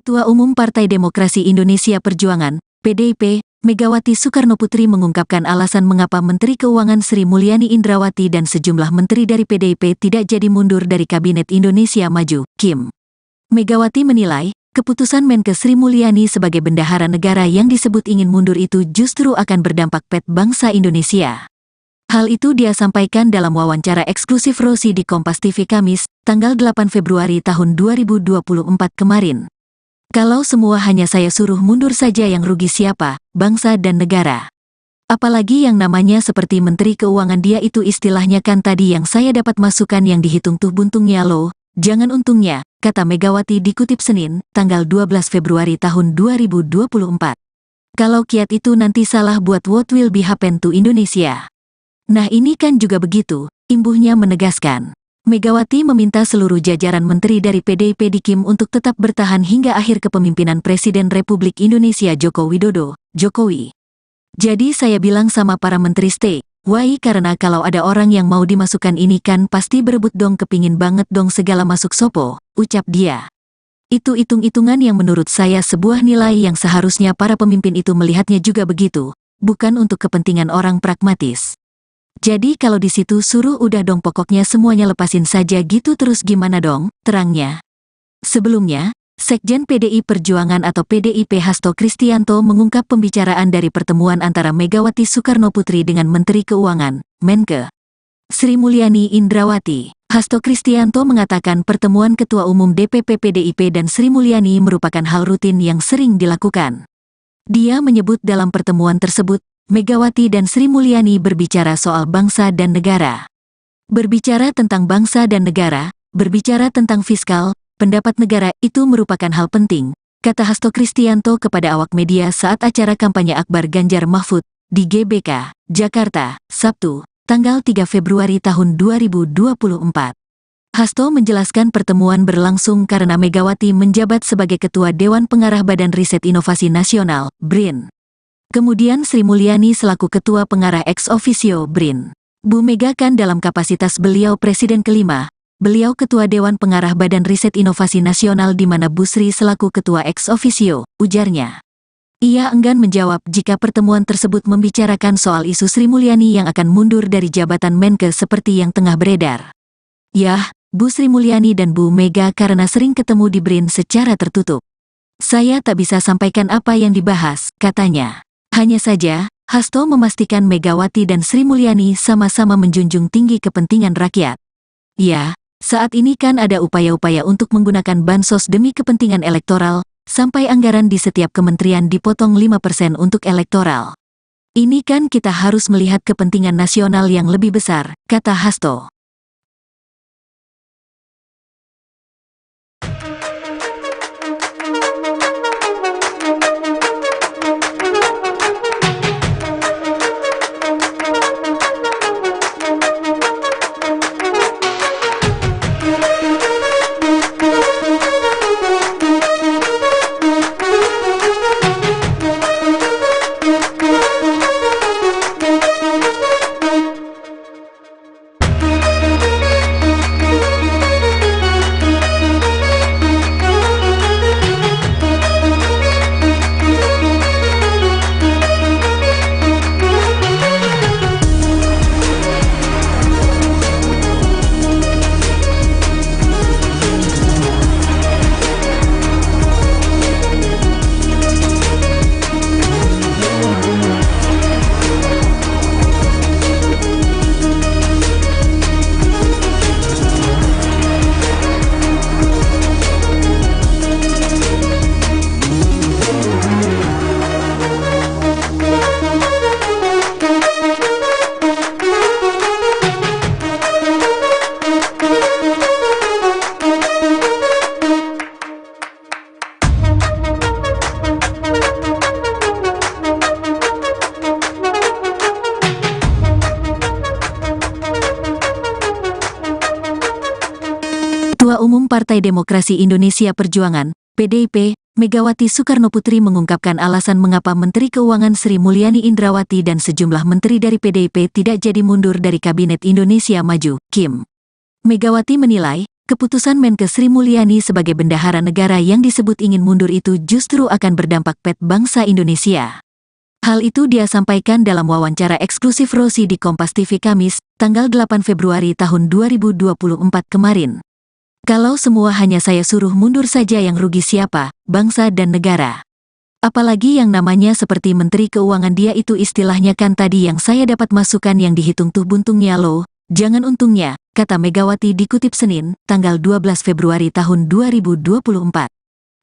Ketua Umum Partai Demokrasi Indonesia Perjuangan, PDIP, Megawati Soekarnoputri mengungkapkan alasan mengapa Menteri Keuangan Sri Mulyani Indrawati dan sejumlah menteri dari PDIP tidak jadi mundur dari Kabinet Indonesia Maju, KIM. Megawati menilai, keputusan Menkes Sri Mulyani sebagai bendahara negara yang disebut ingin mundur itu justru akan berdampak pada bangsa Indonesia. Hal itu dia sampaikan dalam wawancara eksklusif Rosi di Kompas TV Kamis, tanggal 8 Februari tahun 2024 kemarin. Kalau semua hanya saya suruh mundur saja yang rugi siapa, bangsa dan negara. Apalagi yang namanya seperti Menteri Keuangan dia itu istilahnya kan tadi yang saya dapat masukan yang dihitung tuh buntungnya loh, jangan untungnya, kata Megawati dikutip Senin, tanggal 12 Februari tahun 2024. Kalau kiat itu nanti salah buat what will be happen to Indonesia. Nah ini kan juga begitu, imbuhnya menegaskan. Megawati meminta seluruh jajaran menteri dari PDIP di KIM untuk tetap bertahan hingga akhir kepemimpinan Presiden Republik Indonesia Joko Widodo, Jokowi. Jadi saya bilang sama para menteri stay, why karena kalau ada orang yang mau dimasukkan ini kan pasti berebut dong kepingin banget dong segala masuk sopo, ucap dia. Itu hitung-hitungan yang menurut saya sebuah nilai yang seharusnya para pemimpin itu melihatnya juga begitu, bukan untuk kepentingan orang pragmatis. Jadi kalau di situ suruh udah dong pokoknya semuanya lepasin saja gitu terus gimana dong, terangnya. Sebelumnya, Sekjen PDI Perjuangan atau PDIP Hasto Kristianto mengungkap pembicaraan dari pertemuan antara Megawati Soekarnoputri dengan Menteri Keuangan, Menkes Sri Mulyani Indrawati. Hasto Kristianto mengatakan pertemuan Ketua Umum DPP PDIP dan Sri Mulyani merupakan hal rutin yang sering dilakukan. Dia menyebut dalam pertemuan tersebut, Megawati dan Sri Mulyani berbicara soal bangsa dan negara. Berbicara tentang bangsa dan negara, berbicara tentang fiskal, pendapat negara itu merupakan hal penting, kata Hasto Kristianto kepada awak media saat acara kampanye Akbar Ganjar Mahfud di GBK, Jakarta, Sabtu, tanggal 3 Februari tahun 2024. Hasto menjelaskan pertemuan berlangsung karena Megawati menjabat sebagai Ketua Dewan Pengarah Badan Riset Inovasi Nasional, BRIN. Kemudian Sri Mulyani selaku Ketua Pengarah ex officio BRIN. Bu Mega kan dalam kapasitas beliau Presiden kelima, beliau Ketua Dewan Pengarah Badan Riset Inovasi Nasional di mana Bu Sri selaku Ketua ex officio, ujarnya. Ia enggan menjawab jika pertemuan tersebut membicarakan soal isu Sri Mulyani yang akan mundur dari jabatan Menkes seperti yang tengah beredar. Yah, Bu Sri Mulyani dan Bu Mega karena sering ketemu di BRIN secara tertutup. Saya tak bisa sampaikan apa yang dibahas, katanya. Hanya saja, Hasto memastikan Megawati dan Sri Mulyani sama-sama menjunjung tinggi kepentingan rakyat. Ya, saat ini kan ada upaya-upaya untuk menggunakan bansos demi kepentingan elektoral, sampai anggaran di setiap kementerian dipotong 5% untuk elektoral. Ini kan kita harus melihat kepentingan nasional yang lebih besar, kata Hasto. Ketua Umum Partai Demokrasi Indonesia Perjuangan, PDIP, Megawati Soekarnoputri mengungkapkan alasan mengapa Menteri Keuangan Sri Mulyani Indrawati dan sejumlah menteri dari PDIP tidak jadi mundur dari Kabinet Indonesia Maju, KIM. Megawati menilai, keputusan Menkes Sri Mulyani sebagai bendahara negara yang disebut ingin mundur itu justru akan berdampak pada bangsa Indonesia. Hal itu dia sampaikan dalam wawancara eksklusif Rosi di Kompas TV Kamis, tanggal 8 Februari tahun 2024 kemarin. Kalau semua hanya saya suruh mundur saja yang rugi siapa, bangsa dan negara. Apalagi yang namanya seperti Menteri Keuangan dia itu istilahnya kan tadi yang saya dapat masukan yang dihitung tuh buntungnya loh, jangan untungnya, kata Megawati dikutip Senin, tanggal 12 Februari tahun 2024.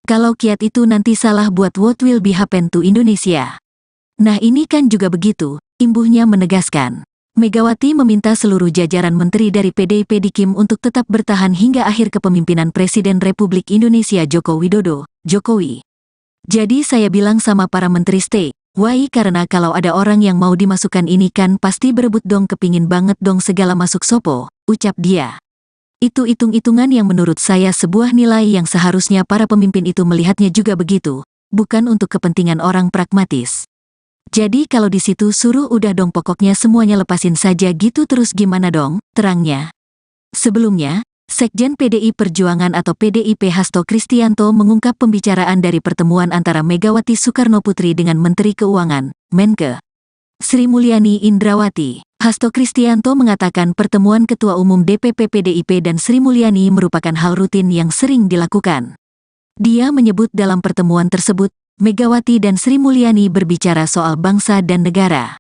Kalau kiat itu nanti salah buat what will be happen to Indonesia. Nah ini kan juga begitu, imbuhnya menegaskan. Megawati meminta seluruh jajaran menteri dari PDIP di Kim untuk tetap bertahan hingga akhir kepemimpinan Presiden Republik Indonesia Joko Widodo, Jokowi. Jadi saya bilang sama para menteri stay, why karena kalau ada orang yang mau dimasukkan ini kan pasti berebut dong kepingin banget dong segala masuk sopo, ucap dia. Itu hitung-hitungan yang menurut saya sebuah nilai yang seharusnya para pemimpin itu melihatnya juga begitu, bukan untuk kepentingan orang pragmatis. Jadi kalau di situ suruh udah dong pokoknya semuanya lepasin saja gitu terus gimana dong, terangnya. Sebelumnya, Sekjen PDI Perjuangan atau PDIP Hasto Kristianto mengungkap pembicaraan dari pertemuan antara Megawati Soekarnoputri dengan Menteri Keuangan, Menkes Sri Mulyani Indrawati. Hasto Kristianto mengatakan pertemuan Ketua Umum DPP PDIP dan Sri Mulyani merupakan hal rutin yang sering dilakukan. Dia menyebut dalam pertemuan tersebut, Megawati dan Sri Mulyani berbicara soal bangsa dan negara.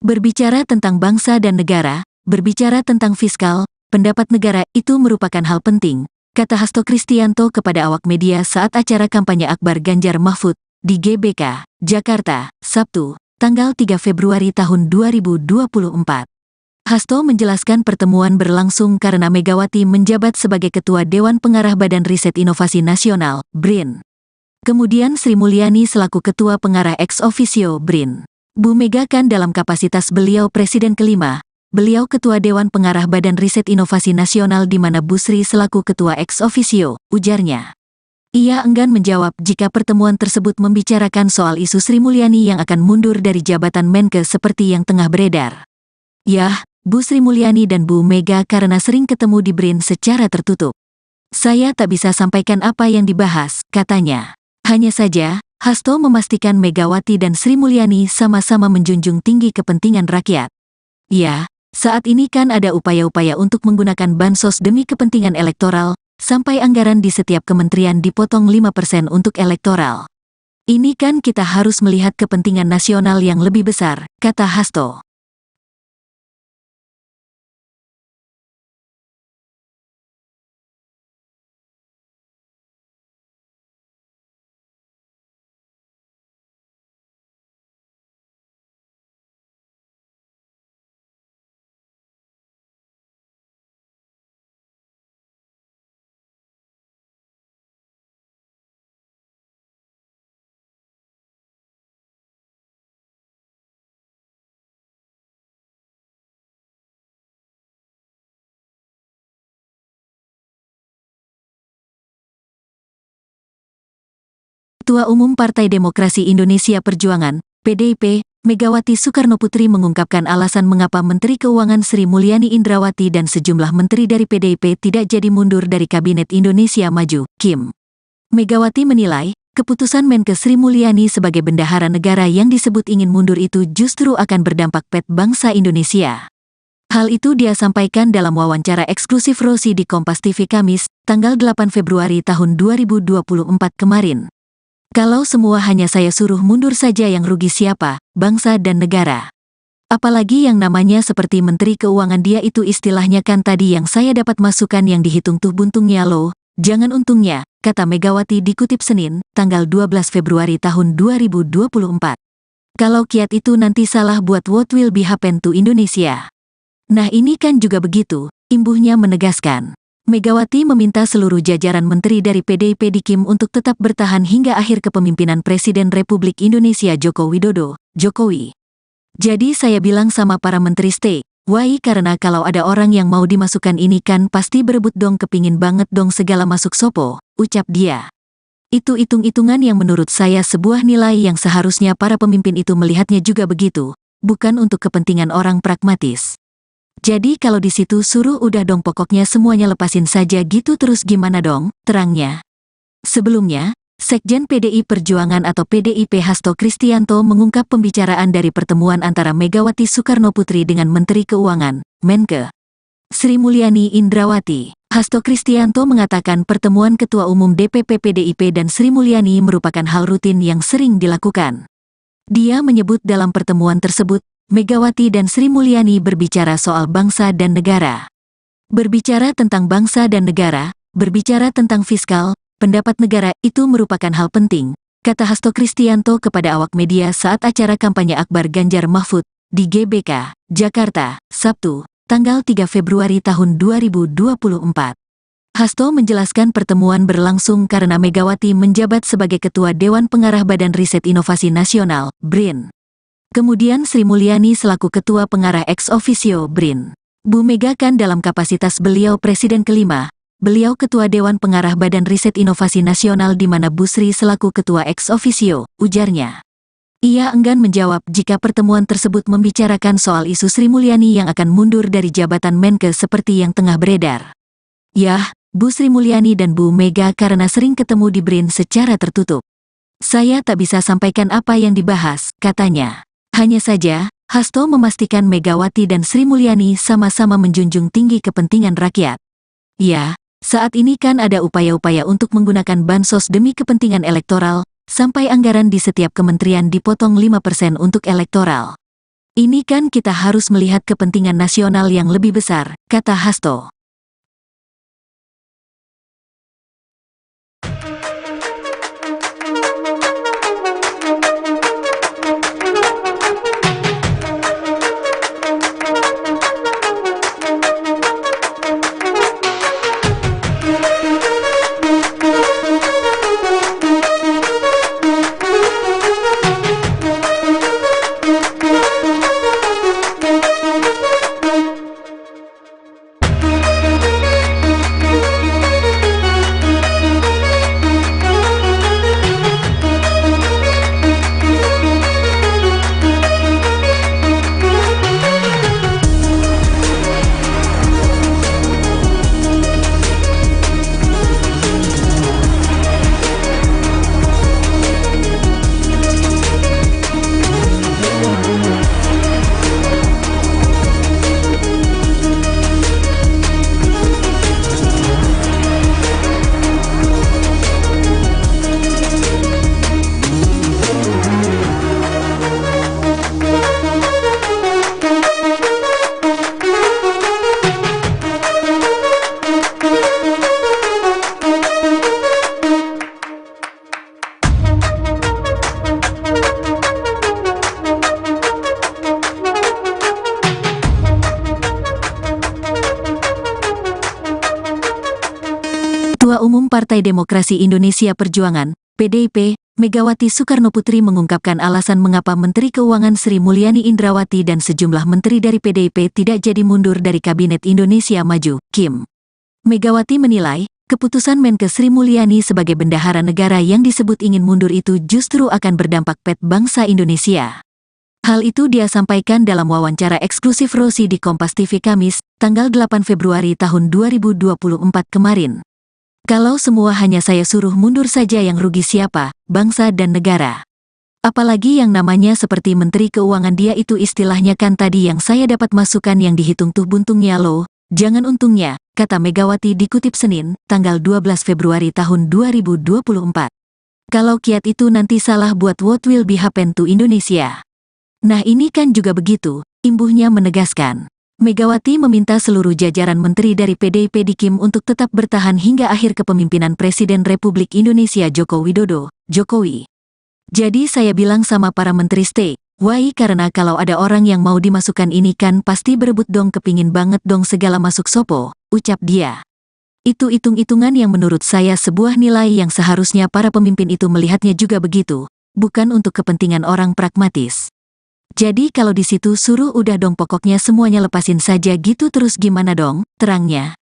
Berbicara tentang bangsa dan negara, berbicara tentang fiskal, pendapat negara itu merupakan hal penting, kata Hasto Kristianto kepada awak media saat acara kampanye Akbar Ganjar Mahfud di GBK, Jakarta, Sabtu, tanggal 3 Februari tahun 2024. Hasto menjelaskan pertemuan berlangsung karena Megawati menjabat sebagai Ketua Dewan Pengarah Badan Riset Inovasi Nasional, BRIN. Kemudian Sri Mulyani selaku Ketua Pengarah ex officio BRIN. Bu Mega kan dalam kapasitas beliau Presiden kelima, beliau Ketua Dewan Pengarah Badan Riset Inovasi Nasional di mana Bu Sri selaku Ketua ex officio, ujarnya. Ia enggan menjawab jika pertemuan tersebut membicarakan soal isu Sri Mulyani yang akan mundur dari jabatan Menkes seperti yang tengah beredar. Yah, Bu Sri Mulyani dan Bu Mega karena sering ketemu di BRIN secara tertutup. Saya tak bisa sampaikan apa yang dibahas, katanya. Hanya saja, Hasto memastikan Megawati dan Sri Mulyani sama-sama menjunjung tinggi kepentingan rakyat. Ya, saat ini kan ada upaya-upaya untuk menggunakan bansos demi kepentingan elektoral, sampai anggaran di setiap kementerian dipotong 5% untuk elektoral. Ini kan kita harus melihat kepentingan nasional yang lebih besar, kata Hasto. Ketua Umum Partai Demokrasi Indonesia Perjuangan, PDIP, Megawati Soekarnoputri mengungkapkan alasan mengapa Menteri Keuangan Sri Mulyani Indrawati dan sejumlah menteri dari PDIP tidak jadi mundur dari Kabinet Indonesia Maju, Kim. Megawati menilai, keputusan Menkes Sri Mulyani sebagai bendahara negara yang disebut ingin mundur itu justru akan berdampak pada bangsa Indonesia. Hal itu dia sampaikan dalam wawancara eksklusif Rosi di Kompas TV Kamis, tanggal 8 Februari tahun 2024 kemarin. Kalau semua hanya saya suruh mundur saja yang rugi siapa, bangsa dan negara. Apalagi yang namanya seperti Menteri Keuangan dia itu istilahnya kan tadi yang saya dapat masukan yang dihitung tuh buntungnya loh, jangan untungnya, kata Megawati dikutip Senin, tanggal 12 Februari tahun 2024. Kalau kiat itu nanti salah buat what will be happen to Indonesia. Nah ini kan juga begitu, imbuhnya menegaskan. Megawati meminta seluruh jajaran menteri dari PDIP di Kim untuk tetap bertahan hingga akhir kepemimpinan Presiden Republik Indonesia Joko Widodo, Jokowi. Jadi saya bilang sama para menteri stay, why karena kalau ada orang yang mau dimasukkan ini kan pasti berebut dong kepingin banget dong segala masuk sopo, ucap dia. Itu hitung-hitungan yang menurut saya sebuah nilai yang seharusnya para pemimpin itu melihatnya juga begitu, bukan untuk kepentingan orang pragmatis. Jadi kalau di situ suruh udah dong pokoknya semuanya lepasin saja gitu terus gimana dong, terangnya. Sebelumnya, Sekjen PDI Perjuangan atau PDIP Hasto Kristianto mengungkap pembicaraan dari pertemuan antara Megawati Soekarnoputri dengan Menteri Keuangan, Menke, Sri Mulyani Indrawati. Hasto Kristianto mengatakan pertemuan Ketua Umum DPP PDIP dan Sri Mulyani merupakan hal rutin yang sering dilakukan. Dia menyebut dalam pertemuan tersebut, Megawati dan Sri Mulyani berbicara soal bangsa dan negara. Berbicara tentang bangsa dan negara, berbicara tentang fiskal, pendapat negara itu merupakan hal penting, kata Hasto Kristianto kepada awak media saat acara kampanye Akbar Ganjar Mahfud di GBK, Jakarta, Sabtu, tanggal 3 Februari tahun 2024. Hasto menjelaskan pertemuan berlangsung karena Megawati menjabat sebagai Ketua Dewan Pengarah Badan Riset Inovasi Nasional, BRIN. Kemudian Sri Mulyani selaku Ketua Pengarah ex officio BRIN. Bu Mega kan dalam kapasitas beliau Presiden kelima, beliau Ketua Dewan Pengarah Badan Riset Inovasi Nasional di mana Bu Sri selaku Ketua ex officio, ujarnya. Ia enggan menjawab jika pertemuan tersebut membicarakan soal isu Sri Mulyani yang akan mundur dari jabatan Menke seperti yang tengah beredar. Yah, Bu Sri Mulyani dan Bu Mega karena sering ketemu di BRIN secara tertutup. Saya tak bisa sampaikan apa yang dibahas, katanya. Hanya saja, Hasto memastikan Megawati dan Sri Mulyani sama-sama menjunjung tinggi kepentingan rakyat. Ya, saat ini kan ada upaya-upaya untuk menggunakan bansos demi kepentingan elektoral, sampai anggaran di setiap kementerian dipotong 5% untuk elektoral. Ini kan kita harus melihat kepentingan nasional yang lebih besar, kata Hasto. Ketua Umum Partai Demokrasi Indonesia Perjuangan, PDIP, Megawati Soekarnoputri mengungkapkan alasan mengapa Menteri Keuangan Sri Mulyani Indrawati dan sejumlah menteri dari PDIP tidak jadi mundur dari Kabinet Indonesia Maju, KIM. Megawati menilai, keputusan Menke Sri Mulyani sebagai bendahara negara yang disebut ingin mundur itu justru akan berdampak pada bangsa Indonesia. Hal itu dia sampaikan dalam wawancara eksklusif Rosi di Kompas TV Kamis, tanggal 8 Februari tahun 2024 kemarin. Kalau semua hanya saya suruh mundur saja yang rugi siapa, bangsa dan negara. Apalagi yang namanya seperti Menteri Keuangan dia itu istilahnya kan tadi yang saya dapat masukan yang dihitung tuh buntungnya loh, jangan untungnya, kata Megawati dikutip Senin, tanggal 12 Februari tahun 2024. Kalau kiat itu nanti salah buat what will be happen to Indonesia. Nah ini kan juga begitu, imbuhnya menegaskan. Megawati meminta seluruh jajaran menteri dari PDIP di KIM untuk tetap bertahan hingga akhir kepemimpinan Presiden Republik Indonesia Joko Widodo, Jokowi. Jadi saya bilang sama para menteri stay, why karena kalau ada orang yang mau dimasukkan ini kan pasti berebut dong kepingin banget dong segala masuk sopo, ucap dia. Itu hitung-hitungan yang menurut saya sebuah nilai yang seharusnya para pemimpin itu melihatnya juga begitu, bukan untuk kepentingan orang pragmatis. Jadi kalau di situ suruh udah dong pokoknya semuanya lepasin saja gitu terus gimana dong, terangnya.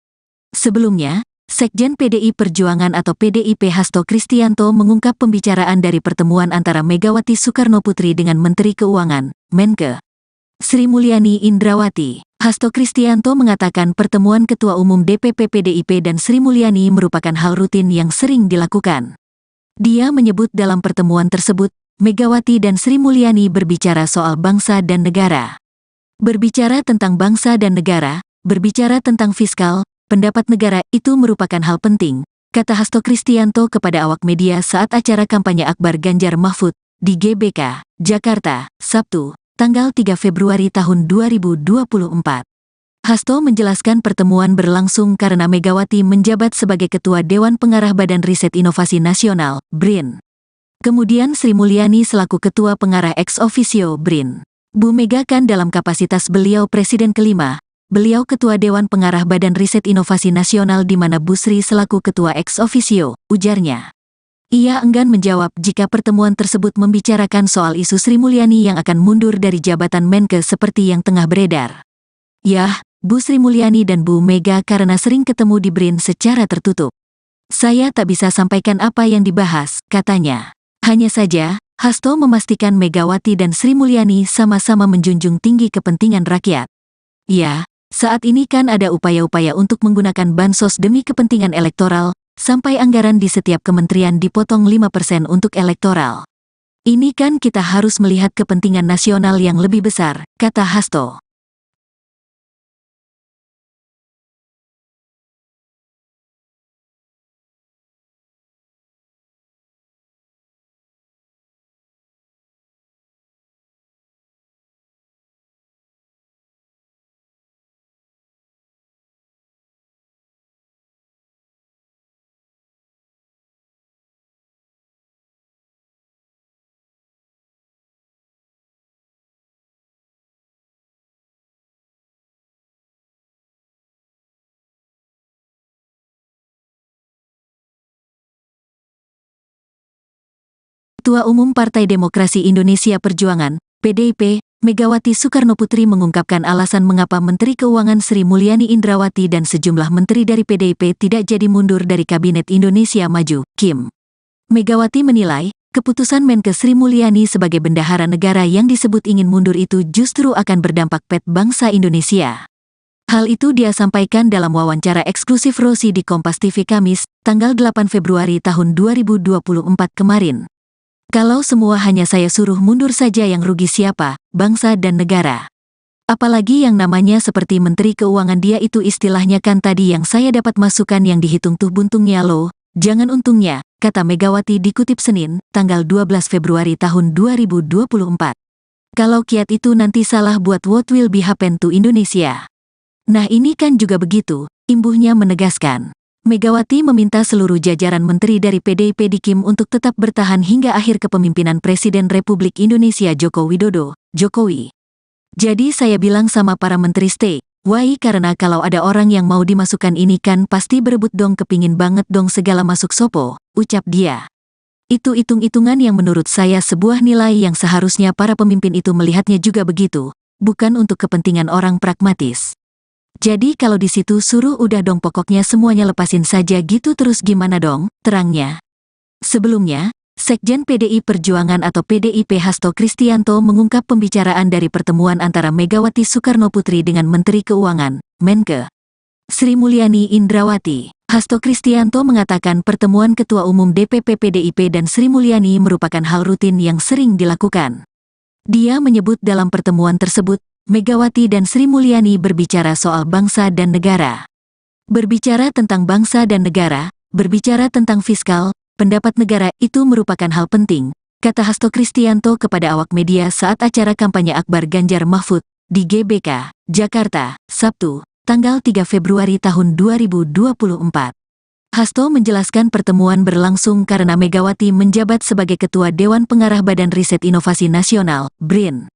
Sebelumnya, Sekjen PDI Perjuangan atau PDIP Hasto Kristianto mengungkap pembicaraan dari pertemuan antara Megawati Soekarnoputri dengan Menteri Keuangan, Menke, Sri Mulyani Indrawati. Hasto Kristianto mengatakan pertemuan Ketua Umum DPP PDIP dan Sri Mulyani merupakan hal rutin yang sering dilakukan. Dia menyebut dalam pertemuan tersebut, Megawati dan Sri Mulyani berbicara soal bangsa dan negara. Berbicara tentang bangsa dan negara, berbicara tentang fiskal, pendapat negara itu merupakan hal penting, kata Hasto Kristianto kepada awak media saat acara kampanye Akbar Ganjar Mahfud di GBK, Jakarta, Sabtu, tanggal 3 Februari tahun 2024. Hasto menjelaskan pertemuan berlangsung karena Megawati menjabat sebagai Ketua Dewan Pengarah Badan Riset Inovasi Nasional, BRIN. Kemudian Sri Mulyani selaku Ketua Pengarah ex officio BRIN. Bu Mega kan dalam kapasitas beliau Presiden kelima, beliau Ketua Dewan Pengarah Badan Riset Inovasi Nasional di mana Bu Sri selaku Ketua ex officio, ujarnya. Ia enggan menjawab jika pertemuan tersebut membicarakan soal isu Sri Mulyani yang akan mundur dari jabatan Menke seperti yang tengah beredar. Yah, Bu Sri Mulyani dan Bu Mega karena sering ketemu di BRIN secara tertutup. Saya tak bisa sampaikan apa yang dibahas, katanya. Hanya saja, Hasto memastikan Megawati dan Sri Mulyani sama-sama menjunjung tinggi kepentingan rakyat. Ya, saat ini kan ada upaya-upaya untuk menggunakan bansos demi kepentingan elektoral, sampai anggaran di setiap kementerian dipotong 5% untuk elektoral. Ini kan kita harus melihat kepentingan nasional yang lebih besar, kata Hasto. Ketua Umum Partai Demokrasi Indonesia Perjuangan, PDIP, Megawati Soekarnoputri mengungkapkan alasan mengapa Menteri Keuangan Sri Mulyani Indrawati dan sejumlah menteri dari PDIP tidak jadi mundur dari Kabinet Indonesia Maju, KIM. Megawati menilai, keputusan Menke Sri Mulyani sebagai bendahara negara yang disebut ingin mundur itu justru akan berdampak pada bangsa Indonesia. Hal itu dia sampaikan dalam wawancara eksklusif Rosi di Kompas TV Kamis, tanggal 8 Februari tahun 2024 kemarin. Kalau semua hanya saya suruh mundur saja yang rugi siapa, bangsa dan negara. Apalagi yang namanya seperti Menteri Keuangan dia itu istilahnya kan tadi yang saya dapat masukan yang dihitung tuh buntungnya loh, jangan untungnya, kata Megawati dikutip Senin, tanggal 12 Februari tahun 2024. Kalau kiat itu nanti salah buat what will be happen to Indonesia. Nah ini kan juga begitu, imbuhnya menegaskan. Megawati meminta seluruh jajaran menteri dari PDIP di KIM untuk tetap bertahan hingga akhir kepemimpinan Presiden Republik Indonesia Joko Widodo, Jokowi. Jadi saya bilang sama para menteri stay, why karena kalau ada orang yang mau dimasukkan ini kan pasti berebut dong kepingin banget dong segala masuk sopo, ucap dia. Itu hitung-hitungan yang menurut saya sebuah nilai yang seharusnya para pemimpin itu melihatnya juga begitu, bukan untuk kepentingan orang pragmatis. Jadi kalau di situ suruh udah dong pokoknya semuanya lepasin saja gitu terus gimana dong, terangnya. Sebelumnya, Sekjen PDI Perjuangan atau PDIP Hasto Kristianto mengungkap pembicaraan dari pertemuan antara Megawati Soekarnoputri dengan Menteri Keuangan, Menke Sri Mulyani Indrawati. Hasto Kristianto mengatakan pertemuan Ketua Umum DPP PDIP dan Sri Mulyani merupakan hal rutin yang sering dilakukan. Dia menyebut dalam pertemuan tersebut, Megawati dan Sri Mulyani berbicara soal bangsa dan negara. Berbicara tentang bangsa dan negara, berbicara tentang fiskal, pendapat negara itu merupakan hal penting, kata Hasto Kristianto kepada awak media saat acara kampanye Akbar Ganjar Mahfud di GBK, Jakarta, Sabtu, tanggal 3 Februari tahun 2024. Hasto menjelaskan pertemuan berlangsung karena Megawati menjabat sebagai Ketua Dewan Pengarah Badan Riset Inovasi Nasional, BRIN.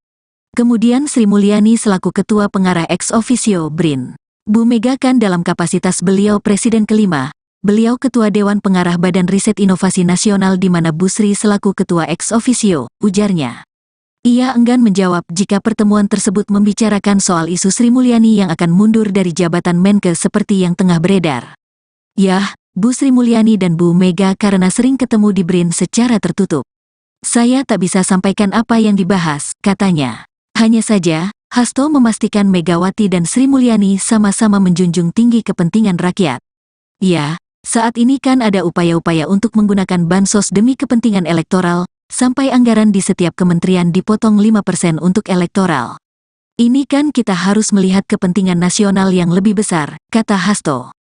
Kemudian Sri Mulyani selaku Ketua Pengarah ex officio BRIN. Bu Mega kan dalam kapasitas beliau Presiden kelima, beliau Ketua Dewan Pengarah Badan Riset Inovasi Nasional di mana Bu Sri selaku Ketua ex officio, ujarnya. Ia enggan menjawab jika pertemuan tersebut membicarakan soal isu Sri Mulyani yang akan mundur dari jabatan Menke seperti yang tengah beredar. Yah, Bu Sri Mulyani dan Bu Mega karena sering ketemu di BRIN secara tertutup. Saya tak bisa sampaikan apa yang dibahas, katanya. Hanya saja, Hasto memastikan Megawati dan Sri Mulyani sama-sama menjunjung tinggi kepentingan rakyat. Ya, saat ini kan ada upaya-upaya untuk menggunakan bansos demi kepentingan elektoral, sampai anggaran di setiap kementerian dipotong 5% untuk elektoral. Ini kan kita harus melihat kepentingan nasional yang lebih besar, kata Hasto.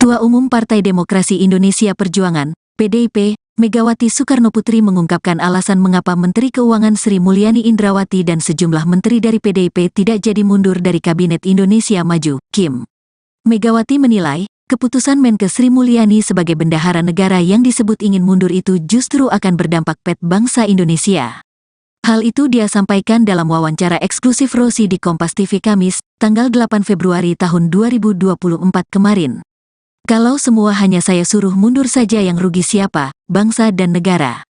Ketua Umum Partai Demokrasi Indonesia Perjuangan, PDIP, Megawati Soekarnoputri mengungkapkan alasan mengapa Menteri Keuangan Sri Mulyani Indrawati dan sejumlah menteri dari PDIP tidak jadi mundur dari Kabinet Indonesia Maju, KIM. Megawati menilai, keputusan Menkes Sri Mulyani sebagai bendahara negara yang disebut ingin mundur itu justru akan berdampak pada bangsa Indonesia. Hal itu dia sampaikan dalam wawancara eksklusif Rosi di Kompas TV Kamis, tanggal 8 Februari tahun 2024 kemarin. Kalau semua hanya saya suruh mundur saja yang rugi siapa, bangsa dan negara.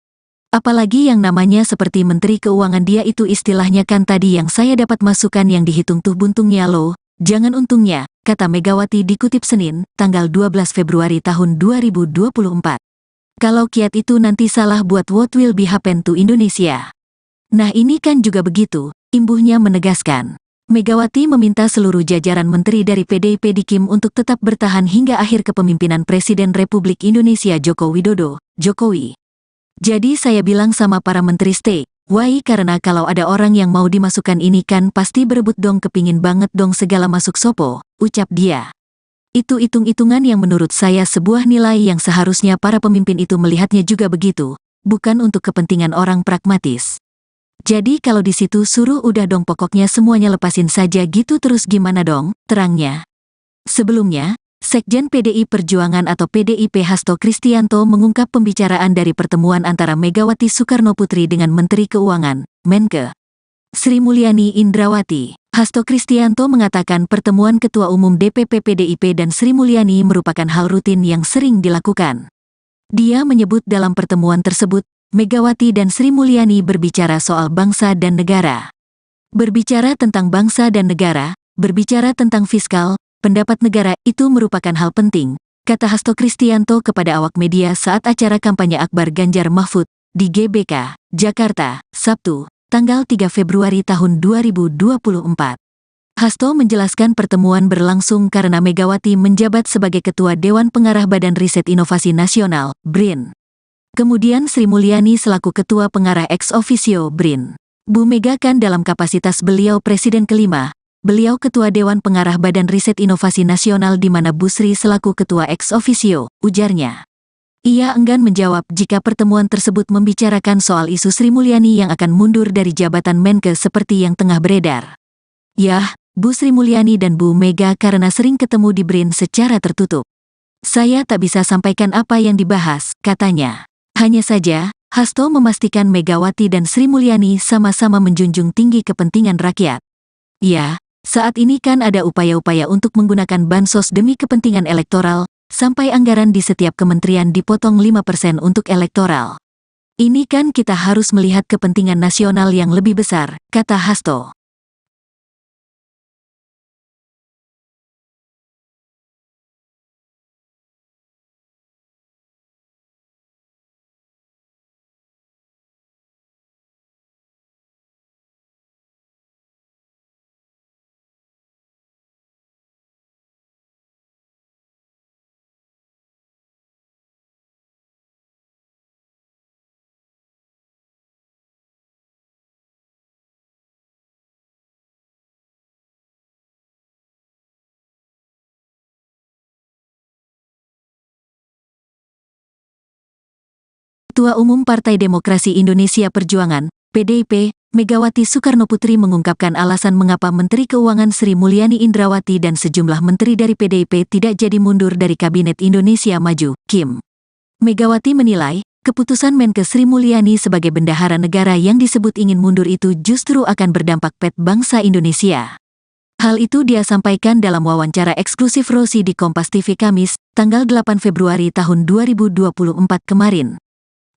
Apalagi yang namanya seperti Menteri Keuangan dia itu istilahnya kan tadi yang saya dapat masukan yang dihitung tuh buntungnya loh, jangan untungnya, kata Megawati dikutip Senin, tanggal 12 Februari tahun 2024. Kalau kiat itu nanti salah buat what will be happen to Indonesia. Nah ini kan juga begitu, imbuhnya menegaskan. Megawati meminta seluruh jajaran menteri dari PDIP di KIM untuk tetap bertahan hingga akhir kepemimpinan Presiden Republik Indonesia Joko Widodo, Jokowi. Jadi saya bilang sama para menteri stay, why karena kalau ada orang yang mau dimasukkan ini kan pasti berebut dong kepingin banget dong segala masuk sopo, ucap dia. Itu hitung-hitungan yang menurut saya sebuah nilai yang seharusnya para pemimpin itu melihatnya juga begitu, bukan untuk kepentingan orang pragmatis. Jadi kalau di situ suruh udah dong pokoknya semuanya lepasin saja gitu terus gimana dong, terangnya. Sebelumnya, Sekjen PDI Perjuangan atau PDIP Hasto Kristianto mengungkap pembicaraan dari pertemuan antara Megawati Soekarnoputri dengan Menteri Keuangan, Menke, Sri Mulyani Indrawati. Hasto Kristianto mengatakan pertemuan Ketua Umum DPP PDIP dan Sri Mulyani merupakan hal rutin yang sering dilakukan. Dia menyebut dalam pertemuan tersebut, Megawati dan Sri Mulyani berbicara soal bangsa dan negara. Berbicara tentang bangsa dan negara, berbicara tentang fiskal, pendapat negara itu merupakan hal penting, kata Hasto Kristianto kepada awak media saat acara kampanye Akbar Ganjar Mahfud di GBK, Jakarta, Sabtu, tanggal 3 Februari tahun 2024. Hasto menjelaskan pertemuan berlangsung karena Megawati menjabat sebagai Ketua Dewan Pengarah Badan Riset Inovasi Nasional, BRIN. Kemudian Sri Mulyani selaku Ketua Pengarah ex officio BRIN. Bu Mega kan dalam kapasitas beliau Presiden kelima, beliau Ketua Dewan Pengarah Badan Riset Inovasi Nasional di mana Bu Sri selaku Ketua ex officio, ujarnya. Ia enggan menjawab jika pertemuan tersebut membicarakan soal isu Sri Mulyani yang akan mundur dari jabatan Menkes seperti yang tengah beredar. Yah, Bu Sri Mulyani dan Bu Mega karena sering ketemu di BRIN secara tertutup. Saya tak bisa sampaikan apa yang dibahas, katanya. Hanya saja, Hasto memastikan Megawati dan Sri Mulyani sama-sama menjunjung tinggi kepentingan rakyat. Ya, saat ini kan ada upaya-upaya untuk menggunakan bansos demi kepentingan elektoral, sampai anggaran di setiap kementerian dipotong 5% untuk elektoral. Ini kan kita harus melihat kepentingan nasional yang lebih besar, kata Hasto. Ketua Umum Partai Demokrasi Indonesia Perjuangan, PDIP, Megawati Soekarnoputri mengungkapkan alasan mengapa Menteri Keuangan Sri Mulyani Indrawati dan sejumlah menteri dari PDIP tidak jadi mundur dari Kabinet Indonesia Maju, KIM. Megawati menilai, keputusan Menkes Sri Mulyani sebagai bendahara negara yang disebut ingin mundur itu justru akan berdampak pada bangsa Indonesia. Hal itu dia sampaikan dalam wawancara eksklusif Rosi di Kompas TV Kamis, tanggal 8 Februari tahun 2024 kemarin.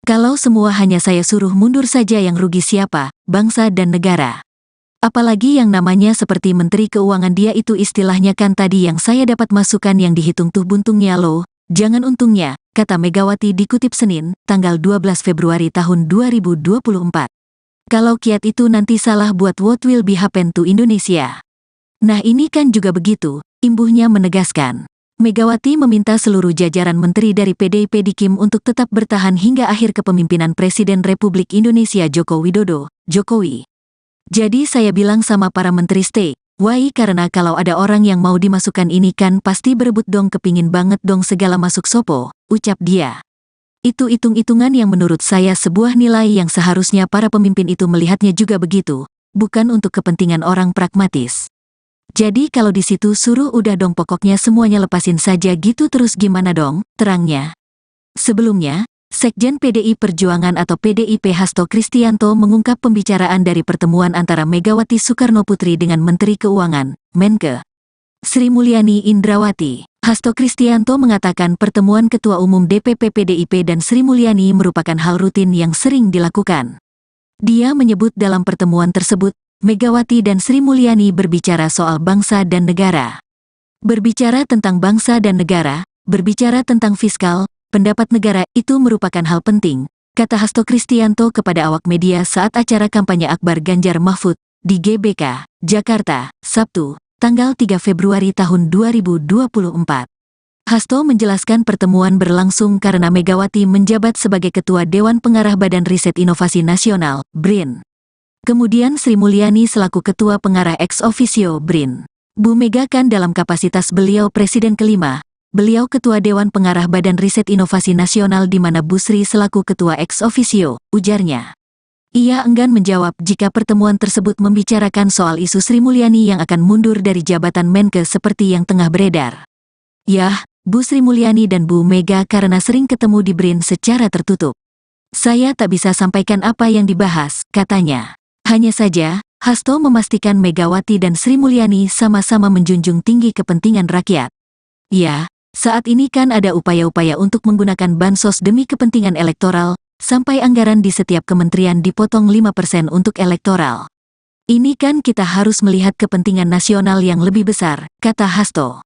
Kalau semua hanya saya suruh mundur saja yang rugi siapa, bangsa dan negara. Apalagi yang namanya seperti Menteri Keuangan dia itu istilahnya kan tadi yang saya dapat masukan yang dihitung tuh buntungnya loh, jangan untungnya, kata Megawati dikutip Senin, tanggal 12 Februari tahun 2024. Kalau kiat itu nanti salah buat what will be happen to Indonesia. Nah ini kan juga begitu, imbuhnya menegaskan. Megawati meminta seluruh jajaran menteri dari PDIP di KIM untuk tetap bertahan hingga akhir kepemimpinan Presiden Republik Indonesia Joko Widodo, Jokowi. Jadi saya bilang sama para menteri stay, why karena kalau ada orang yang mau dimasukkan ini kan pasti berebut dong kepingin banget dong segala masuk sopo, ucap dia. Itu hitung-hitungan yang menurut saya sebuah nilai yang seharusnya para pemimpin itu melihatnya juga begitu, bukan untuk kepentingan orang pragmatis. Jadi kalau di situ suruh udah dong pokoknya semuanya lepasin saja gitu terus gimana dong, terangnya. Sebelumnya, Sekjen PDI Perjuangan atau PDIP Hasto Kristianto mengungkap pembicaraan dari pertemuan antara Megawati Soekarnoputri dengan Menteri Keuangan, Menkes Sri Mulyani Indrawati. Hasto Kristianto mengatakan pertemuan Ketua Umum DPP PDIP dan Sri Mulyani merupakan hal rutin yang sering dilakukan. Dia menyebut dalam pertemuan tersebut, Megawati dan Sri Mulyani berbicara soal bangsa dan negara. Berbicara tentang bangsa dan negara, berbicara tentang fiskal, pendapat negara itu merupakan hal penting, kata Hasto Kristianto kepada awak media saat acara kampanye Akbar Ganjar Mahfud di GBK, Jakarta, Sabtu, tanggal 3 Februari tahun 2024. Hasto menjelaskan pertemuan berlangsung karena Megawati menjabat sebagai Ketua Dewan Pengarah Badan Riset Inovasi Nasional, BRIN. Kemudian Sri Mulyani selaku Ketua Pengarah ex officio BRIN. Bu Mega kan dalam kapasitas beliau Presiden kelima, beliau Ketua Dewan Pengarah Badan Riset Inovasi Nasional di mana Bu Sri selaku Ketua ex officio, ujarnya. Ia enggan menjawab jika pertemuan tersebut membicarakan soal isu Sri Mulyani yang akan mundur dari jabatan Menkes seperti yang tengah beredar. Yah, Bu Sri Mulyani dan Bu Mega karena sering ketemu di BRIN secara tertutup. Saya tak bisa sampaikan apa yang dibahas, katanya. Hanya saja, Hasto memastikan Megawati dan Sri Mulyani sama-sama menjunjung tinggi kepentingan rakyat. Ya, saat ini kan ada upaya-upaya untuk menggunakan bansos demi kepentingan elektoral, sampai anggaran di setiap kementerian dipotong 5% untuk elektoral. Ini kan kita harus melihat kepentingan nasional yang lebih besar, kata Hasto.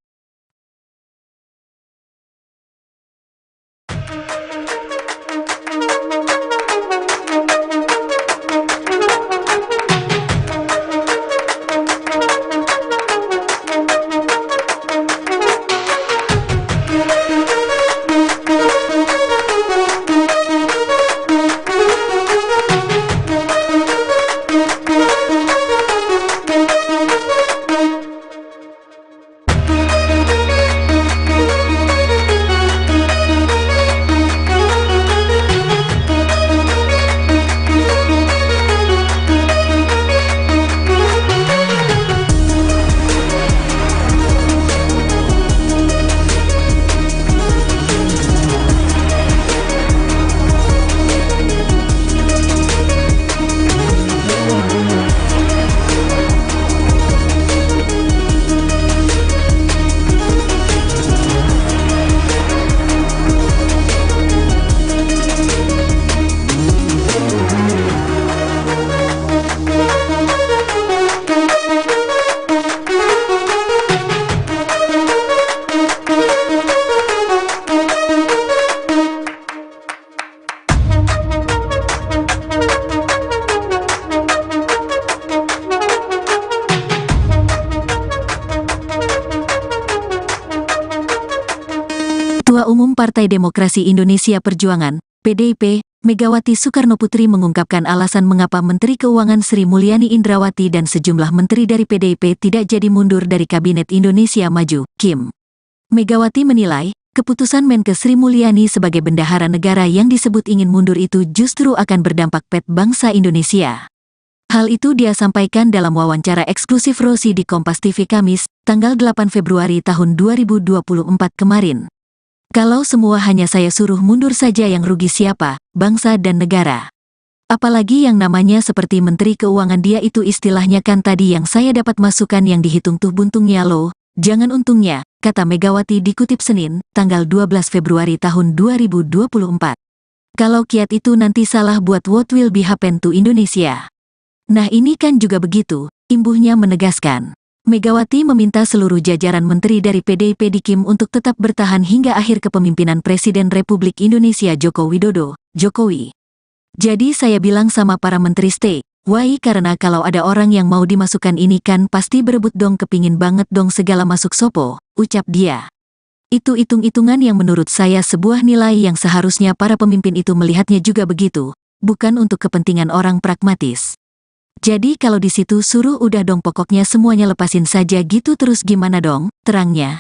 Partai Demokrasi Indonesia Perjuangan, PDIP, Megawati Soekarnoputri mengungkapkan alasan mengapa Menteri Keuangan Sri Mulyani Indrawati dan sejumlah menteri dari PDIP tidak jadi mundur dari Kabinet Indonesia Maju, KIM. Megawati menilai, keputusan Menkes Sri Mulyani sebagai bendahara negara yang disebut ingin mundur itu justru akan berdampak pada bangsa Indonesia. Hal itu dia sampaikan dalam wawancara eksklusif Rosi di Kompas TV Kamis, tanggal 8 Februari tahun 2024 kemarin. Kalau semua hanya saya suruh mundur saja yang rugi siapa, bangsa dan negara. Apalagi yang namanya seperti Menteri Keuangan dia itu istilahnya kan tadi yang saya dapat masukan yang dihitung tuh buntungnya loh, jangan untungnya, kata Megawati dikutip Senin, tanggal 12 Februari tahun 2024. Kalau kiat itu nanti salah buat what will be happen to Indonesia. Nah ini kan juga begitu, imbuhnya menegaskan. Megawati meminta seluruh jajaran menteri dari PDIP di KIM untuk tetap bertahan hingga akhir kepemimpinan Presiden Republik Indonesia Joko Widodo, Jokowi. Jadi saya bilang sama para menteri stay, why karena kalau ada orang yang mau dimasukkan ini kan pasti berebut dong kepingin banget dong segala masuk sopo, ucap dia. Itu hitung-hitungan yang menurut saya sebuah nilai yang seharusnya para pemimpin itu melihatnya juga begitu, bukan untuk kepentingan orang pragmatis. Jadi kalau di situ suruh udah dong pokoknya semuanya lepasin saja gitu terus gimana dong, terangnya.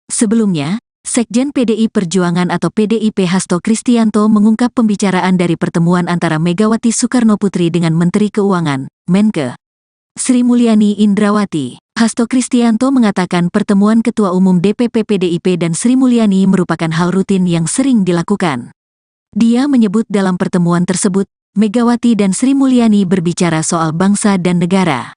Sebelumnya, Sekjen PDI Perjuangan atau PDIP Hasto Kristianto mengungkap pembicaraan dari pertemuan antara Megawati Soekarnoputri dengan Menteri Keuangan, Menkes Sri Mulyani Indrawati. Hasto Kristianto mengatakan pertemuan Ketua Umum DPP PDIP dan Sri Mulyani merupakan hal rutin yang sering dilakukan. Dia menyebut dalam pertemuan tersebut, Megawati dan Sri Mulyani berbicara soal bangsa dan negara.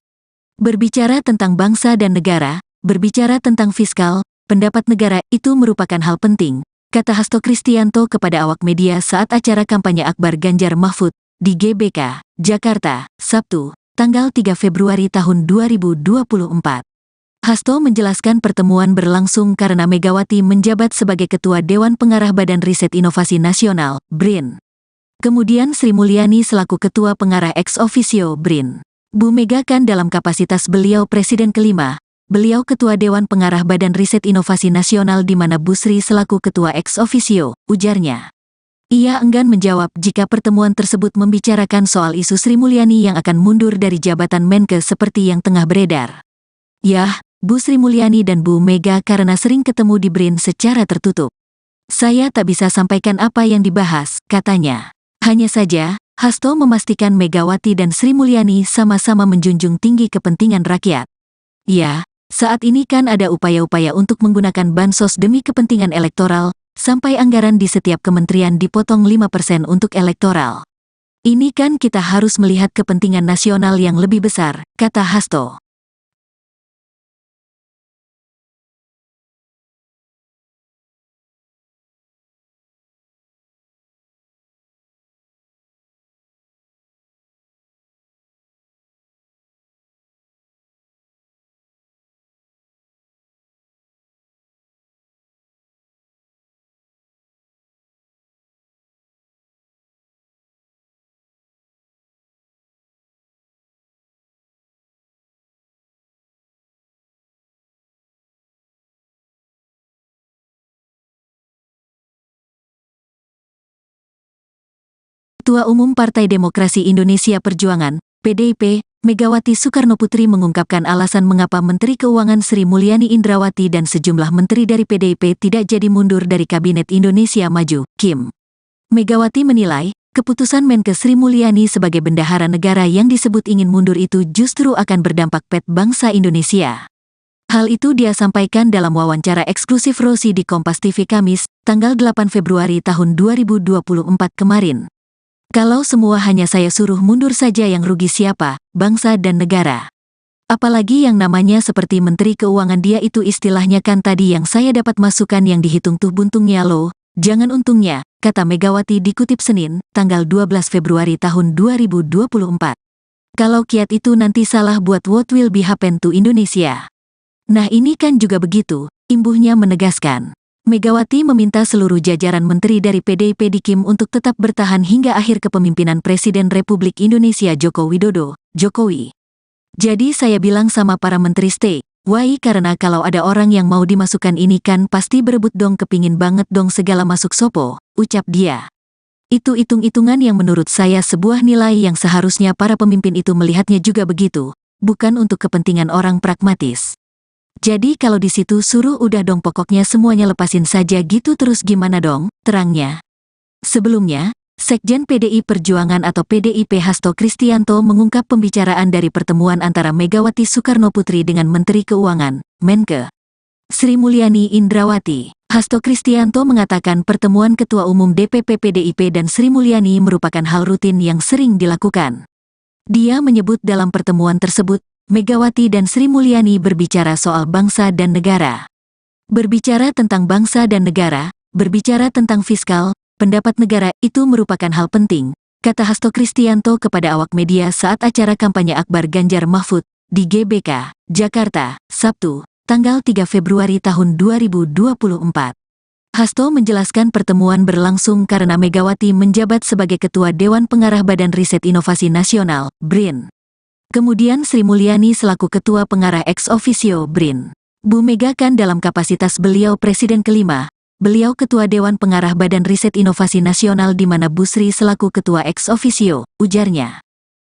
Berbicara tentang bangsa dan negara, berbicara tentang fiskal, pendapat negara itu merupakan hal penting, kata Hasto Kristianto kepada awak media saat acara kampanye Akbar Ganjar Mahfud di GBK, Jakarta, Sabtu, tanggal 3 Februari tahun 2024. Hasto menjelaskan pertemuan berlangsung karena Megawati menjabat sebagai Ketua Dewan Pengarah Badan Riset Inovasi Nasional, BRIN. Kemudian Sri Mulyani selaku Ketua Pengarah ex officio BRIN. Bu Mega kan dalam kapasitas beliau Presiden kelima, beliau Ketua Dewan Pengarah Badan Riset Inovasi Nasional di mana Bu Sri selaku Ketua ex officio, ujarnya. Ia enggan menjawab jika pertemuan tersebut membicarakan soal isu Sri Mulyani yang akan mundur dari jabatan Menkes seperti yang tengah beredar. Yah, Bu Sri Mulyani dan Bu Mega karena sering ketemu di BRIN secara tertutup. Saya tak bisa sampaikan apa yang dibahas, katanya. Hanya saja, Hasto memastikan Megawati dan Sri Mulyani sama-sama menjunjung tinggi kepentingan rakyat. Ya, saat ini kan ada upaya-upaya untuk menggunakan bansos demi kepentingan elektoral, sampai anggaran di setiap kementerian dipotong 5% untuk elektoral. Ini kan kita harus melihat kepentingan nasional yang lebih besar, kata Hasto. Ketua Umum Partai Demokrasi Indonesia Perjuangan, PDIP, Megawati Soekarnoputri mengungkapkan alasan mengapa Menteri Keuangan Sri Mulyani Indrawati dan sejumlah menteri dari PDIP tidak jadi mundur dari Kabinet Indonesia Maju, KIM. Megawati menilai, keputusan Menkes Sri Mulyani sebagai bendahara negara yang disebut ingin mundur itu justru akan berdampak pada bangsa Indonesia. Hal itu dia sampaikan dalam wawancara eksklusif Rosi di Kompas TV Kamis, tanggal 8 Februari tahun 2024 kemarin. Kalau semua hanya saya suruh mundur saja yang rugi siapa, bangsa dan negara. Apalagi yang namanya seperti Menteri Keuangan dia itu istilahnya kan tadi yang saya dapat masukan yang dihitung tuh buntungnya loh, jangan untungnya, kata Megawati dikutip Senin, tanggal 12 Februari tahun 2024. Kalau kiat itu nanti salah buat what will be happen to Indonesia. Nah ini kan juga begitu, imbuhnya menegaskan. Megawati meminta seluruh jajaran menteri dari PDIP di KIM untuk tetap bertahan hingga akhir kepemimpinan Presiden Republik Indonesia Joko Widodo, Jokowi. Jadi saya bilang sama para menteri stay, Why karena kalau ada orang yang mau dimasukkan ini kan pasti berebut dong kepingin banget dong segala masuk sopo, ucap dia. Itu hitung-hitungan yang menurut saya sebuah nilai yang seharusnya para pemimpin itu melihatnya juga begitu, bukan untuk kepentingan orang pragmatis. Jadi kalau di situ suruh udah dong pokoknya semuanya lepasin saja gitu terus gimana dong, terangnya. Sebelumnya, Sekjen PDI Perjuangan atau PDIP Hasto Kristianto mengungkap pembicaraan dari pertemuan antara Megawati Soekarnoputri dengan Menteri Keuangan, Menke, Sri Mulyani Indrawati. Hasto Kristianto mengatakan pertemuan Ketua Umum DPP PDIP dan Sri Mulyani merupakan hal rutin yang sering dilakukan. Dia menyebut dalam pertemuan tersebut, Megawati dan Sri Mulyani berbicara soal bangsa dan negara. Berbicara tentang bangsa dan negara, berbicara tentang fiskal, pendapat negara itu merupakan hal penting, kata Hasto Kristianto kepada awak media saat acara kampanye Akbar Ganjar Mahfud di GBK, Jakarta, Sabtu, tanggal 3 Februari tahun 2024. Hasto menjelaskan pertemuan berlangsung karena Megawati menjabat sebagai Ketua Dewan Pengarah Badan Riset Inovasi Nasional, BRIN. Kemudian Sri Mulyani selaku Ketua Pengarah ex officio BRIN. Bu Mega kan dalam kapasitas beliau Presiden kelima, beliau Ketua Dewan Pengarah Badan Riset Inovasi Nasional di mana Bu Sri selaku Ketua ex officio, ujarnya.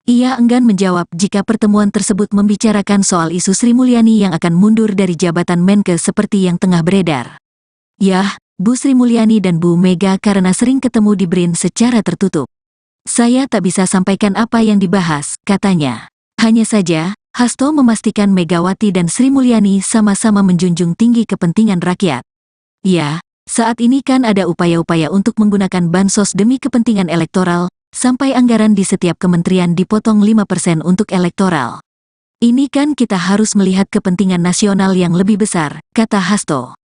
Ia enggan menjawab jika pertemuan tersebut membicarakan soal isu Sri Mulyani yang akan mundur dari jabatan Menke seperti yang tengah beredar. Yah, Bu Sri Mulyani dan Bu Mega karena sering ketemu di BRIN secara tertutup. Saya tak bisa sampaikan apa yang dibahas, katanya. Hanya saja, Hasto memastikan Megawati dan Sri Mulyani sama-sama menjunjung tinggi kepentingan rakyat. Ya, saat ini kan ada upaya-upaya untuk menggunakan bansos demi kepentingan elektoral, sampai anggaran di setiap kementerian dipotong 5% untuk elektoral. Ini kan kita harus melihat kepentingan nasional yang lebih besar, kata Hasto.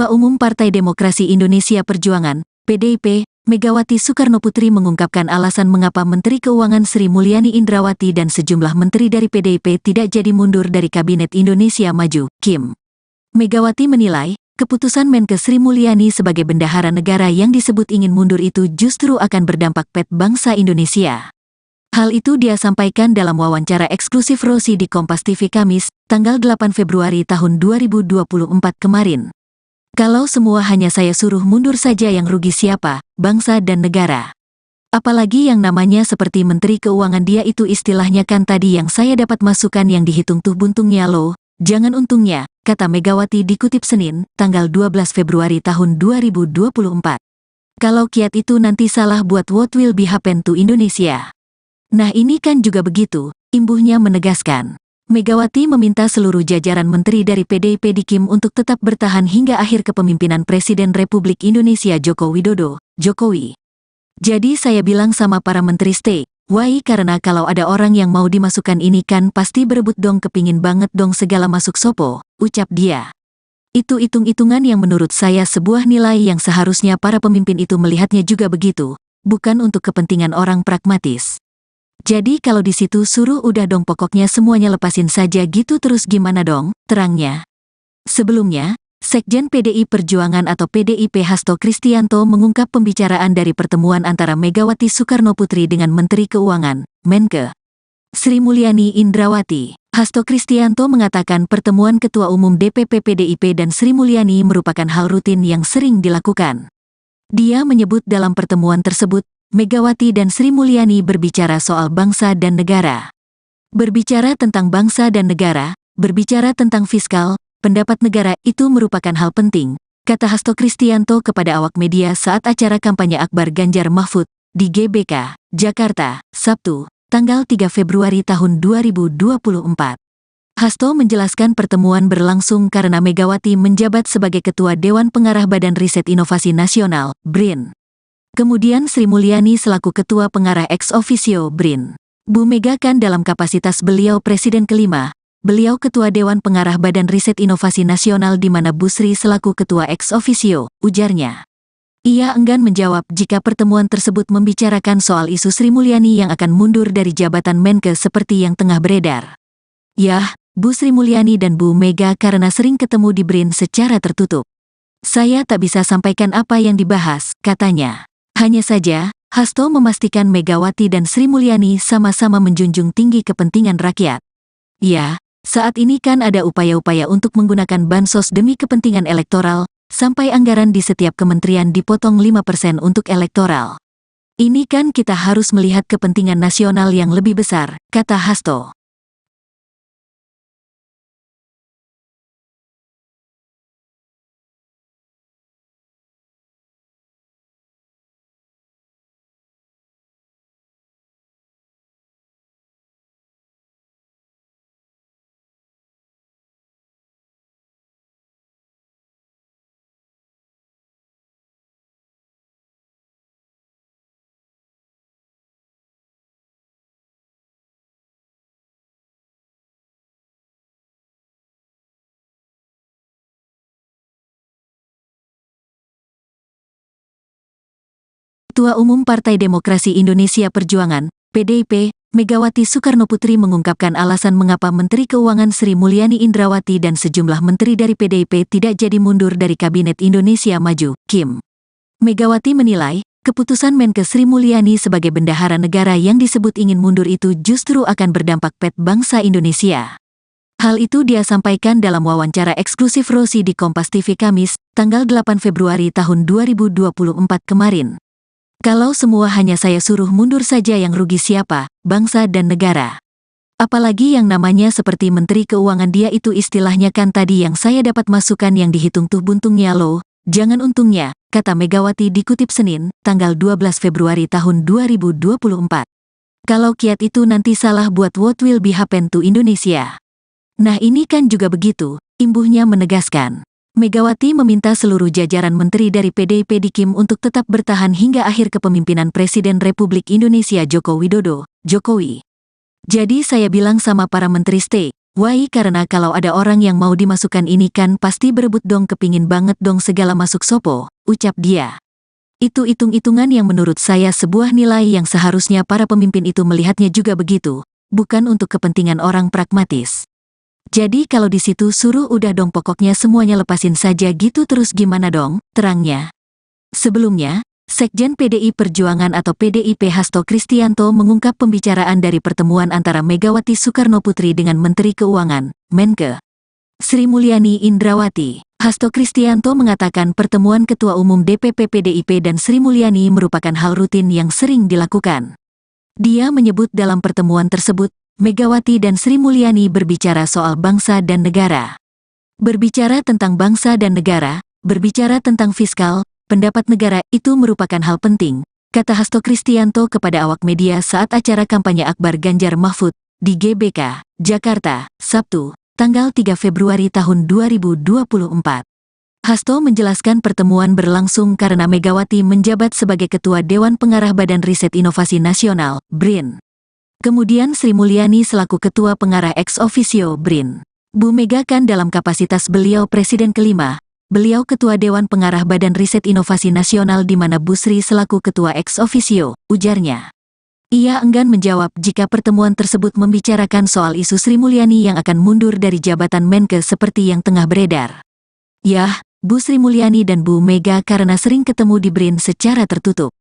Ketua Umum Partai Demokrasi Indonesia Perjuangan, PDIP, Megawati Soekarnoputri mengungkapkan alasan mengapa Menteri Keuangan Sri Mulyani Indrawati dan sejumlah menteri dari PDIP tidak jadi mundur dari Kabinet Indonesia Maju, KIM. Megawati menilai, keputusan Menke Sri Mulyani sebagai bendahara negara yang disebut ingin mundur itu justru akan berdampak pada bangsa Indonesia. Hal itu dia sampaikan dalam wawancara eksklusif Rosi di Kompas TV Kamis, tanggal 8 Februari tahun 2024 kemarin. Kalau semua hanya saya suruh mundur saja yang rugi siapa, bangsa dan negara. Apalagi yang namanya seperti Menteri Keuangan dia itu istilahnya kan tadi yang saya dapat masukan yang dihitung tuh buntungnya loh, jangan untungnya, kata Megawati dikutip Senin, tanggal 12 Februari tahun 2024. Kalau kiat itu nanti salah buat what will be happen to Indonesia. Nah ini kan juga begitu, imbuhnya menegaskan. Megawati meminta seluruh jajaran menteri dari PDIP di KIM untuk tetap bertahan hingga akhir kepemimpinan Presiden Republik Indonesia Joko Widodo, Jokowi. Jadi saya bilang sama para menteri stay, why karena kalau ada orang yang mau dimasukkan ini kan pasti berebut dong kepingin banget dong segala masuk sopo, ucap dia. Itu hitung-hitungan yang menurut saya sebuah nilai yang seharusnya para pemimpin itu melihatnya juga begitu, bukan untuk kepentingan orang pragmatis. Jadi kalau di situ suruh udah dong pokoknya semuanya lepasin saja gitu terus gimana dong, terangnya. Sebelumnya, Sekjen PDI Perjuangan atau PDIP Hasto Kristianto mengungkap pembicaraan dari pertemuan antara Megawati Soekarnoputri dengan Menteri Keuangan, Menke, Sri Mulyani Indrawati. Hasto Kristianto mengatakan pertemuan Ketua Umum DPP PDIP dan Sri Mulyani merupakan hal rutin yang sering dilakukan. Dia menyebut dalam pertemuan tersebut, Megawati dan Sri Mulyani berbicara soal bangsa dan negara. Berbicara tentang bangsa dan negara, berbicara tentang fiskal, pendapat negara itu merupakan hal penting, kata Hasto Kristianto kepada awak media saat acara kampanye Akbar Ganjar Mahfud di GBK, Jakarta, Sabtu, tanggal 3 Februari tahun 2024. Hasto menjelaskan pertemuan berlangsung karena Megawati menjabat sebagai Ketua Dewan Pengarah Badan Riset Inovasi Nasional, BRIN. Kemudian Sri Mulyani selaku Ketua Pengarah ex officio BRIN. Bu Mega kan dalam kapasitas beliau Presiden kelima, beliau Ketua Dewan Pengarah Badan Riset Inovasi Nasional di mana Bu Sri selaku Ketua ex officio, ujarnya. Ia enggan menjawab jika pertemuan tersebut membicarakan soal isu Sri Mulyani yang akan mundur dari jabatan Menke seperti yang tengah beredar. Yah, Bu Sri Mulyani dan Bu Mega karena sering ketemu di BRIN secara tertutup. Saya tak bisa sampaikan apa yang dibahas, katanya. Hanya saja, Hasto memastikan Megawati dan Sri Mulyani sama-sama menjunjung tinggi kepentingan rakyat. Ya, saat ini kan ada upaya-upaya untuk menggunakan bansos demi kepentingan elektoral, sampai anggaran di setiap kementerian dipotong 5% untuk elektoral. Ini kan kita harus melihat kepentingan nasional yang lebih besar, kata Hasto. Ketua Umum Partai Demokrasi Indonesia Perjuangan, PDIP, Megawati Soekarnoputri mengungkapkan alasan mengapa Menteri Keuangan Sri Mulyani Indrawati dan sejumlah menteri dari PDIP tidak jadi mundur dari Kabinet Indonesia Maju, KIM. Megawati menilai, keputusan Menke Sri Mulyani sebagai bendahara negara yang disebut ingin mundur itu justru akan berdampak pet bangsa Indonesia. Hal itu dia sampaikan dalam wawancara eksklusif Rosi di Kompas TV Kamis, tanggal 8 Februari tahun 2024 kemarin. Kalau semua hanya saya suruh mundur saja yang rugi siapa, bangsa dan negara. Apalagi yang namanya seperti Menteri Keuangan dia itu istilahnya kan tadi yang saya dapat masukan yang dihitung tuh buntungnya loh, jangan untungnya, kata Megawati dikutip Senin, tanggal 12 Februari tahun 2024. Kalau kiat itu nanti salah buat what will be happen to Indonesia. Nah ini kan juga begitu, imbuhnya menegaskan. Megawati meminta seluruh jajaran menteri dari PDIP di KIM untuk tetap bertahan hingga akhir kepemimpinan Presiden Republik Indonesia Joko Widodo, Jokowi. Jadi saya bilang sama para menteri stay, why karena kalau ada orang yang mau dimasukkan ini kan pasti berebut dong kepingin banget dong segala masuk sopo, ucap dia. Itu hitung-hitungan yang menurut saya sebuah nilai yang seharusnya para pemimpin itu melihatnya juga begitu, bukan untuk kepentingan orang pragmatis. Jadi kalau di situ suruh udah dong pokoknya semuanya lepasin saja gitu terus gimana dong, terangnya. Sebelumnya, Sekjen PDI Perjuangan atau PDIP Hasto Kristianto mengungkap pembicaraan dari pertemuan antara Megawati Soekarnoputri dengan Menteri Keuangan, Menke, Sri Mulyani Indrawati. Hasto Kristianto mengatakan pertemuan Ketua Umum DPP PDIP dan Sri Mulyani merupakan hal rutin yang sering dilakukan. Dia menyebut dalam pertemuan tersebut, Megawati dan Sri Mulyani berbicara soal bangsa dan negara. Berbicara tentang bangsa dan negara, berbicara tentang fiskal, pendapat negara itu merupakan hal penting, kata Hasto Kristianto kepada awak media saat acara kampanye Akbar Ganjar Mahfud di GBK, Jakarta, Sabtu, tanggal 3 Februari tahun 2024. Hasto menjelaskan pertemuan berlangsung karena Megawati menjabat sebagai Ketua Dewan Pengarah Badan Riset Inovasi Nasional, BRIN. Kemudian Sri Mulyani selaku Ketua Pengarah ex officio BRIN. Bu Mega kan dalam kapasitas beliau Presiden kelima, beliau Ketua Dewan Pengarah Badan Riset Inovasi Nasional di mana Bu Sri selaku Ketua ex officio, ujarnya. Ia enggan menjawab jika pertemuan tersebut membicarakan soal isu Sri Mulyani yang akan mundur dari jabatan Menke seperti yang tengah beredar. Yah, Bu Sri Mulyani dan Bu Mega karena sering ketemu di BRIN secara tertutup.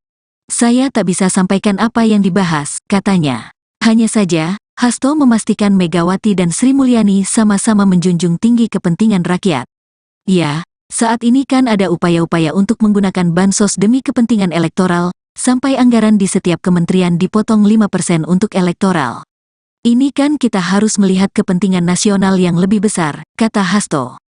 Saya tak bisa sampaikan apa yang dibahas, katanya. Hanya saja, Hasto memastikan Megawati dan Sri Mulyani sama-sama menjunjung tinggi kepentingan rakyat. Ya, saat ini kan ada upaya-upaya untuk menggunakan bansos demi kepentingan elektoral, sampai anggaran di setiap kementerian dipotong 5% untuk elektoral. Ini kan kita harus melihat kepentingan nasional yang lebih besar, kata Hasto.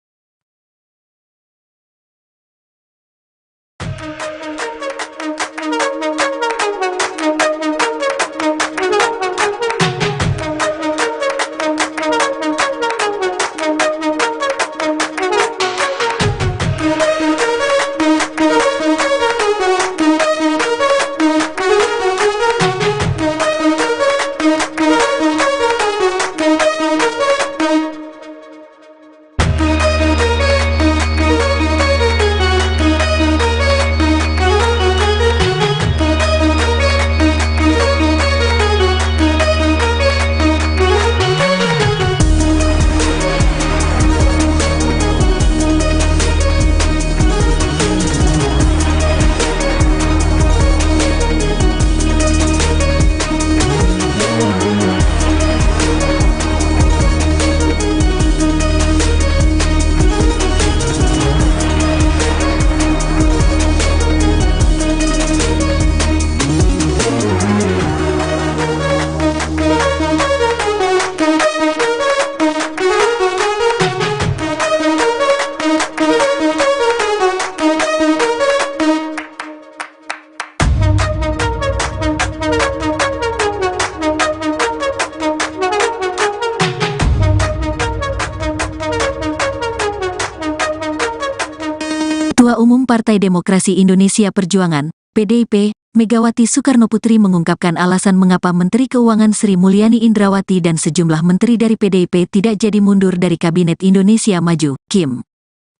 Ketua Umum Partai Demokrasi Indonesia Perjuangan, PDIP, Megawati Soekarnoputri mengungkapkan alasan mengapa Menteri Keuangan Sri Mulyani Indrawati dan sejumlah menteri dari PDIP tidak jadi mundur dari Kabinet Indonesia Maju, KIM.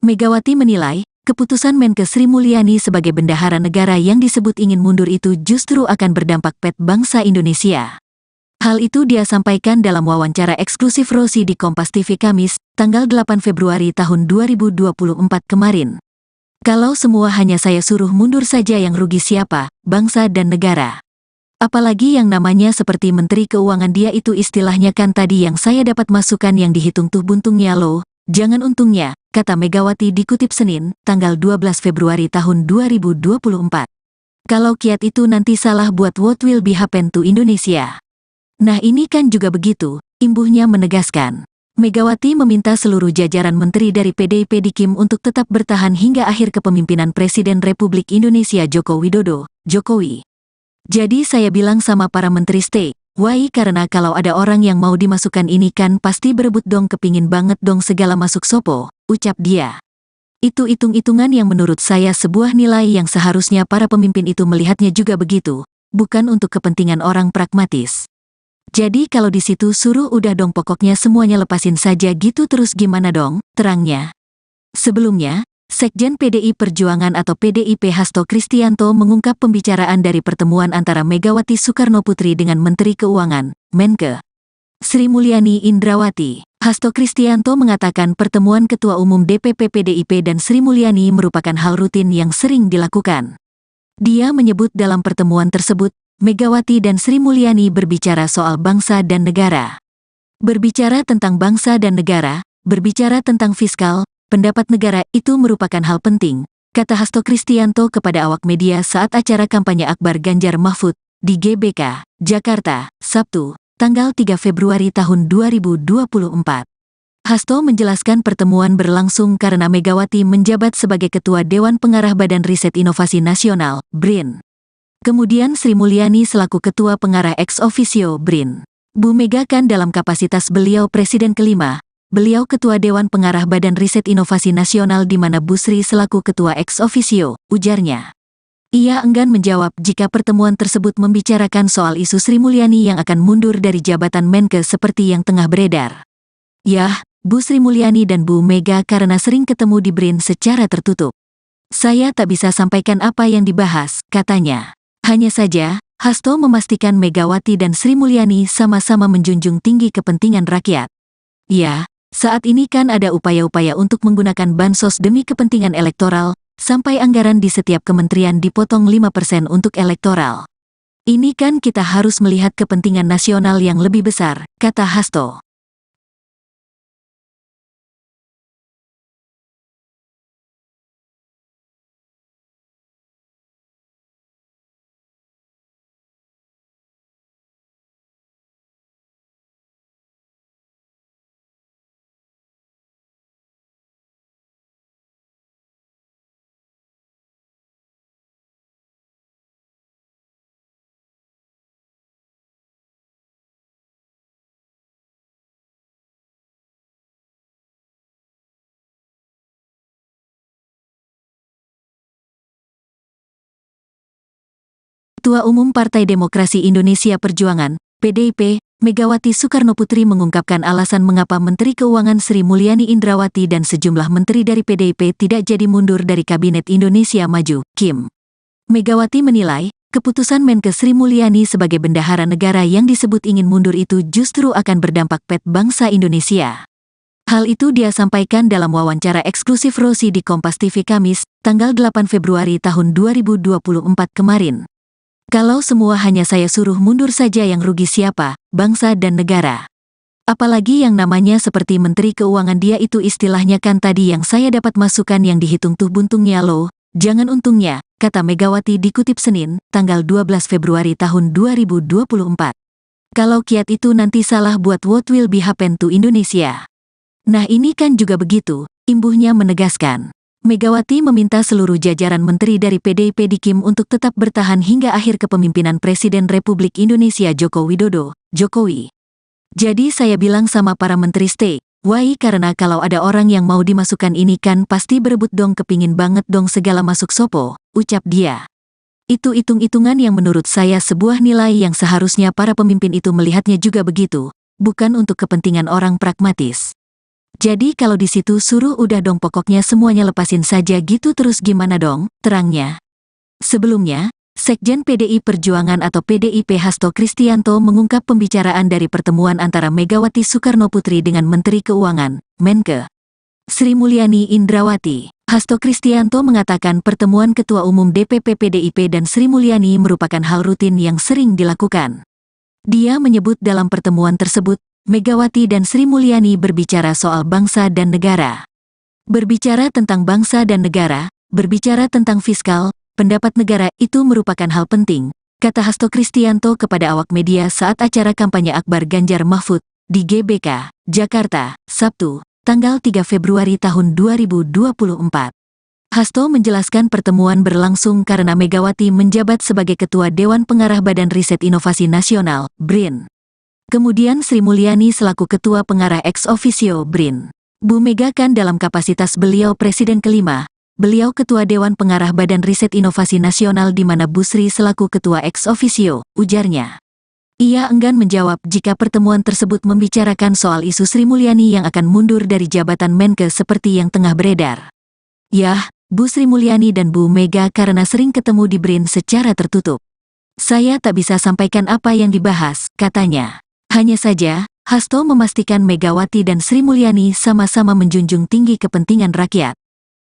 Megawati menilai, keputusan Menke Sri Mulyani sebagai bendahara negara yang disebut ingin mundur itu justru akan berdampak pada bangsa Indonesia. Hal itu dia sampaikan dalam wawancara eksklusif Rosi di Kompas TV Kamis, tanggal 8 Februari tahun 2024 kemarin. Kalau semua hanya saya suruh mundur saja yang rugi siapa, bangsa dan negara. Apalagi yang namanya seperti Menteri Keuangan dia itu istilahnya kan tadi yang saya dapat masukan yang dihitung tuh buntungnya loh, jangan untungnya, kata Megawati dikutip Senin, tanggal 12 Februari tahun 2024. Kalau kiat itu nanti salah buat what will be happen to Indonesia. Nah ini kan juga begitu, imbuhnya menegaskan. Megawati meminta seluruh jajaran menteri dari PDIP di KIM untuk tetap bertahan hingga akhir kepemimpinan Presiden Republik Indonesia Joko Widodo, Jokowi. Jadi saya bilang sama para menteri stay, why karena kalau ada orang yang mau dimasukkan ini kan pasti berebut dong kepingin banget dong segala masuk sopo, ucap dia. Itu hitung-hitungan yang menurut saya sebuah nilai yang seharusnya para pemimpin itu melihatnya juga begitu, bukan untuk kepentingan orang pragmatis. Jadi kalau di situ suruh udah dong pokoknya semuanya lepasin saja gitu terus gimana dong, terangnya. Sebelumnya, Sekjen PDI Perjuangan atau PDIP Hasto Kristianto mengungkap pembicaraan dari pertemuan antara Megawati Soekarnoputri dengan Menteri Keuangan, Menke Sri Mulyani Indrawati. Hasto Kristianto mengatakan pertemuan Ketua Umum DPP PDIP dan Sri Mulyani merupakan hal rutin yang sering dilakukan. Dia menyebut dalam pertemuan tersebut, Megawati dan Sri Mulyani berbicara soal bangsa dan negara. Berbicara tentang bangsa dan negara, berbicara tentang fiskal, pendapat negara itu merupakan hal penting, kata Hasto Kristianto kepada awak media saat acara kampanye Akbar Ganjar Mahfud di GBK, Jakarta, Sabtu, tanggal 3 Februari tahun 2024. Hasto menjelaskan pertemuan berlangsung karena Megawati menjabat sebagai Ketua Dewan Pengarah Badan Riset Inovasi Nasional, BRIN. Kemudian Sri Mulyani selaku Ketua Pengarah ex officio BRIN. Bu Mega kan dalam kapasitas beliau Presiden kelima, beliau Ketua Dewan Pengarah Badan Riset Inovasi Nasional di mana Bu Sri selaku Ketua ex officio, ujarnya. Ia enggan menjawab jika pertemuan tersebut membicarakan soal isu Sri Mulyani yang akan mundur dari jabatan Menke seperti yang tengah beredar. Yah, Bu Sri Mulyani dan Bu Mega karena sering ketemu di BRIN secara tertutup. Saya tak bisa sampaikan apa yang dibahas, katanya. Hanya saja, Hasto memastikan Megawati dan Sri Mulyani sama-sama menjunjung tinggi kepentingan rakyat. Ya, saat ini kan ada upaya-upaya untuk menggunakan bansos demi kepentingan elektoral, sampai anggaran di setiap kementerian dipotong 5% untuk elektoral. Ini kan kita harus melihat kepentingan nasional yang lebih besar, kata Hasto. Ketua Umum Partai Demokrasi Indonesia Perjuangan, PDIP, Megawati Soekarnoputri mengungkapkan alasan mengapa Menteri Keuangan Sri Mulyani Indrawati dan sejumlah menteri dari PDIP tidak jadi mundur dari Kabinet Indonesia Maju, KIM. Megawati menilai, keputusan Menkes Sri Mulyani sebagai bendahara negara yang disebut ingin mundur itu justru akan berdampak pada bangsa Indonesia. Hal itu dia sampaikan dalam wawancara eksklusif Rosi di Kompas TV Kamis, tanggal 8 Februari tahun 2024 kemarin. Kalau semua hanya saya suruh mundur saja yang rugi siapa, bangsa dan negara. Apalagi yang namanya seperti Menteri Keuangan dia itu istilahnya kan tadi yang saya dapat masukan yang dihitung tuh buntungnya loh, jangan untungnya, kata Megawati dikutip Senin, tanggal 12 Februari tahun 2024. Kalau kiat itu nanti salah buat what will be happen to Indonesia. Nah ini kan juga begitu, imbuhnya menegaskan. Megawati meminta seluruh jajaran menteri dari PDIP di KIM untuk tetap bertahan hingga akhir kepemimpinan Presiden Republik Indonesia Joko Widodo, Jokowi. Jadi saya bilang sama para menteri stay, why karena kalau ada orang yang mau dimasukkan ini kan pasti berebut dong kepingin banget dong segala masuk sopo, ucap dia. Itu hitung-hitungan yang menurut saya sebuah nilai yang seharusnya para pemimpin itu melihatnya juga begitu, bukan untuk kepentingan orang pragmatis. Jadi kalau di situ suruh udah dong pokoknya semuanya lepasin saja gitu terus gimana dong, terangnya. Sebelumnya, Sekjen PDI Perjuangan atau PDIP Hasto Kristianto mengungkap pembicaraan dari pertemuan antara Megawati Soekarnoputri dengan Menteri Keuangan, Menke Sri Mulyani Indrawati. Hasto Kristianto mengatakan pertemuan Ketua Umum DPP PDIP dan Sri Mulyani merupakan hal rutin yang sering dilakukan. Dia menyebut dalam pertemuan tersebut, Megawati dan Sri Mulyani berbicara soal bangsa dan negara. Berbicara tentang bangsa dan negara, berbicara tentang fiskal, pendapat negara itu merupakan hal penting, kata Hasto Kristianto kepada awak media saat acara kampanye Akbar Ganjar Mahfud di GBK, Jakarta, Sabtu, tanggal 3 Februari tahun 2024. Hasto menjelaskan pertemuan berlangsung karena Megawati menjabat sebagai Ketua Dewan Pengarah Badan Riset Inovasi Nasional, BRIN. Kemudian Sri Mulyani selaku Ketua Pengarah ex officio BRIN. Bu Mega kan dalam kapasitas beliau Presiden kelima, beliau Ketua Dewan Pengarah Badan Riset Inovasi Nasional di mana Bu Sri selaku Ketua ex officio, ujarnya. Ia enggan menjawab jika pertemuan tersebut membicarakan soal isu Sri Mulyani yang akan mundur dari jabatan Menkes seperti yang tengah beredar. Yah, Bu Sri Mulyani dan Bu Mega karena sering ketemu di BRIN secara tertutup. Saya tak bisa sampaikan apa yang dibahas, katanya. Hanya saja, Hasto memastikan Megawati dan Sri Mulyani sama-sama menjunjung tinggi kepentingan rakyat.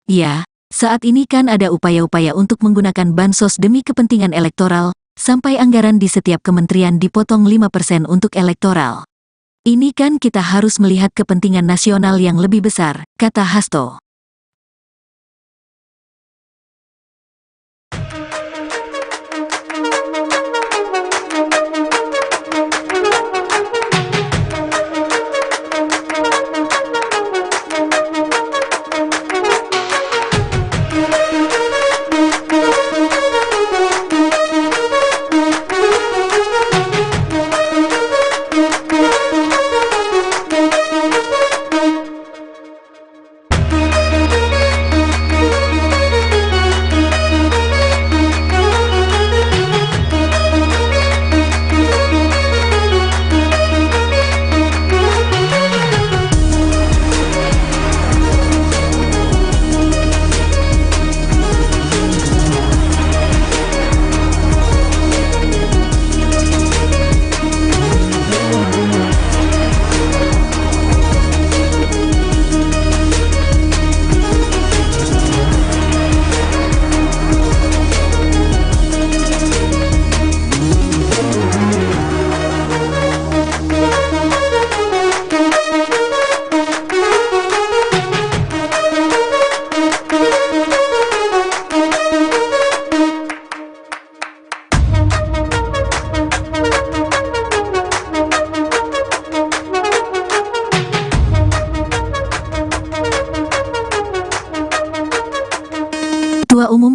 Ya, saat ini kan ada upaya-upaya untuk menggunakan bansos demi kepentingan elektoral, sampai anggaran di setiap kementerian dipotong 5% untuk elektoral. Ini kan kita harus melihat kepentingan nasional yang lebih besar, kata Hasto.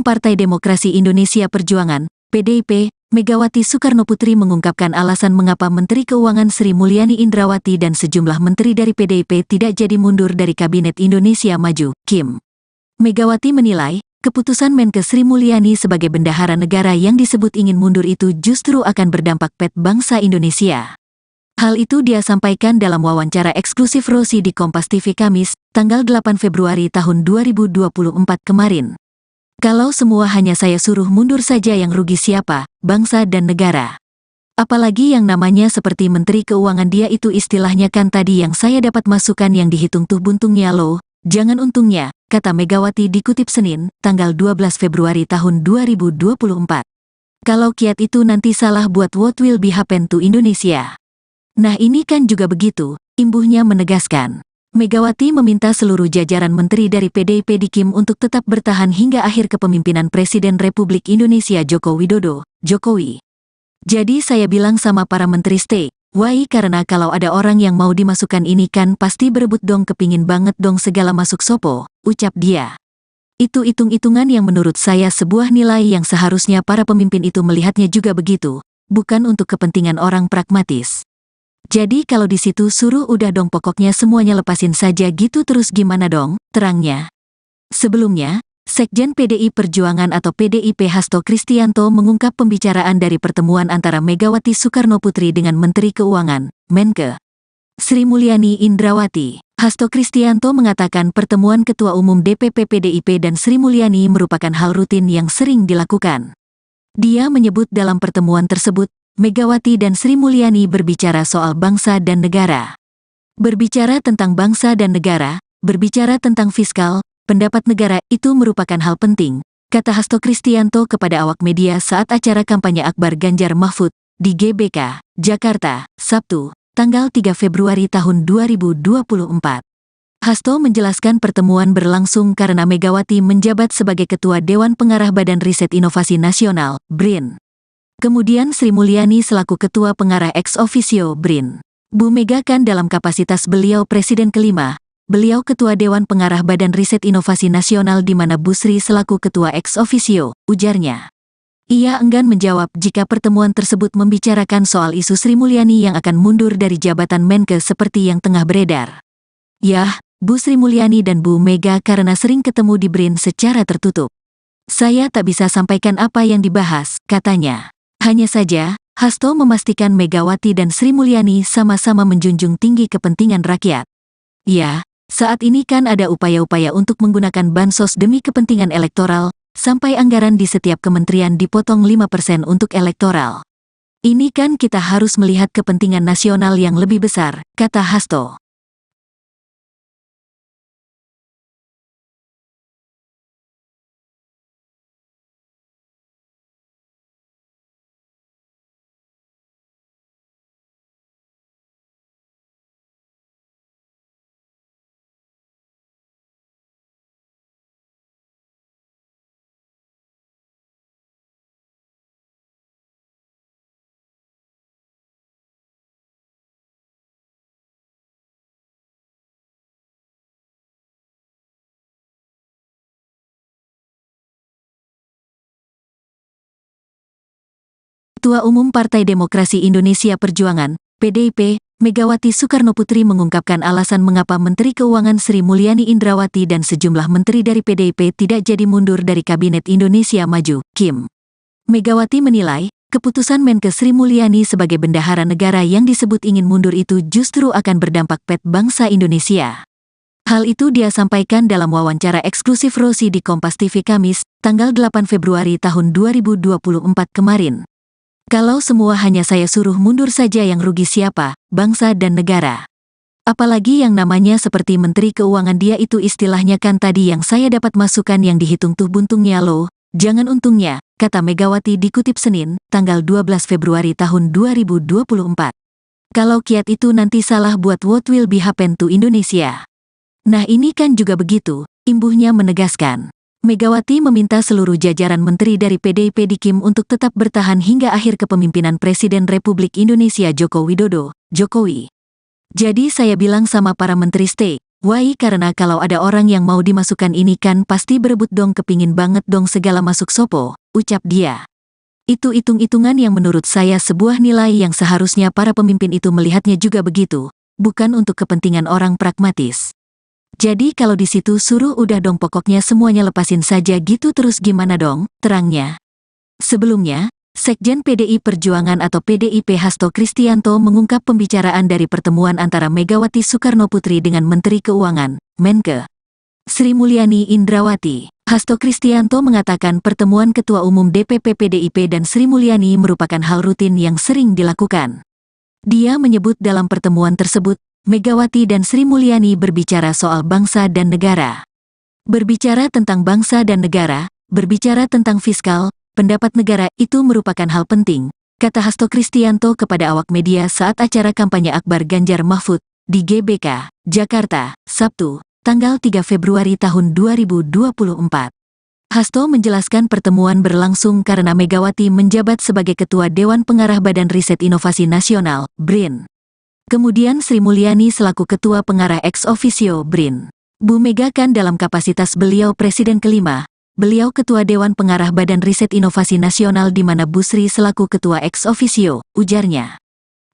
Partai Demokrasi Indonesia Perjuangan, PDIP, Megawati Soekarnoputri mengungkapkan alasan mengapa Menteri Keuangan Sri Mulyani Indrawati dan sejumlah menteri dari PDIP tidak jadi mundur dari Kabinet Indonesia Maju, KIM. Megawati menilai, keputusan Menkes Sri Mulyani sebagai bendahara negara yang disebut ingin mundur itu justru akan berdampak pada bangsa Indonesia. Hal itu dia sampaikan dalam wawancara eksklusif Rosi di Kompas TV Kamis, tanggal 8 Februari tahun 2024 kemarin. Kalau semua hanya saya suruh mundur saja yang rugi siapa, bangsa dan negara. Apalagi yang namanya seperti Menteri Keuangan dia itu istilahnya kan tadi yang saya dapat masukan yang dihitung tuh buntungnya loh, jangan untungnya, kata Megawati dikutip Senin, tanggal 12 Februari tahun 2024. Kalau kiat itu nanti salah buat what will be happen to Indonesia. Nah ini kan juga begitu, imbuhnya menegaskan. Megawati meminta seluruh jajaran menteri dari PDIP di KIM untuk tetap bertahan hingga akhir kepemimpinan Presiden Republik Indonesia Joko Widodo, Jokowi. Jadi saya bilang sama para menteri stay, why karena kalau ada orang yang mau dimasukkan ini kan pasti berebut dong kepingin banget dong segala masuk sopo, ucap dia. Itu hitung-hitungan yang menurut saya sebuah nilai yang seharusnya para pemimpin itu melihatnya juga begitu, bukan untuk kepentingan orang pragmatis. Jadi kalau di situ suruh udah dong pokoknya semuanya lepasin saja gitu terus gimana dong, terangnya. Sebelumnya, Sekjen PDI Perjuangan atau PDIP Hasto Kristianto mengungkap pembicaraan dari pertemuan antara Megawati Soekarnoputri dengan Menteri Keuangan, Menkes Sri Mulyani Indrawati. Hasto Kristianto mengatakan pertemuan Ketua Umum DPP PDIP dan Sri Mulyani merupakan hal rutin yang sering dilakukan. Dia menyebut dalam pertemuan tersebut, Megawati dan Sri Mulyani berbicara soal bangsa dan negara. Berbicara tentang bangsa dan negara, berbicara tentang fiskal, pendapat negara itu merupakan hal penting, kata Hasto Kristianto kepada awak media saat acara kampanye Akbar Ganjar Mahfud di GBK, Jakarta, Sabtu, tanggal 3 Februari tahun 2024. Hasto menjelaskan pertemuan berlangsung karena Megawati menjabat sebagai Ketua Dewan Pengarah Badan Riset Inovasi Nasional, BRIN. Kemudian Sri Mulyani selaku Ketua Pengarah ex officio BRIN. Bu Mega kan dalam kapasitas beliau Presiden kelima, beliau Ketua Dewan Pengarah Badan Riset Inovasi Nasional di mana Bu Sri selaku Ketua ex officio, ujarnya. Ia enggan menjawab jika pertemuan tersebut membicarakan soal isu Sri Mulyani yang akan mundur dari jabatan Menkes seperti yang tengah beredar. Yah, Bu Sri Mulyani dan Bu Mega karena sering ketemu di BRIN secara tertutup. Saya tak bisa sampaikan apa yang dibahas, katanya. Hanya saja, Hasto memastikan Megawati dan Sri Mulyani sama-sama menjunjung tinggi kepentingan rakyat. Ya, saat ini kan ada upaya-upaya untuk menggunakan bansos demi kepentingan elektoral, sampai anggaran di setiap kementerian dipotong 5% untuk elektoral. Ini kan kita harus melihat kepentingan nasional yang lebih besar, kata Hasto. Ketua Umum Partai Demokrasi Indonesia Perjuangan, PDIP, Megawati Soekarnoputri mengungkapkan alasan mengapa Menteri Keuangan Sri Mulyani Indrawati dan sejumlah menteri dari PDIP tidak jadi mundur dari Kabinet Indonesia Maju, KIM. Megawati menilai, keputusan Menkes Sri Mulyani sebagai bendahara negara yang disebut ingin mundur itu justru akan berdampak pada bangsa Indonesia. Hal itu dia sampaikan dalam wawancara eksklusif Rosi di Kompas TV Kamis, tanggal 8 Februari tahun 2024 kemarin. Kalau semua hanya saya suruh mundur saja yang rugi siapa, bangsa dan negara. Apalagi yang namanya seperti Menteri Keuangan dia itu istilahnya kan tadi yang saya dapat masukan yang dihitung tuh buntungnya loh, jangan untungnya, kata Megawati dikutip Senin, tanggal 12 Februari tahun 2024. Kalau kiat itu nanti salah buat what will be happen to Indonesia. Nah ini kan juga begitu, imbuhnya menegaskan. Megawati meminta seluruh jajaran menteri dari PDIP di KIM untuk tetap bertahan hingga akhir kepemimpinan Presiden Republik Indonesia Joko Widodo, Jokowi. Jadi saya bilang sama para menteri stay, Why karena kalau ada orang yang mau dimasukkan ini kan pasti berebut dong kepingin banget dong segala masuk sopo, ucap dia. Itu hitung-hitungan yang menurut saya sebuah nilai yang seharusnya para pemimpin itu melihatnya juga begitu, bukan untuk kepentingan orang pragmatis. Jadi kalau di situ suruh udah dong pokoknya semuanya lepasin saja gitu terus gimana dong, terangnya. Sebelumnya, Sekjen PDI Perjuangan atau PDIP Hasto Kristianto mengungkap pembicaraan dari pertemuan antara Megawati Soekarnoputri dengan Menteri Keuangan, Menke, Sri Mulyani Indrawati. Hasto Kristianto mengatakan pertemuan Ketua Umum DPP PDIP dan Sri Mulyani merupakan hal rutin yang sering dilakukan. Dia menyebut dalam pertemuan tersebut, Megawati dan Sri Mulyani berbicara soal bangsa dan negara. Berbicara tentang bangsa dan negara, berbicara tentang fiskal, pendapat negara itu merupakan hal penting, kata Hasto Kristianto kepada awak media saat acara kampanye Akbar Ganjar Mahfud di GBK, Jakarta, Sabtu, tanggal 3 Februari tahun 2024. Hasto menjelaskan pertemuan berlangsung karena Megawati menjabat sebagai Ketua Dewan Pengarah Badan Riset Inovasi Nasional, BRIN. Kemudian Sri Mulyani selaku Ketua Pengarah ex officio BRIN. Bu Mega kan dalam kapasitas beliau Presiden kelima, beliau Ketua Dewan Pengarah Badan Riset Inovasi Nasional di mana Bu Sri selaku Ketua ex officio, ujarnya.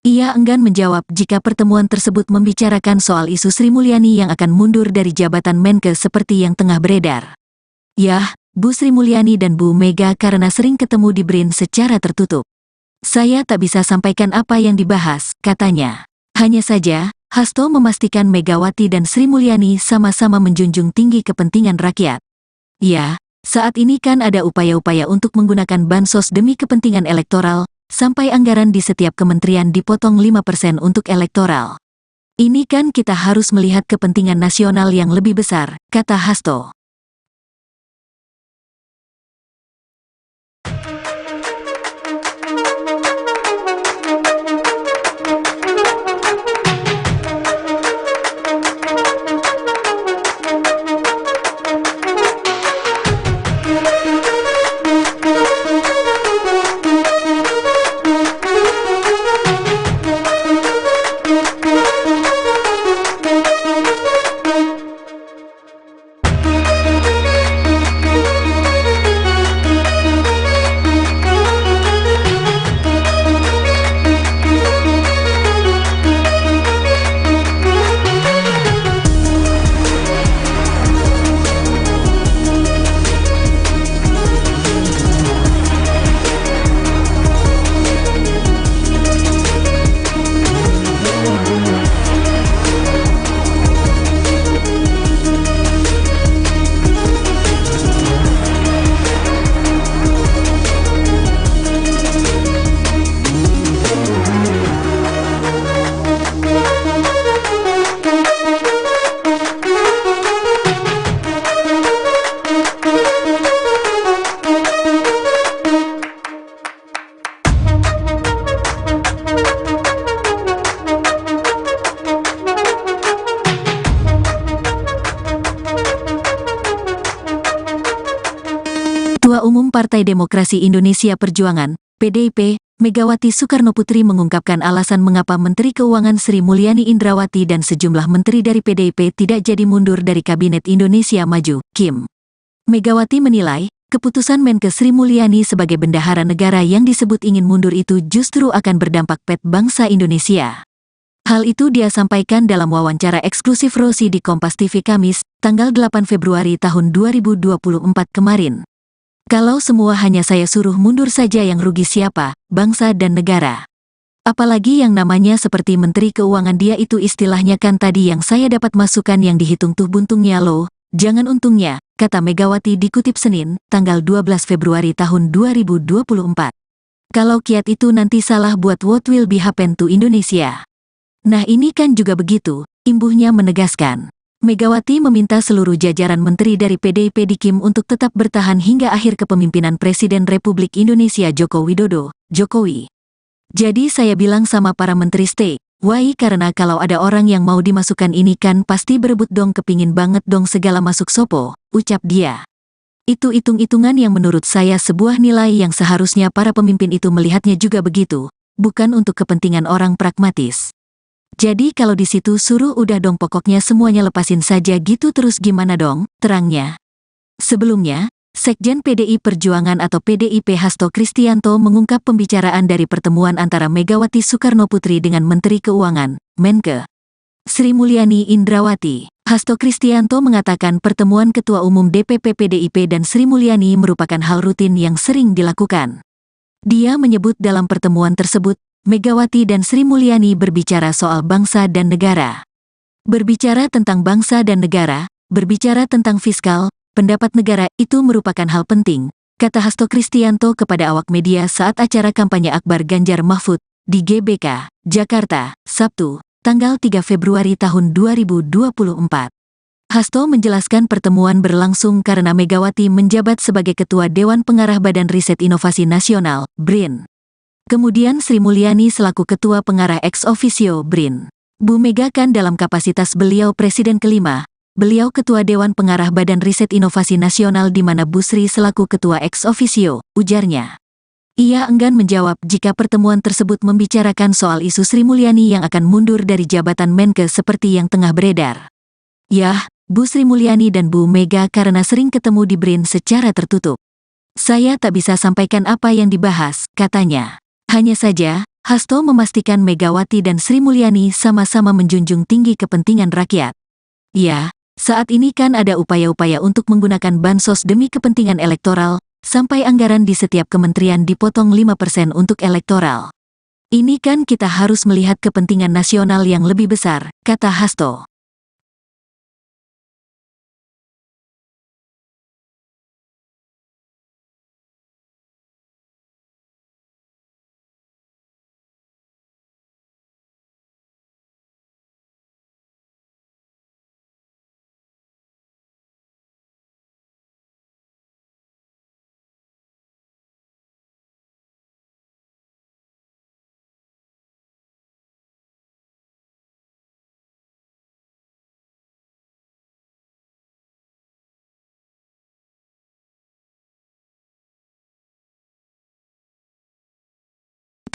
Ia enggan menjawab jika pertemuan tersebut membicarakan soal isu Sri Mulyani yang akan mundur dari jabatan Menke seperti yang tengah beredar. Yah, Bu Sri Mulyani dan Bu Mega karena sering ketemu di BRIN secara tertutup. Saya tak bisa sampaikan apa yang dibahas, katanya. Hanya saja, Hasto memastikan Megawati dan Sri Mulyani sama-sama menjunjung tinggi kepentingan rakyat. Ya, saat ini kan ada upaya-upaya untuk menggunakan bansos demi kepentingan elektoral, sampai anggaran di setiap kementerian dipotong 5% untuk elektoral. Ini kan kita harus melihat kepentingan nasional yang lebih besar, kata Hasto. Ketua Umum Partai Demokrasi Indonesia Perjuangan, PDIP, Megawati Soekarnoputri mengungkapkan alasan mengapa Menteri Keuangan Sri Mulyani Indrawati dan sejumlah menteri dari PDIP tidak jadi mundur dari Kabinet Indonesia Maju, KIM. Megawati menilai, keputusan Menke Sri Mulyani sebagai bendahara negara yang disebut ingin mundur itu justru akan berdampak pada bangsa Indonesia. Hal itu dia sampaikan dalam wawancara eksklusif Rosi di Kompas TV Kamis, tanggal 8 Februari tahun 2024 kemarin. Kalau semua hanya saya suruh mundur saja yang rugi siapa, bangsa dan negara. Apalagi yang namanya seperti Menteri Keuangan dia itu istilahnya kan tadi yang saya dapat masukan yang dihitung tuh buntungnya loh, jangan untungnya, kata Megawati dikutip Senin, tanggal 12 Februari tahun 2024. Kalau kiat itu nanti salah buat what will be happen to Indonesia. Nah ini kan juga begitu, imbuhnya menegaskan. Megawati meminta seluruh jajaran menteri dari PDIP di KIM untuk tetap bertahan hingga akhir kepemimpinan Presiden Republik Indonesia Joko Widodo, Jokowi. Jadi saya bilang sama para menteri stay, why karena kalau ada orang yang mau dimasukkan ini kan pasti berebut dong kepingin banget dong segala masuk sopo, ucap dia. Itu hitung-hitungan yang menurut saya sebuah nilai yang seharusnya para pemimpin itu melihatnya juga begitu, bukan untuk kepentingan orang pragmatis. Jadi kalau di situ suruh udah dong pokoknya semuanya lepasin saja gitu terus gimana dong, terangnya. Sebelumnya, Sekjen PDI Perjuangan atau PDIP Hasto Kristianto mengungkap pembicaraan dari pertemuan antara Megawati Soekarnoputri dengan Menteri Keuangan, Menke, Sri Mulyani Indrawati. Hasto Kristianto mengatakan pertemuan Ketua Umum DPP PDIP dan Sri Mulyani merupakan hal rutin yang sering dilakukan. Dia menyebut dalam pertemuan tersebut, Megawati dan Sri Mulyani berbicara soal bangsa dan negara. Berbicara tentang bangsa dan negara, berbicara tentang fiskal, pendapat negara itu merupakan hal penting, kata Hasto Kristianto kepada awak media saat acara kampanye Akbar Ganjar Mahfud di GBK, Jakarta, Sabtu, tanggal 3 Februari tahun 2024. Hasto menjelaskan pertemuan berlangsung karena Megawati menjabat sebagai Ketua Dewan Pengarah Badan Riset Inovasi Nasional, BRIN. Kemudian Sri Mulyani selaku Ketua Pengarah ex officio BRIN. Bu Mega kan dalam kapasitas beliau Presiden kelima, beliau Ketua Dewan Pengarah Badan Riset Inovasi Nasional di mana Bu Sri selaku Ketua ex officio, ujarnya. Ia enggan menjawab jika pertemuan tersebut membicarakan soal isu Sri Mulyani yang akan mundur dari jabatan Menke seperti yang tengah beredar. Yah, Bu Sri Mulyani dan Bu Mega karena sering ketemu di BRIN secara tertutup. Saya tak bisa sampaikan apa yang dibahas, katanya. Hanya saja, Hasto memastikan Megawati dan Sri Mulyani sama-sama menjunjung tinggi kepentingan rakyat. Ya, saat ini kan ada upaya-upaya untuk menggunakan bansos demi kepentingan elektoral, sampai anggaran di setiap kementerian dipotong 5% untuk elektoral. Ini kan kita harus melihat kepentingan nasional yang lebih besar, kata Hasto.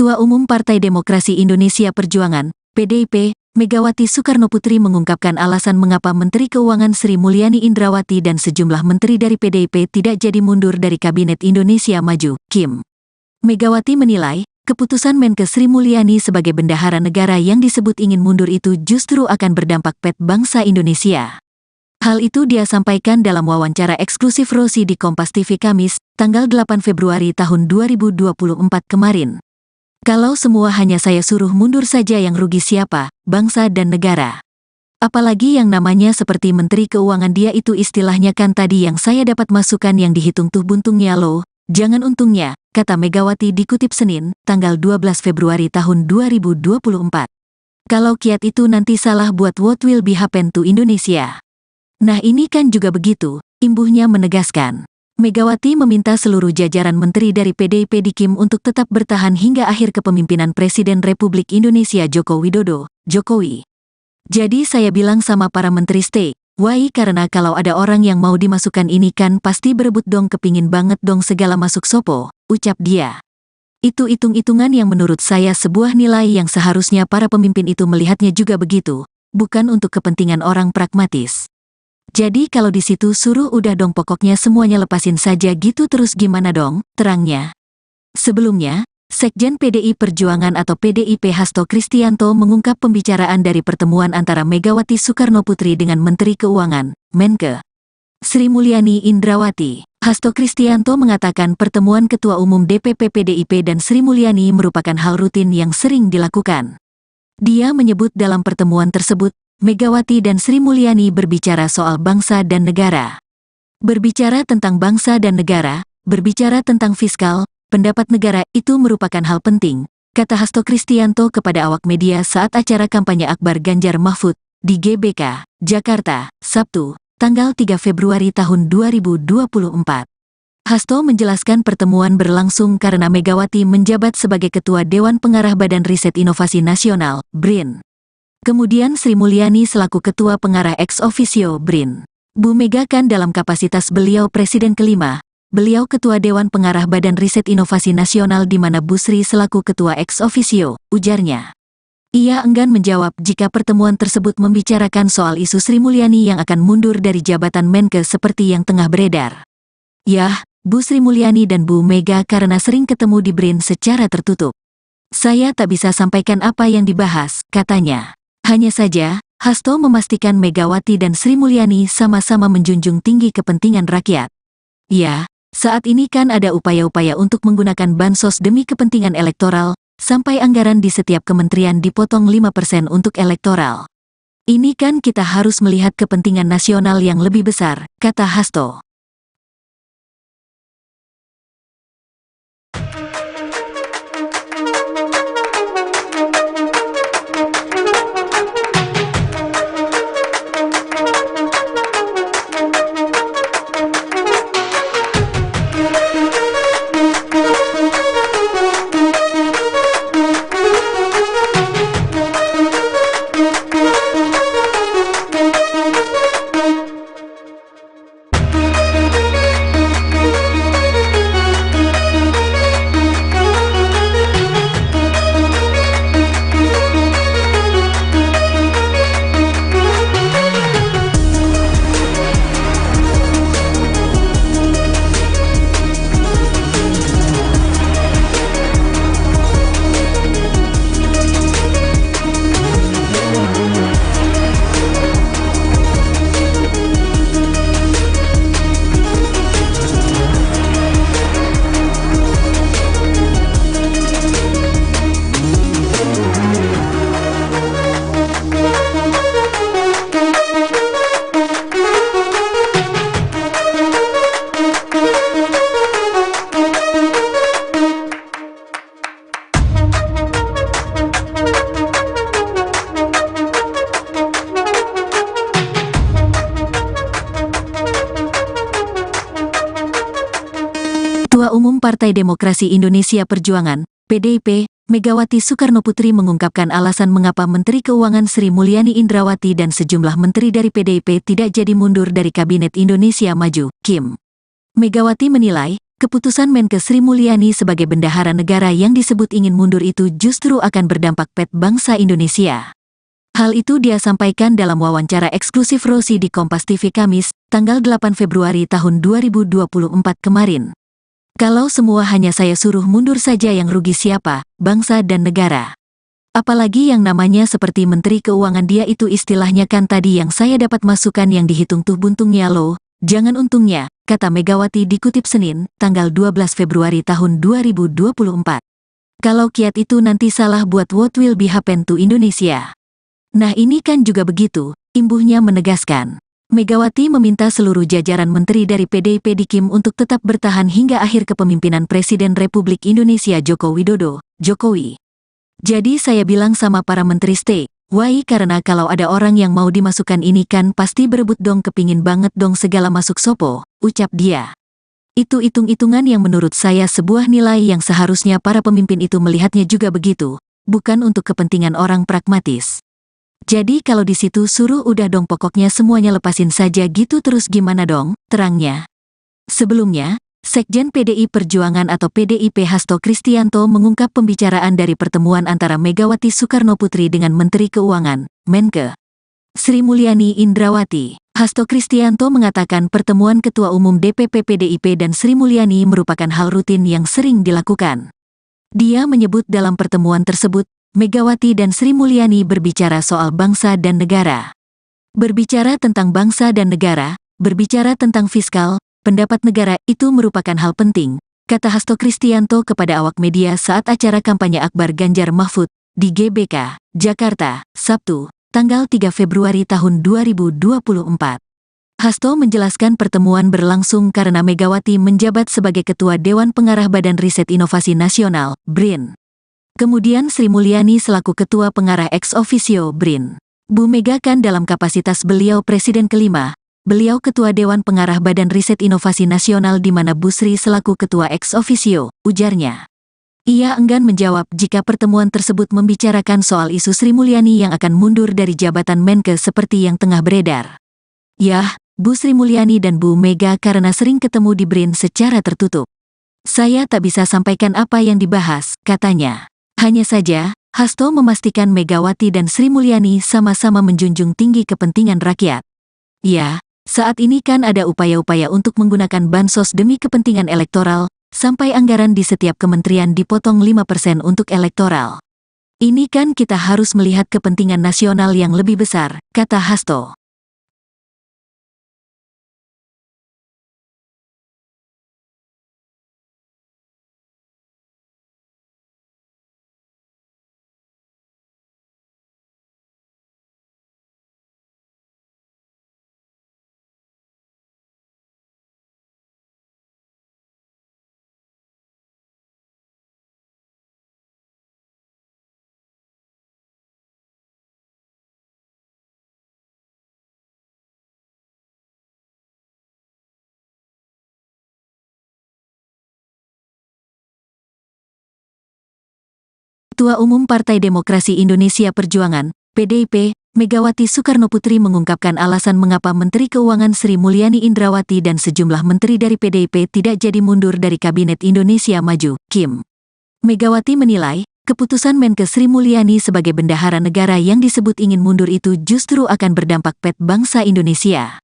Ketua Umum Partai Demokrasi Indonesia Perjuangan, PDIP, Megawati Soekarnoputri mengungkapkan alasan mengapa Menteri Keuangan Sri Mulyani Indrawati dan sejumlah menteri dari PDIP tidak jadi mundur dari Kabinet Indonesia Maju, KIM. Megawati menilai, keputusan Menke Sri Mulyani sebagai bendahara negara yang disebut ingin mundur itu justru akan berdampak pet bangsa Indonesia. Hal itu dia sampaikan dalam wawancara eksklusif Rosi di Kompas TV Kamis, tanggal 8 Februari tahun 2024 kemarin. Kalau semua hanya saya suruh mundur saja yang rugi siapa, bangsa dan negara. Apalagi yang namanya seperti Menteri Keuangan dia itu istilahnya kan tadi yang saya dapat masukan yang dihitung tuh buntungnya loh, jangan untungnya, kata Megawati dikutip Senin, tanggal 12 Februari tahun 2024. Kalau kiat itu nanti salah buat what will be happen to Indonesia. Nah ini kan juga begitu, imbuhnya menegaskan. Megawati meminta seluruh jajaran menteri dari PDIP di KIM untuk tetap bertahan hingga akhir kepemimpinan Presiden Republik Indonesia Joko Widodo, Jokowi. Jadi saya bilang sama para menteri stay, why karena kalau ada orang yang mau dimasukkan ini kan pasti berebut dong kepingin banget dong segala masuk sopo, ucap dia. Itu hitung-hitungan yang menurut saya sebuah nilai yang seharusnya para pemimpin itu melihatnya juga begitu, bukan untuk kepentingan orang pragmatis. Jadi kalau di situ suruh udah dong pokoknya semuanya lepasin saja gitu terus gimana dong, terangnya. Sebelumnya, Sekjen PDI Perjuangan atau PDIP Hasto Kristianto mengungkap pembicaraan dari pertemuan antara Megawati Soekarnoputri dengan Menteri Keuangan, Menke, Sri Mulyani Indrawati. Hasto Kristianto mengatakan pertemuan Ketua Umum DPP PDIP dan Sri Mulyani merupakan hal rutin yang sering dilakukan. Dia menyebut dalam pertemuan tersebut, Megawati dan Sri Mulyani berbicara soal bangsa dan negara. Berbicara tentang bangsa dan negara, berbicara tentang fiskal, pendapat negara itu merupakan hal penting, kata Hasto Kristianto kepada awak media saat acara kampanye Akbar Ganjar Mahfud di GBK, Jakarta, Sabtu, tanggal 3 Februari tahun 2024. Hasto menjelaskan pertemuan berlangsung karena Megawati menjabat sebagai Ketua Dewan Pengarah Badan Riset Inovasi Nasional, BRIN. Kemudian Sri Mulyani selaku Ketua Pengarah ex officio BRIN. Bu Mega kan dalam kapasitas beliau Presiden kelima, beliau Ketua Dewan Pengarah Badan Riset Inovasi Nasional di mana Bu Sri selaku Ketua ex officio, ujarnya. Ia enggan menjawab jika pertemuan tersebut membicarakan soal isu Sri Mulyani yang akan mundur dari jabatan Menke seperti yang tengah beredar. Yah, Bu Sri Mulyani dan Bu Mega karena sering ketemu di BRIN secara tertutup. Saya tak bisa sampaikan apa yang dibahas, katanya. Hanya saja, Hasto memastikan Megawati dan Sri Mulyani sama-sama menjunjung tinggi kepentingan rakyat. Ya, saat ini kan ada upaya-upaya untuk menggunakan bansos demi kepentingan elektoral, sampai anggaran di setiap kementerian dipotong 5% untuk elektoral. Ini kan kita harus melihat kepentingan nasional yang lebih besar, kata Hasto. Ketua Umum Partai Demokrasi Indonesia Perjuangan, PDIP, Megawati Soekarnoputri mengungkapkan alasan mengapa Menteri Keuangan Sri Mulyani Indrawati dan sejumlah menteri dari PDIP tidak jadi mundur dari Kabinet Indonesia Maju, KIM. Megawati menilai, keputusan Menke Sri Mulyani sebagai bendahara negara yang disebut ingin mundur itu justru akan berdampak pada bangsa Indonesia. Hal itu dia sampaikan dalam wawancara eksklusif Rosi di Kompas TV Kamis, tanggal 8 Februari tahun 2024 kemarin. Kalau semua hanya saya suruh mundur saja yang rugi siapa, bangsa dan negara. Apalagi yang namanya seperti Menteri Keuangan dia itu istilahnya kan tadi yang saya dapat masukan yang dihitung tuh buntungnya loh, jangan untungnya, kata Megawati dikutip Senin, tanggal 12 Februari tahun 2024. Kalau kiat itu nanti salah buat what will be happen to Indonesia. Nah ini kan juga begitu, imbuhnya menegaskan. Megawati meminta seluruh jajaran menteri dari PDIP di KIM untuk tetap bertahan hingga akhir kepemimpinan Presiden Republik Indonesia Joko Widodo, Jokowi. Jadi saya bilang sama para menteri stay, why karena kalau ada orang yang mau dimasukkan ini kan pasti berebut dong kepingin banget dong segala masuk sopo, ucap dia. Itu hitung-hitungan yang menurut saya sebuah nilai yang seharusnya para pemimpin itu melihatnya juga begitu, bukan untuk kepentingan orang pragmatis. Jadi kalau di situ suruh udah dong pokoknya semuanya lepasin saja gitu terus gimana dong, terangnya. Sebelumnya, Sekjen PDI Perjuangan atau PDIP Hasto Kristianto mengungkap pembicaraan dari pertemuan antara Megawati Soekarnoputri dengan Menteri Keuangan, Menke Sri Mulyani Indrawati. Hasto Kristianto mengatakan pertemuan Ketua Umum DPP PDIP dan Sri Mulyani merupakan hal rutin yang sering dilakukan. Dia menyebut dalam pertemuan tersebut, Megawati dan Sri Mulyani berbicara soal bangsa dan negara. Berbicara tentang bangsa dan negara, berbicara tentang fiskal, pendapat negara itu merupakan hal penting, kata Hasto Kristianto kepada awak media saat acara kampanye Akbar Ganjar Mahfud di GBK, Jakarta, Sabtu, tanggal 3 Februari tahun 2024. Hasto menjelaskan pertemuan berlangsung karena Megawati menjabat sebagai Ketua Dewan Pengarah Badan Riset Inovasi Nasional, BRIN. Kemudian Sri Mulyani selaku Ketua Pengarah ex officio BRIN. Bu Mega kan dalam kapasitas beliau Presiden kelima, beliau Ketua Dewan Pengarah Badan Riset Inovasi Nasional di mana Bu Sri selaku Ketua ex officio, ujarnya. Ia enggan menjawab jika pertemuan tersebut membicarakan soal isu Sri Mulyani yang akan mundur dari jabatan Menke seperti yang tengah beredar. Yah, Bu Sri Mulyani dan Bu Mega karena sering ketemu di BRIN secara tertutup. Saya tak bisa sampaikan apa yang dibahas, katanya. Hanya saja, Hasto memastikan Megawati dan Sri Mulyani sama-sama menjunjung tinggi kepentingan rakyat. Ya, saat ini kan ada upaya-upaya untuk menggunakan bansos demi kepentingan elektoral, sampai anggaran di setiap kementerian dipotong 5% untuk elektoral. Ini kan kita harus melihat kepentingan nasional yang lebih besar, kata Hasto. Ketua Umum Partai Demokrasi Indonesia Perjuangan, PDIP, Megawati Soekarnoputri mengungkapkan alasan mengapa Menteri Keuangan Sri Mulyani Indrawati dan sejumlah menteri dari PDIP tidak jadi mundur dari Kabinet Indonesia Maju, KIM. Megawati menilai, keputusan Menkes Sri Mulyani sebagai bendahara negara yang disebut ingin mundur itu justru akan berdampak pada bangsa Indonesia.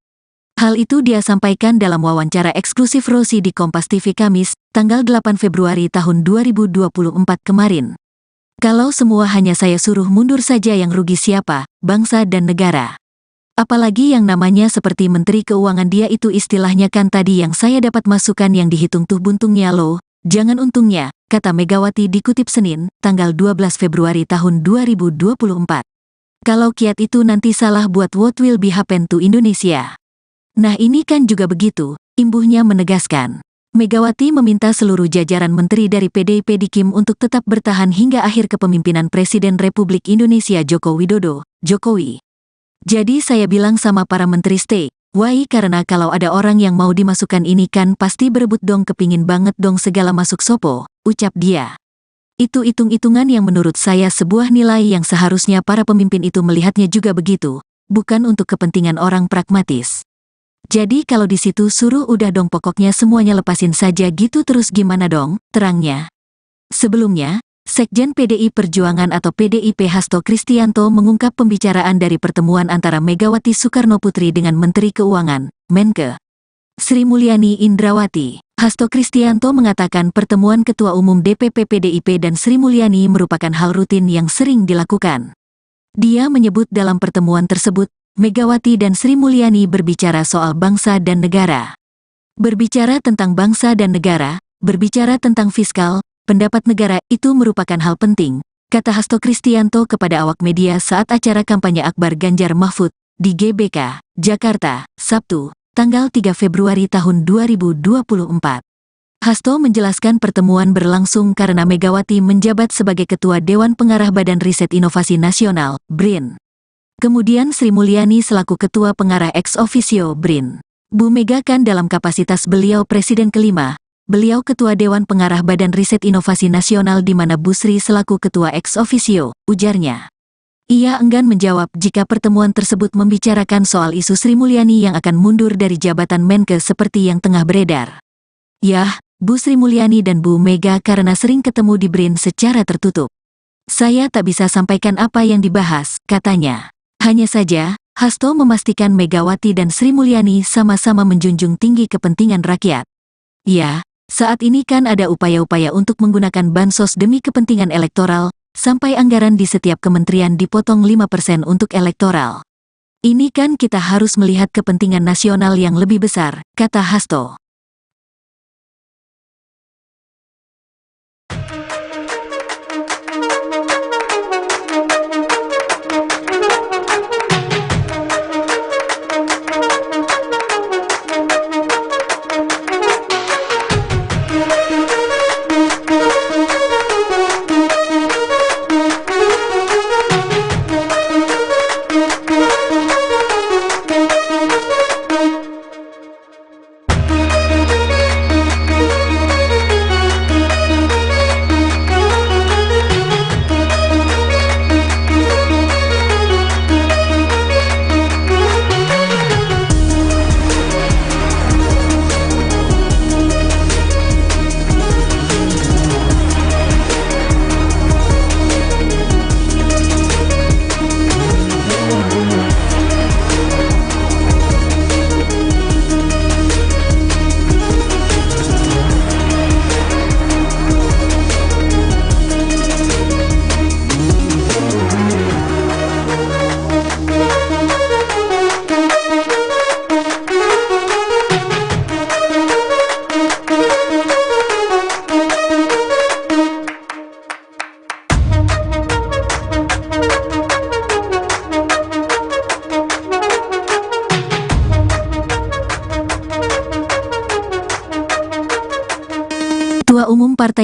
Hal itu dia sampaikan dalam wawancara eksklusif Rosi di Kompas TV Kamis, tanggal 8 Februari tahun 2024 kemarin. Kalau semua hanya saya suruh mundur saja yang rugi siapa, bangsa dan negara. Apalagi yang namanya seperti Menteri Keuangan dia itu istilahnya kan tadi yang saya dapat masukan yang dihitung tuh buntungnya loh, jangan untungnya, kata Megawati dikutip Senin, tanggal 12 Februari tahun 2024. Kalau kiat itu nanti salah buat what will be happen to Indonesia. Nah ini kan juga begitu, imbuhnya menegaskan. Megawati meminta seluruh jajaran menteri dari PDIP di KIM untuk tetap bertahan hingga akhir kepemimpinan Presiden Republik Indonesia Joko Widodo, Jokowi. Jadi saya bilang sama para menteri stay, why karena kalau ada orang yang mau dimasukkan ini kan pasti berebut dong kepingin banget dong segala masuk sopo, ucap dia. Itu hitung-hitungan yang menurut saya sebuah nilai yang seharusnya para pemimpin itu melihatnya juga begitu, bukan untuk kepentingan orang pragmatis. Jadi kalau di situ suruh udah dong pokoknya semuanya lepasin saja gitu terus gimana dong, terangnya. Sebelumnya, Sekjen PDI Perjuangan atau PDIP Hasto Kristianto mengungkap pembicaraan dari pertemuan antara Megawati Soekarnoputri dengan Menteri Keuangan, Menke, Sri Mulyani Indrawati. Hasto Kristianto mengatakan pertemuan Ketua Umum DPP PDIP dan Sri Mulyani merupakan hal rutin yang sering dilakukan. Dia menyebut dalam pertemuan tersebut, Megawati dan Sri Mulyani berbicara soal bangsa dan negara. Berbicara tentang bangsa dan negara, berbicara tentang fiskal, pendapat negara itu merupakan hal penting, kata Hasto Kristianto kepada awak media saat acara kampanye Akbar Ganjar Mahfud di GBK, Jakarta, Sabtu, tanggal 3 Februari tahun 2024. Hasto menjelaskan pertemuan berlangsung karena Megawati menjabat sebagai Ketua Dewan Pengarah Badan Riset Inovasi Nasional, BRIN. Kemudian Sri Mulyani selaku Ketua Pengarah ex officio BRIN. Bu Mega kan dalam kapasitas beliau Presiden kelima, beliau Ketua Dewan Pengarah Badan Riset Inovasi Nasional di mana Bu Sri selaku Ketua ex officio, ujarnya. Ia enggan menjawab jika pertemuan tersebut membicarakan soal isu Sri Mulyani yang akan mundur dari jabatan Menke seperti yang tengah beredar. Yah, Bu Sri Mulyani dan Bu Mega karena sering ketemu di BRIN secara tertutup. Saya tak bisa sampaikan apa yang dibahas, katanya. Hanya saja, Hasto memastikan Megawati dan Sri Mulyani sama-sama menjunjung tinggi kepentingan rakyat. Ya, saat ini kan ada upaya-upaya untuk menggunakan bansos demi kepentingan elektoral, sampai anggaran di setiap kementerian dipotong 5% untuk elektoral. Ini kan kita harus melihat kepentingan nasional yang lebih besar, kata Hasto.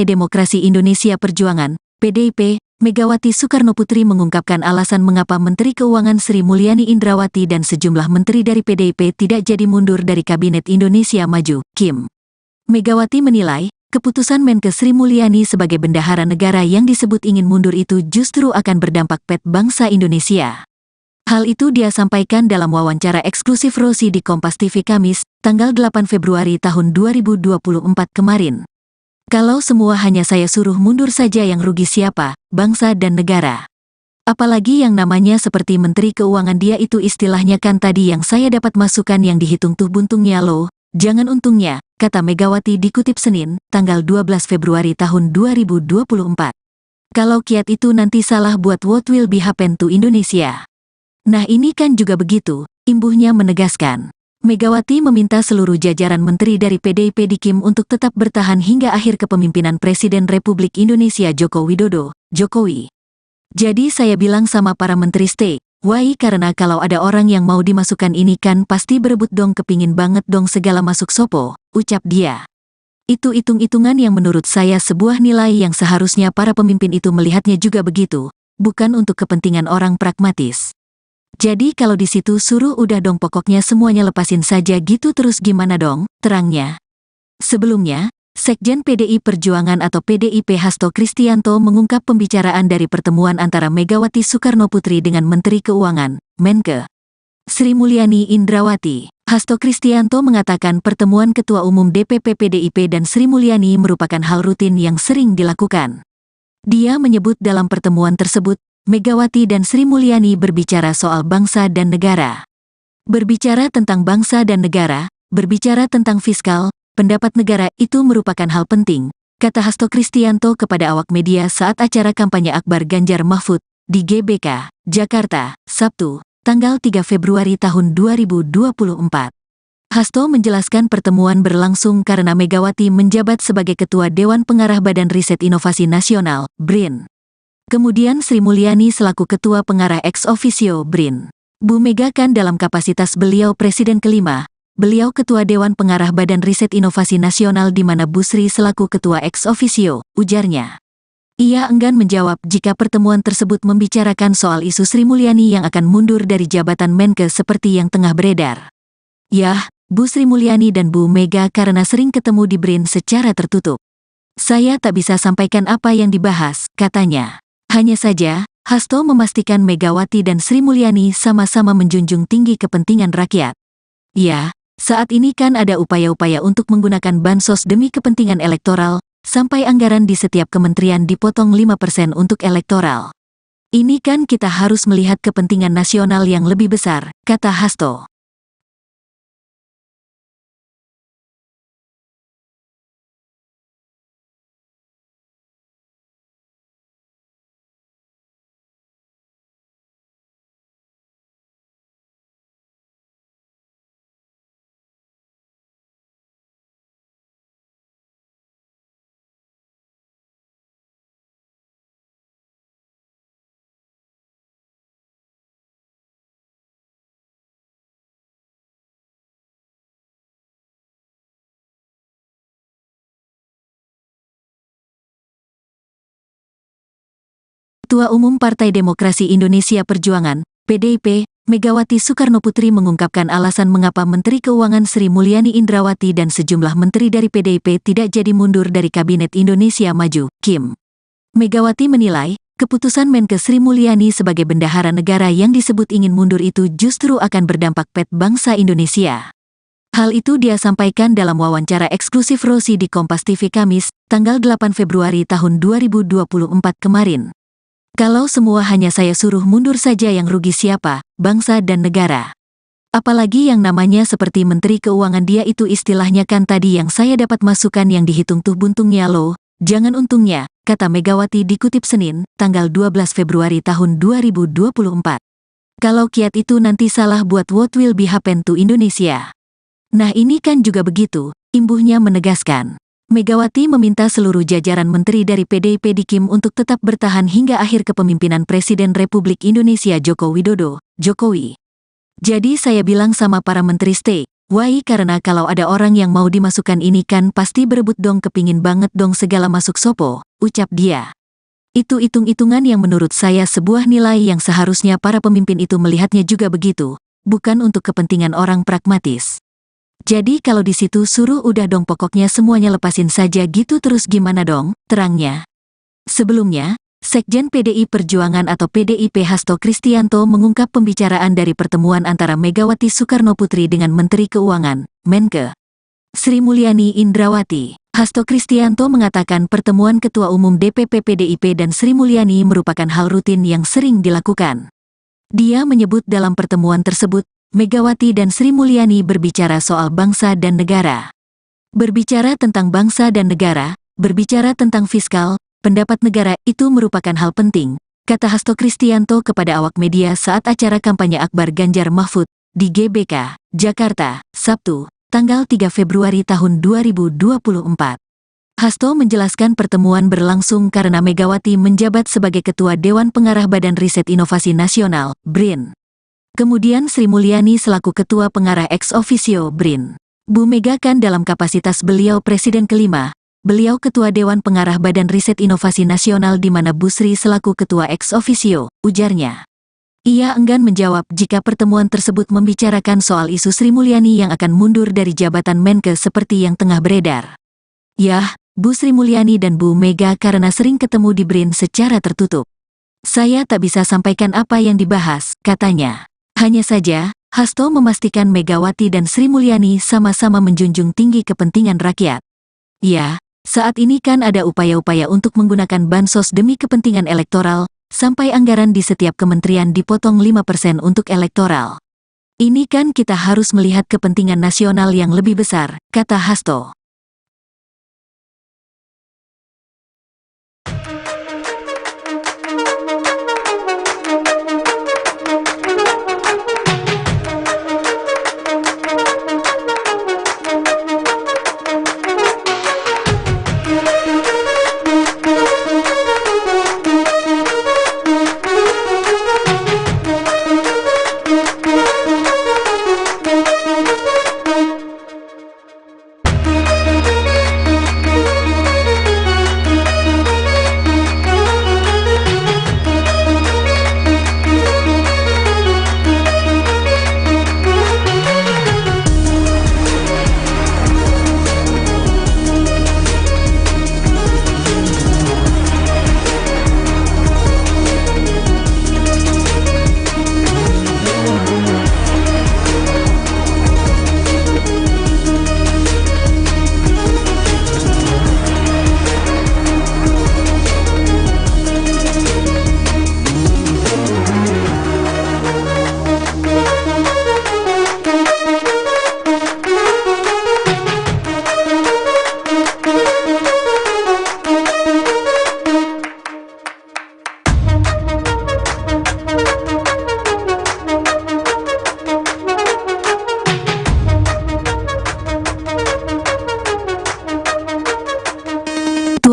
Partai Demokrasi Indonesia Perjuangan, PDIP, Megawati Soekarnoputri mengungkapkan alasan mengapa Menteri Keuangan Sri Mulyani Indrawati dan sejumlah menteri dari PDIP tidak jadi mundur dari Kabinet Indonesia Maju, KIM. Megawati menilai, keputusan Menkes Sri Mulyani sebagai bendahara negara yang disebut ingin mundur itu justru akan berdampak pada bangsa Indonesia. Hal itu dia sampaikan dalam wawancara eksklusif Rosi di Kompas TV Kamis, tanggal 8 Februari tahun 2024 kemarin. Kalau semua hanya saya suruh mundur saja yang rugi siapa, bangsa dan negara. Apalagi yang namanya seperti Menteri Keuangan dia itu istilahnya kan tadi yang saya dapat masukan yang dihitung tuh buntungnya loh, jangan untungnya, kata Megawati dikutip Senin, tanggal 12 Februari tahun 2024. Kalau kiat itu nanti salah buat what will be happen to Indonesia. Nah ini kan juga begitu, imbuhnya menegaskan. Megawati meminta seluruh jajaran menteri dari PDIP di KIM untuk tetap bertahan hingga akhir kepemimpinan Presiden Republik Indonesia Joko Widodo, Jokowi. Jadi saya bilang sama para menteri stay, why karena kalau ada orang yang mau dimasukkan ini kan pasti berebut dong kepingin banget dong segala masuk sopo, ucap dia. Itu hitung-hitungan yang menurut saya sebuah nilai yang seharusnya para pemimpin itu melihatnya juga begitu, bukan untuk kepentingan orang pragmatis. Jadi kalau di situ suruh udah dong pokoknya semuanya lepasin saja gitu terus gimana dong, terangnya. Sebelumnya, Sekjen PDI Perjuangan atau PDIP Hasto Kristianto mengungkap pembicaraan dari pertemuan antara Megawati Soekarnoputri dengan Menteri Keuangan, Menkes Sri Mulyani Indrawati. Hasto Kristianto mengatakan pertemuan Ketua Umum DPP PDIP dan Sri Mulyani merupakan hal rutin yang sering dilakukan. Dia menyebut dalam pertemuan tersebut, Megawati dan Sri Mulyani berbicara soal bangsa dan negara. Berbicara tentang bangsa dan negara, berbicara tentang fiskal, pendapat negara itu merupakan hal penting, kata Hasto Kristianto kepada awak media saat acara kampanye Akbar Ganjar Mahfud di GBK, Jakarta, Sabtu, tanggal 3 Februari tahun 2024. Hasto menjelaskan pertemuan berlangsung karena Megawati menjabat sebagai Ketua Dewan Pengarah Badan Riset Inovasi Nasional, BRIN. Kemudian Sri Mulyani selaku Ketua Pengarah ex officio BRIN. Bu Mega kan dalam kapasitas beliau Presiden kelima, beliau Ketua Dewan Pengarah Badan Riset Inovasi Nasional di mana Bu Sri selaku Ketua ex officio, ujarnya. Ia enggan menjawab jika pertemuan tersebut membicarakan soal isu Sri Mulyani yang akan mundur dari jabatan Menkes seperti yang tengah beredar. Yah, Bu Sri Mulyani dan Bu Mega karena sering ketemu di BRIN secara tertutup. Saya tak bisa sampaikan apa yang dibahas, katanya. Hanya saja, Hasto memastikan Megawati dan Sri Mulyani sama-sama menjunjung tinggi kepentingan rakyat. Ya, saat ini kan ada upaya-upaya untuk menggunakan bansos demi kepentingan elektoral, sampai anggaran di setiap kementerian dipotong 5% untuk elektoral. Ini kan kita harus melihat kepentingan nasional yang lebih besar, kata Hasto. Ketua Umum Partai Demokrasi Indonesia Perjuangan, PDIP, Megawati Soekarnoputri mengungkapkan alasan mengapa Menteri Keuangan Sri Mulyani Indrawati dan sejumlah menteri dari PDIP tidak jadi mundur dari Kabinet Indonesia Maju, KIM. Megawati menilai, keputusan Menkes Sri Mulyani sebagai bendahara negara yang disebut ingin mundur itu justru akan berdampak pada bangsa Indonesia. Hal itu dia sampaikan dalam wawancara eksklusif Rosi di Kompas TV Kamis, tanggal 8 Februari tahun 2024 kemarin. Kalau semua hanya saya suruh mundur saja yang rugi siapa, bangsa dan negara. Apalagi yang namanya seperti Menteri Keuangan dia itu istilahnya kan tadi yang saya dapat masukan yang dihitung tuh buntungnya loh, jangan untungnya, kata Megawati dikutip Senin, tanggal 12 Februari tahun 2024. Kalau kiat itu nanti salah buat what will be happen to Indonesia. Nah ini kan juga begitu, imbuhnya menegaskan. Megawati meminta seluruh jajaran menteri dari PDIP di KIM untuk tetap bertahan hingga akhir kepemimpinan Presiden Republik Indonesia Joko Widodo, Jokowi. Jadi saya bilang sama para menteri stay, Why karena kalau ada orang yang mau dimasukkan ini kan pasti berebut dong, kepingin banget dong segala masuk sopo, ucap dia. Itu hitung-hitungan yang menurut saya sebuah nilai yang seharusnya para pemimpin itu melihatnya juga begitu, bukan untuk kepentingan orang pragmatis. Jadi kalau di situ suruh udah dong pokoknya semuanya lepasin saja gitu, terus gimana dong, terangnya. Sebelumnya, Sekjen PDI Perjuangan atau PDIP Hasto Kristianto mengungkap pembicaraan dari pertemuan antara Megawati Soekarnoputri dengan Menteri Keuangan, Menke, Sri Mulyani Indrawati. Hasto Kristianto mengatakan pertemuan Ketua Umum DPP PDIP dan Sri Mulyani merupakan hal rutin yang sering dilakukan. Dia menyebut dalam pertemuan tersebut, Megawati dan Sri Mulyani berbicara soal bangsa dan negara. Berbicara tentang bangsa dan negara, berbicara tentang fiskal, pendapat negara itu merupakan hal penting, kata Hasto Kristianto kepada awak media saat acara kampanye Akbar Ganjar Mahfud di GBK, Jakarta, Sabtu, tanggal 3 Februari tahun 2024. Hasto menjelaskan pertemuan berlangsung karena Megawati menjabat sebagai Ketua Dewan Pengarah Badan Riset Inovasi Nasional, BRIN. Kemudian Sri Mulyani selaku Ketua Pengarah ex officio BRIN. Bu Mega kan dalam kapasitas beliau Presiden kelima, beliau Ketua Dewan Pengarah Badan Riset Inovasi Nasional di mana Bu Sri selaku Ketua ex officio, ujarnya. Ia enggan menjawab jika pertemuan tersebut membicarakan soal isu Sri Mulyani yang akan mundur dari jabatan Menke seperti yang tengah beredar. Yah, Bu Sri Mulyani dan Bu Mega karena sering ketemu di BRIN secara tertutup. Saya tak bisa sampaikan apa yang dibahas, katanya. Hanya saja, Hasto memastikan Megawati dan Sri Mulyani sama-sama menjunjung tinggi kepentingan rakyat. Ya, saat ini kan ada upaya-upaya untuk menggunakan bansos demi kepentingan elektoral, sampai anggaran di setiap kementerian dipotong 5% untuk elektoral. Ini kan kita harus melihat kepentingan nasional yang lebih besar, kata Hasto.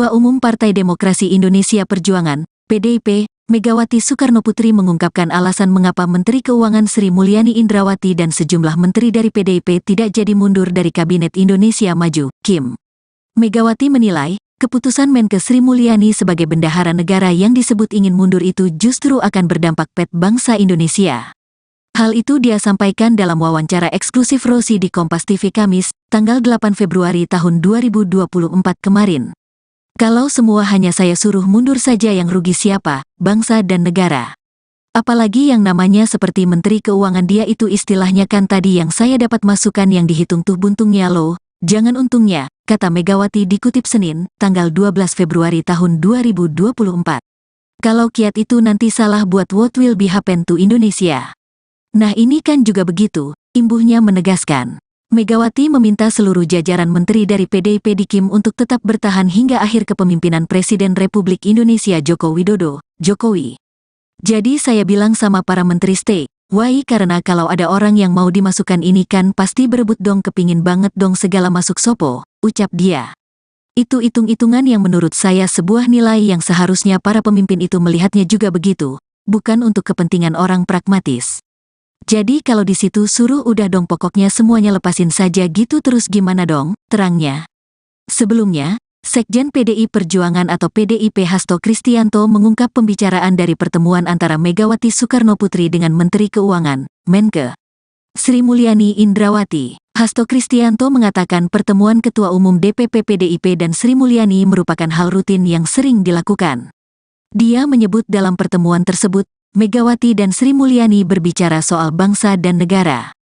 Ketua Umum Partai Demokrasi Indonesia Perjuangan, PDIP, Megawati Soekarnoputri mengungkapkan alasan mengapa Menteri Keuangan Sri Mulyani Indrawati dan sejumlah menteri dari PDIP tidak jadi mundur dari Kabinet Indonesia Maju, KIM. Megawati menilai, keputusan Menke Sri Mulyani sebagai bendahara negara yang disebut ingin mundur itu justru akan berdampak pada bangsa Indonesia. Hal itu dia sampaikan dalam wawancara eksklusif Rosi di Kompas TV Kamis, tanggal 8 Februari tahun 2024 kemarin. Kalau semua hanya saya suruh mundur saja yang rugi siapa, bangsa dan negara. Apalagi yang namanya seperti Menteri Keuangan dia itu istilahnya kan tadi yang saya dapat masukan yang dihitung tuh buntungnya loh, jangan untungnya, kata Megawati dikutip Senin, tanggal 12 Februari tahun 2024. Kalau kiat itu nanti salah buat what will be happen to Indonesia. Nah ini kan juga begitu, imbuhnya menegaskan. Megawati meminta seluruh jajaran menteri dari PDIP di KIM untuk tetap bertahan hingga akhir kepemimpinan Presiden Republik Indonesia Joko Widodo, Jokowi. Jadi saya bilang sama para menteri stay, why karena kalau ada orang yang mau dimasukkan ini kan pasti berebut dong, kepingin banget dong segala masuk sopo, ucap dia. Itu hitung-hitungan yang menurut saya sebuah nilai yang seharusnya para pemimpin itu melihatnya juga begitu, bukan untuk kepentingan orang pragmatis. Jadi kalau di situ suruh udah dong pokoknya semuanya lepasin saja gitu terus gimana dong, terangnya. Sebelumnya, Sekjen PDI Perjuangan atau PDIP Hasto Kristianto mengungkap pembicaraan dari pertemuan antara Megawati Soekarnoputri dengan Menteri Keuangan, Menke, Sri Mulyani Indrawati. Hasto Kristianto mengatakan pertemuan Ketua Umum DPP PDIP dan Sri Mulyani merupakan hal rutin yang sering dilakukan. Dia menyebut dalam pertemuan tersebut, Megawati dan Sri Mulyani berbicara soal bangsa dan negara.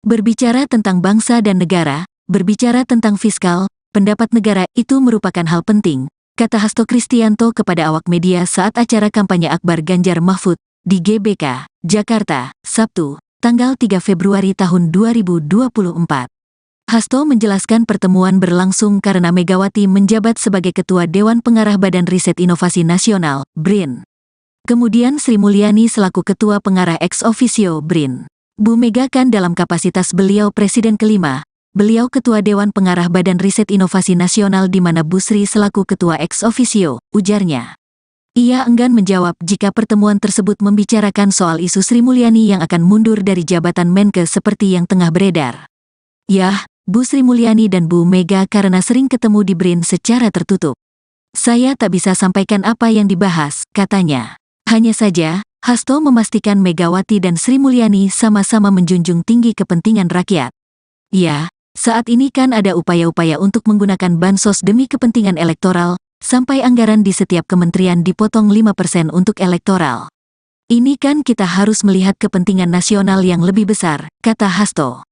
Berbicara tentang bangsa dan negara, berbicara tentang fiskal, pendapat negara itu merupakan hal penting, kata Hasto Kristianto kepada awak media saat acara kampanye Akbar Ganjar Mahfud di GBK, Jakarta, Sabtu, tanggal 3 Februari tahun 2024. Hasto menjelaskan pertemuan berlangsung karena Megawati menjabat sebagai Ketua Dewan Pengarah Badan Riset Inovasi Nasional, BRIN. Kemudian Sri Mulyani selaku Ketua Pengarah ex officio BRIN. Bu Mega kan dalam kapasitas beliau Presiden kelima, beliau Ketua Dewan Pengarah Badan Riset Inovasi Nasional di mana Bu Sri selaku Ketua ex officio, ujarnya. Ia enggan menjawab jika pertemuan tersebut membicarakan soal isu Sri Mulyani yang akan mundur dari jabatan Menke seperti yang tengah beredar. Yah, Bu Sri Mulyani dan Bu Mega karena sering ketemu di BRIN secara tertutup. Saya tak bisa sampaikan apa yang dibahas, katanya. Hanya saja, Hasto memastikan Megawati dan Sri Mulyani sama-sama menjunjung tinggi kepentingan rakyat. Ya, saat ini kan ada upaya-upaya untuk menggunakan bansos demi kepentingan elektoral, sampai anggaran di setiap kementerian dipotong 5% untuk elektoral. Ini kan kita harus melihat kepentingan nasional yang lebih besar, kata Hasto.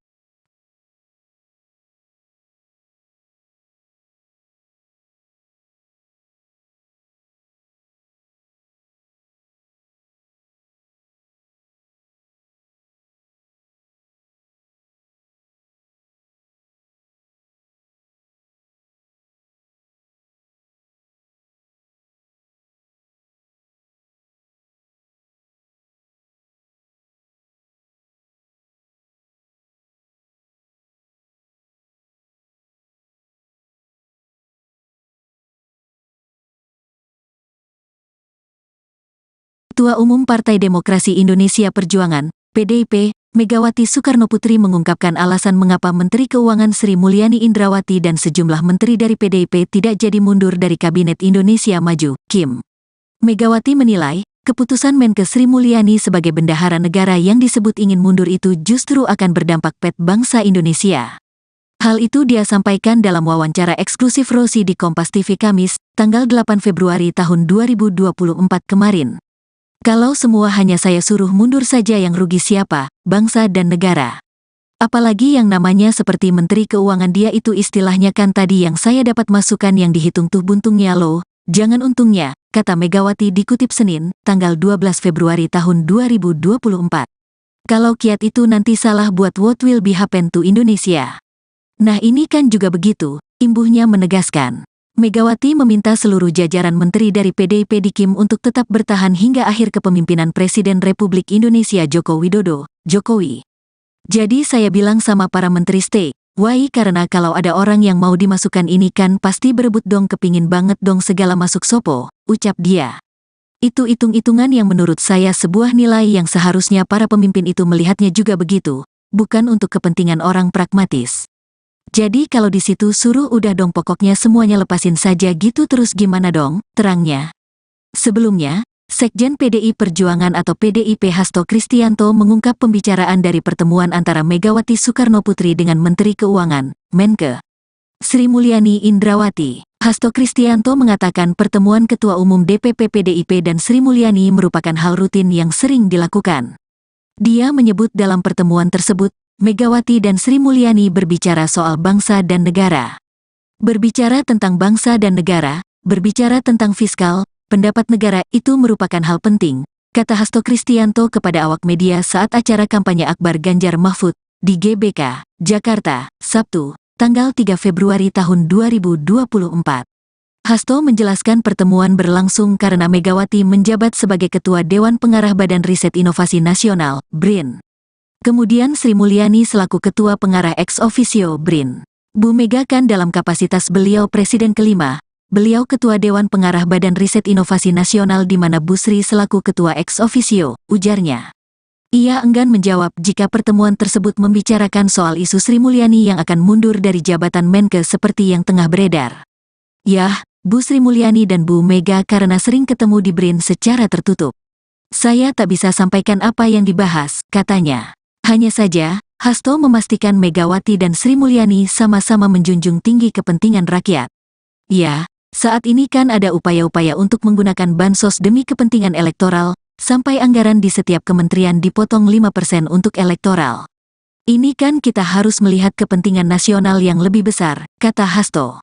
Ketua Umum Partai Demokrasi Indonesia Perjuangan, PDIP, Megawati Soekarnoputri mengungkapkan alasan mengapa Menteri Keuangan Sri Mulyani Indrawati dan sejumlah menteri dari PDIP tidak jadi mundur dari Kabinet Indonesia Maju, KIM. Megawati menilai, keputusan Menke Sri Mulyani sebagai bendahara negara yang disebut ingin mundur itu justru akan berdampak pada bangsa Indonesia. Hal itu dia sampaikan dalam wawancara eksklusif Rosi di Kompas TV Kamis, tanggal 8 Februari tahun 2024 kemarin. Kalau semua hanya saya suruh mundur saja yang rugi siapa, bangsa dan negara. Apalagi yang namanya seperti Menteri Keuangan dia itu istilahnya kan tadi yang saya dapat masukan yang dihitung tuh buntungnya loh, jangan untungnya, kata Megawati dikutip Senin, tanggal 12 Februari tahun 2024. Kalau kiat itu nanti salah buat what will be happen to Indonesia. Nah ini kan juga begitu, imbuhnya menegaskan. Megawati meminta seluruh jajaran menteri dari PDIP di KIM untuk tetap bertahan hingga akhir kepemimpinan Presiden Republik Indonesia Joko Widodo, Jokowi. Jadi saya bilang sama para menteri stay, why karena kalau ada orang yang mau dimasukkan ini kan pasti berebut dong kepingin banget dong segala masuk sopo, ucap dia. Itu hitung-hitungan yang menurut saya sebuah nilai yang seharusnya para pemimpin itu melihatnya juga begitu, bukan untuk kepentingan orang pragmatis. Jadi kalau di situ suruh udah dong pokoknya semuanya lepasin saja gitu terus gimana dong, terangnya. Sebelumnya, Sekjen PDI Perjuangan atau PDIP Hasto Kristianto mengungkap pembicaraan dari pertemuan antara Megawati Soekarnoputri dengan Menteri Keuangan, Menke, Sri Mulyani Indrawati. Hasto Kristianto mengatakan pertemuan Ketua Umum DPP PDIP dan Sri Mulyani merupakan hal rutin yang sering dilakukan. Dia menyebut dalam pertemuan tersebut, Megawati dan Sri Mulyani berbicara soal bangsa dan negara. Berbicara tentang bangsa dan negara, berbicara tentang fiskal, pendapat negara itu merupakan hal penting, kata Hasto Kristianto kepada awak media saat acara kampanye Akbar Ganjar Mahfud di GBK, Jakarta, Sabtu, tanggal 3 Februari tahun 2024. Hasto menjelaskan pertemuan berlangsung karena Megawati menjabat sebagai Ketua Dewan Pengarah Badan Riset Inovasi Nasional, BRIN. Kemudian Sri Mulyani selaku Ketua Pengarah ex officio BRIN. Bu Mega kan dalam kapasitas beliau Presiden kelima, beliau Ketua Dewan Pengarah Badan Riset Inovasi Nasional di mana Bu Sri selaku Ketua ex officio, ujarnya. Ia enggan menjawab jika pertemuan tersebut membicarakan soal isu Sri Mulyani yang akan mundur dari jabatan Menke seperti yang tengah beredar. Yah, Bu Sri Mulyani dan Bu Mega karena sering ketemu di BRIN secara tertutup. Saya tak bisa sampaikan apa yang dibahas, katanya. Hanya saja, Hasto memastikan Megawati dan Sri Mulyani sama-sama menjunjung tinggi kepentingan rakyat. Ya, saat ini kan ada upaya-upaya untuk menggunakan bansos demi kepentingan elektoral, sampai anggaran di setiap kementerian dipotong 5% untuk elektoral. Ini kan kita harus melihat kepentingan nasional yang lebih besar, kata Hasto.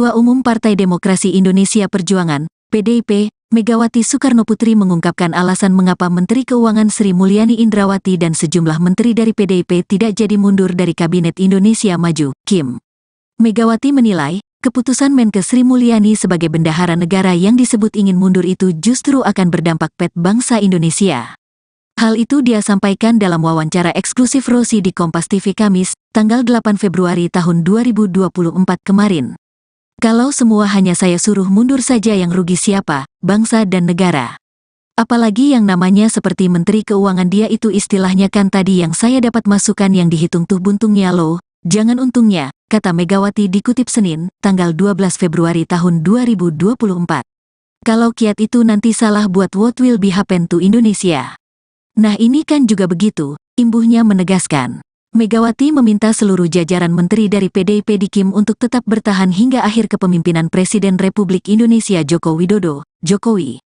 Ketua Umum Partai Demokrasi Indonesia Perjuangan, PDIP, Megawati Soekarnoputri mengungkapkan alasan mengapa Menteri Keuangan Sri Mulyani Indrawati dan sejumlah menteri dari PDIP tidak jadi mundur dari Kabinet Indonesia Maju, KIM. Megawati menilai, keputusan Menke Sri Mulyani sebagai bendahara negara yang disebut ingin mundur itu justru akan berdampak pada bangsa Indonesia. Hal itu dia sampaikan dalam wawancara eksklusif Rosi di Kompas TV Kamis, tanggal 8 Februari tahun 2024 kemarin. Kalau semua hanya saya suruh mundur saja yang rugi siapa, bangsa dan negara. Apalagi yang namanya seperti Menteri Keuangan dia itu istilahnya kan tadi yang saya dapat masukan yang dihitung tuh buntungnya loh, jangan untungnya, kata Megawati dikutip Senin, tanggal 12 Februari tahun 2024. Kalau kiat itu nanti salah buat what will be happen to Indonesia. Nah ini kan juga begitu, imbuhnya menegaskan. Megawati meminta seluruh jajaran menteri dari PDIP di KIM untuk tetap bertahan hingga akhir kepemimpinan Presiden Republik Indonesia Joko Widodo, Jokowi.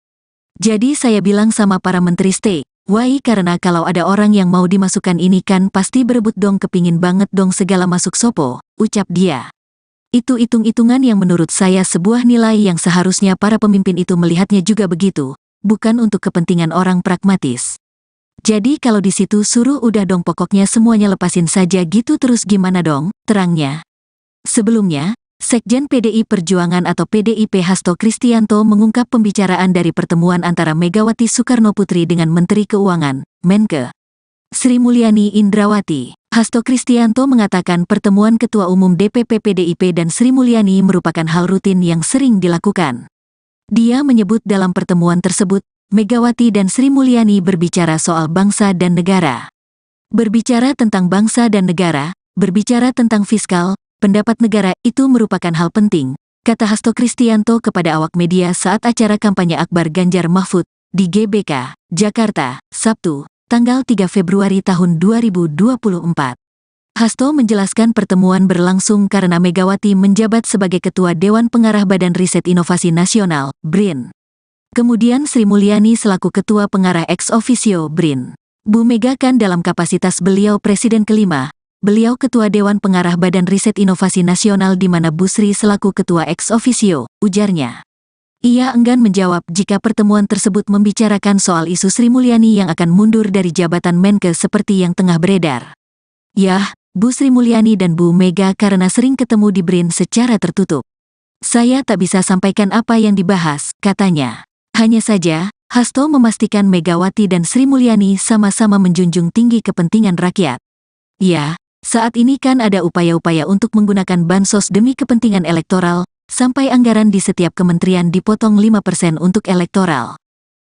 Jadi saya bilang sama para menteri stay, why karena kalau ada orang yang mau dimasukkan ini kan pasti berebut dong kepingin banget dong segala masuk sopo, ucap dia. Itu hitung-hitungan yang menurut saya sebuah nilai yang seharusnya para pemimpin itu melihatnya juga begitu, bukan untuk kepentingan orang pragmatis. Jadi kalau di situ suruh udah dong pokoknya semuanya lepasin saja gitu terus gimana dong, terangnya. Sebelumnya, Sekjen PDI Perjuangan atau PDIP Hasto Kristianto mengungkap pembicaraan dari pertemuan antara Megawati Soekarnoputri dengan Menteri Keuangan, Menke Sri Mulyani Indrawati. Hasto Kristianto mengatakan pertemuan Ketua Umum DPP PDIP dan Sri Mulyani merupakan hal rutin yang sering dilakukan. Dia menyebut dalam pertemuan tersebut, Megawati dan Sri Mulyani berbicara soal bangsa dan negara. Berbicara tentang bangsa dan negara, berbicara tentang fiskal, pendapat negara itu merupakan hal penting, kata Hasto Kristianto kepada awak media saat acara kampanye Akbar Ganjar Mahfud di GBK, Jakarta, Sabtu, tanggal 3 Februari tahun 2024. Hasto menjelaskan pertemuan berlangsung karena Megawati menjabat sebagai Ketua Dewan Pengarah Badan Riset Inovasi Nasional, BRIN. Kemudian Sri Mulyani selaku Ketua Pengarah ex officio BRIN. Bu Mega kan dalam kapasitas beliau Presiden kelima, beliau Ketua Dewan Pengarah Badan Riset Inovasi Nasional di mana Bu Sri selaku Ketua ex officio, ujarnya. Ia enggan menjawab jika pertemuan tersebut membicarakan soal isu Sri Mulyani yang akan mundur dari jabatan Menke seperti yang tengah beredar. Yah, Bu Sri Mulyani dan Bu Mega karena sering ketemu di BRIN secara tertutup. Saya tak bisa sampaikan apa yang dibahas, katanya. Hanya saja, Hasto memastikan Megawati dan Sri Mulyani sama-sama menjunjung tinggi kepentingan rakyat. Ya, saat ini kan ada upaya-upaya untuk menggunakan bansos demi kepentingan elektoral, sampai anggaran di setiap kementerian dipotong 5% untuk elektoral.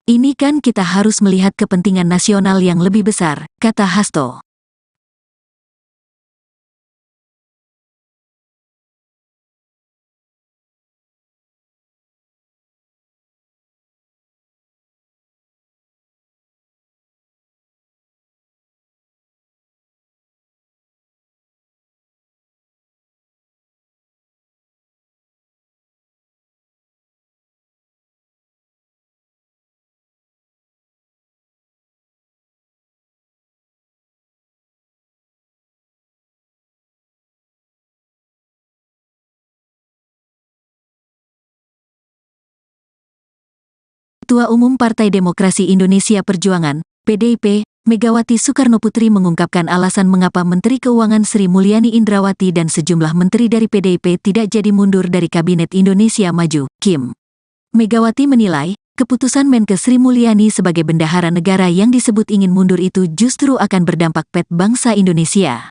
Ini kan kita harus melihat kepentingan nasional yang lebih besar, kata Hasto. Ketua Umum Partai Demokrasi Indonesia Perjuangan, PDIP, Megawati Soekarnoputri mengungkapkan alasan mengapa Menteri Keuangan Sri Mulyani Indrawati dan sejumlah menteri dari PDIP tidak jadi mundur dari Kabinet Indonesia Maju, KIM. Megawati menilai, keputusan Menkes Sri Mulyani sebagai bendahara negara yang disebut ingin mundur itu justru akan berdampak pada bangsa Indonesia.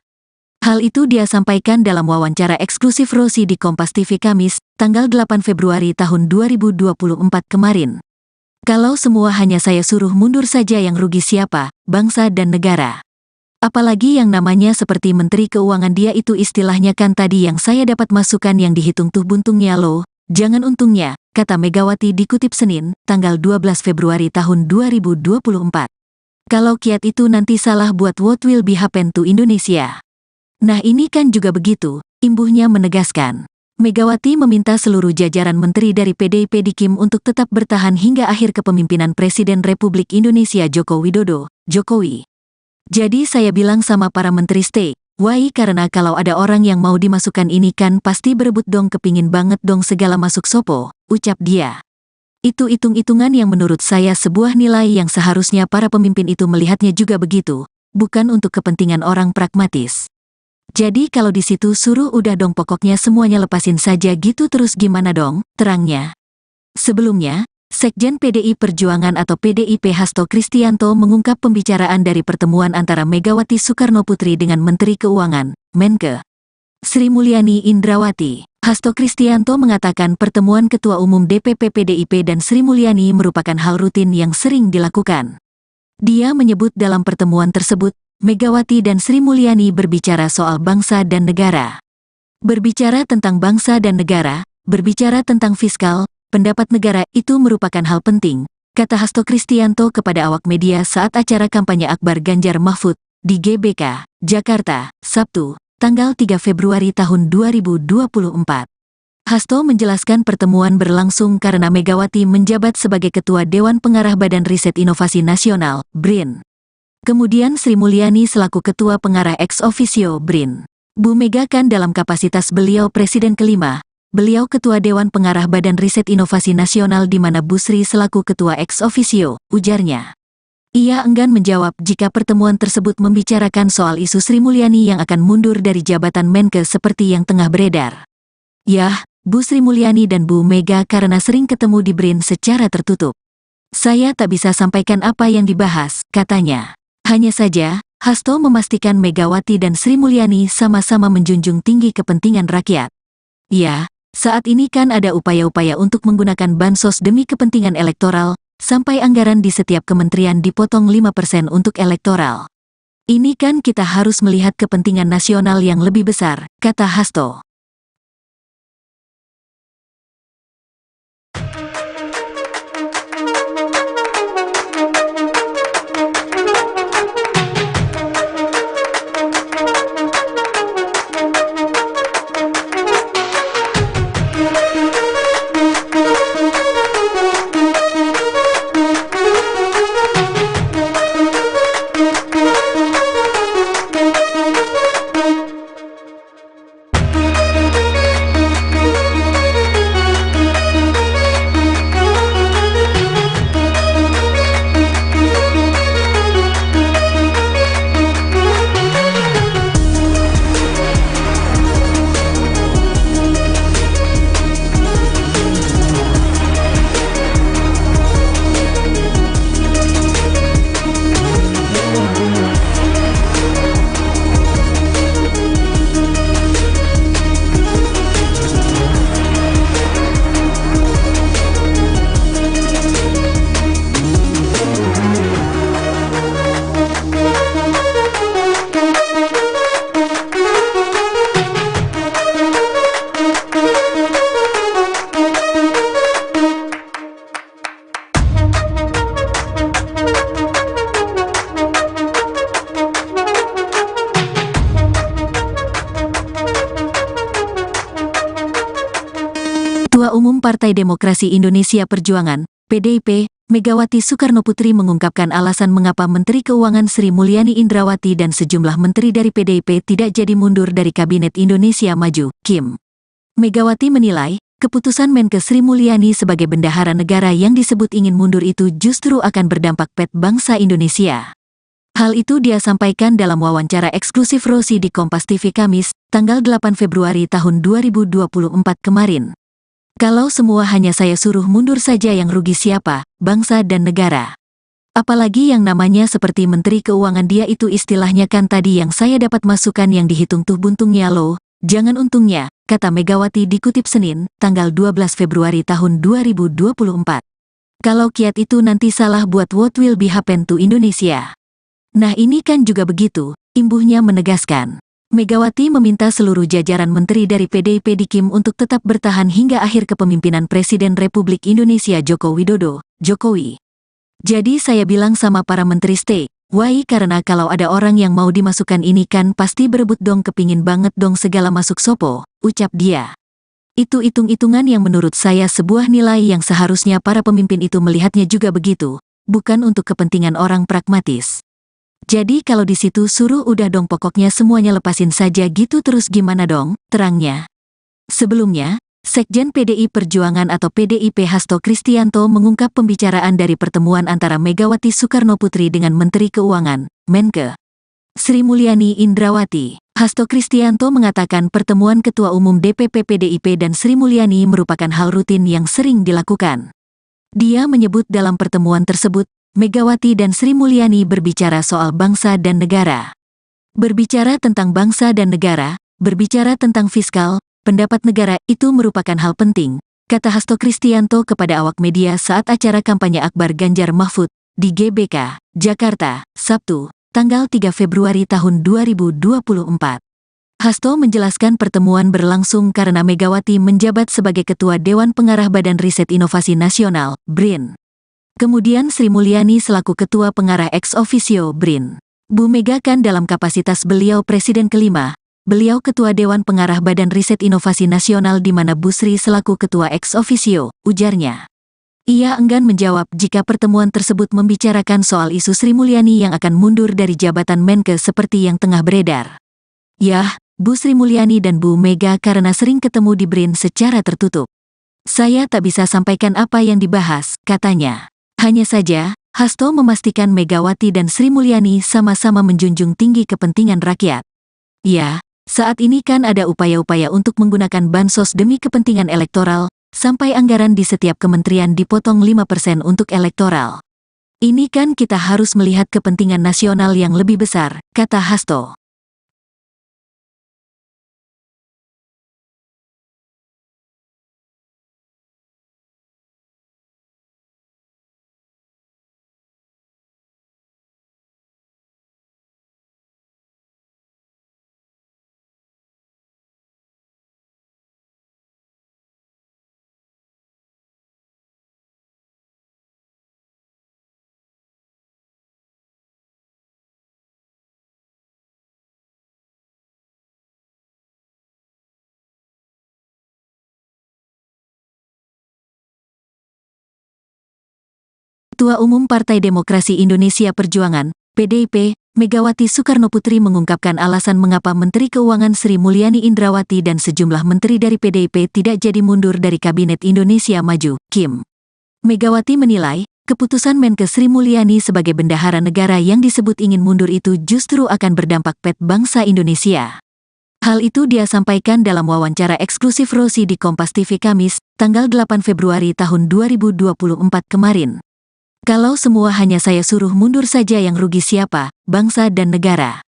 Hal itu dia sampaikan dalam wawancara eksklusif Rosi di Kompas TV Kamis, tanggal 8 Februari tahun 2024 kemarin. Kalau semua hanya saya suruh mundur saja yang rugi siapa, bangsa dan negara. Apalagi yang namanya seperti Menteri Keuangan dia itu istilahnya kan tadi yang saya dapat masukan yang dihitung tuh buntungnya loh, jangan untungnya, kata Megawati dikutip Senin, tanggal 12 Februari tahun 2024. Kalau kiat itu nanti salah buat what will be happen to Indonesia. Nah ini kan juga begitu, imbuhnya menegaskan. Megawati meminta seluruh jajaran menteri dari PDIP di KIM untuk tetap bertahan hingga akhir kepemimpinan Presiden Republik Indonesia Joko Widodo, Jokowi. Jadi saya bilang sama para menteri stay, why karena kalau ada orang yang mau dimasukkan ini kan pasti berebut dong kepingin banget dong segala masuk sopo, ucap dia. Itu hitung-hitungan yang menurut saya sebuah nilai yang seharusnya para pemimpin itu melihatnya juga begitu, bukan untuk kepentingan orang pragmatis. Jadi kalau di situ suruh udah dong pokoknya semuanya lepasin saja gitu terus gimana dong, terangnya. Sebelumnya, Sekjen PDI Perjuangan atau PDIP Hasto Kristianto mengungkap pembicaraan dari pertemuan antara Megawati Soekarnoputri dengan Menteri Keuangan, Menke Sri Mulyani Indrawati. Hasto Kristianto mengatakan pertemuan Ketua Umum DPP PDIP dan Sri Mulyani merupakan hal rutin yang sering dilakukan. Dia menyebut dalam pertemuan tersebut, Megawati dan Sri Mulyani berbicara soal bangsa dan negara. Berbicara tentang bangsa dan negara, berbicara tentang fiskal, pendapat negara itu merupakan hal penting, kata Hasto Kristianto kepada awak media saat acara kampanye Akbar Ganjar Mahfud di GBK, Jakarta, Sabtu, tanggal 3 Februari tahun 2024. Hasto menjelaskan pertemuan berlangsung karena Megawati menjabat sebagai Ketua Dewan Pengarah Badan Riset Inovasi Nasional, BRIN. Kemudian Sri Mulyani selaku Ketua Pengarah ex officio BRIN. Bu Mega kan dalam kapasitas beliau Presiden kelima, beliau Ketua Dewan Pengarah Badan Riset Inovasi Nasional di mana Bu Sri selaku Ketua ex officio, ujarnya. Ia enggan menjawab jika pertemuan tersebut membicarakan soal isu Sri Mulyani yang akan mundur dari jabatan Menkes seperti yang tengah beredar. Yah, Bu Sri Mulyani dan Bu Mega karena sering ketemu di BRIN secara tertutup. Saya tak bisa sampaikan apa yang dibahas, katanya. Hanya saja, Hasto memastikan Megawati dan Sri Mulyani sama-sama menjunjung tinggi kepentingan rakyat. Ya, saat ini kan ada upaya-upaya untuk menggunakan bansos demi kepentingan elektoral, sampai anggaran di setiap kementerian dipotong 5% untuk elektoral. Ini kan kita harus melihat kepentingan nasional yang lebih besar, kata Hasto. Partai Demokrasi Indonesia Perjuangan, PDIP, Megawati Soekarnoputri mengungkapkan alasan mengapa Menteri Keuangan Sri Mulyani Indrawati dan sejumlah menteri dari PDIP tidak jadi mundur dari Kabinet Indonesia Maju, KIM. Megawati menilai, keputusan Menkes Sri Mulyani sebagai bendahara negara yang disebut ingin mundur itu justru akan berdampak pada bangsa Indonesia. Hal itu dia sampaikan dalam wawancara eksklusif Rosi di Kompas TV Kamis, tanggal 8 Februari tahun 2024 kemarin. Kalau semua hanya saya suruh mundur saja yang rugi siapa, bangsa dan negara. Apalagi yang namanya seperti Menteri Keuangan dia itu istilahnya kan tadi yang saya dapat masukan yang dihitung tuh buntungnya loh, jangan untungnya, kata Megawati dikutip Senin, tanggal 12 Februari tahun 2024. Kalau kiat itu nanti salah buat what will be happen to Indonesia. Nah ini kan juga begitu, imbuhnya menegaskan. Megawati meminta seluruh jajaran menteri dari PDIP di KIM untuk tetap bertahan hingga akhir kepemimpinan Presiden Republik Indonesia Joko Widodo, Jokowi. Jadi saya bilang sama para menteri stay, why karena kalau ada orang yang mau dimasukkan ini kan pasti berebut dong kepingin banget dong segala masuk sopo, ucap dia. Itu hitung-hitungan yang menurut saya sebuah nilai yang seharusnya para pemimpin itu melihatnya juga begitu, bukan untuk kepentingan orang pragmatis. Jadi kalau di situ suruh udah dong pokoknya semuanya lepasin saja gitu terus gimana dong, terangnya. Sebelumnya, Sekjen PDI Perjuangan atau PDIP Hasto Kristianto mengungkap pembicaraan dari pertemuan antara Megawati Soekarnoputri dengan Menteri Keuangan, Menkes Sri Mulyani Indrawati. Hasto Kristianto mengatakan pertemuan Ketua Umum DPP PDIP dan Sri Mulyani merupakan hal rutin yang sering dilakukan. Dia menyebut dalam pertemuan tersebut, Megawati dan Sri Mulyani berbicara soal bangsa dan negara. Berbicara tentang bangsa dan negara, berbicara tentang fiskal, pendapat negara itu merupakan hal penting, kata Hasto Kristianto kepada awak media saat acara kampanye Akbar Ganjar Mahfud di GBK, Jakarta, Sabtu, tanggal 3 Februari tahun 2024. Hasto menjelaskan pertemuan berlangsung karena Megawati menjabat sebagai Ketua Dewan Pengarah Badan Riset Inovasi Nasional, BRIN. Kemudian Sri Mulyani selaku Ketua Pengarah ex officio BRIN. Bu Mega kan dalam kapasitas beliau Presiden kelima, beliau Ketua Dewan Pengarah Badan Riset Inovasi Nasional di mana Bu Sri selaku Ketua ex officio, ujarnya. Ia enggan menjawab jika pertemuan tersebut membicarakan soal isu Sri Mulyani yang akan mundur dari jabatan Menkes seperti yang tengah beredar. Yah, Bu Sri Mulyani dan Bu Mega karena sering ketemu di BRIN secara tertutup. Saya tak bisa sampaikan apa yang dibahas, katanya. Hanya saja, Hasto memastikan Megawati dan Sri Mulyani sama-sama menjunjung tinggi kepentingan rakyat. Ya, saat ini kan ada upaya-upaya untuk menggunakan bansos demi kepentingan elektoral, sampai anggaran di setiap kementerian dipotong 5% untuk elektoral. Ini kan kita harus melihat kepentingan nasional yang lebih besar, kata Hasto. Ketua Umum Partai Demokrasi Indonesia Perjuangan, PDIP, Megawati Soekarnoputri mengungkapkan alasan mengapa Menteri Keuangan Sri Mulyani Indrawati dan sejumlah menteri dari PDIP tidak jadi mundur dari Kabinet Indonesia Maju, KIM. Megawati menilai, keputusan Menkes Sri Mulyani sebagai bendahara negara yang disebut ingin mundur itu justru akan berdampak pada bangsa Indonesia. Hal itu dia sampaikan dalam wawancara eksklusif Rosi di Kompas TV Kamis, tanggal 8 Februari tahun 2024 kemarin. Kalau semua hanya saya suruh mundur saja yang rugi siapa, bangsa dan negara.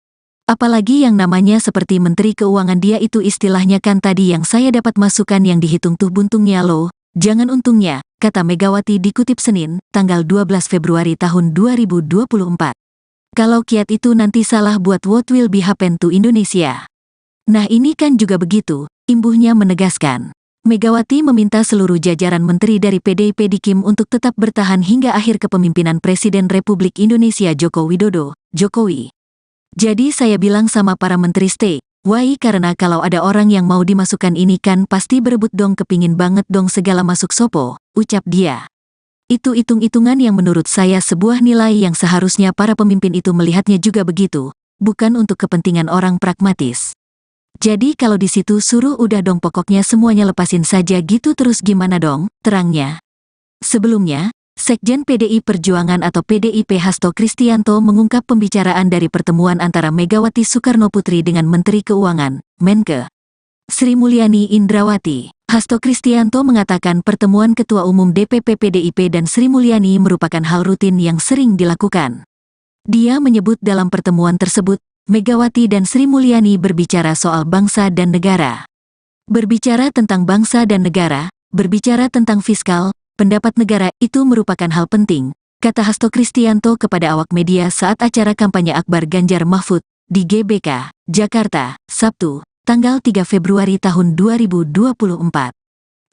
Apalagi yang namanya seperti Menteri Keuangan dia itu istilahnya kan tadi yang saya dapat masukan yang dihitung tuh buntungnya loh, jangan untungnya, kata Megawati dikutip Senin, tanggal 12 Februari tahun 2024. Kalau kiat itu nanti salah buat what will be happen to Indonesia. Nah ini kan juga begitu, imbuhnya menegaskan. Megawati meminta seluruh jajaran menteri dari PDIP di KIM untuk tetap bertahan hingga akhir kepemimpinan Presiden Republik Indonesia Joko Widodo, Jokowi. Jadi saya bilang sama para menteri stay, Why karena kalau ada orang yang mau dimasukkan ini kan pasti berebut dong, kepingin banget dong segala masuk sopo, ucap dia. Itu hitung-hitungan yang menurut saya sebuah nilai yang seharusnya para pemimpin itu melihatnya juga begitu, bukan untuk kepentingan orang pragmatis. Jadi kalau di situ suruh udah dong pokoknya semuanya lepasin saja gitu, terus gimana dong, terangnya. Sebelumnya, Sekjen PDI Perjuangan atau PDIP Hasto Kristianto mengungkap pembicaraan dari pertemuan antara Megawati Soekarnoputri dengan Menteri Keuangan, Menke, Sri Mulyani Indrawati. Hasto Kristianto mengatakan pertemuan Ketua Umum DPP PDIP dan Sri Mulyani merupakan hal rutin yang sering dilakukan. Dia menyebut dalam pertemuan tersebut, Megawati dan Sri Mulyani berbicara soal bangsa dan negara. Berbicara tentang bangsa dan negara, berbicara tentang fiskal, pendapat negara itu merupakan hal penting, kata Hasto Kristianto kepada awak media saat acara kampanye Akbar Ganjar Mahfud di GBK, Jakarta, Sabtu, tanggal 3 Februari tahun 2024.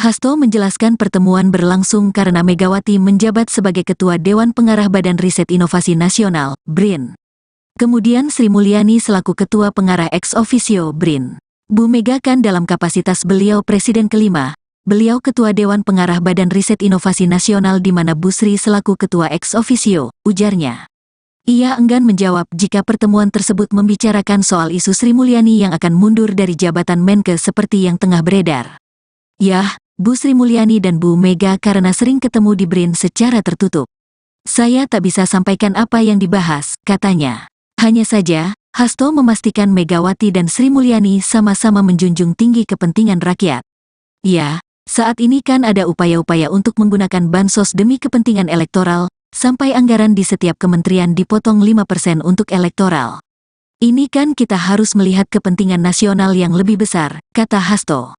Hasto menjelaskan pertemuan berlangsung karena Megawati menjabat sebagai Ketua Dewan Pengarah Badan Riset Inovasi Nasional, BRIN. Kemudian Sri Mulyani selaku Ketua Pengarah ex officio BRIN. Bu Mega kan dalam kapasitas beliau Presiden kelima, beliau Ketua Dewan Pengarah Badan Riset Inovasi Nasional di mana Bu Sri selaku Ketua ex officio, ujarnya. Ia enggan menjawab jika pertemuan tersebut membicarakan soal isu Sri Mulyani yang akan mundur dari jabatan Menke seperti yang tengah beredar. Yah, Bu Sri Mulyani dan Bu Mega karena sering ketemu di BRIN secara tertutup. Saya tak bisa sampaikan apa yang dibahas, katanya. Hanya saja, Hasto memastikan Megawati dan Sri Mulyani sama-sama menjunjung tinggi kepentingan rakyat. Ya, saat ini kan ada upaya-upaya untuk menggunakan bansos demi kepentingan elektoral, sampai anggaran di setiap kementerian dipotong 5% untuk elektoral. Ini kan kita harus melihat kepentingan nasional yang lebih besar, kata Hasto.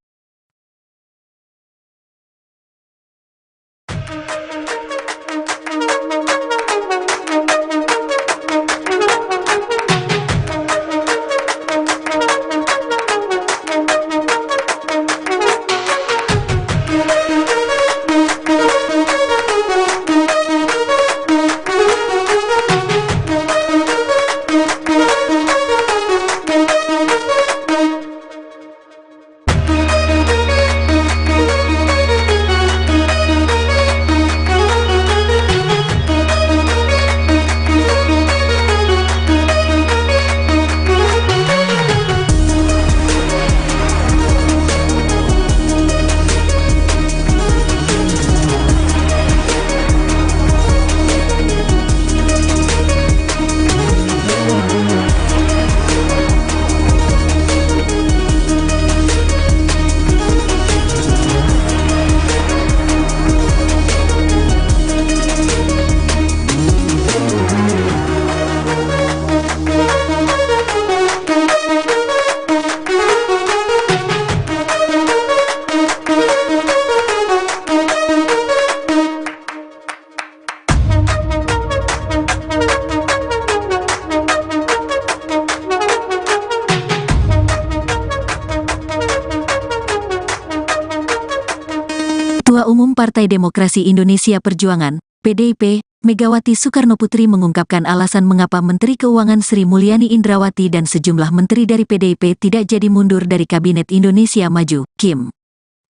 Ketua Umum Partai Demokrasi Indonesia Perjuangan, PDIP, Megawati Soekarnoputri mengungkapkan alasan mengapa Menteri Keuangan Sri Mulyani Indrawati dan sejumlah menteri dari PDIP tidak jadi mundur dari Kabinet Indonesia Maju, KIM.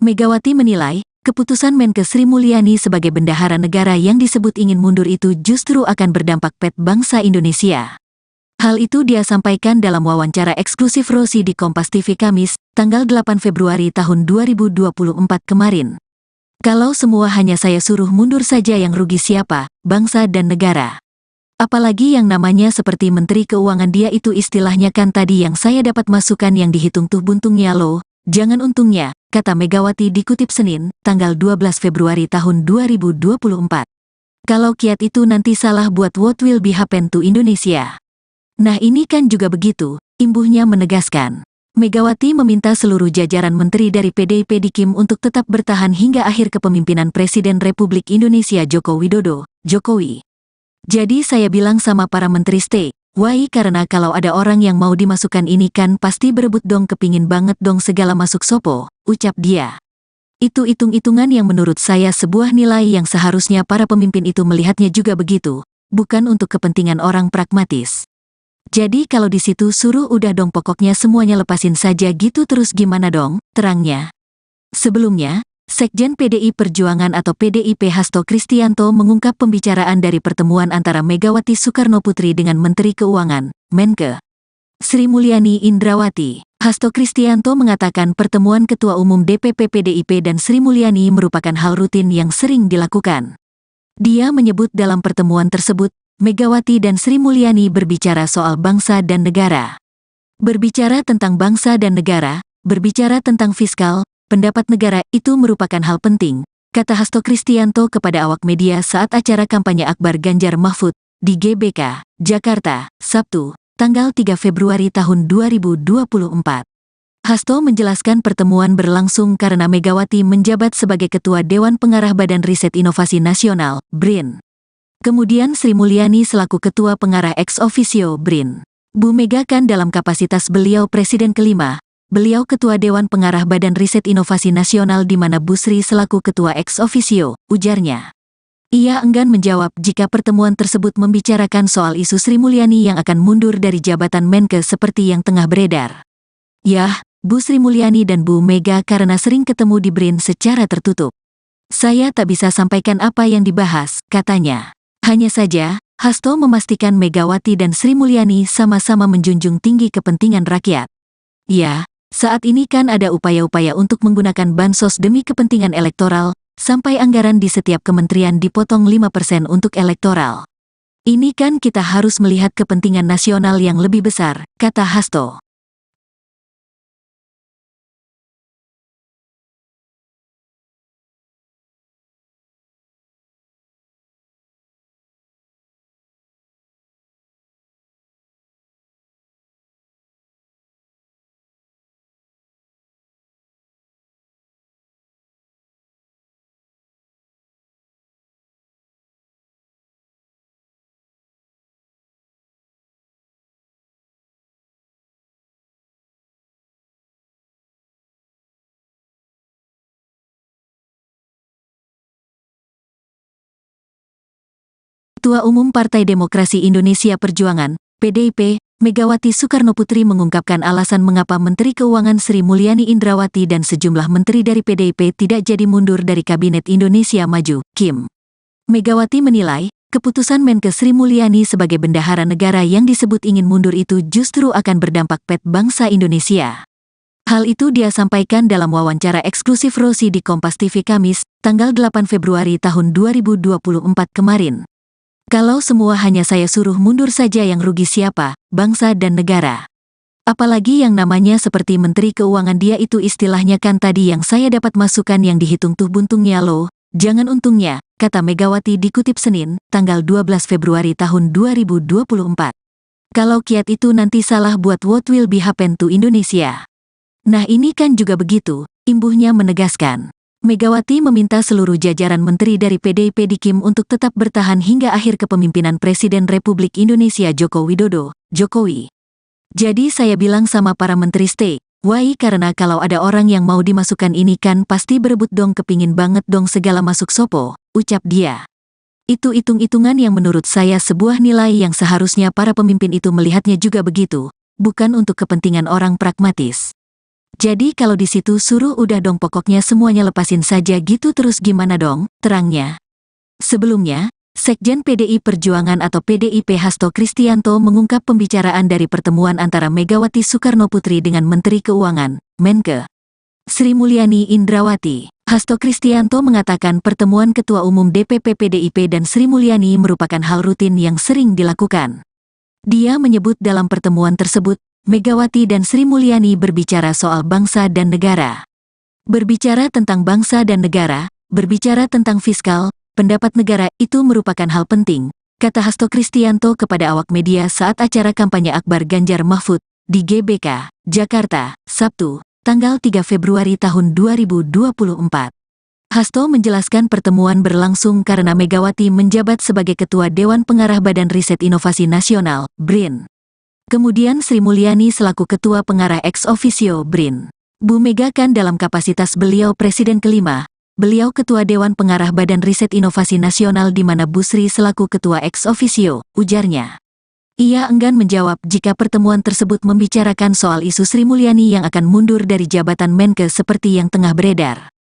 Megawati menilai, keputusan Menke Sri Mulyani sebagai bendahara negara yang disebut ingin mundur itu justru akan berdampak pada bangsa Indonesia. Hal itu dia sampaikan dalam wawancara eksklusif Rosi di Kompas TV Kamis, tanggal 8 Februari tahun 2024 kemarin. Kalau semua hanya saya suruh mundur saja yang rugi siapa, bangsa dan negara. Apalagi yang namanya seperti Menteri Keuangan dia itu istilahnya kan tadi yang saya dapat masukan yang dihitung tuh buntungnya loh, jangan untungnya, kata Megawati dikutip Senin, tanggal 12 Februari tahun 2024. Kalau kiat itu nanti salah buat what will be happen to Indonesia. Nah ini kan juga begitu, imbuhnya menegaskan. Megawati meminta seluruh jajaran menteri dari PDIP di KIM untuk tetap bertahan hingga akhir kepemimpinan Presiden Republik Indonesia Joko Widodo, Jokowi. Jadi saya bilang sama para menteri stay, why karena kalau ada orang yang mau dimasukkan ini kan pasti berebut dong kepingin banget dong segala masuk sopo, ucap dia. Itu hitung-hitungan yang menurut saya sebuah nilai yang seharusnya para pemimpin itu melihatnya juga begitu, bukan untuk kepentingan orang pragmatis. Jadi kalau di situ suruh udah dong pokoknya semuanya lepasin saja gitu terus gimana dong, terangnya. Sebelumnya, Sekjen PDI Perjuangan atau PDIP Hasto Kristianto mengungkap pembicaraan dari pertemuan antara Megawati Soekarnoputri dengan Menteri Keuangan, Menke, Sri Mulyani Indrawati. Hasto Kristianto mengatakan pertemuan Ketua Umum DPP PDIP dan Sri Mulyani merupakan hal rutin yang sering dilakukan. Dia menyebut dalam pertemuan tersebut, Megawati dan Sri Mulyani berbicara soal bangsa dan negara. Berbicara tentang bangsa dan negara, berbicara tentang fiskal, pendapat negara itu merupakan hal penting, kata Hasto Kristianto kepada awak media saat acara kampanye Akbar Ganjar Mahfud di GBK, Jakarta, Sabtu, tanggal 3 Februari tahun 2024. Hasto menjelaskan pertemuan berlangsung karena Megawati menjabat sebagai Ketua Dewan Pengarah Badan Riset Inovasi Nasional, BRIN. Kemudian Sri Mulyani selaku Ketua Pengarah ex officio BRIN. Bu Mega kan dalam kapasitas beliau Presiden kelima, beliau Ketua Dewan Pengarah Badan Riset Inovasi Nasional di mana Bu Sri selaku Ketua ex officio, ujarnya. Ia enggan menjawab jika pertemuan tersebut membicarakan soal isu Sri Mulyani yang akan mundur dari jabatan Menke seperti yang tengah beredar. Yah, Bu Sri Mulyani dan Bu Mega karena sering ketemu di BRIN secara tertutup. Saya tak bisa sampaikan apa yang dibahas, katanya. Hanya saja, Hasto memastikan Megawati dan Sri Mulyani sama-sama menjunjung tinggi kepentingan rakyat. Ya, saat ini kan ada upaya-upaya untuk menggunakan bansos demi kepentingan elektoral, sampai anggaran di setiap kementerian dipotong 5% untuk elektoral. Ini kan kita harus melihat kepentingan nasional yang lebih besar, kata Hasto. Ketua Umum Partai Demokrasi Indonesia Perjuangan, PDIP, Megawati Soekarnoputri mengungkapkan alasan mengapa Menteri Keuangan Sri Mulyani Indrawati dan sejumlah menteri dari PDIP tidak jadi mundur dari Kabinet Indonesia Maju, KIM. Megawati menilai, keputusan Menke Sri Mulyani sebagai bendahara negara yang disebut ingin mundur itu justru akan berdampak pada bangsa Indonesia. Hal itu dia sampaikan dalam wawancara eksklusif Rosi di Kompas TV Kamis, tanggal 8 Februari tahun 2024 kemarin. Kalau semua hanya saya suruh mundur saja yang rugi siapa, bangsa dan negara. Apalagi yang namanya seperti Menteri Keuangan dia itu istilahnya kan tadi yang saya dapat masukan yang dihitung tuh buntungnya loh, jangan untungnya, kata Megawati dikutip Senin, tanggal 12 Februari tahun 2024. Kalau kiat itu nanti salah buat what will be happen to Indonesia. Nah ini kan juga begitu, imbuhnya menegaskan. Megawati meminta seluruh jajaran menteri dari PDIP di KIM untuk tetap bertahan hingga akhir kepemimpinan Presiden Republik Indonesia Joko Widodo, Jokowi. Jadi saya bilang sama para menteri stay, why karena kalau ada orang yang mau dimasukkan ini kan pasti berebut dong kepingin banget dong segala masuk sopo, ucap dia. Itu hitung-hitungan yang menurut saya sebuah nilai yang seharusnya para pemimpin itu melihatnya juga begitu, bukan untuk kepentingan orang pragmatis. Jadi kalau di situ suruh udah dong pokoknya semuanya lepasin saja gitu terus gimana dong, terangnya. Sebelumnya, Sekjen PDI Perjuangan atau PDIP Hasto Kristianto mengungkap pembicaraan dari pertemuan antara Megawati Soekarnoputri dengan Menteri Keuangan, Menke, Sri Mulyani Indrawati. Hasto Kristianto mengatakan pertemuan Ketua Umum DPP PDIP dan Sri Mulyani merupakan hal rutin yang sering dilakukan. Dia menyebut dalam pertemuan tersebut, Megawati dan Sri Mulyani berbicara soal bangsa dan negara. Berbicara tentang bangsa dan negara, berbicara tentang fiskal, pendapat negara itu merupakan hal penting, kata Hasto Kristianto kepada awak media saat acara kampanye Akbar Ganjar Mahfud di GBK, Jakarta, Sabtu, tanggal 3 Februari tahun 2024. Hasto menjelaskan pertemuan berlangsung karena Megawati menjabat sebagai Ketua Dewan Pengarah Badan Riset Inovasi Nasional, BRIN. Kemudian Sri Mulyani selaku Ketua Pengarah ex officio BRIN. Bu Mega kan dalam kapasitas beliau Presiden kelima, beliau Ketua Dewan Pengarah Badan Riset Inovasi Nasional di mana Bu Sri selaku Ketua ex officio, ujarnya. Ia enggan menjawab jika pertemuan tersebut membicarakan soal isu Sri Mulyani yang akan mundur dari jabatan Menke seperti yang tengah beredar.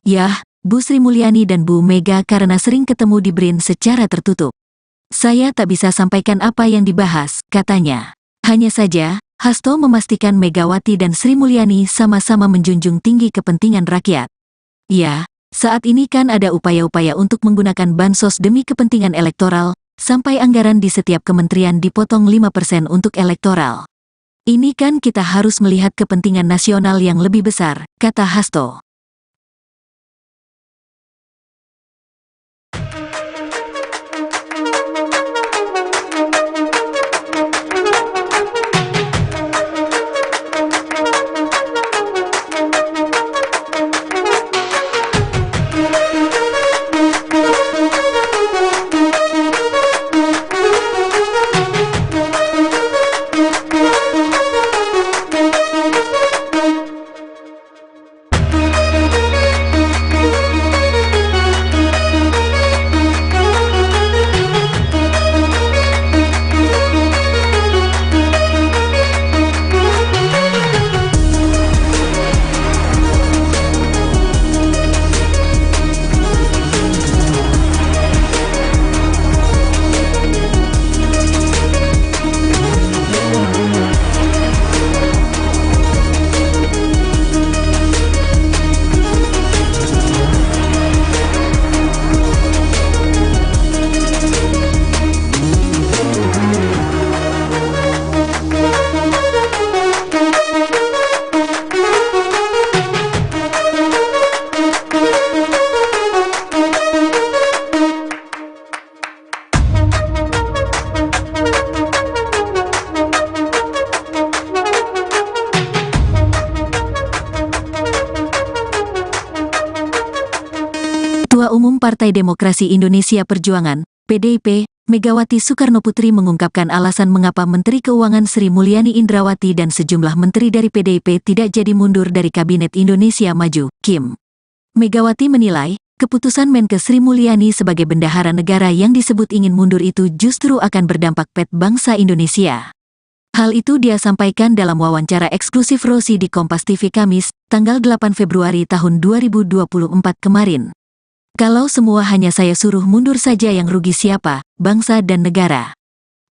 Yah, Bu Sri Mulyani dan Bu Mega karena sering ketemu di BRIN secara tertutup. Saya tak bisa sampaikan apa yang dibahas, katanya. Hanya saja, Hasto memastikan Megawati dan Sri Mulyani sama-sama menjunjung tinggi kepentingan rakyat. Ya, saat ini kan ada upaya-upaya untuk menggunakan bansos demi kepentingan elektoral, sampai anggaran di setiap kementerian dipotong 5% untuk elektoral. Ini kan kita harus melihat kepentingan nasional yang lebih besar, kata Hasto. Ketua Umum Partai Demokrasi Indonesia Perjuangan, PDIP, Megawati Soekarnoputri mengungkapkan alasan mengapa Menteri Keuangan Sri Mulyani Indrawati dan sejumlah menteri dari PDIP tidak jadi mundur dari Kabinet Indonesia Maju, KIM. Megawati menilai, keputusan Menke Sri Mulyani sebagai bendahara negara yang disebut ingin mundur itu justru akan berdampak pada bangsa Indonesia. Hal itu dia sampaikan dalam wawancara eksklusif Rosi di Kompas TV Kamis, tanggal 8 Februari tahun 2024 kemarin. Kalau semua hanya saya suruh mundur saja yang rugi siapa, bangsa dan negara.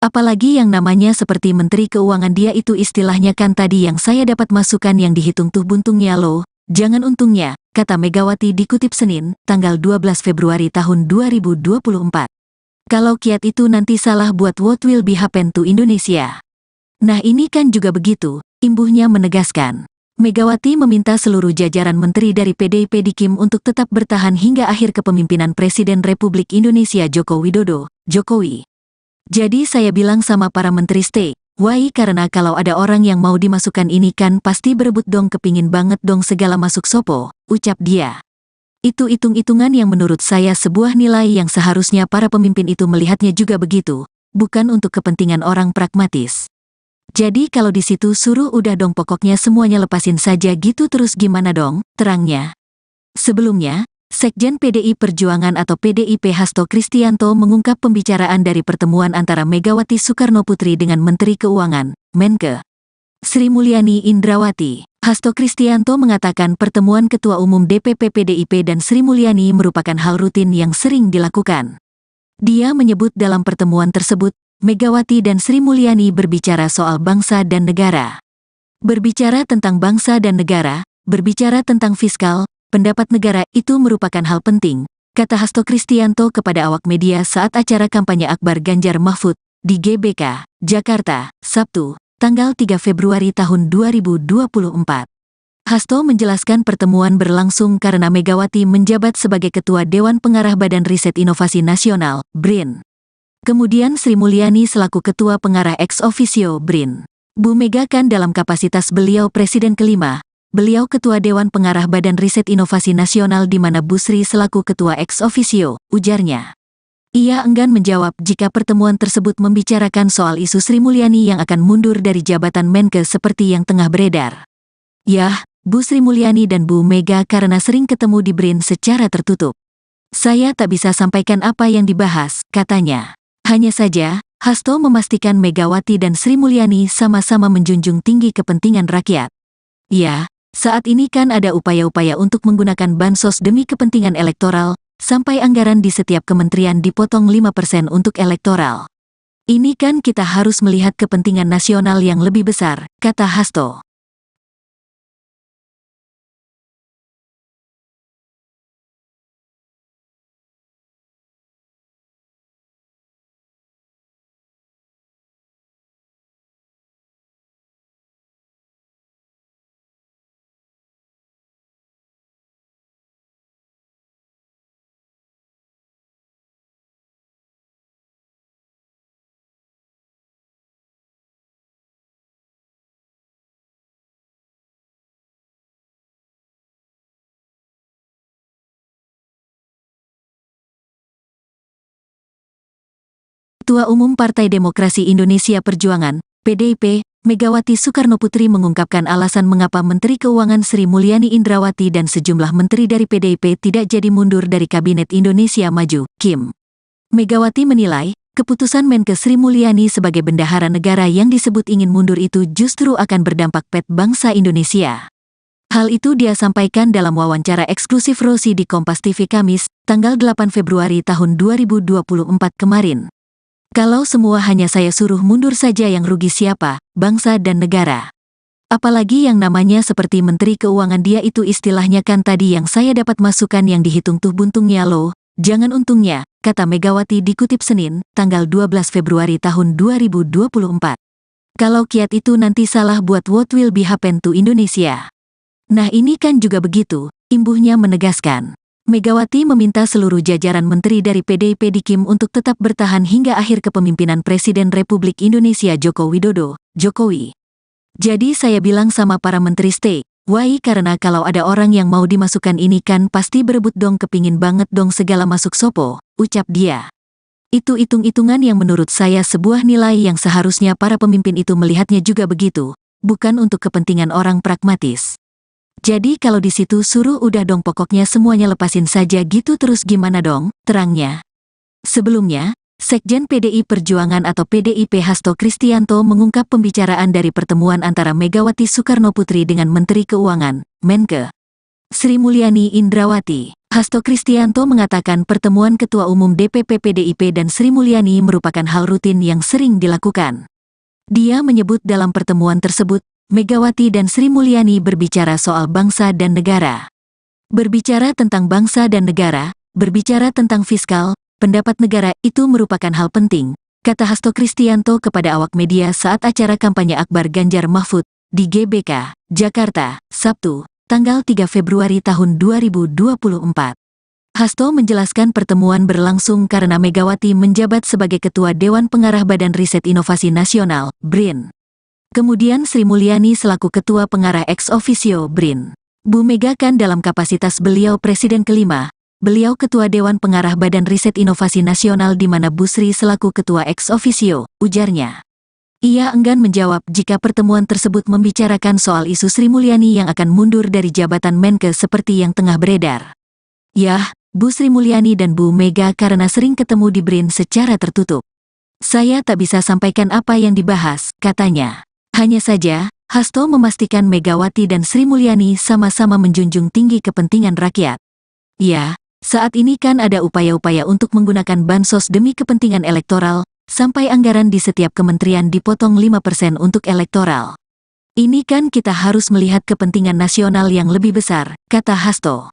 Apalagi yang namanya seperti Menteri Keuangan dia itu istilahnya kan tadi yang saya dapat masukan yang dihitung tuh buntungnya loh, jangan untungnya, kata Megawati dikutip Senin, tanggal 12 Februari tahun 2024. Kalau kiat itu nanti salah buat what will be happen to Indonesia. Nah ini kan juga begitu, imbuhnya menegaskan. Megawati meminta seluruh jajaran menteri dari PDIP di KIM untuk tetap bertahan hingga akhir kepemimpinan Presiden Republik Indonesia Joko Widodo, Jokowi. Jadi saya bilang sama para menteri stay, why karena kalau ada orang yang mau dimasukkan ini kan pasti berebut dong kepingin banget dong segala masuk sopo, ucap dia. Itu hitung-hitungan yang menurut saya sebuah nilai yang seharusnya para pemimpin itu melihatnya juga begitu, bukan untuk kepentingan orang pragmatis. Jadi kalau di situ suruh udah dong pokoknya semuanya lepasin saja gitu terus gimana dong, terangnya. Sebelumnya, Sekjen PDI Perjuangan atau PDIP Hasto Kristianto mengungkap pembicaraan dari pertemuan antara Megawati Soekarnoputri dengan Menteri Keuangan, Menke Sri Mulyani Indrawati. Hasto Kristianto mengatakan pertemuan Ketua Umum DPP PDIP dan Sri Mulyani merupakan hal rutin yang sering dilakukan. Dia menyebut dalam pertemuan tersebut, Megawati dan Sri Mulyani berbicara soal bangsa dan negara. Berbicara tentang bangsa dan negara, berbicara tentang fiskal, pendapat negara itu merupakan hal penting, kata Hasto Kristianto kepada awak media saat acara kampanye Akbar Ganjar Mahfud di GBK, Jakarta, Sabtu, tanggal 3 Februari tahun 2024. Hasto menjelaskan pertemuan berlangsung karena Megawati menjabat sebagai Ketua Dewan Pengarah Badan Riset Inovasi Nasional, BRIN. Kemudian Sri Mulyani selaku Ketua Pengarah ex officio BRIN. Bu Mega kan dalam kapasitas beliau Presiden kelima, beliau Ketua Dewan Pengarah Badan Riset Inovasi Nasional di mana Bu Sri selaku Ketua ex officio, ujarnya. Ia enggan menjawab jika pertemuan tersebut membicarakan soal isu Sri Mulyani yang akan mundur dari jabatan Menke seperti yang tengah beredar. Yah, Bu Sri Mulyani dan Bu Mega karena sering ketemu di BRIN secara tertutup. Saya tak bisa sampaikan apa yang dibahas, katanya. Hanya saja, Hasto memastikan Megawati dan Sri Mulyani sama-sama menjunjung tinggi kepentingan rakyat. Ya, saat ini kan ada upaya-upaya untuk menggunakan bansos demi kepentingan elektoral, sampai anggaran di setiap kementerian dipotong 5% untuk elektoral. Ini kan kita harus melihat kepentingan nasional yang lebih besar, kata Hasto. Ketua Umum Partai Demokrasi Indonesia Perjuangan, PDIP, Megawati Soekarnoputri mengungkapkan alasan mengapa Menteri Keuangan Sri Mulyani Indrawati dan sejumlah menteri dari PDIP tidak jadi mundur dari Kabinet Indonesia Maju, KIM. Megawati menilai, keputusan Menkes Sri Mulyani sebagai bendahara negara yang disebut ingin mundur itu justru akan berdampak pet bangsa Indonesia. Hal itu dia sampaikan dalam wawancara eksklusif Rosi di Kompas TV Kamis, tanggal 8 Februari tahun 2024 kemarin. Kalau semua hanya saya suruh mundur saja yang rugi siapa, bangsa dan negara. Apalagi yang namanya seperti Menteri Keuangan dia itu istilahnya kan tadi yang saya dapat masukan yang dihitung tuh buntungnya loh, jangan untungnya, kata Megawati dikutip Senin, tanggal 12 Februari tahun 2024. Kalau kiat itu nanti salah buat what will be happen to Indonesia. Nah ini kan juga begitu, imbuhnya menegaskan. Megawati meminta seluruh jajaran menteri dari PDIP di KIM untuk tetap bertahan hingga akhir kepemimpinan Presiden Republik Indonesia Joko Widodo, Jokowi. Jadi saya bilang sama para menteri stay, why karena kalau ada orang yang mau dimasukkan ini kan pasti berebut dong kepingin banget dong segala masuk sopo, ucap dia. Itu hitung-hitungan yang menurut saya sebuah nilai yang seharusnya para pemimpin itu melihatnya juga begitu, bukan untuk kepentingan orang pragmatis. Jadi kalau di situ suruh udah dong pokoknya semuanya lepasin saja gitu terus gimana dong, terangnya. Sebelumnya, Sekjen PDI Perjuangan atau PDIP Hasto Kristianto mengungkap pembicaraan dari pertemuan antara Megawati Soekarnoputri dengan Menteri Keuangan, Menke Sri Mulyani Indrawati. Hasto Kristianto mengatakan pertemuan Ketua Umum DPP PDIP dan Sri Mulyani merupakan hal rutin yang sering dilakukan. Dia menyebut dalam pertemuan tersebut, Megawati dan Sri Mulyani berbicara soal bangsa dan negara. Berbicara tentang bangsa dan negara, berbicara tentang fiskal, pendapat negara itu merupakan hal penting, kata Hasto Kristianto kepada awak media saat acara kampanye Akbar Ganjar Mahfud di GBK, Jakarta, Sabtu, tanggal 3 Februari tahun 2024. Hasto menjelaskan pertemuan berlangsung karena Megawati menjabat sebagai Ketua Dewan Pengarah Badan Riset Inovasi Nasional, BRIN. Kemudian Sri Mulyani selaku Ketua Pengarah ex officio BRIN. Bu Mega kan dalam kapasitas beliau Presiden kelima, beliau Ketua Dewan Pengarah Badan Riset Inovasi Nasional di mana Bu Sri selaku Ketua ex officio, ujarnya. Ia enggan menjawab jika pertemuan tersebut membicarakan soal isu Sri Mulyani yang akan mundur dari jabatan Menke seperti yang tengah beredar. Yah, Bu Sri Mulyani dan Bu Mega karena sering ketemu di BRIN secara tertutup. Saya tak bisa sampaikan apa yang dibahas, katanya. Hanya saja, Hasto memastikan Megawati dan Sri Mulyani sama-sama menjunjung tinggi kepentingan rakyat. Ya, saat ini kan ada upaya-upaya untuk menggunakan bansos demi kepentingan elektoral, sampai anggaran di setiap kementerian dipotong 5% untuk elektoral. Ini kan kita harus melihat kepentingan nasional yang lebih besar, kata Hasto.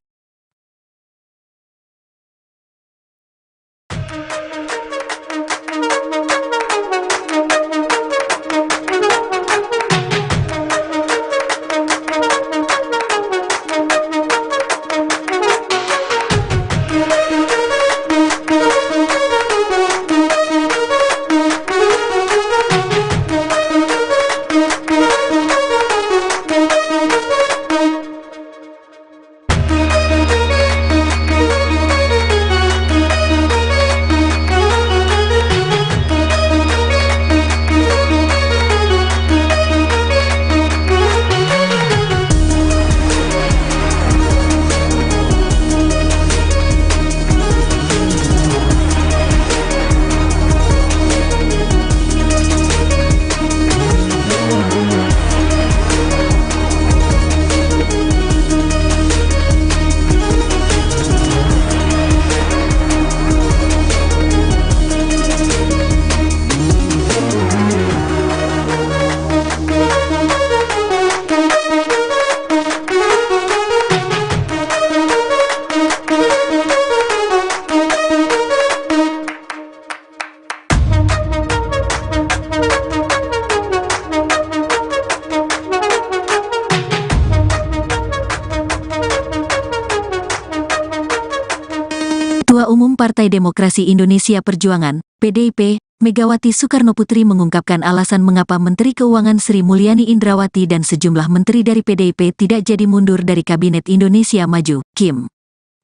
Partai Demokrasi Indonesia Perjuangan, PDIP, Megawati Soekarnoputri mengungkapkan alasan mengapa Menteri Keuangan Sri Mulyani Indrawati dan sejumlah menteri dari PDIP tidak jadi mundur dari Kabinet Indonesia Maju, KIM.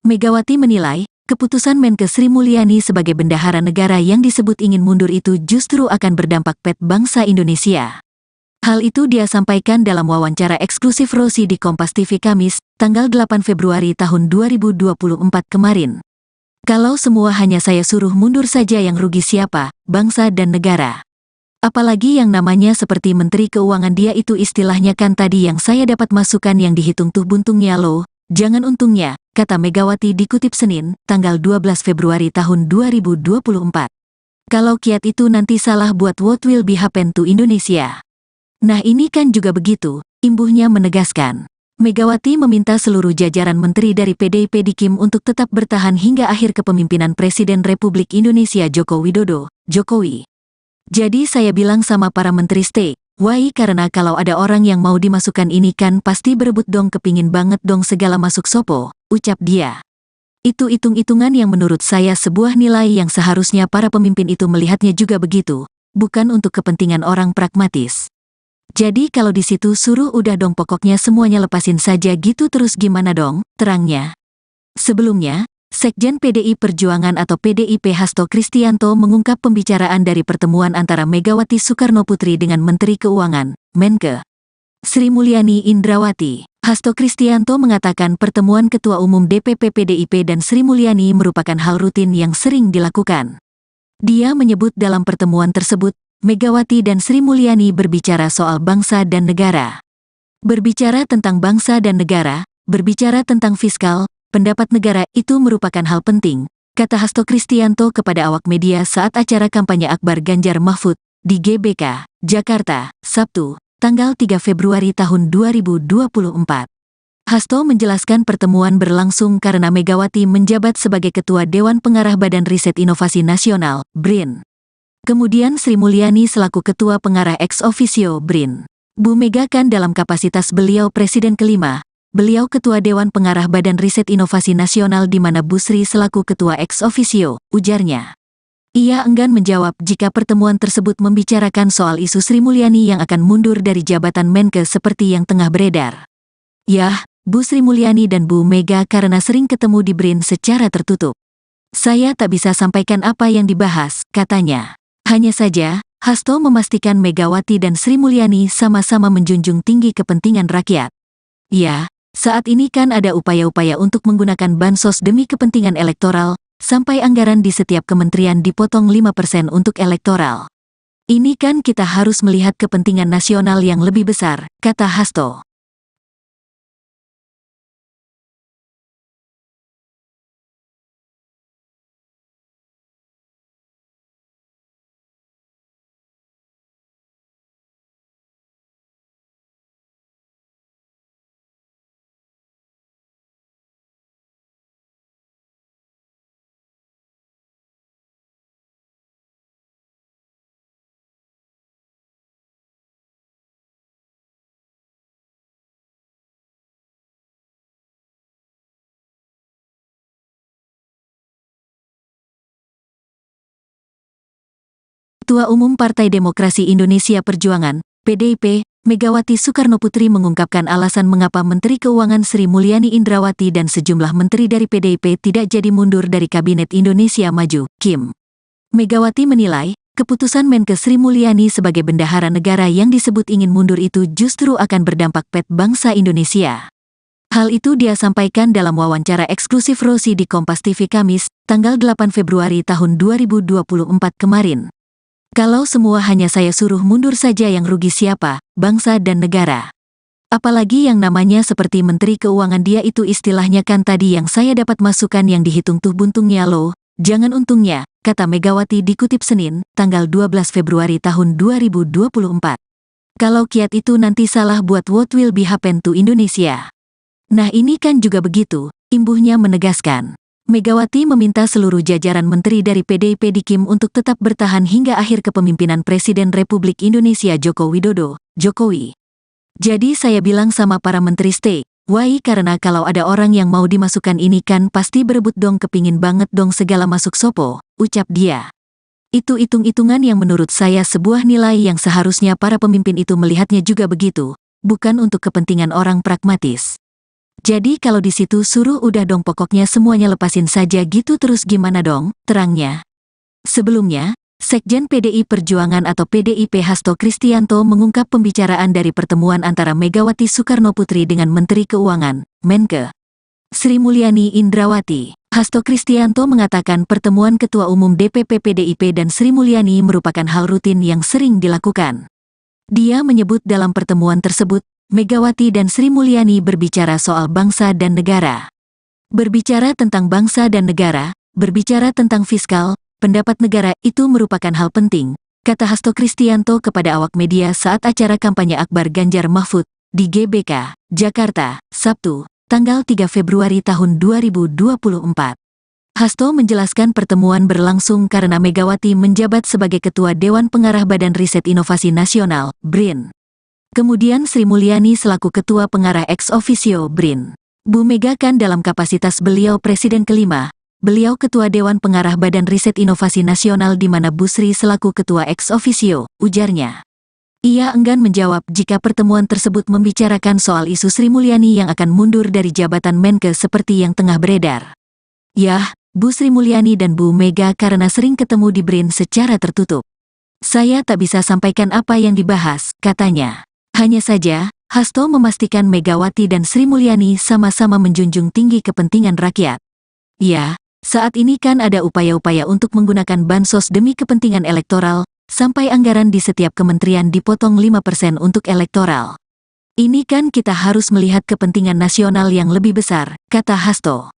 Megawati menilai, keputusan Menkes Sri Mulyani sebagai bendahara negara yang disebut ingin mundur itu justru akan berdampak pada bangsa Indonesia. Hal itu dia sampaikan dalam wawancara eksklusif Rosi di Kompas TV Kamis, tanggal 8 Februari tahun 2024 kemarin. Kalau semua hanya saya suruh mundur saja yang rugi siapa, bangsa dan negara. Apalagi yang namanya seperti Menteri Keuangan dia itu istilahnya kan tadi yang saya dapat masukan yang dihitung tuh buntungnya loh, jangan untungnya, kata Megawati dikutip Senin, tanggal 12 Februari tahun 2024. Kalau kiat itu nanti salah buat what will be happen to Indonesia. Nah ini kan juga begitu, imbuhnya menegaskan. Megawati meminta seluruh jajaran menteri dari PDIP di KIM untuk tetap bertahan hingga akhir kepemimpinan Presiden Republik Indonesia Joko Widodo, Jokowi. Jadi saya bilang sama para menteri stay, why karena kalau ada orang yang mau dimasukkan ini kan pasti berebut dong kepingin banget dong segala masuk sopo, ucap dia. Itu hitung-hitungan yang menurut saya sebuah nilai yang seharusnya para pemimpin itu melihatnya juga begitu, bukan untuk kepentingan orang pragmatis. Jadi kalau di situ suruh udah dong pokoknya semuanya lepasin saja gitu terus gimana dong, terangnya. Sebelumnya, Sekjen PDI Perjuangan atau PDIP Hasto Kristianto mengungkap pembicaraan dari pertemuan antara Megawati Soekarnoputri dengan Menteri Keuangan, Menkes Sri Mulyani Indrawati. Hasto Kristianto mengatakan pertemuan Ketua Umum DPP PDIP dan Sri Mulyani merupakan hal rutin yang sering dilakukan. Dia menyebut dalam pertemuan tersebut, Megawati dan Sri Mulyani berbicara soal bangsa dan negara. Berbicara tentang bangsa dan negara, berbicara tentang fiskal, pendapat negara itu merupakan hal penting, kata Hasto Kristianto kepada awak media saat acara kampanye Akbar Ganjar Mahfud di GBK, Jakarta, Sabtu, tanggal 3 Februari tahun 2024. Hasto menjelaskan pertemuan berlangsung karena Megawati menjabat sebagai Ketua Dewan Pengarah Badan Riset Inovasi Nasional, BRIN. Kemudian Sri Mulyani selaku Ketua Pengarah ex officio BRIN. Bu Mega kan dalam kapasitas beliau Presiden kelima, beliau Ketua Dewan Pengarah Badan Riset Inovasi Nasional di mana Bu Sri selaku Ketua ex officio, ujarnya. Ia enggan menjawab jika pertemuan tersebut membicarakan soal isu Sri Mulyani yang akan mundur dari jabatan Menkes seperti yang tengah beredar. Yah, Bu Sri Mulyani dan Bu Mega karena sering ketemu di BRIN secara tertutup. Saya tak bisa sampaikan apa yang dibahas, katanya. Hanya saja, Hasto memastikan Megawati dan Sri Mulyani sama-sama menjunjung tinggi kepentingan rakyat. Ya, saat ini kan ada upaya-upaya untuk menggunakan bansos demi kepentingan elektoral, sampai anggaran di setiap kementerian dipotong 5% untuk elektoral. Ini kan kita harus melihat kepentingan nasional yang lebih besar, kata Hasto. Ketua Umum Partai Demokrasi Indonesia Perjuangan, PDIP, Megawati Soekarnoputri mengungkapkan alasan mengapa Menteri Keuangan Sri Mulyani Indrawati dan sejumlah menteri dari PDIP tidak jadi mundur dari Kabinet Indonesia Maju, KIM. Megawati menilai, keputusan Menkes Sri Mulyani sebagai bendahara negara yang disebut ingin mundur itu justru akan berdampak pada bangsa Indonesia. Hal itu dia sampaikan dalam wawancara eksklusif Rosi di Kompas TV Kamis, tanggal 8 Februari tahun 2024 kemarin. Kalau semua hanya saya suruh mundur saja yang rugi siapa, bangsa dan negara. Apalagi yang namanya seperti Menteri Keuangan dia itu istilahnya kan tadi yang saya dapat masukan yang dihitung tuh buntungnya loh, jangan untungnya, kata Megawati dikutip Senin, tanggal 12 Februari tahun 2024. Kalau kiat itu nanti salah buat what will be happen to Indonesia. Nah ini kan juga begitu, imbuhnya menegaskan. Megawati meminta seluruh jajaran menteri dari PDIP di KIM untuk tetap bertahan hingga akhir kepemimpinan Presiden Republik Indonesia Joko Widodo, Jokowi. Jadi saya bilang sama para menteri stay, Why karena kalau ada orang yang mau dimasukkan ini kan pasti berebut dong, kepingin banget dong segala masuk sopo, ucap dia. Itu hitung-hitungan yang menurut saya sebuah nilai yang seharusnya para pemimpin itu melihatnya juga begitu, bukan untuk kepentingan orang pragmatis. Jadi kalau di situ suruh udah dong pokoknya semuanya lepasin saja gitu, terus gimana dong, terangnya. Sebelumnya, Sekjen PDI Perjuangan atau PDIP Hasto Kristianto mengungkap pembicaraan dari pertemuan antara Megawati Soekarnoputri dengan Menteri Keuangan, Menke, Sri Mulyani Indrawati. Hasto Kristianto mengatakan pertemuan Ketua Umum DPP PDIP dan Sri Mulyani merupakan hal rutin yang sering dilakukan. Dia menyebut dalam pertemuan tersebut, Megawati dan Sri Mulyani berbicara soal bangsa dan negara. Berbicara tentang bangsa dan negara, berbicara tentang fiskal, pendapat negara itu merupakan hal penting, kata Hasto Kristianto kepada awak media saat acara kampanye Akbar Ganjar Mahfud di GBK, Jakarta, Sabtu, tanggal 3 Februari tahun 2024. Hasto menjelaskan pertemuan berlangsung karena Megawati menjabat sebagai Ketua Dewan Pengarah Badan Riset Inovasi Nasional, BRIN. Kemudian Sri Mulyani selaku Ketua Pengarah ex officio BRIN. Bu Mega kan dalam kapasitas beliau Presiden kelima, beliau Ketua Dewan Pengarah Badan Riset Inovasi Nasional di mana Bu Sri selaku Ketua ex officio, ujarnya. Ia enggan menjawab jika pertemuan tersebut membicarakan soal isu Sri Mulyani yang akan mundur dari jabatan Menke seperti yang tengah beredar. Yah, Bu Sri Mulyani dan Bu Mega karena sering ketemu di BRIN secara tertutup. Saya tak bisa sampaikan apa yang dibahas, katanya. Hanya saja, Hasto memastikan Megawati dan Sri Mulyani sama-sama menjunjung tinggi kepentingan rakyat. Ya, saat ini kan ada upaya-upaya untuk menggunakan bansos demi kepentingan elektoral, sampai anggaran di setiap kementerian dipotong 5% untuk elektoral. Ini kan kita harus melihat kepentingan nasional yang lebih besar, kata Hasto.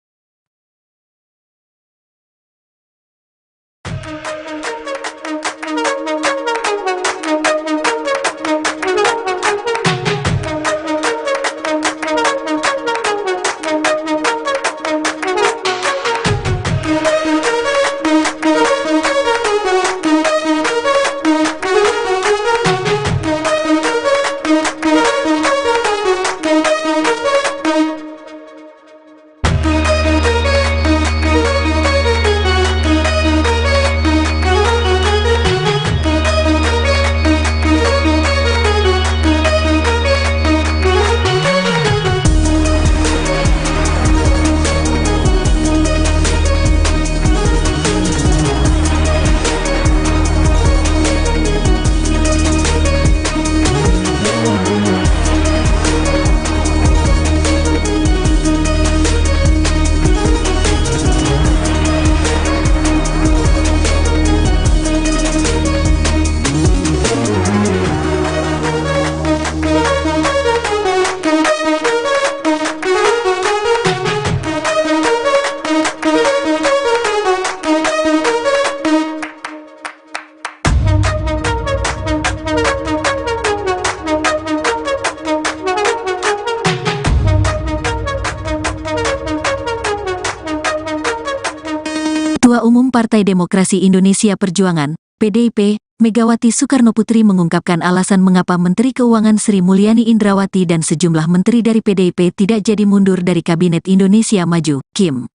Ketua Umum Partai Demokrasi Indonesia Perjuangan, PDIP, Megawati Soekarnoputri mengungkapkan alasan mengapa Menteri Keuangan Sri Mulyani Indrawati dan sejumlah menteri dari PDIP tidak jadi mundur dari Kabinet Indonesia Maju, KIM.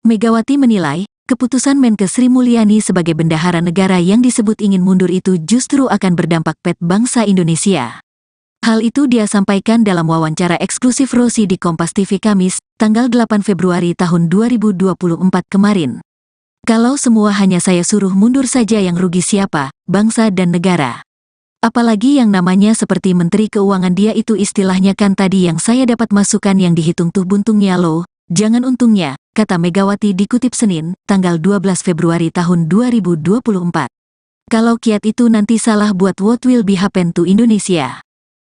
Megawati menilai, keputusan Menke Sri Mulyani sebagai bendahara negara yang disebut ingin mundur itu justru akan berdampak pada bangsa Indonesia. Hal itu dia sampaikan dalam wawancara eksklusif Rosi di Kompas TV Kamis, tanggal 8 Februari tahun 2024 kemarin. Kalau semua hanya saya suruh mundur saja yang rugi siapa, bangsa dan negara. Apalagi yang namanya seperti Menteri Keuangan dia itu istilahnya kan tadi yang saya dapat masukan yang dihitung tuh buntungnya loh, jangan untungnya, kata Megawati dikutip Senin, tanggal 12 Februari tahun 2024. Kalau kiat itu nanti salah buat what will be happen to Indonesia.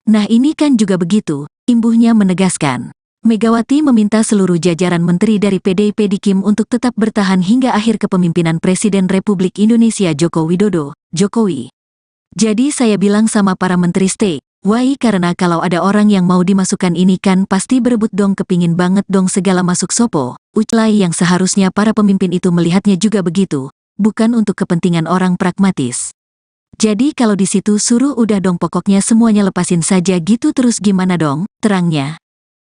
Nah ini kan juga begitu, imbuhnya menegaskan. Megawati meminta seluruh jajaran menteri dari PDIP di KIM untuk tetap bertahan hingga akhir kepemimpinan Presiden Republik Indonesia Joko Widodo, Jokowi. Jadi saya bilang sama para menteri stay, why karena kalau ada orang yang mau dimasukkan ini kan pasti berebut dong, kepingin banget dong segala masuk sopo, uclai yang seharusnya para pemimpin itu melihatnya juga begitu, bukan untuk kepentingan orang pragmatis. Jadi kalau di situ suruh udah dong pokoknya semuanya lepasin saja gitu, terus gimana dong, terangnya.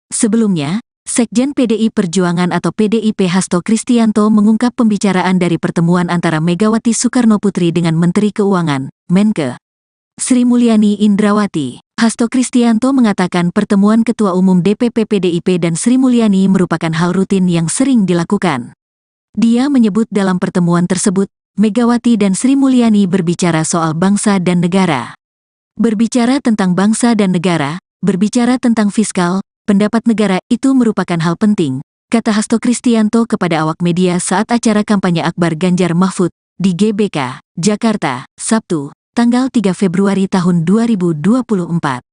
Sebelumnya, Sekjen PDI Perjuangan atau PDIP Hasto Kristianto mengungkap pembicaraan dari pertemuan antara Megawati Soekarnoputri dengan Menteri Keuangan, Menke, Sri Mulyani Indrawati. Hasto Kristianto mengatakan pertemuan Ketua Umum DPP PDIP dan Sri Mulyani merupakan hal rutin yang sering dilakukan. Dia menyebut dalam pertemuan tersebut, Megawati dan Sri Mulyani berbicara soal bangsa dan negara. Berbicara tentang bangsa dan negara, berbicara tentang fiskal, pendapat negara itu merupakan hal penting, kata Hasto Kristianto kepada awak media saat acara kampanye Akbar Ganjar Mahfud di GBK, Jakarta, Sabtu, tanggal 3 Februari tahun 2024.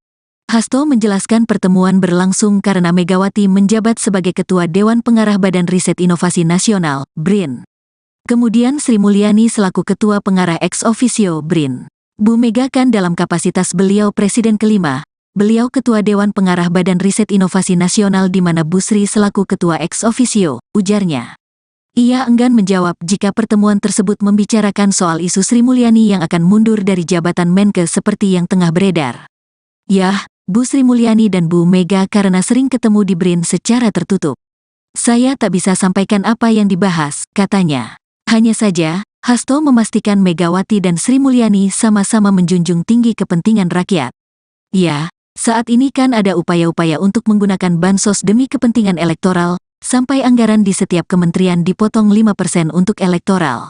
Hasto menjelaskan pertemuan berlangsung karena Megawati menjabat sebagai Ketua Dewan Pengarah Badan Riset Inovasi Nasional, BRIN. Kemudian Sri Mulyani selaku Ketua Pengarah ex officio BRIN. Bu Mega kan dalam kapasitas beliau Presiden kelima, beliau Ketua Dewan Pengarah Badan Riset Inovasi Nasional di mana Bu Sri selaku Ketua ex officio, ujarnya. Ia enggan menjawab jika pertemuan tersebut membicarakan soal isu Sri Mulyani yang akan mundur dari jabatan Menke seperti yang tengah beredar. Yah, Bu Sri Mulyani dan Bu Mega karena sering ketemu di BRIN secara tertutup. Saya tak bisa sampaikan apa yang dibahas, katanya. Hanya saja, Hasto memastikan Megawati dan Sri Mulyani sama-sama menjunjung tinggi kepentingan rakyat. Ya, saat ini kan ada upaya-upaya untuk menggunakan bansos demi kepentingan elektoral, sampai anggaran di setiap kementerian dipotong 5% untuk elektoral.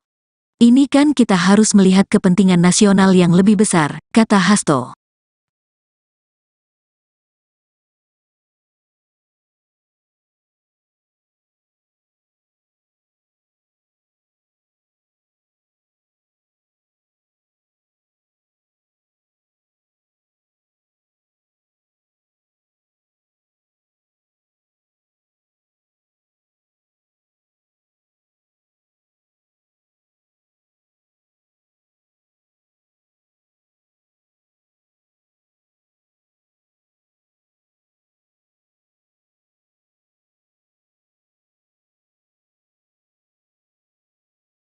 Ini kan kita harus melihat kepentingan nasional yang lebih besar, kata Hasto.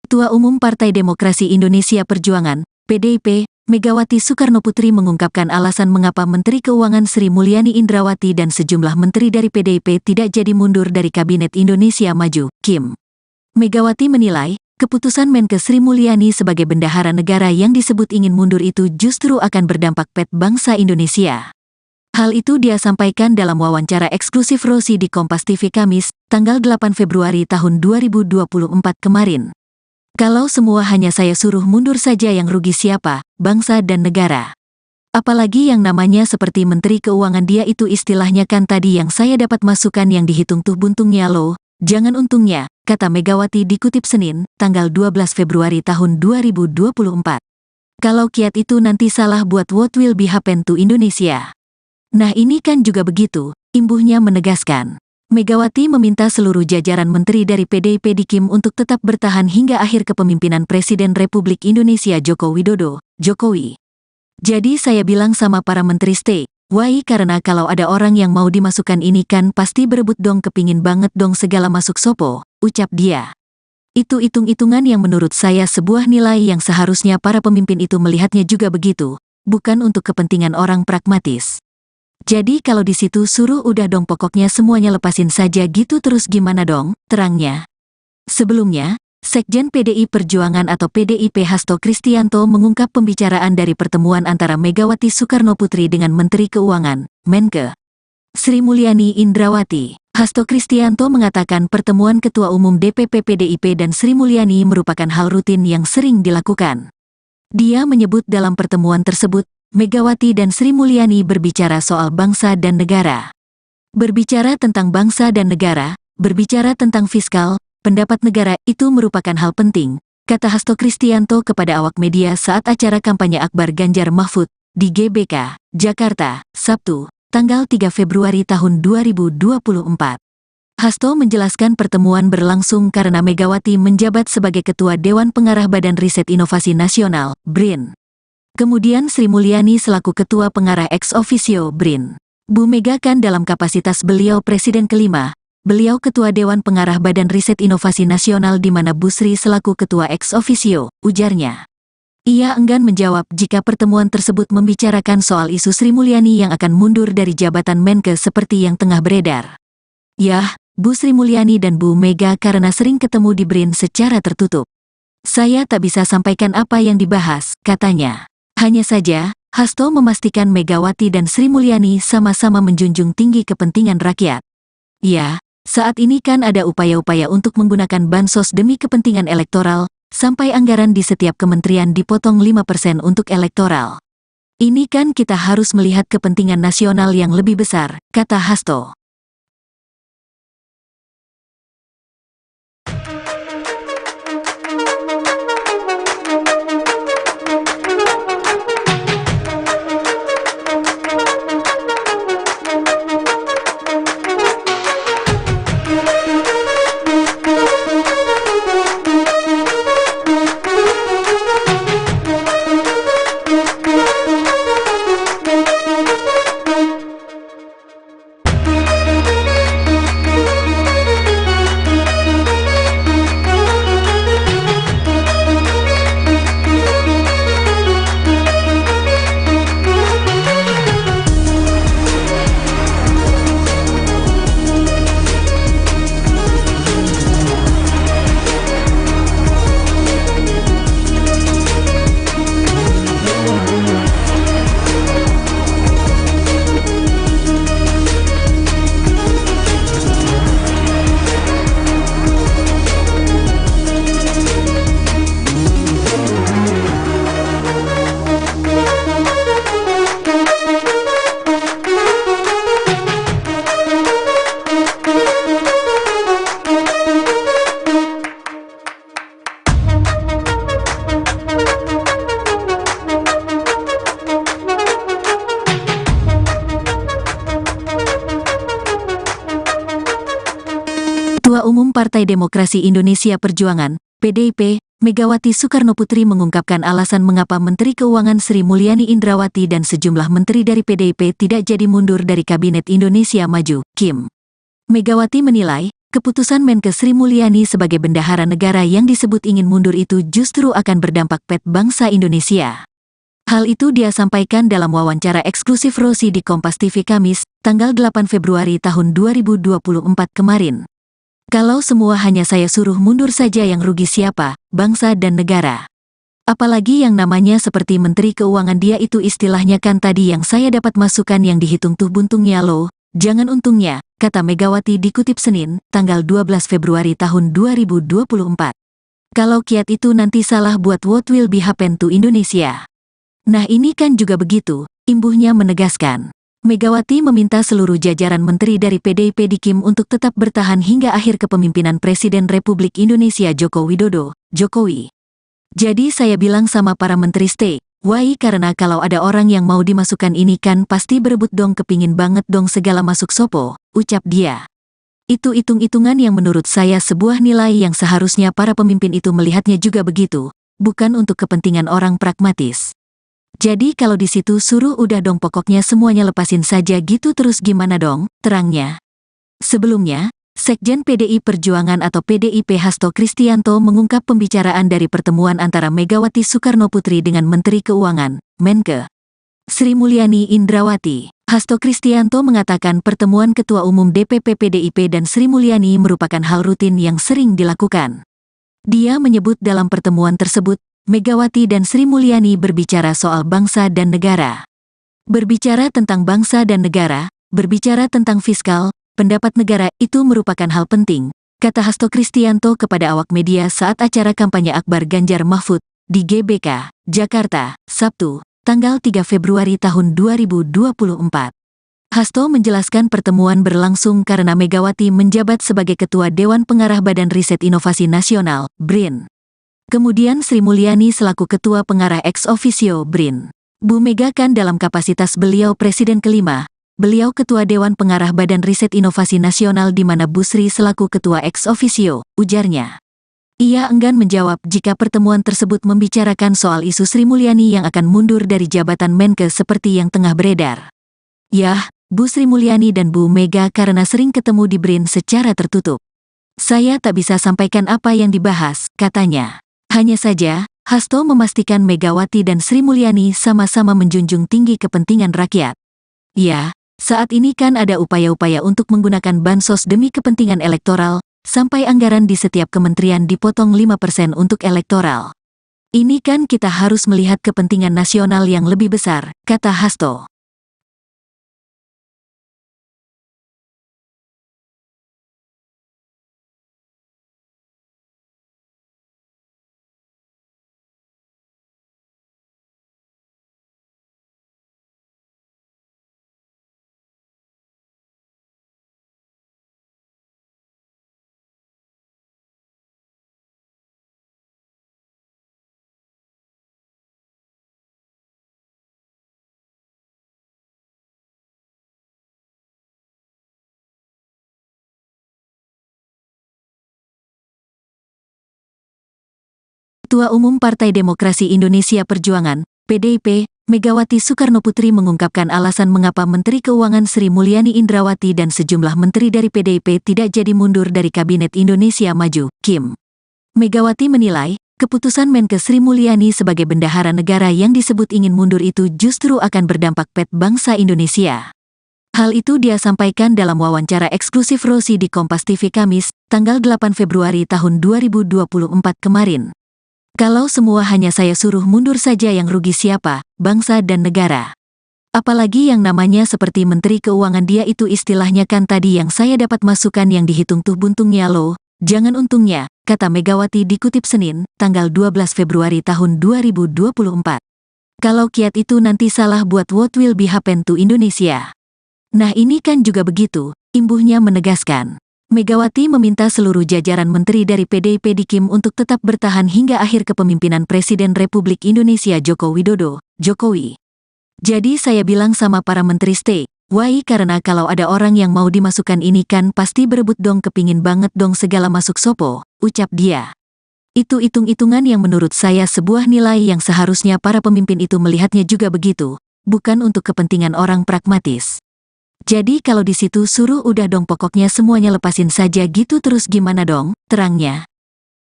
Ketua Umum Partai Demokrasi Indonesia Perjuangan, PDIP, Megawati Soekarnoputri mengungkapkan alasan mengapa Menteri Keuangan Sri Mulyani Indrawati dan sejumlah menteri dari PDIP tidak jadi mundur dari Kabinet Indonesia Maju, KIM. Megawati menilai, keputusan Menke Sri Mulyani sebagai bendahara negara yang disebut ingin mundur itu justru akan berdampak pet bangsa Indonesia. Hal itu dia sampaikan dalam wawancara eksklusif Rosi di Kompas TV Kamis, tanggal 8 Februari tahun 2024 kemarin. Kalau semua hanya saya suruh mundur saja yang rugi siapa, bangsa dan negara. Apalagi yang namanya seperti Menteri Keuangan dia itu istilahnya kan tadi yang saya dapat masukan yang dihitung tuh buntungnya loh, jangan untungnya, kata Megawati dikutip Senin, tanggal 12 Februari tahun 2024. Kalau kiat itu nanti salah buat what will be happen to Indonesia. Nah ini kan juga begitu, imbuhnya menegaskan. Megawati meminta seluruh jajaran menteri dari PDIP di KIM untuk tetap bertahan hingga akhir kepemimpinan Presiden Republik Indonesia Joko Widodo, Jokowi. Jadi saya bilang sama para menteri stay, why karena kalau ada orang yang mau dimasukkan ini kan pasti berebut dong kepingin banget dong segala masuk sopo, ucap dia. Itu hitung-hitungan yang menurut saya sebuah nilai yang seharusnya para pemimpin itu melihatnya juga begitu, bukan untuk kepentingan orang pragmatis. Jadi kalau di situ suruh udah dong pokoknya semuanya lepasin saja gitu terus gimana dong, terangnya. Sebelumnya, Sekjen PDI Perjuangan atau PDIP Hasto Kristianto mengungkap pembicaraan dari pertemuan antara Megawati Soekarnoputri dengan Menteri Keuangan, Menke, Sri Mulyani Indrawati. Hasto Kristianto mengatakan pertemuan Ketua Umum DPP PDIP dan Sri Mulyani merupakan hal rutin yang sering dilakukan. Dia menyebut dalam pertemuan tersebut, Megawati dan Sri Mulyani berbicara soal bangsa dan negara. Berbicara tentang bangsa dan negara, berbicara tentang fiskal, pendapat negara itu merupakan hal penting, kata Hasto Kristianto kepada awak media saat acara kampanye Akbar Ganjar Mahfud di GBK, Jakarta, Sabtu, tanggal 3 Februari tahun 2024. Hasto menjelaskan pertemuan berlangsung karena Megawati menjabat sebagai Ketua Dewan Pengarah Badan Riset Inovasi Nasional, BRIN. Kemudian Sri Mulyani selaku Ketua Pengarah ex officio BRIN. Bu Mega kan dalam kapasitas beliau Presiden kelima, beliau Ketua Dewan Pengarah Badan Riset Inovasi Nasional di mana Bu Sri selaku Ketua ex officio, ujarnya. Ia enggan menjawab jika pertemuan tersebut membicarakan soal isu Sri Mulyani yang akan mundur dari jabatan Menke seperti yang tengah beredar. Yah, Bu Sri Mulyani dan Bu Mega karena sering ketemu di BRIN secara tertutup. Saya tak bisa sampaikan apa yang dibahas, katanya. Hanya saja, Hasto memastikan Megawati dan Sri Mulyani sama-sama menjunjung tinggi kepentingan rakyat. Ya, saat ini kan ada upaya-upaya untuk menggunakan bansos demi kepentingan elektoral, sampai anggaran di setiap kementerian dipotong 5% untuk elektoral. Ini kan kita harus melihat kepentingan nasional yang lebih besar, kata Hasto. Ketua Umum Partai Demokrasi Indonesia Perjuangan, PDIP, Megawati Soekarnoputri mengungkapkan alasan mengapa Menteri Keuangan Sri Mulyani Indrawati dan sejumlah menteri dari PDIP tidak jadi mundur dari Kabinet Indonesia Maju, Kim. Megawati menilai, keputusan Menke Sri Mulyani sebagai bendahara negara yang disebut ingin mundur itu justru akan berdampak pada bangsa Indonesia. Hal itu dia sampaikan dalam wawancara eksklusif Rosi di Kompas TV Kamis, tanggal 8 Februari tahun 2024 kemarin. Kalau semua hanya saya suruh mundur saja yang rugi siapa, bangsa dan negara. Apalagi yang namanya seperti Menteri Keuangan dia itu istilahnya kan tadi yang saya dapat masukan yang dihitung tuh buntungnya loh, jangan untungnya, kata Megawati dikutip Senin, tanggal 12 Februari tahun 2024. Kalau kiat itu nanti salah buat what will be happen to Indonesia. Nah ini kan juga begitu, imbuhnya menegaskan. Megawati meminta seluruh jajaran menteri dari PDIP di Kim untuk tetap bertahan hingga akhir kepemimpinan Presiden Republik Indonesia Joko Widodo, Jokowi. Jadi saya bilang sama para menteri stay, why karena kalau ada orang yang mau dimasukkan ini kan pasti berebut dong kepingin banget dong segala masuk sopo, ucap dia. Itu hitung-hitungan yang menurut saya sebuah nilai yang seharusnya para pemimpin itu melihatnya juga begitu, bukan untuk kepentingan orang pragmatis. Jadi kalau di situ suruh udah dong pokoknya semuanya lepasin saja gitu terus gimana dong, terangnya. Sebelumnya, Sekjen PDI Perjuangan atau PDIP Hasto Kristianto mengungkap pembicaraan dari pertemuan antara Megawati Soekarnoputri dengan Menteri Keuangan, Menke Sri Mulyani Indrawati. Hasto Kristianto mengatakan pertemuan Ketua Umum DPP PDIP dan Sri Mulyani merupakan hal rutin yang sering dilakukan. Dia menyebut dalam pertemuan tersebut, Megawati dan Sri Mulyani berbicara soal bangsa dan negara. Berbicara tentang bangsa dan negara, berbicara tentang fiskal, pendapat negara itu merupakan hal penting, kata Hasto Kristianto kepada awak media saat acara kampanye Akbar Ganjar Mahfud di GBK, Jakarta, Sabtu, tanggal 3 Februari tahun 2024. Hasto menjelaskan pertemuan berlangsung karena Megawati menjabat sebagai Ketua Dewan Pengarah Badan Riset Inovasi Nasional, BRIN. Kemudian Sri Mulyani selaku Ketua Pengarah ex officio BRIN. Bu Mega kan dalam kapasitas beliau Presiden kelima, beliau Ketua Dewan Pengarah Badan Riset Inovasi Nasional di mana Bu Sri selaku Ketua ex officio, ujarnya. Ia enggan menjawab jika pertemuan tersebut membicarakan soal isu Sri Mulyani yang akan mundur dari jabatan Menke seperti yang tengah beredar. Yah, Bu Sri Mulyani dan Bu Mega karena sering ketemu di BRIN secara tertutup. Saya tak bisa sampaikan apa yang dibahas, katanya. Hanya saja, Hasto memastikan Megawati dan Sri Mulyani sama-sama menjunjung tinggi kepentingan rakyat. Ya, saat ini kan ada upaya-upaya untuk menggunakan bansos demi kepentingan elektoral, sampai anggaran di setiap kementerian dipotong 5% untuk elektoral. Ini kan kita harus melihat kepentingan nasional yang lebih besar, kata Hasto. Ketua Umum Partai Demokrasi Indonesia Perjuangan, PDIP, Megawati Soekarnoputri mengungkapkan alasan mengapa Menteri Keuangan Sri Mulyani Indrawati dan sejumlah menteri dari PDIP tidak jadi mundur dari Kabinet Indonesia Maju, KIM. Megawati menilai, keputusan Menkes Sri Mulyani sebagai bendahara negara yang disebut ingin mundur itu justru akan berdampak pada bangsa Indonesia. Hal itu dia sampaikan dalam wawancara eksklusif Rosi di Kompas TV Kamis, tanggal 8 Februari tahun 2024 kemarin. Kalau semua hanya saya suruh mundur saja yang rugi siapa, bangsa dan negara. Apalagi yang namanya seperti Menteri Keuangan dia itu istilahnya kan tadi yang saya dapat masukan yang dihitung tuh buntungnya loh, jangan untungnya, kata Megawati dikutip Senin, tanggal 12 Februari tahun 2024. Kalau kiat itu nanti salah buat what will be happen to Indonesia. Nah ini kan juga begitu, imbuhnya menegaskan. Megawati meminta seluruh jajaran menteri dari PDIP di KIM untuk tetap bertahan hingga akhir kepemimpinan Presiden Republik Indonesia Joko Widodo, Jokowi. Jadi saya bilang sama para menteri stay, why karena kalau ada orang yang mau dimasukkan ini kan pasti berebut dong kepingin banget dong segala masuk sopo, ucap dia. Itu hitung-hitungan yang menurut saya sebuah nilai yang seharusnya para pemimpin itu melihatnya juga begitu, bukan untuk kepentingan orang pragmatis. Jadi kalau di situ suruh udah dong pokoknya semuanya lepasin saja gitu terus gimana dong, terangnya.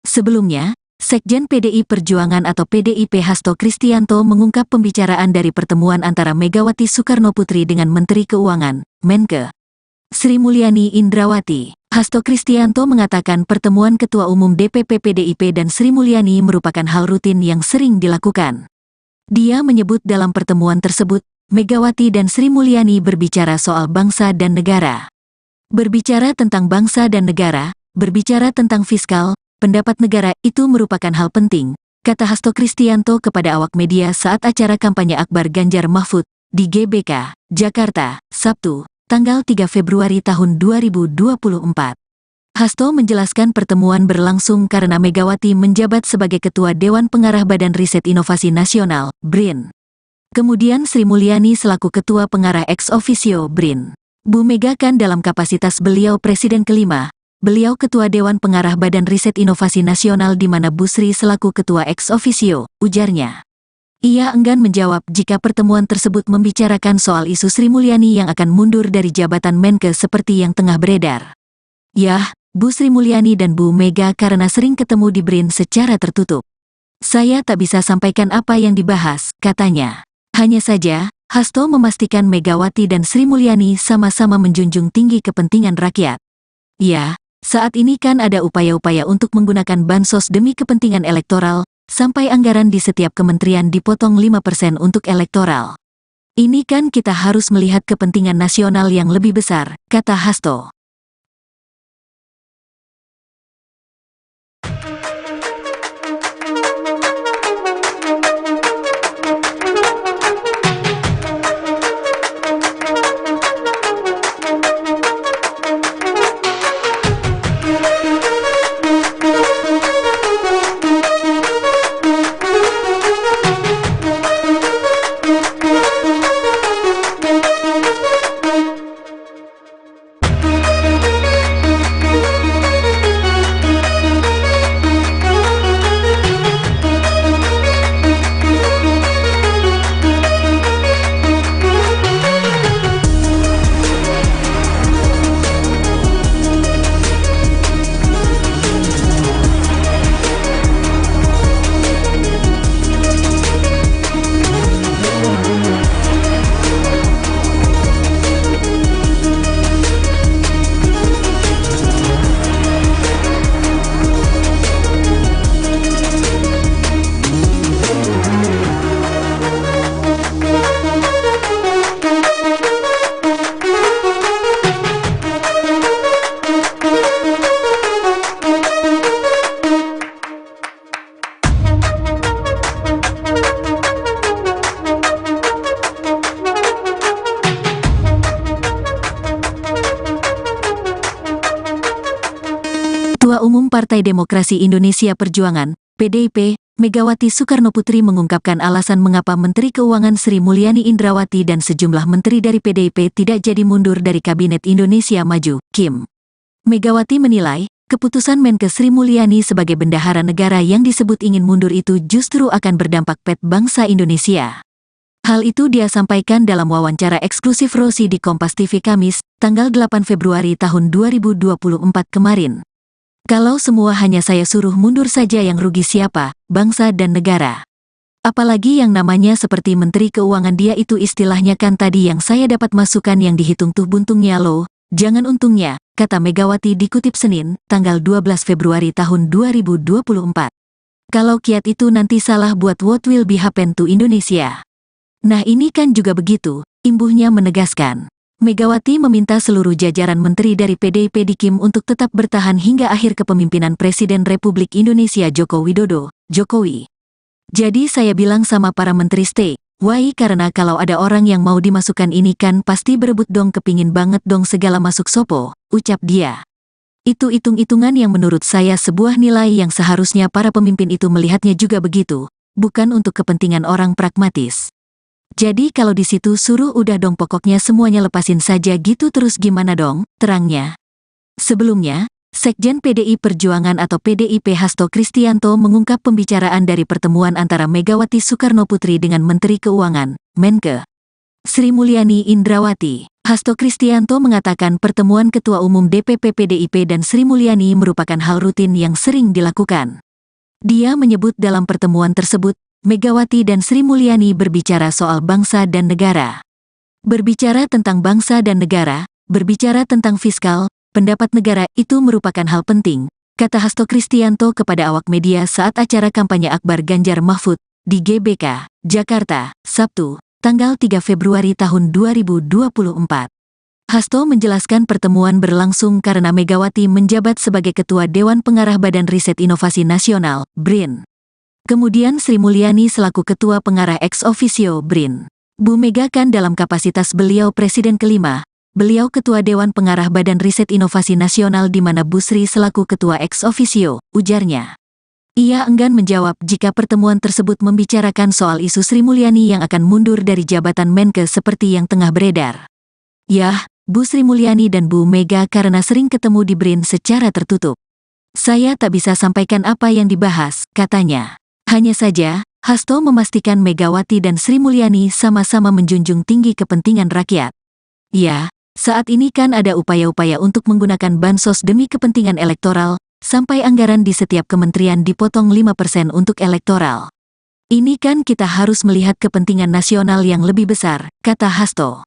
Sebelumnya, Sekjen PDI Perjuangan atau PDIP Hasto Kristianto mengungkap pembicaraan dari pertemuan antara Megawati Soekarnoputri dengan Menteri Keuangan, Menke Sri Mulyani Indrawati. Hasto Kristianto mengatakan pertemuan Ketua Umum DPP PDIP dan Sri Mulyani merupakan hal rutin yang sering dilakukan. Dia menyebut dalam pertemuan tersebut, Megawati dan Sri Mulyani berbicara soal bangsa dan negara. Berbicara tentang bangsa dan negara, berbicara tentang fiskal, pendapat negara itu merupakan hal penting, kata Hasto Kristianto kepada awak media saat acara kampanye Akbar Ganjar Mahfud di GBK, Jakarta, Sabtu, tanggal 3 Februari tahun 2024. Hasto menjelaskan pertemuan berlangsung karena Megawati menjabat sebagai Ketua Dewan Pengarah Badan Riset Inovasi Nasional, BRIN. Kemudian Sri Mulyani selaku Ketua Pengarah ex officio BRIN. Bu Mega kan dalam kapasitas beliau Presiden kelima, beliau Ketua Dewan Pengarah Badan Riset Inovasi Nasional di mana Bu Sri selaku Ketua ex officio, ujarnya. Ia enggan menjawab jika pertemuan tersebut membicarakan soal isu Sri Mulyani yang akan mundur dari jabatan Menkes seperti yang tengah beredar. Yah, Bu Sri Mulyani dan Bu Mega karena sering ketemu di BRIN secara tertutup. Saya tak bisa sampaikan apa yang dibahas, katanya. Hanya saja, Hasto memastikan Megawati dan Sri Mulyani sama-sama menjunjung tinggi kepentingan rakyat. Ya, saat ini kan ada upaya-upaya untuk menggunakan bansos demi kepentingan elektoral, sampai anggaran di setiap kementerian dipotong 5% untuk elektoral. Ini kan kita harus melihat kepentingan nasional yang lebih besar, kata Hasto. Partai Demokrasi Indonesia Perjuangan, PDIP, Megawati Soekarnoputri mengungkapkan alasan mengapa Menteri Keuangan Sri Mulyani Indrawati dan sejumlah menteri dari PDIP tidak jadi mundur dari Kabinet Indonesia Maju, KIM. Megawati menilai, keputusan Menkes Sri Mulyani sebagai bendahara negara yang disebut ingin mundur itu justru akan berdampak pada bangsa Indonesia. Hal itu dia sampaikan dalam wawancara eksklusif Rosi di Kompas TV Kamis, tanggal 8 Februari tahun 2024 kemarin. Kalau semua hanya saya suruh mundur saja yang rugi siapa, bangsa dan negara. Apalagi yang namanya seperti Menteri Keuangan dia itu istilahnya kan tadi yang saya dapat masukan yang dihitung tuh buntungnya loh, jangan untungnya, kata Megawati dikutip Senin, tanggal 12 Februari tahun 2024. Kalau kiat itu nanti salah buat what will be happen to Indonesia. Nah ini kan juga begitu, imbuhnya menegaskan. Megawati meminta seluruh jajaran menteri dari PDIP di KIM untuk tetap bertahan hingga akhir kepemimpinan Presiden Republik Indonesia Joko Widodo, Jokowi. Jadi saya bilang sama para menteri stay, why karena kalau ada orang yang mau dimasukkan ini kan pasti berebut dong kepingin banget dong segala masuk sopo, ucap dia. Itu hitung-hitungan yang menurut saya sebuah nilai yang seharusnya para pemimpin itu melihatnya juga begitu, bukan untuk kepentingan orang pragmatis. Jadi kalau di situ suruh udah dong pokoknya semuanya lepasin saja gitu terus gimana dong, terangnya. Sebelumnya, Sekjen PDI Perjuangan atau PDIP Hasto Kristianto mengungkap pembicaraan dari pertemuan antara Megawati Soekarnoputri dengan Menteri Keuangan, Menkes Sri Mulyani Indrawati. Hasto Kristianto mengatakan pertemuan Ketua Umum DPP PDIP dan Sri Mulyani merupakan hal rutin yang sering dilakukan. Dia menyebut dalam pertemuan tersebut, Megawati dan Sri Mulyani berbicara soal bangsa dan negara. Berbicara tentang bangsa dan negara, berbicara tentang fiskal, pendapat negara itu merupakan hal penting, kata Hasto Kristianto kepada awak media saat acara kampanye Akbar Ganjar Mahfud di GBK, Jakarta, Sabtu, tanggal 3 Februari tahun 2024. Hasto menjelaskan pertemuan berlangsung karena Megawati menjabat sebagai Ketua Dewan Pengarah Badan Riset Inovasi Nasional, BRIN. Kemudian Sri Mulyani selaku Ketua Pengarah ex officio BRIN. Bu Mega kan dalam kapasitas beliau Presiden kelima, beliau Ketua Dewan Pengarah Badan Riset Inovasi Nasional di mana Bu Sri selaku Ketua ex officio, ujarnya. Ia enggan menjawab jika pertemuan tersebut membicarakan soal isu Sri Mulyani yang akan mundur dari jabatan Menkes seperti yang tengah beredar. Yah, Bu Sri Mulyani dan Bu Mega karena sering ketemu di BRIN secara tertutup. Saya tak bisa sampaikan apa yang dibahas, katanya. Hanya saja, Hasto memastikan Megawati dan Sri Mulyani sama-sama menjunjung tinggi kepentingan rakyat. Ya, saat ini kan ada upaya-upaya untuk menggunakan bansos demi kepentingan elektoral, sampai anggaran di setiap kementerian dipotong 5% untuk elektoral. Ini kan kita harus melihat kepentingan nasional yang lebih besar, kata Hasto.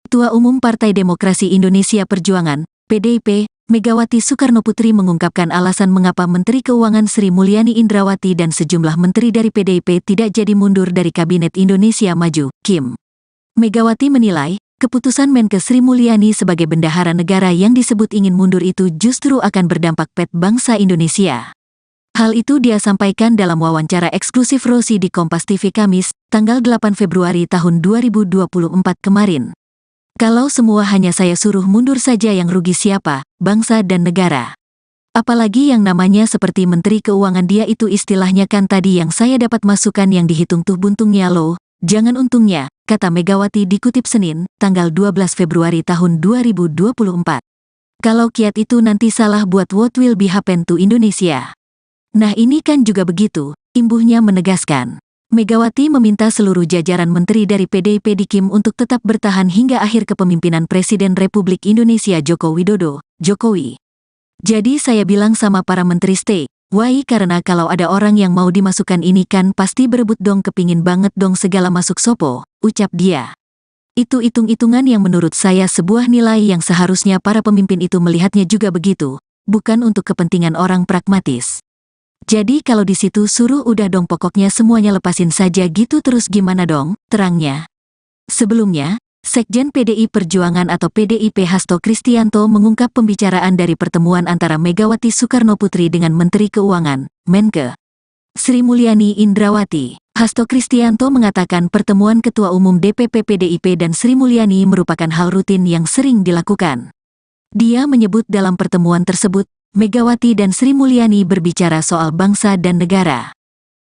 Ketua Umum Partai Demokrasi Indonesia Perjuangan, PDIP, Megawati Soekarnoputri mengungkapkan alasan mengapa Menteri Keuangan Sri Mulyani Indrawati dan sejumlah menteri dari PDIP tidak jadi mundur dari Kabinet Indonesia Maju, KIM. Megawati menilai, keputusan Menkes Sri Mulyani sebagai bendahara negara yang disebut ingin mundur itu justru akan berdampak pada bangsa Indonesia. Hal itu dia sampaikan dalam wawancara eksklusif Rosi di Kompas TV Kamis, tanggal 8 Februari tahun 2024 kemarin. Kalau semua hanya saya suruh mundur saja yang rugi siapa, bangsa dan negara. Apalagi yang namanya seperti Menteri Keuangan dia itu istilahnya kan tadi yang saya dapat masukan yang dihitung tuh buntungnya loh, jangan untungnya, kata Megawati dikutip Senin, tanggal 12 Februari tahun 2024. Kalau kiat itu nanti salah buat what will be happen to Indonesia. Nah ini kan juga begitu, imbuhnya menegaskan. Megawati meminta seluruh jajaran menteri dari PDIP di KIM untuk tetap bertahan hingga akhir kepemimpinan Presiden Republik Indonesia Joko Widodo, Jokowi. Jadi saya bilang sama para menteri stay, Why karena kalau ada orang yang mau dimasukkan ini kan pasti berebut dong kepingin banget dong segala masuk sopo, ucap dia. Itu hitung-hitungan yang menurut saya sebuah nilai yang seharusnya para pemimpin itu melihatnya juga begitu, bukan untuk kepentingan orang pragmatis. Jadi kalau di situ suruh udah dong pokoknya semuanya lepasin saja gitu terus gimana dong, terangnya. Sebelumnya, Sekjen PDI Perjuangan atau PDIP Hasto Kristianto mengungkap pembicaraan dari pertemuan antara Megawati Soekarnoputri dengan Menteri Keuangan, Menke, Sri Mulyani Indrawati. Hasto Kristianto mengatakan pertemuan Ketua Umum DPP PDIP dan Sri Mulyani merupakan hal rutin yang sering dilakukan. Dia menyebut dalam pertemuan tersebut, Megawati dan Sri Mulyani berbicara soal bangsa dan negara.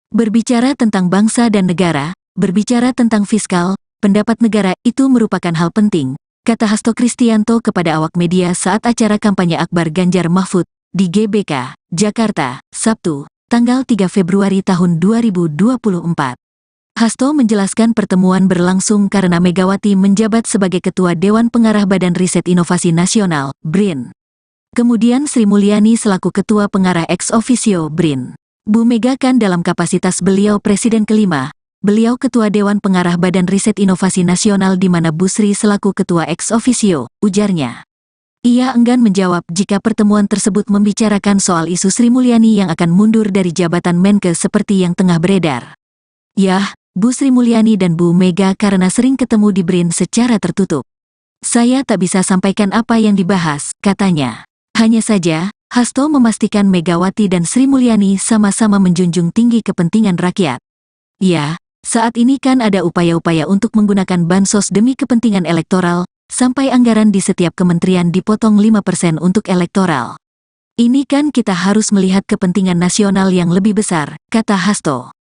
Berbicara tentang bangsa dan negara, berbicara tentang fiskal, pendapat negara itu merupakan hal penting, kata Hasto Kristianto kepada awak media saat acara kampanye Akbar Ganjar Mahfud di GBK, Jakarta, Sabtu, tanggal 3 Februari tahun 2024. Hasto menjelaskan pertemuan berlangsung karena Megawati menjabat sebagai Ketua Dewan Pengarah Badan Riset Inovasi Nasional, BRIN. Kemudian Sri Mulyani selaku Ketua Pengarah ex officio BRIN. Bu Mega kan dalam kapasitas beliau Presiden kelima, beliau Ketua Dewan Pengarah Badan Riset Inovasi Nasional di mana Bu Sri selaku Ketua ex officio, ujarnya. Ia enggan menjawab jika pertemuan tersebut membicarakan soal isu Sri Mulyani yang akan mundur dari jabatan Menke seperti yang tengah beredar. Yah, Bu Sri Mulyani dan Bu Mega karena sering ketemu di BRIN secara tertutup. Saya tak bisa sampaikan apa yang dibahas, katanya. Hanya saja, Hasto memastikan Megawati dan Sri Mulyani sama-sama menjunjung tinggi kepentingan rakyat. Ya, saat ini kan ada upaya-upaya untuk menggunakan bansos demi kepentingan elektoral, sampai anggaran di setiap kementerian dipotong 5% untuk elektoral. Ini kan kita harus melihat kepentingan nasional yang lebih besar, kata Hasto.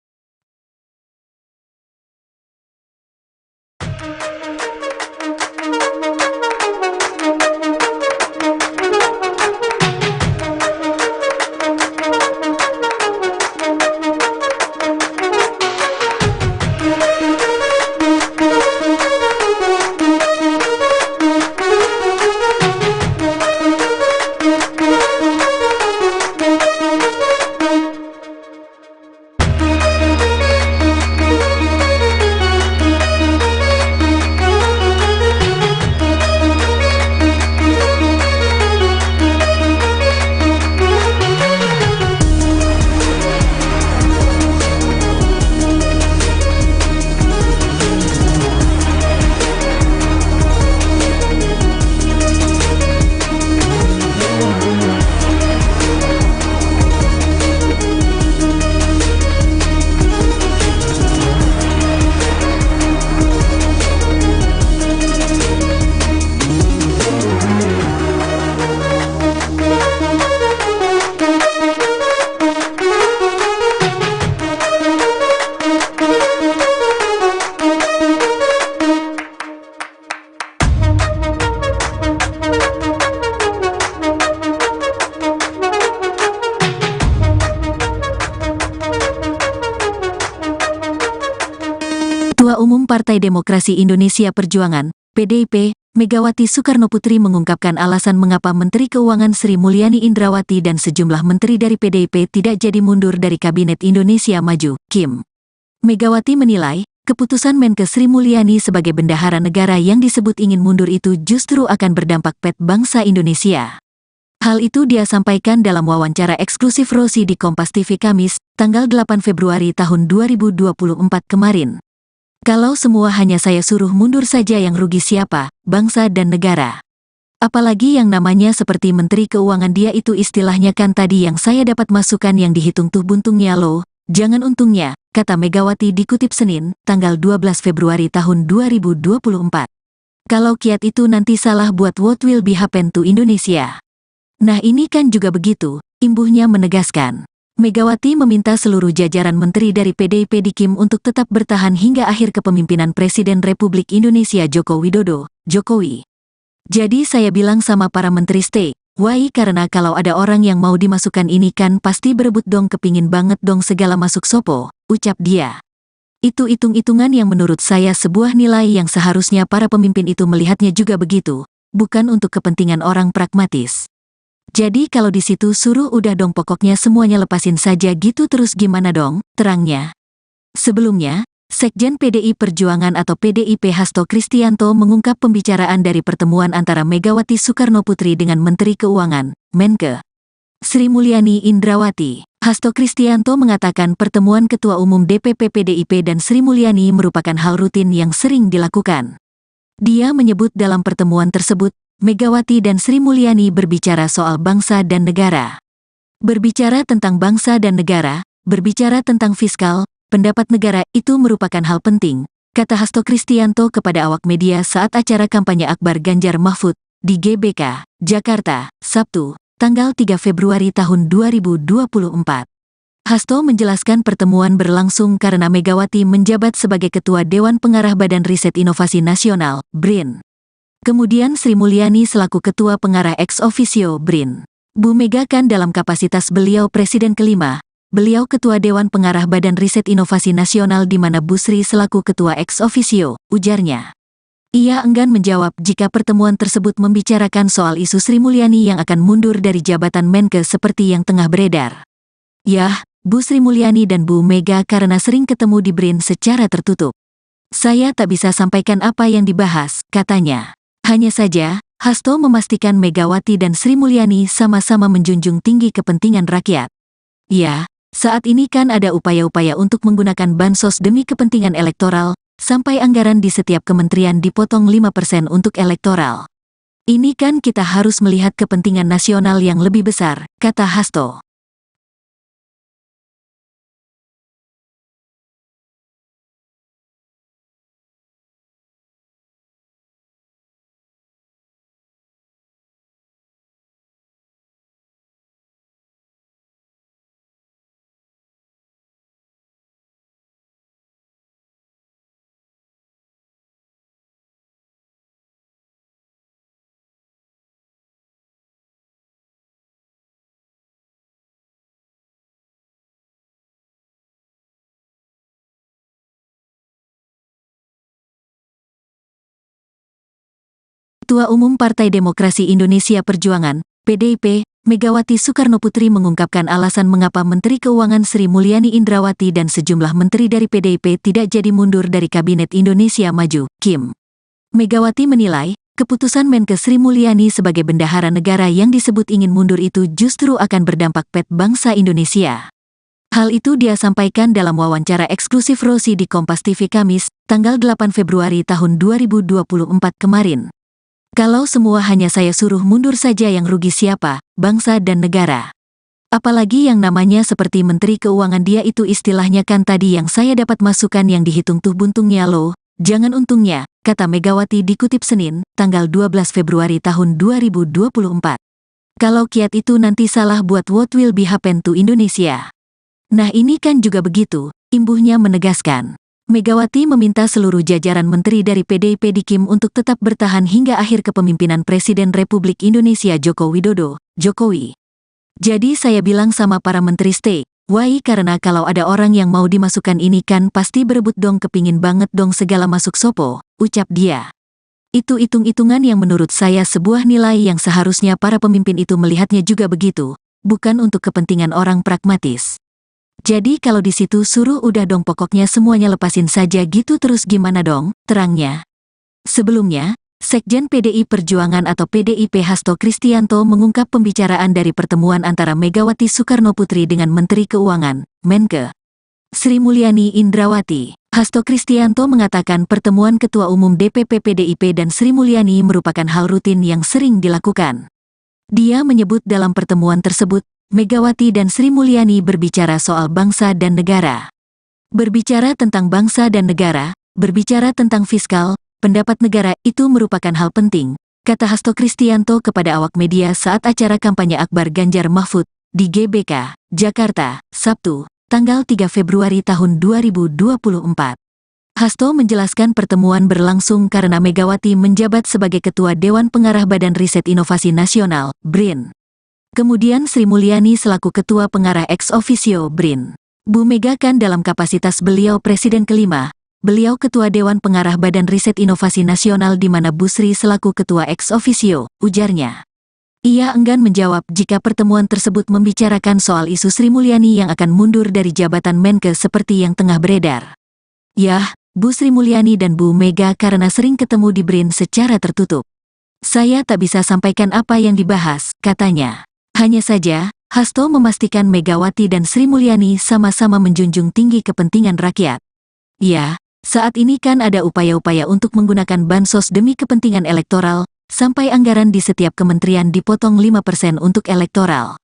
Ketua Umum Partai Demokrasi Indonesia Perjuangan, PDIP, Megawati Soekarnoputri mengungkapkan alasan mengapa Menteri Keuangan Sri Mulyani Indrawati dan sejumlah menteri dari PDIP tidak jadi mundur dari Kabinet Indonesia Maju, KIM. Megawati menilai, keputusan Menke Sri Mulyani sebagai bendahara negara yang disebut ingin mundur itu justru akan berdampak pada bangsa Indonesia. Hal itu dia sampaikan dalam wawancara eksklusif Rosi di Kompas TV Kamis, tanggal 8 Februari tahun 2024 kemarin. Kalau semua hanya saya suruh mundur saja yang rugi siapa, bangsa dan negara. Apalagi yang namanya seperti Menteri Keuangan dia itu istilahnya kan tadi yang saya dapat masukan yang dihitung tuh buntungnya loh, jangan untungnya, kata Megawati dikutip Senin, tanggal 12 Februari tahun 2024. Kalau kiat itu nanti salah buat what will be happen to Indonesia. Nah ini kan juga begitu, imbuhnya menegaskan. Megawati meminta seluruh jajaran menteri dari PDIP di KIM untuk tetap bertahan hingga akhir kepemimpinan Presiden Republik Indonesia Joko Widodo, Jokowi. Jadi saya bilang sama para menteri stay, why karena kalau ada orang yang mau dimasukkan ini kan pasti berebut dong kepingin banget dong segala masuk sopo, ucap dia. Itu hitung-hitungan yang menurut saya sebuah nilai yang seharusnya para pemimpin itu melihatnya juga begitu, bukan untuk kepentingan orang pragmatis. Jadi kalau di situ suruh udah dong pokoknya semuanya lepasin saja gitu terus gimana dong, terangnya. Sebelumnya, Sekjen PDI Perjuangan atau PDIP Hasto Kristianto mengungkap pembicaraan dari pertemuan antara Megawati Soekarnoputri dengan Menteri Keuangan, Menke, Sri Mulyani Indrawati. Hasto Kristianto mengatakan pertemuan Ketua Umum DPP PDIP dan Sri Mulyani merupakan hal rutin yang sering dilakukan. Dia menyebut dalam pertemuan tersebut, Megawati dan Sri Mulyani berbicara soal bangsa dan negara. Berbicara tentang bangsa dan negara, berbicara tentang fiskal, pendapat negara itu merupakan hal penting, kata Hasto Kristianto kepada awak media saat acara kampanye Akbar Ganjar Mahfud di GBK, Jakarta, Sabtu, tanggal 3 Februari tahun 2024. Hasto menjelaskan pertemuan berlangsung karena Megawati menjabat sebagai Ketua Dewan Pengarah Badan Riset Inovasi Nasional, BRIN. Kemudian Sri Mulyani selaku Ketua Pengarah ex officio BRIN. Bu Mega kan dalam kapasitas beliau Presiden kelima, beliau Ketua Dewan Pengarah Badan Riset Inovasi Nasional di mana Bu Sri selaku Ketua ex officio, ujarnya. Ia enggan menjawab jika pertemuan tersebut membicarakan soal isu Sri Mulyani yang akan mundur dari jabatan Menke seperti yang tengah beredar. Yah, Bu Sri Mulyani dan Bu Mega karena sering ketemu di BRIN secara tertutup. Saya tak bisa sampaikan apa yang dibahas, katanya. Hanya saja, Hasto memastikan Megawati dan Sri Mulyani sama-sama menjunjung tinggi kepentingan rakyat. Ya, saat ini kan ada upaya-upaya untuk menggunakan bansos demi kepentingan elektoral, sampai anggaran di setiap kementerian dipotong 5% untuk elektoral. Ini kan kita harus melihat kepentingan nasional yang lebih besar, kata Hasto. Ketua Umum Partai Demokrasi Indonesia Perjuangan, PDIP, Megawati Soekarnoputri mengungkapkan alasan mengapa Menteri Keuangan Sri Mulyani Indrawati dan sejumlah menteri dari PDIP tidak jadi mundur dari Kabinet Indonesia Maju, KIM. Megawati menilai, keputusan Menke Sri Mulyani sebagai bendahara negara yang disebut ingin mundur itu justru akan berdampak pada bangsa Indonesia. Hal itu dia sampaikan dalam wawancara eksklusif Rosi di Kompas TV Kamis, tanggal 8 Februari tahun 2024 kemarin. Kalau semua hanya saya suruh mundur saja yang rugi siapa, bangsa dan negara. Apalagi yang namanya seperti Menteri Keuangan dia itu istilahnya kan tadi yang saya dapat masukan yang dihitung tuh buntungnya loh, jangan untungnya, kata Megawati dikutip Senin, tanggal 12 Februari tahun 2024. Kalau kiat itu nanti salah buat what will be happen to Indonesia. Nah ini kan juga begitu, imbuhnya menegaskan. Megawati meminta seluruh jajaran menteri dari PDIP di KIM untuk tetap bertahan hingga akhir kepemimpinan Presiden Republik Indonesia Joko Widodo, Jokowi. Jadi saya bilang sama para menteri stay, why karena kalau ada orang yang mau dimasukkan ini kan pasti berebut dong kepingin banget dong segala masuk sopo, ucap dia. Itu hitung-hitungan yang menurut saya sebuah nilai yang seharusnya para pemimpin itu melihatnya juga begitu, bukan untuk kepentingan orang pragmatis. Jadi kalau di situ suruh udah dong pokoknya semuanya lepasin saja gitu terus gimana dong, terangnya. Sebelumnya, Sekjen PDI Perjuangan atau PDIP Hasto Kristianto mengungkap pembicaraan dari pertemuan antara Megawati Soekarnoputri dengan Menteri Keuangan, Menke, Sri Mulyani Indrawati. Hasto Kristianto mengatakan pertemuan Ketua Umum DPP PDIP dan Sri Mulyani merupakan hal rutin yang sering dilakukan. Dia menyebut dalam pertemuan tersebut, Megawati dan Sri Mulyani berbicara soal bangsa dan negara. Berbicara tentang bangsa dan negara, berbicara tentang fiskal, pendapat negara itu merupakan hal penting, kata Hasto Kristianto kepada awak media saat acara kampanye Akbar Ganjar Mahfud di GBK, Jakarta, Sabtu, tanggal 3 Februari tahun 2024. Hasto menjelaskan pertemuan berlangsung karena Megawati menjabat sebagai Ketua Dewan Pengarah Badan Riset Inovasi Nasional, BRIN. Kemudian Sri Mulyani selaku Ketua Pengarah ex officio BRIN. Bu Mega kan dalam kapasitas beliau Presiden kelima, beliau Ketua Dewan Pengarah Badan Riset Inovasi Nasional di mana Bu Sri selaku Ketua ex officio, ujarnya. Ia enggan menjawab jika pertemuan tersebut membicarakan soal isu Sri Mulyani yang akan mundur dari jabatan Menke seperti yang tengah beredar. Yah, Bu Sri Mulyani dan Bu Mega karena sering ketemu di BRIN secara tertutup. Saya tak bisa sampaikan apa yang dibahas, katanya. Hanya saja, Hasto memastikan Megawati dan Sri Mulyani sama-sama menjunjung tinggi kepentingan rakyat. Ya, saat ini kan ada upaya-upaya untuk menggunakan bansos demi kepentingan elektoral, sampai anggaran di setiap kementerian dipotong 5% untuk elektoral.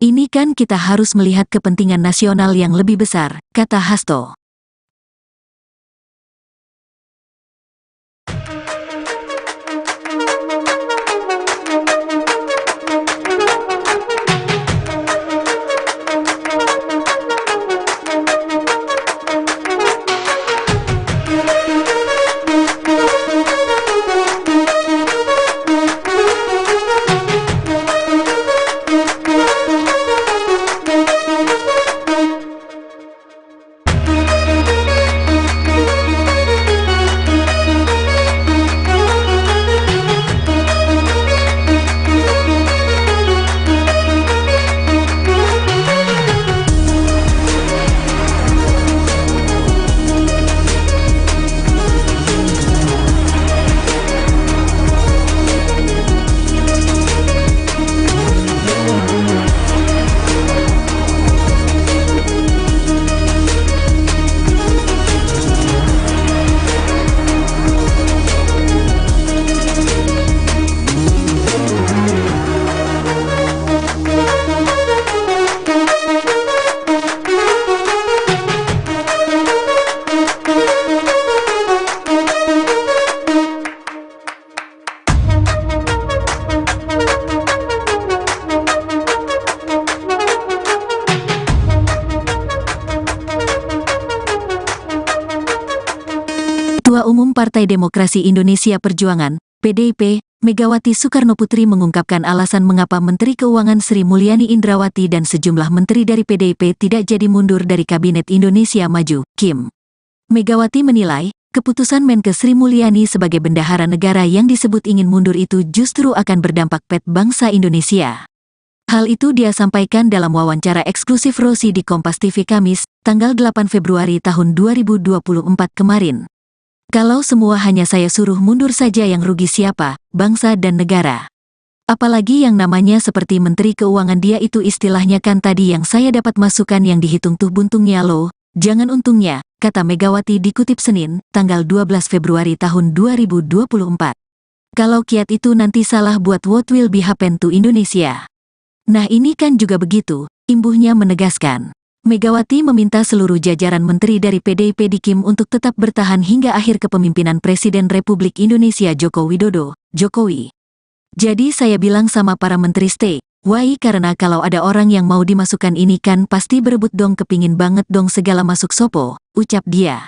Ini kan kita harus melihat kepentingan nasional yang lebih besar, kata Hasto. Ketua Umum Partai Demokrasi Indonesia Perjuangan, PDIP, Megawati Soekarnoputri mengungkapkan alasan mengapa Menteri Keuangan Sri Mulyani Indrawati dan sejumlah menteri dari PDIP tidak jadi mundur dari Kabinet Indonesia Maju, KIM. Megawati menilai, keputusan Menke Sri Mulyani sebagai bendahara negara yang disebut ingin mundur itu justru akan berdampak pada bangsa Indonesia. Hal itu dia sampaikan dalam wawancara eksklusif Rosi di Kompas TV Kamis, tanggal 8 Februari tahun 2024 kemarin. Kalau semua hanya saya suruh mundur saja yang rugi siapa, bangsa dan negara. Apalagi yang namanya seperti Menteri Keuangan dia itu istilahnya kan tadi yang saya dapat masukan yang dihitung tuh buntungnya loh, jangan untungnya, kata Megawati dikutip Senin, tanggal 12 Februari tahun 2024. Kalau kiat itu nanti salah buat what will be happen to Indonesia. Nah ini kan juga begitu, imbuhnya menegaskan. Megawati meminta seluruh jajaran menteri dari PDIP di KIM untuk tetap bertahan hingga akhir kepemimpinan Presiden Republik Indonesia Joko Widodo, Jokowi. Jadi saya bilang sama para menteri stay, why karena kalau ada orang yang mau dimasukkan ini kan pasti berebut dong kepingin banget dong segala masuk sopo, ucap dia.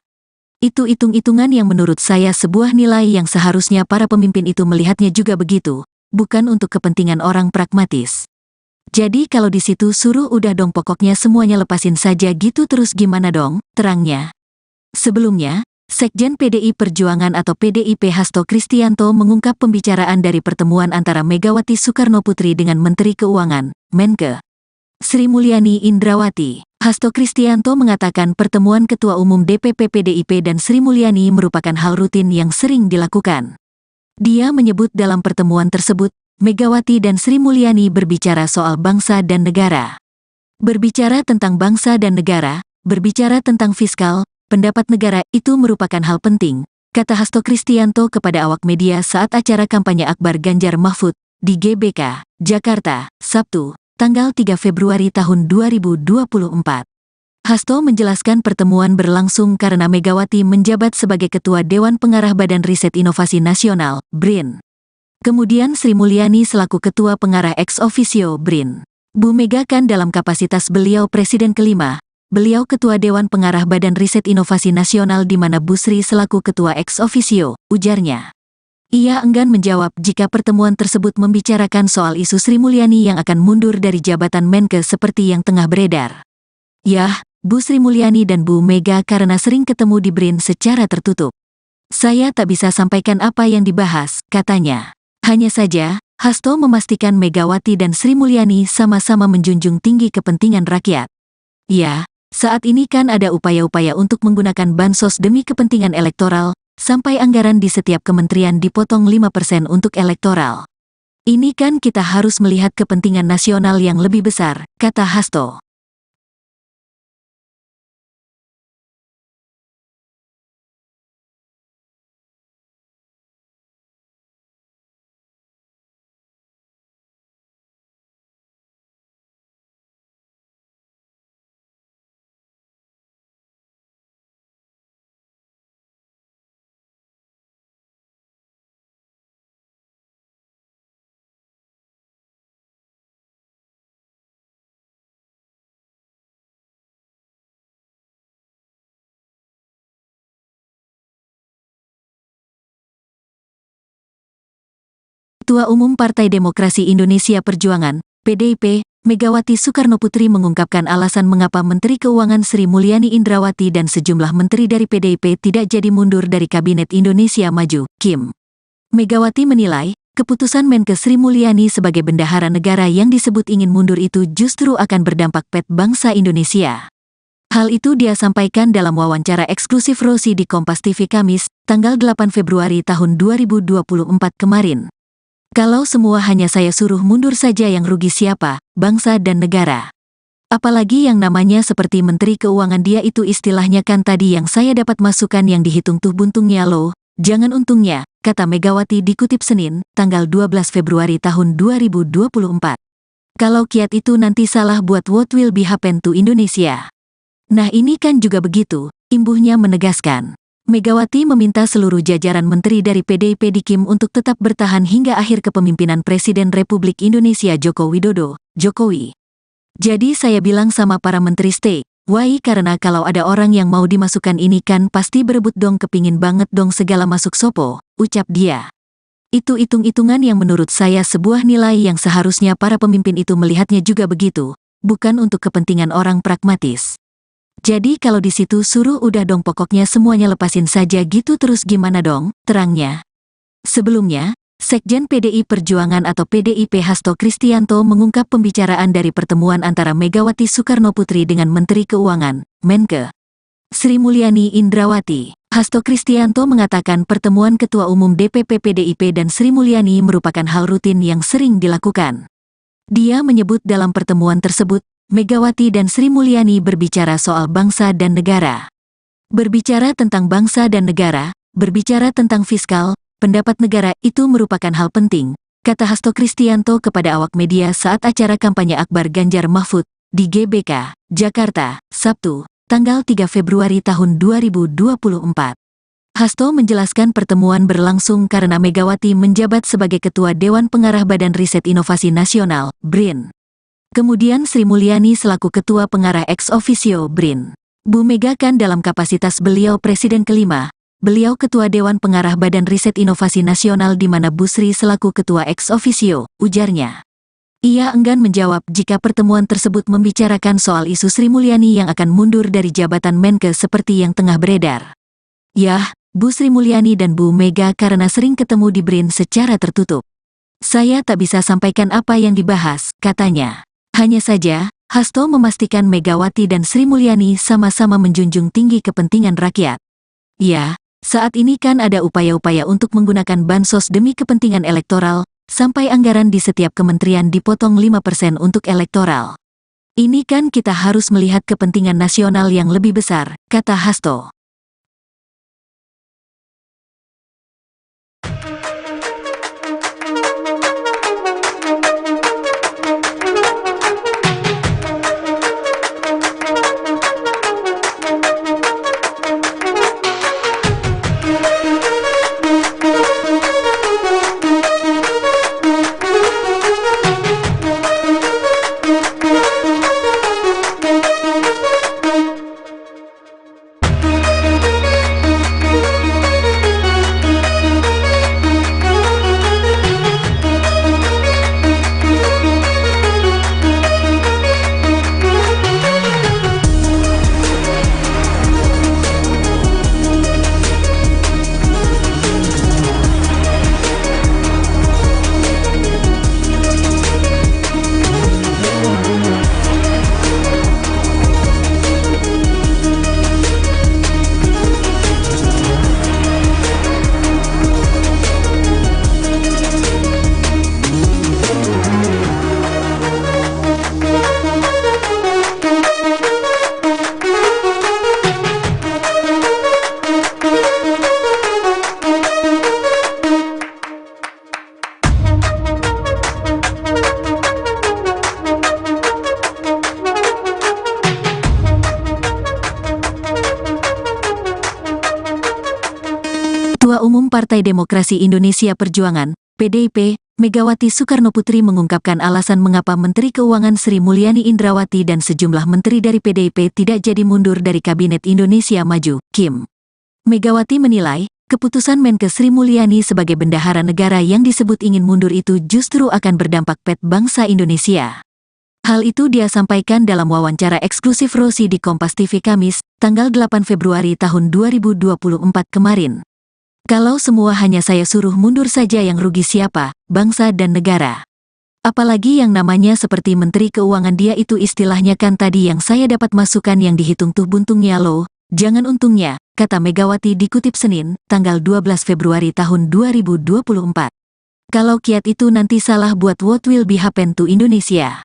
Itu hitung-hitungan yang menurut saya sebuah nilai yang seharusnya para pemimpin itu melihatnya juga begitu, bukan untuk kepentingan orang pragmatis. Jadi kalau di situ suruh udah dong pokoknya semuanya lepasin saja gitu terus gimana dong, terangnya. Sebelumnya, Sekjen PDI Perjuangan atau PDIP Hasto Kristianto mengungkap pembicaraan dari pertemuan antara Megawati Soekarnoputri dengan Menteri Keuangan, Menke Sri Mulyani Indrawati. Hasto Kristianto mengatakan pertemuan Ketua Umum DPP PDIP dan Sri Mulyani merupakan hal rutin yang sering dilakukan. Dia menyebut dalam pertemuan tersebut, Megawati dan Sri Mulyani berbicara soal bangsa dan negara. Berbicara tentang bangsa dan negara, berbicara tentang fiskal, pendapat negara itu merupakan hal penting, kata Hasto Kristianto kepada awak media saat acara kampanye Akbar Ganjar Mahfud di GBK, Jakarta, Sabtu, tanggal 3 Februari tahun 2024. Hasto menjelaskan pertemuan berlangsung karena Megawati menjabat sebagai Ketua Dewan Pengarah Badan Riset Inovasi Nasional, BRIN. Kemudian Sri Mulyani selaku Ketua Pengarah ex officio BRIN. Bu Mega kan dalam kapasitas beliau Presiden kelima, beliau Ketua Dewan Pengarah Badan Riset Inovasi Nasional di mana Bu Sri selaku Ketua ex officio, ujarnya. Ia enggan menjawab jika pertemuan tersebut membicarakan soal isu Sri Mulyani yang akan mundur dari jabatan Menke seperti yang tengah beredar. Yah, Bu Sri Mulyani dan Bu Mega karena sering ketemu di BRIN secara tertutup. Saya tak bisa sampaikan apa yang dibahas, katanya. Hanya saja, Hasto memastikan Megawati dan Sri Mulyani sama-sama menjunjung tinggi kepentingan rakyat. Ya, saat ini kan ada upaya-upaya untuk menggunakan bansos demi kepentingan elektoral, sampai anggaran di setiap kementerian dipotong 5% untuk elektoral. Ini kan kita harus melihat kepentingan nasional yang lebih besar, kata Hasto. Ketua Umum Partai Demokrasi Indonesia Perjuangan, PDIP, Megawati Soekarnoputri mengungkapkan alasan mengapa Menteri Keuangan Sri Mulyani Indrawati dan sejumlah menteri dari PDIP tidak jadi mundur dari Kabinet Indonesia Maju, KIM. Megawati menilai, keputusan Menkes Sri Mulyani sebagai bendahara negara yang disebut ingin mundur itu justru akan berdampak pet bangsa Indonesia. Hal itu dia sampaikan dalam wawancara eksklusif Rosi di Kompas TV Kamis, tanggal 8 Februari tahun 2024 kemarin. Kalau semua hanya saya suruh mundur saja yang rugi siapa, bangsa dan negara. Apalagi yang namanya seperti Menteri Keuangan dia itu istilahnya kan tadi yang saya dapat masukan yang dihitung tuh buntungnya loh, jangan untungnya, kata Megawati dikutip Senin, tanggal 12 Februari tahun 2024. Kalau kiat itu nanti salah buat what will be happen to Indonesia. Nah ini kan juga begitu, imbuhnya menegaskan. Megawati meminta seluruh jajaran menteri dari PDIP di KIM untuk tetap bertahan hingga akhir kepemimpinan Presiden Republik Indonesia Joko Widodo, Jokowi. Jadi saya bilang sama para menteri stay, why karena kalau ada orang yang mau dimasukkan ini kan pasti berebut dong kepingin banget dong segala masuk sopo, ucap dia. Itu hitung-hitungan yang menurut saya sebuah nilai yang seharusnya para pemimpin itu melihatnya juga begitu, bukan untuk kepentingan orang pragmatis. Jadi kalau di situ suruh udah dong pokoknya semuanya lepasin saja gitu terus gimana dong, terangnya. Sebelumnya, Sekjen PDI Perjuangan atau PDIP Hasto Kristianto mengungkap pembicaraan dari pertemuan antara Megawati Soekarnoputri dengan Menteri Keuangan, Menke, Sri Mulyani Indrawati. Hasto Kristianto mengatakan pertemuan Ketua Umum DPP PDIP dan Sri Mulyani merupakan hal rutin yang sering dilakukan. Dia menyebut dalam pertemuan tersebut, Megawati dan Sri Mulyani berbicara soal bangsa dan negara. Berbicara tentang bangsa dan negara, berbicara tentang fiskal, pendapat negara itu merupakan hal penting, kata Hasto Kristianto kepada awak media saat acara kampanye Akbar Ganjar Mahfud di GBK, Jakarta, Sabtu, tanggal 3 Februari tahun 2024. Hasto menjelaskan pertemuan berlangsung karena Megawati menjabat sebagai Ketua Dewan Pengarah Badan Riset Inovasi Nasional, BRIN. Kemudian Sri Mulyani selaku Ketua Pengarah ex officio BRIN. Bu Mega kan dalam kapasitas beliau Presiden kelima, beliau Ketua Dewan Pengarah Badan Riset Inovasi Nasional di mana Bu Sri selaku Ketua ex officio, ujarnya. Ia enggan menjawab jika pertemuan tersebut membicarakan soal isu Sri Mulyani yang akan mundur dari jabatan Menkes seperti yang tengah beredar. Yah, Bu Sri Mulyani dan Bu Mega karena sering ketemu di BRIN secara tertutup. Saya tak bisa sampaikan apa yang dibahas, katanya. Hanya saja, Hasto memastikan Megawati dan Sri Mulyani sama-sama menjunjung tinggi kepentingan rakyat. Ya, saat ini kan ada upaya-upaya untuk menggunakan bansos demi kepentingan elektoral, sampai anggaran di setiap kementerian dipotong 5% untuk elektoral. Ini kan kita harus melihat kepentingan nasional yang lebih besar, kata Hasto. Partai Demokrasi Indonesia Perjuangan, PDIP, Megawati Soekarnoputri mengungkapkan alasan mengapa Menteri Keuangan Sri Mulyani Indrawati dan sejumlah menteri dari PDIP tidak jadi mundur dari Kabinet Indonesia Maju, KIM. Megawati menilai, keputusan Menkes Sri Mulyani sebagai bendahara negara yang disebut ingin mundur itu justru akan berdampak pada bangsa Indonesia. Hal itu dia sampaikan dalam wawancara eksklusif Rosi di Kompas TV Kamis, tanggal 8 Februari tahun 2024 kemarin. Kalau semua hanya saya suruh mundur saja yang rugi siapa, bangsa dan negara. Apalagi yang namanya seperti Menteri Keuangan dia itu istilahnya kan tadi yang saya dapat masukan yang dihitung tuh buntungnya loh, jangan untungnya, kata Megawati dikutip Senin, tanggal 12 Februari tahun 2024. Kalau kiat itu nanti salah buat what will be happen to Indonesia.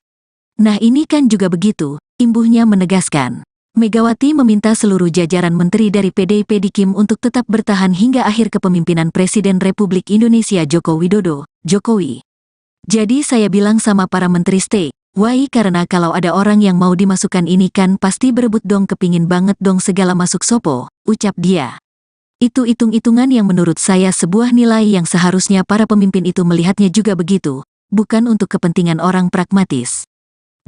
Nah ini kan juga begitu, imbuhnya menegaskan. Megawati meminta seluruh jajaran menteri dari PDIP di KIM untuk tetap bertahan hingga akhir kepemimpinan Presiden Republik Indonesia Joko Widodo, Jokowi. Jadi saya bilang sama para menteri stay, why karena kalau ada orang yang mau dimasukkan ini kan pasti berebut dong kepingin banget dong segala masuk sopo, ucap dia. Itu hitung-hitungan yang menurut saya sebuah nilai yang seharusnya para pemimpin itu melihatnya juga begitu, bukan untuk kepentingan orang pragmatis.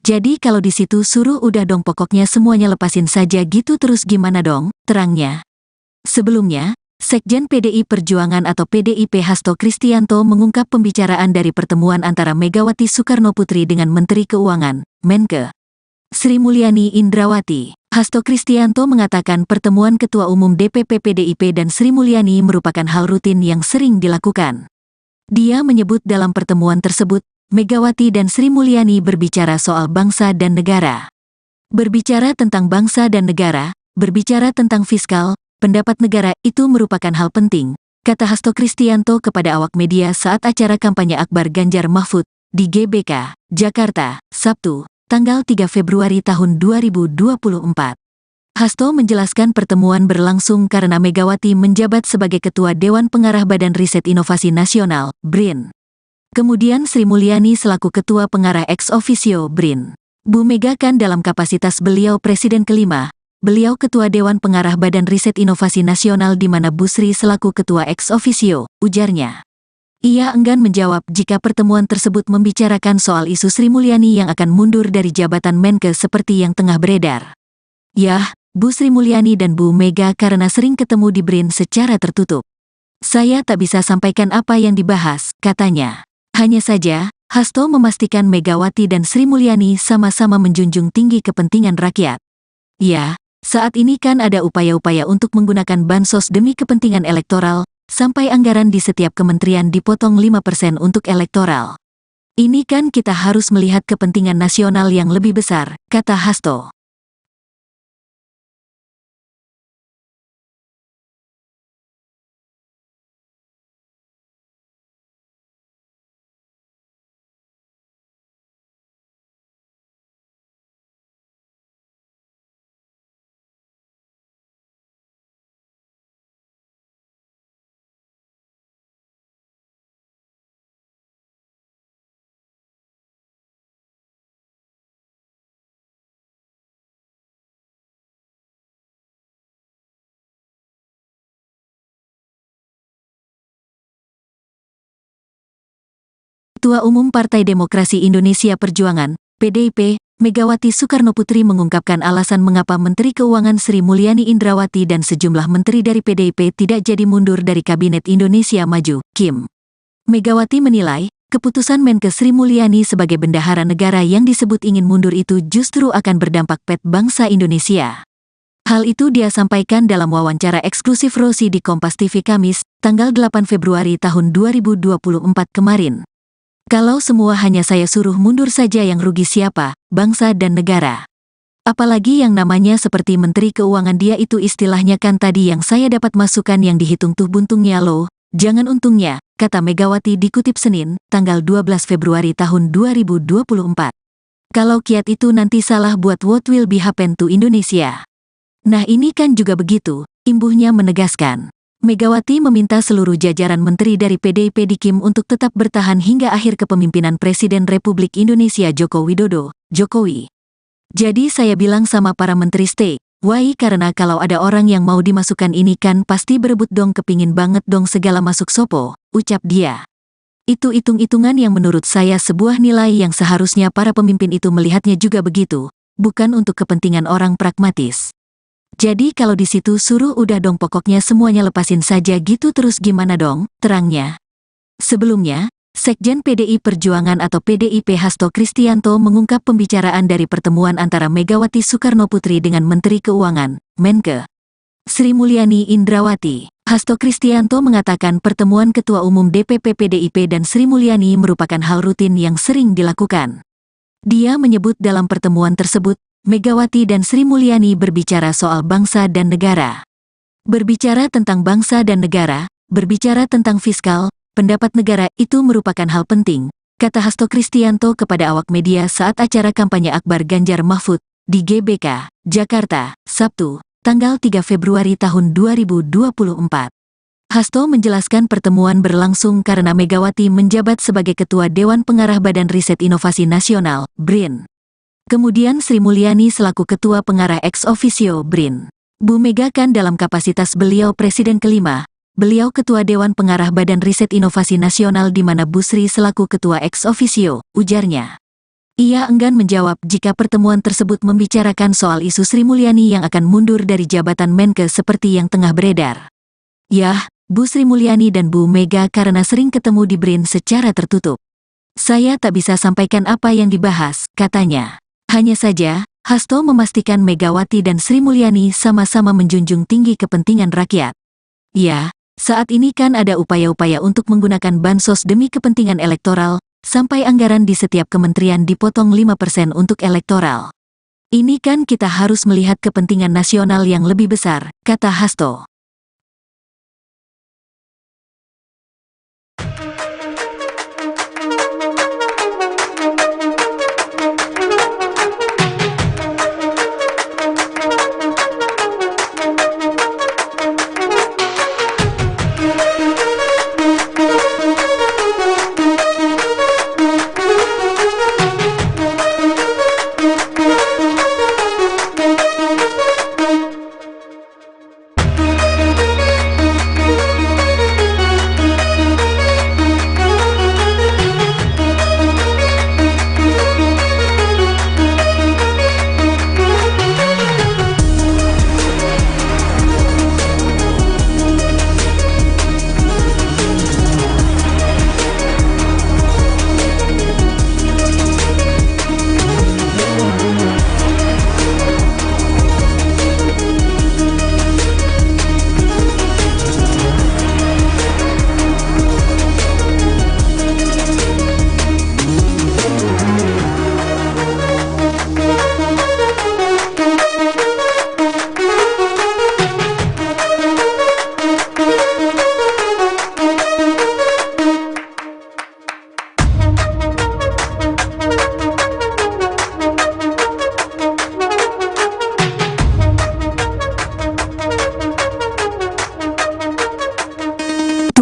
Jadi kalau di situ suruh udah dong pokoknya semuanya lepasin saja gitu terus gimana dong, terangnya. Sebelumnya, Sekjen PDI Perjuangan atau PDIP Hasto Kristianto mengungkap pembicaraan dari pertemuan antara Megawati Soekarnoputri dengan Menteri Keuangan, Menkes Sri Mulyani Indrawati. Hasto Kristianto mengatakan pertemuan Ketua Umum DPP PDIP dan Sri Mulyani merupakan hal rutin yang sering dilakukan. Dia menyebut dalam pertemuan tersebut, Megawati dan Sri Mulyani berbicara soal bangsa dan negara. Berbicara tentang bangsa dan negara, berbicara tentang fiskal, pendapat negara itu merupakan hal penting, kata Hasto Kristianto kepada awak media saat acara kampanye Akbar Ganjar Mahfud di GBK, Jakarta, Sabtu, tanggal 3 Februari tahun 2024. Hasto menjelaskan pertemuan berlangsung karena Megawati menjabat sebagai Ketua Dewan Pengarah Badan Riset Inovasi Nasional, BRIN. Kemudian Sri Mulyani selaku Ketua Pengarah ex officio BRIN. Bu Mega kan dalam kapasitas beliau Presiden kelima, beliau Ketua Dewan Pengarah Badan Riset Inovasi Nasional di mana Bu Sri selaku Ketua ex officio, ujarnya. Ia enggan menjawab jika pertemuan tersebut membicarakan soal isu Sri Mulyani yang akan mundur dari jabatan Menkes seperti yang tengah beredar. Yah, Bu Sri Mulyani dan Bu Mega karena sering ketemu di BRIN secara tertutup. Saya tak bisa sampaikan apa yang dibahas, katanya. Hanya saja, Hasto memastikan Megawati dan Sri Mulyani sama-sama menjunjung tinggi kepentingan rakyat. Ya, saat ini kan ada upaya-upaya untuk menggunakan bansos demi kepentingan elektoral, sampai anggaran di setiap kementerian dipotong 5% untuk elektoral. Ini kan kita harus melihat kepentingan nasional yang lebih besar, kata Hasto. Ketua Umum Partai Demokrasi Indonesia Perjuangan, PDIP, Megawati Soekarnoputri mengungkapkan alasan mengapa Menteri Keuangan Sri Mulyani Indrawati dan sejumlah menteri dari PDIP tidak jadi mundur dari Kabinet Indonesia Maju, KIM. Megawati menilai, keputusan Menkes Sri Mulyani sebagai bendahara negara yang disebut ingin mundur itu justru akan berdampak pada bangsa Indonesia. Hal itu dia sampaikan dalam wawancara eksklusif Rosi di Kompas TV Kamis, tanggal 8 Februari tahun 2024 kemarin. Kalau semua hanya saya suruh mundur saja yang rugi siapa, bangsa dan negara. Apalagi yang namanya seperti Menteri Keuangan dia itu istilahnya kan tadi yang saya dapat masukan yang dihitung tuh buntungnya loh, jangan untungnya, kata Megawati dikutip Senin, tanggal 12 Februari tahun 2024. Kalau kiat itu nanti salah buat what will be happen to Indonesia. Nah ini kan juga begitu, imbuhnya menegaskan. Megawati meminta seluruh jajaran menteri dari PDIP di KIM untuk tetap bertahan hingga akhir kepemimpinan Presiden Republik Indonesia Joko Widodo, Jokowi. Jadi saya bilang sama para menteri stay, Why karena kalau ada orang yang mau dimasukkan ini kan pasti berebut dong kepingin banget dong segala masuk sopo, ucap dia. Itu hitung-hitungan yang menurut saya sebuah nilai yang seharusnya para pemimpin itu melihatnya juga begitu, bukan untuk kepentingan orang pragmatis. Jadi kalau di situ suruh udah dong pokoknya semuanya lepasin saja gitu terus gimana dong, terangnya. Sebelumnya, Sekjen PDI Perjuangan atau PDIP Hasto Kristianto mengungkap pembicaraan dari pertemuan antara Megawati Soekarnoputri dengan Menteri Keuangan, Menke, Sri Mulyani Indrawati. Hasto Kristianto mengatakan pertemuan Ketua Umum DPP PDIP dan Sri Mulyani merupakan hal rutin yang sering dilakukan. Dia menyebut dalam pertemuan tersebut, Megawati dan Sri Mulyani berbicara soal bangsa dan negara. Berbicara tentang bangsa dan negara, berbicara tentang fiskal, pendapat negara itu merupakan hal penting, kata Hasto Kristianto kepada awak media saat acara kampanye Akbar Ganjar Mahfud di GBK, Jakarta, Sabtu, tanggal 3 Februari tahun 2024. Hasto menjelaskan pertemuan berlangsung karena Megawati menjabat sebagai Ketua Dewan Pengarah Badan Riset Inovasi Nasional, BRIN. Kemudian Sri Mulyani selaku Ketua Pengarah ex officio BRIN. Bu Mega kan dalam kapasitas beliau Presiden kelima, beliau Ketua Dewan Pengarah Badan Riset Inovasi Nasional di mana Bu Sri selaku Ketua ex officio, ujarnya. Ia enggan menjawab jika pertemuan tersebut membicarakan soal isu Sri Mulyani yang akan mundur dari jabatan Menke seperti yang tengah beredar. Yah, Bu Sri Mulyani dan Bu Mega karena sering ketemu di BRIN secara tertutup. Saya tak bisa sampaikan apa yang dibahas, katanya. Hanya saja, Hasto memastikan Megawati dan Sri Mulyani sama-sama menjunjung tinggi kepentingan rakyat. Ya, saat ini kan ada upaya-upaya untuk menggunakan bansos demi kepentingan elektoral, sampai anggaran di setiap kementerian dipotong 5% untuk elektoral. Ini kan kita harus melihat kepentingan nasional yang lebih besar, kata Hasto.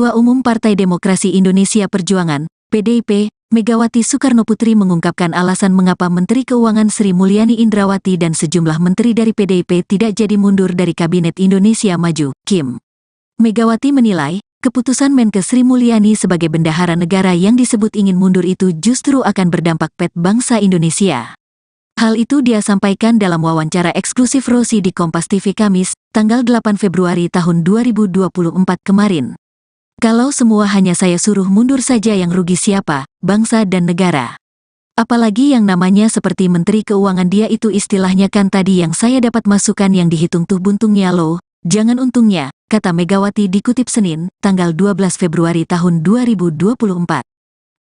Ketua Umum Partai Demokrasi Indonesia Perjuangan, PDIP, Megawati Soekarnoputri mengungkapkan alasan mengapa Menteri Keuangan Sri Mulyani Indrawati dan sejumlah menteri dari PDIP tidak jadi mundur dari Kabinet Indonesia Maju, KIM. Megawati menilai, keputusan Menke Sri Mulyani sebagai bendahara negara yang disebut ingin mundur itu justru akan berdampak pada bangsa Indonesia. Hal itu dia sampaikan dalam wawancara eksklusif Rosi di Kompas TV Kamis, tanggal 8 Februari tahun 2024 kemarin. Kalau semua hanya saya suruh mundur saja yang rugi siapa, bangsa dan negara. Apalagi yang namanya seperti Menteri Keuangan dia itu istilahnya kan tadi yang saya dapat masukan yang dihitung tuh buntungnya loh, jangan untungnya, kata Megawati dikutip Senin, tanggal 12 Februari tahun 2024.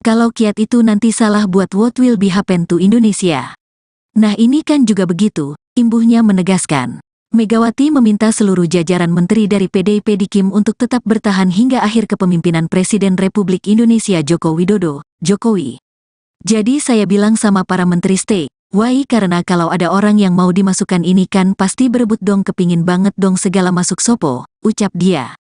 Kalau kiat itu nanti salah buat what will be happen to Indonesia. Nah ini kan juga begitu, imbuhnya menegaskan. Megawati meminta seluruh jajaran menteri dari PDIP di KIM untuk tetap bertahan hingga akhir kepemimpinan Presiden Republik Indonesia Joko Widodo, Jokowi. Jadi saya bilang sama para menteri stay, why karena kalau ada orang yang mau dimasukkan ini kan pasti berebut dong kepingin banget dong segala masuk sopo, ucap dia.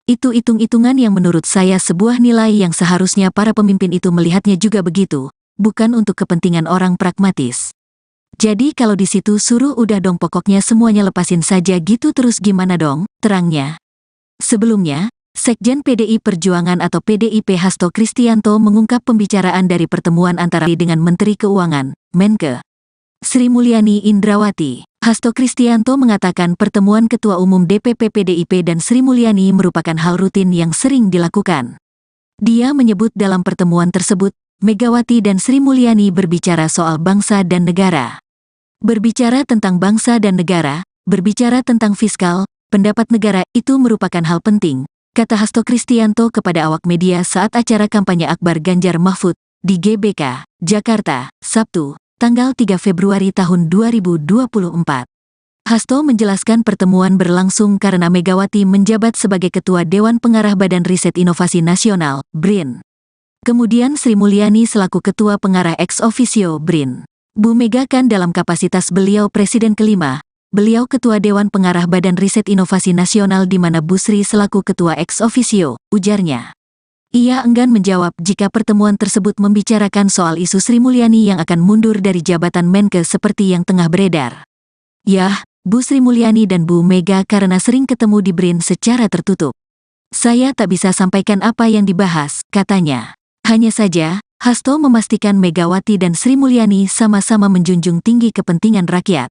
Itu hitung-hitungan yang menurut saya sebuah nilai yang seharusnya para pemimpin itu melihatnya juga begitu, bukan untuk kepentingan orang pragmatis. Jadi kalau di situ suruh udah dong pokoknya semuanya lepasin saja gitu terus gimana dong, terangnya. Sebelumnya, Sekjen PDI Perjuangan atau PDIP Hasto Kristianto mengungkap pembicaraan dari pertemuan antara dengan Menteri Keuangan, Menke, Sri Mulyani Indrawati. Hasto Kristianto mengatakan pertemuan Ketua Umum DPP PDIP dan Sri Mulyani merupakan hal rutin yang sering dilakukan. Dia menyebut dalam pertemuan tersebut, Megawati dan Sri Mulyani berbicara soal bangsa dan negara. Berbicara tentang bangsa dan negara, berbicara tentang fiskal, pendapat negara itu merupakan hal penting, kata Hasto Kristianto kepada awak media saat acara kampanye Akbar Ganjar Mahfud di GBK, Jakarta, Sabtu, tanggal 3 Februari tahun 2024. Hasto menjelaskan pertemuan berlangsung karena Megawati menjabat sebagai Ketua Dewan Pengarah Badan Riset Inovasi Nasional, BRIN. Kemudian Sri Mulyani selaku Ketua Pengarah ex officio BRIN. Bu Mega kan dalam kapasitas beliau Presiden kelima, beliau Ketua Dewan Pengarah Badan Riset Inovasi Nasional di mana Bu Sri selaku Ketua ex officio, ujarnya. Ia enggan menjawab jika pertemuan tersebut membicarakan soal isu Sri Mulyani yang akan mundur dari jabatan Menke seperti yang tengah beredar. Yah, Bu Sri Mulyani dan Bu Mega karena sering ketemu di BRIN secara tertutup. Saya tak bisa sampaikan apa yang dibahas, katanya. Hanya saja, Hasto memastikan Megawati dan Sri Mulyani sama-sama menjunjung tinggi kepentingan rakyat.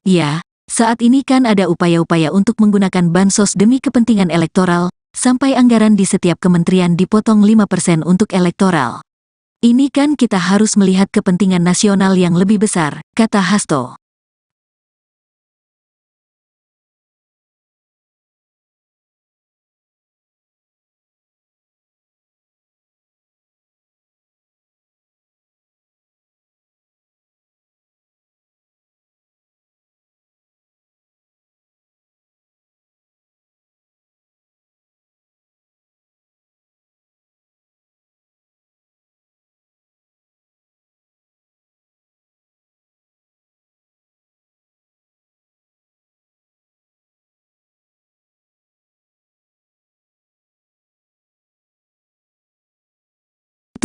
Ya, saat ini kan ada upaya-upaya untuk menggunakan bansos demi kepentingan elektoral, sampai anggaran di setiap kementerian dipotong 5% untuk elektoral. Ini kan kita harus melihat kepentingan nasional yang lebih besar, kata Hasto.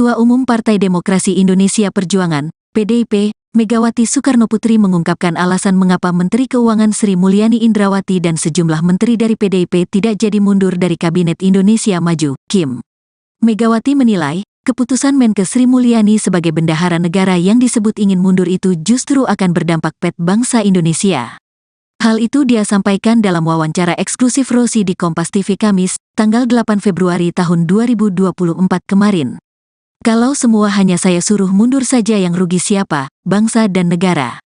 Ketua Umum Partai Demokrasi Indonesia Perjuangan, PDIP, Megawati Soekarnoputri mengungkapkan alasan mengapa Menteri Keuangan Sri Mulyani Indrawati dan sejumlah menteri dari PDIP tidak jadi mundur dari Kabinet Indonesia Maju, KIM. Megawati menilai, keputusan Menke Sri Mulyani sebagai bendahara negara yang disebut ingin mundur itu justru akan berdampak pada bangsa Indonesia. Hal itu dia sampaikan dalam wawancara eksklusif Rosi di Kompas TV Kamis, tanggal 8 Februari tahun 2024 kemarin. Kalau semua hanya saya suruh mundur saja yang rugi siapa, bangsa dan negara.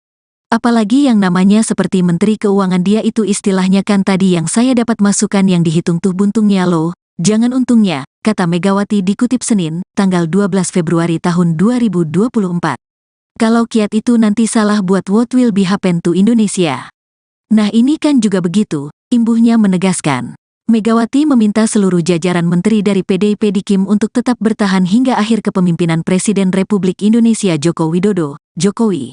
Apalagi yang namanya seperti Menteri Keuangan dia itu istilahnya kan tadi yang saya dapat masukan yang dihitung tuh buntungnya loh, jangan untungnya, kata Megawati dikutip Senin, tanggal 12 Februari tahun 2024. Kalau kiat itu nanti salah buat what will be happen to Indonesia. Nah ini kan juga begitu, imbuhnya menegaskan. Megawati meminta seluruh jajaran menteri dari PDIP di KIM untuk tetap bertahan hingga akhir kepemimpinan Presiden Republik Indonesia Joko Widodo, Jokowi.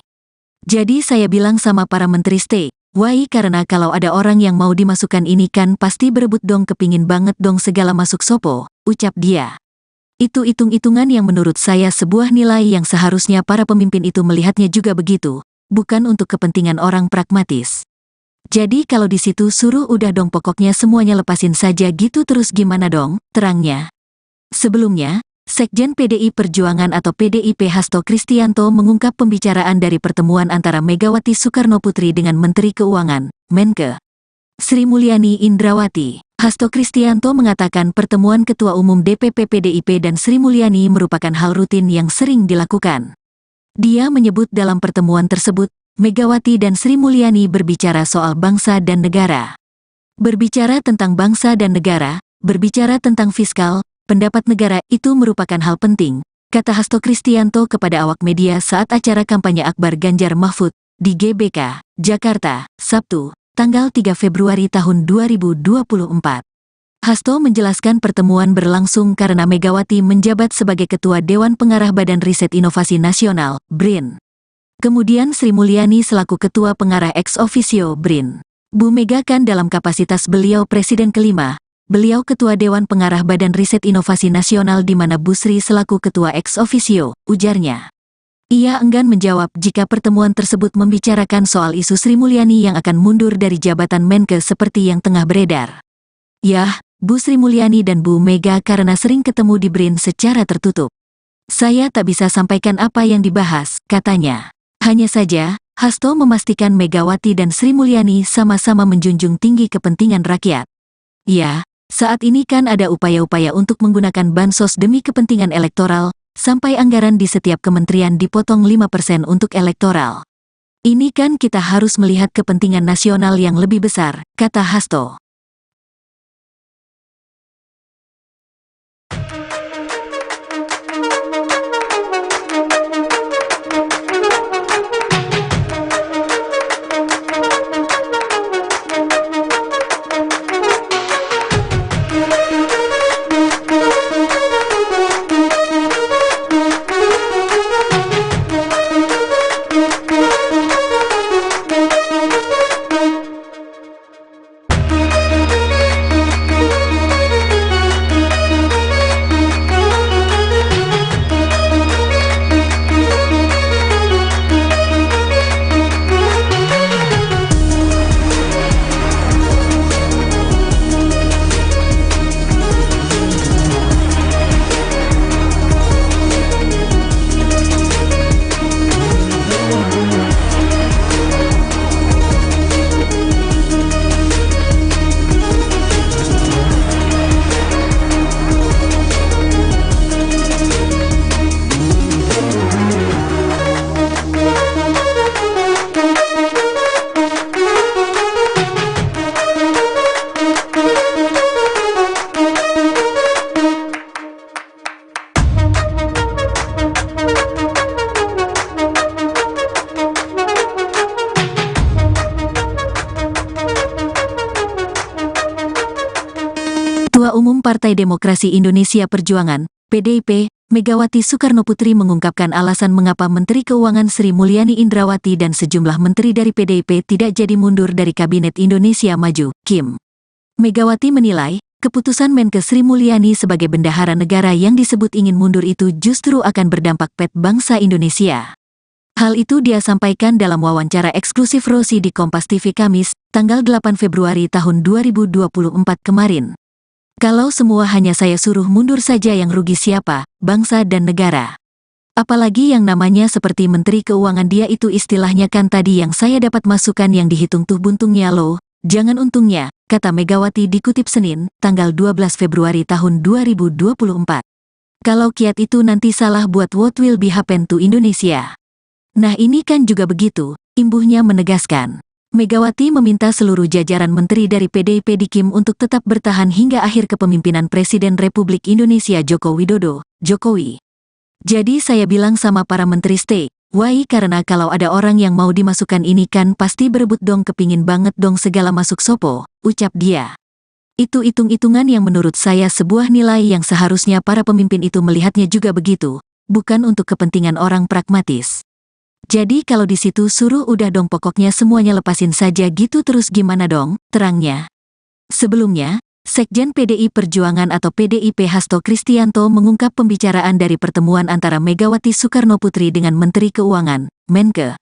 Jadi saya bilang sama para menteri stay, why karena kalau ada orang yang mau dimasukkan ini kan pasti berebut dong kepingin banget dong segala masuk sopo, ucap dia. Itu hitung-hitungan yang menurut saya sebuah nilai yang seharusnya para pemimpin itu melihatnya juga begitu, bukan untuk kepentingan orang pragmatis. Jadi kalau di situ suruh udah dong pokoknya semuanya lepasin saja gitu terus gimana dong, terangnya. Sebelumnya, Sekjen PDI Perjuangan atau PDIP Hasto Kristianto mengungkap pembicaraan dari pertemuan antara Megawati Soekarnoputri dengan Menteri Keuangan, Menke, Sri Mulyani Indrawati. Hasto Kristianto mengatakan pertemuan Ketua Umum DPP PDIP dan Sri Mulyani merupakan hal rutin yang sering dilakukan. Dia menyebut dalam pertemuan tersebut, Megawati dan Sri Mulyani berbicara soal bangsa dan negara. Berbicara tentang bangsa dan negara, berbicara tentang fiskal, pendapat negara itu merupakan hal penting, kata Hasto Kristianto kepada awak media saat acara kampanye Akbar Ganjar Mahfud di GBK, Jakarta, Sabtu, tanggal 3 Februari tahun 2024. Hasto menjelaskan pertemuan berlangsung karena Megawati menjabat sebagai Ketua Dewan Pengarah Badan Riset Inovasi Nasional, BRIN. Kemudian Sri Mulyani selaku Ketua Pengarah ex officio BRIN. Bu Mega kan dalam kapasitas beliau Presiden kelima, beliau Ketua Dewan Pengarah Badan Riset Inovasi Nasional di mana Bu Sri selaku Ketua ex officio, ujarnya. Ia enggan menjawab jika pertemuan tersebut membicarakan soal isu Sri Mulyani yang akan mundur dari jabatan Menke seperti yang tengah beredar. Yah, Bu Sri Mulyani dan Bu Mega karena sering ketemu di BRIN secara tertutup. Saya tak bisa sampaikan apa yang dibahas, katanya. Hanya saja, Hasto memastikan Megawati dan Sri Mulyani sama-sama menjunjung tinggi kepentingan rakyat. Ya, saat ini kan ada upaya-upaya untuk menggunakan bansos demi kepentingan elektoral, sampai anggaran di setiap kementerian dipotong 5% untuk elektoral. Ini kan kita harus melihat kepentingan nasional yang lebih besar, kata Hasto. Ketua Umum Partai Demokrasi Indonesia Perjuangan, PDIP, Megawati Soekarnoputri mengungkapkan alasan mengapa Menteri Keuangan Sri Mulyani Indrawati dan sejumlah menteri dari PDIP tidak jadi mundur dari Kabinet Indonesia Maju, KIM. Megawati menilai, keputusan Menke Sri Mulyani sebagai bendahara negara yang disebut ingin mundur itu justru akan berdampak pada bangsa Indonesia. Hal itu dia sampaikan dalam wawancara eksklusif Rosi di Kompas TV Kamis, tanggal 8 Februari tahun 2024 kemarin. Kalau semua hanya saya suruh mundur saja yang rugi siapa, bangsa dan negara. Apalagi yang namanya seperti Menteri Keuangan dia itu istilahnya kan tadi yang saya dapat masukan yang dihitung tuh buntungnya loh, jangan untungnya, kata Megawati dikutip Senin, tanggal 12 Februari tahun 2024. Kalau kiat itu nanti salah buat what will be happen to Indonesia. Nah ini kan juga begitu, imbuhnya menegaskan. Megawati meminta seluruh jajaran menteri dari PDIP di KIM untuk tetap bertahan hingga akhir kepemimpinan Presiden Republik Indonesia Joko Widodo, Jokowi. Jadi saya bilang sama para menteri stay, why karena kalau ada orang yang mau dimasukkan ini kan pasti berebut dong kepingin banget dong segala masuk sopo, ucap dia. Itu hitung-hitungan yang menurut saya sebuah nilai yang seharusnya para pemimpin itu melihatnya juga begitu, bukan untuk kepentingan orang pragmatis. Jadi kalau di situ suruh udah dong pokoknya semuanya lepasin saja gitu terus gimana dong, terangnya. Sebelumnya, Sekjen PDI Perjuangan atau PDIP Hasto Kristianto mengungkap pembicaraan dari pertemuan antara Megawati Soekarnoputri dengan Menteri Keuangan, Menke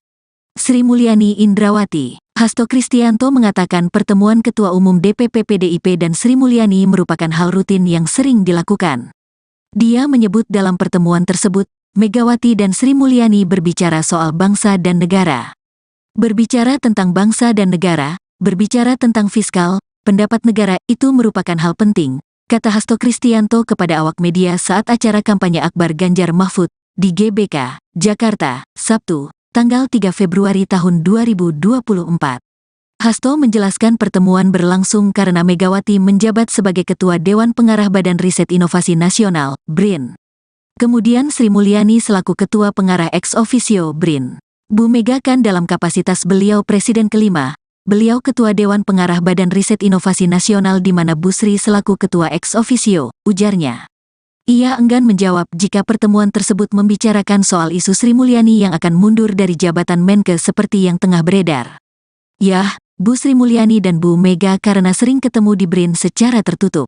Sri Mulyani Indrawati. Hasto Kristianto mengatakan pertemuan Ketua Umum DPP PDIP dan Sri Mulyani merupakan hal rutin yang sering dilakukan. Dia menyebut dalam pertemuan tersebut, Megawati dan Sri Mulyani berbicara soal bangsa dan negara. Berbicara tentang bangsa dan negara, berbicara tentang fiskal, pendapat negara itu merupakan hal penting, kata Hasto Kristianto kepada awak media saat acara kampanye Akbar Ganjar Mahfud di GBK, Jakarta, Sabtu, tanggal 3 Februari tahun 2024. Hasto menjelaskan pertemuan berlangsung karena Megawati menjabat sebagai Ketua Dewan Pengarah Badan Riset Inovasi Nasional, BRIN. Kemudian Sri Mulyani selaku Ketua Pengarah ex officio BRIN. Bu Mega kan dalam kapasitas beliau Presiden kelima, beliau Ketua Dewan Pengarah Badan Riset Inovasi Nasional di mana Bu Sri selaku Ketua ex officio, ujarnya. Ia enggan menjawab jika pertemuan tersebut membicarakan soal isu Sri Mulyani yang akan mundur dari jabatan Menke seperti yang tengah beredar. Yah, Bu Sri Mulyani dan Bu Mega karena sering ketemu di BRIN secara tertutup.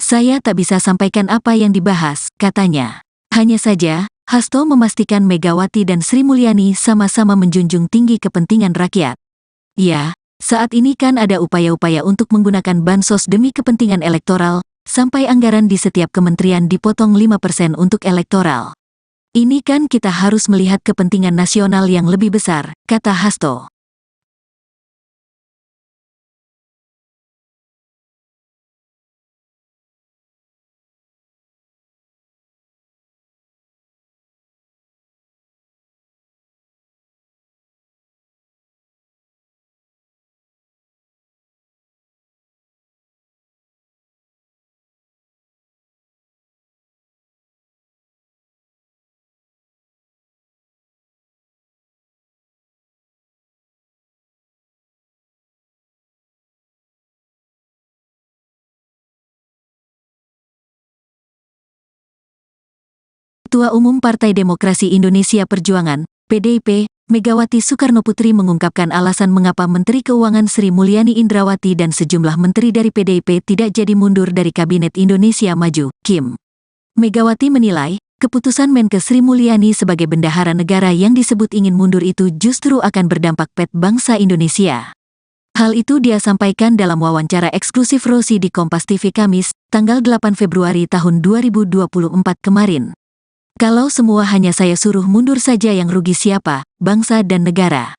Saya tak bisa sampaikan apa yang dibahas, katanya. Hanya saja, Hasto memastikan Megawati dan Sri Mulyani sama-sama menjunjung tinggi kepentingan rakyat. Ya, saat ini kan ada upaya-upaya untuk menggunakan bansos demi kepentingan elektoral, sampai anggaran di setiap kementerian dipotong 5% untuk elektoral. Ini kan kita harus melihat kepentingan nasional yang lebih besar, kata Hasto. Ketua Umum Partai Demokrasi Indonesia Perjuangan, PDIP, Megawati Soekarnoputri mengungkapkan alasan mengapa Menteri Keuangan Sri Mulyani Indrawati dan sejumlah menteri dari PDIP tidak jadi mundur dari Kabinet Indonesia Maju, KIM. Megawati menilai, keputusan Menkes Sri Mulyani sebagai bendahara negara yang disebut ingin mundur itu justru akan berdampak pada bangsa Indonesia. Hal itu dia sampaikan dalam wawancara eksklusif Rosi di Kompas TV Kamis, tanggal 8 Februari tahun 2024 kemarin. Kalau semua hanya saya suruh mundur saja yang rugi siapa, bangsa dan negara.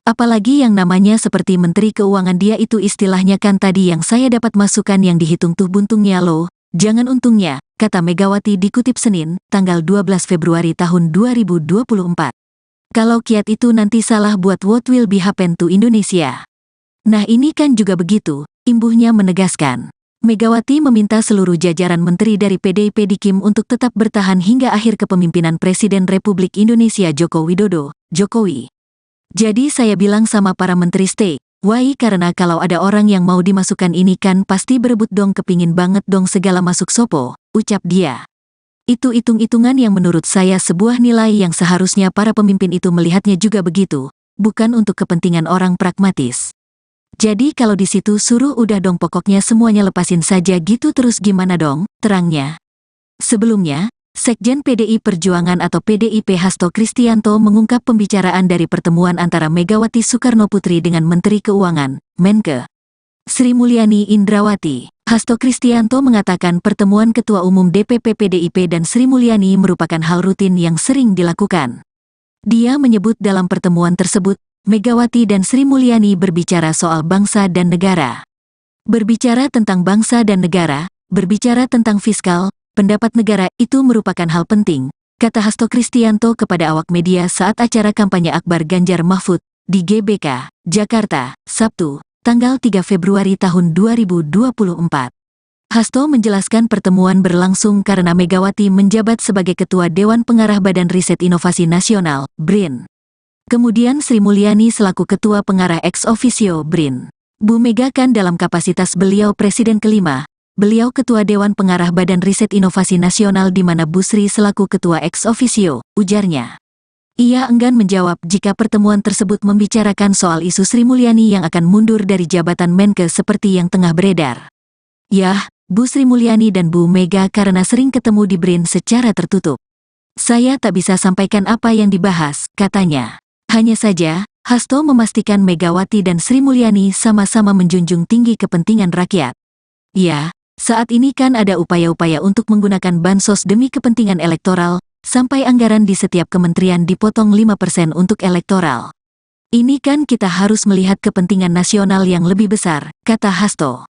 Apalagi yang namanya seperti Menteri Keuangan dia itu istilahnya kan tadi yang saya dapat masukan yang dihitung tuh buntungnya loh, jangan untungnya, kata Megawati dikutip Senin, tanggal 12 Februari tahun 2024. Kalau kiat itu nanti salah buat what will be happen to Indonesia. Nah ini kan juga begitu, imbuhnya menegaskan. Megawati meminta seluruh jajaran menteri dari PDIP di KIM untuk tetap bertahan hingga akhir kepemimpinan Presiden Republik Indonesia Joko Widodo, Jokowi. Jadi saya bilang sama para menteri stay, why karena kalau ada orang yang mau dimasukkan ini kan pasti berebut dong kepingin banget dong segala masuk sopo, ucap dia. Itu hitung-hitungan yang menurut saya sebuah nilai yang seharusnya para pemimpin itu melihatnya juga begitu, bukan untuk kepentingan orang pragmatis. Jadi kalau di situ suruh udah dong pokoknya semuanya lepasin saja gitu terus gimana dong, terangnya. Sebelumnya, Sekjen PDI Perjuangan atau PDIP Hasto Kristianto mengungkap pembicaraan dari pertemuan antara Megawati Soekarnoputri dengan Menteri Keuangan, Menke Sri Mulyani Indrawati. Hasto Kristianto mengatakan pertemuan Ketua Umum DPP PDIP dan Sri Mulyani merupakan hal rutin yang sering dilakukan. Dia menyebut dalam pertemuan tersebut, Megawati dan Sri Mulyani berbicara soal bangsa dan negara. Berbicara tentang bangsa dan negara, berbicara tentang fiskal, pendapat negara itu merupakan hal penting, kata Hasto Kristianto kepada awak media saat acara kampanye Akbar Ganjar Mahfud di GBK, Jakarta, Sabtu, tanggal 3 Februari tahun 2024. Hasto menjelaskan pertemuan berlangsung karena Megawati menjabat sebagai Ketua Dewan Pengarah Badan Riset Inovasi Nasional, BRIN. Kemudian Sri Mulyani selaku Ketua Pengarah ex officio BRIN. Bu Mega kan dalam kapasitas beliau Presiden kelima, beliau Ketua Dewan Pengarah Badan Riset Inovasi Nasional di mana Bu Sri selaku Ketua ex officio, ujarnya. Ia enggan menjawab jika pertemuan tersebut membicarakan soal isu Sri Mulyani yang akan mundur dari jabatan Menkes seperti yang tengah beredar. Yah, Bu Sri Mulyani dan Bu Mega karena sering ketemu di BRIN secara tertutup. Saya tak bisa sampaikan apa yang dibahas, katanya. Hanya saja, Hasto memastikan Megawati dan Sri Mulyani sama-sama menjunjung tinggi kepentingan rakyat. Ya, saat ini kan ada upaya-upaya untuk menggunakan bansos demi kepentingan elektoral, sampai anggaran di setiap kementerian dipotong 5% untuk elektoral. Ini kan kita harus melihat kepentingan nasional yang lebih besar, kata Hasto.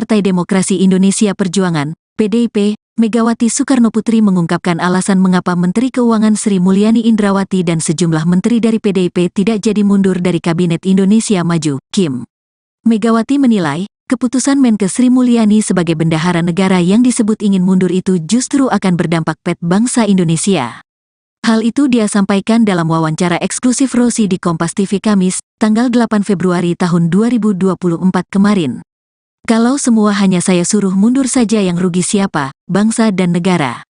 Partai Demokrasi Indonesia Perjuangan, PDIP, Megawati Soekarnoputri mengungkapkan alasan mengapa Menteri Keuangan Sri Mulyani Indrawati dan sejumlah menteri dari PDIP tidak jadi mundur dari Kabinet Indonesia Maju, KIM. Megawati menilai, keputusan Menkes Sri Mulyani sebagai bendahara negara yang disebut ingin mundur itu justru akan berdampak pada bangsa Indonesia. Hal itu dia sampaikan dalam wawancara eksklusif Rosi di Kompas TV Kamis, tanggal 8 Februari tahun 2024 kemarin. Kalau semua hanya saya suruh mundur saja yang rugi siapa, bangsa dan negara.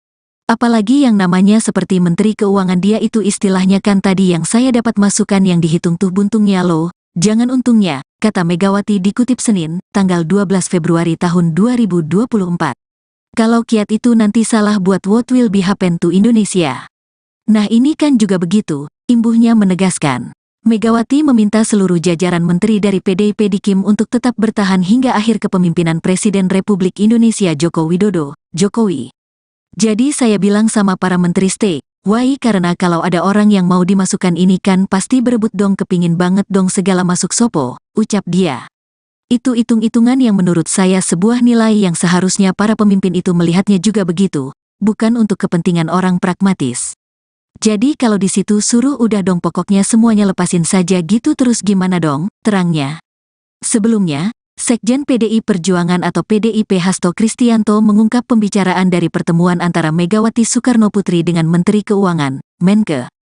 Apalagi yang namanya seperti Menteri Keuangan dia itu istilahnya kan tadi yang saya dapat masukan yang dihitung tuh buntungnya loh, jangan untungnya, kata Megawati dikutip Senin, tanggal 12 Februari tahun 2024. Kalau kiat itu nanti salah buat what will be happen to Indonesia. Nah ini kan juga begitu, imbuhnya menegaskan. Megawati meminta seluruh jajaran menteri dari PDIP di KIM untuk tetap bertahan hingga akhir kepemimpinan Presiden Republik Indonesia Joko Widodo, Jokowi. Jadi saya bilang sama para menteri stay, why karena kalau ada orang yang mau dimasukkan ini kan pasti berebut dong kepingin banget dong segala masuk sopo, ucap dia. Itu hitung-hitungan yang menurut saya sebuah nilai yang seharusnya para pemimpin itu melihatnya juga begitu, bukan untuk kepentingan orang pragmatis. Jadi kalau di situ suruh udah dong pokoknya semuanya lepasin saja gitu terus gimana dong, terangnya. Sebelumnya, Sekjen PDI Perjuangan atau PDIP Hasto Kristianto mengungkap pembicaraan dari pertemuan antara Megawati Soekarnoputri dengan Menteri Keuangan, Menkes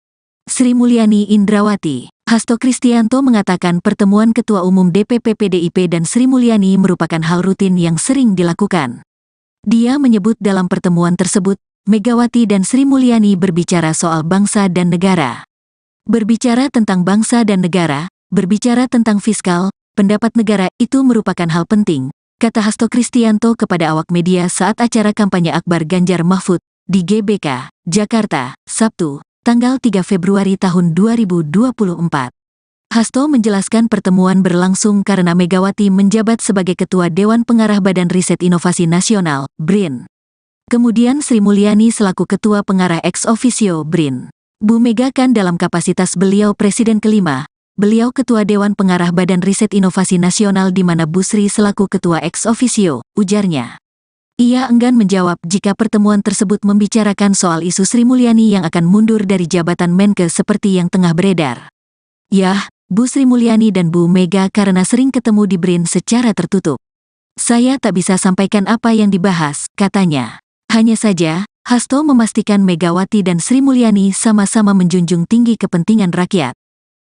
Sri Mulyani Indrawati. Hasto Kristianto mengatakan pertemuan Ketua Umum DPP PDIP dan Sri Mulyani merupakan hal rutin yang sering dilakukan. Dia menyebut dalam pertemuan tersebut, Megawati dan Sri Mulyani berbicara soal bangsa dan negara. Berbicara tentang bangsa dan negara, berbicara tentang fiskal, pendapat negara itu merupakan hal penting, kata Hasto Kristianto kepada awak media saat acara kampanye Akbar Ganjar Mahfud di GBK, Jakarta, Sabtu, tanggal 3 Februari tahun 2024. Hasto menjelaskan pertemuan berlangsung karena Megawati menjabat sebagai Ketua Dewan Pengarah Badan Riset Inovasi Nasional, BRIN. Kemudian Sri Mulyani selaku Ketua Pengarah ex officio BRIN. Bu Mega kan dalam kapasitas beliau Presiden kelima, beliau Ketua Dewan Pengarah Badan Riset Inovasi Nasional di mana Bu Sri selaku Ketua ex officio, ujarnya. Ia enggan menjawab jika pertemuan tersebut membicarakan soal isu Sri Mulyani yang akan mundur dari jabatan Menkes seperti yang tengah beredar. Yah, Bu Sri Mulyani dan Bu Mega karena sering ketemu di BRIN secara tertutup. Saya tak bisa sampaikan apa yang dibahas, katanya. Hanya saja, Hasto memastikan Megawati dan Sri Mulyani sama-sama menjunjung tinggi kepentingan rakyat.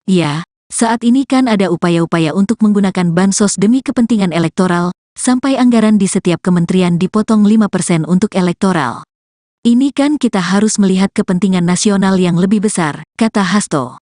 Ya, saat ini kan ada upaya-upaya untuk menggunakan bansos demi kepentingan elektoral, sampai anggaran di setiap kementerian dipotong 5% untuk elektoral. Ini kan kita harus melihat kepentingan nasional yang lebih besar, kata Hasto.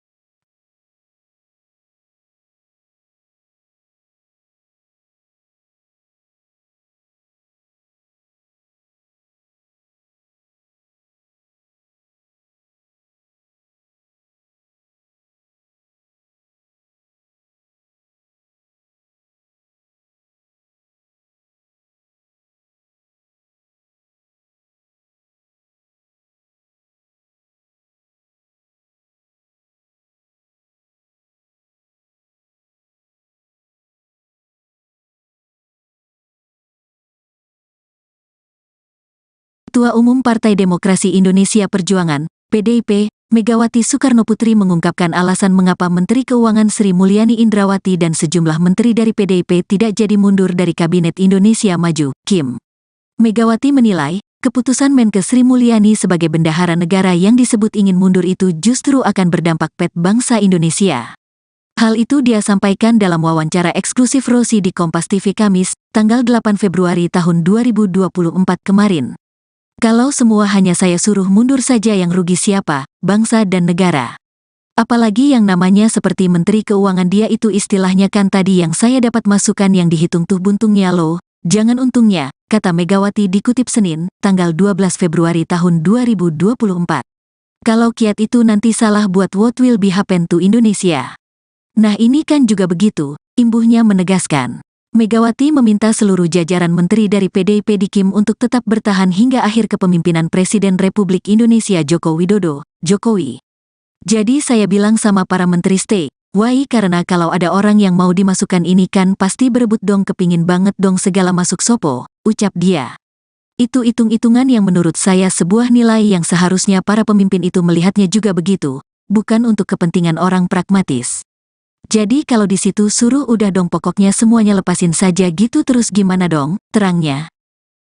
Ketua Umum Partai Demokrasi Indonesia Perjuangan, PDIP, Megawati Soekarnoputri mengungkapkan alasan mengapa Menteri Keuangan Sri Mulyani Indrawati dan sejumlah menteri dari PDIP tidak jadi mundur dari Kabinet Indonesia Maju, KIM. Megawati menilai, keputusan Menkes Sri Mulyani sebagai bendahara negara yang disebut ingin mundur itu justru akan berdampak pada bangsa Indonesia. Hal itu dia sampaikan dalam wawancara eksklusif Rosi di Kompas TV Kamis, tanggal 8 Februari tahun 2024 kemarin. Kalau semua hanya saya suruh mundur saja yang rugi siapa, bangsa dan negara. Apalagi yang namanya seperti Menteri Keuangan dia itu istilahnya kan tadi yang saya dapat masukan yang dihitung tuh buntungnya loh, jangan untungnya, kata Megawati dikutip Senin, tanggal 12 Februari tahun 2024. Kalau kiat itu nanti salah buat what will be happen to Indonesia. Nah ini kan juga begitu, imbuhnya menegaskan. Megawati meminta seluruh jajaran menteri dari PDIP di KIM untuk tetap bertahan hingga akhir kepemimpinan Presiden Republik Indonesia Joko Widodo, Jokowi. Jadi saya bilang sama para menteri stay, Why karena kalau ada orang yang mau dimasukkan ini kan pasti berebut dong kepingin banget dong segala masuk sopo, ucap dia. Itu hitung-hitungan yang menurut saya sebuah nilai yang seharusnya para pemimpin itu melihatnya juga begitu, bukan untuk kepentingan orang pragmatis. Jadi kalau di situ suruh udah dong pokoknya semuanya lepasin saja gitu terus gimana dong, terangnya.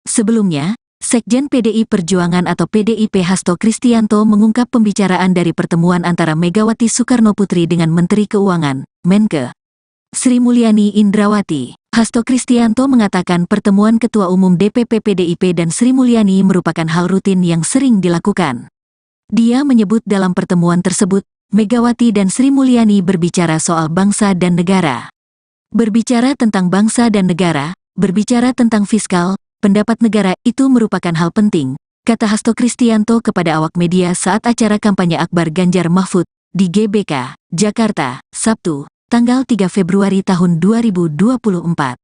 Sebelumnya, Sekjen PDI Perjuangan atau PDIP Hasto Kristianto mengungkap pembicaraan dari pertemuan antara Megawati Soekarnoputri dengan Menteri Keuangan, Menke, Sri Mulyani Indrawati. Hasto Kristianto mengatakan pertemuan Ketua Umum DPP PDIP dan Sri Mulyani merupakan hal rutin yang sering dilakukan. Dia menyebut dalam pertemuan tersebut, Megawati dan Sri Mulyani berbicara soal bangsa dan negara. Berbicara tentang bangsa dan negara, berbicara tentang fiskal, pendapat negara itu merupakan hal penting, kata Hasto Kristianto kepada awak media saat acara kampanye Akbar Ganjar Mahfud di GBK, Jakarta, Sabtu, tanggal 3 Februari tahun 2024.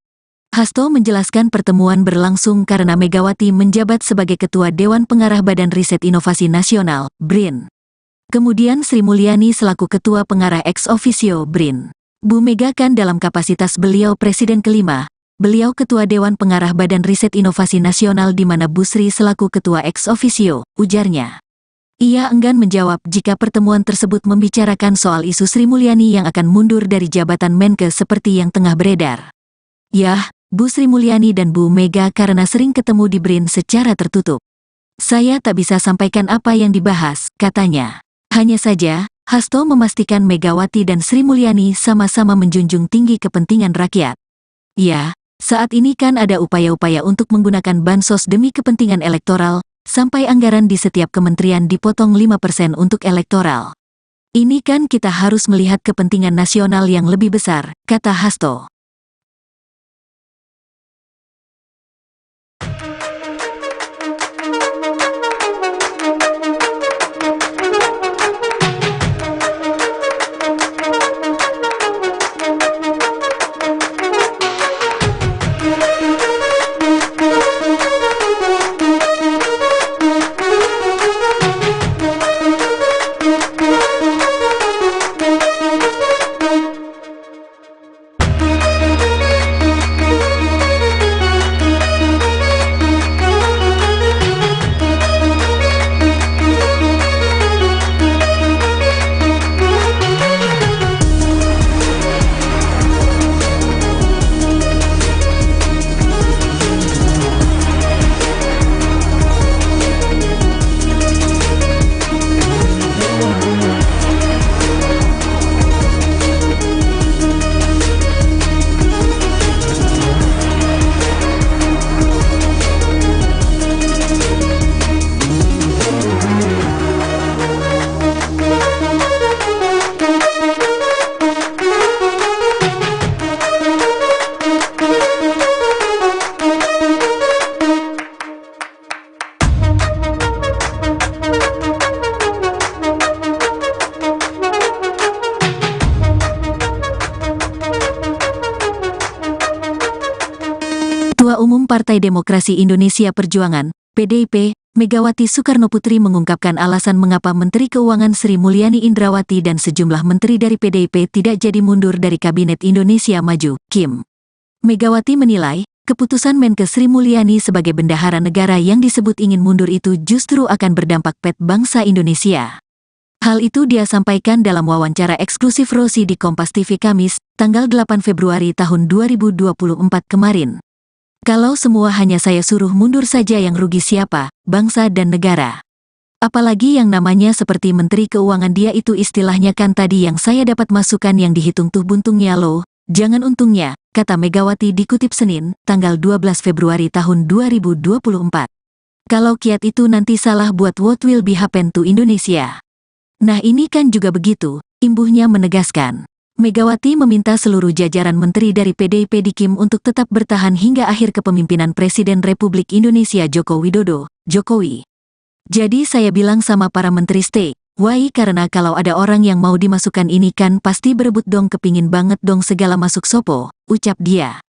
Hasto menjelaskan pertemuan berlangsung karena Megawati menjabat sebagai Ketua Dewan Pengarah Badan Riset Inovasi Nasional, BRIN. Kemudian Sri Mulyani selaku Ketua Pengarah ex officio BRIN. Bu Mega kan dalam kapasitas beliau Presiden kelima, beliau Ketua Dewan Pengarah Badan Riset Inovasi Nasional di mana Bu Sri selaku Ketua ex officio, ujarnya. Ia enggan menjawab jika pertemuan tersebut membicarakan soal isu Sri Mulyani yang akan mundur dari jabatan Menke seperti yang tengah beredar. Yah, Bu Sri Mulyani dan Bu Mega karena sering ketemu di BRIN secara tertutup. Saya tak bisa sampaikan apa yang dibahas, katanya. Hanya saja, Hasto memastikan Megawati dan Sri Mulyani sama-sama menjunjung tinggi kepentingan rakyat. Ya, saat ini kan ada upaya-upaya untuk menggunakan bansos demi kepentingan elektoral, sampai anggaran di setiap kementerian dipotong 5% untuk elektoral. Ini kan kita harus melihat kepentingan nasional yang lebih besar, kata Hasto. Ketua Umum Partai Demokrasi Indonesia Perjuangan, PDIP, Megawati Soekarnoputri mengungkapkan alasan mengapa Menteri Keuangan Sri Mulyani Indrawati dan sejumlah menteri dari PDIP tidak jadi mundur dari Kabinet Indonesia Maju, KIM. Megawati menilai, keputusan Menke Sri Mulyani sebagai bendahara negara yang disebut ingin mundur itu justru akan berdampak pada bangsa Indonesia. Hal itu dia sampaikan dalam wawancara eksklusif Rosi di Kompas TV Kamis, tanggal 8 Februari tahun 2024 kemarin. Kalau semua hanya saya suruh mundur saja yang rugi siapa, bangsa dan negara. Apalagi yang namanya seperti Menteri Keuangan dia itu istilahnya kan tadi yang saya dapat masukan yang dihitung tuh buntungnya loh, jangan untungnya, kata Megawati dikutip Senin, tanggal 12 Februari tahun 2024. Kalau kiat itu nanti salah buat what will be happen to Indonesia. Nah ini kan juga begitu, imbuhnya menegaskan. Megawati meminta seluruh jajaran menteri dari PDIP di KIM untuk tetap bertahan hingga akhir kepemimpinan Presiden Republik Indonesia Joko Widodo, Jokowi. Jadi saya bilang sama para menteri stay, why karena kalau ada orang yang mau dimasukkan ini kan pasti berebut dong kepingin banget dong segala masuk sopo, ucap dia.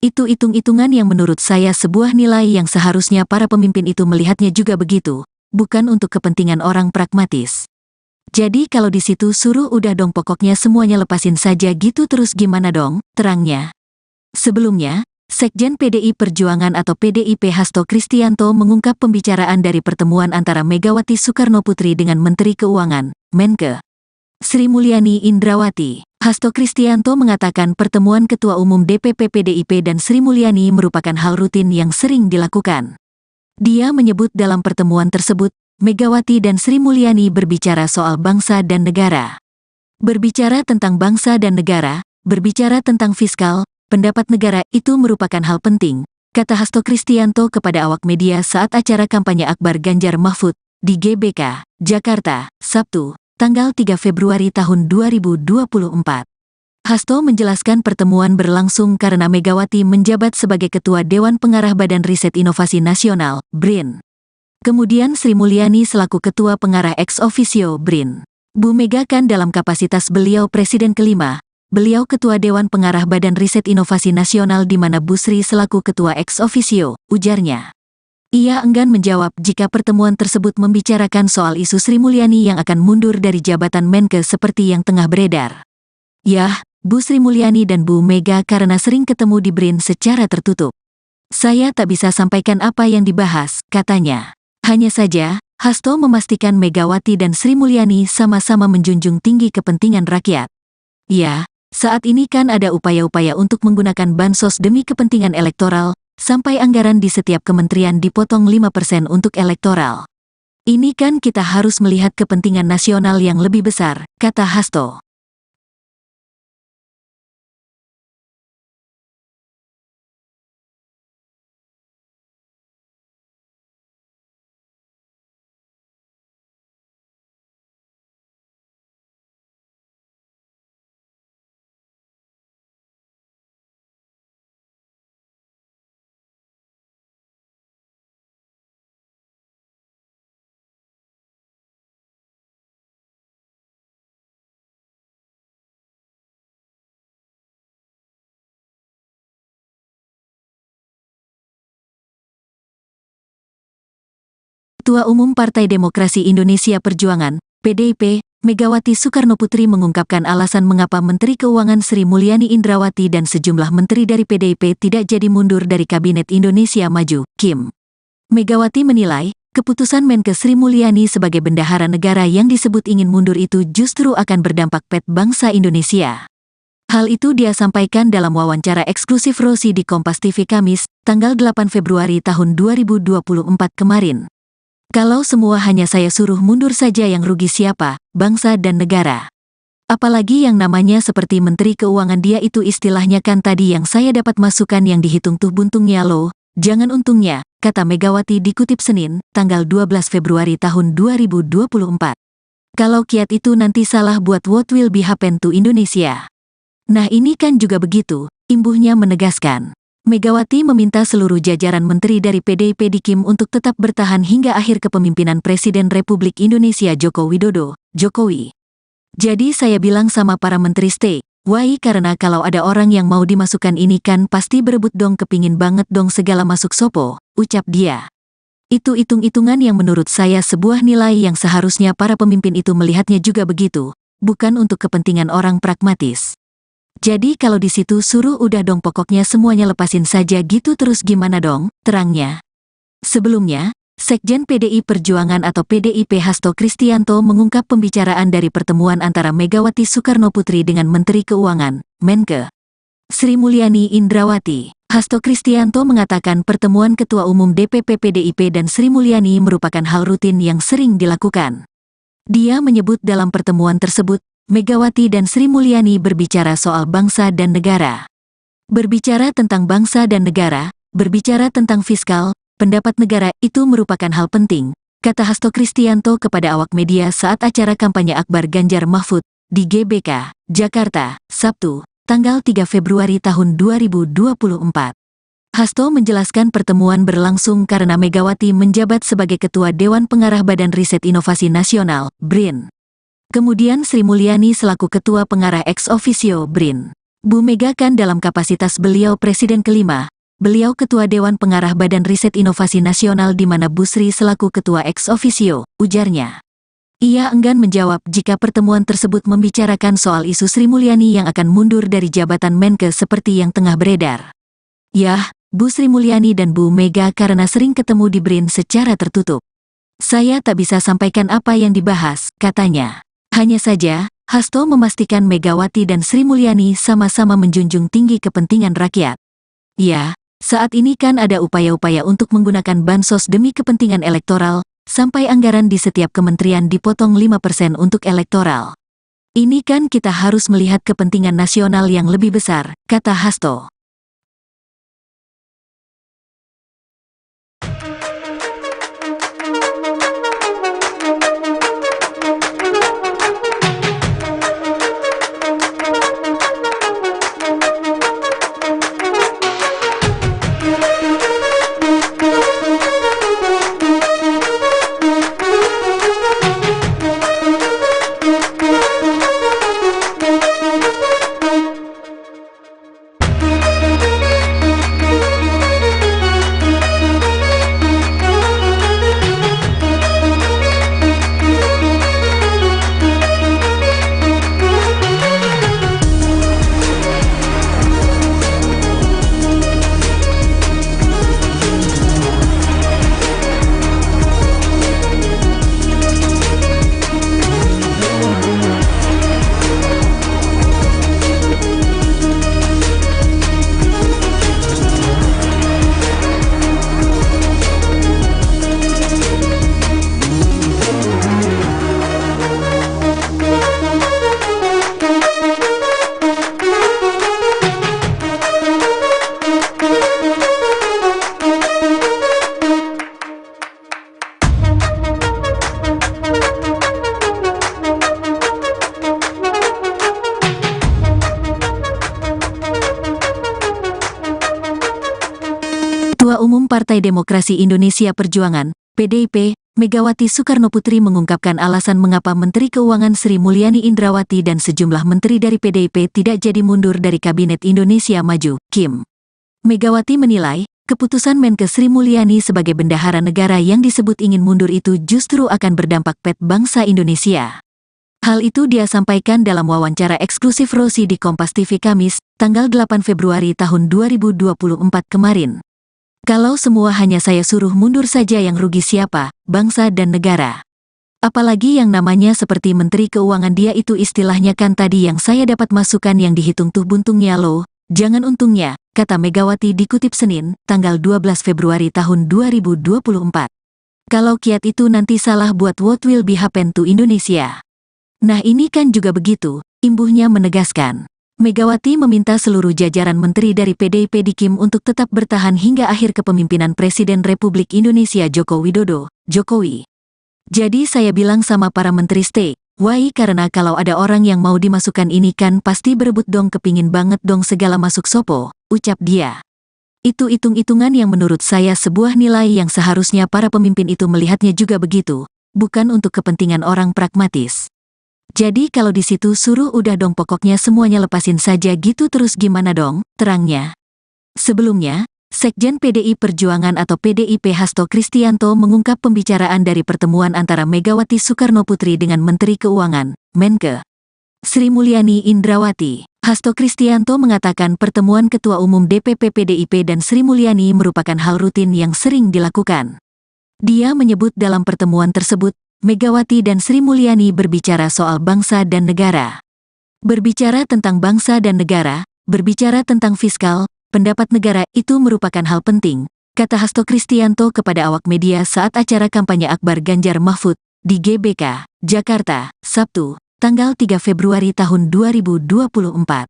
Itu hitung-hitungan yang menurut saya sebuah nilai yang seharusnya para pemimpin itu melihatnya juga begitu, bukan untuk kepentingan orang pragmatis. Jadi kalau di situ suruh udah dong pokoknya semuanya lepasin saja gitu terus gimana dong, terangnya. Sebelumnya, Sekjen PDI Perjuangan atau PDIP Hasto Kristianto mengungkap pembicaraan dari pertemuan antara Megawati Soekarnoputri dengan Menteri Keuangan, Menke, Sri Mulyani Indrawati. Hasto Kristianto mengatakan pertemuan Ketua Umum DPP PDIP dan Sri Mulyani merupakan hal rutin yang sering dilakukan. Dia menyebut dalam pertemuan tersebut, Megawati dan Sri Mulyani berbicara soal bangsa dan negara. Berbicara tentang bangsa dan negara, berbicara tentang fiskal, pendapat negara itu merupakan hal penting, kata Hasto Kristianto kepada awak media saat acara kampanye Akbar Ganjar Mahfud di GBK, Jakarta, Sabtu, tanggal 3 Februari tahun 2024. Hasto menjelaskan pertemuan berlangsung karena Megawati menjabat sebagai Ketua Dewan Pengarah Badan Riset Inovasi Nasional, BRIN. Kemudian Sri Mulyani selaku Ketua Pengarah ex officio BRIN. Bu Mega kan dalam kapasitas beliau Presiden kelima, beliau Ketua Dewan Pengarah Badan Riset Inovasi Nasional di mana Bu Sri selaku Ketua ex officio, ujarnya. Ia enggan menjawab jika pertemuan tersebut membicarakan soal isu Sri Mulyani yang akan mundur dari jabatan Menke seperti yang tengah beredar. Yah, Bu Sri Mulyani dan Bu Mega karena sering ketemu di BRIN secara tertutup. Saya tak bisa sampaikan apa yang dibahas, katanya. Hanya saja, Hasto memastikan Megawati dan Sri Mulyani sama-sama menjunjung tinggi kepentingan rakyat. Ya, saat ini kan ada upaya-upaya untuk menggunakan bansos demi kepentingan elektoral, sampai anggaran di setiap kementerian dipotong 5% untuk elektoral. Ini kan kita harus melihat kepentingan nasional yang lebih besar, kata Hasto. Ketua Umum Partai Demokrasi Indonesia Perjuangan, PDIP, Megawati Soekarnoputri mengungkapkan alasan mengapa Menteri Keuangan Sri Mulyani Indrawati dan sejumlah menteri dari PDIP tidak jadi mundur dari Kabinet Indonesia Maju, KIM. Megawati menilai, keputusan Menke Sri Mulyani sebagai bendahara negara yang disebut ingin mundur itu justru akan berdampak pada bangsa Indonesia. Hal itu dia sampaikan dalam wawancara eksklusif Rosi di Kompas TV Kamis, tanggal 8 Februari tahun 2024 kemarin. Kalau semua hanya saya suruh mundur saja yang rugi siapa, bangsa dan negara. Apalagi yang namanya seperti Menteri Keuangan dia itu istilahnya kan tadi yang saya dapat masukan yang dihitung tuh buntungnya loh, jangan untungnya, kata Megawati dikutip Senin, tanggal 12 Februari tahun 2024. Kalau kiat itu nanti salah buat what will be happen to Indonesia. Nah ini kan juga begitu, imbuhnya menegaskan. Megawati meminta seluruh jajaran menteri dari PDIP di KIM untuk tetap bertahan hingga akhir kepemimpinan Presiden Republik Indonesia Joko Widodo, Jokowi. Jadi saya bilang sama para menteri stay, why karena kalau ada orang yang mau dimasukkan ini kan pasti berebut dong kepingin banget dong segala masuk sopo, ucap dia. Itu hitung-hitungan yang menurut saya sebuah nilai yang seharusnya para pemimpin itu melihatnya juga begitu, bukan untuk kepentingan orang pragmatis. Jadi kalau di situ suruh udah dong pokoknya semuanya lepasin saja gitu terus gimana dong, terangnya. Sebelumnya, Sekjen PDI Perjuangan atau PDIP Hasto Kristianto mengungkap pembicaraan dari pertemuan antara Megawati Soekarnoputri dengan Menteri Keuangan, Menke, Sri Mulyani Indrawati. Hasto Kristianto mengatakan pertemuan Ketua Umum DPP PDIP dan Sri Mulyani merupakan hal rutin yang sering dilakukan. Dia menyebut dalam pertemuan tersebut, Megawati dan Sri Mulyani berbicara soal bangsa dan negara. Berbicara tentang bangsa dan negara, berbicara tentang fiskal, pendapat negara itu merupakan hal penting, kata Hasto Kristianto kepada awak media saat acara kampanye Akbar Ganjar Mahfud di GBK, Jakarta, Sabtu, tanggal 3 Februari tahun 2024. Hasto menjelaskan pertemuan berlangsung karena Megawati menjabat sebagai Ketua Dewan Pengarah Badan Riset Inovasi Nasional, BRIN. Kemudian Sri Mulyani selaku Ketua Pengarah ex officio BRIN. Bu Mega kan dalam kapasitas beliau Presiden kelima, beliau Ketua Dewan Pengarah Badan Riset Inovasi Nasional di mana Bu Sri selaku Ketua ex officio, ujarnya. Ia enggan menjawab jika pertemuan tersebut membicarakan soal isu Sri Mulyani yang akan mundur dari jabatan Menke seperti yang tengah beredar. Yah, Bu Sri Mulyani dan Bu Mega karena sering ketemu di BRIN secara tertutup. Saya tak bisa sampaikan apa yang dibahas, katanya. Hanya saja, Hasto memastikan Megawati dan Sri Mulyani sama-sama menjunjung tinggi kepentingan rakyat. Ya, saat ini kan ada upaya-upaya untuk menggunakan bansos demi kepentingan elektoral, sampai anggaran di setiap kementerian dipotong 5% untuk elektoral. Ini kan kita harus melihat kepentingan nasional yang lebih besar, kata Hasto. Ketua Umum Partai Demokrasi Indonesia Perjuangan, PDIP, Megawati Soekarnoputri mengungkapkan alasan mengapa Menteri Keuangan Sri Mulyani Indrawati dan sejumlah menteri dari PDIP tidak jadi mundur dari Kabinet Indonesia Maju, KIM. Megawati menilai, keputusan Menke Sri Mulyani sebagai bendahara negara yang disebut ingin mundur itu justru akan berdampak pada bangsa Indonesia. Hal itu dia sampaikan dalam wawancara eksklusif Rosi di Kompas TV Kamis, tanggal 8 Februari tahun 2024 kemarin. Kalau semua hanya saya suruh mundur saja yang rugi siapa, bangsa dan negara. Apalagi yang namanya seperti Menteri Keuangan dia itu istilahnya kan tadi yang saya dapat masukan yang dihitung tuh buntungnya loh, jangan untungnya, kata Megawati dikutip Senin, tanggal 12 Februari tahun 2024. Kalau kiat itu nanti salah buat what will be happen to Indonesia. Nah ini kan juga begitu, imbuhnya menegaskan. Megawati meminta seluruh jajaran menteri dari PDIP di KIM untuk tetap bertahan hingga akhir kepemimpinan Presiden Republik Indonesia Joko Widodo, Jokowi. Jadi saya bilang sama para menteri stay, why karena kalau ada orang yang mau dimasukkan ini kan pasti berebut dong kepingin banget dong segala masuk sopo, ucap dia. Itu hitung-hitungan yang menurut saya sebuah nilai yang seharusnya para pemimpin itu melihatnya juga begitu, bukan untuk kepentingan orang pragmatis. Jadi kalau di situ suruh udah dong pokoknya semuanya lepasin saja gitu terus gimana dong, terangnya. Sebelumnya, Sekjen PDI Perjuangan atau PDIP Hasto Kristianto mengungkap pembicaraan dari pertemuan antara Megawati Soekarnoputri dengan Menteri Keuangan, Menke Sri Mulyani Indrawati. Hasto Kristianto mengatakan pertemuan Ketua Umum DPP PDIP dan Sri Mulyani merupakan hal rutin yang sering dilakukan. Dia menyebut dalam pertemuan tersebut, Megawati dan Sri Mulyani berbicara soal bangsa dan negara. Berbicara tentang bangsa dan negara, berbicara tentang fiskal, pendapat negara itu merupakan hal penting, kata Hasto Kristianto kepada awak media saat acara kampanye Akbar Ganjar Mahfud di GBK, Jakarta, Sabtu, tanggal 3 Februari tahun 2024.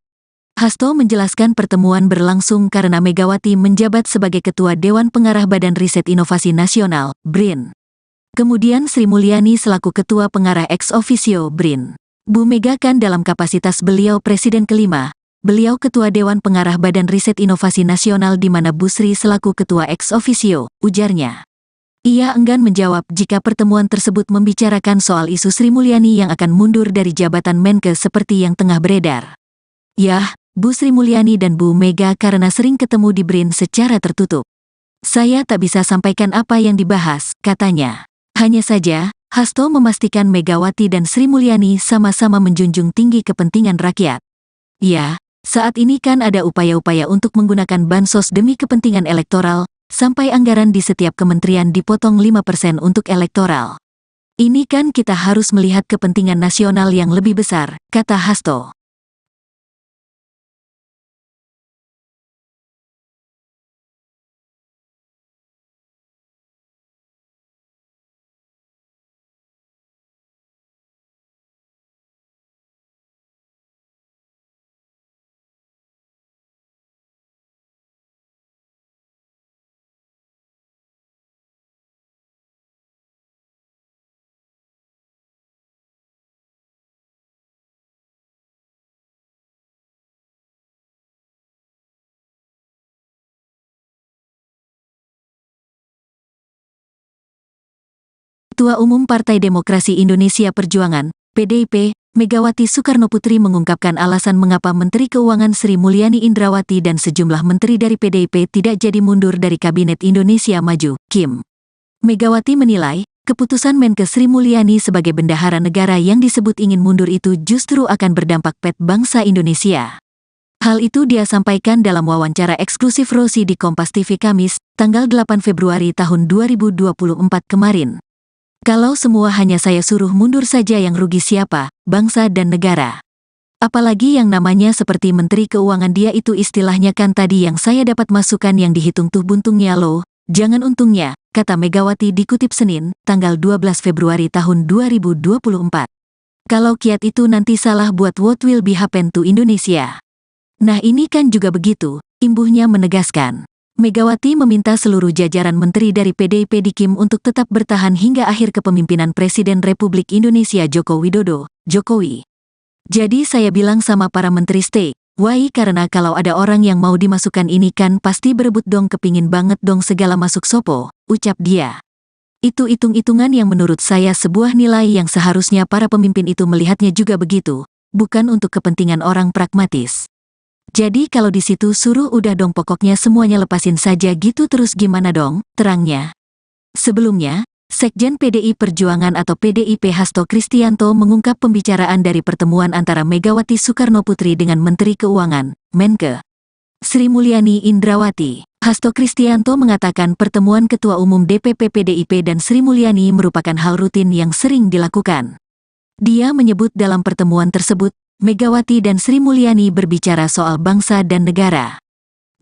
Hasto menjelaskan pertemuan berlangsung karena Megawati menjabat sebagai Ketua Dewan Pengarah Badan Riset Inovasi Nasional, BRIN. Kemudian Sri Mulyani selaku Ketua Pengarah ex officio BRIN. Bu Mega kan dalam kapasitas beliau Presiden kelima, beliau Ketua Dewan Pengarah Badan Riset Inovasi Nasional di mana Bu Sri selaku Ketua ex officio, ujarnya. Ia enggan menjawab jika pertemuan tersebut membicarakan soal isu Sri Mulyani yang akan mundur dari jabatan Menke seperti yang tengah beredar. Yah, Bu Sri Mulyani dan Bu Mega karena sering ketemu di BRIN secara tertutup. Saya tak bisa sampaikan apa yang dibahas, katanya. Hanya saja, Hasto memastikan Megawati dan Sri Mulyani sama-sama menjunjung tinggi kepentingan rakyat. Ya, saat ini kan ada upaya-upaya untuk menggunakan bansos demi kepentingan elektoral, sampai anggaran di setiap kementerian dipotong 5% untuk elektoral. Ini kan kita harus melihat kepentingan nasional yang lebih besar, kata Hasto. Ketua Umum Partai Demokrasi Indonesia Perjuangan, PDIP, Megawati Soekarnoputri mengungkapkan alasan mengapa Menteri Keuangan Sri Mulyani Indrawati dan sejumlah menteri dari PDIP tidak jadi mundur dari Kabinet Indonesia Maju, KIM. Megawati menilai, keputusan Menkes Sri Mulyani sebagai bendahara negara yang disebut ingin mundur itu justru akan berdampak pet bangsa Indonesia. Hal itu dia sampaikan dalam wawancara eksklusif Rosi di Kompas TV Kamis, tanggal 8 Februari tahun 2024 kemarin. Kalau semua hanya saya suruh mundur saja yang rugi siapa, bangsa dan negara. Apalagi yang namanya seperti Menteri Keuangan dia itu istilahnya kan tadi yang saya dapat masukan yang dihitung tuh buntungnya loh, jangan untungnya, kata Megawati dikutip Senin, tanggal 12 Februari tahun 2024. Kalau kiat itu nanti salah buat what will be happen to Indonesia. Nah ini kan juga begitu, imbuhnya menegaskan. Megawati meminta seluruh jajaran menteri dari PDIP di KIM untuk tetap bertahan hingga akhir kepemimpinan Presiden Republik Indonesia Joko Widodo, Jokowi. Jadi saya bilang sama para menteri stay, why karena kalau ada orang yang mau dimasukkan ini kan pasti berebut dong kepingin banget dong segala masuk sopo, ucap dia. Itu hitung-hitungan yang menurut saya sebuah nilai yang seharusnya para pemimpin itu melihatnya juga begitu, bukan untuk kepentingan orang pragmatis. Jadi kalau di situ suruh udah dong pokoknya semuanya lepasin saja gitu terus gimana dong, terangnya. Sebelumnya, Sekjen PDI Perjuangan atau PDIP Hasto Kristianto mengungkap pembicaraan dari pertemuan antara Megawati Soekarnoputri dengan Menteri Keuangan, Menke, Sri Mulyani Indrawati. Hasto Kristianto mengatakan pertemuan Ketua Umum DPP PDIP dan Sri Mulyani merupakan hal rutin yang sering dilakukan. Dia menyebut dalam pertemuan tersebut, Megawati dan Sri Mulyani berbicara soal bangsa dan negara.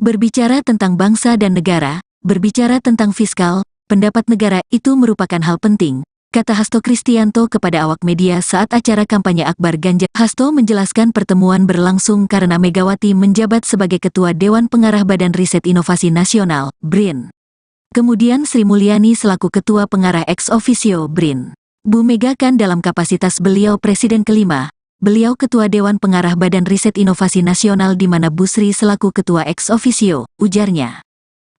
Berbicara tentang bangsa dan negara, berbicara tentang fiskal, pendapat negara itu merupakan hal penting, kata Hasto Kristianto kepada awak media saat acara kampanye Akbar Ganjar. Hasto menjelaskan pertemuan berlangsung karena Megawati menjabat sebagai Ketua Dewan Pengarah Badan Riset Inovasi Nasional, BRIN. Kemudian Sri Mulyani selaku Ketua Pengarah ex officio BRIN. Bu Mega kan dalam kapasitas beliau Presiden kelima, beliau Ketua Dewan Pengarah Badan Riset Inovasi Nasional di mana Bu Sri selaku Ketua ex officio, ujarnya.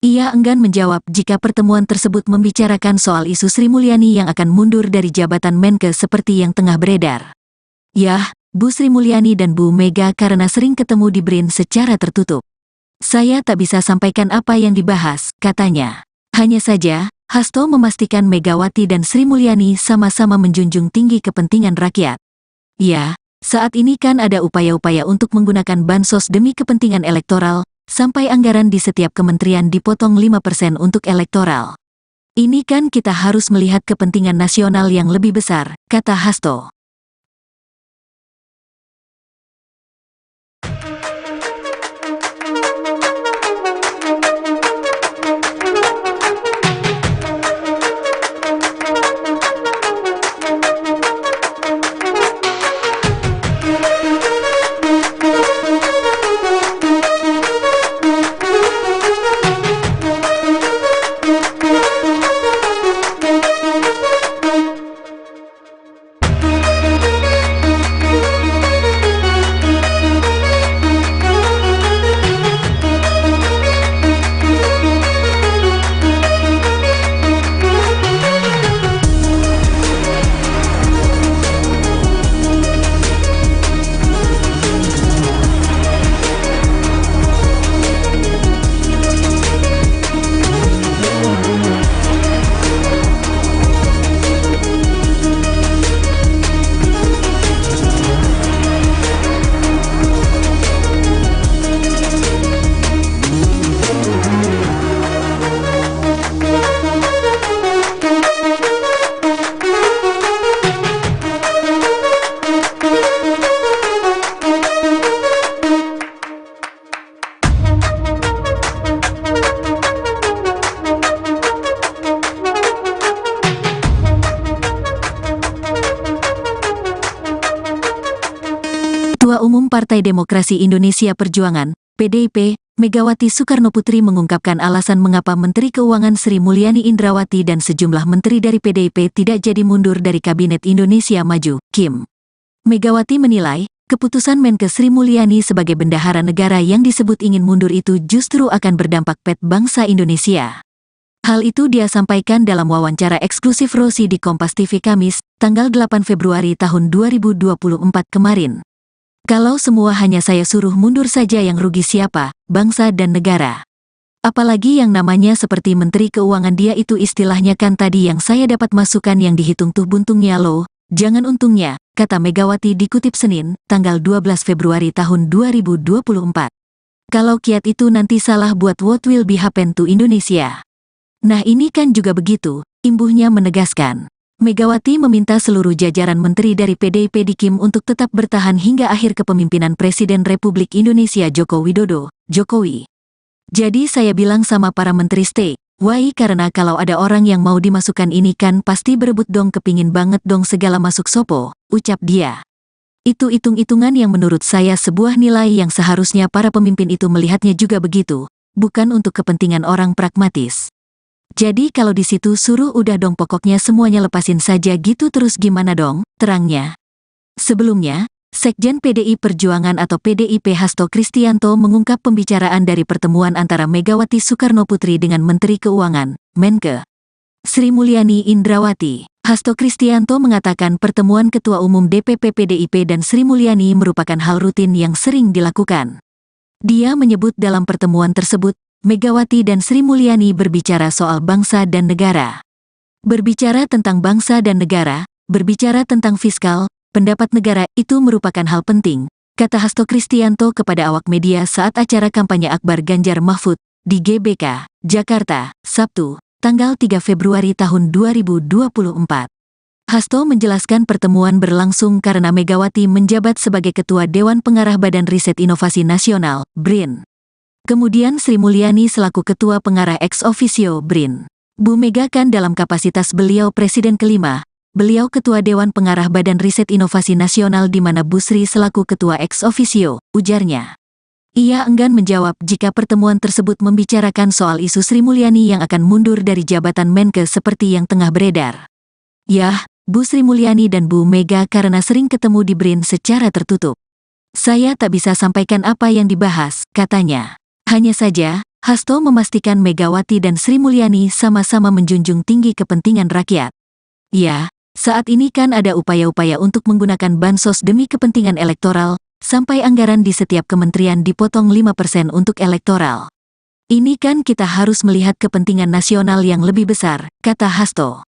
Ia enggan menjawab jika pertemuan tersebut membicarakan soal isu Sri Mulyani yang akan mundur dari jabatan Menke seperti yang tengah beredar. Yah, Bu Sri Mulyani dan Bu Mega karena sering ketemu di BRIN secara tertutup. Saya tak bisa sampaikan apa yang dibahas, katanya. Hanya saja, Hasto memastikan Megawati dan Sri Mulyani sama-sama menjunjung tinggi kepentingan rakyat. Ya, saat ini kan ada upaya-upaya untuk menggunakan bansos demi kepentingan elektoral, sampai anggaran di setiap kementerian dipotong 5% untuk elektoral. Ini kan kita harus melihat kepentingan nasional yang lebih besar, kata Hasto. Umum Partai Demokrasi Indonesia Perjuangan, PDIP, Megawati Soekarnoputri mengungkapkan alasan mengapa Menteri Keuangan Sri Mulyani Indrawati dan sejumlah menteri dari PDIP tidak jadi mundur dari Kabinet Indonesia Maju, KIM. Megawati menilai, keputusan Menkes Sri Mulyani sebagai bendahara negara yang disebut ingin mundur itu justru akan berdampak pada bangsa Indonesia. Hal itu dia sampaikan dalam wawancara eksklusif Rosi di Kompas TV Kamis, tanggal 8 Februari tahun 2024 kemarin. Kalau semua hanya saya suruh mundur saja yang rugi siapa, bangsa dan negara. Apalagi yang namanya seperti Menteri Keuangan dia itu istilahnya kan tadi yang saya dapat masukan yang dihitung tuh buntungnya loh, jangan untungnya, kata Megawati dikutip Senin, tanggal 12 Februari tahun 2024. Kalau kiat itu nanti salah buat what will be happen to Indonesia. Nah ini kan juga begitu, imbuhnya menegaskan. Megawati meminta seluruh jajaran menteri dari PDIP di KIM untuk tetap bertahan hingga akhir kepemimpinan Presiden Republik Indonesia Joko Widodo, Jokowi. Jadi saya bilang sama para menteri stay, why karena kalau ada orang yang mau dimasukkan ini kan pasti berebut dong kepingin banget dong segala masuk sopo, ucap dia. Itu hitung-hitungan yang menurut saya sebuah nilai yang seharusnya para pemimpin itu melihatnya juga begitu, bukan untuk kepentingan orang pragmatis. Jadi kalau di situ suruh udah dong pokoknya semuanya lepasin saja gitu terus gimana dong, terangnya. Sebelumnya, Sekjen PDI Perjuangan atau PDIP Hasto Kristianto mengungkap pembicaraan dari pertemuan antara Megawati Soekarnoputri dengan Menteri Keuangan, Menkes Sri Mulyani Indrawati. Hasto Kristianto mengatakan pertemuan Ketua Umum DPP PDIP dan Sri Mulyani merupakan hal rutin yang sering dilakukan. Dia menyebut dalam pertemuan tersebut, Megawati dan Sri Mulyani berbicara soal bangsa dan negara. Berbicara tentang bangsa dan negara, berbicara tentang fiskal, pendapat negara itu merupakan hal penting, kata Hasto Kristianto kepada awak media saat acara kampanye Akbar Ganjar Mahfud di GBK, Jakarta, Sabtu, tanggal 3 Februari tahun 2024. Hasto menjelaskan pertemuan berlangsung karena Megawati menjabat sebagai Ketua Dewan Pengarah Badan Riset Inovasi Nasional, BRIN. Kemudian Sri Mulyani selaku Ketua Pengarah ex officio BRIN. Bu Mega kan dalam kapasitas beliau Presiden kelima, beliau Ketua Dewan Pengarah Badan Riset Inovasi Nasional di mana Bu Sri selaku Ketua ex officio, ujarnya. Ia enggan menjawab jika pertemuan tersebut membicarakan soal isu Sri Mulyani yang akan mundur dari jabatan Menkes seperti yang tengah beredar. Yah, Bu Sri Mulyani dan Bu Mega karena sering ketemu di BRIN secara tertutup. Saya tak bisa sampaikan apa yang dibahas, katanya. Hanya saja, Hasto memastikan Megawati dan Sri Mulyani sama-sama menjunjung tinggi kepentingan rakyat. Ya, saat ini kan ada upaya-upaya untuk menggunakan bansos demi kepentingan elektoral, sampai anggaran di setiap kementerian dipotong 5% untuk elektoral. Ini kan kita harus melihat kepentingan nasional yang lebih besar, kata Hasto.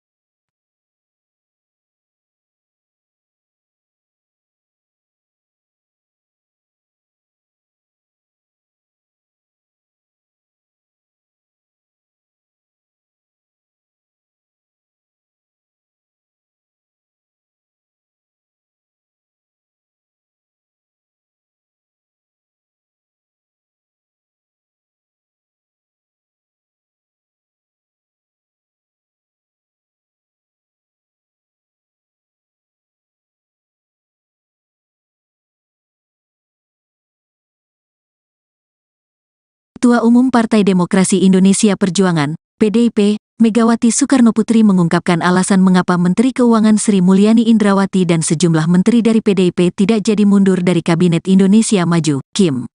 Ketua Umum Partai Demokrasi Indonesia Perjuangan, PDIP, Megawati Soekarnoputri mengungkapkan alasan mengapa Menteri Keuangan Sri Mulyani Indrawati dan sejumlah menteri dari PDIP tidak jadi mundur dari Kabinet Indonesia Maju, KIM.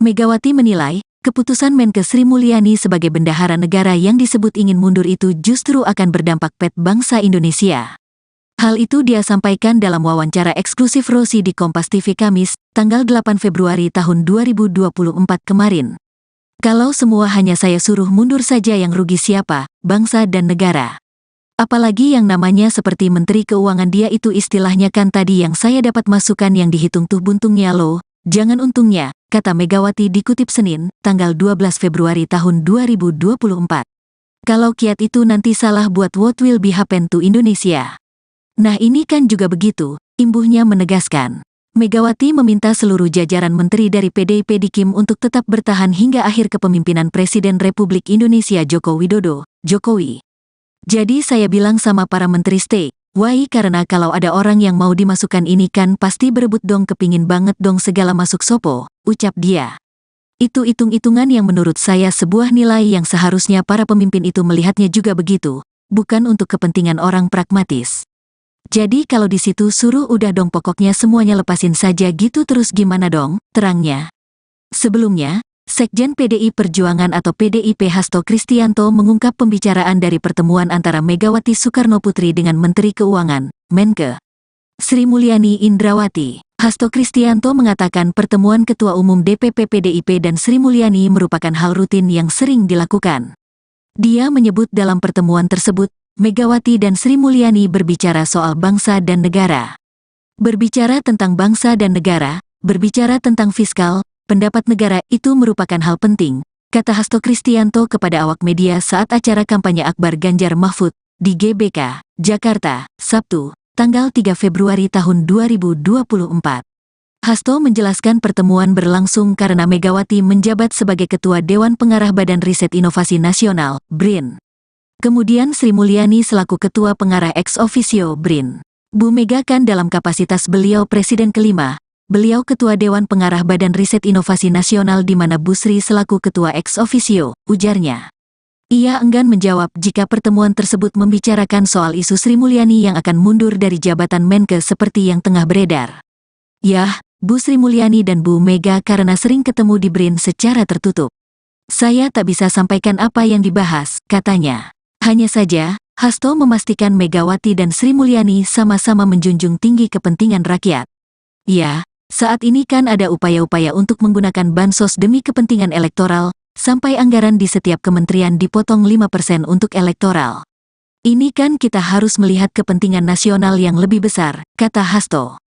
Megawati menilai, keputusan Menkes Sri Mulyani sebagai bendahara negara yang disebut ingin mundur itu justru akan berdampak pada bangsa Indonesia. Hal itu dia sampaikan dalam wawancara eksklusif Rosi di Kompas TV Kamis, tanggal 8 Februari tahun 2024 kemarin. Kalau semua hanya saya suruh mundur saja yang rugi siapa, bangsa dan negara. Apalagi yang namanya seperti Menteri Keuangan dia itu istilahnya kan tadi yang saya dapat masukan yang dihitung tuh buntungnya loh, jangan untungnya, kata Megawati dikutip Senin, tanggal 12 Februari tahun 2024. Kalau kiat itu nanti salah buat what will be happen to Indonesia. Nah ini kan juga begitu, imbuhnya menegaskan. Megawati meminta seluruh jajaran menteri dari PDIP di KIM untuk tetap bertahan hingga akhir kepemimpinan Presiden Republik Indonesia Joko Widodo, Jokowi. Jadi saya bilang sama para menteri stay, Why karena kalau ada orang yang mau dimasukkan ini kan pasti berebut dong kepingin banget dong segala masuk sopo, ucap dia. Itu hitung-hitungan yang menurut saya sebuah nilai yang seharusnya para pemimpin itu melihatnya juga begitu, bukan untuk kepentingan orang pragmatis. Jadi kalau di situ suruh udah dong pokoknya semuanya lepasin saja gitu terus gimana dong, terangnya. Sebelumnya, Sekjen PDI Perjuangan atau PDIP Hasto Kristianto mengungkap pembicaraan dari pertemuan antara Megawati Soekarnoputri dengan Menteri Keuangan, Menke, Sri Mulyani Indrawati. Hasto Kristianto mengatakan pertemuan Ketua Umum DPP PDIP dan Sri Mulyani merupakan hal rutin yang sering dilakukan. Dia menyebut dalam pertemuan tersebut, Megawati dan Sri Mulyani berbicara soal bangsa dan negara. Berbicara tentang bangsa dan negara, berbicara tentang fiskal, pendapat negara itu merupakan hal penting, kata Hasto Kristianto kepada awak media saat acara kampanye Akbar Ganjar Mahfud di GBK, Jakarta, Sabtu, tanggal 3 Februari tahun 2024. Hasto menjelaskan pertemuan berlangsung karena Megawati menjabat sebagai Ketua Dewan Pengarah Badan Riset Inovasi Nasional, BRIN. Kemudian Sri Mulyani selaku Ketua Pengarah ex officio BRIN. Bu Mega kan dalam kapasitas beliau Presiden kelima, beliau Ketua Dewan Pengarah Badan Riset Inovasi Nasional di mana Bu Sri selaku Ketua ex officio, ujarnya. Ia enggan menjawab jika pertemuan tersebut membicarakan soal isu Sri Mulyani yang akan mundur dari jabatan Menke seperti yang tengah beredar. Yah, Bu Sri Mulyani dan Bu Mega karena sering ketemu di BRIN secara tertutup. Saya tak bisa sampaikan apa yang dibahas, katanya. Hanya saja, Hasto memastikan Megawati dan Sri Mulyani sama-sama menjunjung tinggi kepentingan rakyat. Ya, saat ini kan ada upaya-upaya untuk menggunakan bansos demi kepentingan elektoral, sampai anggaran di setiap kementerian dipotong 5% untuk elektoral. Ini kan kita harus melihat kepentingan nasional yang lebih besar, kata Hasto.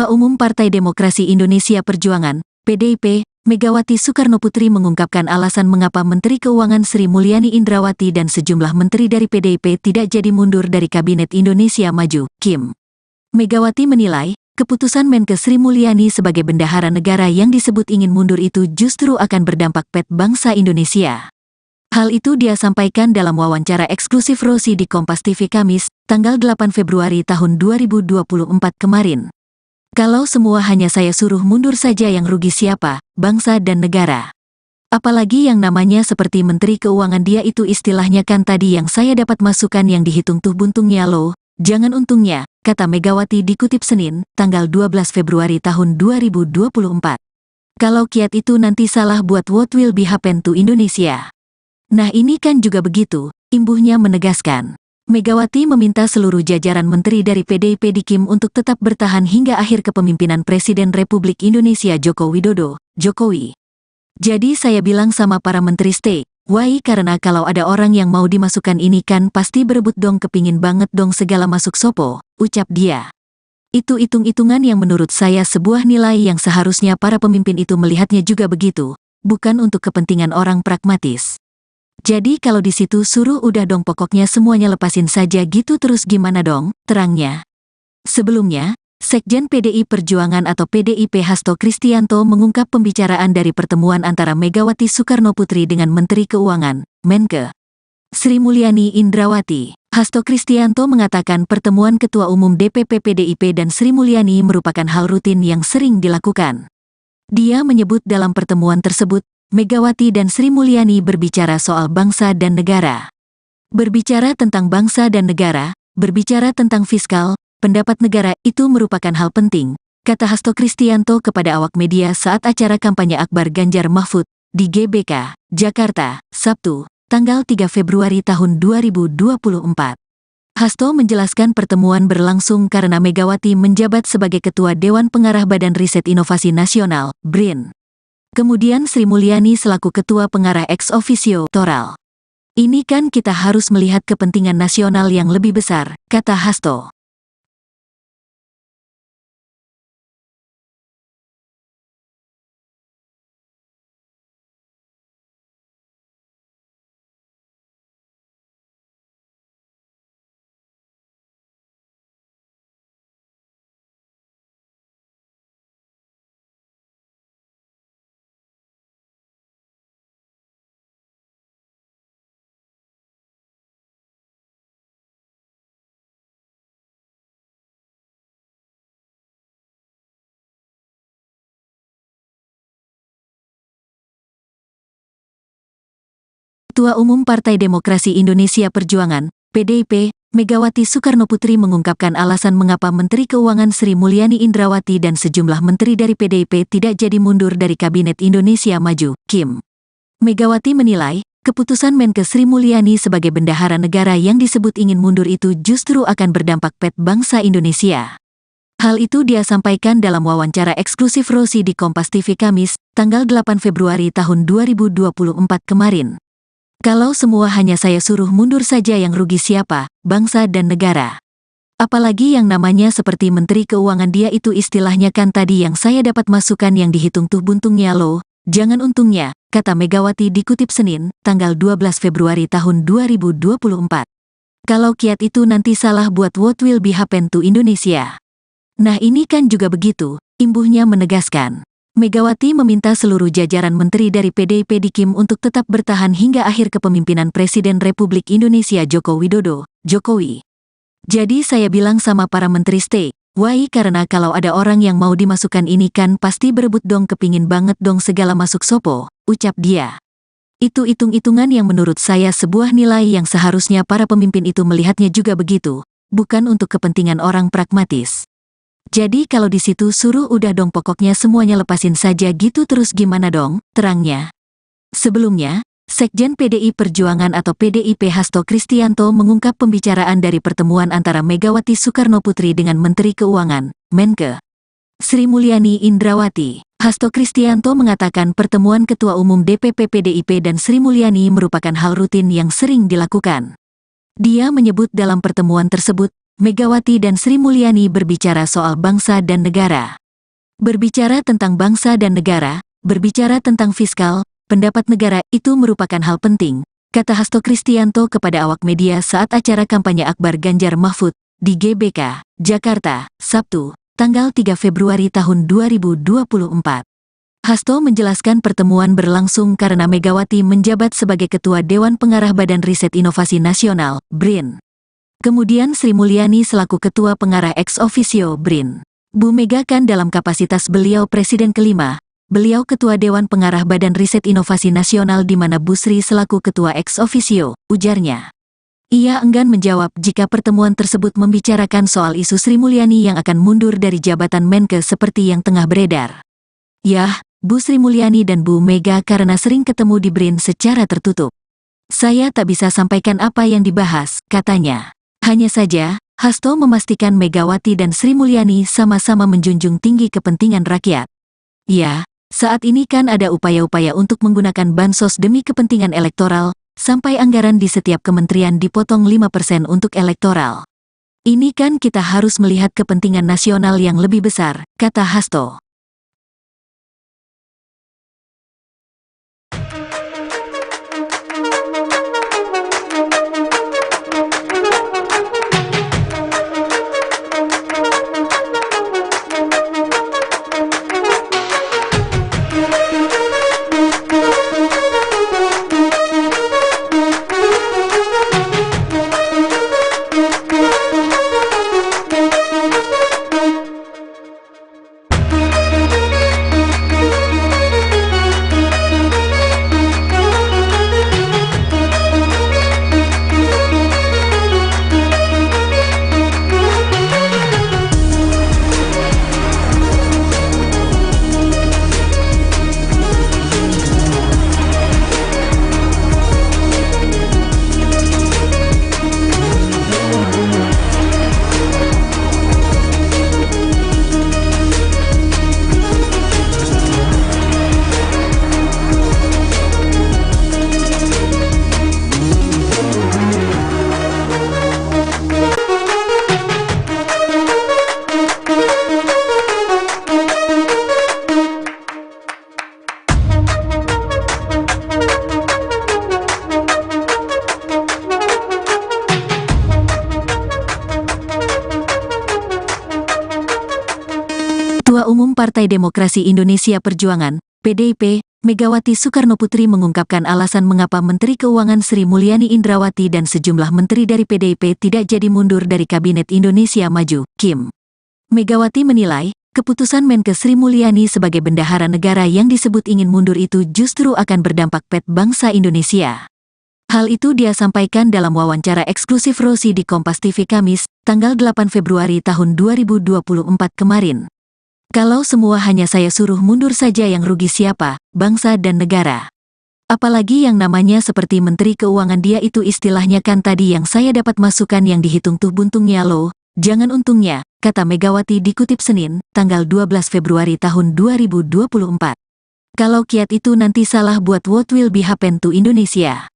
Ketua Umum Partai Demokrasi Indonesia Perjuangan, PDIP, Megawati Soekarnoputri mengungkapkan alasan mengapa Menteri Keuangan Sri Mulyani Indrawati dan sejumlah menteri dari PDIP tidak jadi mundur dari Kabinet Indonesia Maju, KIM. Megawati menilai, keputusan Menke Sri Mulyani sebagai bendahara negara yang disebut ingin mundur itu justru akan berdampak pada bangsa Indonesia. Hal itu dia sampaikan dalam wawancara eksklusif Rosi di Kompas TV Kamis, tanggal 8 Februari tahun 2024 kemarin. Kalau semua hanya saya suruh mundur saja yang rugi siapa, bangsa dan negara. Apalagi yang namanya seperti Menteri Keuangan dia itu istilahnya kan tadi yang saya dapat masukan yang dihitung tuh buntungnya loh, jangan untungnya, kata Megawati dikutip Senin, tanggal 12 Februari tahun 2024. Kalau kiat itu nanti salah buat what will be happen to Indonesia. Nah ini kan juga begitu, imbuhnya menegaskan. Megawati meminta seluruh jajaran menteri dari PDIP di KIM untuk tetap bertahan hingga akhir kepemimpinan Presiden Republik Indonesia Joko Widodo, Jokowi. Jadi saya bilang sama para menteri stay, why karena kalau ada orang yang mau dimasukkan ini kan pasti berebut dong kepingin banget dong segala masuk sopo, ucap dia. Itu hitung-hitungan yang menurut saya sebuah nilai yang seharusnya para pemimpin itu melihatnya juga begitu, bukan untuk kepentingan orang pragmatis. Jadi kalau di situ suruh udah dong pokoknya semuanya lepasin saja gitu terus gimana dong, terangnya. Sebelumnya, Sekjen PDI Perjuangan atau PDIP Hasto Kristianto mengungkap pembicaraan dari pertemuan antara Megawati Soekarnoputri dengan Menteri Keuangan, Menke, Sri Mulyani Indrawati. Hasto Kristianto mengatakan pertemuan Ketua Umum DPP PDIP dan Sri Mulyani merupakan hal rutin yang sering dilakukan. Dia menyebut dalam pertemuan tersebut, Megawati dan Sri Mulyani berbicara soal bangsa dan negara. Berbicara tentang bangsa dan negara, berbicara tentang fiskal, pendapat negara itu merupakan hal penting, kata Hasto Kristianto kepada awak media saat acara kampanye Akbar Ganjar Mahfud di GBK, Jakarta, Sabtu, tanggal 3 Februari tahun 2024. Hasto menjelaskan pertemuan berlangsung karena Megawati menjabat sebagai Ketua Dewan Pengarah Badan Riset Inovasi Nasional, BRIN. Kemudian Sri Mulyani selaku Ketua Pengarah ex officio Toral. Ini kan kita harus melihat kepentingan nasional yang lebih besar, kata Hasto. Ketua Umum Partai Demokrasi Indonesia Perjuangan, PDIP, Megawati Soekarnoputri mengungkapkan alasan mengapa Menteri Keuangan Sri Mulyani Indrawati dan sejumlah menteri dari PDIP tidak jadi mundur dari Kabinet Indonesia Maju, KIM. Megawati menilai, keputusan Menke Sri Mulyani sebagai bendahara negara yang disebut ingin mundur itu justru akan berdampak pet bangsa Indonesia. Hal itu dia sampaikan dalam wawancara eksklusif Rosi di Kompas TV Kamis, tanggal 8 Februari tahun 2024 kemarin. Kalau semua hanya saya suruh mundur saja yang rugi siapa, bangsa dan negara. Apalagi yang namanya seperti Menteri Keuangan dia itu istilahnya kan tadi yang saya dapat masukan yang dihitung tuh buntungnya loh, jangan untungnya, kata Megawati dikutip Senin, tanggal 12 Februari tahun 2024. Kalau kiat itu nanti salah buat what will be happen to Indonesia. Nah ini kan juga begitu, imbuhnya menegaskan. Megawati meminta seluruh jajaran menteri dari PDIP di KIM untuk tetap bertahan hingga akhir kepemimpinan Presiden Republik Indonesia Joko Widodo, Jokowi. Jadi saya bilang sama para menteri stay, why karena kalau ada orang yang mau dimasukkan ini kan pasti berebut dong kepingin banget dong segala masuk sopo, ucap dia. Itu hitung-hitungan yang menurut saya sebuah nilai yang seharusnya para pemimpin itu melihatnya juga begitu, bukan untuk kepentingan orang pragmatis. Jadi kalau di situ suruh udah dong pokoknya semuanya lepasin saja gitu terus gimana dong, terangnya. Sebelumnya, Sekjen PDI Perjuangan atau PDIP Hasto Kristianto mengungkap pembicaraan dari pertemuan antara Megawati Soekarnoputri dengan Menteri Keuangan, Menke, Sri Mulyani Indrawati. Hasto Kristianto mengatakan pertemuan Ketua Umum DPP PDIP dan Sri Mulyani merupakan hal rutin yang sering dilakukan. Dia menyebut dalam pertemuan tersebut, Megawati dan Sri Mulyani berbicara soal bangsa dan negara. Berbicara tentang bangsa dan negara, berbicara tentang fiskal, pendapat negara itu merupakan hal penting, kata Hasto Kristianto kepada awak media saat acara kampanye Akbar Ganjar Mahfud di GBK, Jakarta, Sabtu, tanggal 3 Februari tahun 2024. Hasto menjelaskan pertemuan berlangsung karena Megawati menjabat sebagai Ketua Dewan Pengarah Badan Riset Inovasi Nasional, BRIN. Kemudian Sri Mulyani selaku Ketua Pengarah ex officio BRIN. Bu Mega kan dalam kapasitas beliau Presiden kelima, beliau Ketua Dewan Pengarah Badan Riset Inovasi Nasional di mana Bu Sri selaku Ketua ex officio, ujarnya. Ia enggan menjawab jika pertemuan tersebut membicarakan soal isu Sri Mulyani yang akan mundur dari jabatan Menke seperti yang tengah beredar. Yah, Bu Sri Mulyani dan Bu Mega karena sering ketemu di BRIN secara tertutup. Saya tak bisa sampaikan apa yang dibahas, katanya. Hanya saja, Hasto memastikan Megawati dan Sri Mulyani sama-sama menjunjung tinggi kepentingan rakyat. Ya, saat ini kan ada upaya-upaya untuk menggunakan bansos demi kepentingan elektoral, sampai anggaran di setiap kementerian dipotong 5% untuk elektoral. Ini kan kita harus melihat kepentingan nasional yang lebih besar, kata Hasto. Ketua Umum Partai Demokrasi Indonesia Perjuangan, PDIP, Megawati Soekarnoputri mengungkapkan alasan mengapa Menteri Keuangan Sri Mulyani Indrawati dan sejumlah menteri dari PDIP tidak jadi mundur dari Kabinet Indonesia Maju, KIM. Megawati menilai, keputusan Menkes Sri Mulyani sebagai bendahara negara yang disebut ingin mundur itu justru akan berdampak pada bangsa Indonesia. Hal itu dia sampaikan dalam wawancara eksklusif Rosi di Kompas TV Kamis, tanggal 8 Februari tahun 2024 kemarin. Kalau semua hanya saya suruh mundur saja yang rugi siapa, bangsa dan negara. Apalagi yang namanya seperti Menteri Keuangan dia itu istilahnya kan tadi yang saya dapat masukan yang dihitung tuh buntungnya loh, jangan untungnya, kata Megawati dikutip Senin, tanggal 12 Februari tahun 2024. Kalau kiat itu nanti salah buat what will be happen to Indonesia.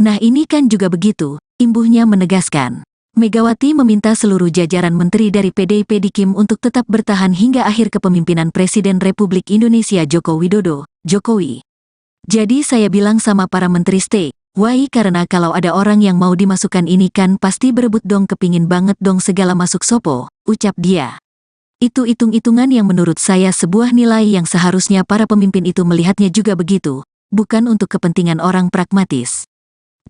Nah ini kan juga begitu, imbuhnya menegaskan. Megawati meminta seluruh jajaran menteri dari PDIP di KIM untuk tetap bertahan hingga akhir kepemimpinan Presiden Republik Indonesia Joko Widodo, Jokowi. Jadi saya bilang sama para menteri stay, why karena kalau ada orang yang mau dimasukkan ini kan pasti berebut dong kepingin banget dong segala masuk sopo, ucap dia. Itu hitung-hitungan yang menurut saya sebuah nilai yang seharusnya para pemimpin itu melihatnya juga begitu, bukan untuk kepentingan orang pragmatis.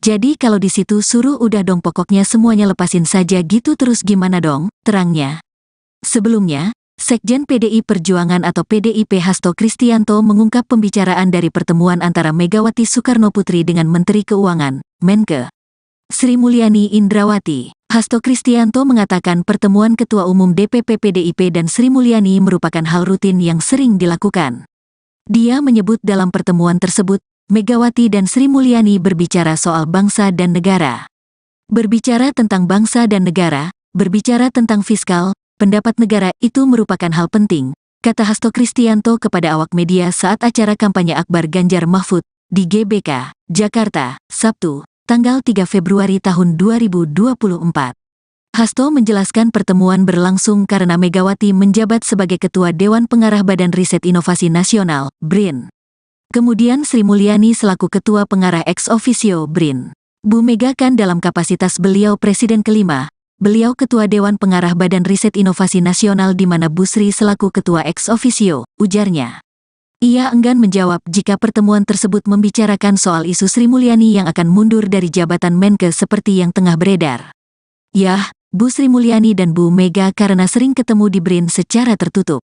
Jadi kalau di situ suruh udah dong pokoknya semuanya lepasin saja gitu terus gimana dong, terangnya. Sebelumnya, Sekjen PDI Perjuangan atau PDIP Hasto Kristianto mengungkap pembicaraan dari pertemuan antara Megawati Soekarnoputri dengan Menteri Keuangan, Menkes Sri Mulyani Indrawati. Hasto Kristianto mengatakan pertemuan Ketua Umum DPP PDIP dan Sri Mulyani merupakan hal rutin yang sering dilakukan. Dia menyebut dalam pertemuan tersebut, Megawati dan Sri Mulyani berbicara soal bangsa dan negara. Berbicara tentang bangsa dan negara, berbicara tentang fiskal, pendapat negara itu merupakan hal penting, kata Hasto Kristianto kepada awak media saat acara kampanye Akbar Ganjar Mahfud di GBK, Jakarta, Sabtu, tanggal 3 Februari tahun 2024. Hasto menjelaskan pertemuan berlangsung karena Megawati menjabat sebagai Ketua Dewan Pengarah Badan Riset Inovasi Nasional, BRIN. Kemudian Sri Mulyani selaku Ketua Pengarah ex officio BRIN. Bu Mega kan dalam kapasitas beliau Presiden kelima, beliau Ketua Dewan Pengarah Badan Riset Inovasi Nasional di mana Bu Sri selaku Ketua ex officio, ujarnya. Ia enggan menjawab jika pertemuan tersebut membicarakan soal isu Sri Mulyani yang akan mundur dari jabatan Menkes seperti yang tengah beredar. Yah, Bu Sri Mulyani dan Bu Mega karena sering ketemu di BRIN secara tertutup.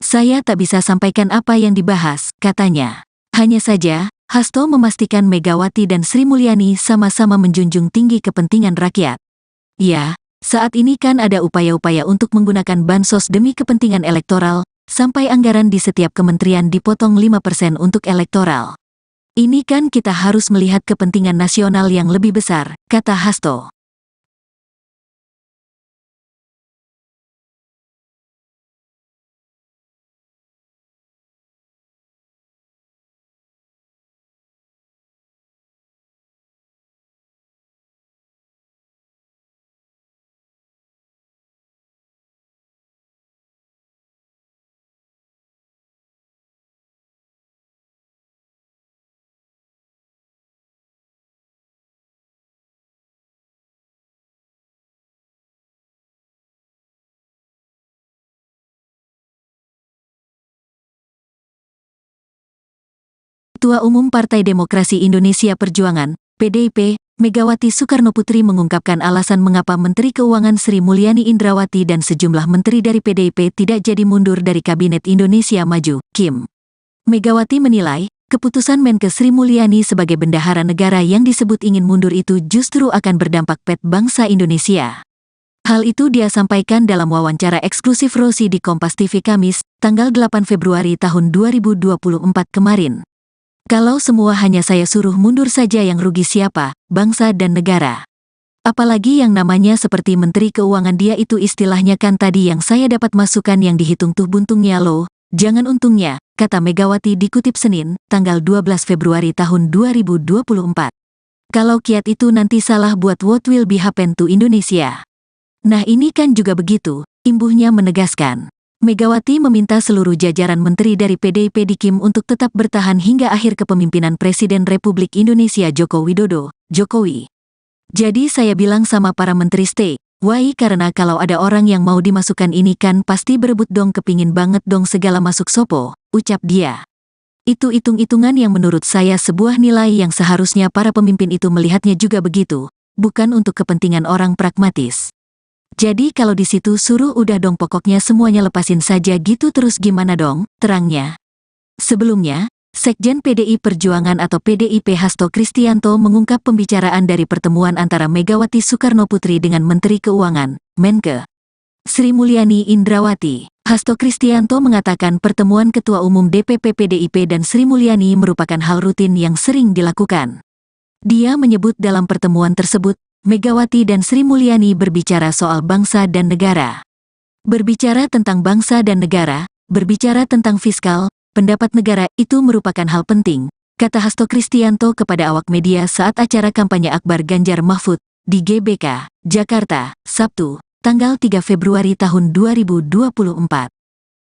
Saya tak bisa sampaikan apa yang dibahas, katanya. Hanya saja, Hasto memastikan Megawati dan Sri Mulyani sama-sama menjunjung tinggi kepentingan rakyat. Ya, saat ini kan ada upaya-upaya untuk menggunakan bansos demi kepentingan elektoral, sampai anggaran di setiap kementerian dipotong 5% untuk elektoral. Ini kan kita harus melihat kepentingan nasional yang lebih besar, kata Hasto. Ketua Umum Partai Demokrasi Indonesia Perjuangan, PDIP, Megawati Soekarnoputri mengungkapkan alasan mengapa Menteri Keuangan Sri Mulyani Indrawati dan sejumlah menteri dari PDIP tidak jadi mundur dari Kabinet Indonesia Maju, KIM. Megawati menilai, keputusan Menkes Sri Mulyani sebagai bendahara negara yang disebut ingin mundur itu justru akan berdampak pada bangsa Indonesia. Hal itu dia sampaikan dalam wawancara eksklusif Rosi di Kompas TV Kamis, tanggal 8 Februari tahun 2024 kemarin. Kalau semua hanya saya suruh mundur saja yang rugi siapa, bangsa dan negara. Apalagi yang namanya seperti Menteri Keuangan dia itu istilahnya kan tadi yang saya dapat masukan yang dihitung tuh buntungnya loh, jangan untungnya, kata Megawati dikutip Senin, tanggal 12 Februari tahun 2024. Kalau kiat itu nanti salah buat what will be happen to Indonesia. Nah ini kan juga begitu, imbuhnya menegaskan. Megawati meminta seluruh jajaran menteri dari PDIP di KIM untuk tetap bertahan hingga akhir kepemimpinan Presiden Republik Indonesia Joko Widodo, Jokowi. Jadi saya bilang sama para menteri stay, Why karena kalau ada orang yang mau dimasukkan ini kan pasti berebut dong kepingin banget dong segala masuk sopo, ucap dia. Itu hitung-hitungan yang menurut saya sebuah nilai yang seharusnya para pemimpin itu melihatnya juga begitu, bukan untuk kepentingan orang pragmatis. Jadi kalau di situ suruh udah dong pokoknya semuanya lepasin saja gitu terus gimana dong, terangnya. Sebelumnya, Sekjen PDI Perjuangan atau PDIP Hasto Kristianto mengungkap pembicaraan dari pertemuan antara Megawati Soekarnoputri dengan Menteri Keuangan, Menke, Sri Mulyani Indrawati. Hasto Kristianto mengatakan pertemuan Ketua Umum DPP PDIP dan Sri Mulyani merupakan hal rutin yang sering dilakukan. Dia menyebut dalam pertemuan tersebut, Megawati dan Sri Mulyani berbicara soal bangsa dan negara. Berbicara tentang bangsa dan negara, berbicara tentang fiskal, pendapat negara itu merupakan hal penting, kata Hasto Kristianto kepada awak media saat acara kampanye Akbar Ganjar Mahfud di GBK, Jakarta, Sabtu, tanggal 3 Februari tahun 2024.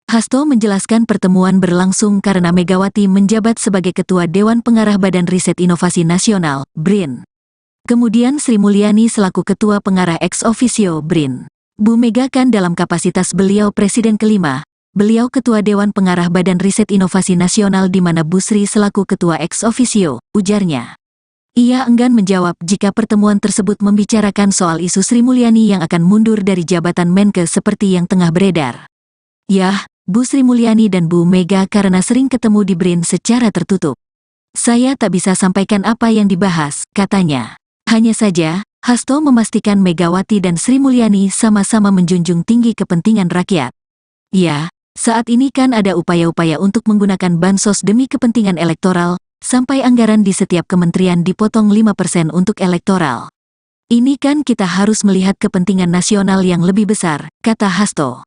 Hasto menjelaskan pertemuan berlangsung karena Megawati menjabat sebagai Ketua Dewan Pengarah Badan Riset Inovasi Nasional, BRIN. Kemudian Sri Mulyani selaku Ketua Pengarah ex officio BRIN. Bu Mega kan dalam kapasitas beliau Presiden kelima, beliau Ketua Dewan Pengarah Badan Riset Inovasi Nasional di mana Bu Sri selaku Ketua ex officio, ujarnya. Ia enggan menjawab jika pertemuan tersebut membicarakan soal isu Sri Mulyani yang akan mundur dari jabatan Menke seperti yang tengah beredar. Yah, Bu Sri Mulyani dan Bu Mega karena sering ketemu di BRIN secara tertutup. Saya tak bisa sampaikan apa yang dibahas, katanya. Hanya saja, Hasto memastikan Megawati dan Sri Mulyani sama-sama menjunjung tinggi kepentingan rakyat. Ya, saat ini kan ada upaya-upaya untuk menggunakan bansos demi kepentingan elektoral, sampai anggaran di setiap kementerian dipotong 5% untuk elektoral. Ini kan kita harus melihat kepentingan nasional yang lebih besar, kata Hasto.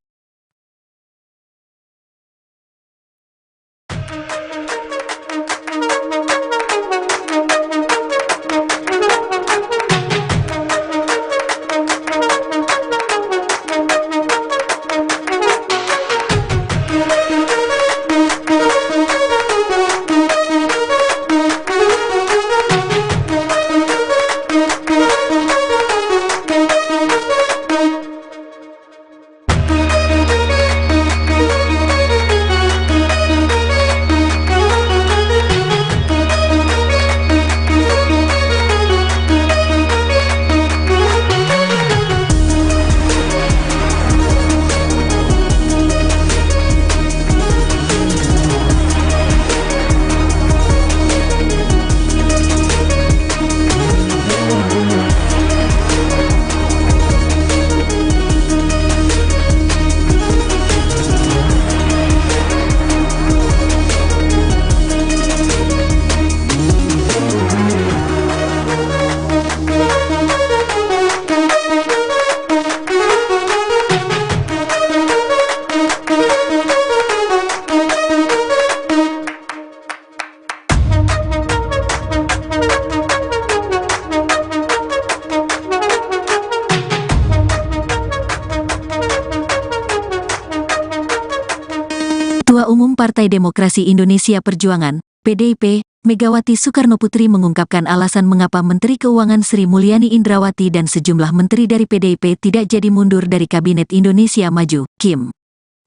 Ketua Umum Partai Demokrasi Indonesia Perjuangan, PDIP, Megawati Soekarnoputri mengungkapkan alasan mengapa Menteri Keuangan Sri Mulyani Indrawati dan sejumlah menteri dari PDIP tidak jadi mundur dari Kabinet Indonesia Maju, KIM.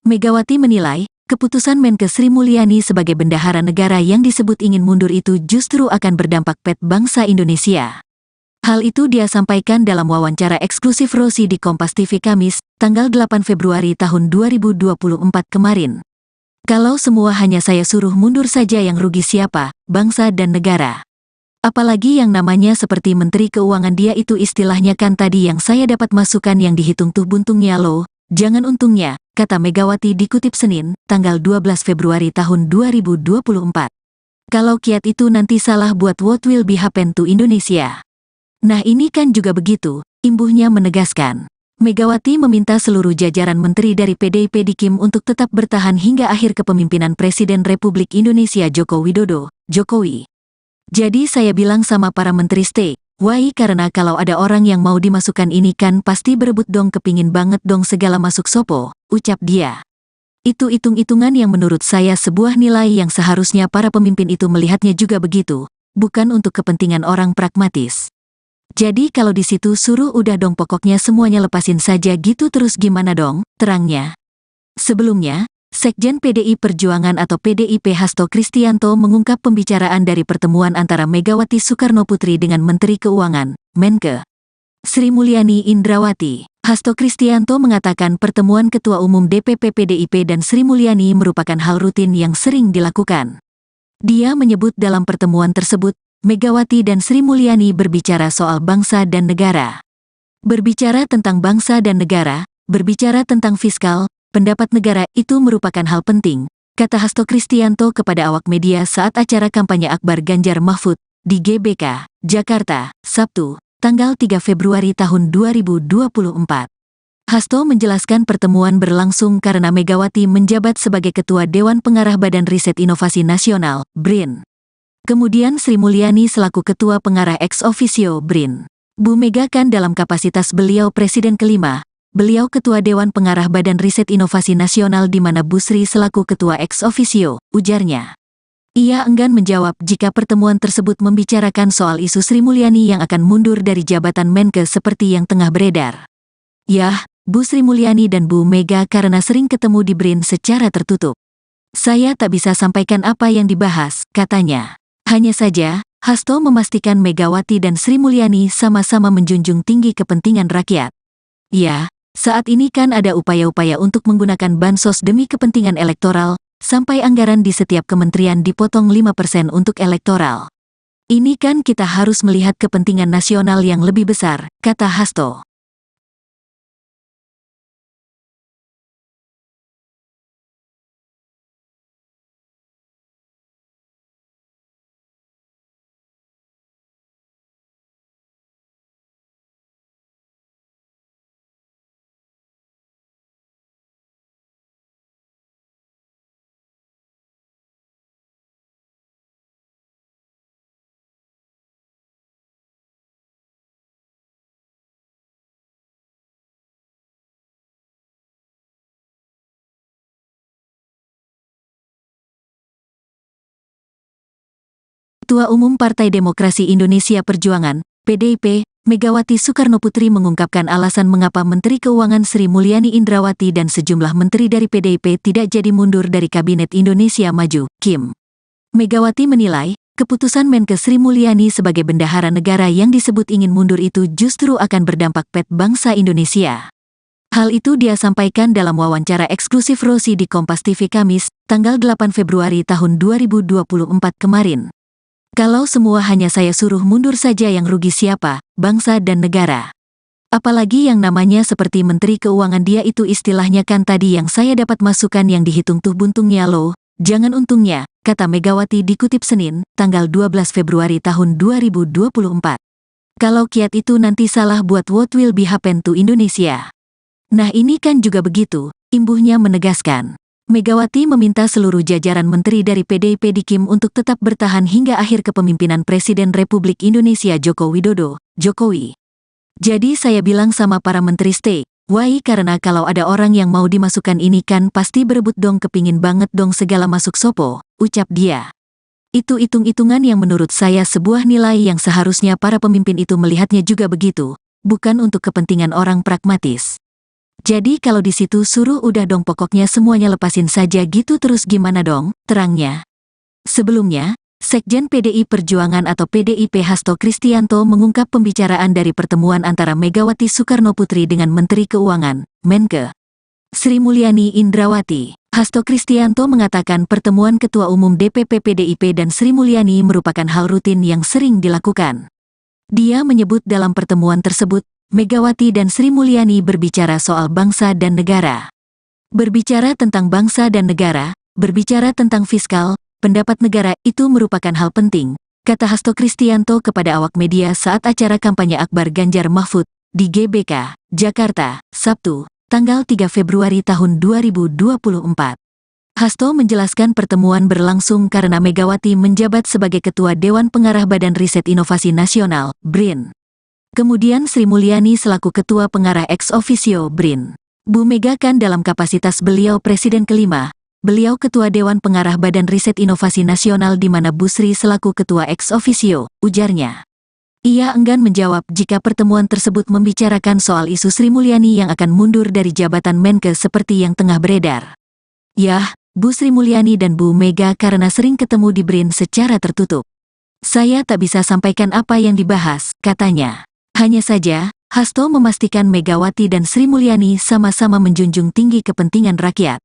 Megawati menilai, keputusan Menke Sri Mulyani sebagai bendahara negara yang disebut ingin mundur itu justru akan berdampak pada bangsa Indonesia. Hal itu dia sampaikan dalam wawancara eksklusif Rosi di Kompas TV Kamis, tanggal 8 Februari tahun 2024 kemarin. Kalau semua hanya saya suruh mundur saja yang rugi siapa, bangsa dan negara. Apalagi yang namanya seperti Menteri Keuangan dia itu istilahnya kan tadi yang saya dapat masukan yang dihitung tuh buntungnya loh, jangan untungnya, kata Megawati dikutip Senin, tanggal 12 Februari tahun 2024. Kalau kiat itu nanti salah buat what will be happen to Indonesia. Nah ini kan juga begitu, imbuhnya menegaskan. Megawati meminta seluruh jajaran menteri dari PDIP di KIM untuk tetap bertahan hingga akhir kepemimpinan Presiden Republik Indonesia Joko Widodo, Jokowi. Jadi saya bilang sama para menteri stay, why karena kalau ada orang yang mau dimasukkan ini kan pasti berebut dong kepingin banget dong segala masuk sopo, ucap dia. Itu hitung-hitungan yang menurut saya sebuah nilai yang seharusnya para pemimpin itu melihatnya juga begitu, bukan untuk kepentingan orang pragmatis. Jadi kalau di situ suruh udah dong pokoknya semuanya lepasin saja gitu terus gimana dong, terangnya. Sebelumnya, Sekjen PDI Perjuangan atau PDIP Hasto Kristianto mengungkap pembicaraan dari pertemuan antara Megawati Soekarnoputri dengan Menteri Keuangan, Menke, Sri Mulyani Indrawati. Hasto Kristianto mengatakan pertemuan Ketua Umum DPP PDIP dan Sri Mulyani merupakan hal rutin yang sering dilakukan. Dia menyebut dalam pertemuan tersebut, Megawati dan Sri Mulyani berbicara soal bangsa dan negara. Berbicara tentang bangsa dan negara, berbicara tentang fiskal, pendapat negara itu merupakan hal penting, kata Hasto Kristianto kepada awak media saat acara kampanye Akbar Ganjar Mahfud di GBK, Jakarta, Sabtu, tanggal 3 Februari tahun 2024. Hasto menjelaskan pertemuan berlangsung karena Megawati menjabat sebagai Ketua Dewan Pengarah Badan Riset Inovasi Nasional, BRIN. Kemudian Sri Mulyani selaku Ketua Pengarah ex officio BRIN. Bu Mega kan dalam kapasitas beliau Presiden kelima, beliau Ketua Dewan Pengarah Badan Riset Inovasi Nasional di mana Bu Sri selaku Ketua ex officio, ujarnya. Ia enggan menjawab jika pertemuan tersebut membicarakan soal isu Sri Mulyani yang akan mundur dari jabatan Menke seperti yang tengah beredar. Yah, Bu Sri Mulyani dan Bu Mega karena sering ketemu di BRIN secara tertutup. Saya tak bisa sampaikan apa yang dibahas, katanya. Hanya saja, Hasto memastikan Megawati dan Sri Mulyani sama-sama menjunjung tinggi kepentingan rakyat. Ya, saat ini kan ada upaya-upaya untuk menggunakan bansos demi kepentingan elektoral, sampai anggaran di setiap kementerian dipotong 5% untuk elektoral. Ini kan kita harus melihat kepentingan nasional yang lebih besar, kata Hasto. Ketua Umum Partai Demokrasi Indonesia Perjuangan, PDIP, Megawati Soekarnoputri mengungkapkan alasan mengapa Menteri Keuangan Sri Mulyani Indrawati dan sejumlah menteri dari PDIP tidak jadi mundur dari Kabinet Indonesia Maju, KIM. Megawati menilai, keputusan Menke Sri Mulyani sebagai bendahara negara yang disebut ingin mundur itu justru akan berdampak pet bangsa Indonesia. Hal itu dia sampaikan dalam wawancara eksklusif Rosi di Kompas TV Kamis, tanggal 8 Februari tahun 2024 kemarin. Kalau semua hanya saya suruh mundur saja yang rugi siapa, bangsa dan negara. Apalagi yang namanya seperti Menteri Keuangan dia itu istilahnya kan tadi yang saya dapat masukan yang dihitung tuh buntungnya loh, jangan untungnya, kata Megawati dikutip Senin, tanggal 12 Februari tahun 2024. Kalau kiat itu nanti salah buat what will be happen to Indonesia. Nah ini kan juga begitu, imbuhnya menegaskan. Megawati meminta seluruh jajaran menteri dari PDIP di KIM untuk tetap bertahan hingga akhir kepemimpinan Presiden Republik Indonesia Joko Widodo, Jokowi. Jadi saya bilang sama para menteri stay, why karena kalau ada orang yang mau dimasukkan ini kan pasti berebut dong kepingin banget dong segala masuk sopo, ucap dia. Itu hitung-hitungan yang menurut saya sebuah nilai yang seharusnya para pemimpin itu melihatnya juga begitu, bukan untuk kepentingan orang pragmatis. Jadi kalau di situ suruh udah dong pokoknya semuanya lepasin saja gitu terus gimana dong, terangnya. Sebelumnya, Sekjen PDI Perjuangan atau PDIP Hasto Kristianto mengungkap pembicaraan dari pertemuan antara Megawati Soekarnoputri dengan Menteri Keuangan, Menke, Sri Mulyani Indrawati. Hasto Kristianto mengatakan pertemuan Ketua Umum DPP PDIP dan Sri Mulyani merupakan hal rutin yang sering dilakukan. Dia menyebut dalam pertemuan tersebut, Megawati dan Sri Mulyani berbicara soal bangsa dan negara. Berbicara tentang bangsa dan negara, berbicara tentang fiskal, pendapat negara itu merupakan hal penting, kata Hasto Kristianto kepada awak media saat acara kampanye Akbar Ganjar Mahfud di GBK, Jakarta, Sabtu, tanggal 3 Februari tahun 2024. Hasto menjelaskan pertemuan berlangsung karena Megawati menjabat sebagai Ketua Dewan Pengarah Badan Riset Inovasi Nasional, BRIN. Kemudian Sri Mulyani selaku Ketua Pengarah ex officio BRIN. Bu Mega kan dalam kapasitas beliau Presiden kelima, beliau Ketua Dewan Pengarah Badan Riset Inovasi Nasional di mana Bu Sri selaku Ketua ex officio, ujarnya. Ia enggan menjawab jika pertemuan tersebut membicarakan soal isu Sri Mulyani yang akan mundur dari jabatan Menke seperti yang tengah beredar. Yah, Bu Sri Mulyani dan Bu Mega karena sering ketemu di BRIN secara tertutup. Saya tak bisa sampaikan apa yang dibahas, katanya. Hanya saja, Hasto memastikan Megawati dan Sri Mulyani sama-sama menjunjung tinggi kepentingan rakyat.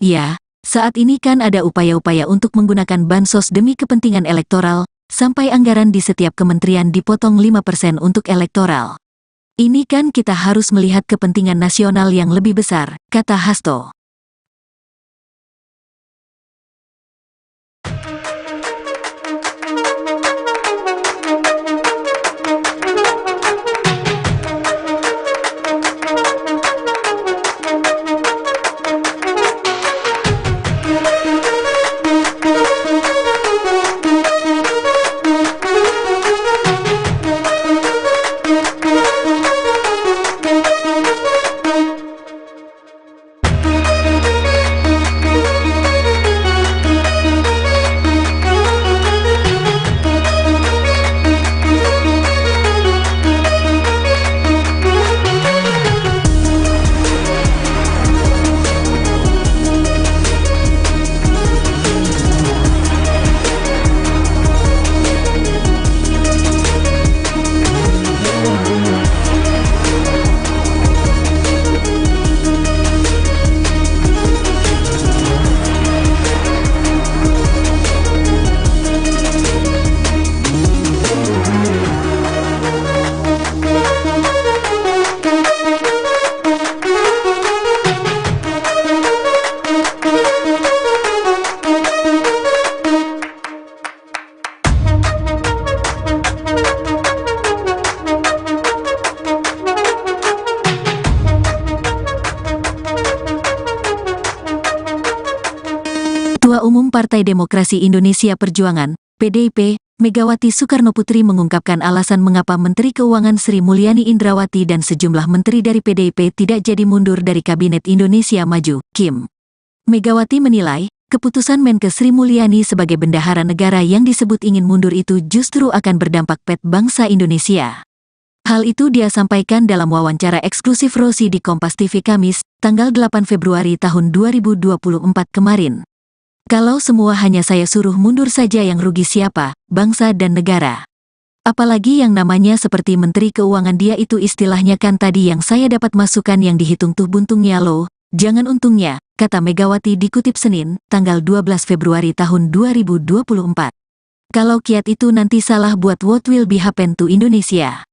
Ya, saat ini kan ada upaya-upaya untuk menggunakan bansos demi kepentingan elektoral, sampai anggaran di setiap kementerian dipotong 5% untuk elektoral. Ini kan kita harus melihat kepentingan nasional yang lebih besar, kata Hasto. Ketua Umum Partai Demokrasi Indonesia Perjuangan, PDIP, Megawati Soekarnoputri mengungkapkan alasan mengapa Menteri Keuangan Sri Mulyani Indrawati dan sejumlah menteri dari PDIP tidak jadi mundur dari Kabinet Indonesia Maju, KIM. Megawati menilai, keputusan Menke Sri Mulyani sebagai bendahara negara yang disebut ingin mundur itu justru akan berdampak pada bangsa Indonesia. Hal itu dia sampaikan dalam wawancara eksklusif Rosi di Kompas TV Kamis, tanggal 8 Februari tahun 2024 kemarin. Kalau semua hanya saya suruh mundur saja yang rugi siapa, bangsa dan negara. Apalagi yang namanya seperti Menteri Keuangan dia itu istilahnya kan tadi yang saya dapat masukan yang dihitung tuh buntungnya loh, jangan untungnya, kata Megawati dikutip Senin, tanggal 12 Februari tahun 2024. Kalau kiat itu nanti salah buat what will be happen to Indonesia.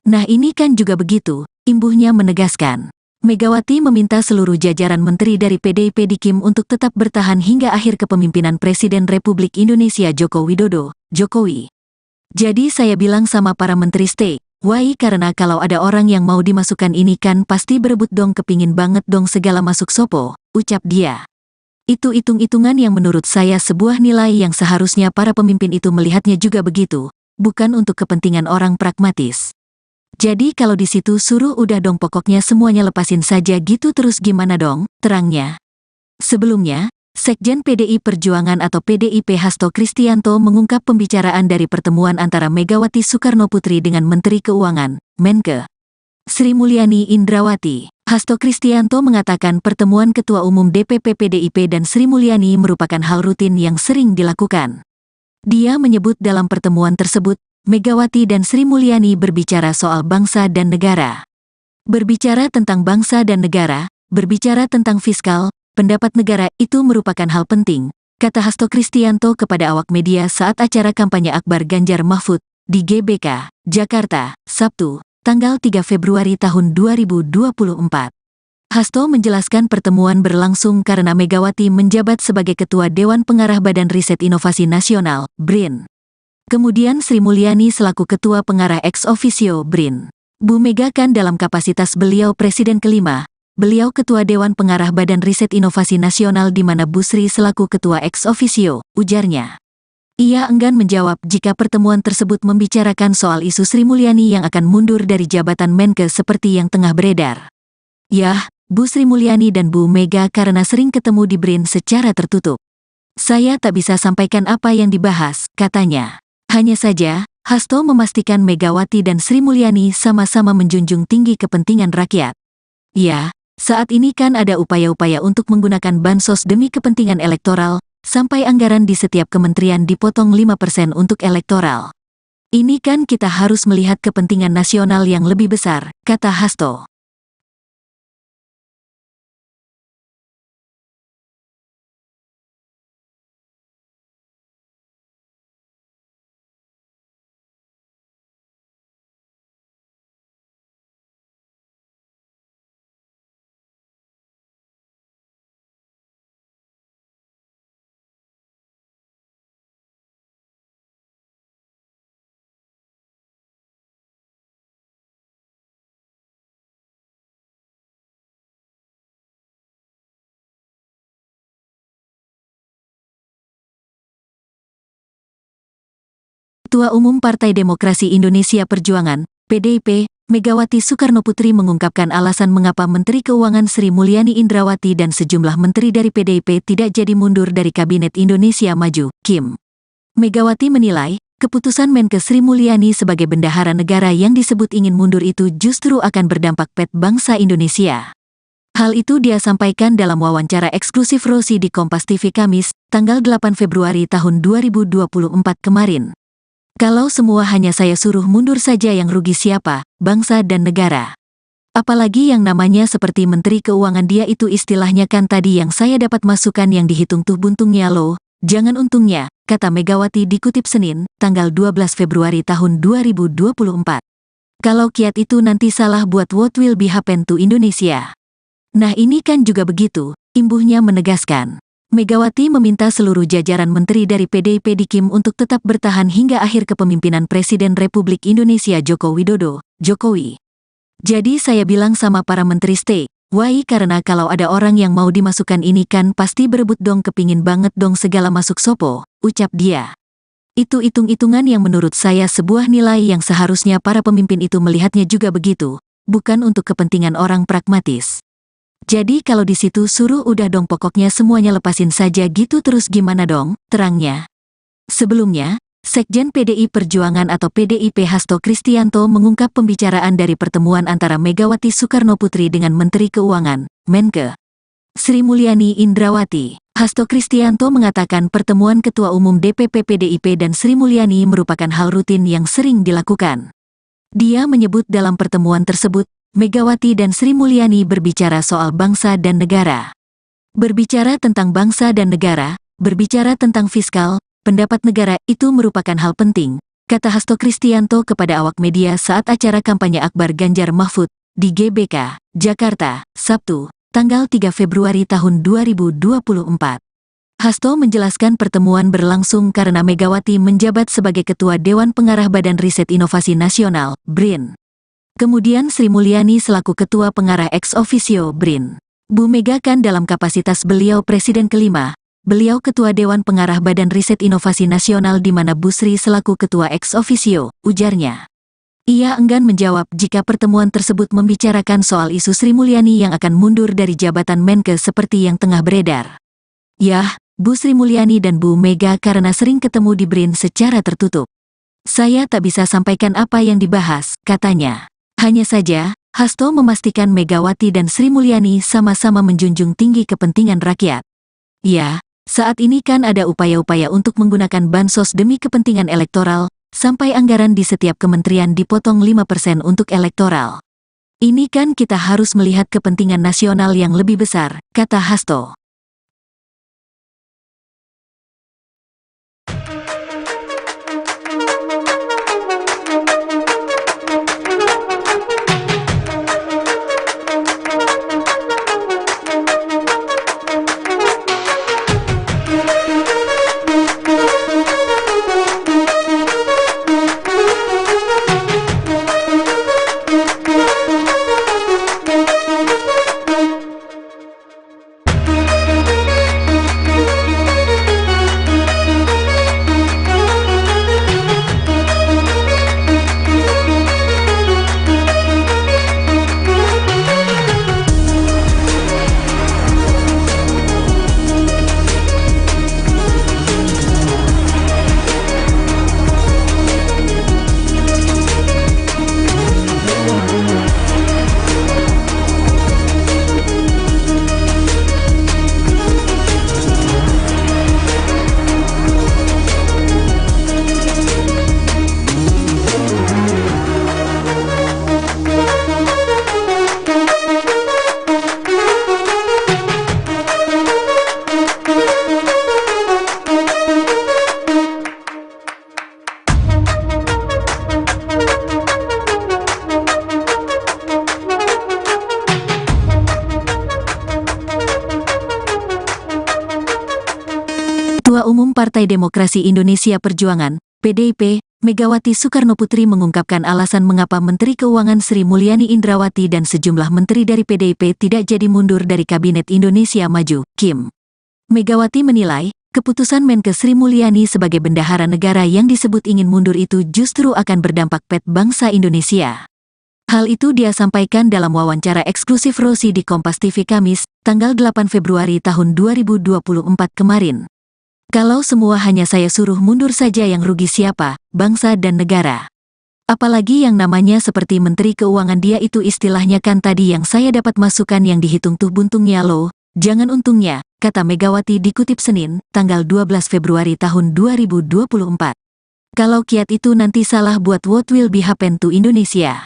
Nah ini kan juga begitu, imbuhnya menegaskan. Megawati meminta seluruh jajaran menteri dari PDIP di KIM untuk tetap bertahan hingga akhir kepemimpinan Presiden Republik Indonesia Joko Widodo, Jokowi. Jadi saya bilang sama para menteri stay, why karena kalau ada orang yang mau dimasukkan ini kan pasti berebut dong kepingin banget dong segala masuk sopo, ucap dia. Itu hitung-hitungan yang menurut saya sebuah nilai yang seharusnya para pemimpin itu melihatnya juga begitu, bukan untuk kepentingan orang pragmatis. Jadi kalau di situ suruh udah dong pokoknya semuanya lepasin saja gitu terus gimana dong, terangnya. Sebelumnya, Sekjen PDI Perjuangan atau PDIP Hasto Kristianto mengungkap pembicaraan dari pertemuan antara Megawati Soekarnoputri dengan Menteri Keuangan, Menke Sri Mulyani Indrawati. Hasto Kristianto mengatakan pertemuan Ketua Umum DPP PDIP dan Sri Mulyani merupakan hal rutin yang sering dilakukan. Dia menyebut dalam pertemuan tersebut, Megawati dan Sri Mulyani berbicara soal bangsa dan negara. Berbicara tentang bangsa dan negara, berbicara tentang fiskal, pendapat negara itu merupakan hal penting, kata Hasto Kristianto kepada awak media saat acara kampanye Akbar Ganjar Mahfud di GBK, Jakarta, Sabtu, tanggal 3 Februari tahun 2024. Hasto menjelaskan pertemuan berlangsung karena Megawati menjabat sebagai Ketua Dewan Pengarah Badan Riset Inovasi Nasional, BRIN. Kemudian Sri Mulyani selaku Ketua Pengarah ex officio BRIN. Bu Mega kan dalam kapasitas beliau Presiden kelima, beliau Ketua Dewan Pengarah Badan Riset Inovasi Nasional di mana Bu Sri selaku Ketua ex officio, ujarnya. Ia enggan menjawab jika pertemuan tersebut membicarakan soal isu Sri Mulyani yang akan mundur dari jabatan Menke seperti yang tengah beredar. Yah, Bu Sri Mulyani dan Bu Mega karena sering ketemu di BRIN secara tertutup. Saya tak bisa sampaikan apa yang dibahas, katanya. Hanya saja, Hasto memastikan Megawati dan Sri Mulyani sama-sama menjunjung tinggi kepentingan rakyat. Ya, saat ini kan ada upaya-upaya untuk menggunakan bansos demi kepentingan elektoral, sampai anggaran di setiap kementerian dipotong 5% untuk elektoral. Ini kan kita harus melihat kepentingan nasional yang lebih besar, kata Hasto. Ketua Umum Partai Demokrasi Indonesia Perjuangan, PDIP, Megawati Soekarnoputri mengungkapkan alasan mengapa Menteri Keuangan Sri Mulyani Indrawati dan sejumlah menteri dari PDIP tidak jadi mundur dari Kabinet Indonesia Maju, KIM. Megawati menilai, keputusan Menkes Sri Mulyani sebagai bendahara negara yang disebut ingin mundur itu justru akan berdampak pada bangsa Indonesia. Hal itu dia sampaikan dalam wawancara eksklusif Rosi di Kompas TV Kamis, tanggal 8 Februari tahun 2024 kemarin. Kalau semua hanya saya suruh mundur saja yang rugi siapa, bangsa dan negara. Apalagi yang namanya seperti Menteri Keuangan dia itu istilahnya kan tadi yang saya dapat masukan yang dihitung tuh buntungnya loh, jangan untungnya, kata Megawati dikutip Senin, tanggal 12 Februari tahun 2024. Kalau kiat itu nanti salah buat what will be happen to Indonesia. Nah ini kan juga begitu, imbuhnya menegaskan. Megawati meminta seluruh jajaran menteri dari PDIP di KIM untuk tetap bertahan hingga akhir kepemimpinan Presiden Republik Indonesia Joko Widodo, Jokowi. Jadi saya bilang sama para menteri stay, why karena kalau ada orang yang mau dimasukkan ini kan pasti berebut dong kepingin banget dong segala masuk sopo, ucap dia. Itu hitung-hitungan yang menurut saya sebuah nilai yang seharusnya para pemimpin itu melihatnya juga begitu, bukan untuk kepentingan orang pragmatis. Jadi kalau di situ suruh udah dong pokoknya semuanya lepasin saja gitu terus gimana dong, terangnya. Sebelumnya, Sekjen PDI Perjuangan atau PDIP Hasto Kristianto mengungkap pembicaraan dari pertemuan antara Megawati Soekarnoputri dengan Menteri Keuangan, Menke Sri Mulyani Indrawati. Hasto Kristianto mengatakan pertemuan Ketua Umum DPP PDIP dan Sri Mulyani merupakan hal rutin yang sering dilakukan. Dia menyebut dalam pertemuan tersebut, Megawati dan Sri Mulyani berbicara soal bangsa dan negara. Berbicara tentang bangsa dan negara, berbicara tentang fiskal, pendapat negara itu merupakan hal penting, kata Hasto Kristianto kepada awak media saat acara kampanye Akbar Ganjar Mahfud di GBK, Jakarta, Sabtu, tanggal 3 Februari tahun 2024. Hasto menjelaskan pertemuan berlangsung karena Megawati menjabat sebagai Ketua Dewan Pengarah Badan Riset Inovasi Nasional, BRIN. Kemudian Sri Mulyani selaku Ketua Pengarah ex officio BRIN. Bu Mega kan dalam kapasitas beliau Presiden kelima, beliau Ketua Dewan Pengarah Badan Riset Inovasi Nasional di mana Bu Sri selaku Ketua ex officio, ujarnya. Ia enggan menjawab jika pertemuan tersebut membicarakan soal isu Sri Mulyani yang akan mundur dari jabatan Menkes seperti yang tengah beredar. Yah, Bu Sri Mulyani dan Bu Mega karena sering ketemu di BRIN secara tertutup. Saya tak bisa sampaikan apa yang dibahas, katanya. Hanya saja, Hasto memastikan Megawati dan Sri Mulyani sama-sama menjunjung tinggi kepentingan rakyat. Ya, saat ini kan ada upaya-upaya untuk menggunakan bansos demi kepentingan elektoral, sampai anggaran di setiap kementerian dipotong 5% untuk elektoral. Ini kan kita harus melihat kepentingan nasional yang lebih besar, kata Hasto. Umum Partai Demokrasi Indonesia Perjuangan, PDIP, Megawati Soekarnoputri mengungkapkan alasan mengapa Menteri Keuangan Sri Mulyani Indrawati dan sejumlah menteri dari PDIP tidak jadi mundur dari Kabinet Indonesia Maju, KIM. Megawati menilai, keputusan Menkes Sri Mulyani sebagai bendahara negara yang disebut ingin mundur itu justru akan berdampak pada bangsa Indonesia. Hal itu dia sampaikan dalam wawancara eksklusif Rosi di Kompas TV Kamis, tanggal 8 Februari tahun 2024 kemarin. Kalau semua hanya saya suruh mundur saja yang rugi siapa, bangsa dan negara. Apalagi yang namanya seperti Menteri Keuangan dia itu istilahnya kan tadi yang saya dapat masukan yang dihitung tuh buntungnya loh, jangan untungnya, kata Megawati dikutip Senin, tanggal 12 Februari tahun 2024. Kalau kiat itu nanti salah buat what will be happen to Indonesia.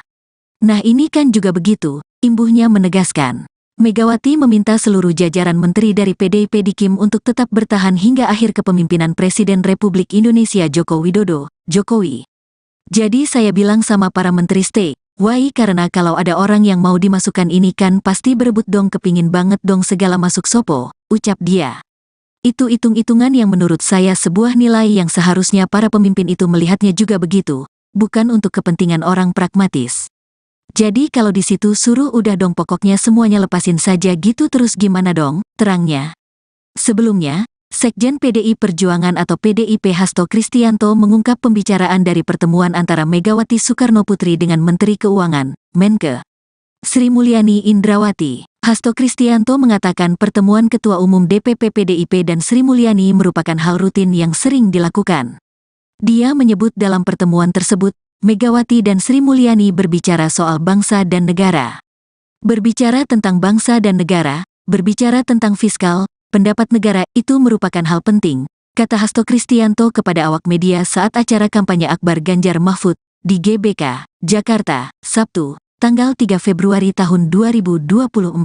Nah ini kan juga begitu, imbuhnya menegaskan. Megawati meminta seluruh jajaran menteri dari PDIP di KIM untuk tetap bertahan hingga akhir kepemimpinan Presiden Republik Indonesia Joko Widodo, Jokowi. Jadi saya bilang sama para menteri stay, why karena kalau ada orang yang mau dimasukkan ini kan pasti berebut dong kepingin banget dong segala masuk sopo, ucap dia. Itu hitung-hitungan yang menurut saya sebuah nilai yang seharusnya para pemimpin itu melihatnya juga begitu, bukan untuk kepentingan orang pragmatis. Jadi kalau di situ suruh udah dong pokoknya semuanya lepasin saja gitu terus gimana dong, terangnya. Sebelumnya, Sekjen PDI Perjuangan atau PDIP Hasto Kristianto mengungkap pembicaraan dari pertemuan antara Megawati Soekarnoputri dengan Menteri Keuangan, Menkes Sri Mulyani Indrawati. Hasto Kristianto mengatakan pertemuan Ketua Umum DPP PDIP dan Sri Mulyani merupakan hal rutin yang sering dilakukan. Dia menyebut dalam pertemuan tersebut, Megawati dan Sri Mulyani berbicara soal bangsa dan negara. Berbicara tentang bangsa dan negara, berbicara tentang fiskal, pendapat negara itu merupakan hal penting, kata Hasto Kristianto kepada awak media saat acara kampanye Akbar Ganjar Mahfud di GBK, Jakarta, Sabtu, tanggal 3 Februari tahun 2024.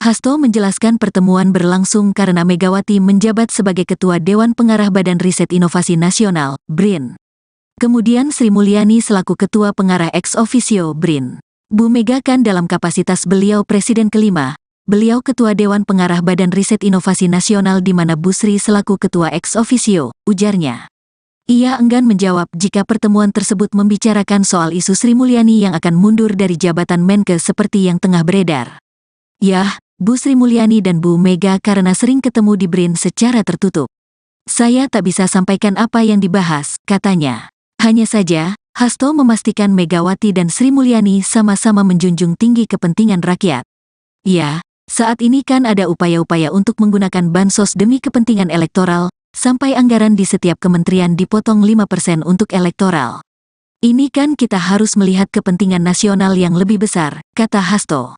Hasto menjelaskan pertemuan berlangsung karena Megawati menjabat sebagai Ketua Dewan Pengarah Badan Riset Inovasi Nasional, BRIN. Kemudian Sri Mulyani selaku Ketua Pengarah ex officio BRIN. Bu Mega kan dalam kapasitas beliau Presiden kelima, beliau Ketua Dewan Pengarah Badan Riset Inovasi Nasional di mana Bu Sri selaku Ketua ex officio, ujarnya. Ia enggan menjawab jika pertemuan tersebut membicarakan soal isu Sri Mulyani yang akan mundur dari jabatan Menkes seperti yang tengah beredar. Yah, Bu Sri Mulyani dan Bu Mega karena sering ketemu di BRIN secara tertutup. Saya tak bisa sampaikan apa yang dibahas, katanya. Hanya saja, Hasto memastikan Megawati dan Sri Mulyani sama-sama menjunjung tinggi kepentingan rakyat. Ya, saat ini kan ada upaya-upaya untuk menggunakan bansos demi kepentingan elektoral, sampai anggaran di setiap kementerian dipotong 5% untuk elektoral. Ini kan kita harus melihat kepentingan nasional yang lebih besar, kata Hasto.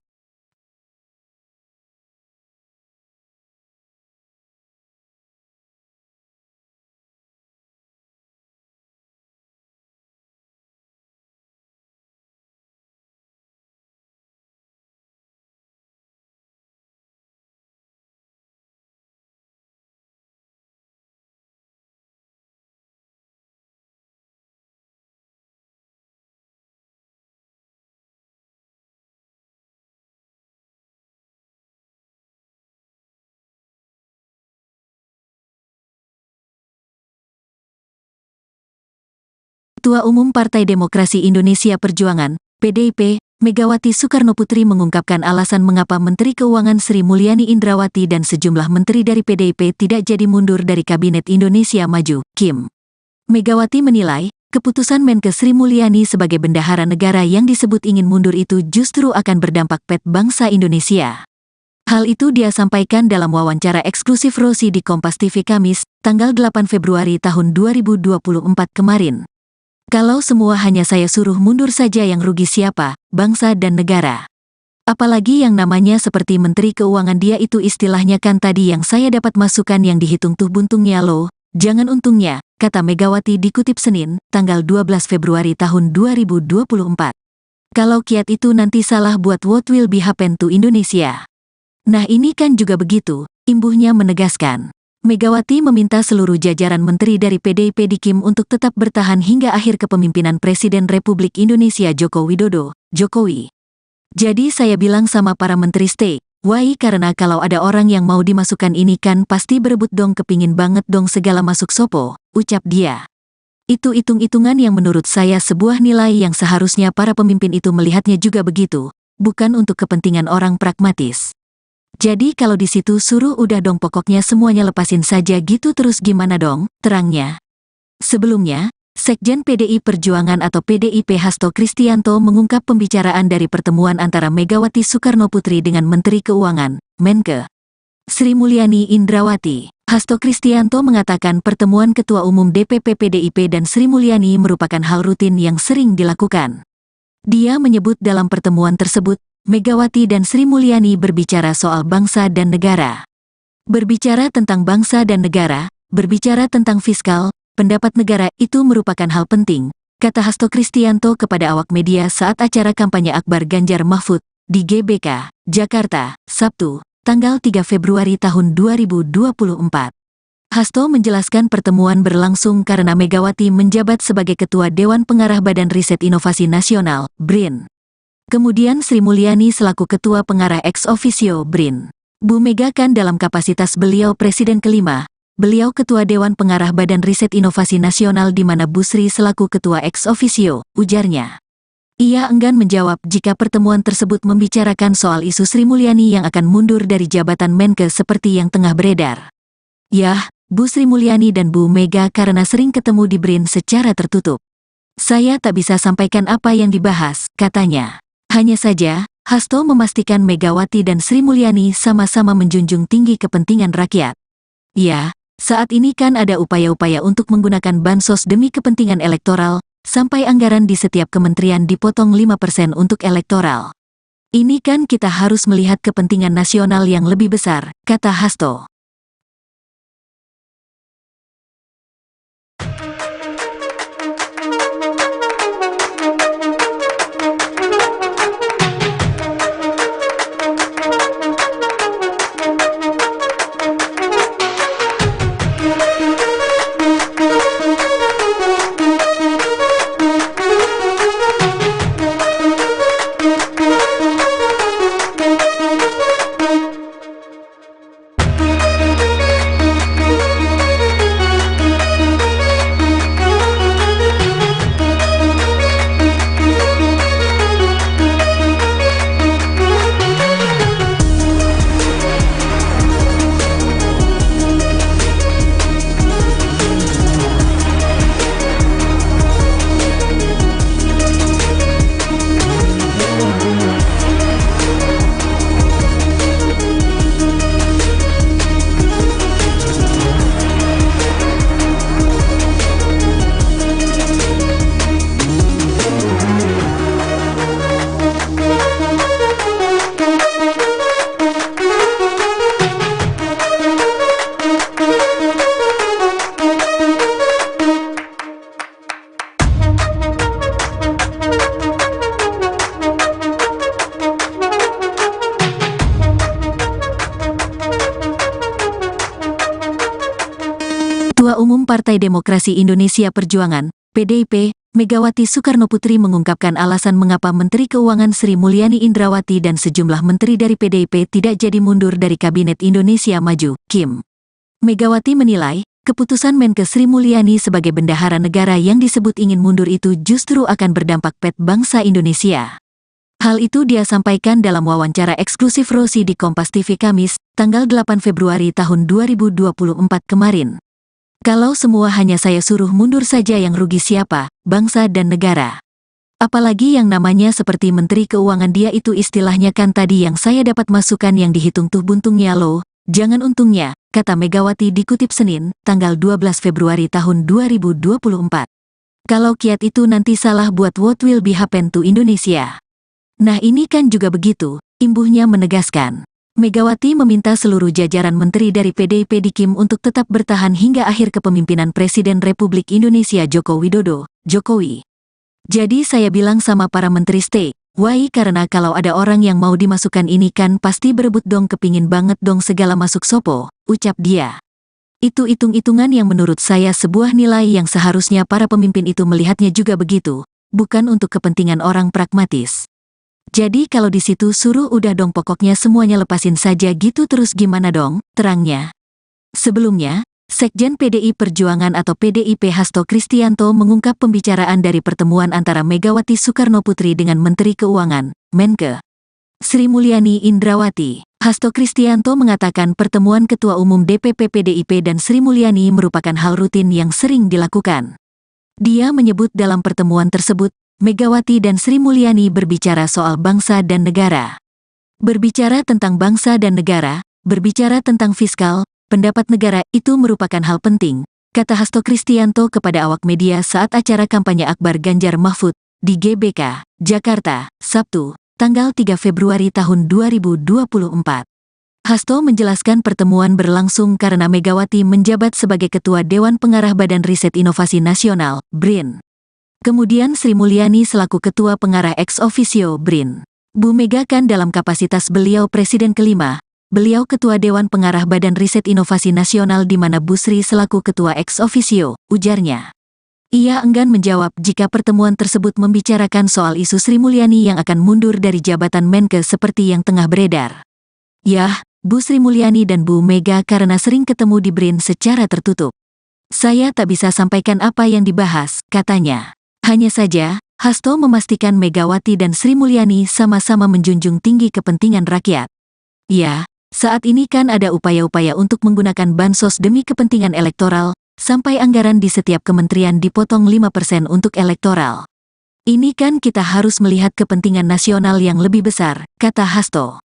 Ketua Umum Partai Demokrasi Indonesia Perjuangan, PDIP, Megawati Soekarnoputri mengungkapkan alasan mengapa Menteri Keuangan Sri Mulyani Indrawati dan sejumlah menteri dari PDIP tidak jadi mundur dari Kabinet Indonesia Maju, KIM. Megawati menilai, keputusan Menkes Sri Mulyani sebagai bendahara negara yang disebut ingin mundur itu justru akan berdampak pada bangsa Indonesia. Hal itu dia sampaikan dalam wawancara eksklusif Rosi di Kompas TV Kamis, tanggal 8 Februari tahun 2024 kemarin. Kalau semua hanya saya suruh mundur saja yang rugi siapa, bangsa dan negara. Apalagi yang namanya seperti Menteri Keuangan dia itu istilahnya kan tadi yang saya dapat masukan yang dihitung tuh buntungnya loh, jangan untungnya, kata Megawati dikutip Senin, tanggal 12 Februari tahun 2024. Kalau kiat itu nanti salah buat what will be happen to Indonesia. Nah ini kan juga begitu, imbuhnya menegaskan. Megawati meminta seluruh jajaran menteri dari PDIP di KIM untuk tetap bertahan hingga akhir kepemimpinan Presiden Republik Indonesia Joko Widodo, Jokowi. Jadi saya bilang sama para menteri stay, Why karena kalau ada orang yang mau dimasukkan ini kan pasti berebut dong kepingin banget dong segala masuk sopo, ucap dia. Itu hitung-hitungan yang menurut saya sebuah nilai yang seharusnya para pemimpin itu melihatnya juga begitu, bukan untuk kepentingan orang pragmatis. Jadi kalau di situ suruh udah dong pokoknya semuanya lepasin saja gitu terus gimana dong, terangnya. Sebelumnya, Sekjen PDI Perjuangan atau PDIP Hasto Kristianto mengungkap pembicaraan dari pertemuan antara Megawati Soekarnoputri dengan Menteri Keuangan, Menke, Sri Mulyani Indrawati. Hasto Kristianto mengatakan pertemuan Ketua Umum DPP PDIP dan Sri Mulyani merupakan hal rutin yang sering dilakukan. Dia menyebut dalam pertemuan tersebut, Megawati dan Sri Mulyani berbicara soal bangsa dan negara. Berbicara tentang bangsa dan negara, berbicara tentang fiskal, pendapat negara itu merupakan hal penting, kata Hasto Kristianto kepada awak media saat acara kampanye Akbar Ganjar Mahfud di GBK, Jakarta, Sabtu, tanggal 3 Februari tahun 2024. Hasto menjelaskan pertemuan berlangsung karena Megawati menjabat sebagai Ketua Dewan Pengarah Badan Riset Inovasi Nasional, BRIN. Kemudian Sri Mulyani selaku Ketua Pengarah ex officio BRIN. Bu Mega kan dalam kapasitas beliau Presiden kelima, beliau Ketua Dewan Pengarah Badan Riset Inovasi Nasional di mana Bu Sri selaku Ketua ex officio, ujarnya. Ia enggan menjawab jika pertemuan tersebut membicarakan soal isu Sri Mulyani yang akan mundur dari jabatan Menke seperti yang tengah beredar. Yah, Bu Sri Mulyani dan Bu Mega karena sering ketemu di BRIN secara tertutup. Saya tak bisa sampaikan apa yang dibahas, katanya. Hanya saja, Hasto memastikan Megawati dan Sri Mulyani sama-sama menjunjung tinggi kepentingan rakyat. Ya, saat ini kan ada upaya-upaya untuk menggunakan bansos demi kepentingan elektoral, sampai anggaran di setiap kementerian dipotong 5% untuk elektoral. Ini kan kita harus melihat kepentingan nasional yang lebih besar, kata Hasto. Ketua Umum Partai Demokrasi Indonesia Perjuangan, PDIP, Megawati Soekarnoputri mengungkapkan alasan mengapa Menteri Keuangan Sri Mulyani Indrawati dan sejumlah menteri dari PDIP tidak jadi mundur dari Kabinet Indonesia Maju, KIM. Megawati menilai, keputusan Menke Sri Mulyani sebagai bendahara negara yang disebut ingin mundur itu justru akan berdampak pada bangsa Indonesia. Hal itu dia sampaikan dalam wawancara eksklusif Rosi di Kompas TV Kamis, tanggal 8 Februari tahun 2024 kemarin. Kalau semua hanya saya suruh mundur saja yang rugi siapa, bangsa dan negara. Apalagi yang namanya seperti Menteri Keuangan dia itu istilahnya kan tadi yang saya dapat masukan yang dihitung tuh buntungnya loh, jangan untungnya, kata Megawati dikutip Senin, tanggal 12 Februari tahun 2024. Kalau kiat itu nanti salah buat what will be happen to Indonesia. Nah ini kan juga begitu, imbuhnya menegaskan. Megawati meminta seluruh jajaran menteri dari PDIP di KIM untuk tetap bertahan hingga akhir kepemimpinan Presiden Republik Indonesia Joko Widodo, Jokowi. Jadi saya bilang sama para menteri stay, why karena kalau ada orang yang mau dimasukkan ini kan pasti berebut dong kepingin banget dong segala masuk sopo, ucap dia. Itu hitung-hitungan yang menurut saya sebuah nilai yang seharusnya para pemimpin itu melihatnya juga begitu, bukan untuk kepentingan orang pragmatis. Jadi kalau di situ suruh udah dong pokoknya semuanya lepasin saja gitu terus gimana dong, terangnya. Sebelumnya, Sekjen PDI Perjuangan atau PDIP Hasto Kristianto mengungkap pembicaraan dari pertemuan antara Megawati Soekarnoputri dengan Menteri Keuangan, Menke, Sri Mulyani Indrawati. Hasto Kristianto mengatakan pertemuan Ketua Umum DPP PDIP dan Sri Mulyani merupakan hal rutin yang sering dilakukan. Dia menyebut dalam pertemuan tersebut, Megawati dan Sri Mulyani berbicara soal bangsa dan negara. Berbicara tentang bangsa dan negara, berbicara tentang fiskal, pendapat negara itu merupakan hal penting, kata Hasto Kristianto kepada awak media saat acara kampanye Akbar Ganjar Mahfud di GBK, Jakarta, Sabtu, tanggal 3 Februari tahun 2024. Hasto menjelaskan pertemuan berlangsung karena Megawati menjabat sebagai Ketua Dewan Pengarah Badan Riset Inovasi Nasional, BRIN. Kemudian Sri Mulyani selaku Ketua Pengarah ex officio BRIN. Bu Mega kan dalam kapasitas beliau Presiden kelima, beliau Ketua Dewan Pengarah Badan Riset Inovasi Nasional di mana Bu Sri selaku Ketua ex officio, ujarnya. Ia enggan menjawab jika pertemuan tersebut membicarakan soal isu Sri Mulyani yang akan mundur dari jabatan Menke seperti yang tengah beredar. Yah, Bu Sri Mulyani dan Bu Mega karena sering ketemu di BRIN secara tertutup. Saya tak bisa sampaikan apa yang dibahas, katanya. Hanya saja, Hasto memastikan Megawati dan Sri Mulyani sama-sama menjunjung tinggi kepentingan rakyat. Ya, saat ini kan ada upaya-upaya untuk menggunakan bansos demi kepentingan elektoral, sampai anggaran di setiap kementerian dipotong 5% untuk elektoral. Ini kan kita harus melihat kepentingan nasional yang lebih besar, kata Hasto.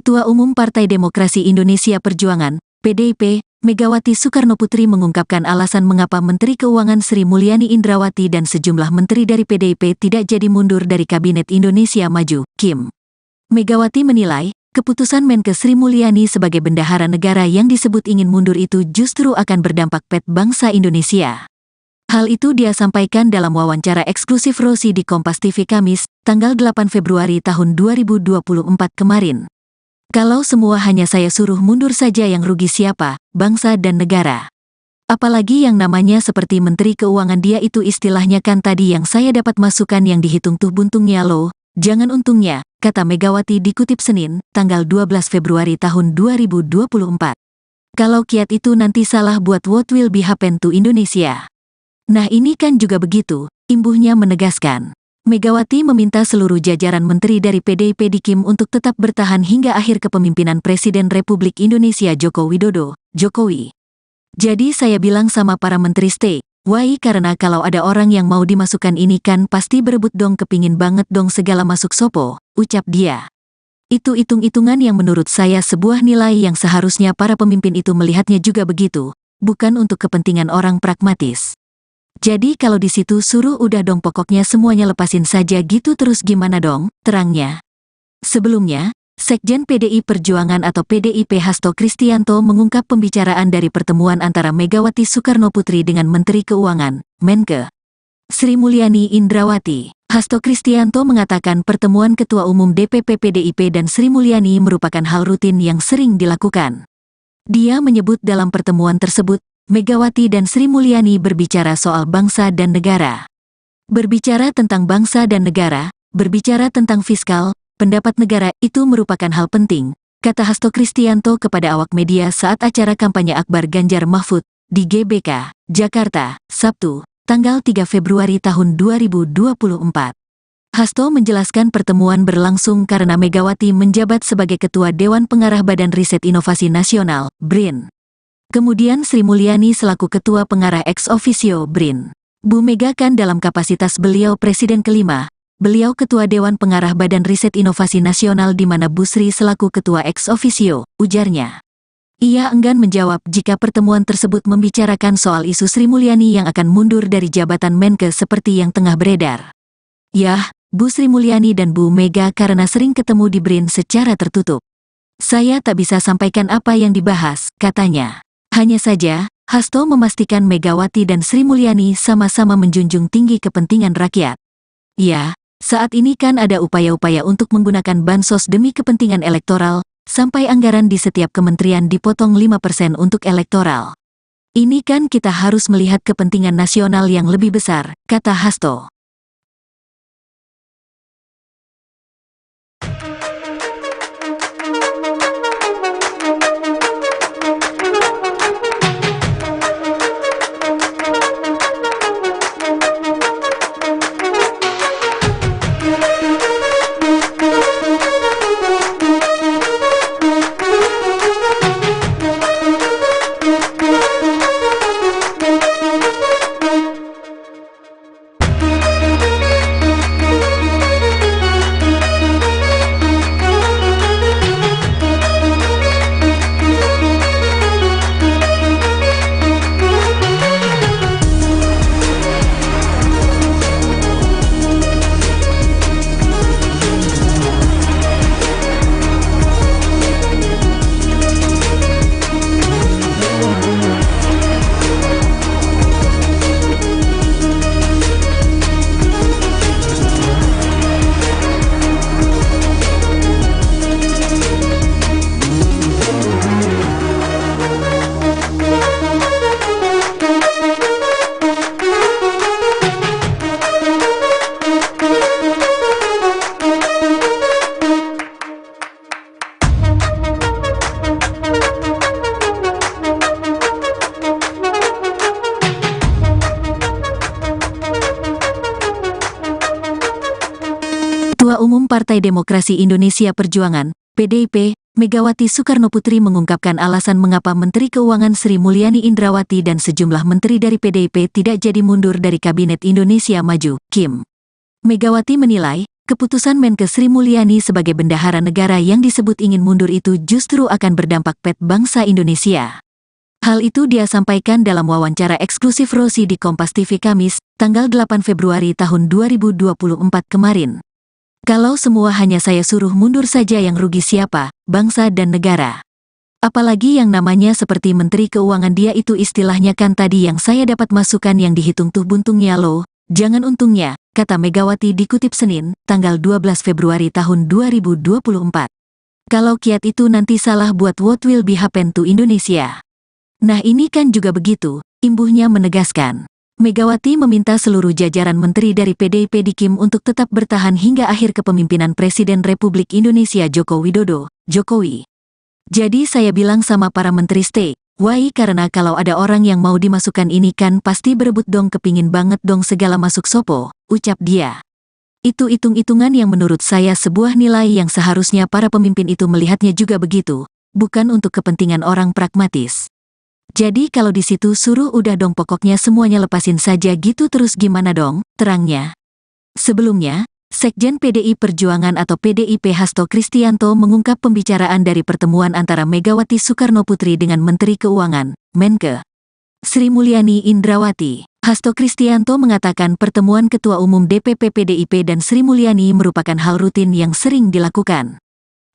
Ketua Umum Partai Demokrasi Indonesia Perjuangan, PDIP, Megawati Soekarnoputri mengungkapkan alasan mengapa Menteri Keuangan Sri Mulyani Indrawati dan sejumlah menteri dari PDIP tidak jadi mundur dari Kabinet Indonesia Maju, KIM. Megawati menilai, keputusan Menke Sri Mulyani sebagai bendahara negara yang disebut ingin mundur itu justru akan berdampak pet bangsa Indonesia. Hal itu dia sampaikan dalam wawancara eksklusif Rosi di Kompas TV Kamis, tanggal 8 Februari tahun 2024 kemarin. Kalau semua hanya saya suruh mundur saja yang rugi siapa, bangsa dan negara. Apalagi yang namanya seperti Menteri Keuangan dia itu istilahnya kan tadi yang saya dapat masukan yang dihitung tuh buntungnya loh, jangan untungnya, kata Megawati dikutip Senin, tanggal 12 Februari tahun 2024. Kalau kiat itu nanti salah buat what will be happen to Indonesia. Nah ini kan juga begitu, imbuhnya menegaskan. Megawati meminta seluruh jajaran menteri dari PDIP di KIM untuk tetap bertahan hingga akhir kepemimpinan Presiden Republik Indonesia Joko Widodo, Jokowi. Jadi saya bilang sama para menteri stay, why karena kalau ada orang yang mau dimasukkan ini kan pasti berebut dong kepingin banget dong segala masuk sopo, ucap dia. Itu hitung-hitungan yang menurut saya sebuah nilai yang seharusnya para pemimpin itu melihatnya juga begitu, bukan untuk kepentingan orang pragmatis. Jadi kalau di situ suruh udah dong pokoknya semuanya lepasin saja gitu terus gimana dong, terangnya. Sebelumnya, Sekjen PDI Perjuangan atau PDIP Hasto Kristianto mengungkap pembicaraan dari pertemuan antara Megawati Soekarnoputri dengan Menteri Keuangan, Menke, Sri Mulyani Indrawati. Hasto Kristianto mengatakan pertemuan Ketua Umum DPP PDIP dan Sri Mulyani merupakan hal rutin yang sering dilakukan. Dia menyebut dalam pertemuan tersebut, Megawati dan Sri Mulyani berbicara soal bangsa dan negara. Berbicara tentang bangsa dan negara, berbicara tentang fiskal, pendapat negara itu merupakan hal penting, kata Hasto Kristianto kepada awak media saat acara kampanye Akbar Ganjar Mahfud di GBK, Jakarta, Sabtu, tanggal 3 Februari tahun 2024. Hasto menjelaskan pertemuan berlangsung karena Megawati menjabat sebagai Ketua Dewan Pengarah Badan Riset Inovasi Nasional, BRIN. Kemudian Sri Mulyani selaku Ketua Pengarah ex officio BRIN. Bu Mega kan dalam kapasitas beliau Presiden kelima, beliau Ketua Dewan Pengarah Badan Riset Inovasi Nasional di mana Bu Sri selaku Ketua ex officio, ujarnya. Ia enggan menjawab jika pertemuan tersebut membicarakan soal isu Sri Mulyani yang akan mundur dari jabatan Menke seperti yang tengah beredar. Yah, Bu Sri Mulyani dan Bu Mega karena sering ketemu di BRIN secara tertutup. Saya tak bisa sampaikan apa yang dibahas, katanya. Hanya saja, Hasto memastikan Megawati dan Sri Mulyani sama-sama menjunjung tinggi kepentingan rakyat. Ya, saat ini kan ada upaya-upaya untuk menggunakan bansos demi kepentingan elektoral, sampai anggaran di setiap kementerian dipotong 5% untuk elektoral. Ini kan kita harus melihat kepentingan nasional yang lebih besar, kata Hasto. Ketua Umum Partai Demokrasi Indonesia Perjuangan, PDIP, Megawati Soekarnoputri mengungkapkan alasan mengapa Menteri Keuangan Sri Mulyani Indrawati dan sejumlah menteri dari PDIP tidak jadi mundur dari Kabinet Indonesia Maju, KIM. Megawati menilai, keputusan Menke Sri Mulyani sebagai bendahara negara yang disebut ingin mundur itu justru akan berdampak pada bangsa Indonesia. Hal itu dia sampaikan dalam wawancara eksklusif Rosi di Kompas TV Kamis, tanggal 8 Februari tahun 2024 kemarin. Kalau semua hanya saya suruh mundur saja yang rugi siapa, bangsa dan negara. Apalagi yang namanya seperti Menteri Keuangan dia itu istilahnya kan tadi yang saya dapat masukan yang dihitung tuh buntungnya loh, jangan untungnya, kata Megawati dikutip Senin, tanggal 12 Februari tahun 2024. Kalau kiat itu nanti salah buat what will be happen to Indonesia. Nah ini kan juga begitu, imbuhnya menegaskan. Megawati meminta seluruh jajaran menteri dari PDIP di KIM untuk tetap bertahan hingga akhir kepemimpinan Presiden Republik Indonesia Joko Widodo, Jokowi. Jadi saya bilang sama para menteri stay, why karena kalau ada orang yang mau dimasukkan ini kan pasti berebut dong kepingin banget dong segala masuk sopo, ucap dia. Itu hitung-hitungan yang menurut saya sebuah nilai yang seharusnya para pemimpin itu melihatnya juga begitu, bukan untuk kepentingan orang pragmatis. Jadi kalau di situ suruh udah dong pokoknya semuanya lepasin saja gitu terus gimana dong, terangnya. Sebelumnya, Sekjen PDI Perjuangan atau PDIP Hasto Kristianto mengungkap pembicaraan dari pertemuan antara Megawati Soekarnoputri dengan Menteri Keuangan, Menke Sri Mulyani Indrawati. Hasto Kristianto mengatakan pertemuan Ketua Umum DPP PDIP dan Sri Mulyani merupakan hal rutin yang sering dilakukan.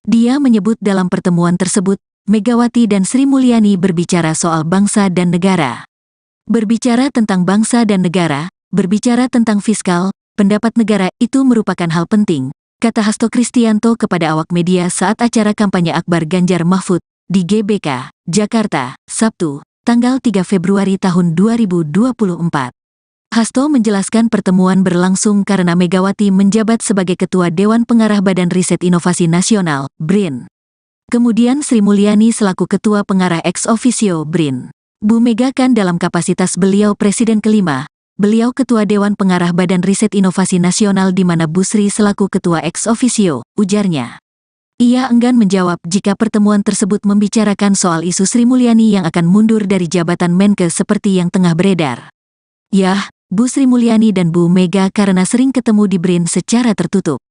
Dia menyebut dalam pertemuan tersebut, Megawati dan Sri Mulyani berbicara soal bangsa dan negara. Berbicara tentang bangsa dan negara, berbicara tentang fiskal, pendapat negara itu merupakan hal penting, kata Hasto Kristianto kepada awak media saat acara kampanye Akbar Ganjar Mahfud di GBK, Jakarta, Sabtu, tanggal 3 Februari tahun 2024. Hasto menjelaskan pertemuan berlangsung karena Megawati menjabat sebagai Ketua Dewan Pengarah Badan Riset Inovasi Nasional, BRIN. Kemudian Sri Mulyani selaku Ketua Pengarah ex officio BRIN. Bu Mega kan dalam kapasitas beliau Presiden kelima, beliau Ketua Dewan Pengarah Badan Riset Inovasi Nasional di mana Bu Sri selaku Ketua ex officio, ujarnya. Ia enggan menjawab jika pertemuan tersebut membicarakan soal isu Sri Mulyani yang akan mundur dari jabatan Menke seperti yang tengah beredar. Yah, Bu Sri Mulyani dan Bu Mega karena sering ketemu di BRIN secara tertutup.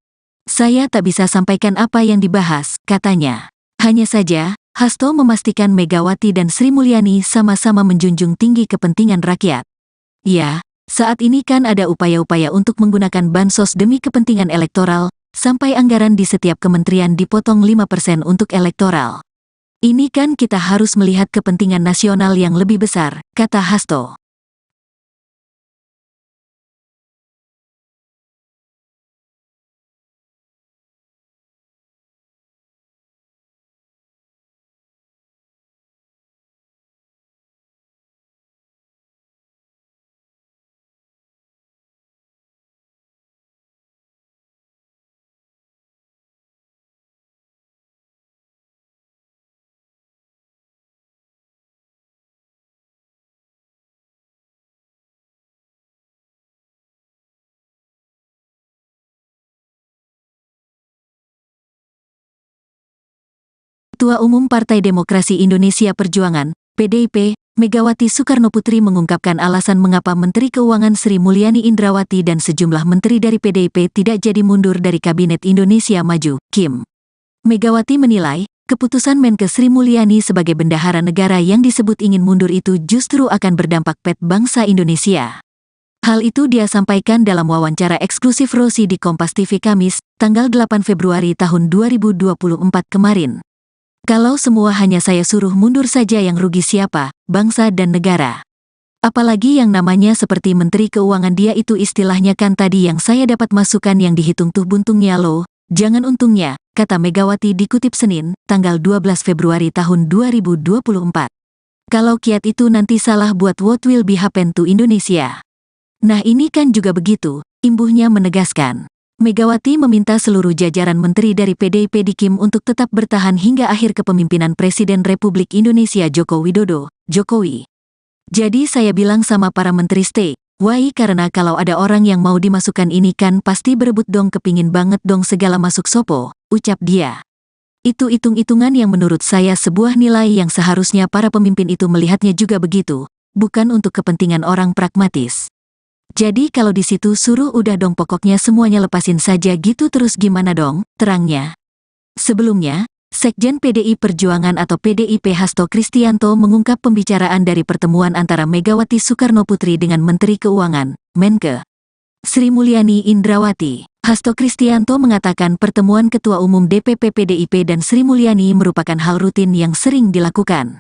Saya tak bisa sampaikan apa yang dibahas, katanya. Hanya saja, Hasto memastikan Megawati dan Sri Mulyani sama-sama menjunjung tinggi kepentingan rakyat. Ya, saat ini kan ada upaya-upaya untuk menggunakan bansos demi kepentingan elektoral, sampai anggaran di setiap kementerian dipotong 5% untuk elektoral. Ini kan kita harus melihat kepentingan nasional yang lebih besar, kata Hasto. Ketua Umum Partai Demokrasi Indonesia Perjuangan, PDIP, Megawati Soekarnoputri mengungkapkan alasan mengapa Menteri Keuangan Sri Mulyani Indrawati dan sejumlah menteri dari PDIP tidak jadi mundur dari Kabinet Indonesia Maju, KIM. Megawati menilai, keputusan Menkes Sri Mulyani sebagai bendahara negara yang disebut ingin mundur itu justru akan berdampak pada bangsa Indonesia. Hal itu dia sampaikan dalam wawancara eksklusif Rosi di Kompas TV Kamis, tanggal 8 Februari tahun 2024 kemarin. Kalau semua hanya saya suruh mundur saja yang rugi siapa, bangsa dan negara. Apalagi yang namanya seperti Menteri Keuangan dia itu istilahnya kan tadi yang saya dapat masukan yang dihitung tuh buntungnya loh, jangan untungnya, kata Megawati dikutip Senin, tanggal 12 Februari tahun 2024. Kalau kiat itu nanti salah buat what will be happen to Indonesia. Nah ini kan juga begitu, imbuhnya menegaskan. Megawati meminta seluruh jajaran menteri dari PDIP di KIM untuk tetap bertahan hingga akhir kepemimpinan Presiden Republik Indonesia Joko Widodo, Jokowi. Jadi saya bilang sama para menteri stay, why karena kalau ada orang yang mau dimasukkan ini kan pasti berebut dong kepingin banget dong segala masuk sopo, ucap dia. Itu hitung-hitungan yang menurut saya sebuah nilai yang seharusnya para pemimpin itu melihatnya juga begitu, bukan untuk kepentingan orang pragmatis. Jadi kalau di situ suruh udah dong pokoknya semuanya lepasin saja gitu terus gimana dong, terangnya. Sebelumnya, Sekjen PDI Perjuangan atau PDIP Hasto Kristianto mengungkap pembicaraan dari pertemuan antara Megawati Soekarnoputri dengan Menteri Keuangan, Menke, Sri Mulyani Indrawati. Hasto Kristianto mengatakan pertemuan Ketua Umum DPP PDIP dan Sri Mulyani merupakan hal rutin yang sering dilakukan.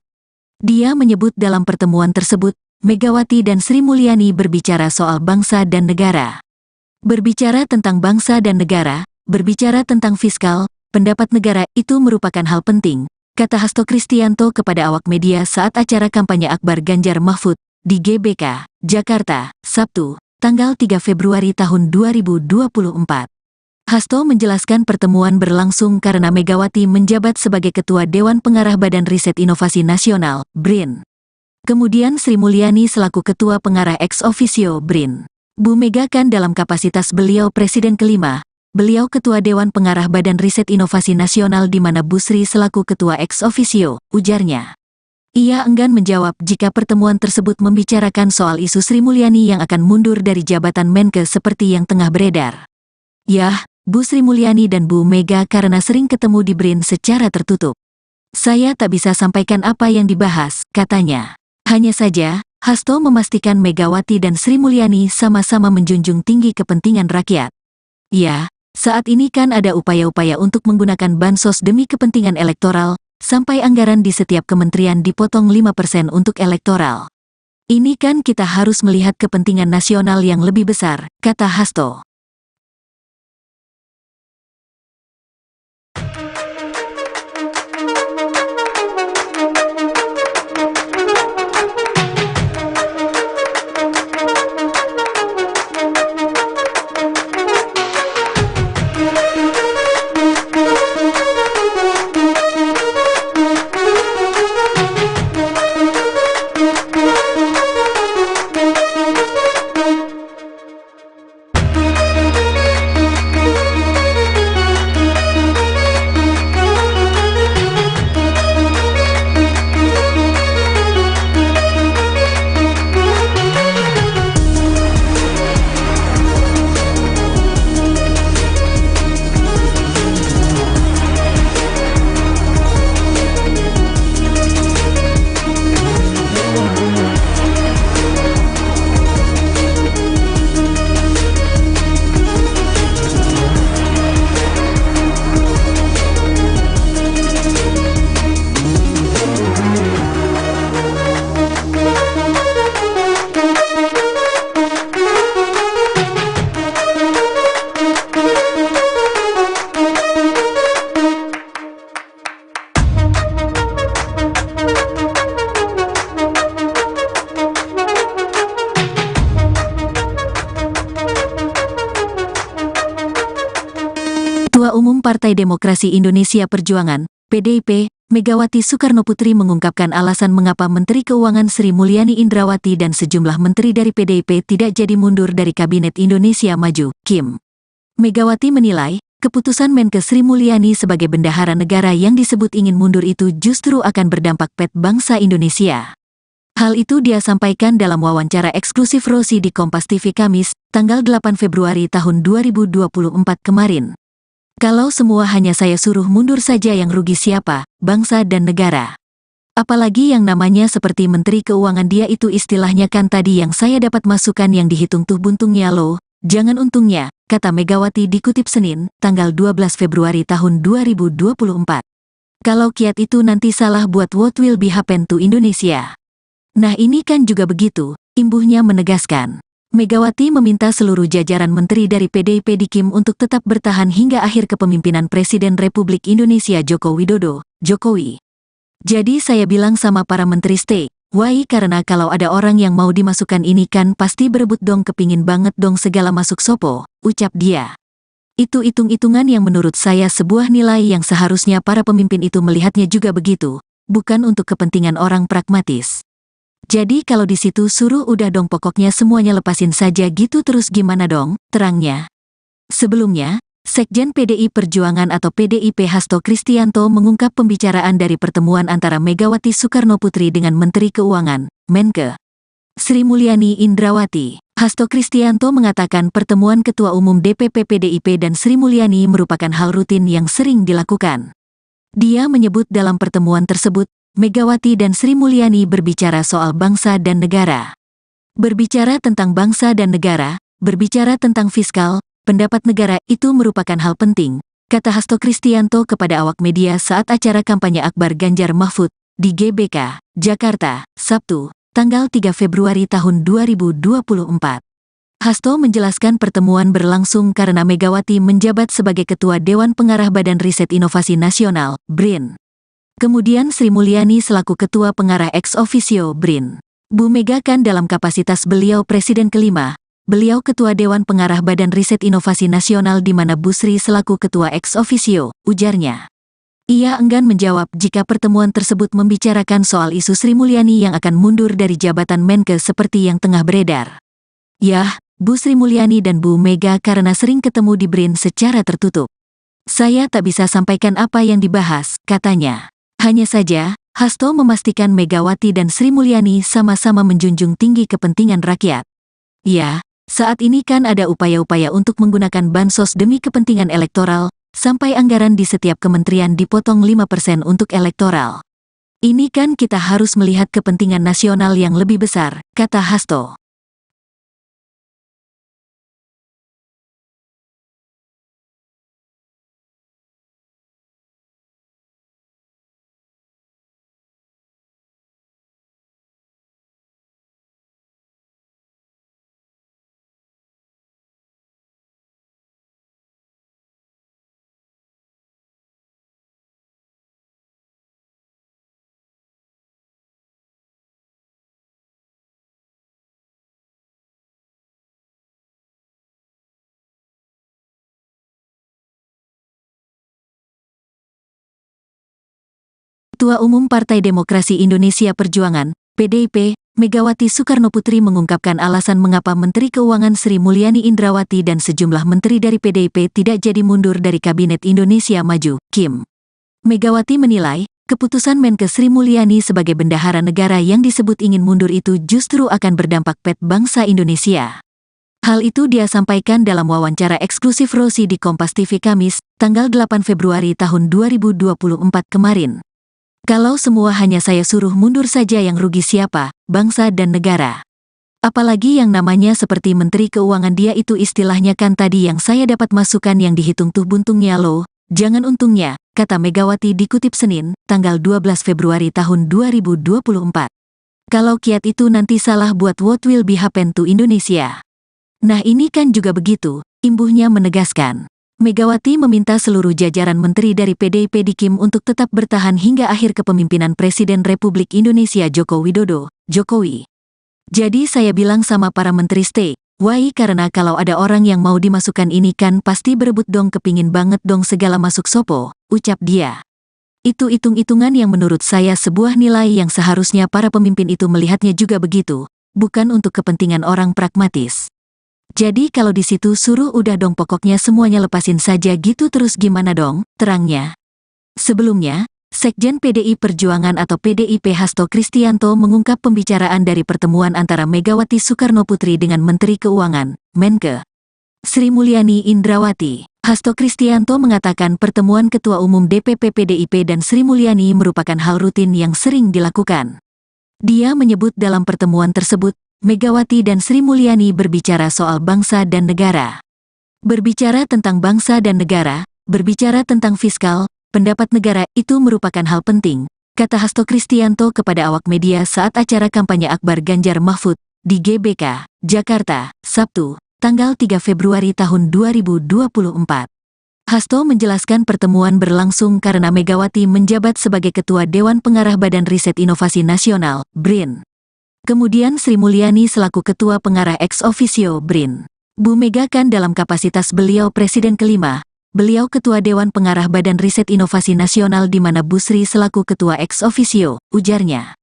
Dia menyebut dalam pertemuan tersebut, Megawati dan Sri Mulyani berbicara soal bangsa dan negara. Berbicara tentang bangsa dan negara, berbicara tentang fiskal, pendapat negara itu merupakan hal penting, kata Hasto Kristianto kepada awak media saat acara kampanye Akbar Ganjar Mahfud di GBK, Jakarta, Sabtu, tanggal 3 Februari tahun 2024. Hasto menjelaskan pertemuan berlangsung karena Megawati menjabat sebagai Ketua Dewan Pengarah Badan Riset Inovasi Nasional, BRIN. Kemudian Sri Mulyani selaku Ketua Pengarah ex officio BRIN. Bu Mega kan dalam kapasitas beliau Presiden kelima, beliau Ketua Dewan Pengarah Badan Riset Inovasi Nasional di mana Bu Sri selaku Ketua ex officio, ujarnya. Ia enggan menjawab jika pertemuan tersebut membicarakan soal isu Sri Mulyani yang akan mundur dari jabatan Menkes seperti yang tengah beredar. Yah, Bu Sri Mulyani dan Bu Mega karena sering ketemu di BRIN secara tertutup. Saya tak bisa sampaikan apa yang dibahas, katanya. Hanya saja, Hasto memastikan Megawati dan Sri Mulyani sama-sama menjunjung tinggi kepentingan rakyat. Ya, saat ini kan ada upaya-upaya untuk menggunakan bansos demi kepentingan elektoral, sampai anggaran di setiap kementerian dipotong 5% untuk elektoral. Ini kan kita harus melihat kepentingan nasional yang lebih besar, kata Hasto. Umum Partai Demokrasi Indonesia Perjuangan, PDIP, Megawati Soekarnoputri mengungkapkan alasan mengapa Menteri Keuangan Sri Mulyani Indrawati dan sejumlah menteri dari PDIP tidak jadi mundur dari Kabinet Indonesia Maju, KIM. Megawati menilai, keputusan Menkes Sri Mulyani sebagai bendahara negara yang disebut ingin mundur itu justru akan berdampak pada bangsa Indonesia. Hal itu dia sampaikan dalam wawancara eksklusif Rosi di Kompas TV Kamis, tanggal 8 Februari tahun 2024 kemarin. Kalau semua hanya saya suruh mundur saja yang rugi siapa, bangsa dan negara. Apalagi yang namanya seperti Menteri Keuangan dia itu istilahnya kan tadi yang saya dapat masukan yang dihitung tuh buntungnya loh, jangan untungnya, kata Megawati dikutip Senin, tanggal 12 Februari tahun 2024. Kalau kiat itu nanti salah buat what will be happen to Indonesia. Nah ini kan juga begitu, imbuhnya menegaskan. Megawati meminta seluruh jajaran menteri dari PDIP di KIM untuk tetap bertahan hingga akhir kepemimpinan Presiden Republik Indonesia Joko Widodo, Jokowi. Jadi saya bilang sama para menteri stay, why karena kalau ada orang yang mau dimasukkan ini kan pasti berebut dong kepingin banget dong segala masuk sopo, ucap dia. Itu hitung-hitungan yang menurut saya sebuah nilai yang seharusnya para pemimpin itu melihatnya juga begitu, bukan untuk kepentingan orang pragmatis. Jadi kalau di situ suruh udah dong pokoknya semuanya lepasin saja gitu terus gimana dong, terangnya. Sebelumnya, Sekjen PDI Perjuangan atau PDIP Hasto Kristianto mengungkap pembicaraan dari pertemuan antara Megawati Soekarnoputri dengan Menteri Keuangan, Menkes Sri Mulyani Indrawati. Hasto Kristianto mengatakan pertemuan Ketua Umum DPP PDIP dan Sri Mulyani merupakan hal rutin yang sering dilakukan. Dia menyebut dalam pertemuan tersebut, Megawati dan Sri Mulyani berbicara soal bangsa dan negara. Berbicara tentang bangsa dan negara, berbicara tentang fiskal, pendapat negara itu merupakan hal penting, kata Hasto Kristianto kepada awak media saat acara kampanye Akbar Ganjar Mahfud di GBK, Jakarta, Sabtu, tanggal 3 Februari tahun 2024. Hasto menjelaskan pertemuan berlangsung karena Megawati menjabat sebagai Ketua Dewan Pengarah Badan Riset Inovasi Nasional, BRIN. Kemudian Sri Mulyani selaku Ketua Pengarah ex officio BRIN. Bu Mega kan dalam kapasitas beliau Presiden kelima, beliau Ketua Dewan Pengarah Badan Riset Inovasi Nasional di mana Bu Sri selaku Ketua ex officio, ujarnya. Ia enggan menjawab jika pertemuan tersebut membicarakan soal isu Sri Mulyani yang akan mundur dari jabatan Menkes seperti yang tengah beredar. Yah, Bu Sri Mulyani dan Bu Mega karena sering ketemu di BRIN secara tertutup. Saya tak bisa sampaikan apa yang dibahas, katanya. Hanya saja, Hasto memastikan Megawati dan Sri Mulyani sama-sama menjunjung tinggi kepentingan rakyat. Ya, saat ini kan ada upaya-upaya untuk menggunakan bansos demi kepentingan elektoral, sampai anggaran di setiap kementerian dipotong 5% untuk elektoral. Ini kan kita harus melihat kepentingan nasional yang lebih besar, kata Hasto. Ketua Umum Partai Demokrasi Indonesia Perjuangan, PDIP, Megawati Soekarnoputri mengungkapkan alasan mengapa Menteri Keuangan Sri Mulyani Indrawati dan sejumlah menteri dari PDIP tidak jadi mundur dari Kabinet Indonesia Maju, KIM. Megawati menilai, keputusan Menkes Sri Mulyani sebagai bendahara negara yang disebut ingin mundur itu justru akan berdampak pada bangsa Indonesia. Hal itu dia sampaikan dalam wawancara eksklusif Rosi di Kompas TV Kamis, tanggal 8 Februari tahun 2024 kemarin. Kalau semua hanya saya suruh mundur saja yang rugi siapa, bangsa dan negara. Apalagi yang namanya seperti Menteri Keuangan dia itu istilahnya kan tadi yang saya dapat masukan yang dihitung tuh buntungnya loh, jangan untungnya, kata Megawati dikutip Senin, tanggal 12 Februari tahun 2024. Kalau kiat itu nanti salah buat what will be happen to Indonesia. Nah ini kan juga begitu, imbuhnya menegaskan. Megawati meminta seluruh jajaran menteri dari PDIP di KIM untuk tetap bertahan hingga akhir kepemimpinan Presiden Republik Indonesia Joko Widodo, Jokowi. Jadi saya bilang sama para menteri stay, Why karena kalau ada orang yang mau dimasukkan ini kan pasti berebut dong, kepingin banget dong segala masuk sopo, ucap dia. Itu hitung-hitungan yang menurut saya sebuah nilai yang seharusnya para pemimpin itu melihatnya juga begitu, bukan untuk kepentingan orang pragmatis. Jadi kalau di situ suruh udah dong pokoknya semuanya lepasin saja gitu, terus gimana dong, terangnya. Sebelumnya, Sekjen PDI Perjuangan atau PDIP Hasto Kristianto mengungkap pembicaraan dari pertemuan antara Megawati Soekarnoputri dengan Menteri Keuangan, Menke, Sri Mulyani Indrawati. Hasto Kristianto mengatakan pertemuan Ketua Umum DPP PDIP dan Sri Mulyani merupakan hal rutin yang sering dilakukan. Dia menyebut dalam pertemuan tersebut, Megawati dan Sri Mulyani berbicara soal bangsa dan negara. Berbicara tentang bangsa dan negara, berbicara tentang fiskal, pendapat negara itu merupakan hal penting, kata Hasto Kristianto kepada awak media saat acara kampanye Akbar Ganjar Mahfud di GBK, Jakarta, Sabtu, tanggal 3 Februari tahun 2024. Hasto menjelaskan pertemuan berlangsung karena Megawati menjabat sebagai Ketua Dewan Pengarah Badan Riset Inovasi Nasional, BRIN. Kemudian Sri Mulyani selaku Ketua Pengarah ex officio BRIN. Bu Mega kan dalam kapasitas beliau Presiden kelima, beliau Ketua Dewan Pengarah Badan Riset Inovasi Nasional di mana Bu Sri selaku Ketua ex officio, ujarnya.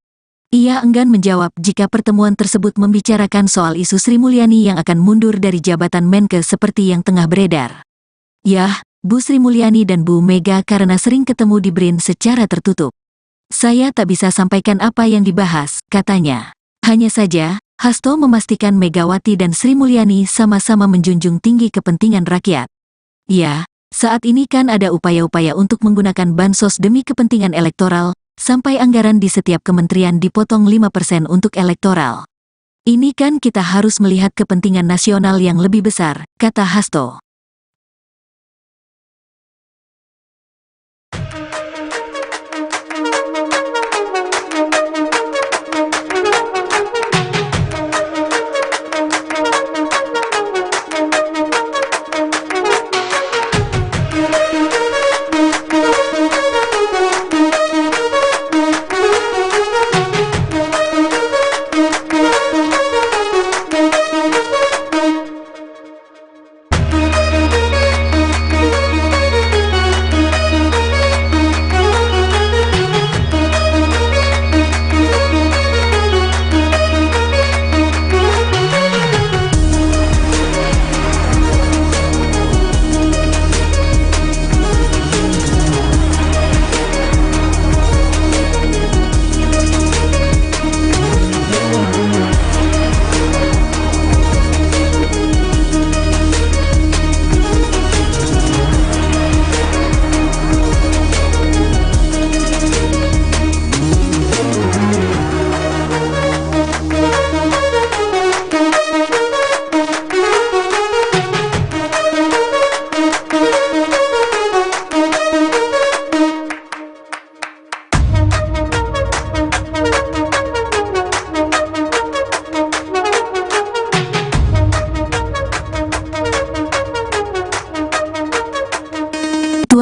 Ia enggan menjawab jika pertemuan tersebut membicarakan soal isu Sri Mulyani yang akan mundur dari jabatan Menke seperti yang tengah beredar. Yah, Bu Sri Mulyani dan Bu Mega karena sering ketemu di BRIN secara tertutup. Saya tak bisa sampaikan apa yang dibahas, katanya. Hanya saja, Hasto memastikan Megawati dan Sri Mulyani sama-sama menjunjung tinggi kepentingan rakyat. Ya, saat ini kan ada upaya-upaya untuk menggunakan bansos demi kepentingan elektoral, sampai anggaran di setiap kementerian dipotong 5% untuk elektoral. Ini kan kita harus melihat kepentingan nasional yang lebih besar, kata Hasto.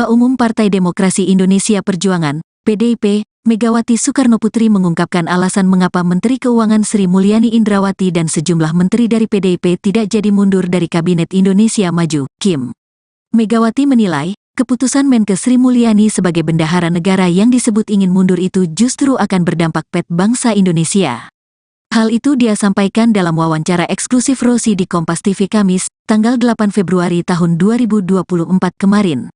Ketua Umum Partai Demokrasi Indonesia Perjuangan, PDIP, Megawati Soekarnoputri mengungkapkan alasan mengapa Menteri Keuangan Sri Mulyani Indrawati dan sejumlah menteri dari PDIP tidak jadi mundur dari Kabinet Indonesia Maju, KIM. Megawati menilai, keputusan Menke Sri Mulyani sebagai bendahara negara yang disebut ingin mundur itu justru akan berdampak pada bangsa Indonesia. Hal itu dia sampaikan dalam wawancara eksklusif Rosi di Kompas TV Kamis, tanggal 8 Februari tahun 2024 kemarin.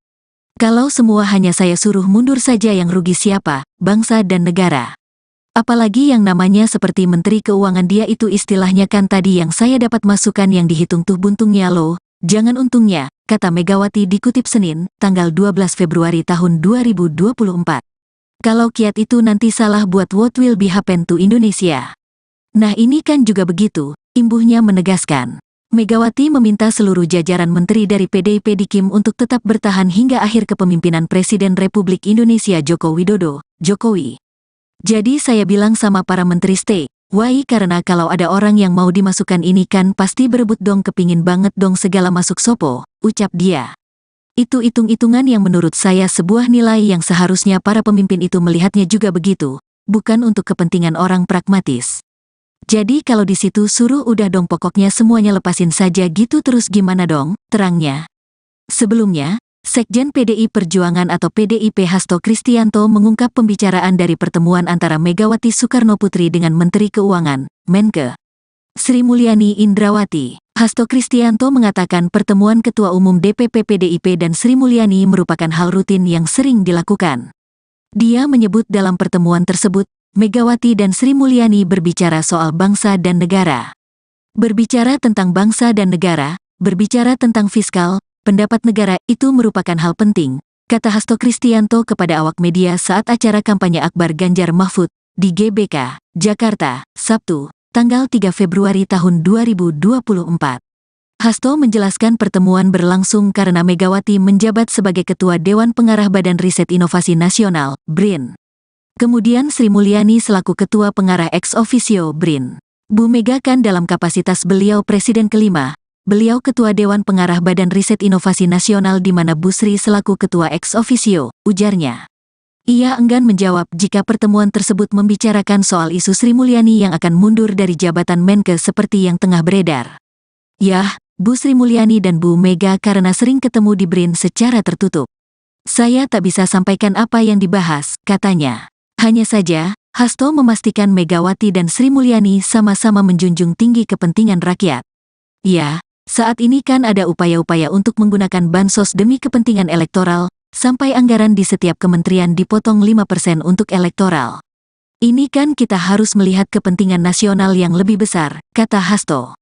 Kalau semua hanya saya suruh mundur saja yang rugi siapa, bangsa dan negara. Apalagi yang namanya seperti Menteri Keuangan dia itu istilahnya kan tadi yang saya dapat masukan yang dihitung tuh buntungnya loh, jangan untungnya, kata Megawati dikutip Senin, tanggal 12 Februari tahun 2024. Kalau kiat itu nanti salah buat what will be happen to Indonesia. Nah ini kan juga begitu, imbuhnya menegaskan. Megawati meminta seluruh jajaran menteri dari PDIP di KIM untuk tetap bertahan hingga akhir kepemimpinan Presiden Republik Indonesia Joko Widodo, Jokowi. Jadi saya bilang sama para menteri stay, why karena kalau ada orang yang mau dimasukkan ini kan pasti berebut dong, kepingin banget dong segala masuk sopo, ucap dia. Itu hitung-hitungan yang menurut saya sebuah nilai yang seharusnya para pemimpin itu melihatnya juga begitu, bukan untuk kepentingan orang pragmatis. Jadi kalau di situ suruh udah dong pokoknya semuanya lepasin saja gitu terus gimana dong, terangnya. Sebelumnya, Sekjen PDI Perjuangan atau PDIP Hasto Kristianto mengungkap pembicaraan dari pertemuan antara Megawati Soekarnoputri dengan Menteri Keuangan, Menke, Sri Mulyani Indrawati. Hasto Kristianto mengatakan pertemuan Ketua Umum DPP PDIP dan Sri Mulyani merupakan hal rutin yang sering dilakukan. Dia menyebut dalam pertemuan tersebut, Megawati dan Sri Mulyani berbicara soal bangsa dan negara. Berbicara tentang bangsa dan negara, berbicara tentang fiskal, pendapat negara itu merupakan hal penting, kata Hasto Kristianto kepada awak media saat acara kampanye Akbar Ganjar Mahfud di GBK, Jakarta, Sabtu, tanggal 3 Februari tahun 2024. Hasto menjelaskan pertemuan berlangsung karena Megawati menjabat sebagai Ketua Dewan Pengarah Badan Riset Inovasi Nasional, BRIN. Kemudian Sri Mulyani selaku Ketua Pengarah ex officio BRIN. Bu Mega kan dalam kapasitas beliau Presiden kelima, beliau Ketua Dewan Pengarah Badan Riset Inovasi Nasional di mana Bu Sri selaku Ketua ex officio, ujarnya. Ia enggan menjawab jika pertemuan tersebut membicarakan soal isu Sri Mulyani yang akan mundur dari jabatan Menke seperti yang tengah beredar. Yah, Bu Sri Mulyani dan Bu Mega karena sering ketemu di BRIN secara tertutup. Saya tak bisa sampaikan apa yang dibahas, katanya. Hanya saja, Hasto memastikan Megawati dan Sri Mulyani sama-sama menjunjung tinggi kepentingan rakyat. Ya, saat ini kan ada upaya-upaya untuk menggunakan bansos demi kepentingan elektoral, sampai anggaran di setiap kementerian dipotong 5% untuk elektoral. Ini kan kita harus melihat kepentingan nasional yang lebih besar, kata Hasto.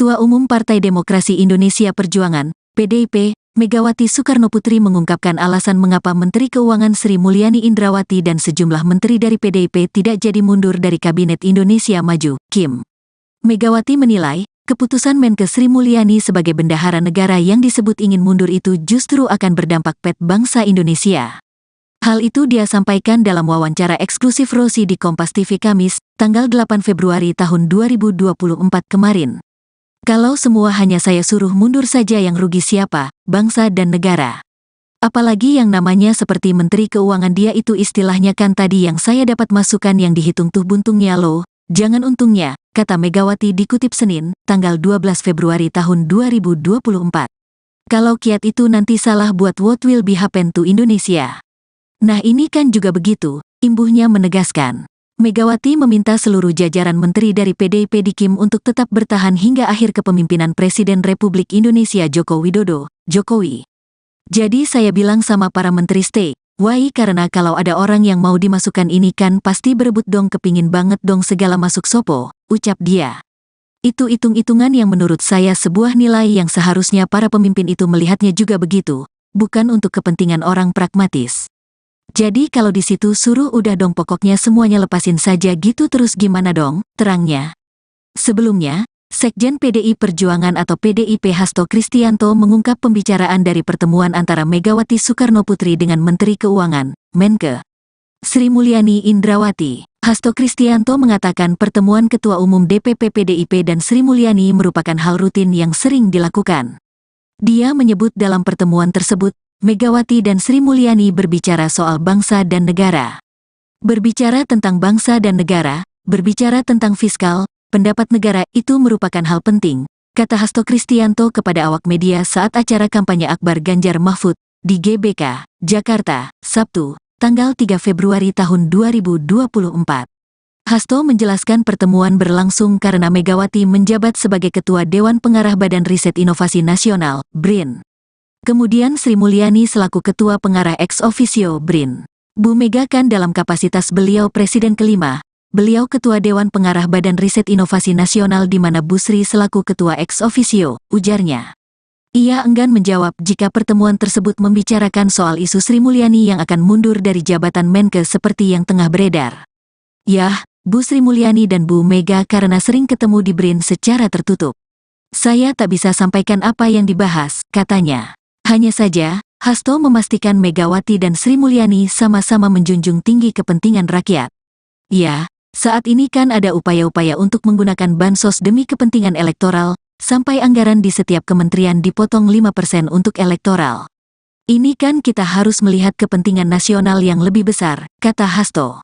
Ketua Umum Partai Demokrasi Indonesia Perjuangan, PDIP, Megawati Soekarnoputri mengungkapkan alasan mengapa Menteri Keuangan Sri Mulyani Indrawati dan sejumlah menteri dari PDIP tidak jadi mundur dari Kabinet Indonesia Maju, KIM. Megawati menilai, keputusan Menke Sri Mulyani sebagai bendahara negara yang disebut ingin mundur itu justru akan berdampak pada bangsa Indonesia. Hal itu dia sampaikan dalam wawancara eksklusif Rosi di Kompas TV Kamis, tanggal 8 Februari tahun 2024 kemarin. Kalau semua hanya saya suruh mundur saja yang rugi siapa, bangsa dan negara. Apalagi yang namanya seperti Menteri Keuangan dia itu istilahnya kan tadi yang saya dapat masukan yang dihitung tuh buntungnya loh, jangan untungnya, kata Megawati dikutip Senin, tanggal 12 Februari tahun 2024. Kalau kiat itu nanti salah buat what will be happen to Indonesia. Nah ini kan juga begitu, imbuhnya menegaskan. Megawati meminta seluruh jajaran menteri dari PDIP di KIM untuk tetap bertahan hingga akhir kepemimpinan Presiden Republik Indonesia Joko Widodo, Jokowi. Jadi saya bilang sama para menteri stay, why karena kalau ada orang yang mau dimasukkan ini kan pasti berebut dong kepingin banget dong segala masuk sopo, ucap dia. Itu hitung-hitungan yang menurut saya sebuah nilai yang seharusnya para pemimpin itu melihatnya juga begitu, bukan untuk kepentingan orang pragmatis. Jadi kalau di situ suruh udah dong pokoknya semuanya lepasin saja gitu terus gimana dong, terangnya. Sebelumnya, Sekjen PDI Perjuangan atau PDIP Hasto Kristianto mengungkap pembicaraan dari pertemuan antara Megawati Soekarnoputri dengan Menteri Keuangan, Menke, Sri Mulyani Indrawati. Hasto Kristianto mengatakan pertemuan Ketua Umum DPP PDIP dan Sri Mulyani merupakan hal rutin yang sering dilakukan. Dia menyebut dalam pertemuan tersebut, Megawati dan Sri Mulyani berbicara soal bangsa dan negara. Berbicara tentang bangsa dan negara, berbicara tentang fiskal, pendapat negara itu merupakan hal penting, kata Hasto Kristianto kepada awak media saat acara kampanye Akbar Ganjar Mahfud di GBK, Jakarta, Sabtu, tanggal 3 Februari tahun 2024. Hasto menjelaskan pertemuan berlangsung karena Megawati menjabat sebagai Ketua Dewan Pengarah Badan Riset Inovasi Nasional, BRIN. Kemudian Sri Mulyani selaku Ketua Pengarah ex officio BRIN. Bu Mega kan dalam kapasitas beliau Presiden kelima, beliau Ketua Dewan Pengarah Badan Riset Inovasi Nasional di mana Bu Sri selaku Ketua ex officio, ujarnya. Ia enggan menjawab jika pertemuan tersebut membicarakan soal isu Sri Mulyani yang akan mundur dari jabatan Menke seperti yang tengah beredar. Yah, Bu Sri Mulyani dan Bu Mega karena sering ketemu di BRIN secara tertutup. Saya tak bisa sampaikan apa yang dibahas, katanya. Hanya saja, Hasto memastikan Megawati dan Sri Mulyani sama-sama menjunjung tinggi kepentingan rakyat. Ya, saat ini kan ada upaya-upaya untuk menggunakan bansos demi kepentingan elektoral, sampai anggaran di setiap kementerian dipotong 5% untuk elektoral. Ini kan kita harus melihat kepentingan nasional yang lebih besar, kata Hasto.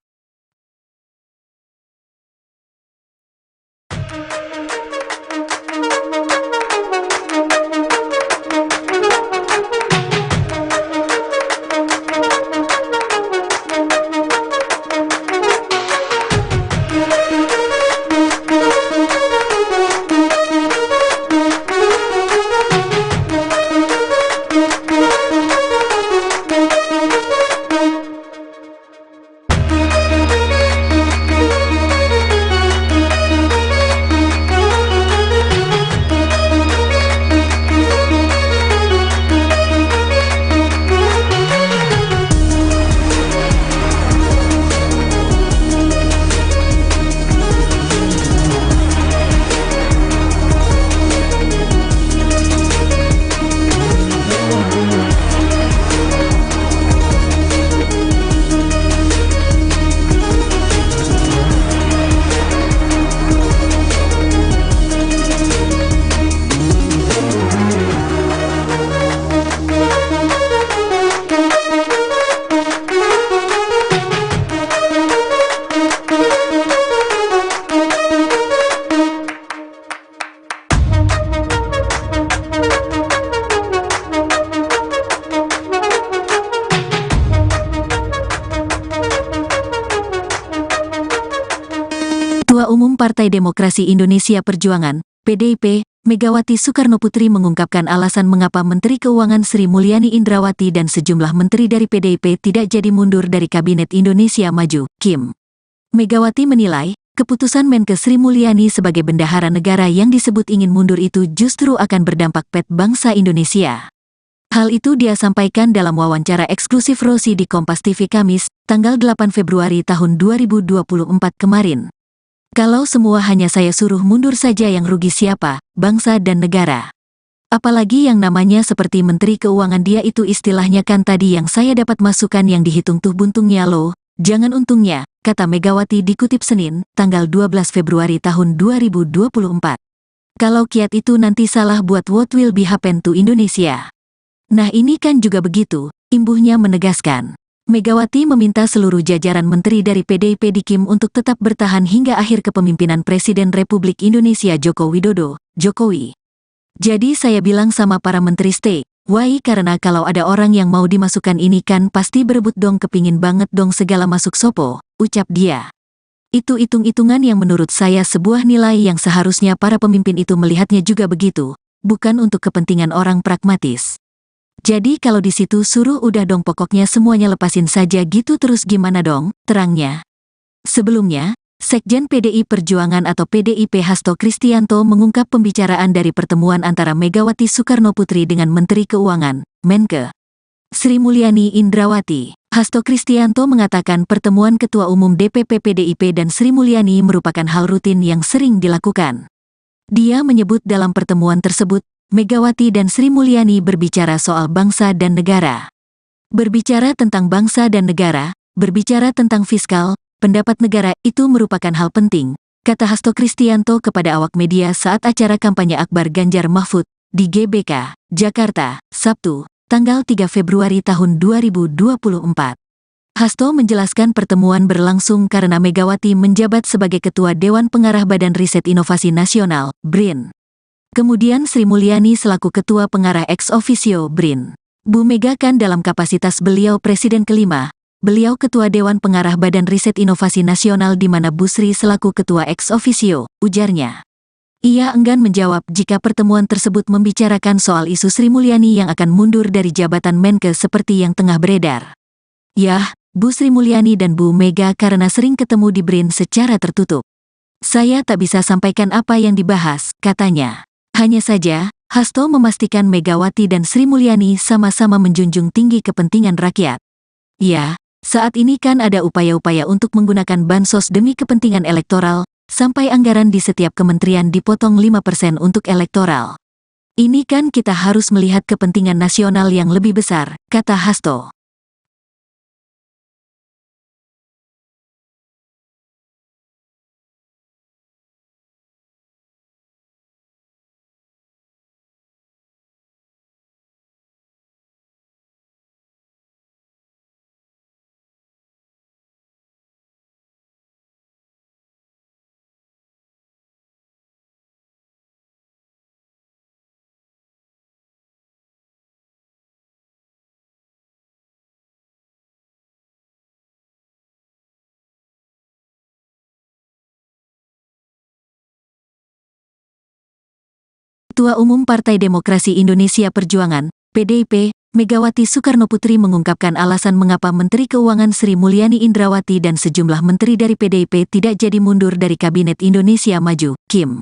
Ketua Umum Partai Demokrasi Indonesia Perjuangan, PDIP, Megawati Soekarnoputri mengungkapkan alasan mengapa Menteri Keuangan Sri Mulyani Indrawati dan sejumlah menteri dari PDIP tidak jadi mundur dari Kabinet Indonesia Maju, KIM. Megawati menilai, keputusan Menke Sri Mulyani sebagai bendahara negara yang disebut ingin mundur itu justru akan berdampak pada bangsa Indonesia. Hal itu dia sampaikan dalam wawancara eksklusif Rosi di Kompas TV Kamis, tanggal 8 Februari tahun 2024 kemarin. Kalau semua hanya saya suruh mundur saja yang rugi siapa, bangsa dan negara. Apalagi yang namanya seperti Menteri Keuangan dia itu istilahnya kan tadi yang saya dapat masukan yang dihitung tuh buntungnya loh, jangan untungnya, kata Megawati dikutip Senin, tanggal 12 Februari tahun 2024. Kalau kiat itu nanti salah buat what will be happen to Indonesia. Nah ini kan juga begitu, imbuhnya menegaskan. Megawati meminta seluruh jajaran menteri dari PDIP di KIM untuk tetap bertahan hingga akhir kepemimpinan Presiden Republik Indonesia Joko Widodo, Jokowi. Jadi saya bilang sama para menteri stay, why karena kalau ada orang yang mau dimasukkan ini kan pasti berebut dong kepingin banget dong segala masuk sopo, ucap dia. Itu hitung-hitungan yang menurut saya sebuah nilai yang seharusnya para pemimpin itu melihatnya juga begitu, bukan untuk kepentingan orang pragmatis. Jadi kalau di situ suruh udah dong pokoknya semuanya lepasin saja gitu terus gimana dong, terangnya. Sebelumnya, Sekjen PDI Perjuangan atau PDIP Hasto Kristianto mengungkap pembicaraan dari pertemuan antara Megawati Soekarnoputri dengan Menteri Keuangan, Menke Sri Mulyani Indrawati. Hasto Kristianto mengatakan pertemuan Ketua Umum DPP PDIP dan Sri Mulyani merupakan hal rutin yang sering dilakukan. Dia menyebut dalam pertemuan tersebut, Megawati dan Sri Mulyani berbicara soal bangsa dan negara. Berbicara tentang bangsa dan negara, berbicara tentang fiskal, pendapat negara itu merupakan hal penting, kata Hasto Kristianto kepada awak media saat acara kampanye Akbar Ganjar Mahfud di GBK, Jakarta, Sabtu, tanggal 3 Februari tahun 2024. Hasto menjelaskan pertemuan berlangsung karena Megawati menjabat sebagai Ketua Dewan Pengarah Badan Riset Inovasi Nasional, BRIN. Kemudian Sri Mulyani selaku Ketua Pengarah ex officio BRIN. Bu Mega kan dalam kapasitas beliau Presiden kelima, beliau Ketua Dewan Pengarah Badan Riset Inovasi Nasional di mana Bu Sri selaku Ketua ex officio, ujarnya. Ia enggan menjawab jika pertemuan tersebut membicarakan soal isu Sri Mulyani yang akan mundur dari jabatan Menke seperti yang tengah beredar. Yah, Bu Sri Mulyani dan Bu Mega karena sering ketemu di BRIN secara tertutup. Saya tak bisa sampaikan apa yang dibahas, katanya. Hanya saja, Hasto memastikan Megawati dan Sri Mulyani sama-sama menjunjung tinggi kepentingan rakyat. Ya, saat ini kan ada upaya-upaya untuk menggunakan bansos demi kepentingan elektoral, sampai anggaran di setiap kementerian dipotong 5% untuk elektoral. Ini kan kita harus melihat kepentingan nasional yang lebih besar, kata Hasto. Ketua Umum Partai Demokrasi Indonesia Perjuangan, PDIP, Megawati Soekarnoputri mengungkapkan alasan mengapa Menteri Keuangan Sri Mulyani Indrawati dan sejumlah menteri dari PDIP tidak jadi mundur dari Kabinet Indonesia Maju, KIM.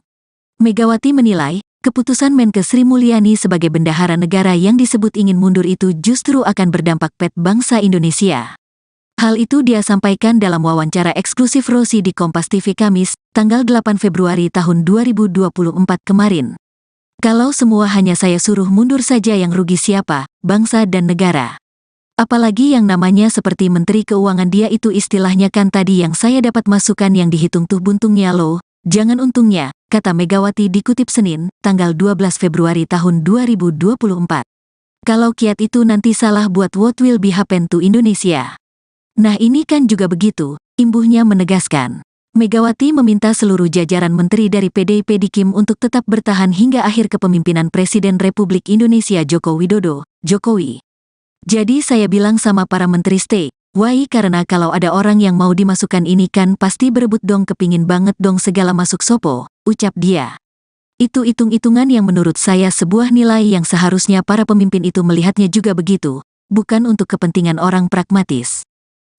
Megawati menilai, keputusan Menkes Sri Mulyani sebagai bendahara negara yang disebut ingin mundur itu justru akan berdampak pada bangsa Indonesia. Hal itu dia sampaikan dalam wawancara eksklusif Rosi di Kompas TV Kamis, tanggal 8 Februari tahun 2024 kemarin. Kalau semua hanya saya suruh mundur saja yang rugi siapa, bangsa dan negara. Apalagi yang namanya seperti Menteri Keuangan dia itu istilahnya kan tadi yang saya dapat masukan yang dihitung tuh buntungnya loh, jangan untungnya, kata Megawati dikutip Senin, tanggal 12 Februari tahun 2024. Kalau kiat itu nanti salah buat what will be happen to Indonesia. Nah ini kan juga begitu, imbuhnya menegaskan. Megawati meminta seluruh jajaran menteri dari PDIP di KIM untuk tetap bertahan hingga akhir kepemimpinan Presiden Republik Indonesia Joko Widodo, Jokowi. Jadi saya bilang sama para menteri stay, why karena kalau ada orang yang mau dimasukkan ini kan pasti berebut dong kepingin banget dong segala masuk sopo, ucap dia. Itu hitung-hitungan yang menurut saya sebuah nilai yang seharusnya para pemimpin itu melihatnya juga begitu, bukan untuk kepentingan orang pragmatis.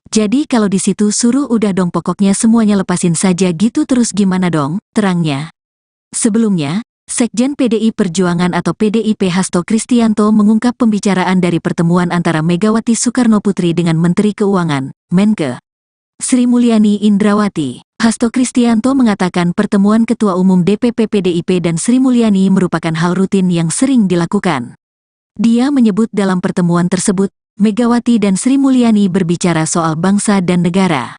Jadi kalau di situ suruh udah dong pokoknya semuanya lepasin saja gitu terus gimana dong, terangnya. Sebelumnya, Sekjen PDI Perjuangan atau PDIP Hasto Kristianto mengungkap pembicaraan dari pertemuan antara Megawati Soekarnoputri dengan Menteri Keuangan, Menke, Sri Mulyani Indrawati. Hasto Kristianto mengatakan pertemuan Ketua Umum DPP PDIP dan Sri Mulyani merupakan hal rutin yang sering dilakukan. Dia menyebut dalam pertemuan tersebut, Megawati dan Sri Mulyani berbicara soal bangsa dan negara.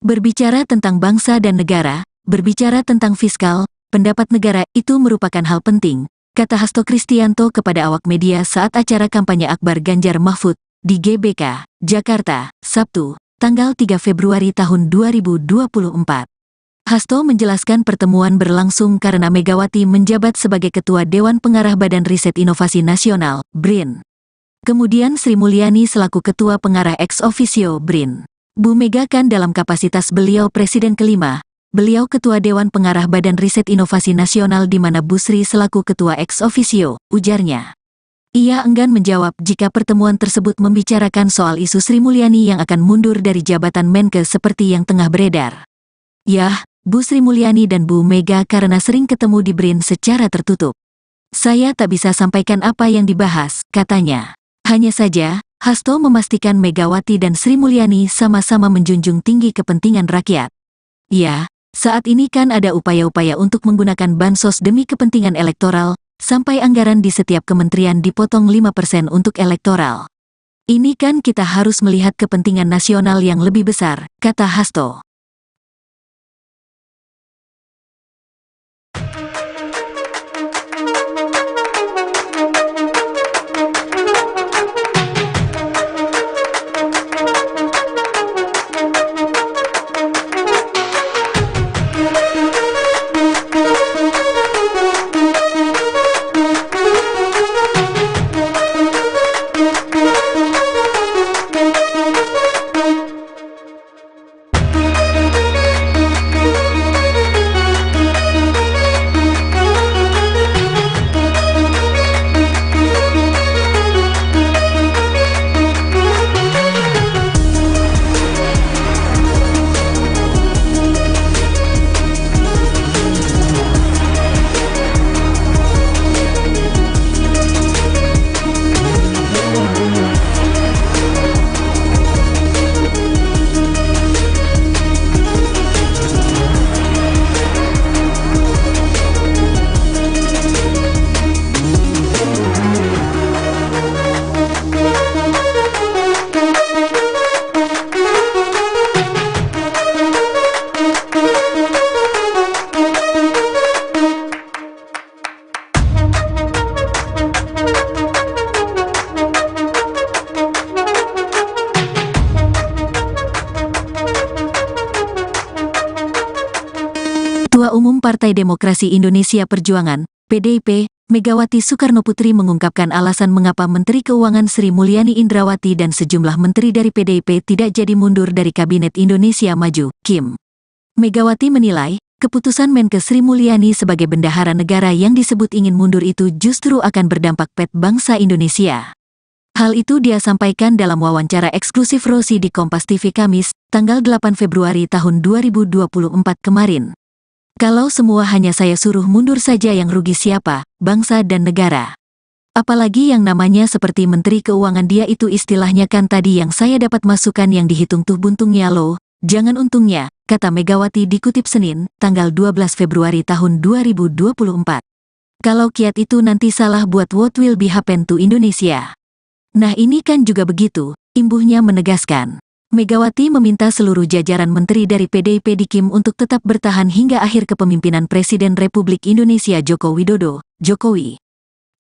Berbicara tentang bangsa dan negara, berbicara tentang fiskal, pendapat negara itu merupakan hal penting, kata Hasto Kristianto kepada awak media saat acara kampanye Akbar Ganjar Mahfud di GBK, Jakarta, Sabtu, tanggal 3 Februari tahun 2024. Hasto menjelaskan pertemuan berlangsung karena Megawati menjabat sebagai Ketua Dewan Pengarah Badan Riset Inovasi Nasional, BRIN. Kemudian Sri Mulyani selaku Ketua Pengarah ex officio BRIN. Bu Mega kan dalam kapasitas beliau Presiden kelima, beliau Ketua Dewan Pengarah Badan Riset Inovasi Nasional di mana Bu Sri selaku Ketua ex officio, ujarnya. Ia enggan menjawab jika pertemuan tersebut membicarakan soal isu Sri Mulyani yang akan mundur dari jabatan Menke seperti yang tengah beredar. Yah, Bu Sri Mulyani dan Bu Mega karena sering ketemu di BRIN secara tertutup. Saya tak bisa sampaikan apa yang dibahas, katanya. Hanya saja, Hasto memastikan Megawati dan Sri Mulyani sama-sama menjunjung tinggi kepentingan rakyat. Ya, saat ini kan ada upaya-upaya untuk menggunakan bansos demi kepentingan elektoral, sampai anggaran di setiap kementerian dipotong 5% untuk elektoral. Ini kan kita harus melihat kepentingan nasional yang lebih besar, kata Hasto. Ketua Umum Partai Demokrasi Indonesia Perjuangan, PDIP, Megawati Soekarnoputri mengungkapkan alasan mengapa Menteri Keuangan Sri Mulyani Indrawati dan sejumlah menteri dari PDIP tidak jadi mundur dari Kabinet Indonesia Maju, KIM. Megawati menilai, keputusan Menkes Sri Mulyani sebagai bendahara negara yang disebut ingin mundur itu justru akan berdampak pada bangsa Indonesia. Hal itu dia sampaikan dalam wawancara eksklusif Rosi di Kompas TV Kamis, tanggal 8 Februari tahun 2024 kemarin. Kalau semua hanya saya suruh mundur saja yang rugi siapa, bangsa dan negara. Apalagi yang namanya seperti Menteri Keuangan dia itu istilahnya kan tadi yang saya dapat masukan yang dihitung tuh buntungnya loh, jangan untungnya, kata Megawati dikutip Senin, tanggal 12 Februari tahun 2024. Kalau kiat itu nanti salah buat what will be happen to Indonesia. Nah ini kan juga begitu, imbuhnya menegaskan. Megawati meminta seluruh jajaran menteri dari PDIP di KIM untuk tetap bertahan hingga akhir kepemimpinan Presiden Republik Indonesia Joko Widodo, Jokowi.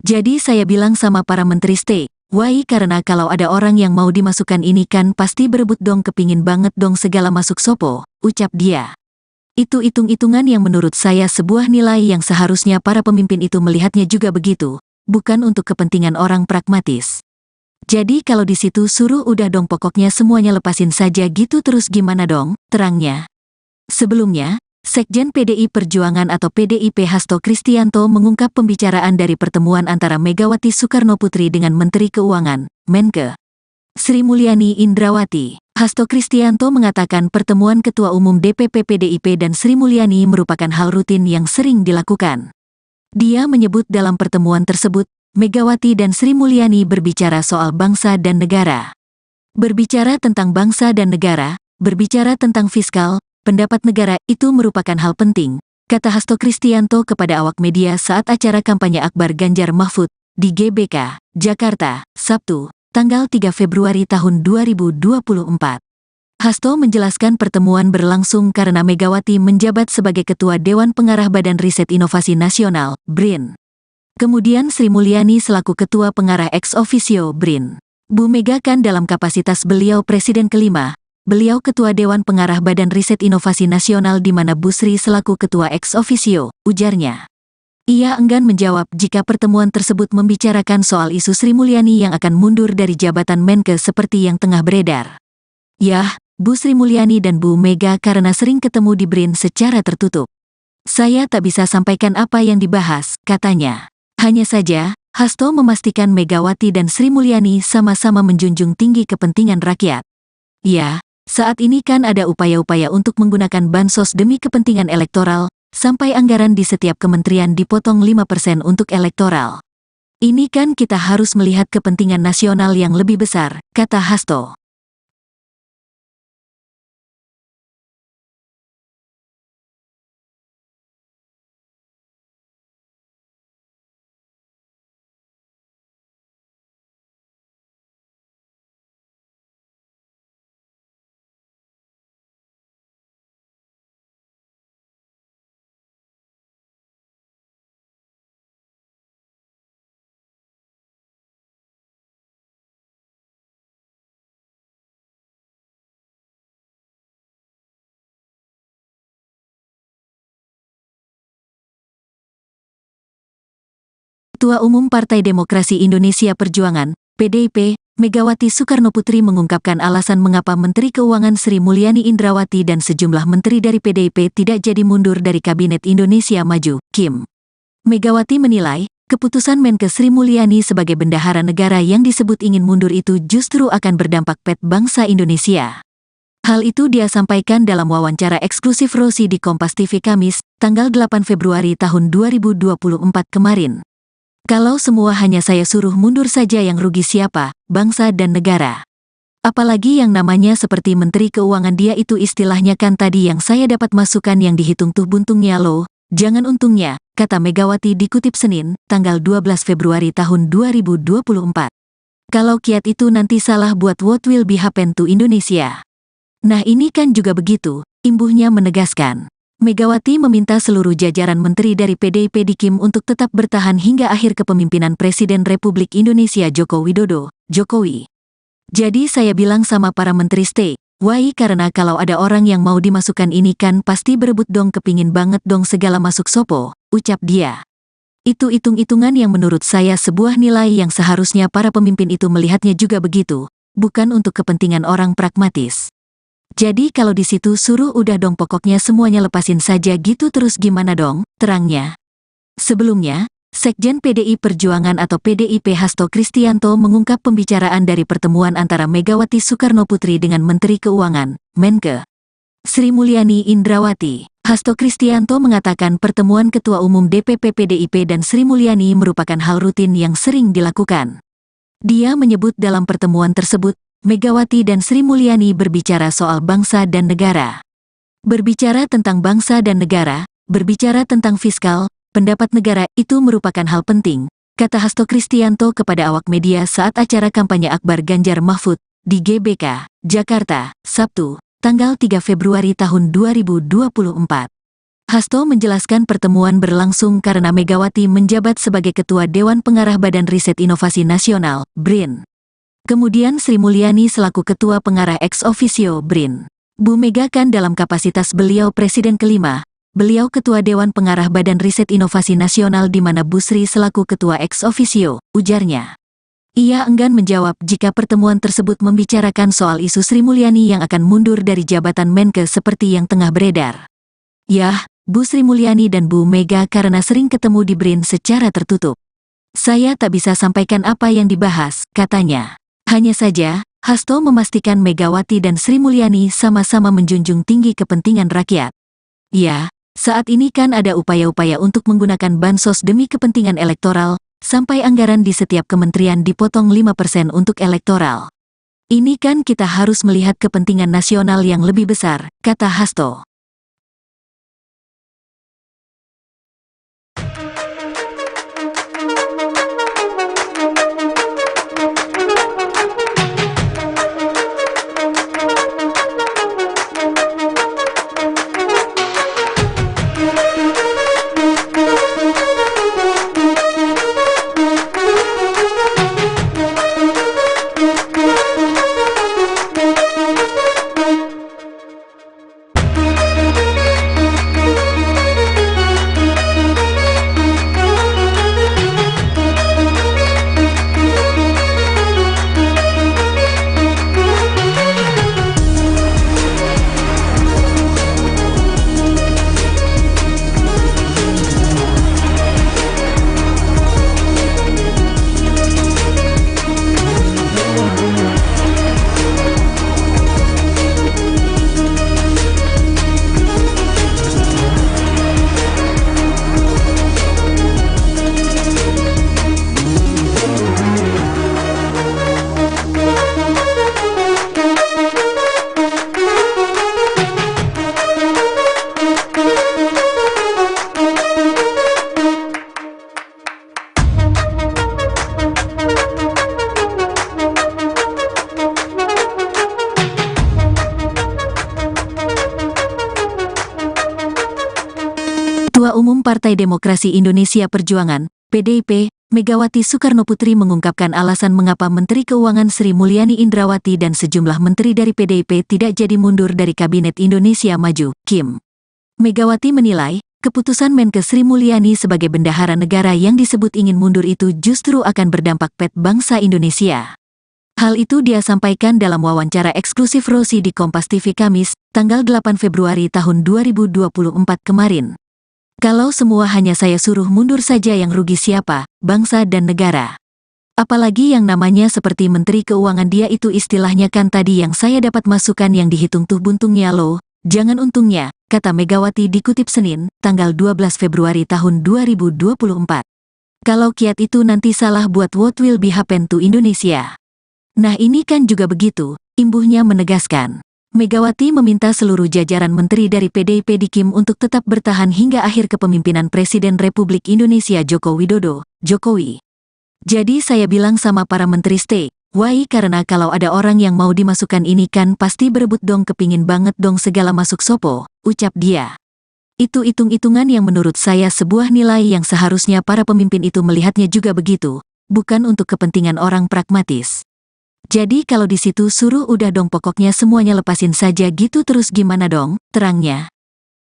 Jadi saya bilang sama para menteri stay, why karena kalau ada orang yang mau dimasukkan ini kan pasti berebut dong kepingin banget dong segala masuk sopo, ucap dia. Itu hitung-hitungan yang menurut saya sebuah nilai yang seharusnya para pemimpin itu melihatnya juga begitu, bukan untuk kepentingan orang pragmatis. Jadi kalau di situ suruh udah dong pokoknya semuanya lepasin saja gitu terus gimana dong, terangnya. Sebelumnya, Sekjen PDI Perjuangan atau PDIP Hasto Kristianto mengungkap pembicaraan dari pertemuan antara Megawati Soekarnoputri dengan Menteri Keuangan, Menkes Sri Mulyani Indrawati. Hasto Kristianto mengatakan pertemuan Ketua Umum DPP PDIP dan Sri Mulyani merupakan hal rutin yang sering dilakukan. Dia menyebut dalam pertemuan tersebut, Megawati dan Sri Mulyani berbicara soal bangsa dan negara. Berbicara tentang bangsa dan negara, berbicara tentang fiskal, pendapat negara itu merupakan hal penting, kata Hasto Kristianto kepada awak media saat acara kampanye Akbar Ganjar Mahfud di GBK, Jakarta, Sabtu, tanggal 3 Februari tahun 2024. Hasto menjelaskan pertemuan berlangsung karena Megawati menjabat sebagai Ketua Dewan Pengarah Badan Riset Inovasi Nasional, BRIN. Kemudian Sri Mulyani selaku Ketua Pengarah ex officio BRIN. Bu Mega kan dalam kapasitas beliau Presiden kelima, beliau Ketua Dewan Pengarah Badan Riset Inovasi Nasional di mana Bu Sri selaku Ketua ex officio, ujarnya. Ia enggan menjawab jika pertemuan tersebut membicarakan soal isu Sri Mulyani yang akan mundur dari jabatan Menkes seperti yang tengah beredar. Yah, Bu Sri Mulyani dan Bu Mega karena sering ketemu di BRIN secara tertutup. Saya tak bisa sampaikan apa yang dibahas, katanya. Hanya saja, Hasto memastikan Megawati dan Sri Mulyani sama-sama menjunjung tinggi kepentingan rakyat. Ya, saat ini kan ada upaya-upaya untuk menggunakan bansos demi kepentingan elektoral, sampai anggaran di setiap kementerian dipotong 5% untuk elektoral. Ini kan kita harus melihat kepentingan nasional yang lebih besar, kata Hasto. Ketua Umum Partai Demokrasi Indonesia Perjuangan, PDIP, Megawati Soekarnoputri mengungkapkan alasan mengapa Menteri Keuangan Sri Mulyani Indrawati dan sejumlah menteri dari PDIP tidak jadi mundur dari Kabinet Indonesia Maju, KIM. Megawati menilai, keputusan Menkes Sri Mulyani sebagai bendahara negara yang disebut ingin mundur itu justru akan berdampak pada bangsa Indonesia. Hal itu dia sampaikan dalam wawancara eksklusif Rosi di Kompas TV Kamis, tanggal 8 Februari tahun 2024 kemarin. Kalau semua hanya saya suruh mundur saja yang rugi siapa, bangsa dan negara. Apalagi yang namanya seperti Menteri Keuangan dia itu istilahnya kan tadi yang saya dapat masukan yang dihitung tuh buntungnya loh, jangan untungnya, kata Megawati dikutip Senin, tanggal 12 Februari tahun 2024. Kalau kiat itu nanti salah buat what will be happen to Indonesia. Nah ini kan juga begitu, imbuhnya menegaskan. Megawati meminta seluruh jajaran menteri dari PDIP di KIM untuk tetap bertahan hingga akhir kepemimpinan Presiden Republik Indonesia Joko Widodo, Jokowi. Jadi saya bilang sama para menteri stay, Why karena kalau ada orang yang mau dimasukkan ini kan pasti berebut dong kepingin banget dong segala masuk sopo, ucap dia. Itu hitung-hitungan yang menurut saya sebuah nilai yang seharusnya para pemimpin itu melihatnya juga begitu, bukan untuk kepentingan orang pragmatis. Jadi kalau di situ suruh udah dong pokoknya semuanya lepasin saja gitu terus gimana dong, terangnya. Sebelumnya, Sekjen PDI Perjuangan atau PDIP Hasto Kristianto mengungkap pembicaraan dari pertemuan antara Megawati Soekarnoputri dengan Menteri Keuangan, Menke, Sri Mulyani Indrawati. Hasto Kristianto mengatakan pertemuan Ketua Umum DPP PDIP dan Sri Mulyani merupakan hal rutin yang sering dilakukan. Dia menyebut dalam pertemuan tersebut, Megawati dan Sri Mulyani berbicara soal bangsa dan negara. Berbicara tentang bangsa dan negara, berbicara tentang fiskal, pendapat negara itu merupakan hal penting, kata Hasto Kristianto kepada awak media saat acara kampanye Akbar Ganjar Mahfud di GBK, Jakarta, Sabtu, tanggal 3 Februari tahun 2024. Hasto menjelaskan pertemuan berlangsung karena Megawati menjabat sebagai Ketua Dewan Pengarah Badan Riset Inovasi Nasional, BRIN. Kemudian Sri Mulyani selaku Ketua Pengarah ex officio BRIN. Bu Mega kan dalam kapasitas beliau Presiden kelima, beliau Ketua Dewan Pengarah Badan Riset Inovasi Nasional di mana Bu Sri selaku Ketua ex officio, ujarnya. Ia enggan menjawab jika pertemuan tersebut membicarakan soal isu Sri Mulyani yang akan mundur dari jabatan Menke seperti yang tengah beredar. Yah, Bu Sri Mulyani dan Bu Mega karena sering ketemu di BRIN secara tertutup. Saya tak bisa sampaikan apa yang dibahas, katanya. Hanya saja, Hasto memastikan Megawati dan Sri Mulyani sama-sama menjunjung tinggi kepentingan rakyat. Ya, saat ini kan ada upaya-upaya untuk menggunakan bansos demi kepentingan elektoral, sampai anggaran di setiap kementerian dipotong 5% untuk elektoral. Ini kan kita harus melihat kepentingan nasional yang lebih besar, kata Hasto. Ketua Umum Partai Demokrasi Indonesia Perjuangan, PDIP, Megawati Soekarnoputri mengungkapkan alasan mengapa Menteri Keuangan Sri Mulyani Indrawati dan sejumlah menteri dari PDIP tidak jadi mundur dari Kabinet Indonesia Maju, KIM. Megawati menilai, keputusan Menke Sri Mulyani sebagai bendahara negara yang disebut ingin mundur itu justru akan berdampak pada bangsa Indonesia. Hal itu dia sampaikan dalam wawancara eksklusif Rosi di Kompas TV Kamis, tanggal 8 Februari tahun 2024 kemarin. Kalau semua hanya saya suruh mundur saja yang rugi siapa, bangsa dan negara. Apalagi yang namanya seperti Menteri Keuangan dia itu istilahnya kan tadi yang saya dapat masukan yang dihitung tuh buntungnya loh, jangan untungnya, kata Megawati dikutip Senin, tanggal 12 Februari tahun 2024. Kalau kiat itu nanti salah buat what will be happen to Indonesia. Nah ini kan juga begitu, imbuhnya menegaskan. Megawati meminta seluruh jajaran menteri dari PDIP di KIM untuk tetap bertahan hingga akhir kepemimpinan Presiden Republik Indonesia Joko Widodo, Jokowi. Jadi saya bilang sama para menteri stay, why karena kalau ada orang yang mau dimasukkan ini kan pasti berebut dong kepingin banget dong segala masuk sopo, ucap dia. Itu hitung-hitungan yang menurut saya sebuah nilai yang seharusnya para pemimpin itu melihatnya juga begitu, bukan untuk kepentingan orang pragmatis. Jadi kalau di situ suruh udah dong pokoknya semuanya lepasin saja gitu terus gimana dong, terangnya.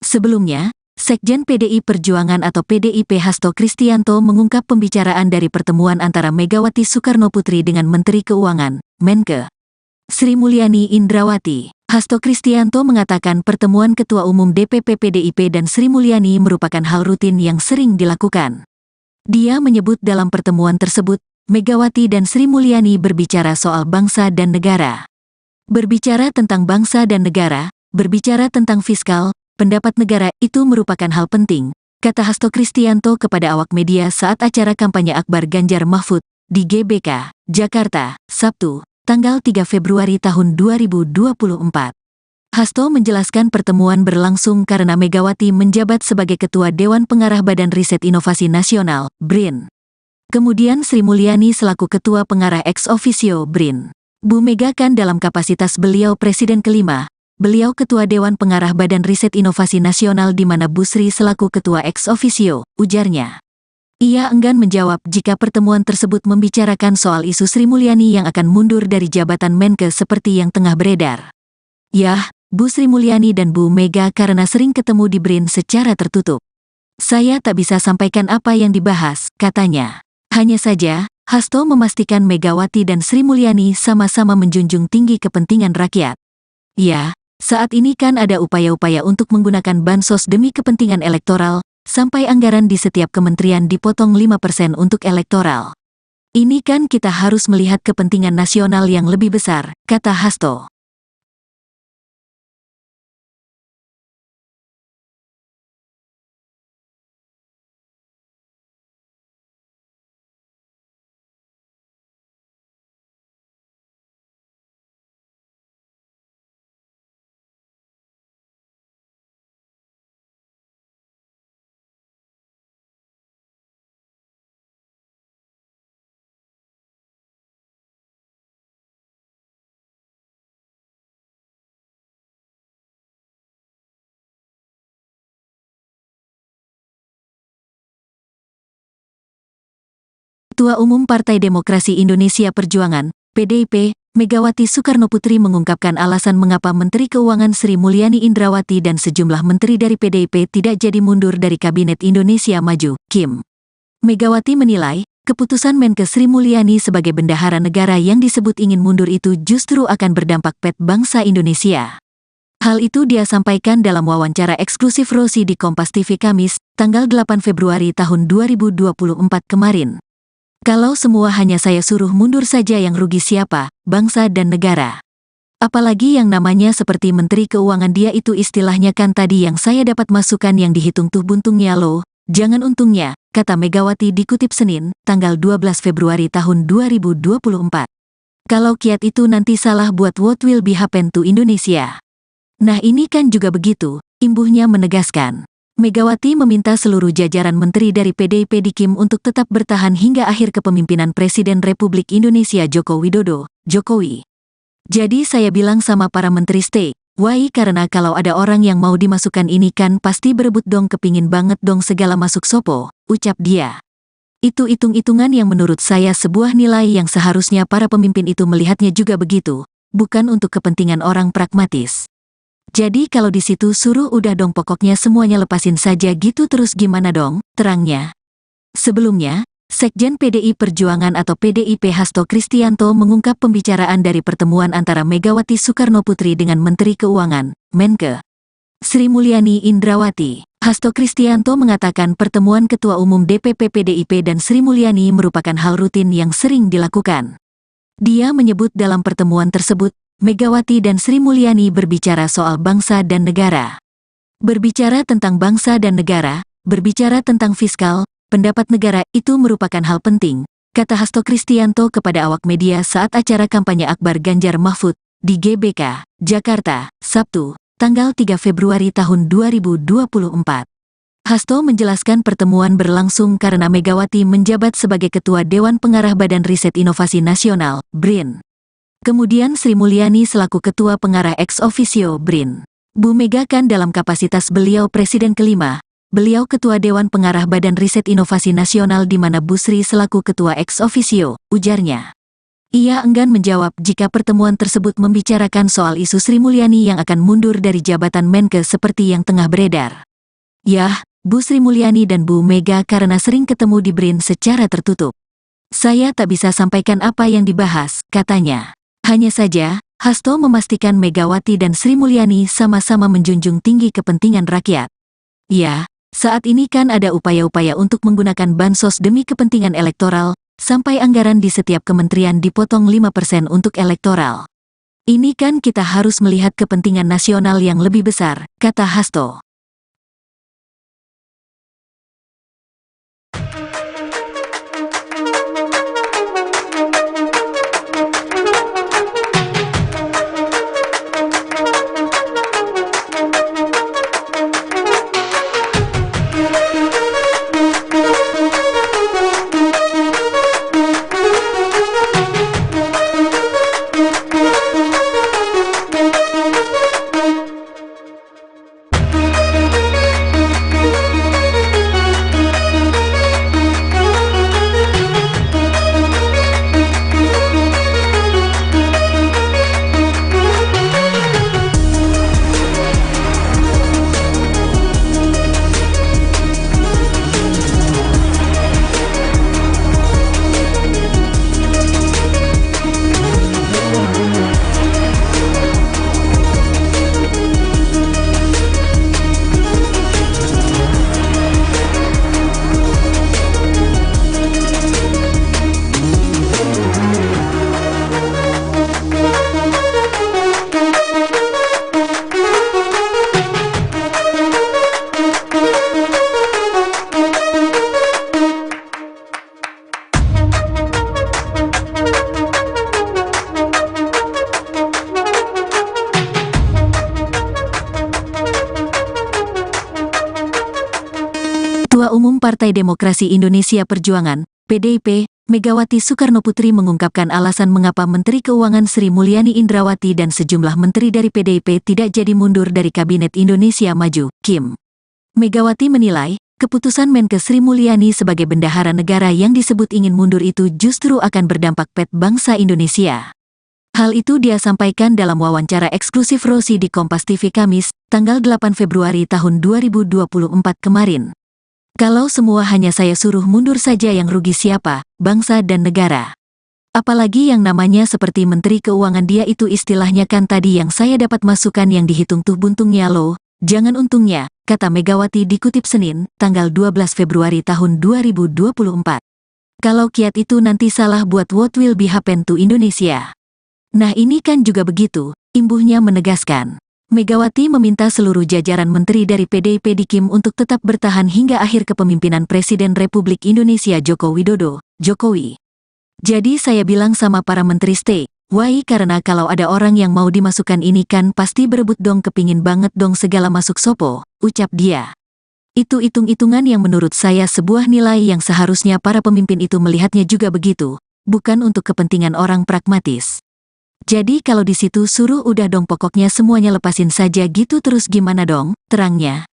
Sebelumnya, Sekjen PDI Perjuangan atau PDIP Hasto Kristianto mengungkap pembicaraan dari pertemuan antara Megawati Soekarnoputri dengan Menteri Keuangan, Menke, Sri Mulyani Indrawati. Hasto Kristianto mengatakan pertemuan Ketua Umum DPP PDIP dan Sri Mulyani merupakan hal rutin yang sering dilakukan. Dia menyebut dalam pertemuan tersebut, Megawati dan Sri Mulyani berbicara soal bangsa dan negara. Berbicara tentang bangsa dan negara, berbicara tentang fiskal, pendapat negara itu merupakan hal penting, kata Hasto Kristianto kepada awak media saat acara kampanye Akbar Ganjar Mahfud di GBK, Jakarta, Sabtu, tanggal 3 Februari tahun 2024. Hasto menjelaskan pertemuan berlangsung karena Megawati menjabat sebagai Ketua Dewan Pengarah Badan Riset Inovasi Nasional, BRIN. Kemudian Sri Mulyani selaku Ketua Pengarah ex officio BRIN. Bu Mega kan dalam kapasitas beliau Presiden kelima, beliau Ketua Dewan Pengarah Badan Riset Inovasi Nasional di mana Bu Sri selaku Ketua ex officio, ujarnya. Ia enggan menjawab jika pertemuan tersebut membicarakan soal isu Sri Mulyani yang akan mundur dari jabatan Menke seperti yang tengah beredar. Yah, Bu Sri Mulyani dan Bu Mega karena sering ketemu di BRIN secara tertutup. Saya tak bisa sampaikan apa yang dibahas, katanya. Hanya saja, Hasto memastikan Megawati dan Sri Mulyani sama-sama menjunjung tinggi kepentingan rakyat. Ya, saat ini kan ada upaya-upaya untuk menggunakan bansos demi kepentingan elektoral, sampai anggaran di setiap kementerian dipotong 5% untuk elektoral. Ini kan kita harus melihat kepentingan nasional yang lebih besar, kata Hasto. Ketua Umum Partai Demokrasi Indonesia Perjuangan, PDIP, Megawati Soekarnoputri mengungkapkan alasan mengapa Menteri Keuangan Sri Mulyani Indrawati dan sejumlah menteri dari PDIP tidak jadi mundur dari Kabinet Indonesia Maju, KIM. Megawati menilai, keputusan Menke Sri Mulyani sebagai bendahara negara yang disebut ingin mundur itu justru akan berdampak pet bangsa Indonesia. Hal itu dia sampaikan dalam wawancara eksklusif Rosi di Kompas TV Kamis, tanggal 8 Februari tahun 2024 kemarin. Kalau semua hanya saya suruh mundur saja yang rugi siapa, bangsa dan negara. Apalagi yang namanya seperti Menteri Keuangan dia itu istilahnya kan tadi yang saya dapat masukan yang dihitung tuh buntungnya loh, jangan untungnya, kata Megawati dikutip Senin, tanggal 12 Februari tahun 2024. Kalau kiat itu nanti salah buat what will be happen to Indonesia. Nah ini kan juga begitu, imbuhnya menegaskan. Megawati meminta seluruh jajaran menteri dari PDIP di KIM untuk tetap bertahan hingga akhir kepemimpinan Presiden Republik Indonesia Joko Widodo, Jokowi. Jadi saya bilang sama para menteri stay, why karena kalau ada orang yang mau dimasukkan ini kan pasti berebut dong kepingin banget dong segala masuk sopo, ucap dia. Itu hitung-hitungan yang menurut saya sebuah nilai yang seharusnya para pemimpin itu melihatnya juga begitu, bukan untuk kepentingan orang pragmatis. Jadi kalau di situ suruh udah dong pokoknya semuanya lepasin saja gitu terus gimana dong, terangnya. Sebelumnya, Sekjen PDI Perjuangan atau PDIP Hasto Kristianto mengungkap pembicaraan dari pertemuan antara Megawati Soekarnoputri dengan Menteri Keuangan, Menke, Sri Mulyani Indrawati. Hasto Kristianto mengatakan pertemuan Ketua Umum DPP PDIP dan Sri Mulyani merupakan hal rutin yang sering dilakukan. Dia menyebut dalam pertemuan tersebut, Megawati dan Sri Mulyani berbicara soal bangsa dan negara. Berbicara tentang bangsa dan negara, berbicara tentang fiskal, pendapat negara itu merupakan hal penting, kata Hasto Kristianto kepada awak media saat acara kampanye Akbar Ganjar Mahfud di GBK, Jakarta, Sabtu, tanggal 3 Februari tahun 2024. Hasto menjelaskan pertemuan berlangsung karena Megawati menjabat sebagai Ketua Dewan Pengarah Badan Riset Inovasi Nasional, BRIN. Kemudian Sri Mulyani selaku Ketua Pengarah ex officio BRIN. Bu Mega kan dalam kapasitas beliau Presiden kelima, beliau Ketua Dewan Pengarah Badan Riset Inovasi Nasional di mana Bu Sri selaku Ketua ex officio, ujarnya. Ia enggan menjawab jika pertemuan tersebut membicarakan soal isu Sri Mulyani yang akan mundur dari jabatan Menke seperti yang tengah beredar. Yah, Bu Sri Mulyani dan Bu Mega karena sering ketemu di BRIN secara tertutup. Saya tak bisa sampaikan apa yang dibahas, katanya. Hanya saja, Hasto memastikan Megawati dan Sri Mulyani sama-sama menjunjung tinggi kepentingan rakyat. Ya, saat ini kan ada upaya-upaya untuk menggunakan bansos demi kepentingan elektoral, sampai anggaran di setiap kementerian dipotong 5% untuk elektoral. Ini kan kita harus melihat kepentingan nasional yang lebih besar, kata Hasto. Ketua Umum Partai Demokrasi Indonesia Perjuangan, PDIP, Megawati Soekarnoputri mengungkapkan alasan mengapa Menteri Keuangan Sri Mulyani Indrawati dan sejumlah menteri dari PDIP tidak jadi mundur dari Kabinet Indonesia Maju, KIM. Megawati menilai, keputusan Menke Sri Mulyani sebagai bendahara negara yang disebut ingin mundur itu justru akan berdampak pada bangsa Indonesia. Hal itu dia sampaikan dalam wawancara eksklusif Rosi di Kompas TV Kamis, tanggal 8 Februari tahun 2024 kemarin. Kalau semua hanya saya suruh mundur saja yang rugi siapa, bangsa dan negara. Apalagi yang namanya seperti Menteri Keuangan dia itu istilahnya kan tadi yang saya dapat masukan yang dihitung tuh buntungnya loh, jangan untungnya, kata Megawati dikutip Senin, tanggal 12 Februari tahun 2024. Kalau kiat itu nanti salah buat what will be happen to Indonesia. Nah ini kan juga begitu, imbuhnya menegaskan. Megawati meminta seluruh jajaran menteri dari PDIP di KIM untuk tetap bertahan hingga akhir kepemimpinan Presiden Republik Indonesia Joko Widodo, Jokowi. Jadi saya bilang sama para menteri stay, why karena kalau ada orang yang mau dimasukkan ini kan pasti berebut dong kepingin banget dong segala masuk sopo, ucap dia. Itu hitung-hitungan yang menurut saya sebuah nilai yang seharusnya para pemimpin itu melihatnya juga begitu, bukan untuk kepentingan orang pragmatis. Jadi kalau di situ suruh udah dong pokoknya semuanya lepasin saja gitu terus gimana dong, terangnya.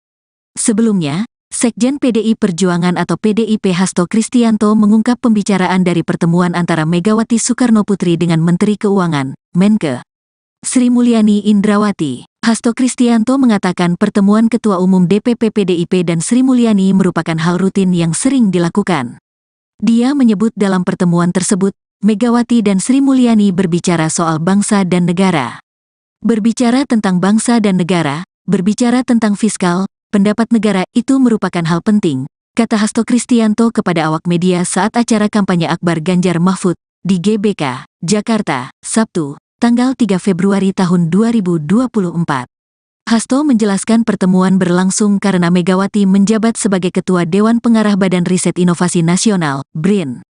Sebelumnya, Sekjen PDI Perjuangan atau PDIP Hasto Kristianto mengungkap pembicaraan dari pertemuan antara Megawati Soekarnoputri dengan Menteri Keuangan, Menke Sri Mulyani Indrawati. Hasto Kristianto mengatakan pertemuan Ketua Umum DPP PDIP dan Sri Mulyani merupakan hal rutin yang sering dilakukan. Dia menyebut dalam pertemuan tersebut, Megawati dan Sri Mulyani berbicara soal bangsa dan negara. Berbicara tentang bangsa dan negara, berbicara tentang fiskal, pendapat negara itu merupakan hal penting, kata Hasto Kristianto kepada awak media saat acara kampanye Akbar Ganjar Mahfud di GBK, Jakarta, Sabtu, tanggal 3 Februari tahun 2024. Hasto menjelaskan pertemuan berlangsung karena Megawati menjabat sebagai Ketua Dewan Pengarah Badan Riset Inovasi Nasional, BRIN.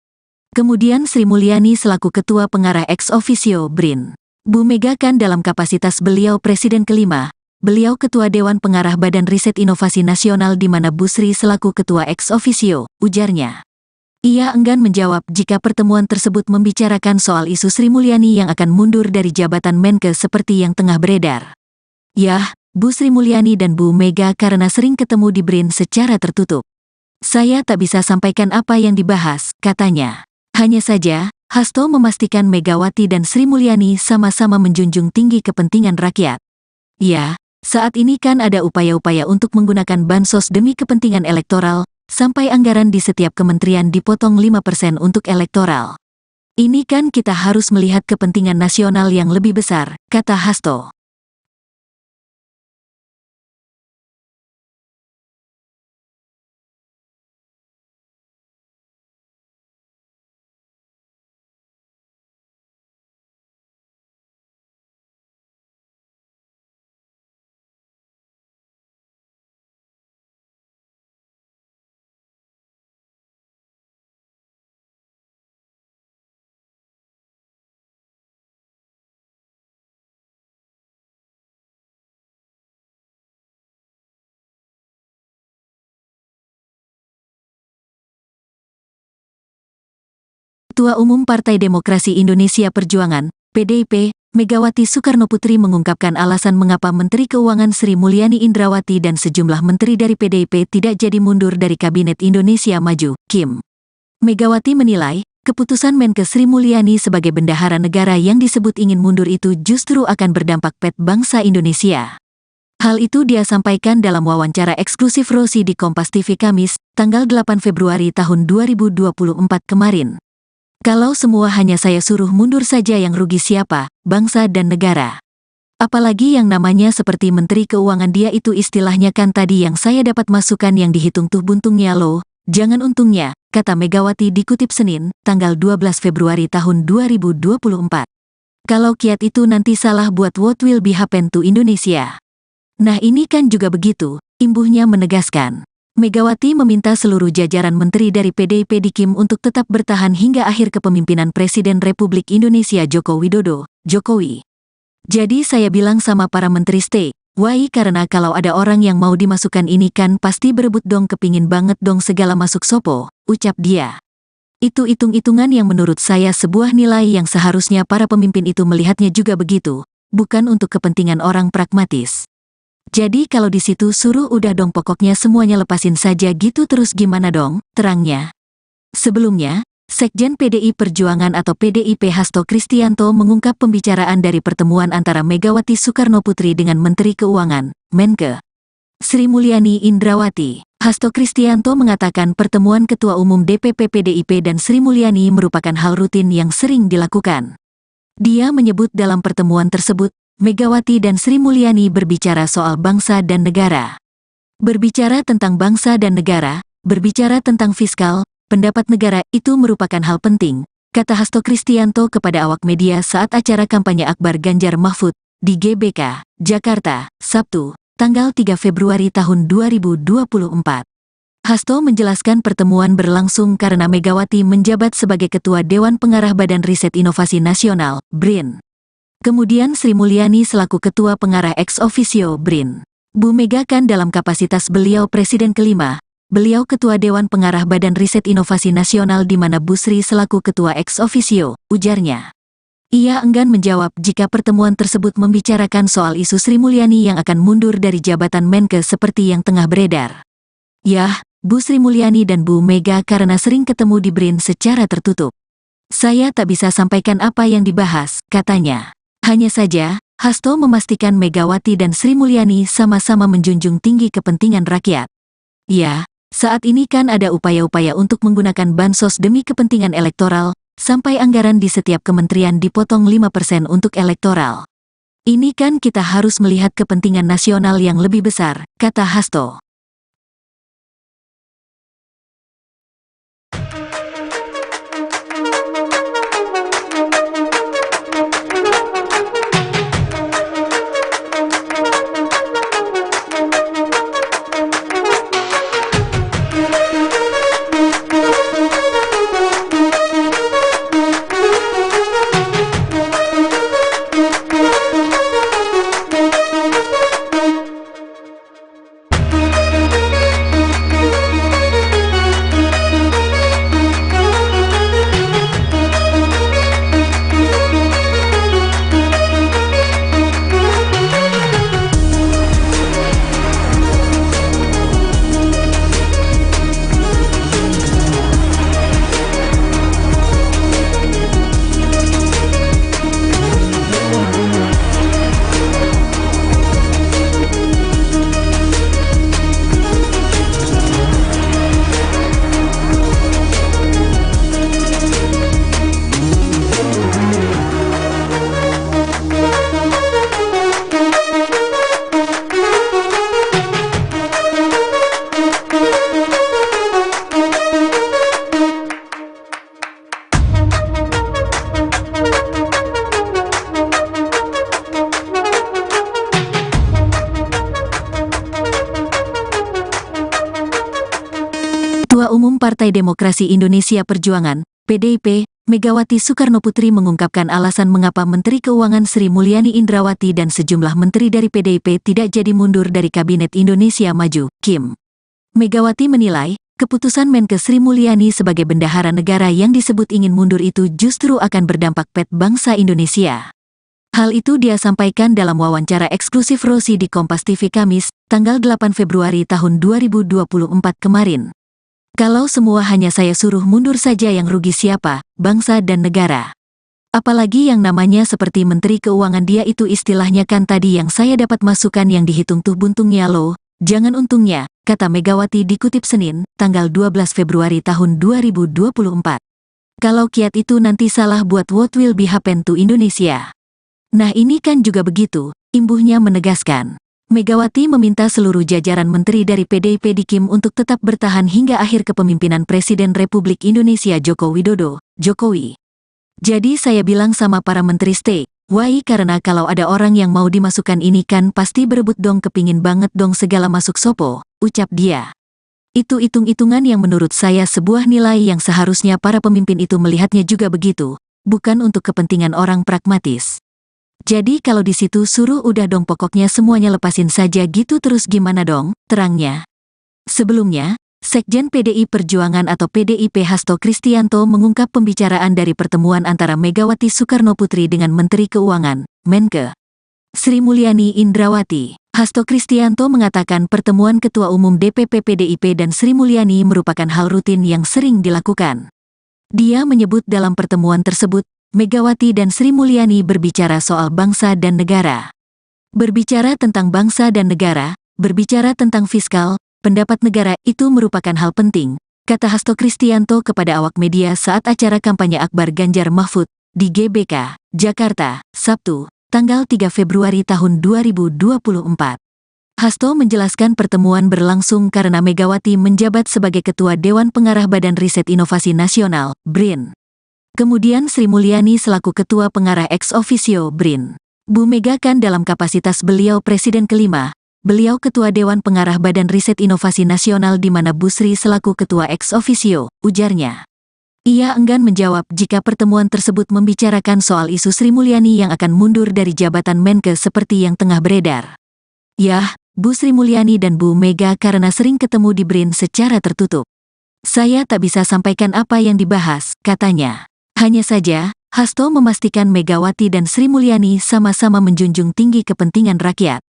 Kemudian Sri Mulyani selaku Ketua Pengarah ex officio BRIN. Bu Mega kan dalam kapasitas beliau Presiden kelima, beliau Ketua Dewan Pengarah Badan Riset Inovasi Nasional di mana Bu Sri selaku Ketua ex officio, ujarnya. Ia enggan menjawab jika pertemuan tersebut membicarakan soal isu Sri Mulyani yang akan mundur dari jabatan Menke seperti yang tengah beredar. Yah, Bu Sri Mulyani dan Bu Mega karena sering ketemu di BRIN secara tertutup. Saya tak bisa sampaikan apa yang dibahas, katanya. Hanya saja, Hasto memastikan Megawati dan Sri Mulyani sama-sama menjunjung tinggi kepentingan rakyat. Ya, saat ini kan ada upaya-upaya untuk menggunakan bansos demi kepentingan elektoral, sampai anggaran di setiap kementerian dipotong 5% untuk elektoral. Ini kan kita harus melihat kepentingan nasional yang lebih besar, kata Hasto. Ketua Umum Partai Demokrasi Indonesia Perjuangan, PDIP, Megawati Soekarnoputri mengungkapkan alasan mengapa Menteri Keuangan Sri Mulyani Indrawati dan sejumlah menteri dari PDIP tidak jadi mundur dari Kabinet Indonesia Maju, KIM. Megawati menilai, keputusan Menkes Sri Mulyani sebagai bendahara negara yang disebut ingin mundur itu justru akan berdampak pada bangsa Indonesia. Hal itu dia sampaikan dalam wawancara eksklusif Rosi di Kompas TV Kamis, tanggal 8 Februari tahun 2024 kemarin. Kalau semua hanya saya suruh mundur saja yang rugi siapa, bangsa dan negara. Apalagi yang namanya seperti Menteri Keuangan dia itu istilahnya kan tadi yang saya dapat masukan yang dihitung tuh buntungnya loh, jangan untungnya, kata Megawati dikutip Senin, tanggal 12 Februari tahun 2024. Kalau kiat itu nanti salah buat what will be happen to Indonesia. Nah ini kan juga begitu, imbuhnya menegaskan. Megawati meminta seluruh jajaran menteri dari PDIP di KIM untuk tetap bertahan hingga akhir kepemimpinan Presiden Republik Indonesia Joko Widodo, Jokowi. Jadi saya bilang sama para menteri stay, why karena kalau ada orang yang mau dimasukkan ini kan pasti berebut dong kepingin banget dong segala masuk sopo, ucap dia. Itu hitung-hitungan yang menurut saya sebuah nilai yang seharusnya para pemimpin itu melihatnya juga begitu, bukan untuk kepentingan orang pragmatis. Jadi kalau di situ suruh udah dong pokoknya semuanya lepasin saja gitu terus gimana dong, terangnya. Sebelumnya, Sekjen PDI Perjuangan atau PDIP Hasto Kristianto mengungkap pembicaraan dari pertemuan antara Megawati Soekarnoputri dengan Menteri Keuangan, Menke, Sri Mulyani Indrawati. Hasto Kristianto mengatakan pertemuan Ketua Umum DPP PDIP dan Sri Mulyani merupakan hal rutin yang sering dilakukan. Dia menyebut dalam pertemuan tersebut, Megawati dan Sri Mulyani berbicara soal bangsa dan negara. Berbicara tentang bangsa dan negara, berbicara tentang fiskal, pendapat negara itu merupakan hal penting, kata Hasto Kristianto kepada awak media saat acara kampanye Akbar Ganjar Mahfud di GBK, Jakarta, Sabtu, tanggal 3 Februari tahun 2024. Hasto menjelaskan pertemuan berlangsung karena Megawati menjabat sebagai Ketua Dewan Pengarah Badan Riset Inovasi Nasional, BRIN. Kemudian Sri Mulyani selaku Ketua Pengarah ex officio BRIN. Bu Mega kan dalam kapasitas beliau Presiden kelima, beliau Ketua Dewan Pengarah Badan Riset Inovasi Nasional di mana Bu Sri selaku Ketua ex officio, ujarnya. Ia enggan menjawab jika pertemuan tersebut membicarakan soal isu Sri Mulyani yang akan mundur dari jabatan Menke seperti yang tengah beredar. Yah, Bu Sri Mulyani dan Bu Mega karena sering ketemu di BRIN secara tertutup. Saya tak bisa sampaikan apa yang dibahas, katanya. Hanya saja, Hasto memastikan Megawati dan Sri Mulyani sama-sama menjunjung tinggi kepentingan rakyat. Ya, saat ini kan ada upaya-upaya untuk menggunakan bansos demi kepentingan elektoral, sampai anggaran di setiap kementerian dipotong 5% untuk elektoral. Ini kan kita harus melihat kepentingan nasional yang lebih besar, kata Hasto. Umum Partai Demokrasi Indonesia Perjuangan, PDIP, Megawati Soekarnoputri mengungkapkan alasan mengapa Menteri Keuangan Sri Mulyani Indrawati dan sejumlah menteri dari PDIP tidak jadi mundur dari Kabinet Indonesia Maju, KIM. Megawati menilai, keputusan Menkes Sri Mulyani sebagai bendahara negara yang disebut ingin mundur itu justru akan berdampak pada bangsa Indonesia. Hal itu dia sampaikan dalam wawancara eksklusif Rosi di Kompas TV Kamis, tanggal 8 Februari tahun 2024 kemarin. Kalau semua hanya saya suruh mundur saja yang rugi siapa, bangsa dan negara. Apalagi yang namanya seperti Menteri Keuangan dia itu istilahnya kan tadi yang saya dapat masukan yang dihitung tuh buntungnya loh, jangan untungnya, kata Megawati dikutip Senin, tanggal 12 Februari tahun 2024. Kalau kiat itu nanti salah buat what will be happen to Indonesia. Nah ini kan juga begitu, imbuhnya menegaskan. Megawati meminta seluruh jajaran menteri dari PDIP di KIM untuk tetap bertahan hingga akhir kepemimpinan Presiden Republik Indonesia Joko Widodo, Jokowi. Jadi saya bilang sama para menteri stay, why karena kalau ada orang yang mau dimasukkan ini kan pasti berebut dong kepingin banget dong segala masuk sopo, ucap dia. Itu hitung-hitungan yang menurut saya sebuah nilai yang seharusnya para pemimpin itu melihatnya juga begitu, bukan untuk kepentingan orang pragmatis. Jadi kalau di situ suruh udah dong pokoknya semuanya lepasin saja gitu terus gimana dong, terangnya. Sebelumnya, Sekjen PDI Perjuangan atau PDIP Hasto Kristianto mengungkap pembicaraan dari pertemuan antara Megawati Soekarnoputri dengan Menteri Keuangan, Menkes Sri Mulyani Indrawati. Hasto Kristianto mengatakan pertemuan Ketua Umum DPP PDIP dan Sri Mulyani merupakan hal rutin yang sering dilakukan. Dia menyebut dalam pertemuan tersebut, Megawati dan Sri Mulyani berbicara soal bangsa dan negara. Berbicara tentang bangsa dan negara, berbicara tentang fiskal, pendapat negara itu merupakan hal penting, kata Hasto Kristianto kepada awak media saat acara kampanye Akbar Ganjar Mahfud di GBK, Jakarta, Sabtu, tanggal 3 Februari tahun 2024. Hasto menjelaskan pertemuan berlangsung karena Megawati menjabat sebagai Ketua Dewan Pengarah Badan Riset Inovasi Nasional, BRIN. Kemudian Sri Mulyani selaku Ketua Pengarah ex officio BRIN. Bu Mega kan dalam kapasitas beliau Presiden kelima, beliau Ketua Dewan Pengarah Badan Riset Inovasi Nasional di mana Bu Sri selaku Ketua ex officio, ujarnya. Ia enggan menjawab jika pertemuan tersebut membicarakan soal isu Sri Mulyani yang akan mundur dari jabatan Menkes seperti yang tengah beredar. Yah, Bu Sri Mulyani dan Bu Mega karena sering ketemu di BRIN secara tertutup. Saya tak bisa sampaikan apa yang dibahas, katanya. Hanya saja, Hasto memastikan Megawati dan Sri Mulyani sama-sama menjunjung tinggi kepentingan rakyat.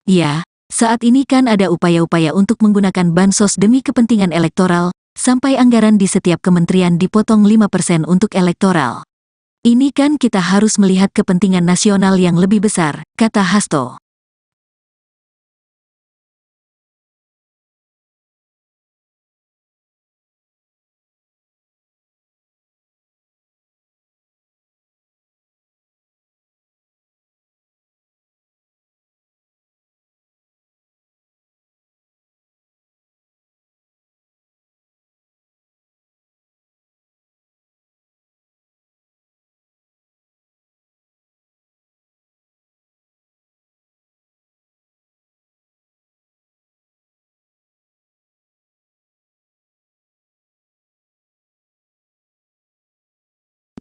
Ya, saat ini kan ada upaya-upaya untuk menggunakan bansos demi kepentingan elektoral, sampai anggaran di setiap kementerian dipotong 5% untuk elektoral. Ini kan kita harus melihat kepentingan nasional yang lebih besar, kata Hasto.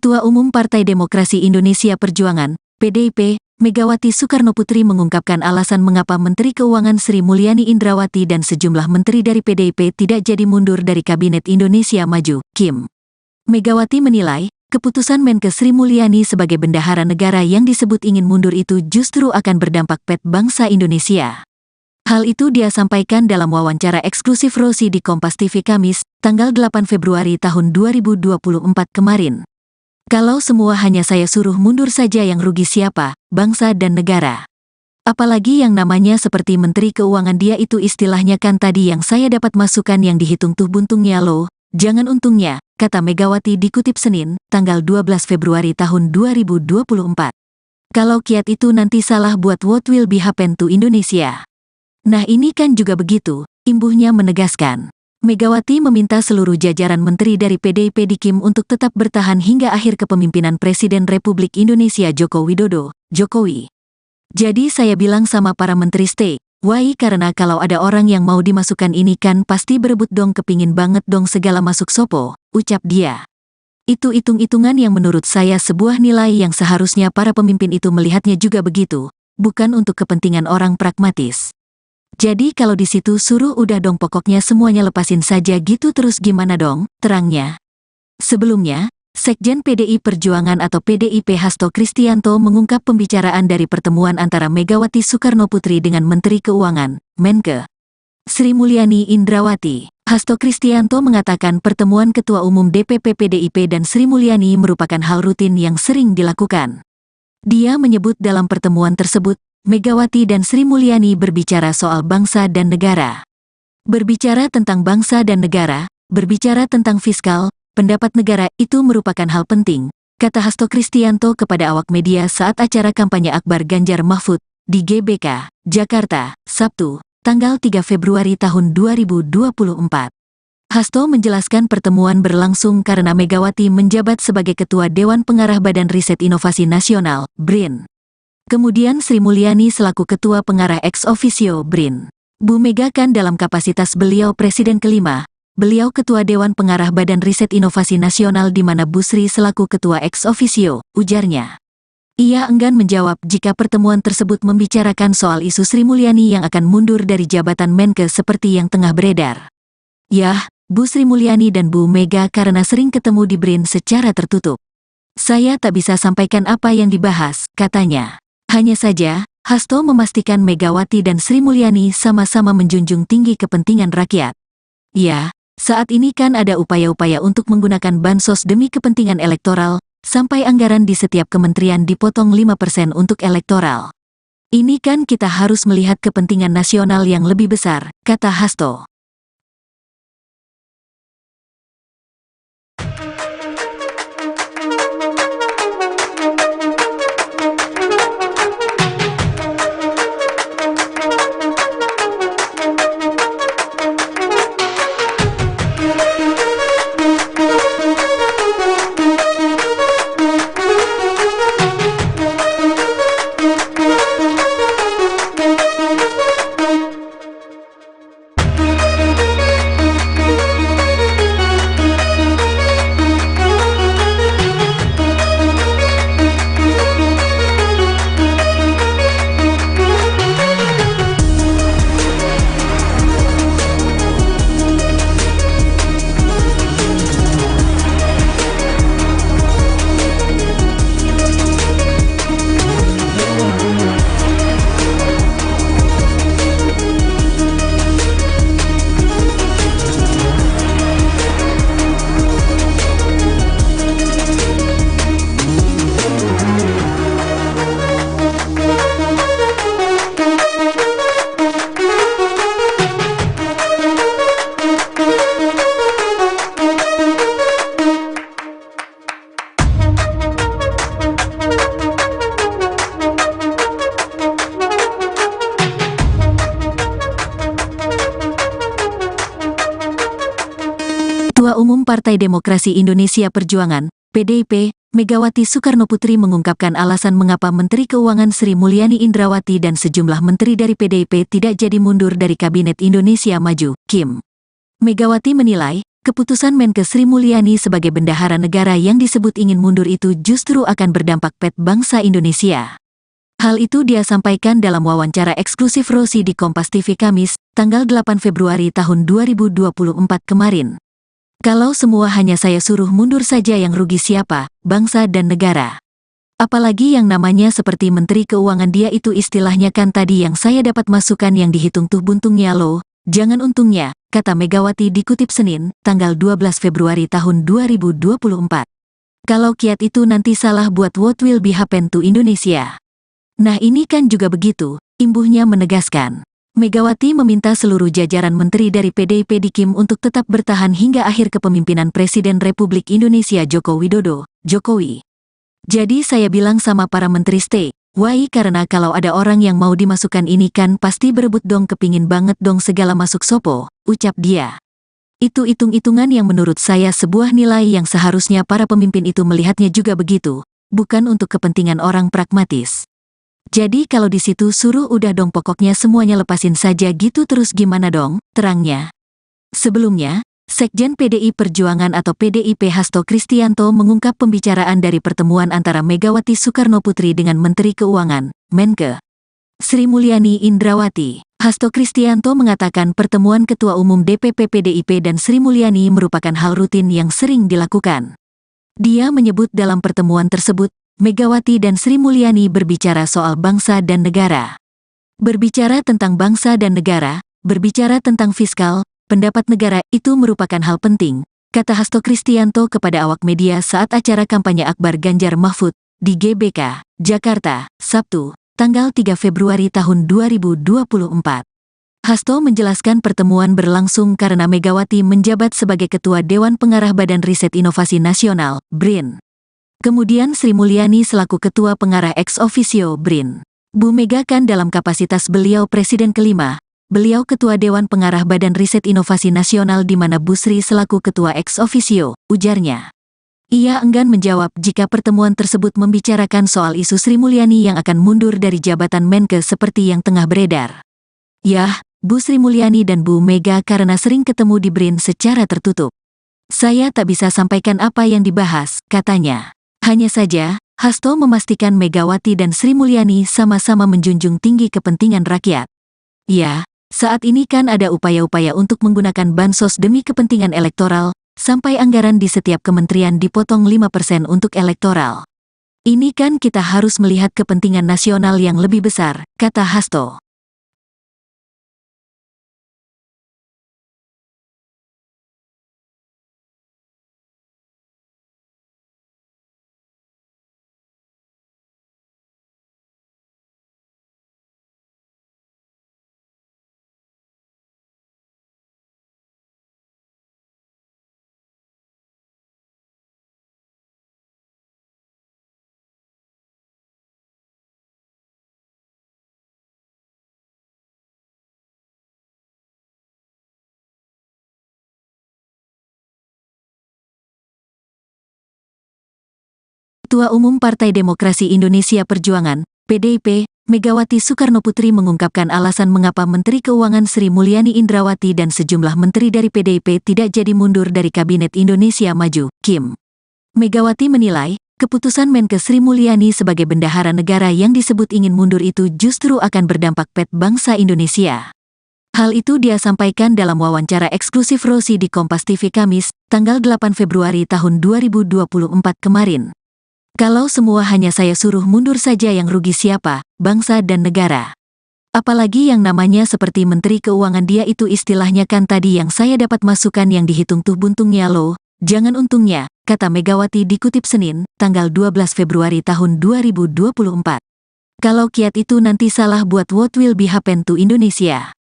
Ketua Umum Partai Demokrasi Indonesia Perjuangan, PDIP, Megawati Soekarnoputri mengungkapkan alasan mengapa Menteri Keuangan Sri Mulyani Indrawati dan sejumlah menteri dari PDIP tidak jadi mundur dari Kabinet Indonesia Maju, KIM. Megawati menilai, keputusan Menkes Sri Mulyani sebagai bendahara negara yang disebut ingin mundur itu justru akan berdampak pada bangsa Indonesia. Hal itu dia sampaikan dalam wawancara eksklusif Rosi di Kompas TV Kamis, tanggal 8 Februari tahun 2024 kemarin. Kalau semua hanya saya suruh mundur saja yang rugi siapa, bangsa dan negara. Apalagi yang namanya seperti Menteri Keuangan dia itu istilahnya kan tadi yang saya dapat masukan yang dihitung tuh buntungnya loh, jangan untungnya, kata Megawati dikutip Senin, tanggal 12 Februari tahun 2024. Kalau kiat itu nanti salah buat what will be happen to Indonesia. Nah ini kan juga begitu, imbuhnya menegaskan. Megawati meminta seluruh jajaran menteri dari PDIP di KIM untuk tetap bertahan hingga akhir kepemimpinan Presiden Republik Indonesia Joko Widodo, Jokowi. Jadi saya bilang sama para menteri stay, Why karena kalau ada orang yang mau dimasukkan ini kan pasti berebut dong kepingin banget dong segala masuk sopo, ucap dia. Itu hitung-hitungan yang menurut saya sebuah nilai yang seharusnya para pemimpin itu melihatnya juga begitu, bukan untuk kepentingan orang pragmatis. Jadi kalau di situ suruh udah dong pokoknya semuanya lepasin saja gitu terus gimana dong, terangnya. Sebelumnya, Sekjen PDI Perjuangan atau PDIP Hasto Kristianto mengungkap pembicaraan dari pertemuan antara Megawati Soekarnoputri dengan Menteri Keuangan, Menkeu, Sri Mulyani Indrawati. Hasto Kristianto mengatakan pertemuan Ketua Umum DPP PDIP dan Sri Mulyani merupakan hal rutin yang sering dilakukan. Dia menyebut dalam pertemuan tersebut, Megawati dan Sri Mulyani berbicara soal bangsa dan negara. Berbicara tentang bangsa dan negara, berbicara tentang fiskal, pendapat negara itu merupakan hal penting, kata Hasto Kristianto kepada awak media saat acara kampanye Akbar Ganjar Mahfud di GBK, Jakarta, Sabtu, tanggal 3 Februari tahun 2024. Hasto menjelaskan pertemuan berlangsung karena Megawati menjabat sebagai Ketua Dewan Pengarah Badan Riset Inovasi Nasional, BRIN. Kemudian Sri Mulyani selaku Ketua Pengarah ex officio BRIN. Bu Mega kan dalam kapasitas beliau Presiden kelima, beliau Ketua Dewan Pengarah Badan Riset Inovasi Nasional di mana Bu Sri selaku Ketua ex officio, ujarnya. Ia enggan menjawab jika pertemuan tersebut membicarakan soal isu Sri Mulyani yang akan mundur dari jabatan Menkeu seperti yang tengah beredar. Yah, Bu Sri Mulyani dan Bu Mega karena sering ketemu di BRIN secara tertutup. Saya tak bisa sampaikan apa yang dibahas, katanya. Hanya saja, Hasto memastikan Megawati dan Sri Mulyani sama-sama menjunjung tinggi kepentingan rakyat. Ya, saat ini kan ada upaya-upaya untuk menggunakan bansos demi kepentingan elektoral, sampai anggaran di setiap kementerian dipotong 5% untuk elektoral. Ini kan kita harus melihat kepentingan nasional yang lebih besar, kata Hasto. Ketua Umum Partai Demokrasi Indonesia Perjuangan, PDIP, Megawati Soekarnoputri mengungkapkan alasan mengapa Menteri Keuangan Sri Mulyani Indrawati dan sejumlah menteri dari PDIP tidak jadi mundur dari Kabinet Indonesia Maju, KIM. Megawati menilai, keputusan Menkeu Sri Mulyani sebagai bendahara negara yang disebut ingin mundur itu justru akan berdampak pada bangsa Indonesia. Hal itu dia sampaikan dalam wawancara eksklusif Rosi di Kompas TV Kamis, tanggal 8 Februari tahun 2024 kemarin. Kalau semua hanya saya suruh mundur saja yang rugi siapa, bangsa dan negara. Apalagi yang namanya seperti Menteri Keuangan dia itu istilahnya kan tadi yang saya dapat masukan yang dihitung tuh buntungnya loh, jangan untungnya, kata Megawati dikutip Senin, tanggal 12 Februari tahun 2024. Kalau kiat itu nanti salah buat what will be happen to Indonesia. Nah ini kan juga begitu, imbuhnya menegaskan. Megawati meminta seluruh jajaran menteri dari PDIP di KIM untuk tetap bertahan hingga akhir kepemimpinan Presiden Republik Indonesia Joko Widodo, Jokowi. Jadi saya bilang sama para menteri stay, why karena kalau ada orang yang mau dimasukkan ini kan pasti berebut dong kepingin banget dong segala masuk sopo, ucap dia. Itu hitung-hitungan yang menurut saya sebuah nilai yang seharusnya para pemimpin itu melihatnya juga begitu, bukan untuk kepentingan orang pragmatis. Jadi kalau di situ suruh udah dong pokoknya semuanya lepasin saja gitu terus gimana dong, terangnya. Sebelumnya, Sekjen PDI Perjuangan atau PDIP Hasto Kristianto mengungkap pembicaraan dari pertemuan antara Megawati Soekarnoputri dengan Menteri Keuangan, Menke, Sri Mulyani Indrawati. Hasto Kristianto mengatakan pertemuan Ketua Umum DPP PDIP dan Sri Mulyani merupakan hal rutin yang sering dilakukan. Dia menyebut dalam pertemuan tersebut, Megawati dan Sri Mulyani berbicara soal bangsa dan negara. Berbicara tentang bangsa dan negara, berbicara tentang fiskal, pendapat negara itu merupakan hal penting, kata Hasto Kristianto kepada awak media saat acara kampanye Akbar Ganjar Mahfud di GBK, Jakarta, Sabtu, tanggal 3 Februari tahun 2024. Hasto menjelaskan pertemuan berlangsung karena Megawati menjabat sebagai Ketua Dewan Pengarah Badan Riset Inovasi Nasional, BRIN. Kemudian Sri Mulyani selaku Ketua Pengarah ex officio BRIN. Bu Mega kan dalam kapasitas beliau Presiden kelima, beliau Ketua Dewan Pengarah Badan Riset Inovasi Nasional di mana Bu Sri selaku Ketua ex officio, ujarnya. Ia enggan menjawab jika pertemuan tersebut membicarakan soal isu Sri Mulyani yang akan mundur dari jabatan Menke seperti yang tengah beredar. Yah, Bu Sri Mulyani dan Bu Mega karena sering ketemu di BRIN secara tertutup. Saya tak bisa sampaikan apa yang dibahas, katanya. Hanya saja, Hasto memastikan Megawati dan Sri Mulyani sama-sama menjunjung tinggi kepentingan rakyat. Ya, saat ini kan ada upaya-upaya untuk menggunakan bansos demi kepentingan elektoral, sampai anggaran di setiap kementerian dipotong 5% untuk elektoral. Ini kan kita harus melihat kepentingan nasional yang lebih besar, kata Hasto. Ketua Umum Partai Demokrasi Indonesia Perjuangan, PDIP, Megawati Soekarnoputri mengungkapkan alasan mengapa Menteri Keuangan Sri Mulyani Indrawati dan sejumlah menteri dari PDIP tidak jadi mundur dari Kabinet Indonesia Maju, KIM. Megawati menilai, keputusan Menke Sri Mulyani sebagai bendahara negara yang disebut ingin mundur itu justru akan berdampak pada bangsa Indonesia. Hal itu dia sampaikan dalam wawancara eksklusif Rosi di Kompas TV Kamis, tanggal 8 Februari tahun 2024 kemarin. Kalau semua hanya saya suruh mundur saja yang rugi siapa, bangsa dan negara. Apalagi yang namanya seperti Menteri Keuangan dia itu istilahnya kan tadi yang saya dapat masukan yang dihitung tuh buntungnya loh, jangan untungnya, kata Megawati dikutip Senin, tanggal 12 Februari tahun 2024. Kalau kiat itu nanti salah buat what will be happen to Indonesia.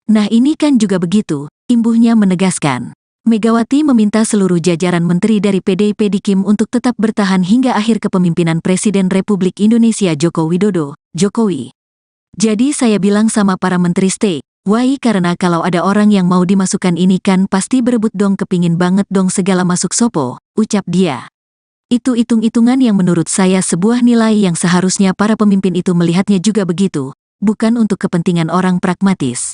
Nah ini kan juga begitu, imbuhnya menegaskan. Megawati meminta seluruh jajaran menteri dari PDIP di KIM untuk tetap bertahan hingga akhir kepemimpinan Presiden Republik Indonesia Joko Widodo, Jokowi. Jadi saya bilang sama para menteri stay, why karena kalau ada orang yang mau dimasukkan ini kan pasti berebut dong kepingin banget dong segala masuk sopo, ucap dia. Itu hitung-hitungan yang menurut saya sebuah nilai yang seharusnya para pemimpin itu melihatnya juga begitu, bukan untuk kepentingan orang pragmatis.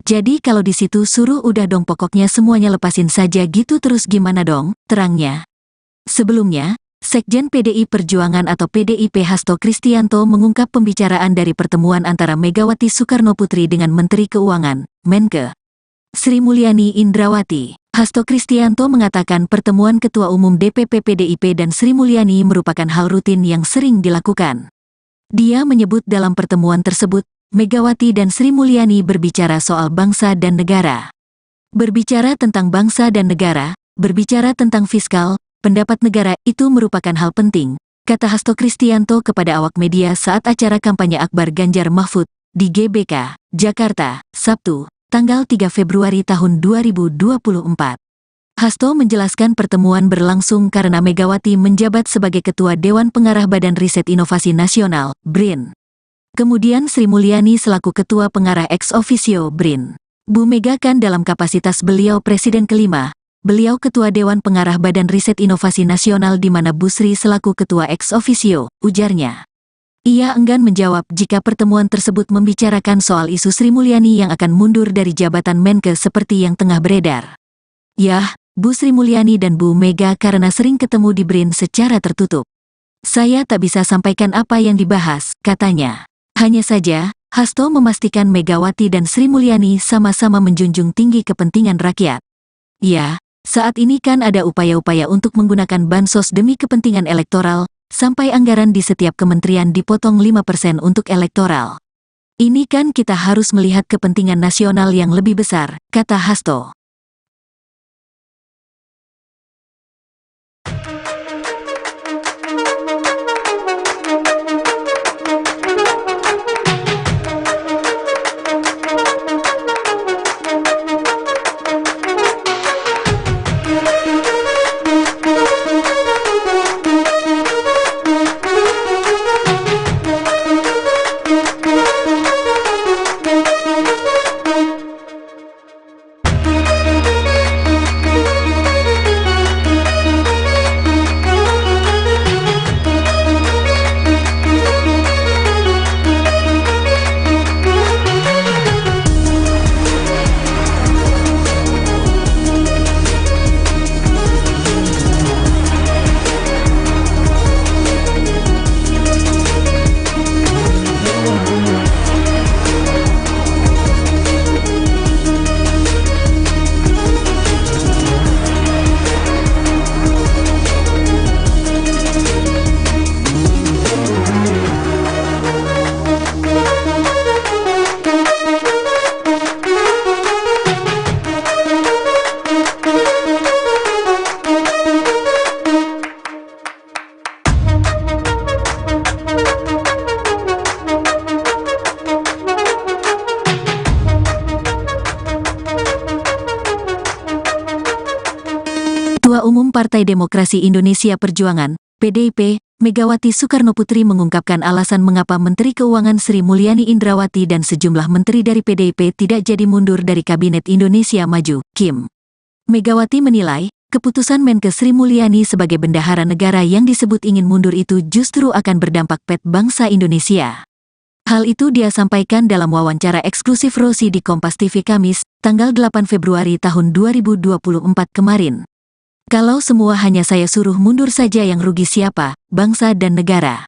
Jadi kalau di situ suruh udah dong pokoknya semuanya lepasin saja gitu terus gimana dong, terangnya. Sebelumnya, Sekjen PDI Perjuangan atau PDIP Hasto Kristianto mengungkap pembicaraan dari pertemuan antara Megawati Soekarnoputri dengan Menteri Keuangan, Menke, Sri Mulyani Indrawati. Hasto Kristianto mengatakan pertemuan Ketua Umum DPP PDIP dan Sri Mulyani merupakan hal rutin yang sering dilakukan. Dia menyebut dalam pertemuan tersebut, Megawati dan Sri Mulyani berbicara soal bangsa dan negara. Berbicara tentang bangsa dan negara, berbicara tentang fiskal, pendapat negara itu merupakan hal penting, kata Hasto Kristianto kepada awak media saat acara kampanye Akbar Ganjar Mahfud di GBK, Jakarta, Sabtu, tanggal 3 Februari tahun 2024. Hasto menjelaskan pertemuan berlangsung karena Megawati menjabat sebagai Ketua Dewan Pengarah Badan Riset Inovasi Nasional, BRIN. Kemudian Sri Mulyani selaku Ketua Pengarah ex officio BRIN. Bu Mega kan dalam kapasitas beliau Presiden kelima, beliau Ketua Dewan Pengarah Badan Riset Inovasi Nasional di mana Bu Sri selaku Ketua ex officio, ujarnya. Ia enggan menjawab jika pertemuan tersebut membicarakan soal isu Sri Mulyani yang akan mundur dari jabatan Menke seperti yang tengah beredar. Yah, Bu Sri Mulyani dan Bu Mega karena sering ketemu di BRIN secara tertutup. Saya tak bisa sampaikan apa yang dibahas, katanya. Hanya saja, Hasto memastikan Megawati dan Sri Mulyani sama-sama menjunjung tinggi kepentingan rakyat. Ya, saat ini kan ada upaya-upaya untuk menggunakan bansos demi kepentingan elektoral, sampai anggaran di setiap kementerian dipotong 5% untuk elektoral. Ini kan kita harus melihat kepentingan nasional yang lebih besar, kata Hasto. Ketua Umum Partai Demokrasi Indonesia Perjuangan, PDIP, Megawati Soekarnoputri mengungkapkan alasan mengapa Menteri Keuangan Sri Mulyani Indrawati dan sejumlah menteri dari PDIP tidak jadi mundur dari Kabinet Indonesia Maju, KIM. Megawati menilai, keputusan Menke Sri Mulyani sebagai bendahara negara yang disebut ingin mundur itu justru akan berdampak pada bangsa Indonesia. Hal itu dia sampaikan dalam wawancara eksklusif Rosi di Kompas TV Kamis, tanggal 8 Februari tahun 2024 kemarin. Kalau semua hanya saya suruh mundur saja yang rugi siapa, bangsa dan negara.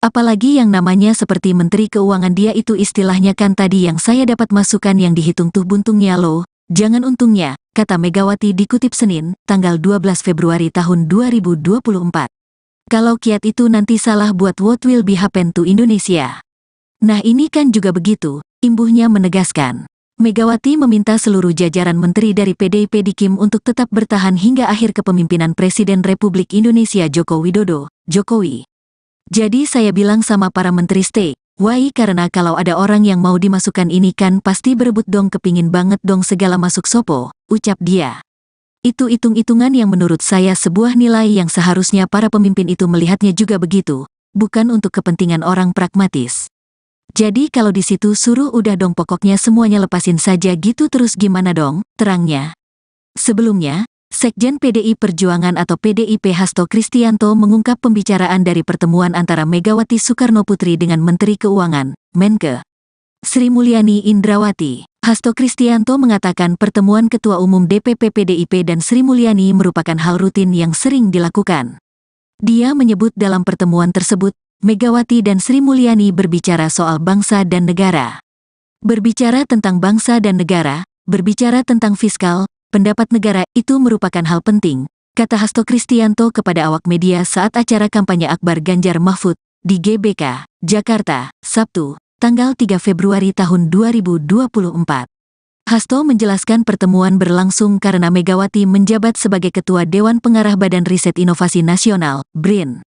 Apalagi yang namanya seperti Menteri Keuangan dia itu istilahnya kan tadi yang saya dapat masukan yang dihitung tuh buntungnya loh, jangan untungnya, kata Megawati dikutip Senin, tanggal 12 Februari tahun 2024. Kalau kiat itu nanti salah buat what will be happen to Indonesia. Nah ini kan juga begitu, imbuhnya menegaskan. Megawati meminta seluruh jajaran menteri dari PDIP di KIM untuk tetap bertahan hingga akhir kepemimpinan Presiden Republik Indonesia Joko Widodo, Jokowi. Jadi saya bilang sama para menteri stay, why karena kalau ada orang yang mau dimasukkan ini kan pasti berebut dong kepingin banget dong segala masuk sopo, ucap dia. Itu hitung-hitungan yang menurut saya sebuah nilai yang seharusnya para pemimpin itu melihatnya juga begitu, bukan untuk kepentingan orang pragmatis. Jadi kalau di situ suruh udah dong pokoknya semuanya lepasin saja gitu terus gimana dong, terangnya. Sebelumnya, Sekjen PDI Perjuangan atau PDIP Hasto Kristianto mengungkap pembicaraan dari pertemuan antara Megawati Soekarnoputri dengan Menteri Keuangan, Menke Sri Mulyani Indrawati. Hasto Kristianto mengatakan pertemuan Ketua Umum DPP PDIP dan Sri Mulyani merupakan hal rutin yang sering dilakukan. Dia menyebut dalam pertemuan tersebut, Megawati dan Sri Mulyani berbicara soal bangsa dan negara. Berbicara tentang bangsa dan negara, berbicara tentang fiskal, pendapat negara itu merupakan hal penting, kata Hasto Kristianto kepada awak media saat acara kampanye Akbar Ganjar Mahfud di GBK, Jakarta, Sabtu, tanggal 3 Februari tahun 2024. Hasto menjelaskan pertemuan berlangsung karena Megawati menjabat sebagai Ketua Dewan Pengarah Badan Riset Inovasi Nasional, BRIN.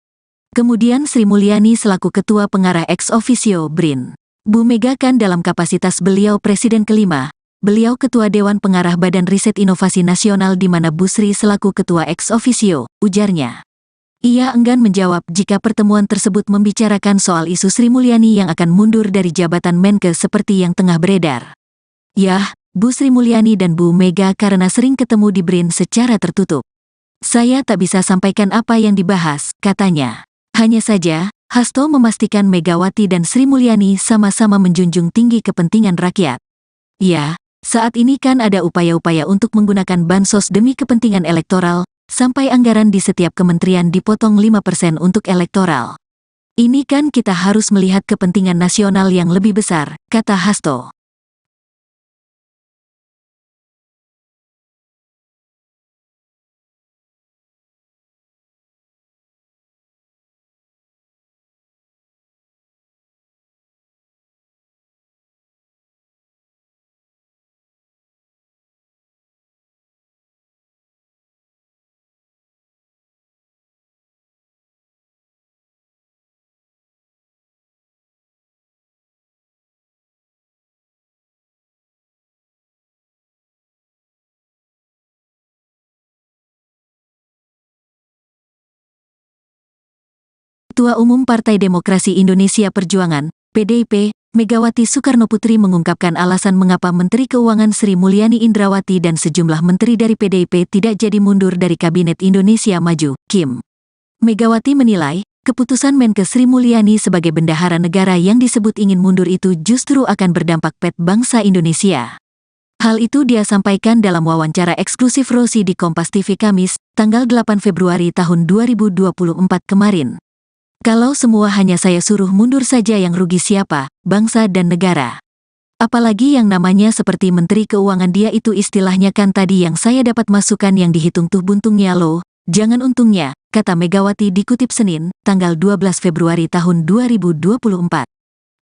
Kemudian Sri Mulyani selaku Ketua Pengarah ex officio BRIN. Bu Mega kan dalam kapasitas beliau Presiden kelima, beliau Ketua Dewan Pengarah Badan Riset Inovasi Nasional di mana Bu Sri selaku Ketua ex officio, ujarnya. Ia enggan menjawab jika pertemuan tersebut membicarakan soal isu Sri Mulyani yang akan mundur dari jabatan Menke seperti yang tengah beredar. Yah, Bu Sri Mulyani dan Bu Mega karena sering ketemu di BRIN secara tertutup. Saya tak bisa sampaikan apa yang dibahas, katanya. Hanya saja, Hasto memastikan Megawati dan Sri Mulyani sama-sama menjunjung tinggi kepentingan rakyat. Ya, saat ini kan ada upaya-upaya untuk menggunakan bansos demi kepentingan elektoral, sampai anggaran di setiap kementerian dipotong 5% untuk elektoral. Ini kan kita harus melihat kepentingan nasional yang lebih besar, kata Hasto. Ketua Umum Partai Demokrasi Indonesia Perjuangan, PDIP, Megawati Soekarnoputri mengungkapkan alasan mengapa Menteri Keuangan Sri Mulyani Indrawati dan sejumlah menteri dari PDIP tidak jadi mundur dari Kabinet Indonesia Maju, KIM. Megawati menilai, keputusan Menkes Sri Mulyani sebagai bendahara negara yang disebut ingin mundur itu justru akan berdampak pet bangsa Indonesia. Hal itu dia sampaikan dalam wawancara eksklusif Rosi di Kompas TV Kamis, tanggal 8 Februari tahun 2024 kemarin. Kalau semua hanya saya suruh mundur saja yang rugi siapa, bangsa dan negara. Apalagi yang namanya seperti Menteri Keuangan dia itu istilahnya kan tadi yang saya dapat masukan yang dihitung tuh buntungnya loh, jangan untungnya, kata Megawati dikutip Senin, tanggal 12 Februari tahun 2024.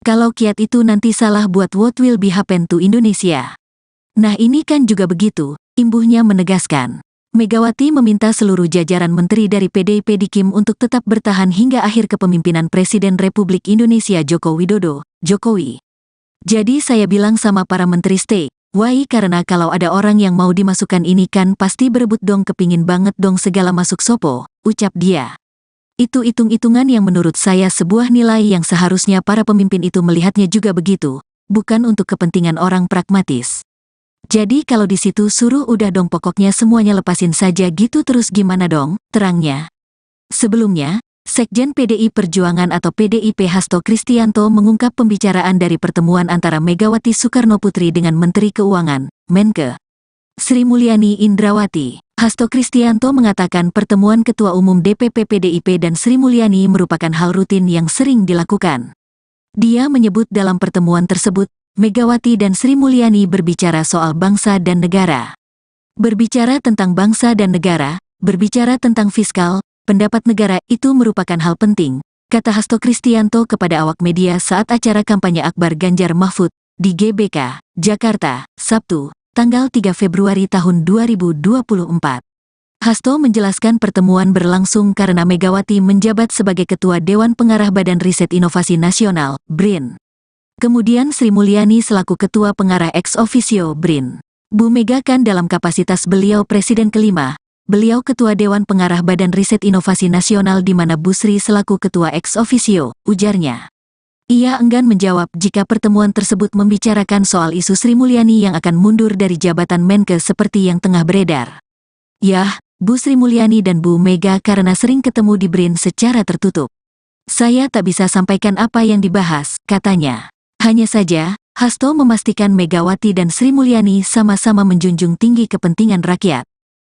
Kalau kiat itu nanti salah buat what will be happen to Indonesia. Nah ini kan juga begitu, imbuhnya menegaskan. Megawati meminta seluruh jajaran menteri dari PDIP di KIM untuk tetap bertahan hingga akhir kepemimpinan Presiden Republik Indonesia Joko Widodo, Jokowi. Jadi saya bilang sama para menteri stay, why karena kalau ada orang yang mau dimasukkan ini kan pasti berebut dong kepingin banget dong segala masuk sopo, ucap dia. Itu hitung-hitungan yang menurut saya sebuah nilai yang seharusnya para pemimpin itu melihatnya juga begitu, bukan untuk kepentingan orang pragmatis. Jadi kalau di situ suruh udah dong pokoknya semuanya lepasin saja gitu terus gimana dong, terangnya. Sebelumnya, Sekjen PDI Perjuangan atau PDIP Hasto Kristianto mengungkap pembicaraan dari pertemuan antara Megawati Soekarnoputri dengan Menteri Keuangan, Menke, Sri Mulyani Indrawati. Hasto Kristianto mengatakan pertemuan Ketua Umum DPP PDIP dan Sri Mulyani merupakan hal rutin yang sering dilakukan. Dia menyebut dalam pertemuan tersebut, Megawati dan Sri Mulyani berbicara soal bangsa dan negara. Berbicara tentang bangsa dan negara, berbicara tentang fiskal, pendapat negara itu merupakan hal penting, kata Hasto Kristianto kepada awak media saat acara kampanye Akbar Ganjar Mahfud di GBK, Jakarta, Sabtu, tanggal 3 Februari tahun 2024. Hasto menjelaskan pertemuan berlangsung karena Megawati menjabat sebagai Ketua Dewan Pengarah Badan Riset Inovasi Nasional, BRIN. Kemudian Sri Mulyani selaku Ketua Pengarah ex officio BRIN. Bu Mega kan dalam kapasitas beliau Presiden kelima, beliau Ketua Dewan Pengarah Badan Riset Inovasi Nasional di mana Bu Sri selaku Ketua ex officio, ujarnya. Ia enggan menjawab jika pertemuan tersebut membicarakan soal isu Sri Mulyani yang akan mundur dari jabatan Menkes seperti yang tengah beredar. Yah, Bu Sri Mulyani dan Bu Mega karena sering ketemu di BRIN secara tertutup. Saya tak bisa sampaikan apa yang dibahas, katanya. Hanya saja, Hasto memastikan Megawati dan Sri Mulyani sama-sama menjunjung tinggi kepentingan rakyat.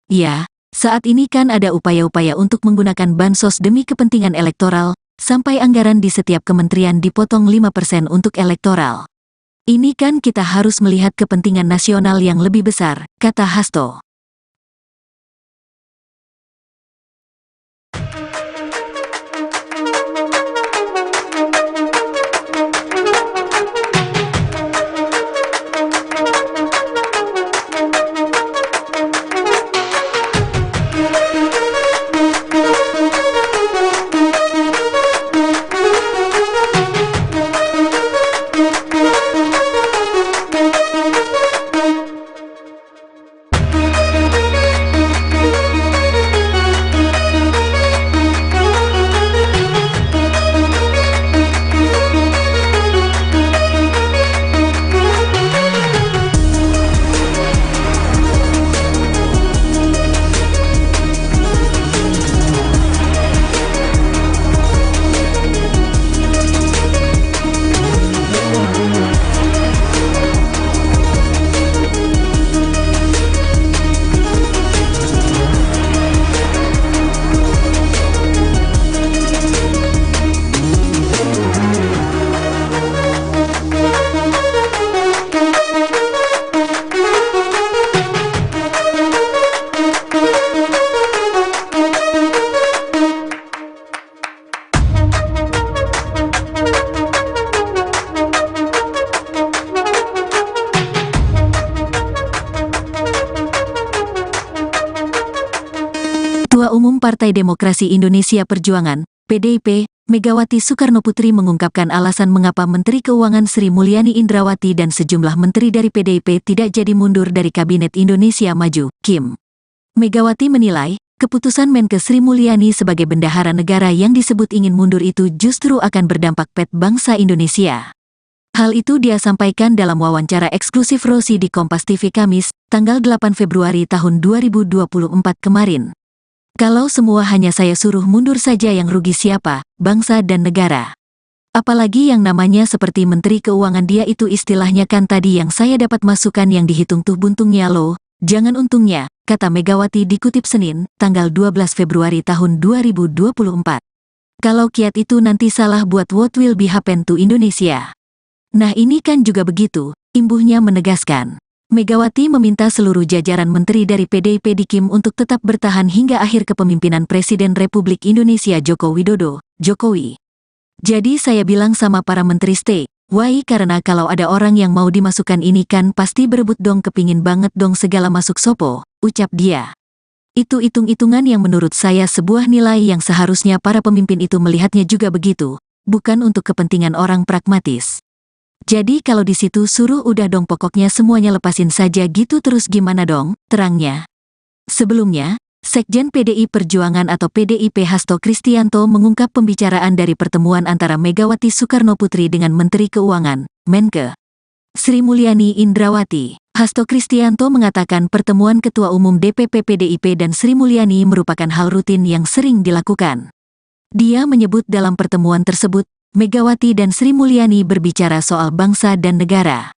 Ya, saat ini kan ada upaya-upaya untuk menggunakan bansos demi kepentingan elektoral, sampai anggaran di setiap kementerian dipotong 5% untuk elektoral. Ini kan kita harus melihat kepentingan nasional yang lebih besar, kata Hasto. Ketua Umum Partai Demokrasi Indonesia Perjuangan, PDIP, Megawati Soekarnoputri mengungkapkan alasan mengapa Menteri Keuangan Sri Mulyani Indrawati dan sejumlah menteri dari PDIP tidak jadi mundur dari Kabinet Indonesia Maju, KIM. Megawati menilai, keputusan Menkes Sri Mulyani sebagai bendahara negara yang disebut ingin mundur itu justru akan berdampak pada bangsa Indonesia. Hal itu dia sampaikan dalam wawancara eksklusif Rosi di Kompas TV Kamis, tanggal 8 Februari tahun 2024 kemarin. Kalau semua hanya saya suruh mundur saja yang rugi siapa, bangsa dan negara. Apalagi yang namanya seperti Menteri Keuangan dia itu istilahnya kan tadi yang saya dapat masukan yang dihitung tuh buntungnya loh, jangan untungnya, kata Megawati dikutip Senin, tanggal 12 Februari tahun 2024. Kalau kiat itu nanti salah buat what will be happen to Indonesia. Nah ini kan juga begitu, imbuhnya menegaskan. Megawati meminta seluruh jajaran menteri dari PDIP di KIM untuk tetap bertahan hingga akhir kepemimpinan Presiden Republik Indonesia Joko Widodo, Jokowi. Jadi saya bilang sama para menteri stay, why karena kalau ada orang yang mau dimasukkan ini kan pasti berebut dong kepingin banget dong segala masuk sopo, ucap dia. Itu hitung-hitungan yang menurut saya sebuah nilai yang seharusnya para pemimpin itu melihatnya juga begitu, bukan untuk kepentingan orang pragmatis. Jadi kalau di situ suruh udah dong pokoknya semuanya lepasin saja gitu terus gimana dong, terangnya. Sebelumnya, Sekjen PDI Perjuangan atau PDIP Hasto Kristianto mengungkap pembicaraan dari pertemuan antara Megawati Soekarnoputri dengan Menteri Keuangan, Menkes Sri Mulyani Indrawati. Hasto Kristianto mengatakan pertemuan Ketua Umum DPP PDIP dan Sri Mulyani merupakan hal rutin yang sering dilakukan. Dia menyebut dalam pertemuan tersebut, Megawati dan Sri Mulyani berbicara soal bangsa dan negara.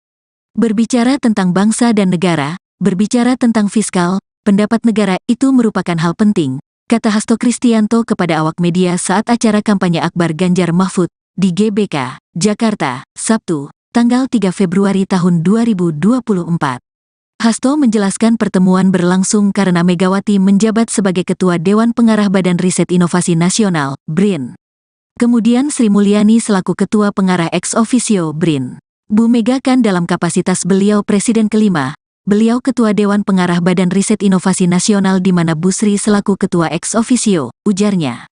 Berbicara tentang bangsa dan negara, berbicara tentang fiskal, pendapat negara itu merupakan hal penting, kata Hasto Kristianto kepada awak media saat acara kampanye Akbar Ganjar Mahfud di GBK, Jakarta, Sabtu, tanggal 3 Februari tahun 2024. Hasto menjelaskan pertemuan berlangsung karena Megawati menjabat sebagai Ketua Dewan Pengarah Badan Riset Inovasi Nasional, BRIN. Kemudian Sri Mulyani selaku Ketua Pengarah ex officio BRIN. Bu Mega kan dalam kapasitas beliau Presiden kelima, beliau Ketua Dewan Pengarah Badan Riset Inovasi Nasional di mana Bu Sri selaku Ketua ex officio, ujarnya.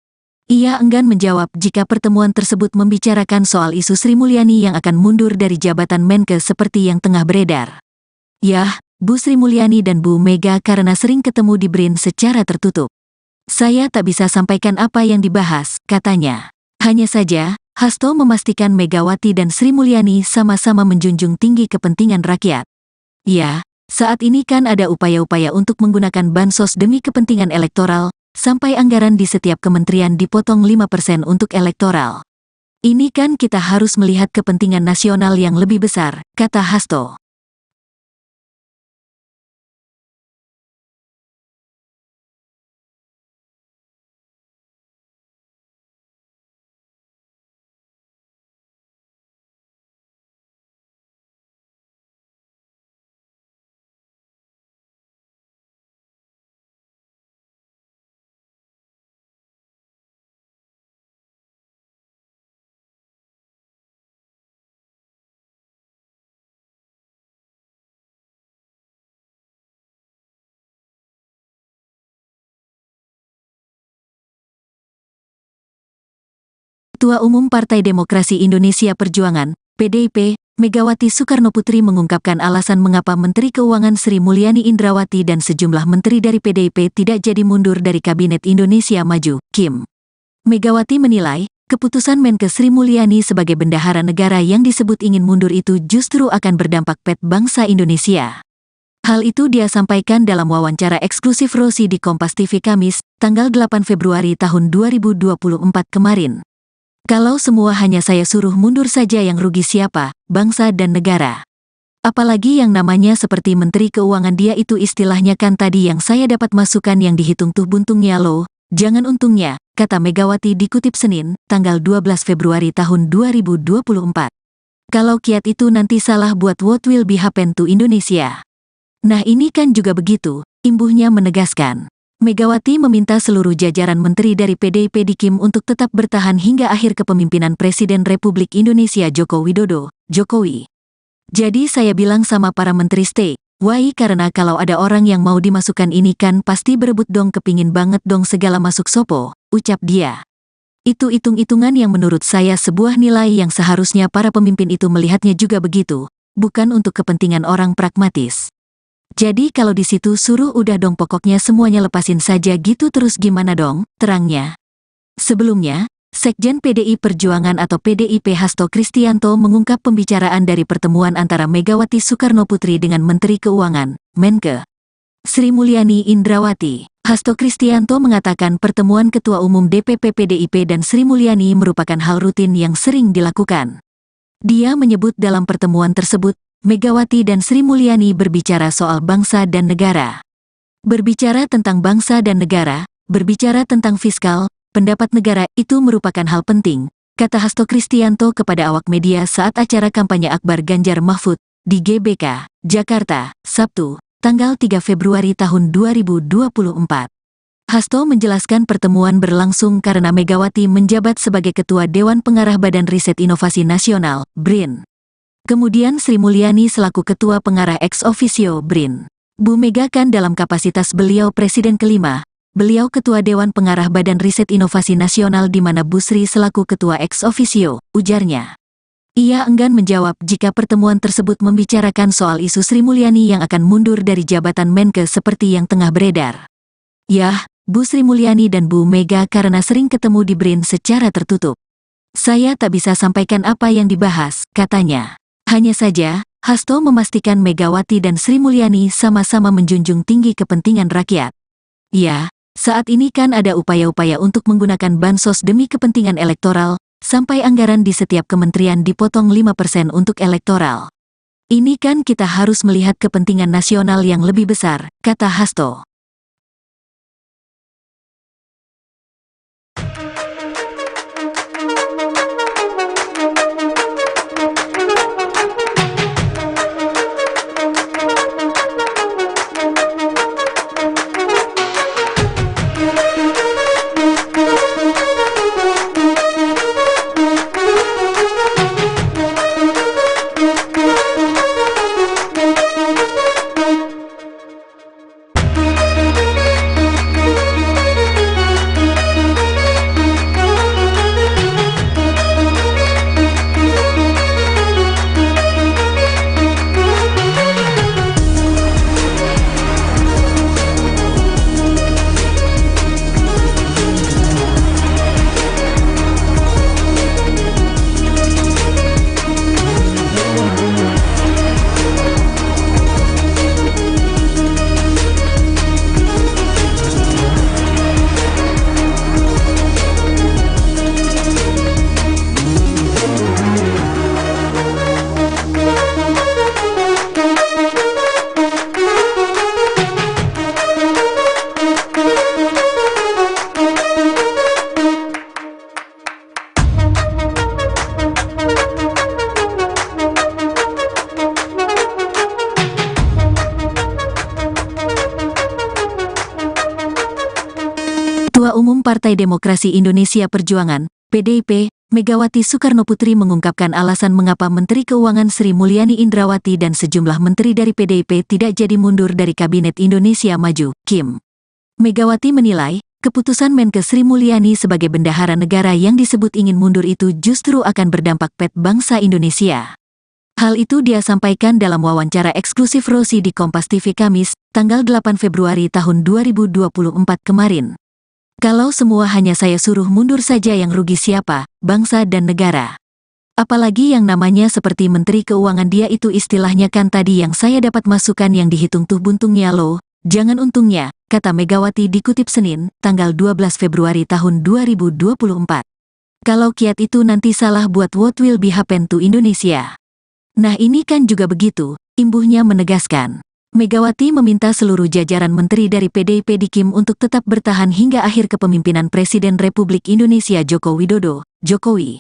Ia enggan menjawab jika pertemuan tersebut membicarakan soal isu Sri Mulyani yang akan mundur dari jabatan Menkes seperti yang tengah beredar. Yah, Bu Sri Mulyani dan Bu Mega karena sering ketemu di BRIN secara tertutup. Saya tak bisa sampaikan apa yang dibahas, katanya. Hanya saja, Hasto memastikan Megawati dan Sri Mulyani sama-sama menjunjung tinggi kepentingan rakyat. Ya, saat ini kan ada upaya-upaya untuk menggunakan bansos demi kepentingan elektoral, sampai anggaran di setiap kementerian dipotong 5% untuk elektoral. Ini kan kita harus melihat kepentingan nasional yang lebih besar, kata Hasto. Ketua Umum Partai Demokrasi Indonesia Perjuangan, PDIP, Megawati Soekarnoputri mengungkapkan alasan mengapa Menteri Keuangan Sri Mulyani Indrawati dan sejumlah menteri dari PDIP tidak jadi mundur dari Kabinet Indonesia Maju, KIM. Megawati menilai, keputusan Menkes Sri Mulyani sebagai bendahara negara yang disebut ingin mundur itu justru akan berdampak pada bangsa Indonesia. Hal itu dia sampaikan dalam wawancara eksklusif Rosi di Kompas TV Kamis, tanggal 8 Februari tahun 2024 kemarin. Kalau semua hanya saya suruh mundur saja yang rugi siapa, bangsa dan negara. Apalagi yang namanya seperti Menteri Keuangan dia itu istilahnya kan tadi yang saya dapat masukan yang dihitung tuh buntungnya loh, jangan untungnya, kata Megawati dikutip Senin, tanggal 12 Februari tahun 2024. Kalau kiat itu nanti salah buat what will be happen to Indonesia. Nah ini kan juga begitu, imbuhnya menegaskan. Megawati meminta seluruh jajaran menteri dari PDIP di KIM untuk tetap bertahan hingga akhir kepemimpinan Presiden Republik Indonesia Joko Widodo, Jokowi. Jadi saya bilang sama para menteri stay, Why karena kalau ada orang yang mau dimasukkan ini kan pasti berebut dong kepingin banget dong segala masuk sopo, ucap dia. Itu hitung-hitungan yang menurut saya sebuah nilai yang seharusnya para pemimpin itu melihatnya juga begitu, bukan untuk kepentingan orang pragmatis. Jadi kalau di situ suruh udah dong pokoknya semuanya lepasin saja gitu terus gimana dong, terangnya. Sebelumnya, Sekjen PDI Perjuangan atau PDIP Hasto Kristianto mengungkap pembicaraan dari pertemuan antara Megawati Soekarnoputri dengan Menteri Keuangan, Menkeu Sri Mulyani Indrawati. Hasto Kristianto mengatakan pertemuan Ketua Umum DPP PDIP dan Sri Mulyani merupakan hal rutin yang sering dilakukan. Dia menyebut dalam pertemuan tersebut, Megawati dan Sri Mulyani berbicara soal bangsa dan negara. Berbicara tentang bangsa dan negara, berbicara tentang fiskal, pendapat negara itu merupakan hal penting, kata Hasto Kristianto kepada awak media saat acara kampanye Akbar Ganjar Mahfud di GBK, Jakarta, Sabtu, tanggal 3 Februari tahun 2024. Hasto menjelaskan pertemuan berlangsung karena Megawati menjabat sebagai Ketua Dewan Pengarah Badan Riset Inovasi Nasional, BRIN. Kemudian Sri Mulyani selaku Ketua Pengarah ex officio BRIN. Bu Mega kan dalam kapasitas beliau Presiden kelima, beliau Ketua Dewan Pengarah Badan Riset Inovasi Nasional di mana Bu Sri selaku Ketua ex officio, ujarnya. Ia enggan menjawab jika pertemuan tersebut membicarakan soal isu Sri Mulyani yang akan mundur dari jabatan Menkeu seperti yang tengah beredar. Yah, Bu Sri Mulyani dan Bu Mega karena sering ketemu di BRIN secara tertutup. Saya tak bisa sampaikan apa yang dibahas, katanya. Hanya saja, Hasto memastikan Megawati dan Sri Mulyani sama-sama menjunjung tinggi kepentingan rakyat. Ya, saat ini kan ada upaya-upaya untuk menggunakan bansos demi kepentingan elektoral, sampai anggaran di setiap kementerian dipotong 5% untuk elektoral. Ini kan kita harus melihat kepentingan nasional yang lebih besar, kata Hasto. Ketua Umum Partai Demokrasi Indonesia Perjuangan, PDIP, Megawati Soekarnoputri mengungkapkan alasan mengapa Menteri Keuangan Sri Mulyani Indrawati dan sejumlah menteri dari PDIP tidak jadi mundur dari Kabinet Indonesia Maju, KIM. Megawati menilai, keputusan Menkeu Sri Mulyani sebagai bendahara negara yang disebut ingin mundur itu justru akan berdampak pada bangsa Indonesia. Hal itu dia sampaikan dalam wawancara eksklusif Rosi di Kompas TV Kamis, tanggal 8 Februari tahun 2024 kemarin. Kalau semua hanya saya suruh mundur saja yang rugi siapa, bangsa dan negara. Apalagi yang namanya seperti Menteri Keuangan dia itu istilahnya kan tadi yang saya dapat masukan yang dihitung tuh buntungnya loh, jangan untungnya, kata Megawati dikutip Senin, tanggal 12 Februari tahun 2024. Kalau kiat itu nanti salah buat what will be happen to Indonesia. Nah ini kan juga begitu, imbuhnya menegaskan. Megawati meminta seluruh jajaran menteri dari PDIP di KIM untuk tetap bertahan hingga akhir kepemimpinan Presiden Republik Indonesia Joko Widodo, Jokowi.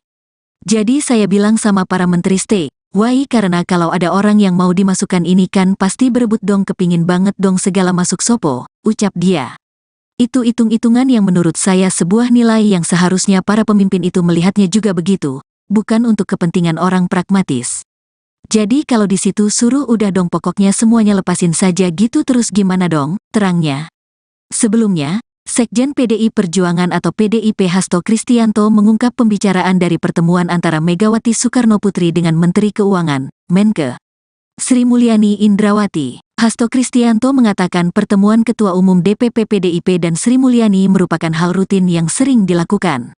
Jadi saya bilang sama para menteri stay, why karena kalau ada orang yang mau dimasukkan ini kan pasti berebut dong kepingin banget dong segala masuk sopo, ucap dia. Itu hitung-hitungan yang menurut saya sebuah nilai yang seharusnya para pemimpin itu melihatnya juga begitu, bukan untuk kepentingan orang pragmatis. Jadi kalau di situ suruh udah dong pokoknya semuanya lepasin saja gitu terus gimana dong, terangnya. Sebelumnya, Sekjen PDI Perjuangan atau PDIP Hasto Kristianto mengungkap pembicaraan dari pertemuan antara Megawati Soekarnoputri dengan Menteri Keuangan, Menke, Sri Mulyani Indrawati. Hasto Kristianto mengatakan pertemuan Ketua Umum DPP PDIP dan Sri Mulyani merupakan hal rutin yang sering dilakukan.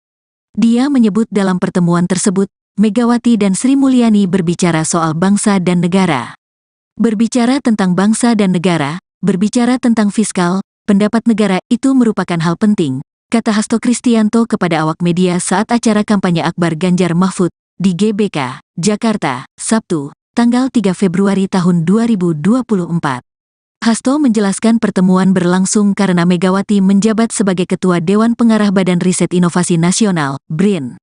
Dia menyebut dalam pertemuan tersebut, Megawati dan Sri Mulyani berbicara soal bangsa dan negara. Berbicara tentang bangsa dan negara, berbicara tentang fiskal, pendapat negara itu merupakan hal penting, kata Hasto Kristianto kepada awak media saat acara kampanye Akbar Ganjar Mahfud di GBK, Jakarta, Sabtu, tanggal 3 Februari tahun 2024. Hasto menjelaskan pertemuan berlangsung karena Megawati menjabat sebagai Ketua Dewan Pengarah Badan Riset Inovasi Nasional, BRIN.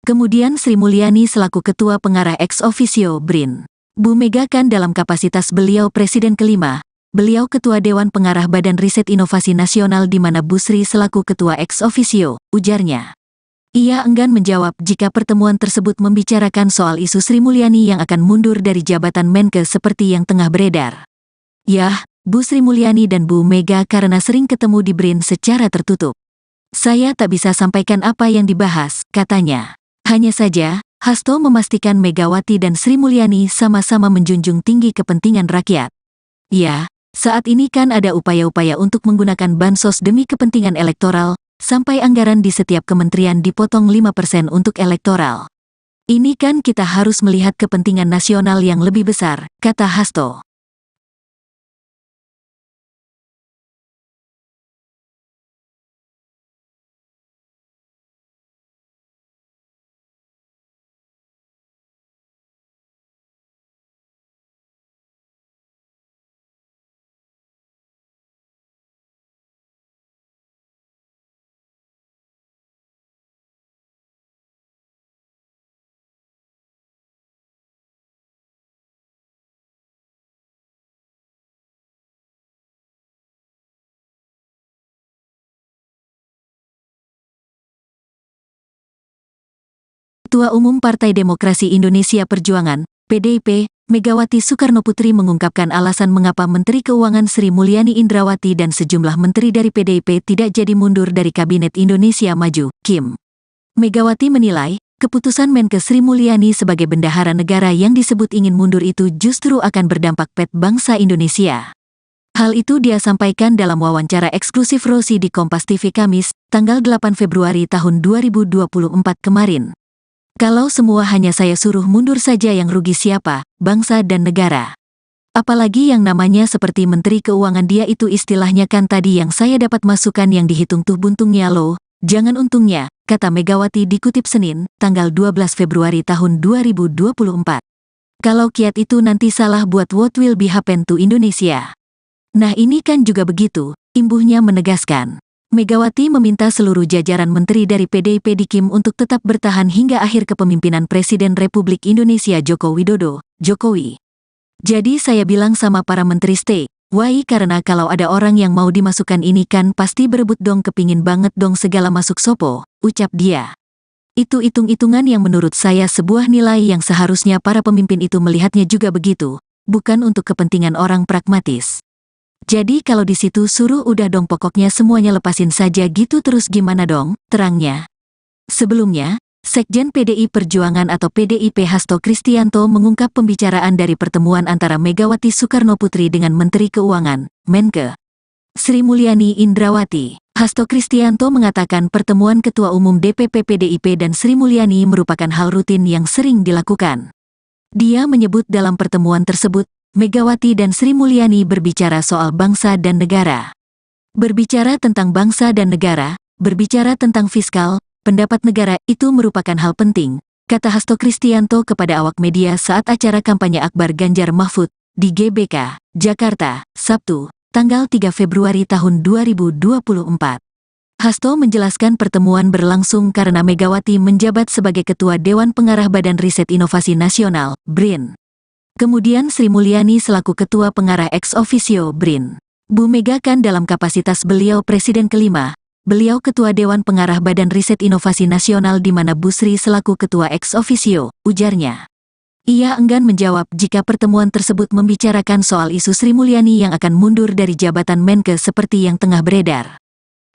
Kemudian Sri Mulyani selaku Ketua Pengarah ex officio BRIN. Bu Mega kan dalam kapasitas beliau Presiden kelima, beliau Ketua Dewan Pengarah Badan Riset Inovasi Nasional di mana Bu Sri selaku Ketua ex officio, ujarnya. Ia enggan menjawab jika pertemuan tersebut membicarakan soal isu Sri Mulyani yang akan mundur dari jabatan Menke seperti yang tengah beredar. Yah, Bu Sri Mulyani dan Bu Mega karena sering ketemu di BRIN secara tertutup. Saya tak bisa sampaikan apa yang dibahas, katanya. Hanya saja, Hasto memastikan Megawati dan Sri Mulyani sama-sama menjunjung tinggi kepentingan rakyat. Ya, saat ini kan ada upaya-upaya untuk menggunakan bansos demi kepentingan elektoral, sampai anggaran di setiap kementerian dipotong 5% untuk elektoral. Ini kan kita harus melihat kepentingan nasional yang lebih besar, kata Hasto. Ketua Umum Partai Demokrasi Indonesia Perjuangan, PDIP, Megawati Soekarnoputri mengungkapkan alasan mengapa Menteri Keuangan Sri Mulyani Indrawati dan sejumlah menteri dari PDIP tidak jadi mundur dari Kabinet Indonesia Maju, KIM. Megawati menilai, keputusan Menke Sri Mulyani sebagai bendahara negara yang disebut ingin mundur itu justru akan berdampak pada bangsa Indonesia. Hal itu dia sampaikan dalam wawancara eksklusif Rosi di Kompas TV Kamis, tanggal 8 Februari tahun 2024 kemarin. Kalau semua hanya saya suruh mundur saja yang rugi siapa, bangsa dan negara. Apalagi yang namanya seperti Menteri Keuangan dia itu istilahnya kan tadi yang saya dapat masukan yang dihitung tuh buntungnya loh, jangan untungnya, kata Megawati dikutip Senin, tanggal 12 Februari tahun 2024. Kalau kiat itu nanti salah buat what will be happen to Indonesia. Nah ini kan juga begitu, imbuhnya menegaskan. Megawati meminta seluruh jajaran menteri dari PDIP di KIM untuk tetap bertahan hingga akhir kepemimpinan Presiden Republik Indonesia Joko Widodo, Jokowi. Jadi saya bilang sama para menteri stay, why karena kalau ada orang yang mau dimasukkan ini kan pasti berebut dong kepingin banget dong segala masuk sopo, ucap dia. Itu hitung-hitungan yang menurut saya sebuah nilai yang seharusnya para pemimpin itu melihatnya juga begitu, bukan untuk kepentingan orang pragmatis. Jadi kalau di situ suruh udah dong pokoknya semuanya lepasin saja gitu terus gimana dong, terangnya. Sebelumnya, Sekjen PDI Perjuangan atau PDIP Hasto Kristianto mengungkap pembicaraan dari pertemuan antara Megawati Soekarnoputri dengan Menteri Keuangan, Menke, Sri Mulyani Indrawati. Hasto Kristianto mengatakan pertemuan Ketua Umum DPP PDIP dan Sri Mulyani merupakan hal rutin yang sering dilakukan. Dia menyebut dalam pertemuan tersebut, Megawati dan Sri Mulyani berbicara soal bangsa dan negara. Berbicara tentang bangsa dan negara, berbicara tentang fiskal, pendapat negara itu merupakan hal penting, kata Hasto Kristianto kepada awak media saat acara kampanye Akbar Ganjar Mahfud di GBK, Jakarta, Sabtu, tanggal 3 Februari tahun 2024. Hasto menjelaskan pertemuan berlangsung karena Megawati menjabat sebagai Ketua Dewan Pengarah Badan Riset Inovasi Nasional, BRIN. Kemudian Sri Mulyani selaku Ketua Pengarah ex officio BRIN. Bu Mega kan dalam kapasitas beliau Presiden kelima, beliau Ketua Dewan Pengarah Badan Riset Inovasi Nasional di mana Bu Sri selaku Ketua ex officio, ujarnya. Ia enggan menjawab jika pertemuan tersebut membicarakan soal isu Sri Mulyani yang akan mundur dari jabatan Menke seperti yang tengah beredar.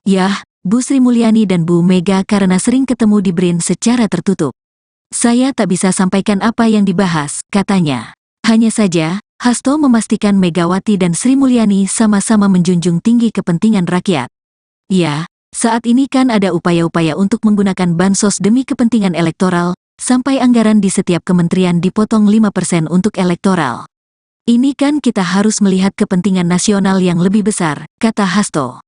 Yah, Bu Sri Mulyani dan Bu Mega karena sering ketemu di BRIN secara tertutup. Saya tak bisa sampaikan apa yang dibahas, katanya. Hanya saja, Hasto memastikan Megawati dan Sri Mulyani sama-sama menjunjung tinggi kepentingan rakyat. Ya, saat ini kan ada upaya-upaya untuk menggunakan bansos demi kepentingan elektoral, sampai anggaran di setiap kementerian dipotong 5% untuk elektoral. Ini kan kita harus melihat kepentingan nasional yang lebih besar, kata Hasto.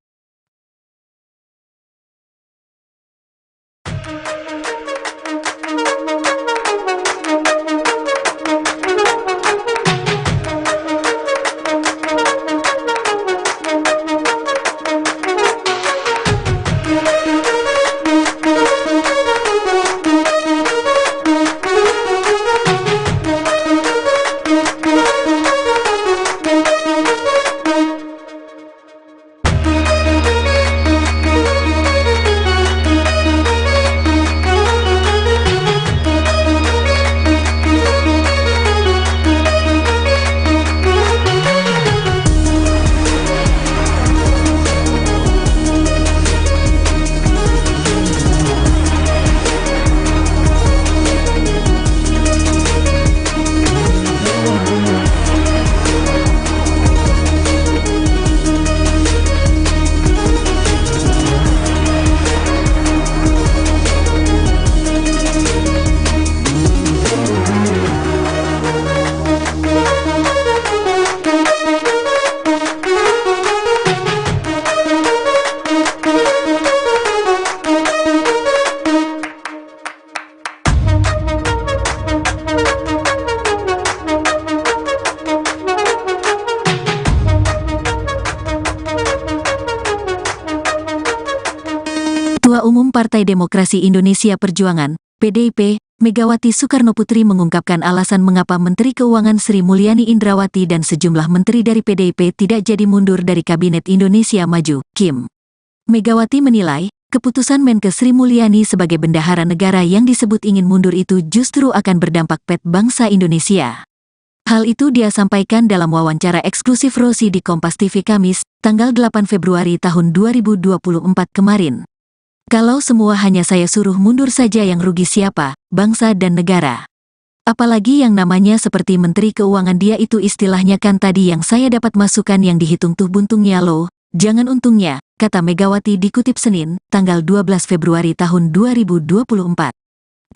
Ketua Umum Partai Demokrasi Indonesia Perjuangan, PDIP, Megawati Soekarnoputri mengungkapkan alasan mengapa Menteri Keuangan Sri Mulyani Indrawati dan sejumlah menteri dari PDIP tidak jadi mundur dari Kabinet Indonesia Maju, KIM. Megawati menilai, keputusan Menke Sri Mulyani sebagai bendahara negara yang disebut ingin mundur itu justru akan berdampak pet bangsa Indonesia. Hal itu dia sampaikan dalam wawancara eksklusif Rosi di Kompas TV Kamis, tanggal 8 Februari tahun 2024 kemarin. Kalau semua hanya saya suruh mundur saja yang rugi siapa, bangsa dan negara. Apalagi yang namanya seperti Menteri Keuangan dia itu istilahnya kan tadi yang saya dapat masukan yang dihitung tuh buntungnya loh, jangan untungnya, kata Megawati dikutip Senin, tanggal 12 Februari tahun 2024.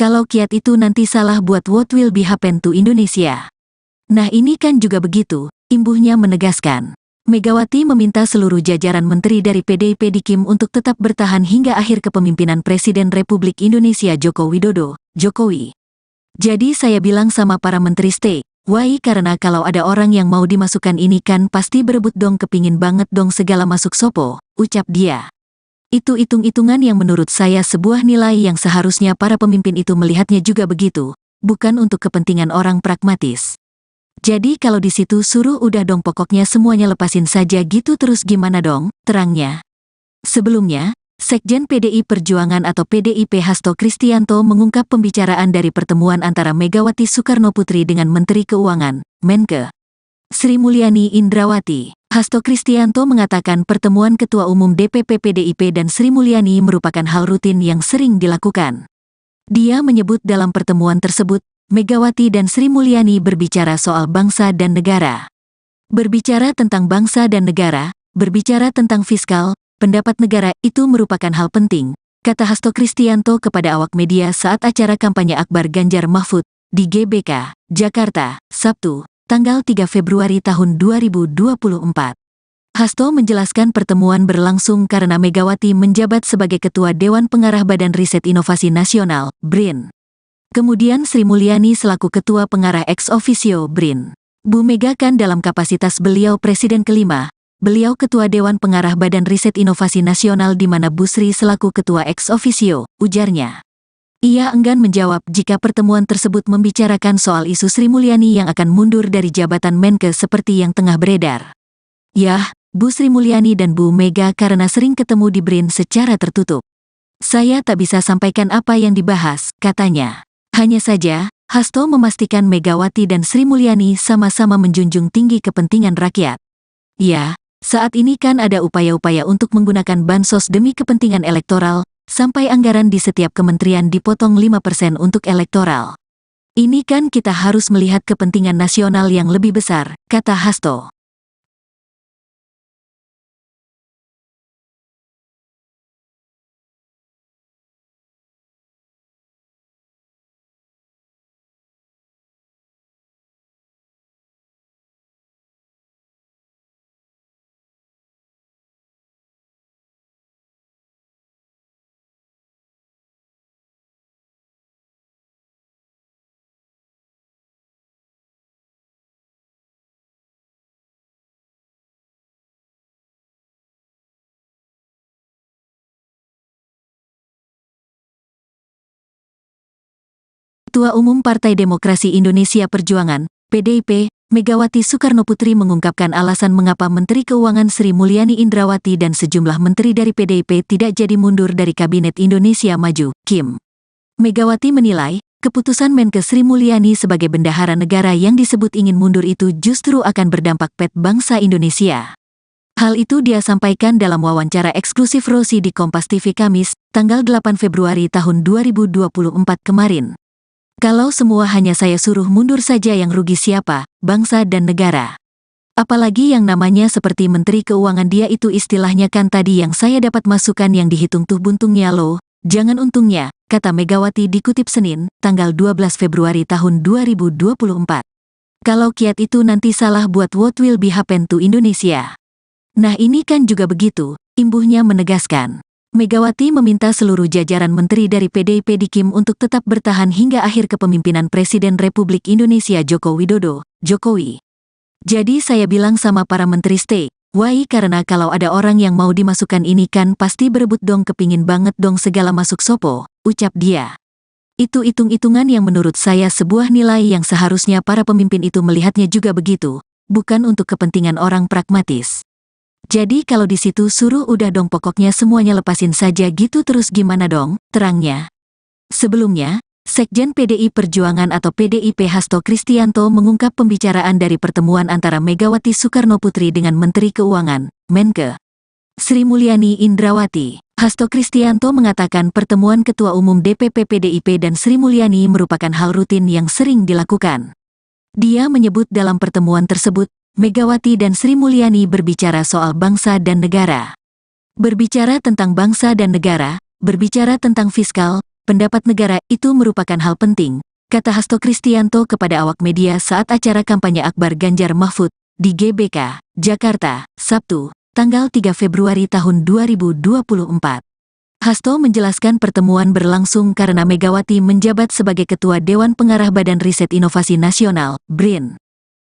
Kalau kiat itu nanti salah buat what will be happen to Indonesia. Nah ini kan juga begitu, imbuhnya menegaskan. Megawati meminta seluruh jajaran menteri dari PDIP di KIM untuk tetap bertahan hingga akhir kepemimpinan Presiden Republik Indonesia Joko Widodo, Jokowi. Jadi saya bilang sama para menteri stay, why karena kalau ada orang yang mau dimasukkan ini kan pasti berebut dong kepingin banget dong segala masuk sopo, ucap dia. Itu hitung-hitungan yang menurut saya sebuah nilai yang seharusnya para pemimpin itu melihatnya juga begitu, bukan untuk kepentingan orang pragmatis. Jadi kalau di situ suruh udah dong pokoknya semuanya lepasin saja gitu terus gimana dong, terangnya. Sebelumnya, Sekjen PDI Perjuangan atau PDIP Hasto Kristianto mengungkap pembicaraan dari pertemuan antara Megawati Soekarnoputri dengan Menteri Keuangan, Menke Sri Mulyani Indrawati. Hasto Kristianto mengatakan pertemuan Ketua Umum DPP PDIP dan Sri Mulyani merupakan hal rutin yang sering dilakukan. Dia menyebut dalam pertemuan tersebut, Megawati dan Sri Mulyani berbicara soal bangsa dan negara. Berbicara tentang bangsa dan negara, berbicara tentang fiskal, pendapat negara itu merupakan hal penting, kata Hasto Kristianto kepada awak media saat acara kampanye Akbar Ganjar Mahfud di GBK, Jakarta, Sabtu, tanggal 3 Februari tahun 2024. Hasto menjelaskan pertemuan berlangsung karena Megawati menjabat sebagai Ketua Dewan Pengarah Badan Riset Inovasi Nasional, BRIN. Kemudian Sri Mulyani selaku Ketua Pengarah ex officio BRIN. Bu Mega kan dalam kapasitas beliau Presiden kelima, beliau Ketua Dewan Pengarah Badan Riset Inovasi Nasional di mana Bu Sri selaku Ketua ex officio, ujarnya. Ia enggan menjawab jika pertemuan tersebut membicarakan soal isu Sri Mulyani yang akan mundur dari jabatan Menke seperti yang tengah beredar. Yah, Bu Sri Mulyani dan Bu Mega karena sering ketemu di BRIN secara tertutup. Saya tak bisa sampaikan apa yang dibahas, katanya. Hanya saja, Hasto memastikan Megawati dan Sri Mulyani sama-sama menjunjung tinggi kepentingan rakyat. Ya, saat ini kan ada upaya-upaya untuk menggunakan bansos demi kepentingan elektoral, sampai anggaran di setiap kementerian dipotong 5% untuk elektoral. Ini kan kita harus melihat kepentingan nasional yang lebih besar, kata Hasto. Ketua Umum Partai Demokrasi Indonesia Perjuangan, PDIP, Megawati Soekarnoputri mengungkapkan alasan mengapa Menteri Keuangan Sri Mulyani Indrawati dan sejumlah menteri dari PDIP tidak jadi mundur dari Kabinet Indonesia Maju, KIM. Megawati menilai, keputusan Menkes Sri Mulyani sebagai bendahara negara yang disebut ingin mundur itu justru akan berdampak pet bangsa Indonesia. Hal itu dia sampaikan dalam wawancara eksklusif Rosi di Kompas TV Kamis, tanggal 8 Februari tahun 2024 kemarin. Kalau semua hanya saya suruh mundur saja yang rugi siapa, bangsa dan negara. Apalagi yang namanya seperti Menteri Keuangan dia itu istilahnya kan tadi yang saya dapat masukan yang dihitung tuh buntungnya loh, jangan untungnya, kata Megawati dikutip Senin, tanggal 12 Februari tahun 2024. Kalau kiat itu nanti salah buat what will be happen to Indonesia. Nah ini kan juga begitu, imbuhnya menegaskan. Megawati meminta seluruh jajaran menteri dari PDIP di KIM untuk tetap bertahan hingga akhir kepemimpinan Presiden Republik Indonesia Joko Widodo, Jokowi. Jadi saya bilang sama para menteri stay, why karena kalau ada orang yang mau dimasukkan ini kan pasti berebut dong kepingin banget dong segala masuk sopo, ucap dia. Itu hitung-hitungan yang menurut saya sebuah nilai yang seharusnya para pemimpin itu melihatnya juga begitu, bukan untuk kepentingan orang pragmatis. Jadi kalau di situ suruh udah dong pokoknya semuanya lepasin saja gitu terus gimana dong, terangnya. Sebelumnya, Sekjen PDI Perjuangan atau PDIP Hasto Kristianto mengungkap pembicaraan dari pertemuan antara Megawati Soekarnoputri dengan Menteri Keuangan, Menke Sri Mulyani Indrawati. Hasto Kristianto mengatakan pertemuan Ketua Umum DPP PDIP dan Sri Mulyani merupakan hal rutin yang sering dilakukan. Dia menyebut dalam pertemuan tersebut, Megawati dan Sri Mulyani berbicara soal bangsa dan negara. Berbicara tentang bangsa dan negara, berbicara tentang fiskal, pendapat negara itu merupakan hal penting, kata Hasto Kristianto kepada awak media saat acara kampanye Akbar Ganjar Mahfud di GBK, Jakarta, Sabtu, tanggal 3 Februari tahun 2024. Hasto menjelaskan pertemuan berlangsung karena Megawati menjabat sebagai Ketua Dewan Pengarah Badan Riset Inovasi Nasional, BRIN.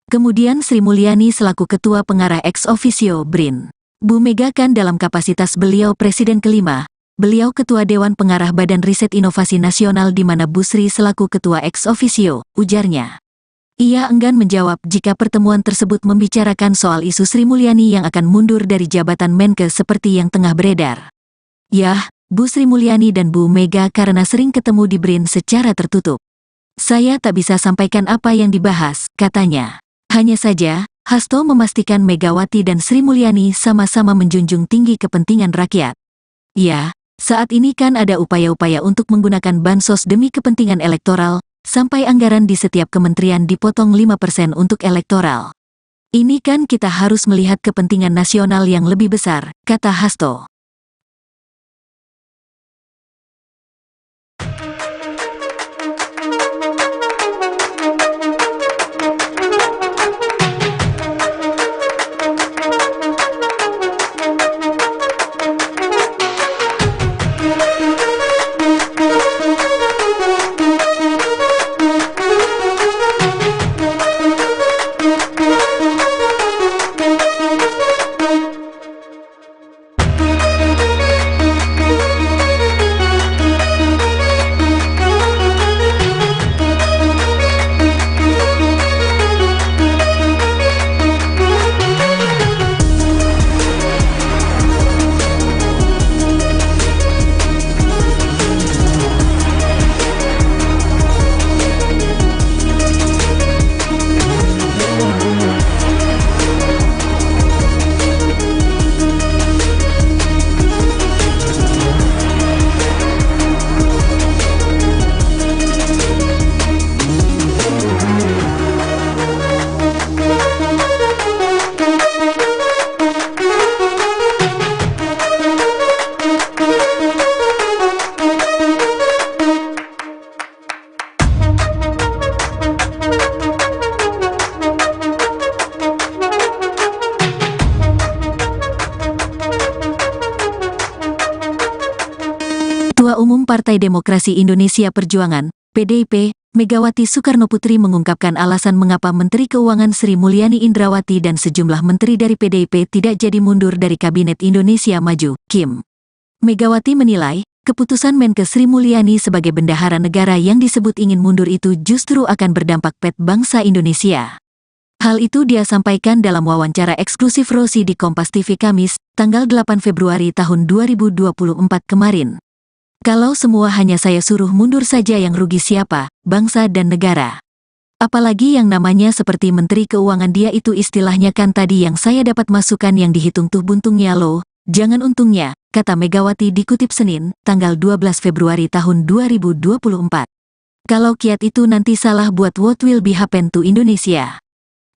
Kemudian Sri Mulyani selaku Ketua Pengarah ex officio BRIN. Bu Mega kan dalam kapasitas beliau Presiden kelima, beliau Ketua Dewan Pengarah Badan Riset Inovasi Nasional di mana Bu Sri selaku Ketua ex officio, ujarnya. Ia enggan menjawab jika pertemuan tersebut membicarakan soal isu Sri Mulyani yang akan mundur dari jabatan Menke seperti yang tengah beredar. Yah, Bu Sri Mulyani dan Bu Mega karena sering ketemu di BRIN secara tertutup. Saya tak bisa sampaikan apa yang dibahas, katanya. Hanya saja, Hasto memastikan Megawati dan Sri Mulyani sama-sama menjunjung tinggi kepentingan rakyat. Ya, saat ini kan ada upaya-upaya untuk menggunakan bansos demi kepentingan elektoral, sampai anggaran di setiap kementerian dipotong 5% untuk elektoral. Ini kan kita harus melihat kepentingan nasional yang lebih besar, kata Hasto. Ketua Umum Partai Demokrasi Indonesia Perjuangan, PDIP, Megawati Soekarnoputri mengungkapkan alasan mengapa Menteri Keuangan Sri Mulyani Indrawati dan sejumlah menteri dari PDIP tidak jadi mundur dari Kabinet Indonesia Maju, KIM. Megawati menilai, keputusan Menkes Sri Mulyani sebagai bendahara negara yang disebut ingin mundur itu justru akan berdampak pada bangsa Indonesia. Hal itu dia sampaikan dalam wawancara eksklusif Rosi di Kompas TV Kamis, tanggal 8 Februari tahun 2024 kemarin. Kalau semua hanya saya suruh mundur saja yang rugi siapa, bangsa dan negara. Apalagi yang namanya seperti Menteri Keuangan dia itu istilahnya kan tadi yang saya dapat masukan yang dihitung tuh buntungnya loh, jangan untungnya, kata Megawati dikutip Senin, tanggal 12 Februari tahun 2024. Kalau kiat itu nanti salah buat what will be happen to Indonesia.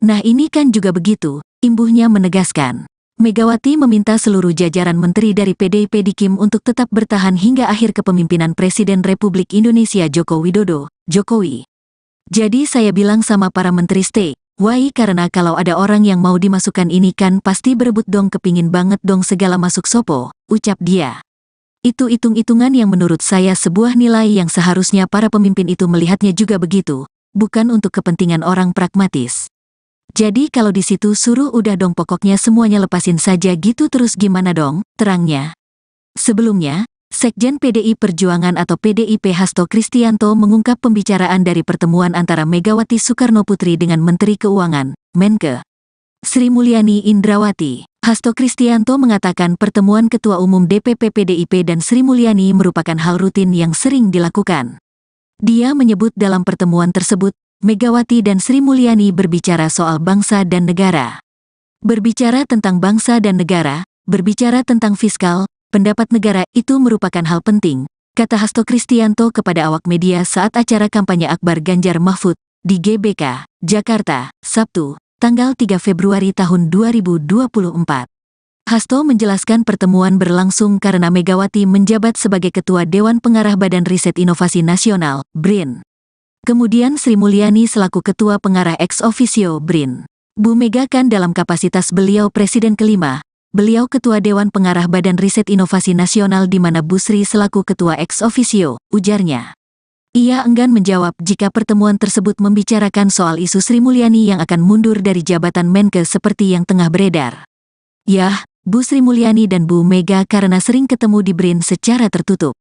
Nah ini kan juga begitu, imbuhnya menegaskan. Megawati meminta seluruh jajaran menteri dari PDIP di KIM untuk tetap bertahan hingga akhir kepemimpinan Presiden Republik Indonesia Joko Widodo, Jokowi. Jadi saya bilang sama para menteri stay, why karena kalau ada orang yang mau dimasukkan ini kan pasti berebut dong kepingin banget dong segala masuk sopo, ucap dia. Itu hitung-hitungan yang menurut saya sebuah nilai yang seharusnya para pemimpin itu melihatnya juga begitu, bukan untuk kepentingan orang pragmatis. Jadi kalau di situ suruh udah dong pokoknya semuanya lepasin saja gitu terus gimana dong, terangnya. Sebelumnya, Sekjen PDI Perjuangan atau PDIP Hasto Kristianto mengungkap pembicaraan dari pertemuan antara Megawati Soekarnoputri dengan Menteri Keuangan, Menkes Sri Mulyani Indrawati. Hasto Kristianto mengatakan pertemuan Ketua Umum DPP PDIP dan Sri Mulyani merupakan hal rutin yang sering dilakukan. Dia menyebut dalam pertemuan tersebut, Megawati dan Sri Mulyani berbicara soal bangsa dan negara. Berbicara tentang bangsa dan negara, berbicara tentang fiskal, pendapat negara itu merupakan hal penting, kata Hasto Kristianto kepada awak media saat acara kampanye Akbar Ganjar Mahfud di GBK, Jakarta, Sabtu, tanggal 3 Februari tahun 2024. Hasto menjelaskan pertemuan berlangsung karena Megawati menjabat sebagai Ketua Dewan Pengarah Badan Riset Inovasi Nasional, BRIN. Kemudian Sri Mulyani selaku Ketua Pengarah ex officio BRIN. Bu Mega kan dalam kapasitas beliau Presiden kelima, beliau Ketua Dewan Pengarah Badan Riset Inovasi Nasional di mana Bu Sri selaku Ketua ex officio, ujarnya. Ia enggan menjawab jika pertemuan tersebut membicarakan soal isu Sri Mulyani yang akan mundur dari jabatan Menkes seperti yang tengah beredar. Yah, Bu Sri Mulyani dan Bu Mega karena sering ketemu di BRIN secara tertutup.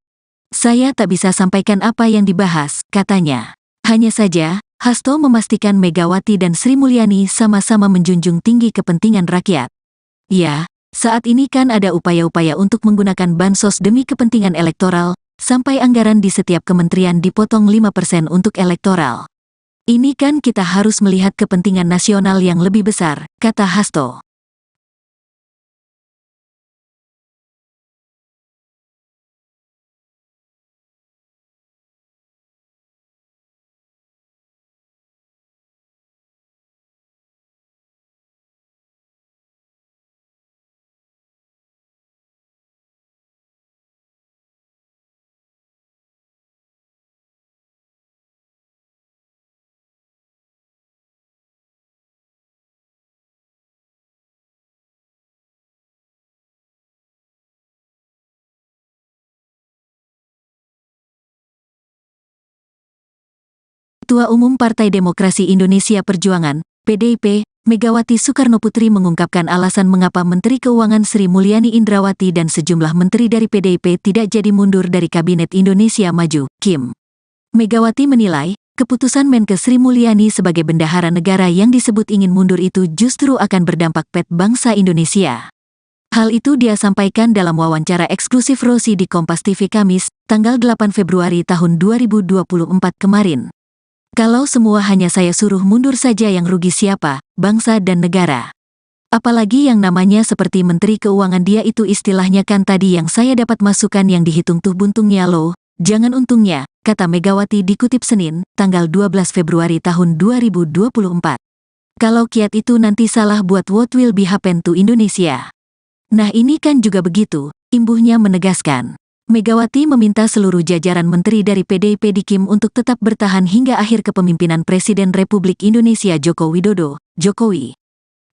Saya tak bisa sampaikan apa yang dibahas, katanya. Hanya saja, Hasto memastikan Megawati dan Sri Mulyani sama-sama menjunjung tinggi kepentingan rakyat. Ya, saat ini kan ada upaya-upaya untuk menggunakan bansos demi kepentingan elektoral, sampai anggaran di setiap kementerian dipotong 5% untuk elektoral. Ini kan kita harus melihat kepentingan nasional yang lebih besar, kata Hasto. Ketua Umum Partai Demokrasi Indonesia Perjuangan, PDIP, Megawati Soekarnoputri mengungkapkan alasan mengapa Menteri Keuangan Sri Mulyani Indrawati dan sejumlah menteri dari PDIP tidak jadi mundur dari Kabinet Indonesia Maju, KIM. Megawati menilai, keputusan Menkes Sri Mulyani sebagai bendahara negara yang disebut ingin mundur itu justru akan berdampak pada bangsa Indonesia. Hal itu dia sampaikan dalam wawancara eksklusif Rosi di Kompas TV Kamis, tanggal 8 Februari tahun 2024 kemarin. Kalau semua hanya saya suruh mundur saja yang rugi siapa, bangsa dan negara. Apalagi yang namanya seperti Menteri Keuangan dia itu istilahnya kan tadi yang saya dapat masukan yang dihitung tuh buntungnya loh, jangan untungnya, kata Megawati dikutip Senin, tanggal 12 Februari tahun 2024. Kalau kiat itu nanti salah buat what will be happen to Indonesia. Nah ini kan juga begitu, imbuhnya menegaskan. Megawati meminta seluruh jajaran menteri dari PDIP di KIM untuk tetap bertahan hingga akhir kepemimpinan Presiden Republik Indonesia Joko Widodo, Jokowi.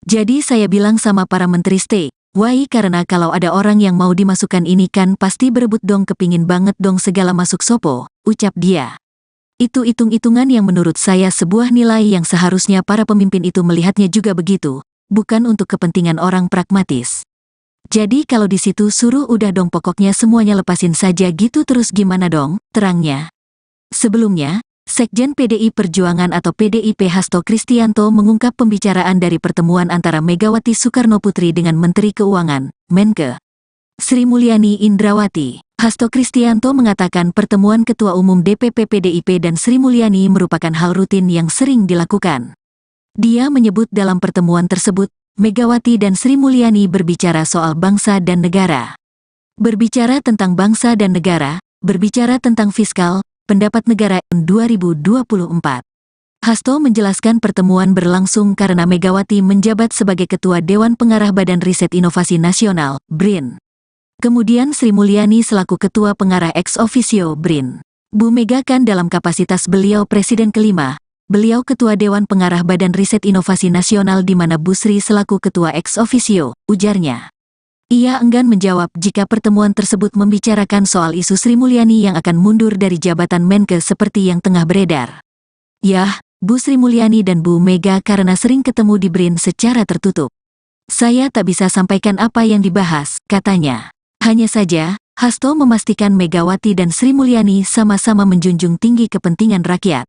Jadi saya bilang sama para menteri stay, Why karena kalau ada orang yang mau dimasukkan ini kan pasti berebut dong kepingin banget dong segala masuk sopo, ucap dia. Itu hitung-hitungan yang menurut saya sebuah nilai yang seharusnya para pemimpin itu melihatnya juga begitu, bukan untuk kepentingan orang pragmatis. Jadi kalau di situ suruh udah dong pokoknya semuanya lepasin saja gitu terus gimana dong, terangnya. Sebelumnya, Sekjen PDI Perjuangan atau PDIP Hasto Kristianto mengungkap pembicaraan dari pertemuan antara Megawati Soekarnoputri dengan Menteri Keuangan, Menkeu Sri Mulyani Indrawati. Hasto Kristianto mengatakan pertemuan Ketua Umum DPP PDIP dan Sri Mulyani merupakan hal rutin yang sering dilakukan. Dia menyebut dalam pertemuan tersebut, Megawati dan Sri Mulyani berbicara soal bangsa dan negara. Berbicara tentang bangsa dan negara, berbicara tentang fiskal, pendapat negara 2024. Hasto menjelaskan pertemuan berlangsung karena Megawati menjabat sebagai Ketua Dewan Pengarah Badan Riset Inovasi Nasional, BRIN. Kemudian Sri Mulyani selaku Ketua Pengarah ex officio BRIN. Bu Mega kan dalam kapasitas beliau Presiden kelima, beliau Ketua Dewan Pengarah Badan Riset Inovasi Nasional di mana Bu Sri selaku Ketua ex officio, ujarnya. Ia enggan menjawab jika pertemuan tersebut membicarakan soal isu Sri Mulyani yang akan mundur dari jabatan Menkeu seperti yang tengah beredar. Yah, Bu Sri Mulyani dan Bu Mega karena sering ketemu di BRIN secara tertutup. Saya tak bisa sampaikan apa yang dibahas, katanya. Hanya saja, Hasto memastikan Megawati dan Sri Mulyani sama-sama menjunjung tinggi kepentingan rakyat.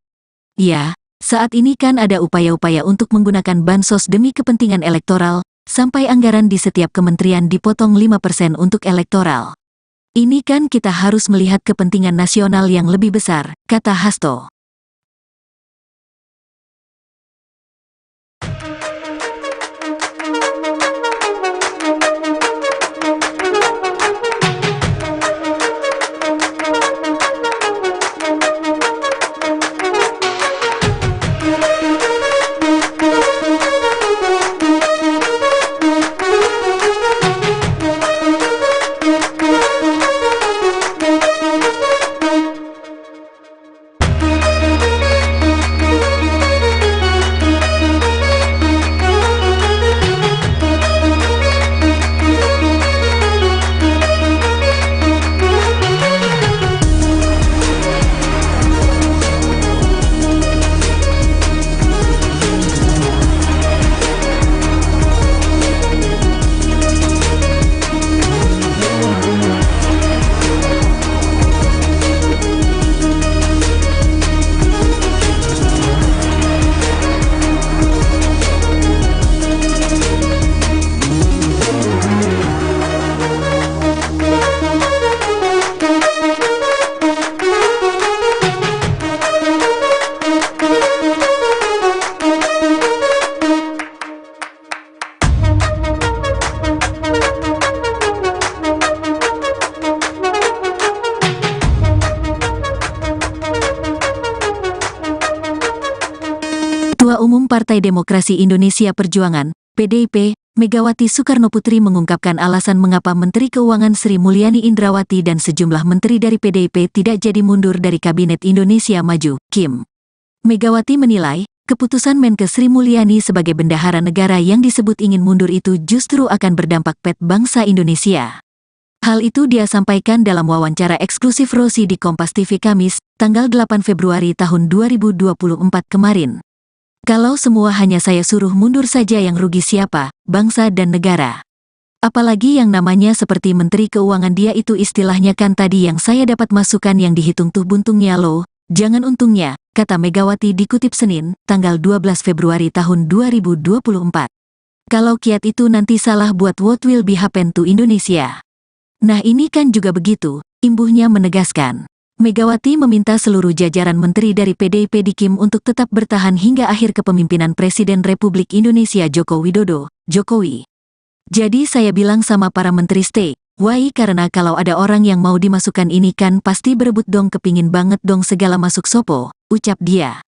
Ya, saat ini kan ada upaya-upaya untuk menggunakan bansos demi kepentingan elektoral, sampai anggaran di setiap kementerian dipotong 5% untuk elektoral. Ini kan kita harus melihat kepentingan nasional yang lebih besar, kata Hasto. Ketua Umum Partai Demokrasi Indonesia Perjuangan, PDIP, Megawati Soekarnoputri mengungkapkan alasan mengapa Menteri Keuangan Sri Mulyani Indrawati dan sejumlah menteri dari PDIP tidak jadi mundur dari Kabinet Indonesia Maju, KIM. Megawati menilai, keputusan Menkeu Sri Mulyani sebagai bendahara negara yang disebut ingin mundur itu justru akan berdampak pada bangsa Indonesia. Hal itu dia sampaikan dalam wawancara eksklusif Rosi di Kompas TV Kamis, tanggal 8 Februari tahun 2024 kemarin. Kalau semua hanya saya suruh mundur saja yang rugi siapa, bangsa dan negara. Apalagi yang namanya seperti Menteri Keuangan dia itu istilahnya kan tadi yang saya dapat masukan yang dihitung tuh buntungnya loh, jangan untungnya, kata Megawati dikutip Senin, tanggal 12 Februari tahun 2024. Kalau kiat itu nanti salah buat what will be happen to Indonesia. Nah ini kan juga begitu, imbuhnya menegaskan. Megawati meminta seluruh jajaran menteri dari PDIP di KIM untuk tetap bertahan hingga akhir kepemimpinan Presiden Republik Indonesia Joko Widodo, Jokowi. Jadi saya bilang sama para menteri stay, why karena kalau ada orang yang mau dimasukkan ini kan pasti berebut dong kepingin banget dong segala masuk sopo, ucap dia.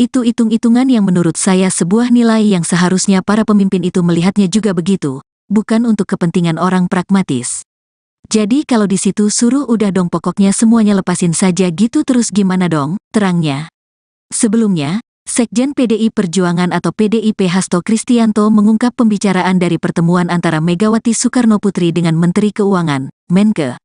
Itu hitung-hitungan yang menurut saya sebuah nilai yang seharusnya para pemimpin itu melihatnya juga begitu, bukan untuk kepentingan orang pragmatis. Jadi kalau di situ suruh udah dong pokoknya semuanya lepasin saja gitu terus gimana dong, terangnya. Sebelumnya, Sekjen PDI Perjuangan atau PDIP Hasto Kristianto mengungkap pembicaraan dari pertemuan antara Megawati Soekarnoputri dengan Menteri Keuangan, Menke,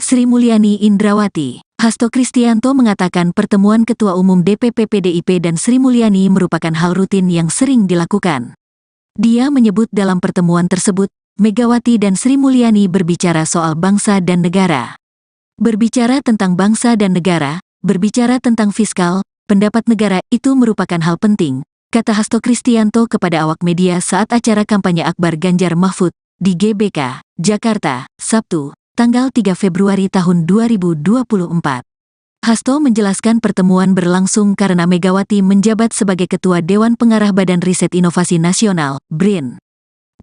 Sri Mulyani Indrawati. Hasto Kristianto mengatakan pertemuan Ketua Umum DPP PDIP dan Sri Mulyani merupakan hal rutin yang sering dilakukan. Dia menyebut dalam pertemuan tersebut, Megawati dan Sri Mulyani berbicara soal bangsa dan negara. Berbicara tentang bangsa dan negara, berbicara tentang fiskal, pendapat negara itu merupakan hal penting, kata Hasto Kristianto kepada awak media saat acara kampanye Akbar Ganjar Mahfud di GBK, Jakarta, Sabtu, tanggal 3 Februari tahun 2024. Hasto menjelaskan pertemuan berlangsung karena Megawati menjabat sebagai Ketua Dewan Pengarah Badan Riset Inovasi Nasional, BRIN.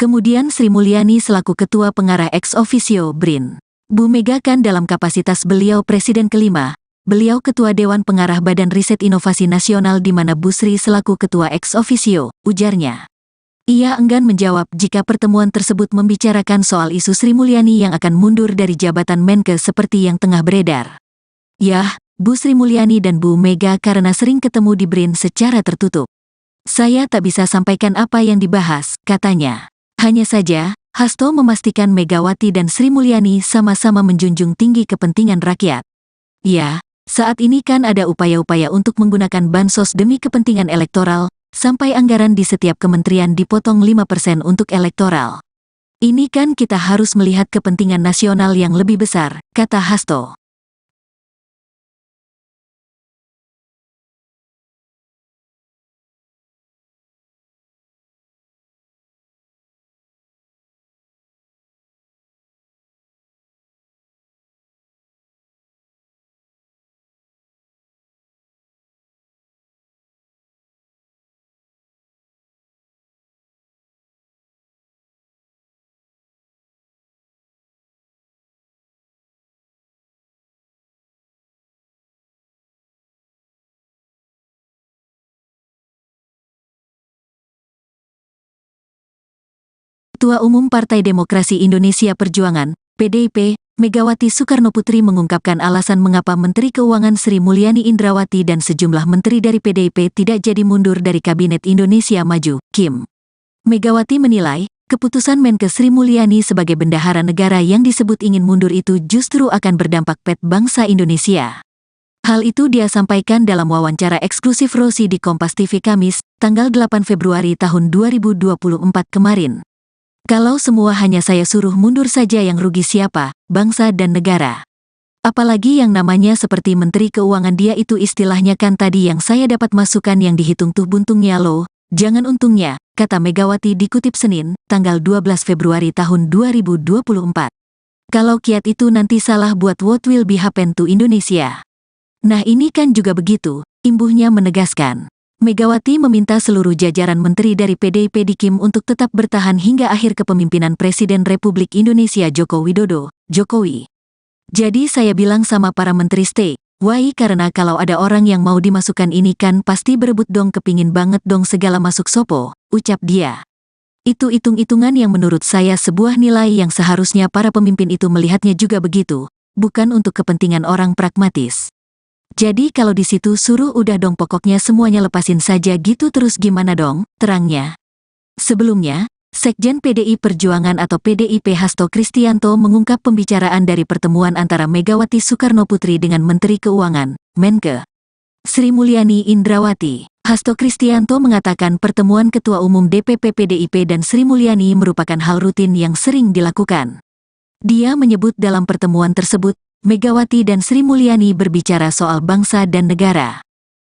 Kemudian Sri Mulyani selaku Ketua Pengarah ex officio BRIN. Bu Mega kan dalam kapasitas beliau Presiden kelima, beliau Ketua Dewan Pengarah Badan Riset Inovasi Nasional di mana Bu Sri selaku Ketua ex officio, ujarnya. Ia enggan menjawab jika pertemuan tersebut membicarakan soal isu Sri Mulyani yang akan mundur dari jabatan Menke seperti yang tengah beredar. Yah, Bu Sri Mulyani dan Bu Mega karena sering ketemu di BRIN secara tertutup. Saya tak bisa sampaikan apa yang dibahas, katanya. Hanya saja, Hasto memastikan Megawati dan Sri Mulyani sama-sama menjunjung tinggi kepentingan rakyat. Ya, saat ini kan ada upaya-upaya untuk menggunakan bansos demi kepentingan elektoral, sampai anggaran di setiap kementerian dipotong 5% untuk elektoral. Ini kan kita harus melihat kepentingan nasional yang lebih besar, kata Hasto. Ketua Umum Partai Demokrasi Indonesia Perjuangan, PDIP, Megawati Soekarnoputri mengungkapkan alasan mengapa Menteri Keuangan Sri Mulyani Indrawati dan sejumlah menteri dari PDIP tidak jadi mundur dari Kabinet Indonesia Maju, KIM. Megawati menilai, keputusan Menke Sri Mulyani sebagai bendahara negara yang disebut ingin mundur itu justru akan berdampak pada bangsa Indonesia. Hal itu dia sampaikan dalam wawancara eksklusif Rosi di Kompas TV Kamis, tanggal 8 Februari tahun 2024 kemarin. Kalau semua hanya saya suruh mundur saja yang rugi siapa, bangsa dan negara. Apalagi yang namanya seperti Menteri Keuangan dia itu istilahnya kan tadi yang saya dapat masukan yang dihitung tuh buntungnya loh, jangan untungnya, kata Megawati dikutip Senin, tanggal 12 Februari tahun 2024. Kalau kiat itu nanti salah buat what will be happen to Indonesia. Nah ini kan juga begitu, imbuhnya menegaskan. Megawati meminta seluruh jajaran menteri dari PDIP di KIM untuk tetap bertahan hingga akhir kepemimpinan Presiden Republik Indonesia Joko Widodo, Jokowi. Jadi saya bilang sama para menteri stay, why karena kalau ada orang yang mau dimasukkan ini kan pasti berebut dong kepingin banget dong segala masuk sopo, ucap dia. Itu hitung-hitungan yang menurut saya sebuah nilai yang seharusnya para pemimpin itu melihatnya juga begitu, bukan untuk kepentingan orang pragmatis. Jadi kalau di situ suruh udah dong pokoknya semuanya lepasin saja gitu terus gimana dong, terangnya. Sebelumnya, Sekjen PDI Perjuangan atau PDIP Hasto Kristianto mengungkap pembicaraan dari pertemuan antara Megawati Soekarnoputri dengan Menteri Keuangan, Menke, Sri Mulyani Indrawati. Hasto Kristianto mengatakan pertemuan Ketua Umum DPP PDIP dan Sri Mulyani merupakan hal rutin yang sering dilakukan. Dia menyebut dalam pertemuan tersebut, Megawati dan Sri Mulyani berbicara soal bangsa dan negara.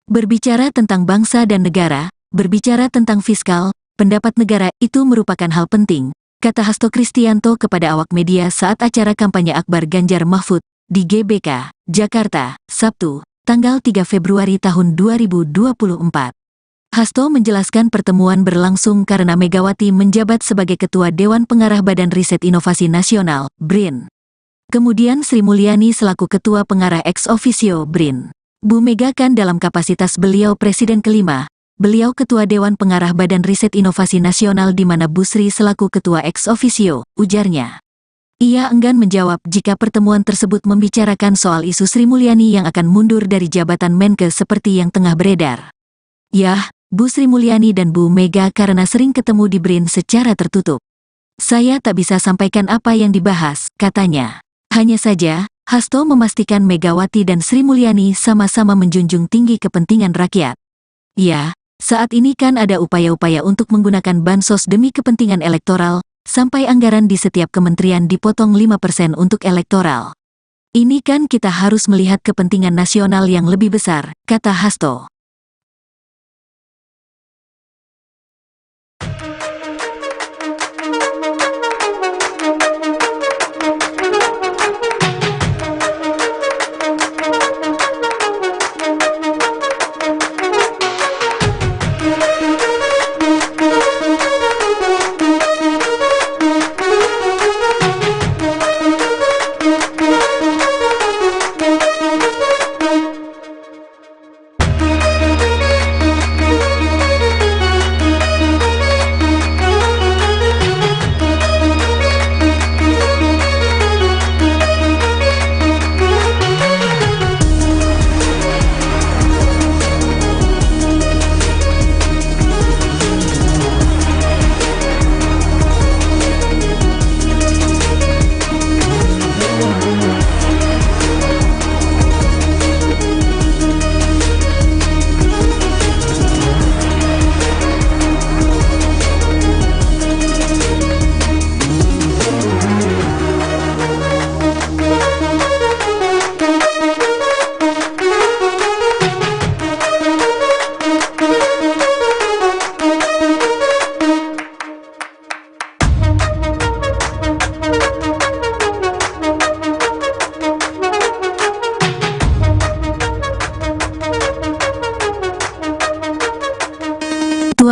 Berbicara tentang bangsa dan negara, berbicara tentang fiskal, pendapat negara itu merupakan hal penting, kata Hasto Kristianto kepada awak media saat acara kampanye Akbar Ganjar Mahfud di GBK, Jakarta, Sabtu, tanggal 3 Februari tahun 2024. Hasto menjelaskan pertemuan berlangsung karena Megawati menjabat sebagai Ketua Dewan Pengarah Badan Riset Inovasi Nasional, BRIN. Kemudian Sri Mulyani selaku Ketua Pengarah ex officio BRIN. Bu Mega kan dalam kapasitas beliau Presiden kelima, beliau Ketua Dewan Pengarah Badan Riset Inovasi Nasional di mana Bu Sri selaku Ketua ex officio, ujarnya. Ia enggan menjawab jika pertemuan tersebut membicarakan soal isu Sri Mulyani yang akan mundur dari jabatan Menke seperti yang tengah beredar. Yah, Bu Sri Mulyani dan Bu Mega karena sering ketemu di BRIN secara tertutup. Saya tak bisa sampaikan apa yang dibahas, katanya. Hanya saja, Hasto memastikan Megawati dan Sri Mulyani sama-sama menjunjung tinggi kepentingan rakyat. Ya, saat ini kan ada upaya-upaya untuk menggunakan bansos demi kepentingan elektoral, sampai anggaran di setiap kementerian dipotong 5% untuk elektoral. Ini kan kita harus melihat kepentingan nasional yang lebih besar, kata Hasto.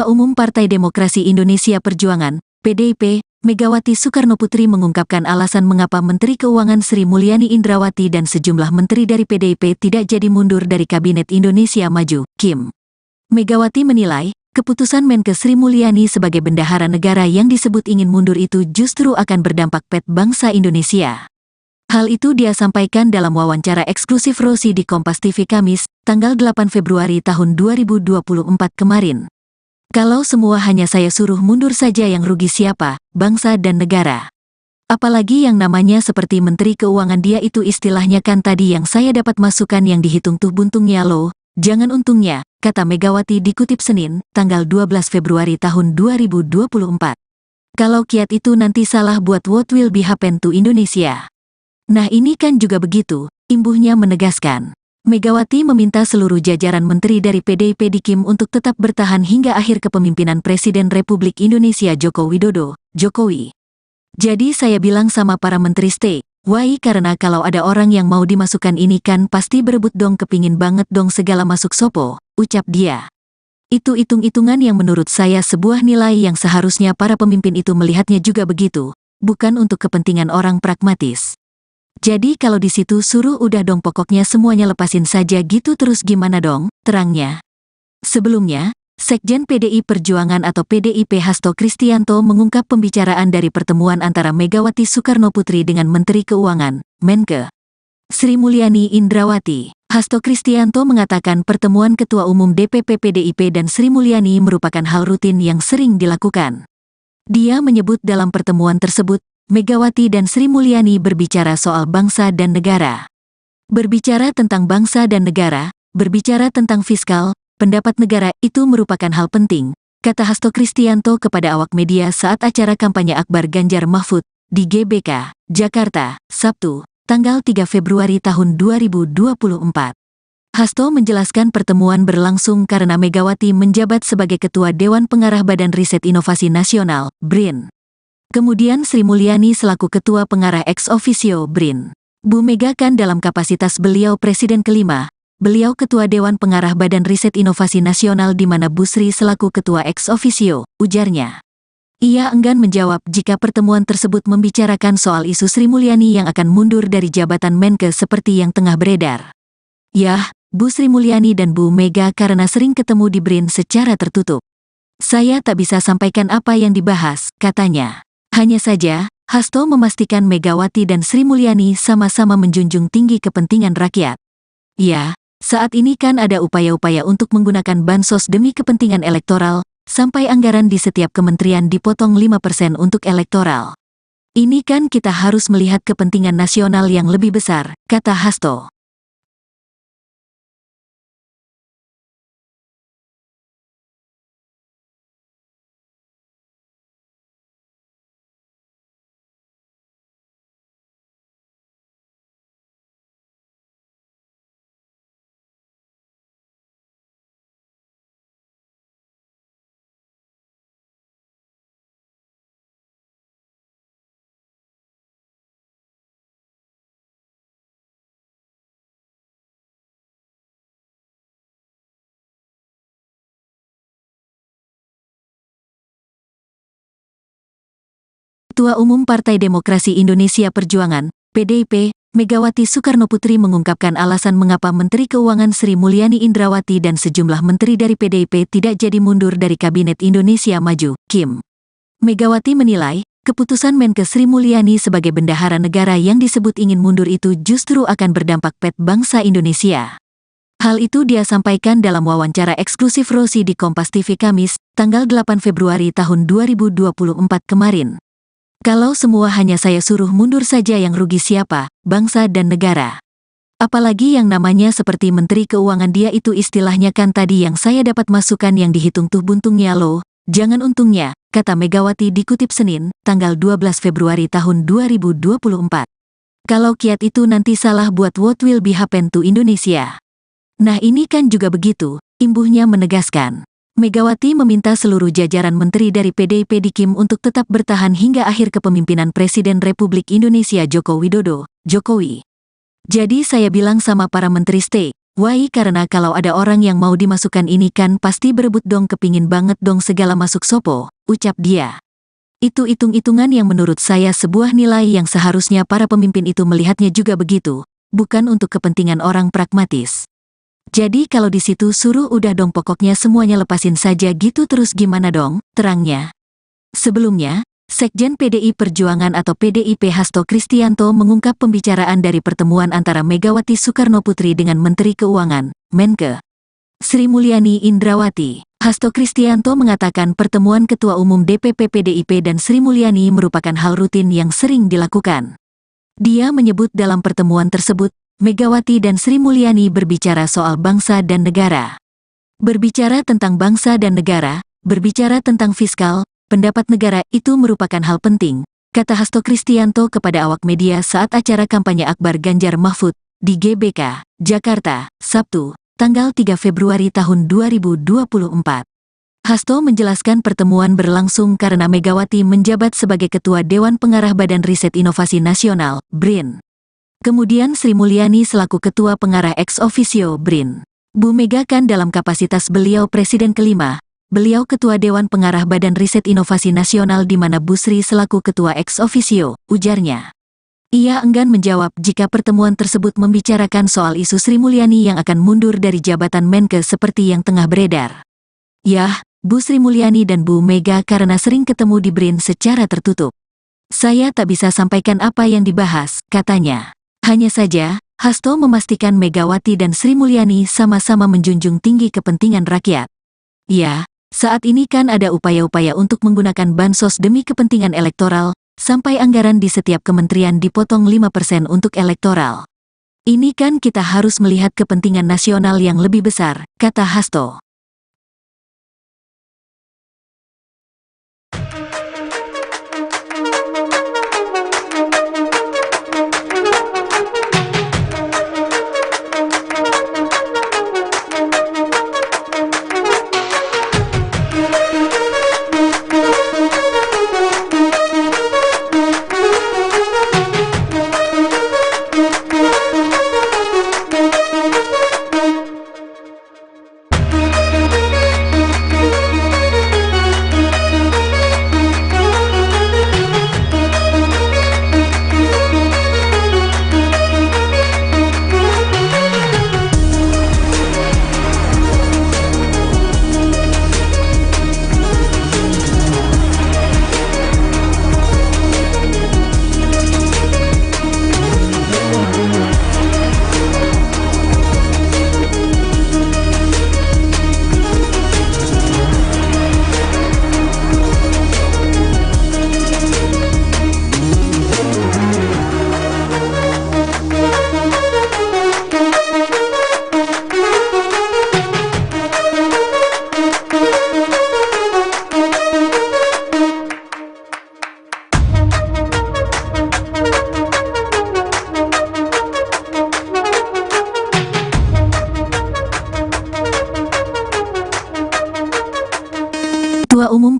Ketua Umum Partai Demokrasi Indonesia Perjuangan, PDIP, Megawati Soekarnoputri mengungkapkan alasan mengapa Menteri Keuangan Sri Mulyani Indrawati dan sejumlah menteri dari PDIP tidak jadi mundur dari Kabinet Indonesia Maju, KIM. Megawati menilai, keputusan Menkes Sri Mulyani sebagai bendahara negara yang disebut ingin mundur itu justru akan berdampak pada bangsa Indonesia. Hal itu dia sampaikan dalam wawancara eksklusif Rosi di Kompas TV Kamis, tanggal 8 Februari tahun 2024 kemarin. Kalau semua hanya saya suruh mundur saja yang rugi siapa, bangsa dan negara. Apalagi yang namanya seperti Menteri Keuangan dia itu istilahnya kan tadi yang saya dapat masukan yang dihitung tuh buntungnya loh, jangan untungnya, kata Megawati dikutip Senin, tanggal 12 Februari tahun 2024. Kalau kiat itu nanti salah buat what will be happen to Indonesia. Nah ini kan juga begitu, imbuhnya menegaskan. Megawati meminta seluruh jajaran menteri dari PDIP di KIM untuk tetap bertahan hingga akhir kepemimpinan Presiden Republik Indonesia Joko Widodo, Jokowi. Jadi saya bilang sama para menteri stay, why karena kalau ada orang yang mau dimasukkan ini kan pasti berebut dong kepingin banget dong segala masuk sopo, ucap dia. Itu hitung-hitungan yang menurut saya sebuah nilai yang seharusnya para pemimpin itu melihatnya juga begitu, bukan untuk kepentingan orang pragmatis. Jadi kalau di situ suruh udah dong pokoknya semuanya lepasin saja gitu terus gimana dong, terangnya. Sebelumnya, Sekjen PDI Perjuangan atau PDIP Hasto Kristianto mengungkap pembicaraan dari pertemuan antara Megawati Soekarnoputri dengan Menteri Keuangan, Menke Sri Mulyani Indrawati. Hasto Kristianto mengatakan pertemuan Ketua Umum DPP PDIP dan Sri Mulyani merupakan hal rutin yang sering dilakukan. Dia menyebut dalam pertemuan tersebut, Megawati dan Sri Mulyani berbicara soal bangsa dan negara. Berbicara tentang bangsa dan negara, berbicara tentang fiskal, pendapat negara itu merupakan hal penting, kata Hasto Kristianto kepada awak media saat acara kampanye Akbar Ganjar Mahfud di GBK, Jakarta, Sabtu, tanggal 3 Februari tahun 2024. Hasto menjelaskan pertemuan berlangsung karena Megawati menjabat sebagai Ketua Dewan Pengarah Badan Riset Inovasi Nasional, BRIN. Kemudian Sri Mulyani selaku Ketua Pengarah ex officio BRIN. Bu Mega kan dalam kapasitas beliau Presiden kelima, beliau Ketua Dewan Pengarah Badan Riset Inovasi Nasional di mana Bu Sri selaku Ketua ex officio, ujarnya. Ia enggan menjawab jika pertemuan tersebut membicarakan soal isu Sri Mulyani yang akan mundur dari jabatan Menke seperti yang tengah beredar. Yah, Bu Sri Mulyani dan Bu Mega karena sering ketemu di BRIN secara tertutup. Saya tak bisa sampaikan apa yang dibahas, katanya. Hanya saja, Hasto memastikan Megawati dan Sri Mulyani sama-sama menjunjung tinggi kepentingan rakyat. Ya, Saat ini kan ada upaya-upaya untuk menggunakan bansos demi kepentingan elektoral, sampai anggaran di setiap kementerian dipotong 5% untuk elektoral. Ini kan kita harus melihat kepentingan nasional yang lebih besar, kata Hasto. Ketua Umum Partai Demokrasi Indonesia Perjuangan, PDIP, Megawati Soekarnoputri mengungkapkan alasan mengapa Menteri Keuangan Sri Mulyani Indrawati dan sejumlah menteri dari PDIP tidak jadi mundur dari Kabinet Indonesia Maju, KIM. Megawati menilai, keputusan Menkes Sri Mulyani sebagai bendahara negara yang disebut ingin mundur itu justru akan berdampak pada bangsa Indonesia. Hal itu dia sampaikan dalam wawancara eksklusif Rosi di Kompas TV Kamis, tanggal 8 Februari tahun 2024 kemarin. Kalau semua hanya saya suruh mundur saja yang rugi siapa, bangsa dan negara. Apalagi yang namanya seperti Menteri Keuangan dia itu istilahnya kan tadi yang saya dapat masukan yang dihitung tuh buntungnya loh, jangan untungnya, kata Megawati dikutip Senin, tanggal 12 Februari tahun 2024. Kalau kiat itu nanti salah buat what will be happen to Indonesia. Nah ini kan juga begitu, imbuhnya menegaskan. Megawati meminta seluruh jajaran menteri dari PDIP di KIM untuk tetap bertahan hingga akhir kepemimpinan Presiden Republik Indonesia Joko Widodo, Jokowi. Jadi saya bilang sama para menteri stay, why karena kalau ada orang yang mau dimasukkan ini kan pasti berebut dong kepingin banget dong segala masuk sopo, ucap dia. Itu hitung-hitungan yang menurut saya sebuah nilai yang seharusnya para pemimpin itu melihatnya juga begitu, bukan untuk kepentingan orang pragmatis. Jadi kalau di situ suruh udah dong pokoknya semuanya lepasin saja gitu terus gimana dong, terangnya. Sebelumnya, Sekjen PDI Perjuangan atau PDIP Hasto Kristianto mengungkap pembicaraan dari pertemuan antara Megawati Soekarnoputri dengan Menteri Keuangan, Menke Sri Mulyani Indrawati. Hasto Kristianto mengatakan pertemuan Ketua Umum DPP PDIP dan Sri Mulyani merupakan hal rutin yang sering dilakukan. Dia menyebut dalam pertemuan tersebut, Megawati dan Sri Mulyani berbicara soal bangsa dan negara. Berbicara tentang bangsa dan negara, berbicara tentang fiskal, pendapat negara itu merupakan hal penting, kata Hasto Kristianto kepada awak media saat acara kampanye Akbar Ganjar Mahfud di GBK, Jakarta, Sabtu, tanggal 3 Februari tahun 2024. Hasto menjelaskan pertemuan berlangsung karena Megawati menjabat sebagai Ketua Dewan Pengarah Badan Riset Inovasi Nasional, BRIN. Kemudian Sri Mulyani selaku Ketua Pengarah ex officio BRIN. Bu Mega kan dalam kapasitas beliau Presiden kelima, beliau Ketua Dewan Pengarah Badan Riset Inovasi Nasional di mana Bu Sri selaku Ketua ex officio, ujarnya. Ia enggan menjawab jika pertemuan tersebut membicarakan soal isu Sri Mulyani yang akan mundur dari jabatan Menke seperti yang tengah beredar. Yah, Bu Sri Mulyani dan Bu Mega karena sering ketemu di BRIN secara tertutup. Saya tak bisa sampaikan apa yang dibahas, katanya. Hanya saja, Hasto memastikan Megawati dan Sri Mulyani sama-sama menjunjung tinggi kepentingan rakyat. Ya, saat ini kan ada upaya-upaya untuk menggunakan bansos demi kepentingan elektoral, sampai anggaran di setiap kementerian dipotong 5% untuk elektoral. Ini kan kita harus melihat kepentingan nasional yang lebih besar, kata Hasto.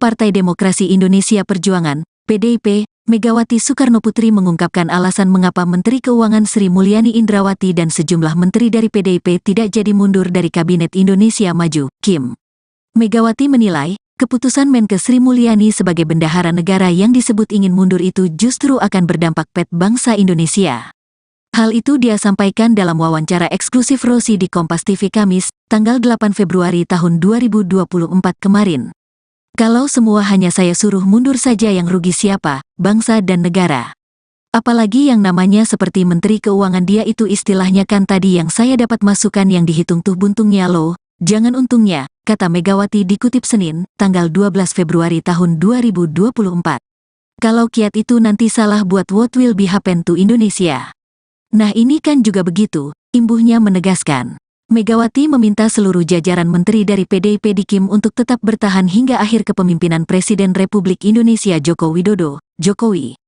Umum Partai Demokrasi Indonesia Perjuangan, PDIP, Megawati Soekarnoputri mengungkapkan alasan mengapa Menteri Keuangan Sri Mulyani Indrawati dan sejumlah menteri dari PDIP tidak jadi mundur dari Kabinet Indonesia Maju, KIM. Megawati menilai, keputusan Menkeu Sri Mulyani sebagai bendahara negara yang disebut ingin mundur itu justru akan berdampak pada bangsa Indonesia. Hal itu dia sampaikan dalam wawancara eksklusif Rosi di Kompas TV Kamis, tanggal 8 Februari tahun 2024 kemarin. Kalau semua hanya saya suruh mundur saja yang rugi siapa, bangsa dan negara. Apalagi yang namanya seperti Menteri Keuangan dia itu istilahnya kan tadi yang saya dapat masukan yang dihitung tuh buntungnya loh, jangan untungnya, kata Megawati dikutip Senin, tanggal 12 Februari tahun 2024. Kalau kiat itu nanti salah buat what will be happen to Indonesia. Nah ini kan juga begitu, imbuhnya menegaskan. Megawati meminta seluruh jajaran menteri dari PDIP di KIM untuk tetap bertahan hingga akhir kepemimpinan Presiden Republik Indonesia Joko Widodo, Jokowi.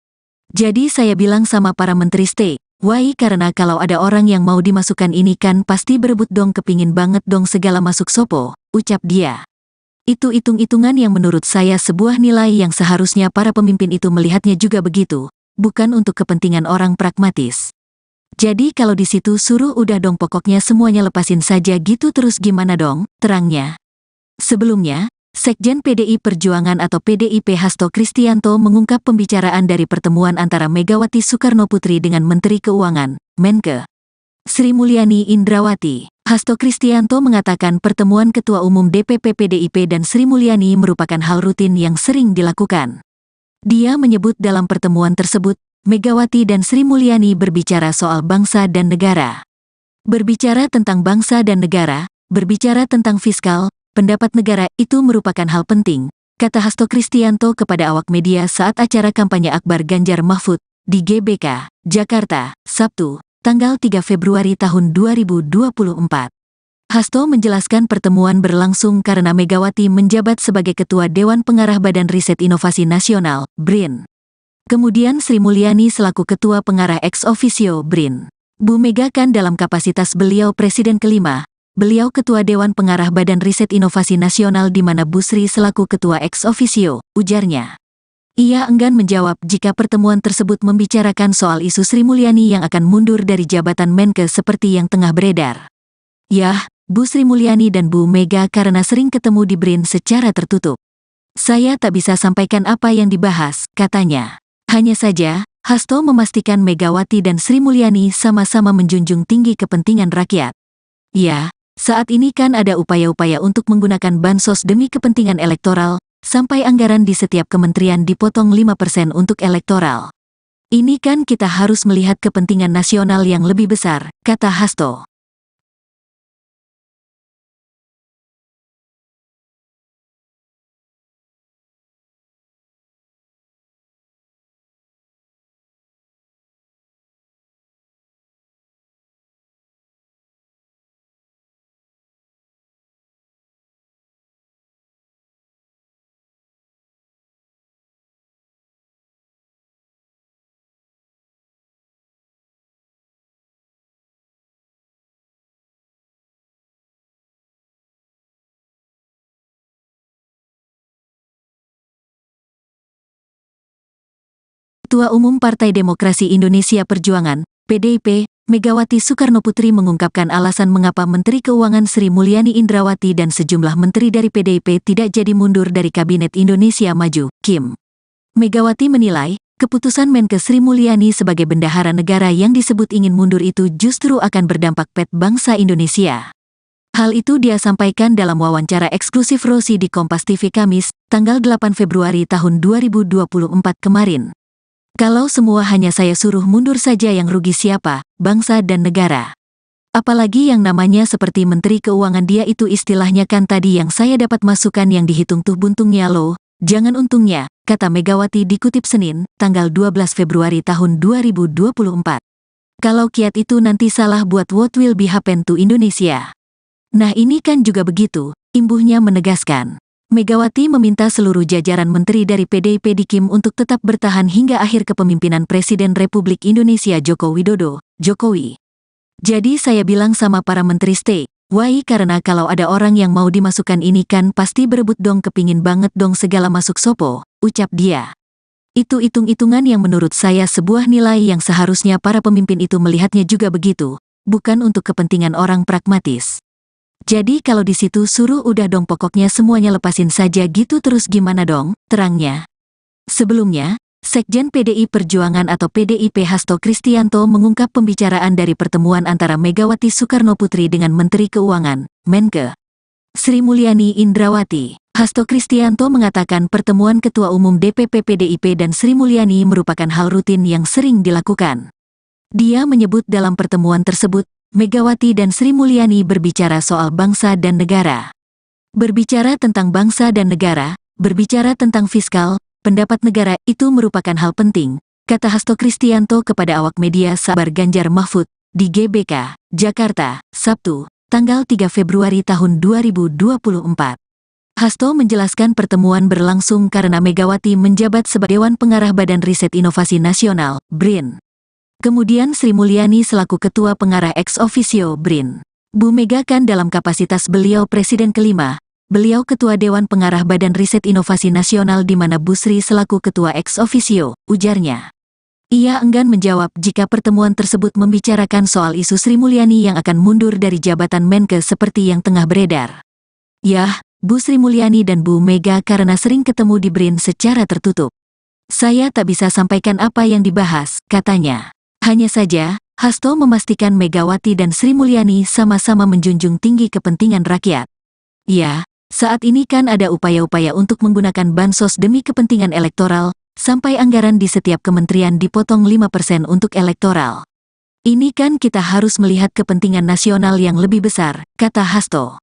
Jadi saya bilang sama para menteri stay, why karena kalau ada orang yang mau dimasukkan ini kan pasti berebut dong kepingin banget dong segala masuk sopo, ucap dia. Itu hitung-hitungan yang menurut saya sebuah nilai yang seharusnya para pemimpin itu melihatnya juga begitu, bukan untuk kepentingan orang pragmatis. Jadi kalau di situ suruh udah dong pokoknya semuanya lepasin saja gitu terus gimana dong, terangnya. Sebelumnya, Sekjen PDI Perjuangan atau PDIP Hasto Kristianto mengungkap pembicaraan dari pertemuan antara Megawati Soekarnoputri dengan Menteri Keuangan, Menkeu Sri Mulyani Indrawati. Hasto Kristianto mengatakan pertemuan Ketua Umum DPP PDIP dan Sri Mulyani merupakan hal rutin yang sering dilakukan. Dia menyebut dalam pertemuan tersebut, Megawati dan Sri Mulyani berbicara soal bangsa dan negara. Berbicara tentang bangsa dan negara, berbicara tentang fiskal, pendapat negara itu merupakan hal penting, kata Hasto Kristianto kepada awak media saat acara kampanye Akbar Ganjar Mahfud di GBK, Jakarta, Sabtu, tanggal 3 Februari tahun 2024. Hasto menjelaskan pertemuan berlangsung karena Megawati menjabat sebagai Ketua Dewan Pengarah Badan Riset Inovasi Nasional, BRIN. Kemudian Sri Mulyani selaku Ketua Pengarah ex officio BRIN. Bu Mega kan dalam kapasitas beliau Presiden kelima, beliau Ketua Dewan Pengarah Badan Riset Inovasi Nasional di mana Bu Sri selaku Ketua ex officio, ujarnya. Ia enggan menjawab jika pertemuan tersebut membicarakan soal isu Sri Mulyani yang akan mundur dari jabatan Menkeu seperti yang tengah beredar. Yah, Bu Sri Mulyani dan Bu Mega karena sering ketemu di BRIN secara tertutup. Saya tak bisa sampaikan apa yang dibahas, katanya. Hanya saja, Hasto memastikan Megawati dan Sri Mulyani sama-sama menjunjung tinggi kepentingan rakyat. Ya, saat ini kan ada upaya-upaya untuk menggunakan bansos demi kepentingan elektoral, sampai anggaran di setiap kementerian dipotong 5% untuk elektoral. Ini kan kita harus melihat kepentingan nasional yang lebih besar, kata Hasto. Ketua Umum Partai Demokrasi Indonesia Perjuangan, PDIP, Megawati Soekarnoputri mengungkapkan alasan mengapa Menteri Keuangan Sri Mulyani Indrawati dan sejumlah menteri dari PDIP tidak jadi mundur dari Kabinet Indonesia Maju, KIM. Megawati menilai, keputusan Menkeu Sri Mulyani sebagai bendahara negara yang disebut ingin mundur itu justru akan berdampak pada bangsa Indonesia. Hal itu dia sampaikan dalam wawancara eksklusif Rosi di Kompas TV Kamis, tanggal 8 Februari tahun 2024 kemarin. Kalau semua hanya saya suruh mundur saja yang rugi siapa, bangsa dan negara. Apalagi yang namanya seperti Menteri Keuangan dia itu istilahnya kan tadi yang saya dapat masukan yang dihitung tuh buntungnya loh, jangan untungnya, kata Megawati dikutip Senin, tanggal 12 Februari tahun 2024. Kalau kiat itu nanti salah buat what will be happen to Indonesia. Nah ini kan juga begitu, imbuhnya menegaskan. Megawati meminta seluruh jajaran menteri dari PDIP di KIM untuk tetap bertahan hingga akhir kepemimpinan Presiden Republik Indonesia Joko Widodo, Jokowi. Jadi saya bilang sama para menteri stay, Why karena kalau ada orang yang mau dimasukkan ini kan pasti berebut dong, kepingin banget dong segala masuk sopo, ucap dia. Itu hitung-hitungan yang menurut saya sebuah nilai yang seharusnya para pemimpin itu melihatnya juga begitu, bukan untuk kepentingan orang pragmatis. Jadi kalau di situ suruh udah dong pokoknya semuanya lepasin saja gitu, terus gimana dong, terangnya. Sebelumnya, Sekjen PDI Perjuangan atau PDIP Hasto Kristianto mengungkap pembicaraan dari pertemuan antara Megawati Soekarnoputri dengan Menteri Keuangan, Menke, Sri Mulyani Indrawati. Hasto Kristianto mengatakan pertemuan Ketua Umum DPP PDIP dan Sri Mulyani merupakan hal rutin yang sering dilakukan. Dia menyebut dalam pertemuan tersebut, Megawati dan Sri Mulyani berbicara soal bangsa dan negara. Berbicara tentang bangsa dan negara, berbicara tentang fiskal, pendapat negara itu merupakan hal penting, kata Hasto Kristianto kepada awak media Sabar Ganjar Mahfud di GBK, Jakarta, Sabtu, tanggal 3 Februari tahun 2024. Hasto menjelaskan pertemuan berlangsung karena Megawati menjabat sebagai Dewan Pengarah Badan Riset Inovasi Nasional, BRIN. Kemudian Sri Mulyani selaku Ketua Pengarah ex officio BRIN. Bu Mega kan dalam kapasitas beliau Presiden kelima, beliau Ketua Dewan Pengarah Badan Riset Inovasi Nasional di mana Bu Sri selaku Ketua ex officio, ujarnya. Ia enggan menjawab jika pertemuan tersebut membicarakan soal isu Sri Mulyani yang akan mundur dari jabatan Menke seperti yang tengah beredar. Yah, Bu Sri Mulyani dan Bu Mega karena sering ketemu di BRIN secara tertutup. Saya tak bisa sampaikan apa yang dibahas, katanya. Hanya saja, Hasto memastikan Megawati dan Sri Mulyani sama-sama menjunjung tinggi kepentingan rakyat. Ya, saat ini kan ada upaya-upaya untuk menggunakan bansos demi kepentingan elektoral, sampai anggaran di setiap kementerian dipotong 5% untuk elektoral. Ini kan kita harus melihat kepentingan nasional yang lebih besar, kata Hasto.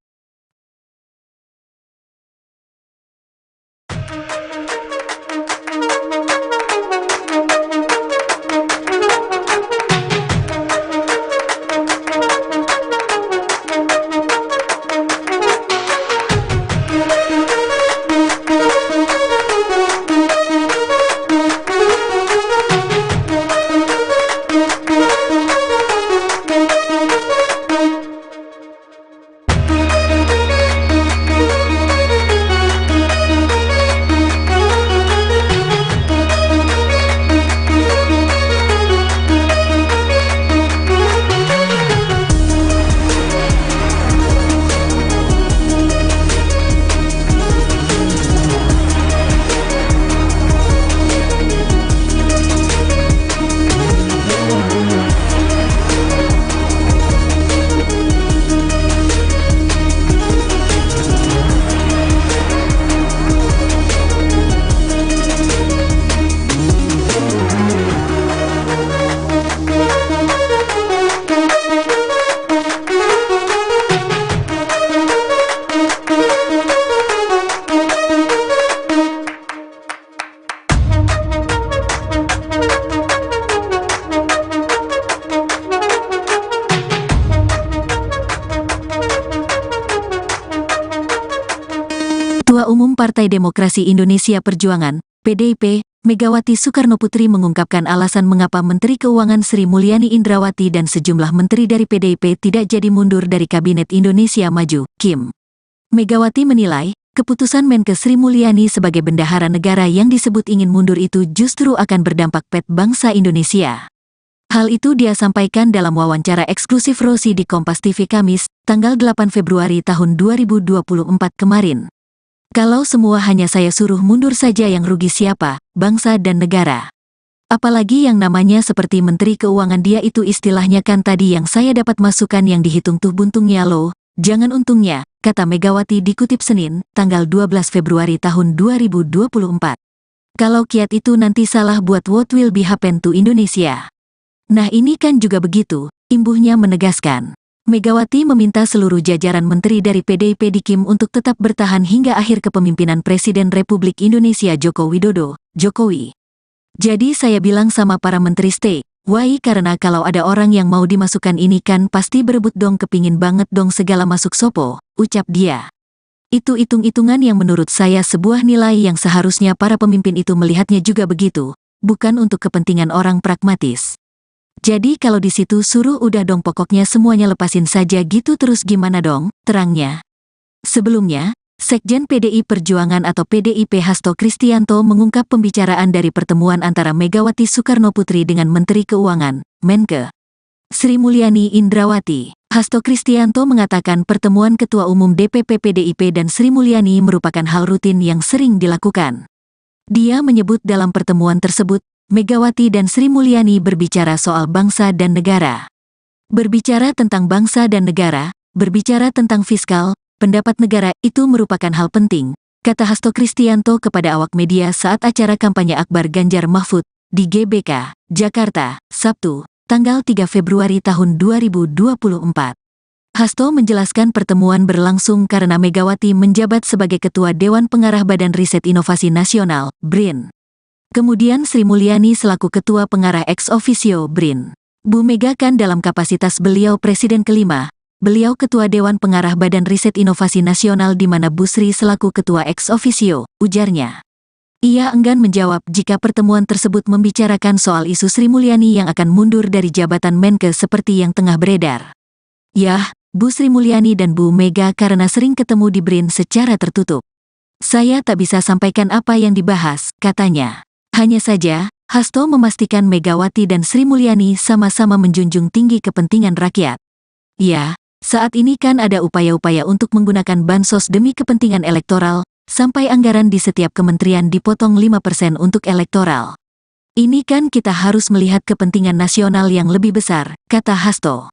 Ketua Umum Partai Demokrasi Indonesia Perjuangan, PDIP, Megawati Soekarnoputri mengungkapkan alasan mengapa Menteri Keuangan Sri Mulyani Indrawati dan sejumlah menteri dari PDIP tidak jadi mundur dari Kabinet Indonesia Maju, KIM. Megawati menilai, keputusan Menke Sri Mulyani sebagai bendahara negara yang disebut ingin mundur itu justru akan berdampak pada bangsa Indonesia. Hal itu dia sampaikan dalam wawancara eksklusif Rosi di Kompas TV Kamis, tanggal 8 Februari tahun 2024 kemarin. Kalau semua hanya saya suruh mundur saja yang rugi siapa, bangsa dan negara. Apalagi yang namanya seperti Menteri Keuangan dia itu istilahnya kan tadi yang saya dapat masukan yang dihitung tuh buntungnya loh, jangan untungnya, kata Megawati dikutip Senin, tanggal 12 Februari tahun 2024. Kalau kiat itu nanti salah buat what will be happen to Indonesia. Nah ini kan juga begitu, imbuhnya menegaskan. Megawati meminta seluruh jajaran menteri dari PDIP di KIM untuk tetap bertahan hingga akhir kepemimpinan Presiden Republik Indonesia Joko Widodo, Jokowi. Jadi saya bilang sama para menteri stay, why karena kalau ada orang yang mau dimasukkan ini kan pasti berebut dong, kepingin banget dong segala masuk sopo, ucap dia. Itu hitung-hitungan yang menurut saya sebuah nilai yang seharusnya para pemimpin itu melihatnya juga begitu, bukan untuk kepentingan orang pragmatis. Jadi kalau di situ suruh udah dong pokoknya semuanya lepasin saja gitu terus gimana dong, terangnya. Sebelumnya, Sekjen PDI Perjuangan atau PDIP Hasto Kristianto mengungkap pembicaraan dari pertemuan antara Megawati Soekarnoputri dengan Menteri Keuangan, Menke, Sri Mulyani Indrawati. Hasto Kristianto mengatakan pertemuan Ketua Umum DPP PDIP dan Sri Mulyani merupakan hal rutin yang sering dilakukan. Dia menyebut dalam pertemuan tersebut, Megawati dan Sri Mulyani berbicara soal bangsa dan negara. Berbicara tentang bangsa dan negara, berbicara tentang fiskal, pendapat negara itu merupakan hal penting, kata Hasto Kristianto kepada awak media saat acara kampanye Akbar Ganjar Mahfud di GBK, Jakarta, Sabtu, tanggal 3 Februari tahun 2024. Hasto menjelaskan pertemuan berlangsung karena Megawati menjabat sebagai Ketua Dewan Pengarah Badan Riset Inovasi Nasional, BRIN. Kemudian Sri Mulyani selaku Ketua Pengarah ex officio BRIN. Bu Mega kan dalam kapasitas beliau Presiden kelima, beliau Ketua Dewan Pengarah Badan Riset Inovasi Nasional di mana Bu Sri selaku Ketua ex officio, ujarnya. Ia enggan menjawab jika pertemuan tersebut membicarakan soal isu Sri Mulyani yang akan mundur dari jabatan Menke seperti yang tengah beredar. Yah, Bu Sri Mulyani dan Bu Mega karena sering ketemu di BRIN secara tertutup. Saya tak bisa sampaikan apa yang dibahas, katanya. Hanya saja, Hasto memastikan Megawati dan Sri Mulyani sama-sama menjunjung tinggi kepentingan rakyat. Ya, saat ini kan ada upaya-upaya untuk menggunakan bansos demi kepentingan elektoral, sampai anggaran di setiap kementerian dipotong 5% untuk elektoral. Ini kan kita harus melihat kepentingan nasional yang lebih besar, kata Hasto.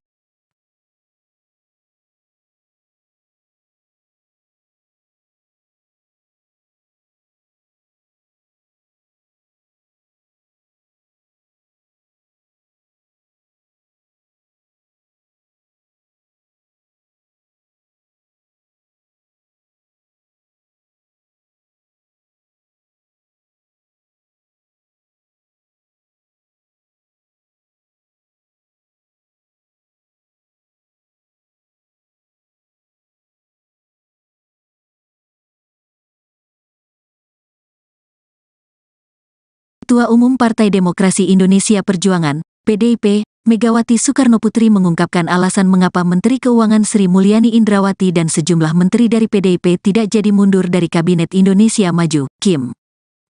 Ketua Umum Partai Demokrasi Indonesia Perjuangan, PDIP, Megawati Soekarnoputri mengungkapkan alasan mengapa Menteri Keuangan Sri Mulyani Indrawati dan sejumlah menteri dari PDIP tidak jadi mundur dari Kabinet Indonesia Maju, KIM.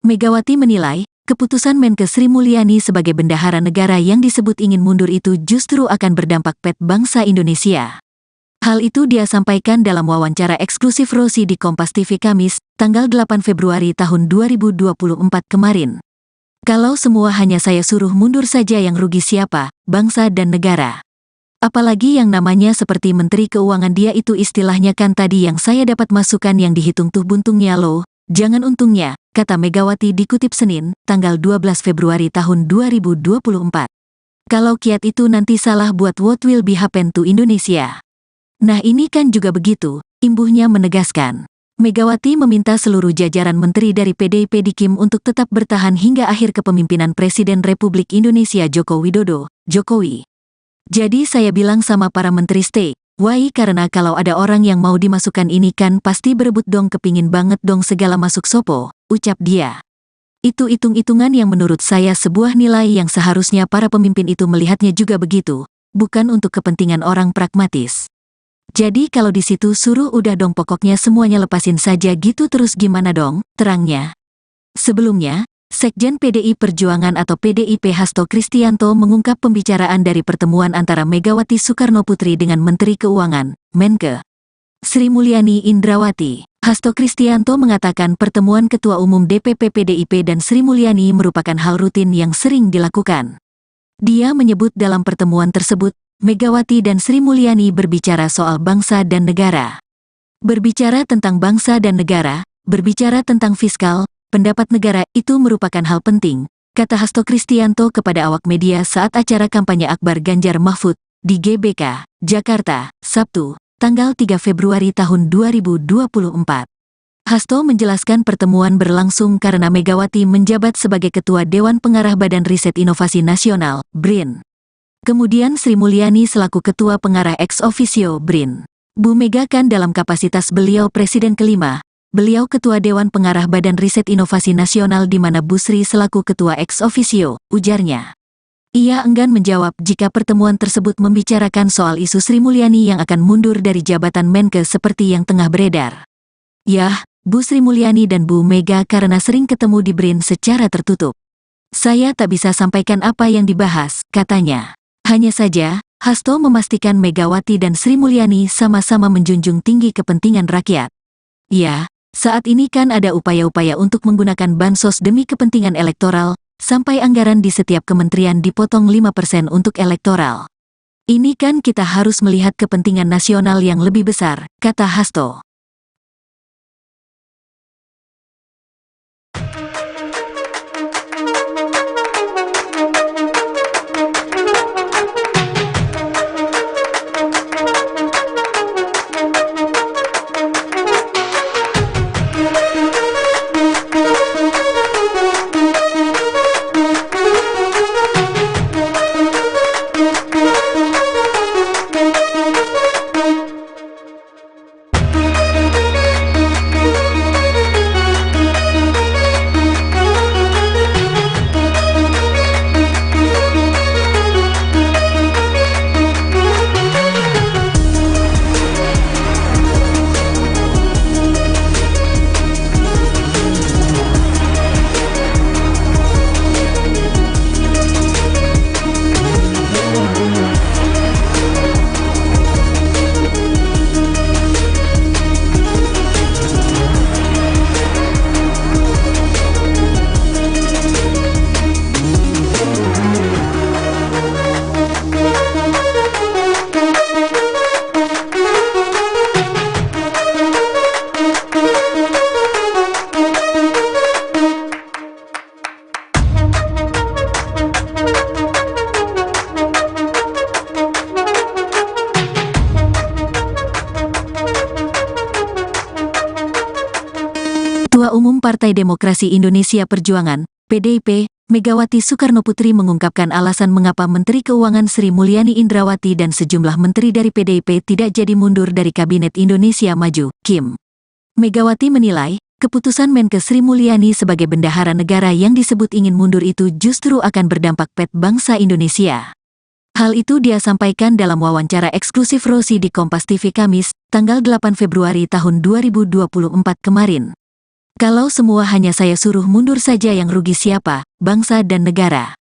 Megawati menilai, keputusan Menke Sri Mulyani sebagai bendahara negara yang disebut ingin mundur itu justru akan berdampak pada bangsa Indonesia. Hal itu dia sampaikan dalam wawancara eksklusif Rosi di Kompas TV Kamis, tanggal 8 Februari tahun 2024 kemarin. Kalau semua hanya saya suruh mundur saja yang rugi siapa, bangsa dan negara. Apalagi yang namanya seperti Menteri Keuangan dia itu istilahnya kan tadi yang saya dapat masukan yang dihitung tuh buntungnya loh, jangan untungnya, kata Megawati dikutip Senin, tanggal 12 Februari tahun 2024. Kalau kiat itu nanti salah buat what will be happen to Indonesia. Nah ini kan juga begitu, imbuhnya menegaskan. Megawati meminta seluruh jajaran menteri dari PDIP di KIM untuk tetap bertahan hingga akhir kepemimpinan Presiden Republik Indonesia Joko Widodo, Jokowi. Jadi saya bilang sama para menteri stay, why karena kalau ada orang yang mau dimasukkan ini kan pasti berebut dong kepingin banget dong segala masuk sopo, ucap dia. Itu hitung-hitungan yang menurut saya sebuah nilai yang seharusnya para pemimpin itu melihatnya juga begitu, bukan untuk kepentingan orang pragmatis. Jadi kalau di situ suruh udah dong pokoknya semuanya lepasin saja gitu terus gimana dong, terangnya. Sebelumnya, Sekjen PDI Perjuangan atau PDIP Hasto Kristianto mengungkap pembicaraan dari pertemuan antara Megawati Soekarnoputri dengan Menteri Keuangan, Menke, Sri Mulyani Indrawati. Hasto Kristianto mengatakan pertemuan Ketua Umum DPP PDIP dan Sri Mulyani merupakan hal rutin yang sering dilakukan. Dia menyebut dalam pertemuan tersebut, Megawati dan Sri Mulyani berbicara soal bangsa dan negara. Berbicara tentang bangsa dan negara, berbicara tentang fiskal, pendapat negara itu merupakan hal penting, kata Hasto Kristianto kepada awak media saat acara kampanye Akbar Ganjar Mahfud di GBK, Jakarta, Sabtu, tanggal 3 Februari tahun 2024. Hasto menjelaskan pertemuan berlangsung karena Megawati menjabat sebagai Ketua Dewan Pengarah Badan Riset Inovasi Nasional, BRIN. Kemudian Sri Mulyani selaku Ketua Pengarah ex officio BRIN. Bu Mega kan dalam kapasitas beliau Presiden kelima, beliau Ketua Dewan Pengarah Badan Riset Inovasi Nasional di mana Bu Sri selaku Ketua ex officio, ujarnya. Ia enggan menjawab jika pertemuan tersebut membicarakan soal isu Sri Mulyani yang akan mundur dari jabatan Menke seperti yang tengah beredar. Yah, Bu Sri Mulyani dan Bu Mega karena sering ketemu di BRIN secara tertutup. Saya tak bisa sampaikan apa yang dibahas, katanya. Hanya saja, Hasto memastikan Megawati dan Sri Mulyani sama-sama menjunjung tinggi kepentingan rakyat. Ya, saat ini kan ada upaya-upaya untuk menggunakan bansos demi kepentingan elektoral, sampai anggaran di setiap kementerian dipotong 5% untuk elektoral. Ini kan kita harus melihat kepentingan nasional yang lebih besar, kata Hasto. Ketua Umum Partai Demokrasi Indonesia Perjuangan, PDIP, Megawati Soekarnoputri mengungkapkan alasan mengapa Menteri Keuangan Sri Mulyani Indrawati dan sejumlah menteri dari PDIP tidak jadi mundur dari Kabinet Indonesia Maju, KIM. Megawati menilai, keputusan Menke Sri Mulyani sebagai bendahara negara yang disebut ingin mundur itu justru akan berdampak pada bangsa Indonesia. Hal itu dia sampaikan dalam wawancara eksklusif Rosi di Kompas TV Kamis, tanggal 8 Februari tahun 2024 kemarin. Kalau semua hanya saya suruh mundur saja yang rugi siapa, bangsa dan negara.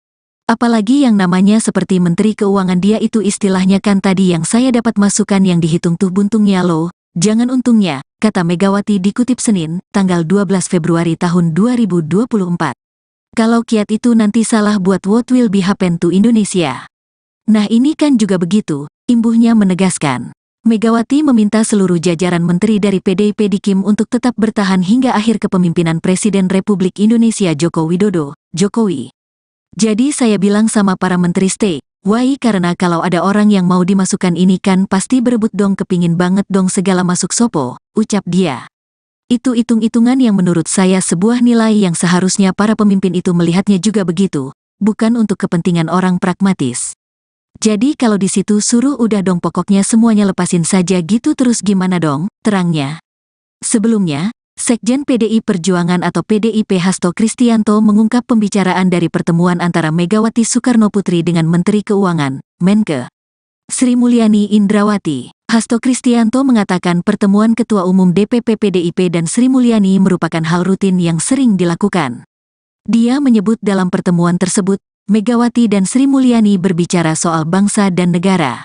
Apalagi yang namanya seperti Menteri Keuangan dia itu istilahnya kan tadi yang saya dapat masukan yang dihitung tuh buntungnya loh, jangan untungnya, kata Megawati dikutip Senin, tanggal 12 Februari tahun 2024. Kalau kiat itu nanti salah buat what will be happen to Indonesia. Nah ini kan juga begitu, imbuhnya menegaskan. Megawati meminta seluruh jajaran menteri dari PDIP di KIM untuk tetap bertahan hingga akhir kepemimpinan Presiden Republik Indonesia Joko Widodo, Jokowi. Jadi saya bilang sama para menteri stay, why karena kalau ada orang yang mau dimasukkan ini kan pasti berebut dong kepingin banget dong segala masuk sopo, ucap dia. Itu hitung-hitungan yang menurut saya sebuah nilai yang seharusnya para pemimpin itu melihatnya juga begitu, bukan untuk kepentingan orang pragmatis. Jadi kalau di situ suruh udah dong pokoknya semuanya lepasin saja gitu terus gimana dong, terangnya. Sebelumnya, Sekjen PDI Perjuangan atau PDIP Hasto Kristianto mengungkap pembicaraan dari pertemuan antara Megawati Soekarnoputri dengan Menteri Keuangan, Menke Sri Mulyani Indrawati. Hasto Kristianto mengatakan pertemuan Ketua Umum DPP PDIP dan Sri Mulyani merupakan hal rutin yang sering dilakukan. Dia menyebut dalam pertemuan tersebut, Megawati dan Sri Mulyani berbicara soal bangsa dan negara.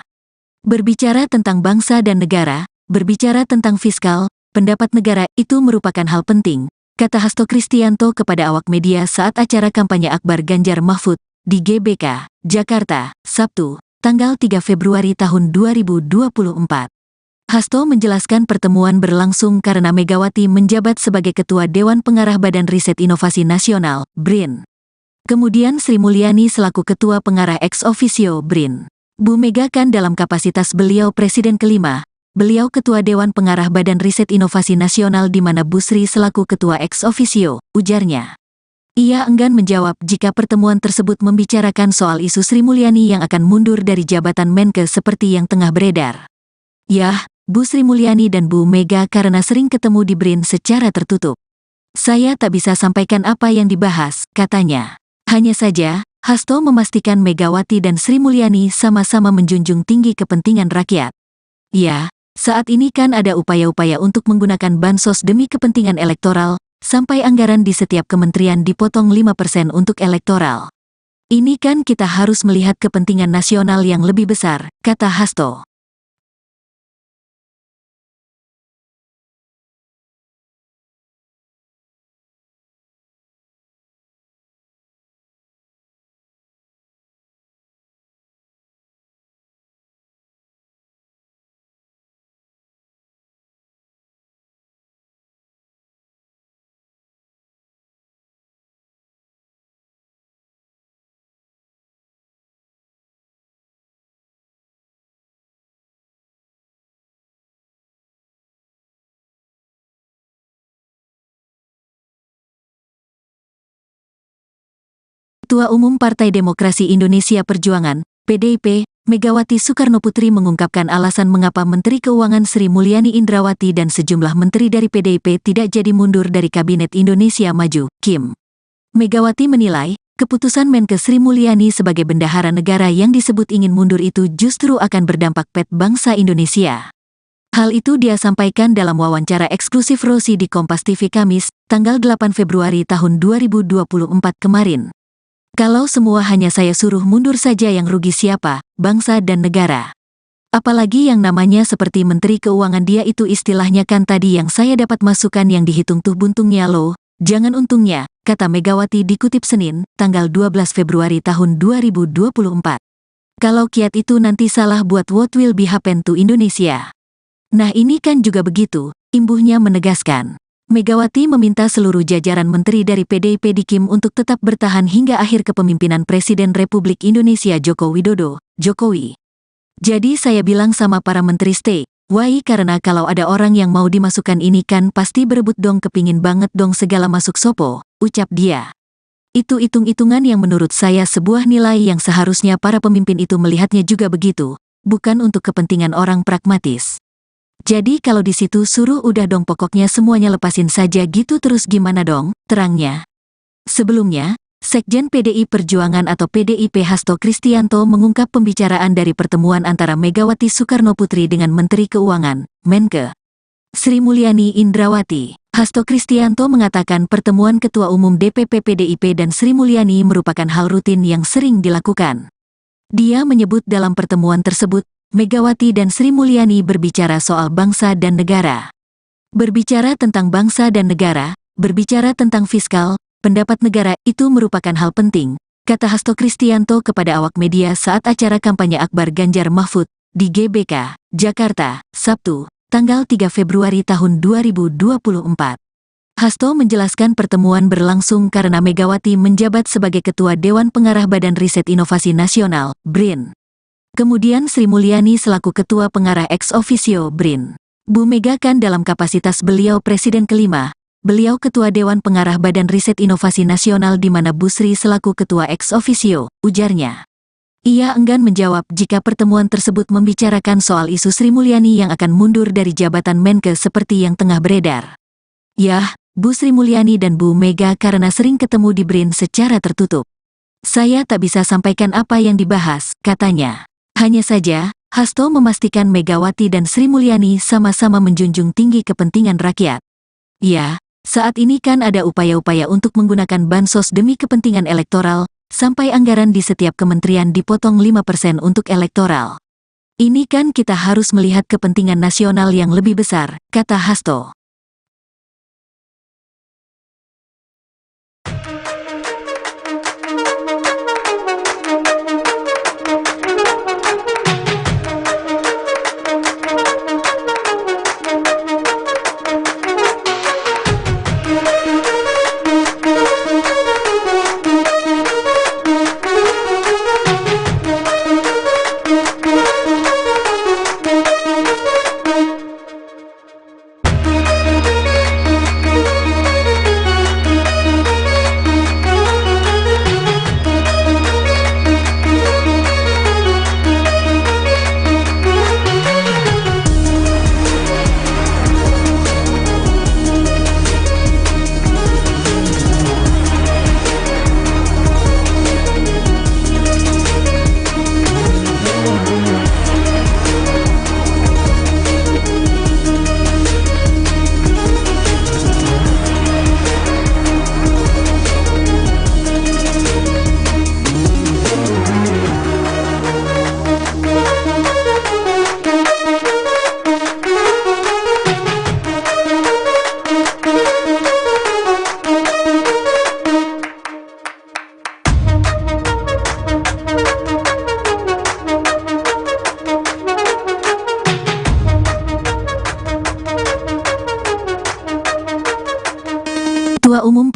Berbicara tentang bangsa dan negara, berbicara tentang fiskal, pendapat negara itu merupakan hal penting, kata Hasto Kristianto kepada awak media saat acara kampanye Akbar Ganjar Mahfud di GBK, Jakarta, Sabtu, tanggal 3 Februari tahun 2024. Hasto menjelaskan pertemuan berlangsung karena Megawati menjabat sebagai Ketua Dewan Pengarah Badan Riset Inovasi Nasional, BRIN. Kemudian Sri Mulyani selaku Ketua Pengarah ex officio BRIN. Bu Mega kan dalam kapasitas beliau Presiden kelima, beliau Ketua Dewan Pengarah Badan Riset Inovasi Nasional di mana Bu Sri selaku Ketua ex officio, ujarnya. Ia enggan menjawab jika pertemuan tersebut membicarakan soal isu Sri Mulyani yang akan mundur dari jabatan Menke seperti yang tengah beredar. Yah, Bu Sri Mulyani dan Bu Mega karena sering ketemu di BRIN secara tertutup. Saya tak bisa sampaikan apa yang dibahas, katanya. Hanya saja, Hasto memastikan Megawati dan Sri Mulyani sama-sama menjunjung tinggi kepentingan rakyat. Ya, saat ini kan ada upaya-upaya untuk menggunakan bansos demi kepentingan elektoral, sampai anggaran di setiap kementerian dipotong 5% untuk elektoral. Ini kan kita harus melihat kepentingan nasional yang lebih besar, kata Hasto. Ketua Umum Partai Demokrasi Indonesia Perjuangan, PDIP, Megawati Soekarnoputri mengungkapkan alasan mengapa Menteri Keuangan Sri Mulyani Indrawati dan sejumlah menteri dari PDIP tidak jadi mundur dari Kabinet Indonesia Maju, KIM. Megawati menilai, keputusan Menkes Sri Mulyani sebagai bendahara negara yang disebut ingin mundur itu justru akan berdampak pada bangsa Indonesia. Hal itu dia sampaikan dalam wawancara eksklusif Rosi di Kompas TV Kamis, tanggal 8 Februari tahun 2024 kemarin. Kalau semua hanya saya suruh mundur saja yang rugi siapa, bangsa dan negara. Apalagi yang namanya seperti Menteri Keuangan dia itu istilahnya kan tadi yang saya dapat masukan yang dihitung tuh buntungnya loh, jangan untungnya, kata Megawati dikutip Senin, tanggal 12 Februari tahun 2024. Kalau kiat itu nanti salah buat what will be happen to Indonesia. Nah ini kan juga begitu, imbuhnya menegaskan. Megawati meminta seluruh jajaran menteri dari PDIP di KIM untuk tetap bertahan hingga akhir kepemimpinan Presiden Republik Indonesia Joko Widodo, Jokowi. Jadi saya bilang sama para menteri stay, why karena kalau ada orang yang mau dimasukkan ini kan pasti berebut dong kepingin banget dong segala masuk sopo, ucap dia. Itu hitung-hitungan yang menurut saya sebuah nilai yang seharusnya para pemimpin itu melihatnya juga begitu, bukan untuk kepentingan orang pragmatis. Jadi kalau di situ suruh udah dong pokoknya semuanya lepasin saja gitu terus gimana dong, terangnya. Sebelumnya, Sekjen PDI Perjuangan atau PDIP Hasto Kristianto mengungkap pembicaraan dari pertemuan antara Megawati Soekarnoputri dengan Menteri Keuangan, Menke Sri Mulyani Indrawati. Hasto Kristianto mengatakan pertemuan Ketua Umum DPP PDIP dan Sri Mulyani merupakan hal rutin yang sering dilakukan. Dia menyebut dalam pertemuan tersebut, Megawati dan Sri Mulyani berbicara soal bangsa dan negara. Berbicara tentang bangsa dan negara, berbicara tentang fiskal, pendapat negara itu merupakan hal penting, kata Hasto Kristianto kepada awak media saat acara kampanye Akbar Ganjar Mahfud di GBK, Jakarta, Sabtu, tanggal 3 Februari tahun 2024. Hasto menjelaskan pertemuan berlangsung karena Megawati menjabat sebagai Ketua Dewan Pengarah Badan Riset Inovasi Nasional, BRIN. Kemudian Sri Mulyani selaku Ketua Pengarah ex officio BRIN. Bu Mega kan dalam kapasitas beliau Presiden kelima, beliau Ketua Dewan Pengarah Badan Riset Inovasi Nasional di mana Bu Sri selaku Ketua ex officio, ujarnya. Ia enggan menjawab jika pertemuan tersebut membicarakan soal isu Sri Mulyani yang akan mundur dari jabatan Menkes seperti yang tengah beredar. Yah, Bu Sri Mulyani dan Bu Mega karena sering ketemu di BRIN secara tertutup. Saya tak bisa sampaikan apa yang dibahas, katanya. Hanya saja, Hasto memastikan Megawati dan Sri Mulyani sama-sama menjunjung tinggi kepentingan rakyat. Ya, saat ini kan ada upaya-upaya untuk menggunakan bansos demi kepentingan elektoral, sampai anggaran di setiap kementerian dipotong 5% untuk elektoral. Ini kan kita harus melihat kepentingan nasional yang lebih besar, kata Hasto.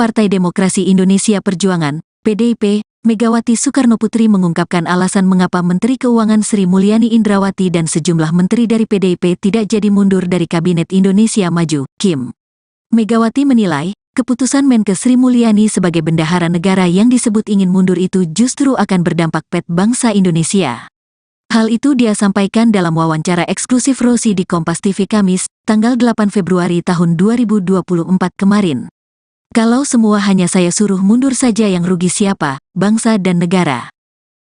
Partai Demokrasi Indonesia Perjuangan, PDIP, Megawati Soekarnoputri mengungkapkan alasan mengapa Menteri Keuangan Sri Mulyani Indrawati dan sejumlah menteri dari PDIP tidak jadi mundur dari Kabinet Indonesia Maju, KIM. Megawati menilai, keputusan Menkes Sri Mulyani sebagai bendahara negara yang disebut ingin mundur itu justru akan berdampak pada bangsa Indonesia. Hal itu dia sampaikan dalam wawancara eksklusif Rosi di Kompas TV Kamis, tanggal 8 Februari tahun 2024 kemarin. Kalau semua hanya saya suruh mundur saja yang rugi siapa, bangsa dan negara.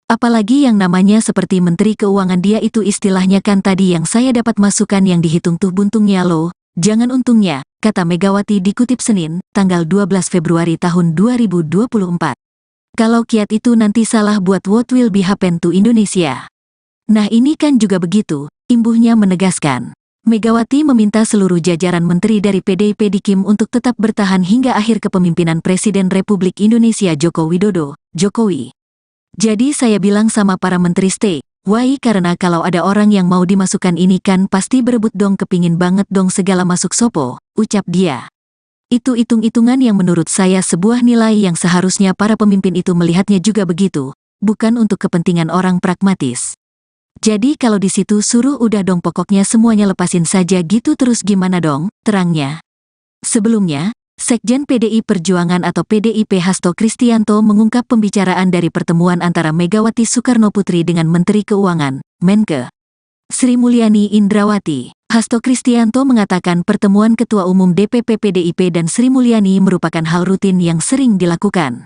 Apalagi yang namanya seperti Menteri Keuangan dia itu istilahnya kan tadi yang saya dapat masukan yang dihitung tuh buntungnya loh, jangan untungnya, kata Megawati dikutip Senin, tanggal 12 Februari tahun 2024. Kalau kiat itu nanti salah buat what will be happen to Indonesia. Nah ini kan juga begitu, imbuhnya menegaskan. Megawati meminta seluruh jajaran menteri dari PDIP di KIM untuk tetap bertahan hingga akhir kepemimpinan Presiden Republik Indonesia Joko Widodo, Jokowi. Jadi saya bilang sama para menteri stay, why karena kalau ada orang yang mau dimasukkan ini kan pasti berebut dong kepingin banget dong segala masuk sopo, ucap dia. Itu hitung-hitungan yang menurut saya sebuah nilai yang seharusnya para pemimpin itu melihatnya juga begitu, bukan untuk kepentingan orang pragmatis. Jadi kalau di situ suruh udah dong pokoknya semuanya lepasin saja gitu terus gimana dong, terangnya. Sebelumnya, Sekjen PDI Perjuangan atau PDIP Hasto Kristianto mengungkap pembicaraan dari pertemuan antara Megawati Soekarnoputri dengan Menteri Keuangan, Menkes Sri Mulyani Indrawati. Hasto Kristianto mengatakan pertemuan Ketua Umum DPP PDIP dan Sri Mulyani merupakan hal rutin yang sering dilakukan.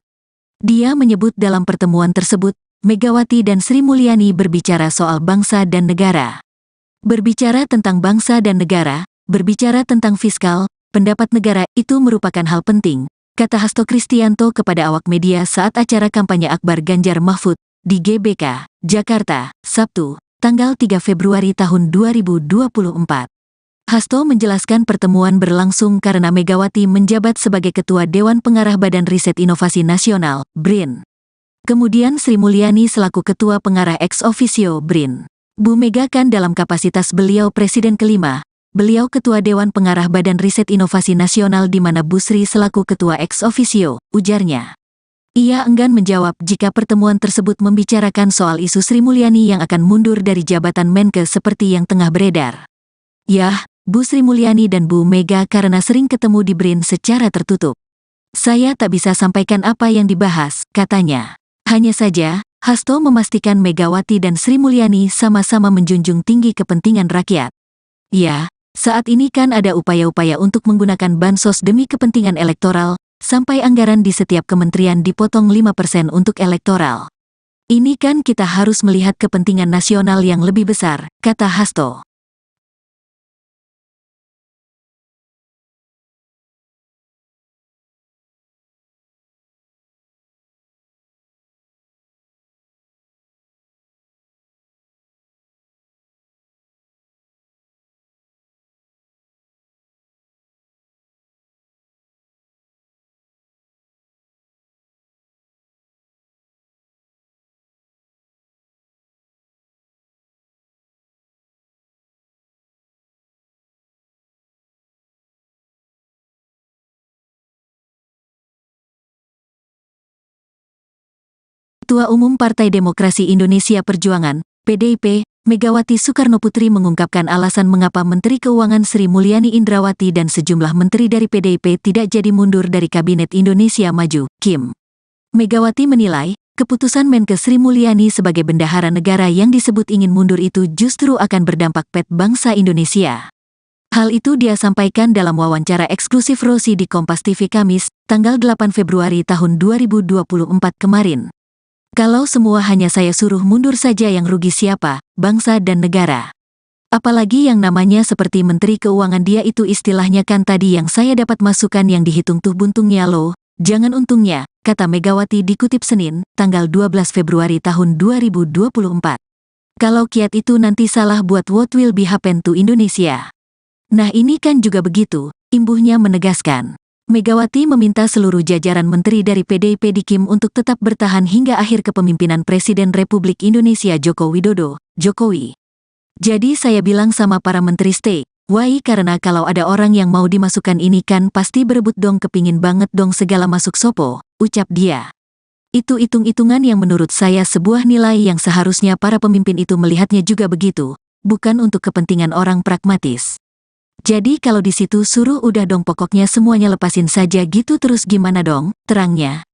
Dia menyebut dalam pertemuan tersebut, Megawati dan Sri Mulyani berbicara soal bangsa dan negara. Berbicara tentang bangsa dan negara, berbicara tentang fiskal, pendapat negara itu merupakan hal penting, kata Hasto Kristianto kepada awak media saat acara kampanye Akbar Ganjar Mahfud di GBK, Jakarta, Sabtu, tanggal 3 Februari tahun 2024. Hasto menjelaskan pertemuan berlangsung karena Megawati menjabat sebagai Ketua Dewan Pengarah Badan Riset Inovasi Nasional, BRIN. Kemudian Sri Mulyani selaku Ketua Pengarah ex officio BRIN. Bu Mega kan dalam kapasitas beliau Presiden kelima, beliau Ketua Dewan Pengarah Badan Riset Inovasi Nasional di mana Bu Sri selaku Ketua ex officio, ujarnya. Ia enggan menjawab jika pertemuan tersebut membicarakan soal isu Sri Mulyani yang akan mundur dari jabatan Menkes seperti yang tengah beredar. Yah, Bu Sri Mulyani dan Bu Mega karena sering ketemu di BRIN secara tertutup. Saya tak bisa sampaikan apa yang dibahas, katanya. Hanya saja, Hasto memastikan Megawati dan Sri Mulyani sama-sama menjunjung tinggi kepentingan rakyat. Ya, saat ini kan ada upaya-upaya untuk menggunakan bansos demi kepentingan elektoral, sampai anggaran di setiap kementerian dipotong 5% untuk elektoral. Ini kan kita harus melihat kepentingan nasional yang lebih besar, kata Hasto. Ketua Umum Partai Demokrasi Indonesia Perjuangan, PDIP, Megawati Soekarnoputri mengungkapkan alasan mengapa Menteri Keuangan Sri Mulyani Indrawati dan sejumlah menteri dari PDIP tidak jadi mundur dari Kabinet Indonesia Maju, KIM. Megawati menilai, keputusan Menkes Sri Mulyani sebagai bendahara negara yang disebut ingin mundur itu justru akan berdampak pada bangsa Indonesia. Hal itu dia sampaikan dalam wawancara eksklusif Rosi di Kompas TV Kamis, tanggal 8 Februari tahun 2024 kemarin. Kalau semua hanya saya suruh mundur saja yang rugi siapa, bangsa dan negara. Apalagi yang namanya seperti Menteri Keuangan dia itu istilahnya kan tadi yang saya dapat masukan yang dihitung tuh buntungnya loh, jangan untungnya, kata Megawati dikutip Senin, tanggal 12 Februari tahun 2024. Kalau kiat itu nanti salah buat what will be happen to Indonesia. Nah ini kan juga begitu, imbuhnya menegaskan. Megawati meminta seluruh jajaran menteri dari PDIP di KIM untuk tetap bertahan hingga akhir kepemimpinan Presiden Republik Indonesia Joko Widodo, Jokowi. Jadi saya bilang sama para menteri stay, Why karena kalau ada orang yang mau dimasukkan ini kan pasti berebut dong, kepingin banget dong segala masuk sopo, ucap dia. Itu hitung-hitungan yang menurut saya sebuah nilai yang seharusnya para pemimpin itu melihatnya juga begitu, bukan untuk kepentingan orang pragmatis. Jadi kalau di situ suruh udah dong pokoknya semuanya lepasin saja gitu, terus gimana dong, terangnya.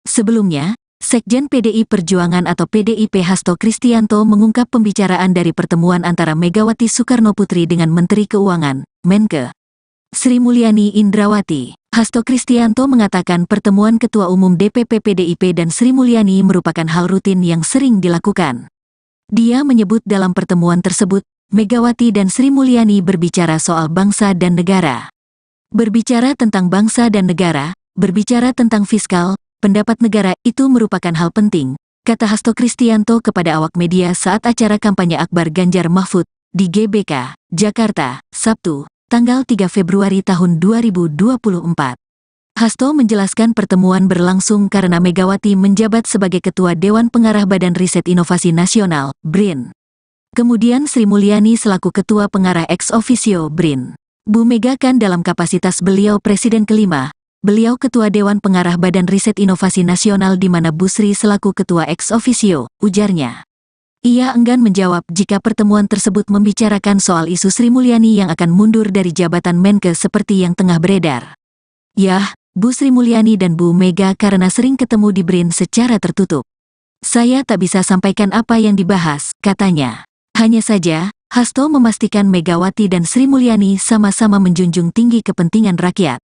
Sebelumnya, Sekjen PDI Perjuangan atau PDIP Hasto Kristianto mengungkap pembicaraan dari pertemuan antara Megawati Soekarnoputri dengan Menteri Keuangan, Menke, Sri Mulyani Indrawati. Hasto Kristianto mengatakan pertemuan Ketua Umum DPP PDIP dan Sri Mulyani merupakan hal rutin yang sering dilakukan. Dia menyebut dalam pertemuan tersebut, Megawati dan Sri Mulyani berbicara soal bangsa dan negara. Berbicara tentang bangsa dan negara, berbicara tentang fiskal, pendapat negara itu merupakan hal penting, kata Hasto Kristianto kepada awak media saat acara kampanye Akbar Ganjar Mahfud di GBK, Jakarta, Sabtu, tanggal 3 Februari tahun 2024. Hasto menjelaskan pertemuan berlangsung karena Megawati menjabat sebagai Ketua Dewan Pengarah Badan Riset Inovasi Nasional, BRIN. Kemudian Sri Mulyani selaku Ketua Pengarah ex officio BRIN. Bu Mega kan dalam kapasitas beliau Presiden kelima, beliau Ketua Dewan Pengarah Badan Riset Inovasi Nasional di mana Bu Sri selaku Ketua ex officio, ujarnya. Ia enggan menjawab jika pertemuan tersebut membicarakan soal isu Sri Mulyani yang akan mundur dari jabatan Menke seperti yang tengah beredar. Yah, Bu Sri Mulyani dan Bu Mega karena sering ketemu di BRIN secara tertutup. Saya tak bisa sampaikan apa yang dibahas, katanya. Hanya saja, Hasto memastikan Megawati dan Sri Mulyani sama-sama menjunjung tinggi kepentingan rakyat.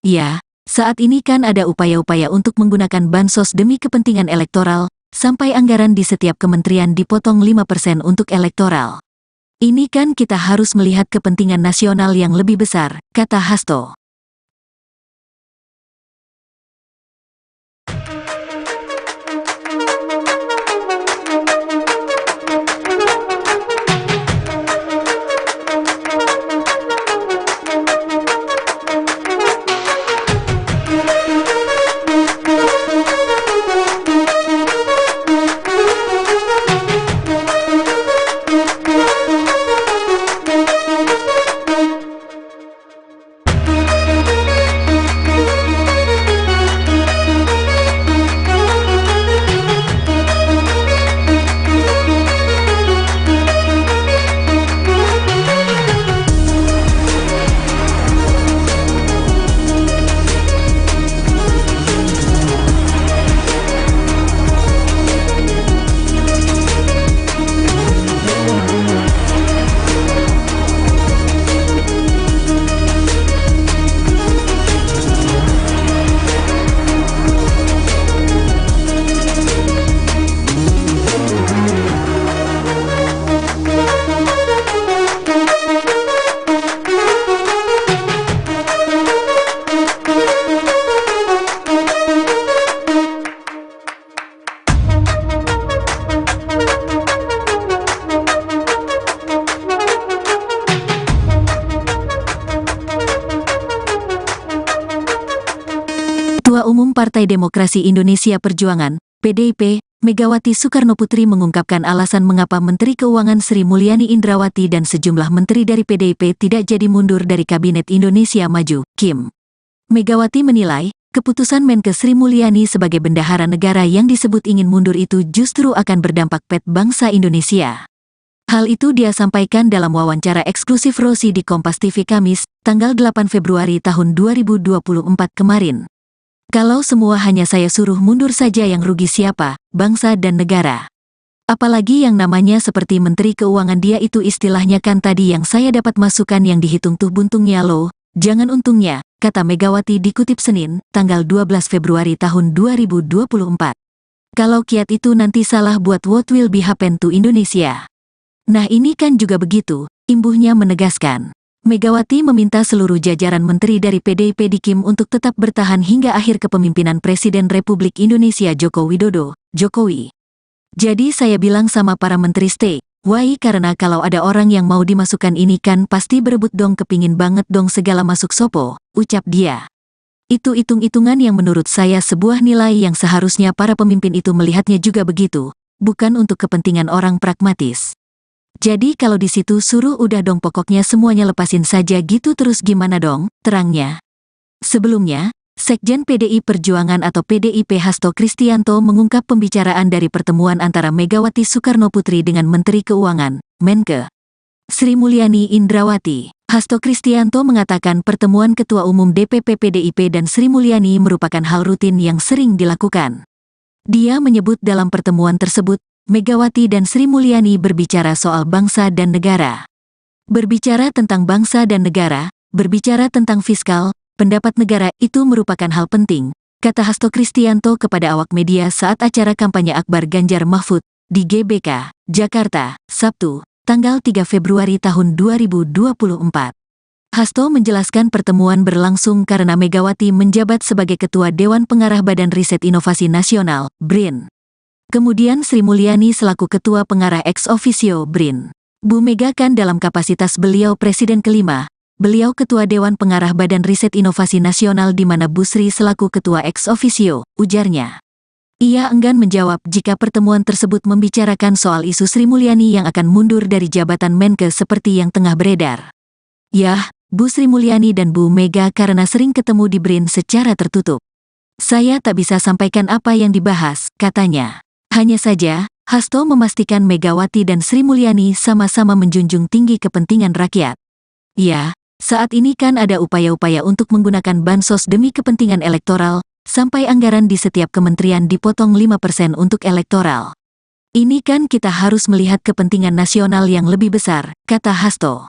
Ya, saat ini kan ada upaya-upaya untuk menggunakan bansos demi kepentingan elektoral, sampai anggaran di setiap kementerian dipotong 5% untuk elektoral. Ini kan kita harus melihat kepentingan nasional yang lebih besar, kata Hasto. Ketua Umum Partai Demokrasi Indonesia Perjuangan, PDIP, Megawati Soekarnoputri mengungkapkan alasan mengapa Menteri Keuangan Sri Mulyani Indrawati dan sejumlah menteri dari PDIP tidak jadi mundur dari Kabinet Indonesia Maju, KIM. Megawati menilai, keputusan Menke Sri Mulyani sebagai bendahara negara yang disebut ingin mundur itu justru akan berdampak pada bangsa Indonesia. Hal itu dia sampaikan dalam wawancara eksklusif Rosi di Kompas TV Kamis, tanggal 8 Februari tahun 2024 kemarin. Kalau semua hanya saya suruh mundur saja yang rugi siapa, bangsa dan negara. Apalagi yang namanya seperti Menteri Keuangan dia itu istilahnya kan tadi yang saya dapat masukan yang dihitung tuh buntungnya loh, jangan untungnya, kata Megawati dikutip Senin, tanggal 12 Februari tahun 2024. Kalau kiat itu nanti salah buat what will be happen to Indonesia. Nah ini kan juga begitu, imbuhnya menegaskan. Megawati meminta seluruh jajaran menteri dari PDIP di KIM untuk tetap bertahan hingga akhir kepemimpinan Presiden Republik Indonesia Joko Widodo, Jokowi. Jadi saya bilang sama para menteri stay, why karena kalau ada orang yang mau dimasukkan ini kan pasti berebut dong kepingin banget dong segala masuk sopo, ucap dia. Itu hitung-hitungan yang menurut saya sebuah nilai yang seharusnya para pemimpin itu melihatnya juga begitu, bukan untuk kepentingan orang pragmatis. Jadi kalau di situ suruh udah dong pokoknya semuanya lepasin saja gitu terus gimana dong, terangnya. Sebelumnya, Sekjen PDI Perjuangan atau PDIP Hasto Kristianto mengungkap pembicaraan dari pertemuan antara Megawati Soekarnoputri dengan Menteri Keuangan, Menke, Sri Mulyani Indrawati. Hasto Kristianto mengatakan pertemuan Ketua Umum DPP PDIP dan Sri Mulyani merupakan hal rutin yang sering dilakukan. Dia menyebut dalam pertemuan tersebut, Megawati dan Sri Mulyani berbicara soal bangsa dan negara. Berbicara tentang bangsa dan negara, berbicara tentang fiskal, pendapat negara itu merupakan hal penting, kata Hasto Kristianto kepada awak media saat acara kampanye Akbar Ganjar Mahfud di GBK, Jakarta, Sabtu, tanggal 3 Februari tahun 2024. Hasto menjelaskan pertemuan berlangsung karena Megawati menjabat sebagai Ketua Dewan Pengarah Badan Riset Inovasi Nasional, BRIN. Kemudian Sri Mulyani selaku Ketua Pengarah ex officio BRIN. Bu Mega kan dalam kapasitas beliau Presiden kelima, beliau Ketua Dewan Pengarah Badan Riset Inovasi Nasional di mana Bu Sri selaku Ketua ex officio, ujarnya. Ia enggan menjawab jika pertemuan tersebut membicarakan soal isu Sri Mulyani yang akan mundur dari jabatan Menke seperti yang tengah beredar. Yah, Bu Sri Mulyani dan Bu Mega karena sering ketemu di BRIN secara tertutup. Saya tak bisa sampaikan apa yang dibahas, katanya. Hanya saja, Hasto memastikan Megawati dan Sri Mulyani sama-sama menjunjung tinggi kepentingan rakyat. Ya, saat ini kan ada upaya-upaya untuk menggunakan bansos demi kepentingan elektoral, sampai anggaran di setiap kementerian dipotong 5% untuk elektoral. Ini kan kita harus melihat kepentingan nasional yang lebih besar, kata Hasto.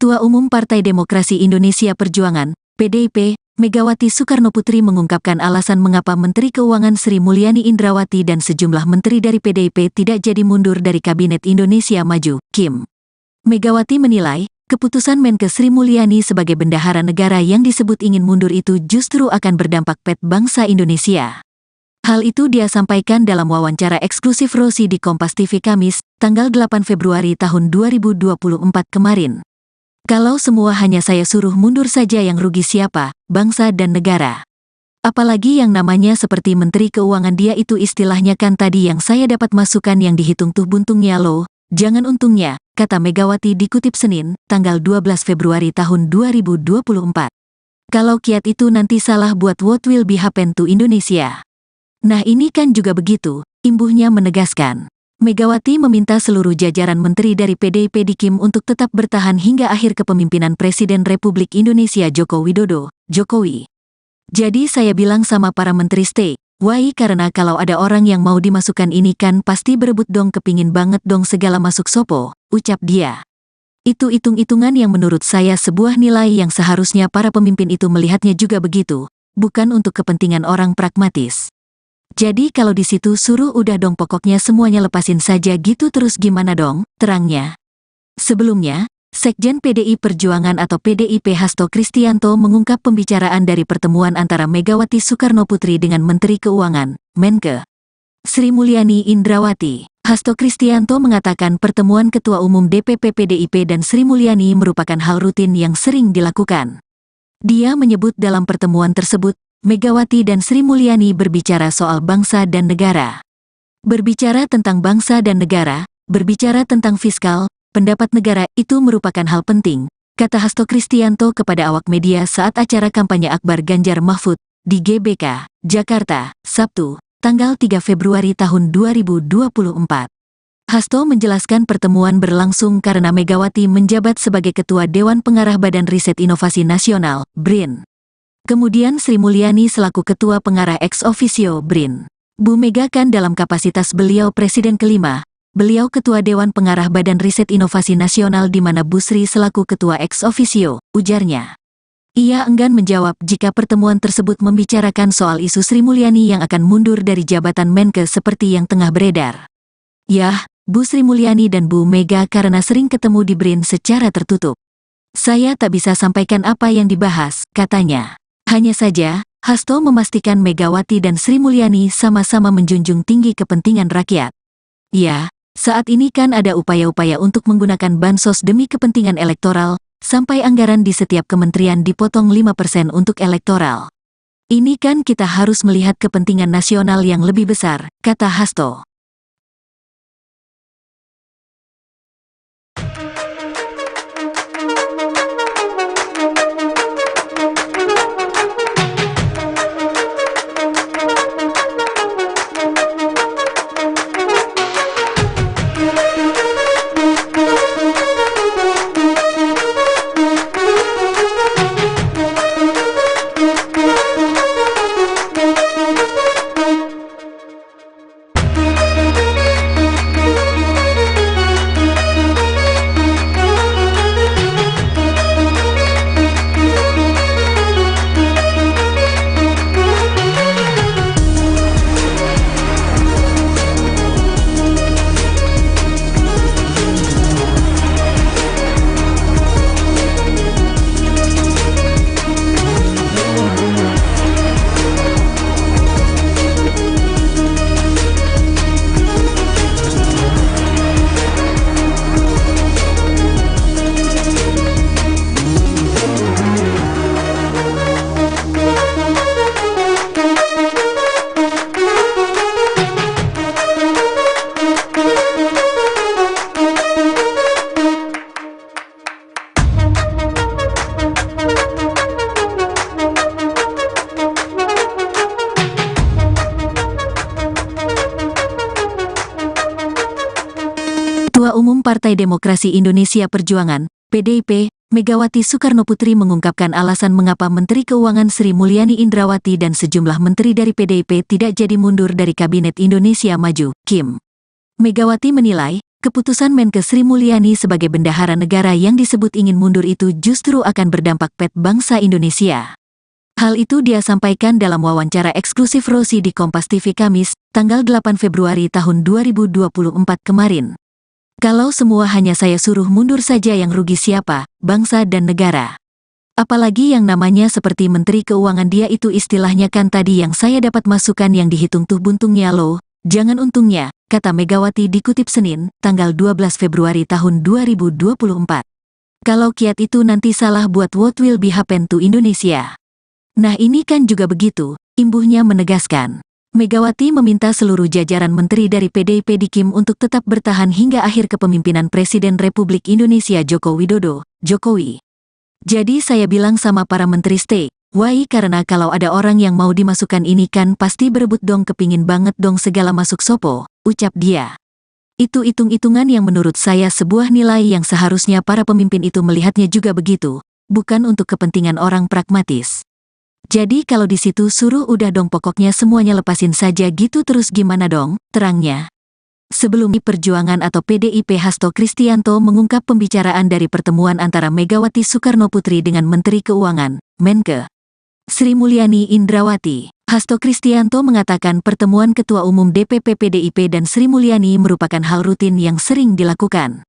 Ketua Umum Partai Demokrasi Indonesia Perjuangan, PDIP, Megawati Soekarnoputri mengungkapkan alasan mengapa Menteri Keuangan Sri Mulyani Indrawati dan sejumlah menteri dari PDIP tidak jadi mundur dari Kabinet Indonesia Maju, KIM. Megawati menilai, keputusan Menke Sri Mulyani sebagai bendahara negara yang disebut ingin mundur itu justru akan berdampak pada bangsa Indonesia. Hal itu dia sampaikan dalam wawancara eksklusif Rosi di Kompas TV Kamis, tanggal 8 Februari tahun 2024 kemarin. Kalau semua hanya saya suruh mundur saja yang rugi siapa, bangsa dan negara. Apalagi yang namanya seperti Menteri Keuangan dia itu istilahnya kan tadi yang saya dapat masukan yang dihitung tuh buntungnya loh, jangan untungnya, kata Megawati dikutip Senin, tanggal 12 Februari tahun 2024. Kalau kiat itu nanti salah buat what will be happen to Indonesia. Nah ini kan juga begitu, imbuhnya menegaskan. Megawati meminta seluruh jajaran menteri dari PDIP di KIM untuk tetap bertahan hingga akhir kepemimpinan Presiden Republik Indonesia Joko Widodo, Jokowi. Jadi saya bilang sama para menteri stay, why karena kalau ada orang yang mau dimasukkan ini kan pasti berebut dong kepingin banget dong segala masuk sopo, ucap dia. Itu hitung-hitungan yang menurut saya sebuah nilai yang seharusnya para pemimpin itu melihatnya juga begitu, bukan untuk kepentingan orang pragmatis. Jadi kalau di situ suruh udah dong pokoknya semuanya lepasin saja gitu terus gimana dong, terangnya. Sebelumnya, Sekjen PDI Perjuangan atau PDIP Hasto Kristianto mengungkap pembicaraan dari pertemuan antara Megawati Soekarnoputri dengan Menteri Keuangan, Menke, Sri Mulyani Indrawati. Hasto Kristianto mengatakan pertemuan Ketua Umum DPP PDIP dan Sri Mulyani merupakan hal rutin yang sering dilakukan. Dia menyebut dalam pertemuan tersebut, Megawati dan Sri Mulyani berbicara soal bangsa dan negara. Berbicara tentang bangsa dan negara, berbicara tentang fiskal, pendapat negara itu merupakan hal penting, kata Hasto Kristianto kepada awak media saat acara kampanye Akbar Ganjar Mahfud di GBK, Jakarta, Sabtu, tanggal 3 Februari tahun 2024. Hasto menjelaskan pertemuan berlangsung karena Megawati menjabat sebagai Ketua Dewan Pengarah Badan Riset Inovasi Nasional, BRIN. Kemudian Sri Mulyani selaku Ketua Pengarah ex officio BRIN. Bu Mega kan dalam kapasitas beliau Presiden kelima, beliau Ketua Dewan Pengarah Badan Riset Inovasi Nasional di mana Bu Sri selaku Ketua ex officio, ujarnya. Ia enggan menjawab jika pertemuan tersebut membicarakan soal isu Sri Mulyani yang akan mundur dari jabatan Menke seperti yang tengah beredar. Yah, Bu Sri Mulyani dan Bu Mega karena sering ketemu di BRIN secara tertutup. Saya tak bisa sampaikan apa yang dibahas, katanya. Hanya saja, Hasto memastikan Megawati dan Sri Mulyani sama-sama menjunjung tinggi kepentingan rakyat. Ya, saat ini kan ada upaya-upaya untuk menggunakan bansos demi kepentingan elektoral, sampai anggaran di setiap kementerian dipotong 5% untuk elektoral. Ini kan kita harus melihat kepentingan nasional yang lebih besar, kata Hasto. Ketua Umum Partai Demokrasi Indonesia Perjuangan, PDIP, Megawati Soekarnoputri mengungkapkan alasan mengapa Menteri Keuangan Sri Mulyani Indrawati dan sejumlah menteri dari PDIP tidak jadi mundur dari Kabinet Indonesia Maju, KIM. Megawati menilai, keputusan Menke Sri Mulyani sebagai bendahara negara yang disebut ingin mundur itu justru akan berdampak pada bangsa Indonesia. Hal itu dia sampaikan dalam wawancara eksklusif Rosi di Kompas TV Kamis, tanggal 8 Februari tahun 2024 kemarin. Kalau semua hanya saya suruh mundur saja yang rugi siapa, bangsa dan negara. Apalagi yang namanya seperti Menteri Keuangan dia itu istilahnya kan tadi yang saya dapat masukan yang dihitung tuh buntungnya loh, jangan untungnya, kata Megawati dikutip Senin, tanggal 12 Februari tahun 2024. Kalau kiat itu nanti salah buat what will be happen to Indonesia. Nah ini kan juga begitu, imbuhnya menegaskan. Megawati meminta seluruh jajaran menteri dari PDIP di KIM untuk tetap bertahan hingga akhir kepemimpinan Presiden Republik Indonesia Joko Widodo, Jokowi. Jadi saya bilang sama para menteri stay, why karena kalau ada orang yang mau dimasukkan ini kan pasti berebut dong kepingin banget dong segala masuk sopo, ucap dia. Itu hitung-hitungan yang menurut saya sebuah nilai yang seharusnya para pemimpin itu melihatnya juga begitu, bukan untuk kepentingan orang pragmatis. Jadi kalau di situ suruh udah dong pokoknya semuanya lepasin saja gitu terus gimana dong, terangnya. Sebelum di Perjuangan atau PDIP Hasto Kristianto mengungkap pembicaraan dari pertemuan antara Megawati Soekarnoputri dengan Menteri Keuangan, Menke Sri Mulyani Indrawati. Hasto Kristianto mengatakan pertemuan Ketua Umum DPP PDIP dan Sri Mulyani merupakan hal rutin yang sering dilakukan.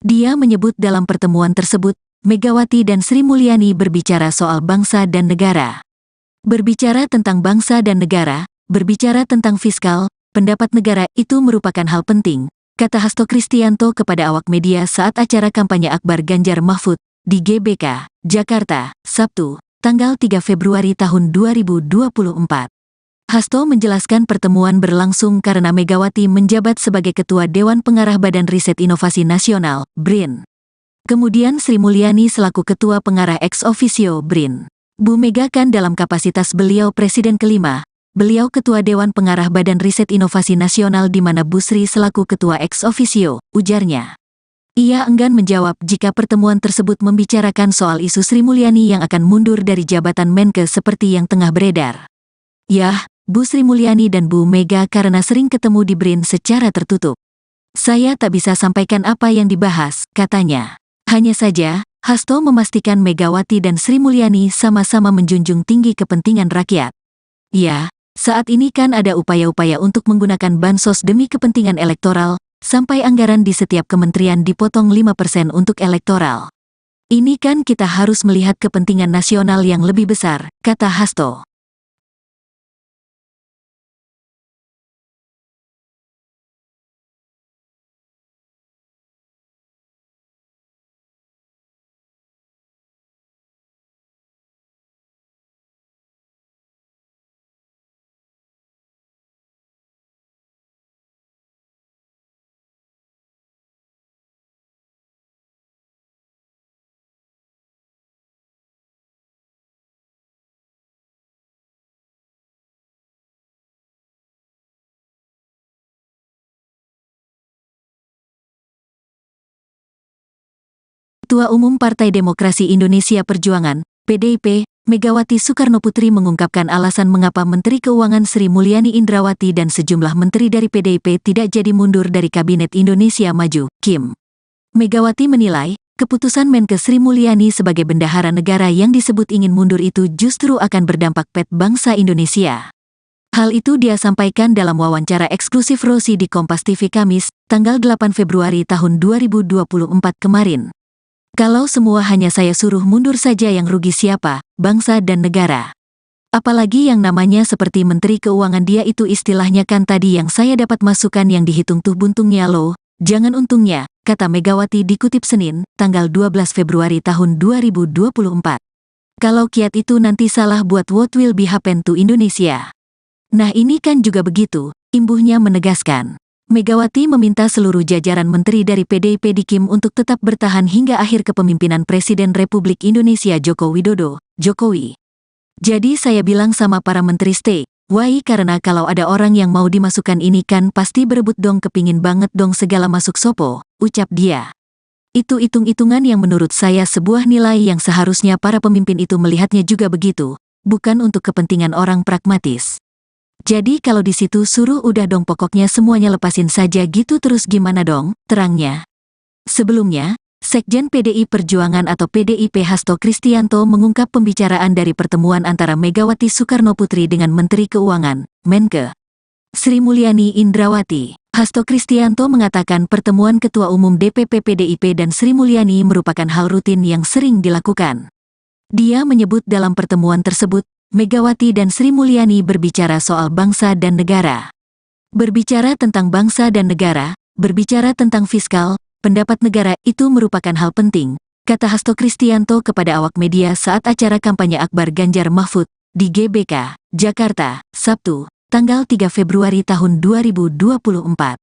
Dia menyebut dalam pertemuan tersebut, Megawati dan Sri Mulyani berbicara soal bangsa dan negara. Berbicara tentang bangsa dan negara, berbicara tentang fiskal, pendapat negara itu merupakan hal penting, kata Hasto Kristianto kepada awak media saat acara kampanye Akbar Ganjar Mahfud di GBK, Jakarta, Sabtu, tanggal 3 Februari tahun 2024. Hasto menjelaskan pertemuan berlangsung karena Megawati menjabat sebagai Ketua Dewan Pengarah Badan Riset Inovasi Nasional, BRIN. Kemudian Sri Mulyani selaku Ketua Pengarah ex officio BRIN. Bu Mega kan dalam kapasitas beliau Presiden kelima, beliau Ketua Dewan Pengarah Badan Riset Inovasi Nasional di mana Bu Sri selaku Ketua ex officio, ujarnya. Ia enggan menjawab jika pertemuan tersebut membicarakan soal isu Sri Mulyani yang akan mundur dari jabatan Menke seperti yang tengah beredar. Yah, Bu Sri Mulyani dan Bu Mega karena sering ketemu di BRIN secara tertutup. Saya tak bisa sampaikan apa yang dibahas, katanya. Hanya saja, Hasto memastikan Megawati dan Sri Mulyani sama-sama menjunjung tinggi kepentingan rakyat. Ya, saat ini kan ada upaya-upaya untuk menggunakan bansos demi kepentingan elektoral, sampai anggaran di setiap kementerian dipotong 5% untuk elektoral. Ini kan kita harus melihat kepentingan nasional yang lebih besar, kata Hasto. Ketua Umum Partai Demokrasi Indonesia Perjuangan, PDIP, Megawati Soekarnoputri mengungkapkan alasan mengapa Menteri Keuangan Sri Mulyani Indrawati dan sejumlah menteri dari PDIP tidak jadi mundur dari Kabinet Indonesia Maju, KIM. Megawati menilai, keputusan Menkes Sri Mulyani sebagai bendahara negara yang disebut ingin mundur itu justru akan berdampak pada bangsa Indonesia. Hal itu dia sampaikan dalam wawancara eksklusif Rosi di Kompas TV Kamis, tanggal 8 Februari tahun 2024 kemarin. Kalau semua hanya saya suruh mundur saja yang rugi siapa, bangsa dan negara. Apalagi yang namanya seperti Menteri Keuangan dia itu istilahnya kan tadi yang saya dapat masukan yang dihitung tuh buntungnya loh, jangan untungnya, kata Megawati dikutip Senin, tanggal 12 Februari tahun 2024. Kalau kiat itu nanti salah buat what will be happen to Indonesia. Nah ini kan juga begitu, imbuhnya menegaskan. Megawati meminta seluruh jajaran menteri dari PDIP di KIM untuk tetap bertahan hingga akhir kepemimpinan Presiden Republik Indonesia Joko Widodo, Jokowi. Jadi saya bilang sama para menteri stay, why karena kalau ada orang yang mau dimasukkan ini kan pasti berebut dong kepingin banget dong segala masuk sopo, ucap dia. Itu hitung-hitungan yang menurut saya sebuah nilai yang seharusnya para pemimpin itu melihatnya juga begitu, bukan untuk kepentingan orang pragmatis. Jadi kalau di situ suruh udah dong pokoknya semuanya lepasin saja gitu terus gimana dong, terangnya. Sebelumnya, Sekjen PDI Perjuangan atau PDIP Hasto Kristianto mengungkap pembicaraan dari pertemuan antara Megawati Soekarnoputri dengan Menteri Keuangan, Menke, Sri Mulyani Indrawati. Hasto Kristianto mengatakan pertemuan Ketua Umum DPP PDIP dan Sri Mulyani merupakan hal rutin yang sering dilakukan. Dia menyebut dalam pertemuan tersebut, Megawati dan Sri Mulyani berbicara soal bangsa dan negara. Berbicara tentang bangsa dan negara, berbicara tentang fiskal, pendapat negara itu merupakan hal penting, kata Hasto Kristianto kepada awak media saat acara kampanye Akbar Ganjar Mahfud di GBK, Jakarta, Sabtu, tanggal 3 Februari tahun 2024.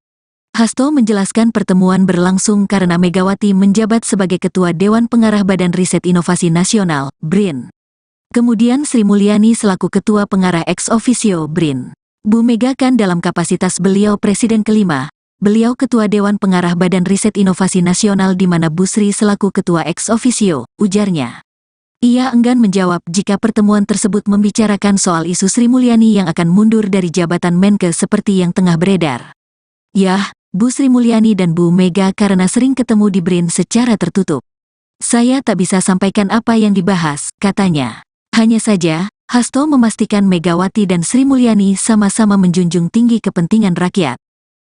Hasto menjelaskan pertemuan berlangsung karena Megawati menjabat sebagai Ketua Dewan Pengarah Badan Riset Inovasi Nasional, BRIN. Kemudian Sri Mulyani selaku Ketua Pengarah ex officio BRIN. Bu Mega kan dalam kapasitas beliau Presiden kelima, beliau Ketua Dewan Pengarah Badan Riset Inovasi Nasional di mana Bu Sri selaku Ketua ex officio, ujarnya. Ia enggan menjawab jika pertemuan tersebut membicarakan soal isu Sri Mulyani yang akan mundur dari jabatan Menke seperti yang tengah beredar. Yah, Bu Sri Mulyani dan Bu Mega karena sering ketemu di BRIN secara tertutup. Saya tak bisa sampaikan apa yang dibahas, katanya. Hanya saja, Hasto memastikan Megawati dan Sri Mulyani sama-sama menjunjung tinggi kepentingan rakyat.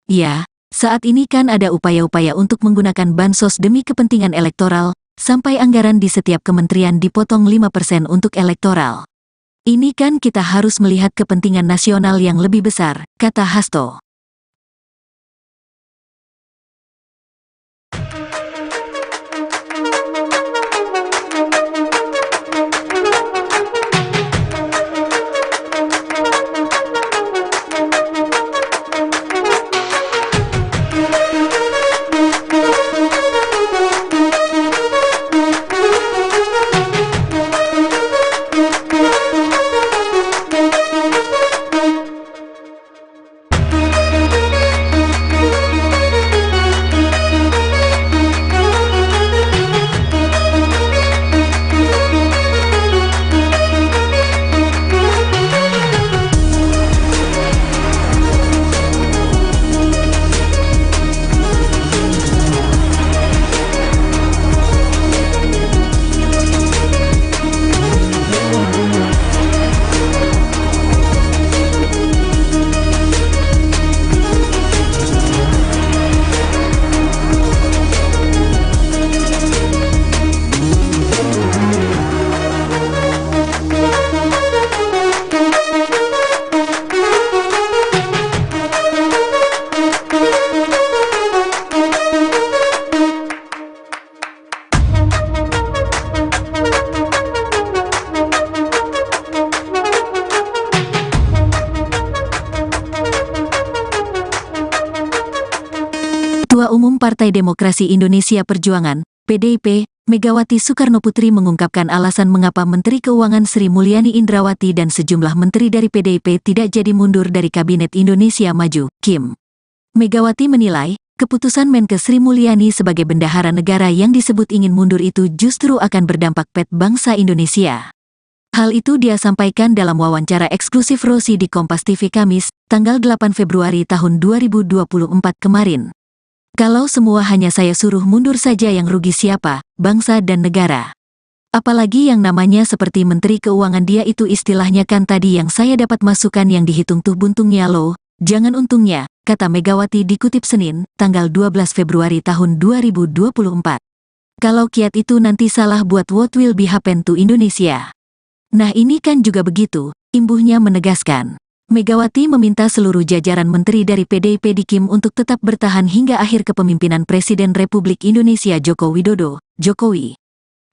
Ya, saat ini kan ada upaya-upaya untuk menggunakan bansos demi kepentingan elektoral, sampai anggaran di setiap kementerian dipotong 5% untuk elektoral. Ini kan kita harus melihat kepentingan nasional yang lebih besar, kata Hasto. Umum Partai Demokrasi Indonesia Perjuangan, PDIP, Megawati Soekarnoputri mengungkapkan alasan mengapa Menteri Keuangan Sri Mulyani Indrawati dan sejumlah menteri dari PDIP tidak jadi mundur dari Kabinet Indonesia Maju, KIM. Megawati menilai, keputusan Menkes Sri Mulyani sebagai bendahara negara yang disebut ingin mundur itu justru akan berdampak pada bangsa Indonesia. Hal itu dia sampaikan dalam wawancara eksklusif Rosi di Kompas TV Kamis, tanggal 8 Februari tahun 2024 kemarin. Kalau semua hanya saya suruh mundur saja yang rugi siapa, bangsa dan negara. Apalagi yang namanya seperti Menteri Keuangan dia itu istilahnya kan tadi yang saya dapat masukan yang dihitung tuh buntungnya loh, jangan untungnya, kata Megawati dikutip Senin, tanggal 12 Februari tahun 2024. Kalau kiat itu nanti salah buat what will be happen to Indonesia. Nah ini kan juga begitu, imbuhnya menegaskan. Megawati meminta seluruh jajaran menteri dari PDIP di KIM untuk tetap bertahan hingga akhir kepemimpinan Presiden Republik Indonesia Joko Widodo, Jokowi.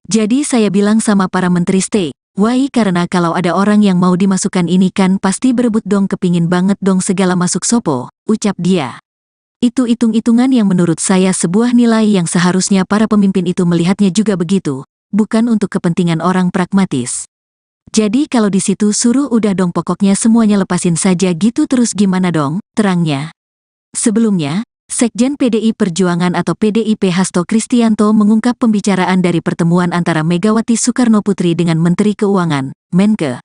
Jadi saya bilang sama para menteri stay, why karena kalau ada orang yang mau dimasukkan ini kan pasti berebut dong kepingin banget dong segala masuk sopo, ucap dia. Itu hitung-hitungan yang menurut saya sebuah nilai yang seharusnya para pemimpin itu melihatnya juga begitu, bukan untuk kepentingan orang pragmatis. Jadi kalau di situ suruh udah dong pokoknya semuanya lepasin saja gitu terus gimana dong, terangnya. Sebelumnya, Sekjen PDI Perjuangan atau PDIP Hasto Kristianto mengungkap pembicaraan dari pertemuan antara Megawati Soekarnoputri dengan Menteri Keuangan, Menkes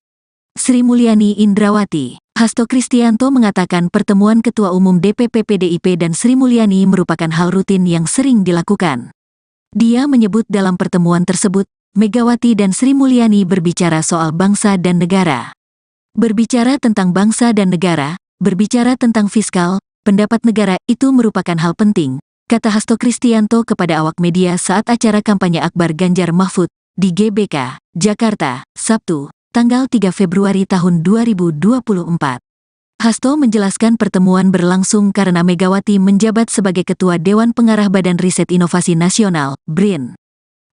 Sri Mulyani Indrawati. Hasto Kristianto mengatakan pertemuan Ketua Umum DPP PDIP dan Sri Mulyani merupakan hal rutin yang sering dilakukan. Dia menyebut dalam pertemuan tersebut, Megawati dan Sri Mulyani berbicara soal bangsa dan negara. Berbicara tentang bangsa dan negara, berbicara tentang fiskal, pendapat negara itu merupakan hal penting, kata Hasto Kristianto kepada awak media saat acara kampanye Akbar Ganjar Mahfud di GBK, Jakarta, Sabtu, tanggal 3 Februari tahun 2024. Hasto menjelaskan pertemuan berlangsung karena Megawati menjabat sebagai Ketua Dewan Pengarah Badan Riset Inovasi Nasional, BRIN.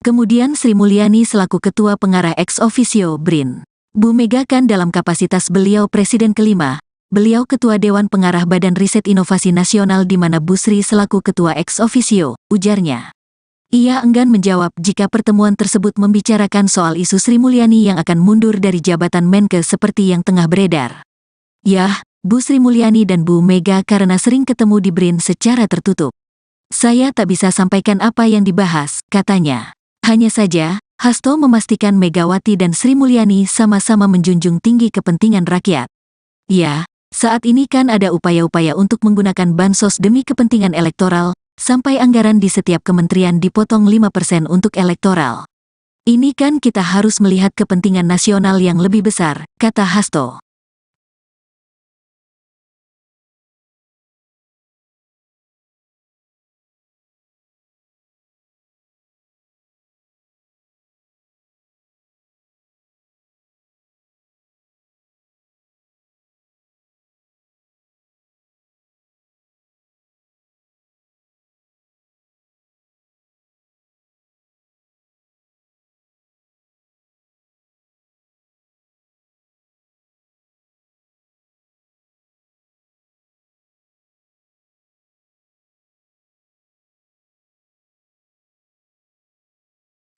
Kemudian Sri Mulyani selaku Ketua Pengarah ex officio BRIN. Bu Mega kan dalam kapasitas beliau Presiden kelima, beliau Ketua Dewan Pengarah Badan Riset Inovasi Nasional di mana Bu Sri selaku Ketua ex officio, ujarnya. Ia enggan menjawab jika pertemuan tersebut membicarakan soal isu Sri Mulyani yang akan mundur dari jabatan Menkes seperti yang tengah beredar. Yah, Bu Sri Mulyani dan Bu Mega karena sering ketemu di BRIN secara tertutup. Saya tak bisa sampaikan apa yang dibahas, katanya. Hanya saja, Hasto memastikan Megawati dan Sri Mulyani sama-sama menjunjung tinggi kepentingan rakyat. Ya, saat ini kan ada upaya-upaya untuk menggunakan bansos demi kepentingan elektoral, sampai anggaran di setiap kementerian dipotong 5% untuk elektoral. Ini kan kita harus melihat kepentingan nasional yang lebih besar, kata Hasto.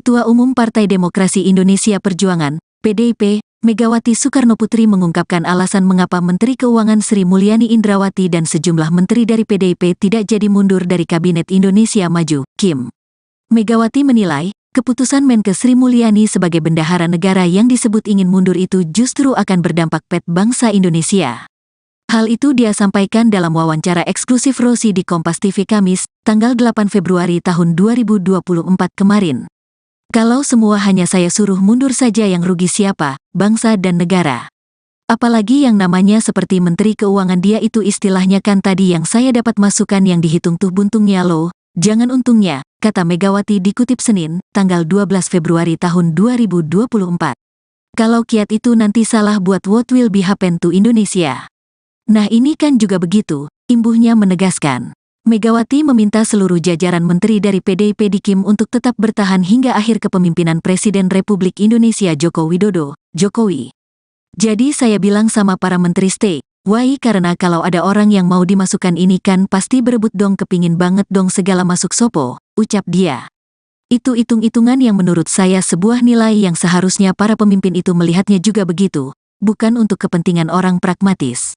Ketua Umum Partai Demokrasi Indonesia Perjuangan, PDIP, Megawati Soekarnoputri mengungkapkan alasan mengapa Menteri Keuangan Sri Mulyani Indrawati dan sejumlah menteri dari PDIP tidak jadi mundur dari Kabinet Indonesia Maju, KIM. Megawati menilai, keputusan Menkes Sri Mulyani sebagai bendahara negara yang disebut ingin mundur itu justru akan berdampak pada bangsa Indonesia. Hal itu dia sampaikan dalam wawancara eksklusif Rosi di Kompas TV Kamis, tanggal 8 Februari tahun 2024 kemarin. Kalau semua hanya saya suruh mundur saja yang rugi siapa, bangsa dan negara. Apalagi yang namanya seperti Menteri Keuangan dia itu istilahnya kan tadi yang saya dapat masukan yang dihitung tuh buntungnya loh, jangan untungnya, kata Megawati dikutip Senin, tanggal 12 Februari tahun 2024. Kalau kiat itu nanti salah buat what will be happen to Indonesia. Nah ini kan juga begitu, imbuhnya menegaskan. Megawati meminta seluruh jajaran menteri dari PDIP di KIM untuk tetap bertahan hingga akhir kepemimpinan Presiden Republik Indonesia Joko Widodo, Jokowi. Jadi saya bilang sama para menteri stay, Why karena kalau ada orang yang mau dimasukkan ini kan pasti berebut dong, kepingin banget dong segala masuk sopo, ucap dia. Itu hitung-hitungan yang menurut saya sebuah nilai yang seharusnya para pemimpin itu melihatnya juga begitu, bukan untuk kepentingan orang pragmatis.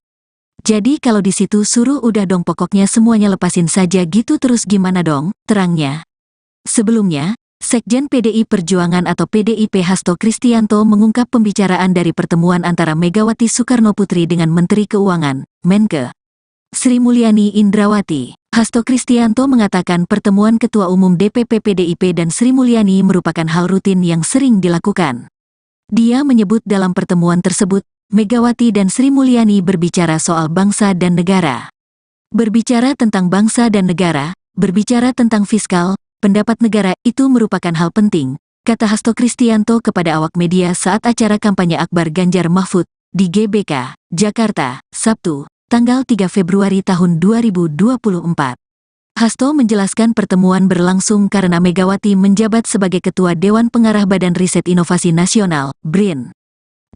Jadi kalau di situ suruh udah dong pokoknya semuanya lepasin saja gitu, terus gimana dong, terangnya. Sebelumnya, Sekjen PDI Perjuangan atau PDIP Hasto Kristianto mengungkap pembicaraan dari pertemuan antara Megawati Soekarnoputri dengan Menteri Keuangan, Menke, Sri Mulyani Indrawati. Hasto Kristianto mengatakan pertemuan Ketua Umum DPP PDIP dan Sri Mulyani merupakan hal rutin yang sering dilakukan. Dia menyebut dalam pertemuan tersebut, Megawati dan Sri Mulyani berbicara soal bangsa dan negara. Berbicara tentang bangsa dan negara, berbicara tentang fiskal, pendapat negara itu merupakan hal penting, kata Hasto Kristianto kepada awak media saat acara kampanye Akbar Ganjar Mahfud di GBK, Jakarta, Sabtu, tanggal 3 Februari tahun 2024. Hasto menjelaskan pertemuan berlangsung karena Megawati menjabat sebagai Ketua Dewan Pengarah Badan Riset Inovasi Nasional, BRIN.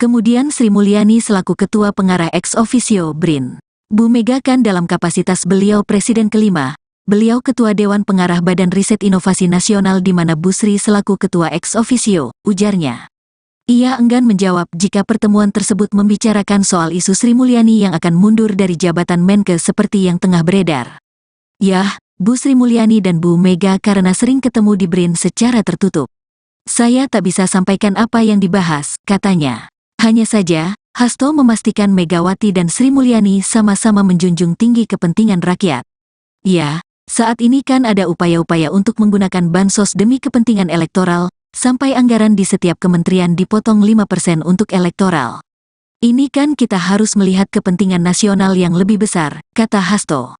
Kemudian Sri Mulyani selaku Ketua Pengarah ex officio BRIN. Bu Mega kan dalam kapasitas beliau Presiden kelima, beliau Ketua Dewan Pengarah Badan Riset Inovasi Nasional di mana Bu Sri selaku Ketua ex officio, ujarnya. Ia enggan menjawab jika pertemuan tersebut membicarakan soal isu Sri Mulyani yang akan mundur dari jabatan Menke seperti yang tengah beredar. Yah, Bu Sri Mulyani dan Bu Mega karena sering ketemu di BRIN secara tertutup. Saya tak bisa sampaikan apa yang dibahas, katanya. Hanya saja, Hasto memastikan Megawati dan Sri Mulyani sama-sama menjunjung tinggi kepentingan rakyat. Ya, saat ini kan ada upaya-upaya untuk menggunakan bansos demi kepentingan elektoral, sampai anggaran di setiap kementerian dipotong 5% untuk elektoral. Ini kan kita harus melihat kepentingan nasional yang lebih besar, kata Hasto.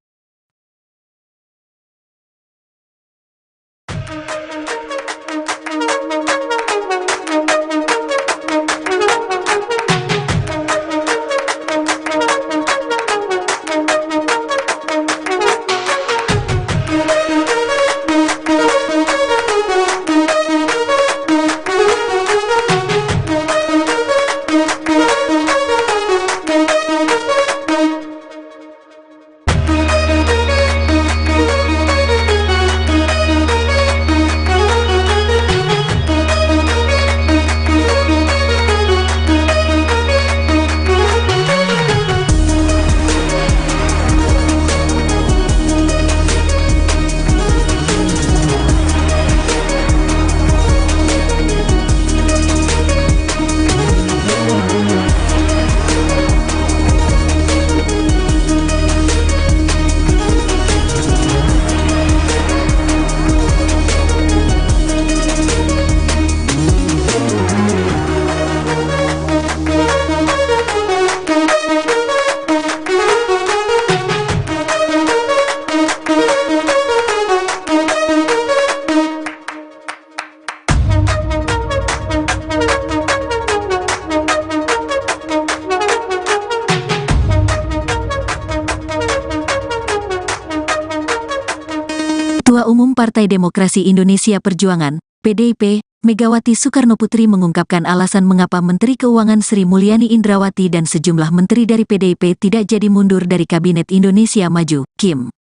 Ketua Umum Partai Demokrasi Indonesia Perjuangan, PDIP, Megawati Soekarnoputri mengungkapkan alasan mengapa Menteri Keuangan Sri Mulyani Indrawati dan sejumlah menteri dari PDIP tidak jadi mundur dari Kabinet Indonesia Maju, KIM.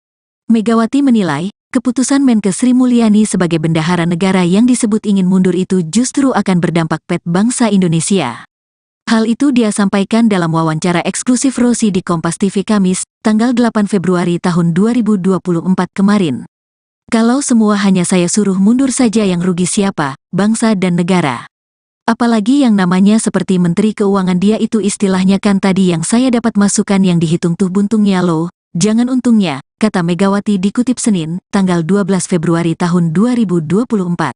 Megawati menilai, keputusan Menke Sri Mulyani sebagai bendahara negara yang disebut ingin mundur itu justru akan berdampak pada bangsa Indonesia. Hal itu dia sampaikan dalam wawancara eksklusif Rosi di Kompas TV Kamis, tanggal 8 Februari tahun 2024 kemarin. Kalau semua hanya saya suruh mundur saja yang rugi siapa, bangsa dan negara. Apalagi yang namanya seperti Menteri Keuangan dia itu istilahnya kan tadi yang saya dapat masukan yang dihitung tuh buntungnya loh, jangan untungnya, kata Megawati dikutip Senin, tanggal 12 Februari tahun 2024.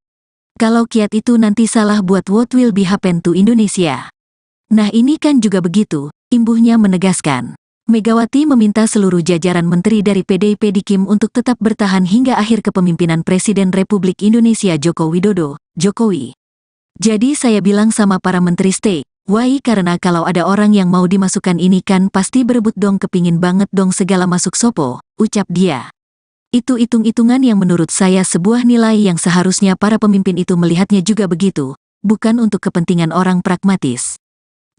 Kalau kiat itu nanti salah buat what will be happen to Indonesia. Nah ini kan juga begitu, imbuhnya menegaskan. Megawati meminta seluruh jajaran menteri dari PDIP di KIM untuk tetap bertahan hingga akhir kepemimpinan Presiden Republik Indonesia Joko Widodo, Jokowi. Jadi saya bilang sama para menteri stay, why karena kalau ada orang yang mau dimasukkan ini kan pasti berebut dong, kepingin banget dong segala masuk sopo, ucap dia. Itu hitung-hitungan yang menurut saya sebuah nilai yang seharusnya para pemimpin itu melihatnya juga begitu, bukan untuk kepentingan orang pragmatis.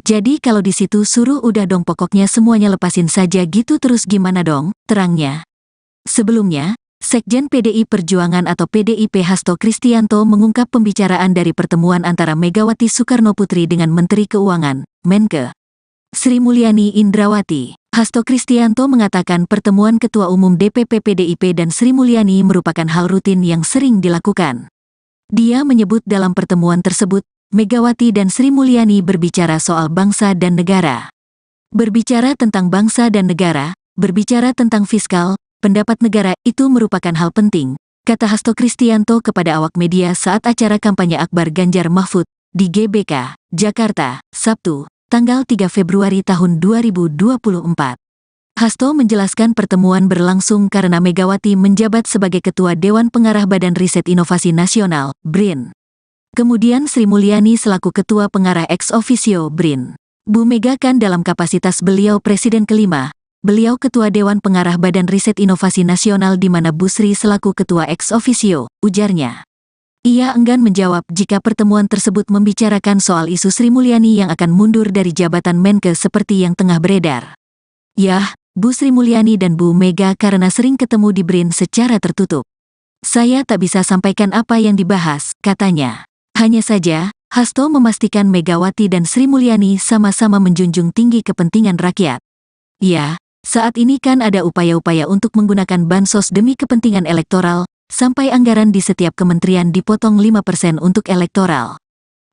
Jadi kalau di situ suruh udah dong pokoknya semuanya lepasin saja gitu terus gimana dong, terangnya. Sebelumnya, Sekjen PDI Perjuangan atau PDIP Hasto Kristianto mengungkap pembicaraan dari pertemuan antara Megawati Soekarnoputri dengan Menteri Keuangan, Menke, Sri Mulyani Indrawati. Hasto Kristianto mengatakan pertemuan Ketua Umum DPP PDIP dan Sri Mulyani merupakan hal rutin yang sering dilakukan. Dia menyebut dalam pertemuan tersebut, Megawati dan Sri Mulyani berbicara soal bangsa dan negara. Berbicara tentang bangsa dan negara, berbicara tentang fiskal, pendapat negara itu merupakan hal penting, kata Hasto Kristianto kepada awak media saat acara kampanye Akbar Ganjar Mahfud di GBK, Jakarta, Sabtu, tanggal 3 Februari tahun 2024. Hasto menjelaskan pertemuan berlangsung karena Megawati menjabat sebagai Ketua Dewan Pengarah Badan Riset Inovasi Nasional, BRIN. Kemudian Sri Mulyani selaku Ketua Pengarah ex officio BRIN. Bu Mega kan dalam kapasitas beliau Presiden kelima, beliau Ketua Dewan Pengarah Badan Riset Inovasi Nasional di mana Bu Sri selaku Ketua ex officio, ujarnya. Ia enggan menjawab jika pertemuan tersebut membicarakan soal isu Sri Mulyani yang akan mundur dari jabatan Menke seperti yang tengah beredar. Yah, Bu Sri Mulyani dan Bu Mega karena sering ketemu di BRIN secara tertutup. Saya tak bisa sampaikan apa yang dibahas, katanya. Hanya saja, Hasto memastikan Megawati dan Sri Mulyani sama-sama menjunjung tinggi kepentingan rakyat. Ya, saat ini kan ada upaya-upaya untuk menggunakan bansos demi kepentingan elektoral, sampai anggaran di setiap kementerian dipotong 5% untuk elektoral.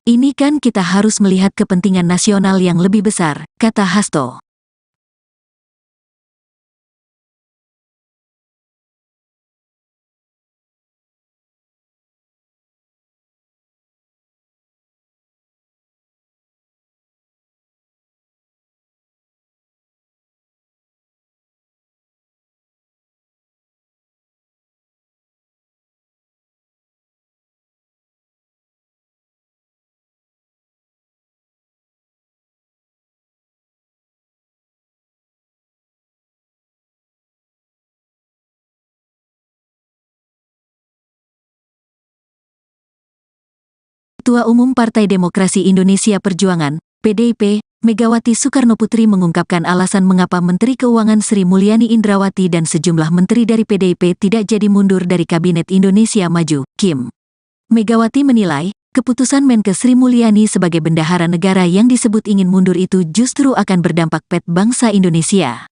Ini kan kita harus melihat kepentingan nasional yang lebih besar, kata Hasto. Ketua Umum Partai Demokrasi Indonesia Perjuangan, PDIP, Megawati Soekarnoputri mengungkapkan alasan mengapa Menteri Keuangan Sri Mulyani Indrawati dan sejumlah menteri dari PDIP tidak jadi mundur dari Kabinet Indonesia Maju, KIM. Megawati menilai, keputusan Menke Sri Mulyani sebagai bendahara negara yang disebut ingin mundur itu justru akan berdampak pada bangsa Indonesia.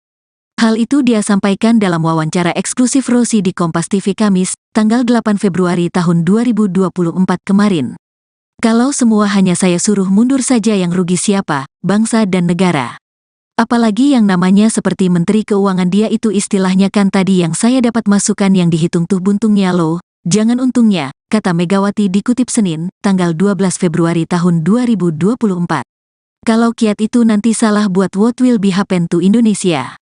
Hal itu dia sampaikan dalam wawancara eksklusif Rosi di Kompas TV Kamis, tanggal 8 Februari tahun 2024 kemarin. Kalau semua hanya saya suruh mundur saja yang rugi siapa, bangsa dan negara. Apalagi yang namanya seperti Menteri Keuangan dia itu istilahnya kan tadi yang saya dapat masukan yang dihitung tuh buntungnya loh, jangan untungnya, kata Megawati dikutip Senin, tanggal 12 Februari tahun 2024. Kalau kiat itu nanti salah buat what will be happen to Indonesia.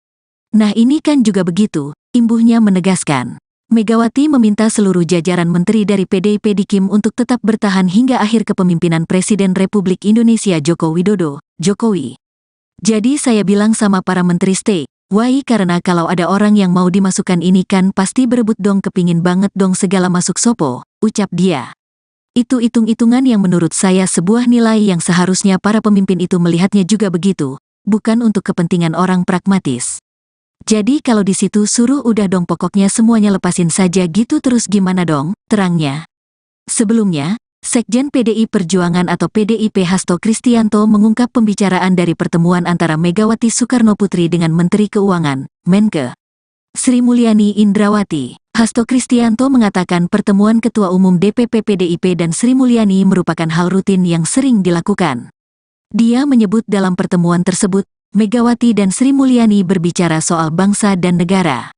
Nah ini kan juga begitu, imbuhnya menegaskan. Megawati meminta seluruh jajaran menteri dari PDIP di KIM untuk tetap bertahan hingga akhir kepemimpinan Presiden Republik Indonesia Joko Widodo, Jokowi. Jadi saya bilang sama para menteri stay, why karena kalau ada orang yang mau dimasukkan ini kan pasti berebut dong kepingin banget dong segala masuk sopo, ucap dia. Itu hitung-hitungan yang menurut saya sebuah nilai yang seharusnya para pemimpin itu melihatnya juga begitu, bukan untuk kepentingan orang pragmatis. Jadi kalau di situ suruh udah dong pokoknya semuanya lepasin saja gitu terus gimana dong, terangnya. Sebelumnya, Sekjen PDI Perjuangan atau PDIP Hasto Kristianto mengungkap pembicaraan dari pertemuan antara Megawati Soekarnoputri dengan Menteri Keuangan, Menke, Sri Mulyani Indrawati. Hasto Kristianto mengatakan pertemuan Ketua Umum DPP PDIP dan Sri Mulyani merupakan hal rutin yang sering dilakukan. Dia menyebut dalam pertemuan tersebut, Megawati dan Sri Mulyani berbicara soal bangsa dan negara.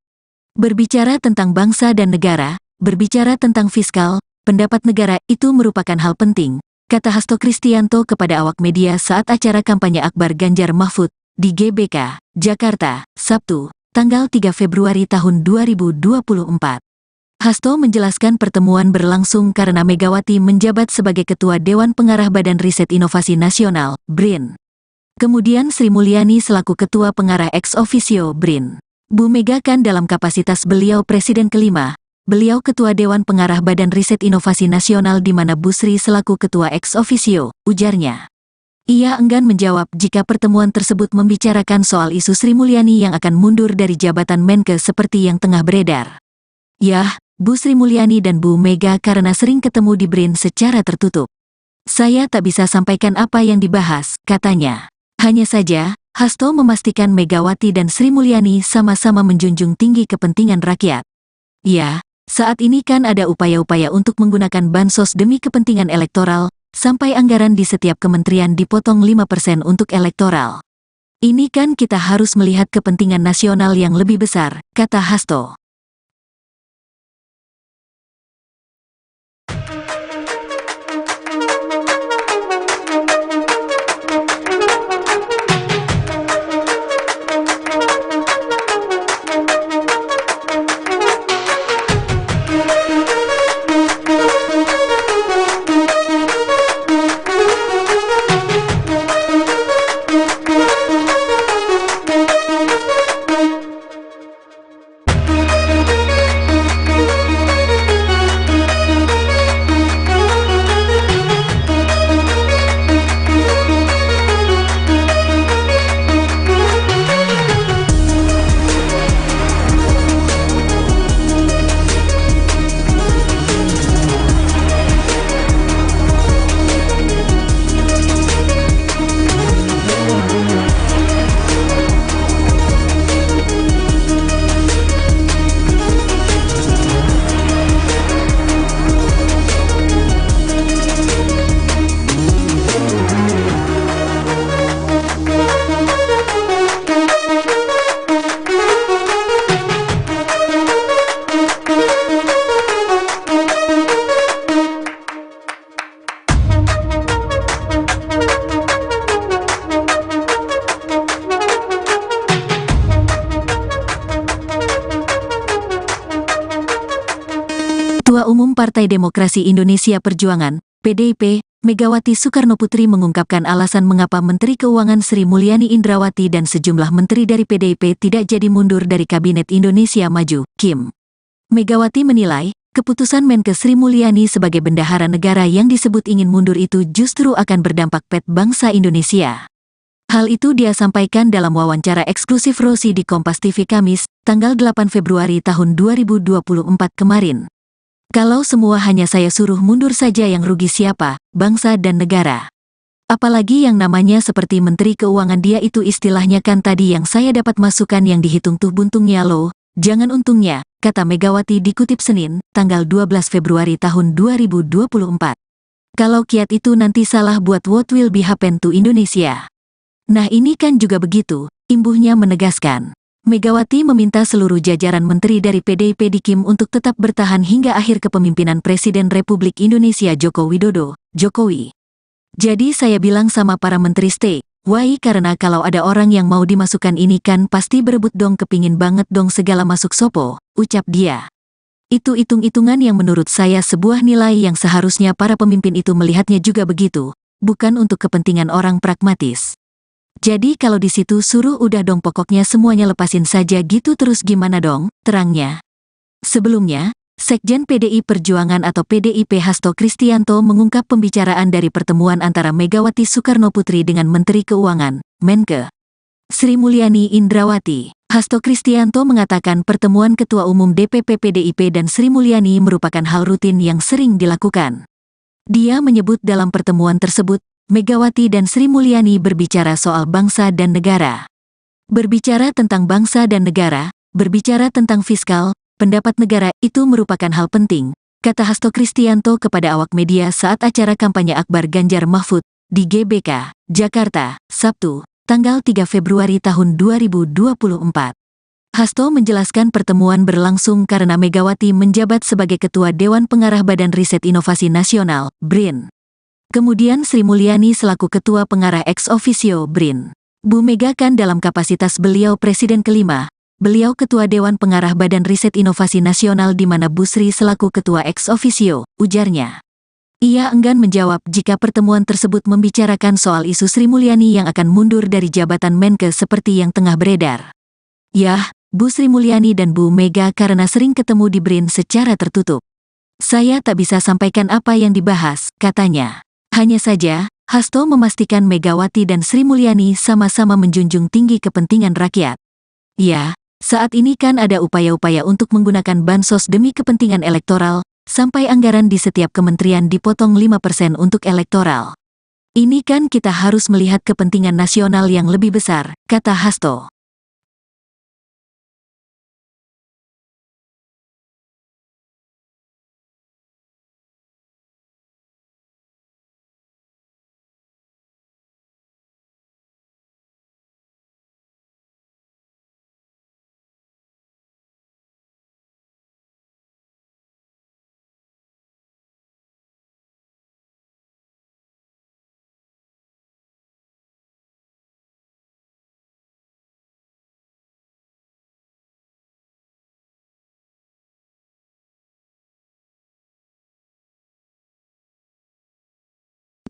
Berbicara tentang bangsa dan negara, berbicara tentang fiskal, pendapat negara itu merupakan hal penting, kata Hasto Kristianto kepada awak media saat acara kampanye Akbar Ganjar Mahfud di GBK, Jakarta, Sabtu, tanggal 3 Februari tahun 2024. Hasto menjelaskan pertemuan berlangsung karena Megawati menjabat sebagai Ketua Dewan Pengarah Badan Riset Inovasi Nasional, BRIN. Kemudian Sri Mulyani selaku Ketua Pengarah ex officio BRIN. Bu Mega kan dalam kapasitas beliau Presiden kelima, beliau Ketua Dewan Pengarah Badan Riset Inovasi Nasional di mana Bu Sri selaku Ketua ex officio, ujarnya. Ia enggan menjawab jika pertemuan tersebut membicarakan soal isu Sri Mulyani yang akan mundur dari jabatan Menke seperti yang tengah beredar. Yah, Bu Sri Mulyani dan Bu Mega karena sering ketemu di BRIN secara tertutup. Saya tak bisa sampaikan apa yang dibahas, katanya. Hanya saja, Hasto memastikan Megawati dan Sri Mulyani sama-sama menjunjung tinggi kepentingan rakyat. Ya, saat ini kan ada upaya-upaya untuk menggunakan bansos demi kepentingan elektoral, sampai anggaran di setiap kementerian dipotong 5% untuk elektoral. Ini kan kita harus melihat kepentingan nasional yang lebih besar, kata Hasto. Ketua Umum Partai Demokrasi Indonesia Perjuangan, PDIP, Megawati Soekarnoputri mengungkapkan alasan mengapa Menteri Keuangan Sri Mulyani Indrawati dan sejumlah menteri dari PDIP tidak jadi mundur dari Kabinet Indonesia Maju, KIM. Megawati menilai, keputusan Menke Sri Mulyani sebagai bendahara negara yang disebut ingin mundur itu justru akan berdampak pada bangsa Indonesia. Hal itu dia sampaikan dalam wawancara eksklusif Rosi di Kompas TV Kamis, tanggal 8 Februari tahun 2024 kemarin. Kalau semua hanya saya suruh mundur saja yang rugi siapa, bangsa dan negara. Apalagi yang namanya seperti Menteri Keuangan dia itu istilahnya kan tadi yang saya dapat masukan yang dihitung tuh buntungnya loh, jangan untungnya, kata Megawati dikutip Senin, tanggal 12 Februari tahun 2024. Kalau kiat itu nanti salah buat what will be happen to Indonesia. Nah ini kan juga begitu, imbuhnya menegaskan. Megawati meminta seluruh jajaran menteri dari PDIP di KIM untuk tetap bertahan hingga akhir kepemimpinan Presiden Republik Indonesia Joko Widodo, Jokowi. Jadi saya bilang sama para menteri stay, why karena kalau ada orang yang mau dimasukkan ini kan pasti berebut dong kepingin banget dong segala masuk sopo, ucap dia. Itu hitung-hitungan yang menurut saya sebuah nilai yang seharusnya para pemimpin itu melihatnya juga begitu, bukan untuk kepentingan orang pragmatis. Jadi kalau di situ suruh udah dong pokoknya semuanya lepasin saja gitu terus gimana dong, terangnya. Sebelumnya, Sekjen PDI Perjuangan atau PDIP Hasto Kristianto mengungkap pembicaraan dari pertemuan antara Megawati Soekarnoputri dengan Menteri Keuangan, Menke Sri Mulyani Indrawati. Hasto Kristianto mengatakan pertemuan Ketua Umum DPP PDIP dan Sri Mulyani merupakan hal rutin yang sering dilakukan. Dia menyebut dalam pertemuan tersebut, Megawati dan Sri Mulyani berbicara soal bangsa dan negara. Berbicara tentang bangsa dan negara, berbicara tentang fiskal, pendapat negara itu merupakan hal penting, kata Hasto Kristianto kepada awak media saat acara kampanye Akbar Ganjar Mahfud di GBK, Jakarta, Sabtu, tanggal 3 Februari tahun 2024. Hasto menjelaskan pertemuan berlangsung karena Megawati menjabat sebagai Ketua Dewan Pengarah Badan Riset Inovasi Nasional, BRIN. Kemudian Sri Mulyani selaku Ketua Pengarah ex officio BRIN. Bu Mega kan dalam kapasitas beliau Presiden kelima, beliau Ketua Dewan Pengarah Badan Riset Inovasi Nasional di mana Bu Sri selaku Ketua ex officio, ujarnya. Ia enggan menjawab jika pertemuan tersebut membicarakan soal isu Sri Mulyani yang akan mundur dari jabatan Menke seperti yang tengah beredar. Yah, Bu Sri Mulyani dan Bu Mega karena sering ketemu di BRIN secara tertutup. Saya tak bisa sampaikan apa yang dibahas, katanya. Hanya saja, Hasto memastikan Megawati dan Sri Mulyani sama-sama menjunjung tinggi kepentingan rakyat. Ya, saat ini kan ada upaya-upaya untuk menggunakan bansos demi kepentingan elektoral, sampai anggaran di setiap kementerian dipotong 5% untuk elektoral. Ini kan kita harus melihat kepentingan nasional yang lebih besar, kata Hasto.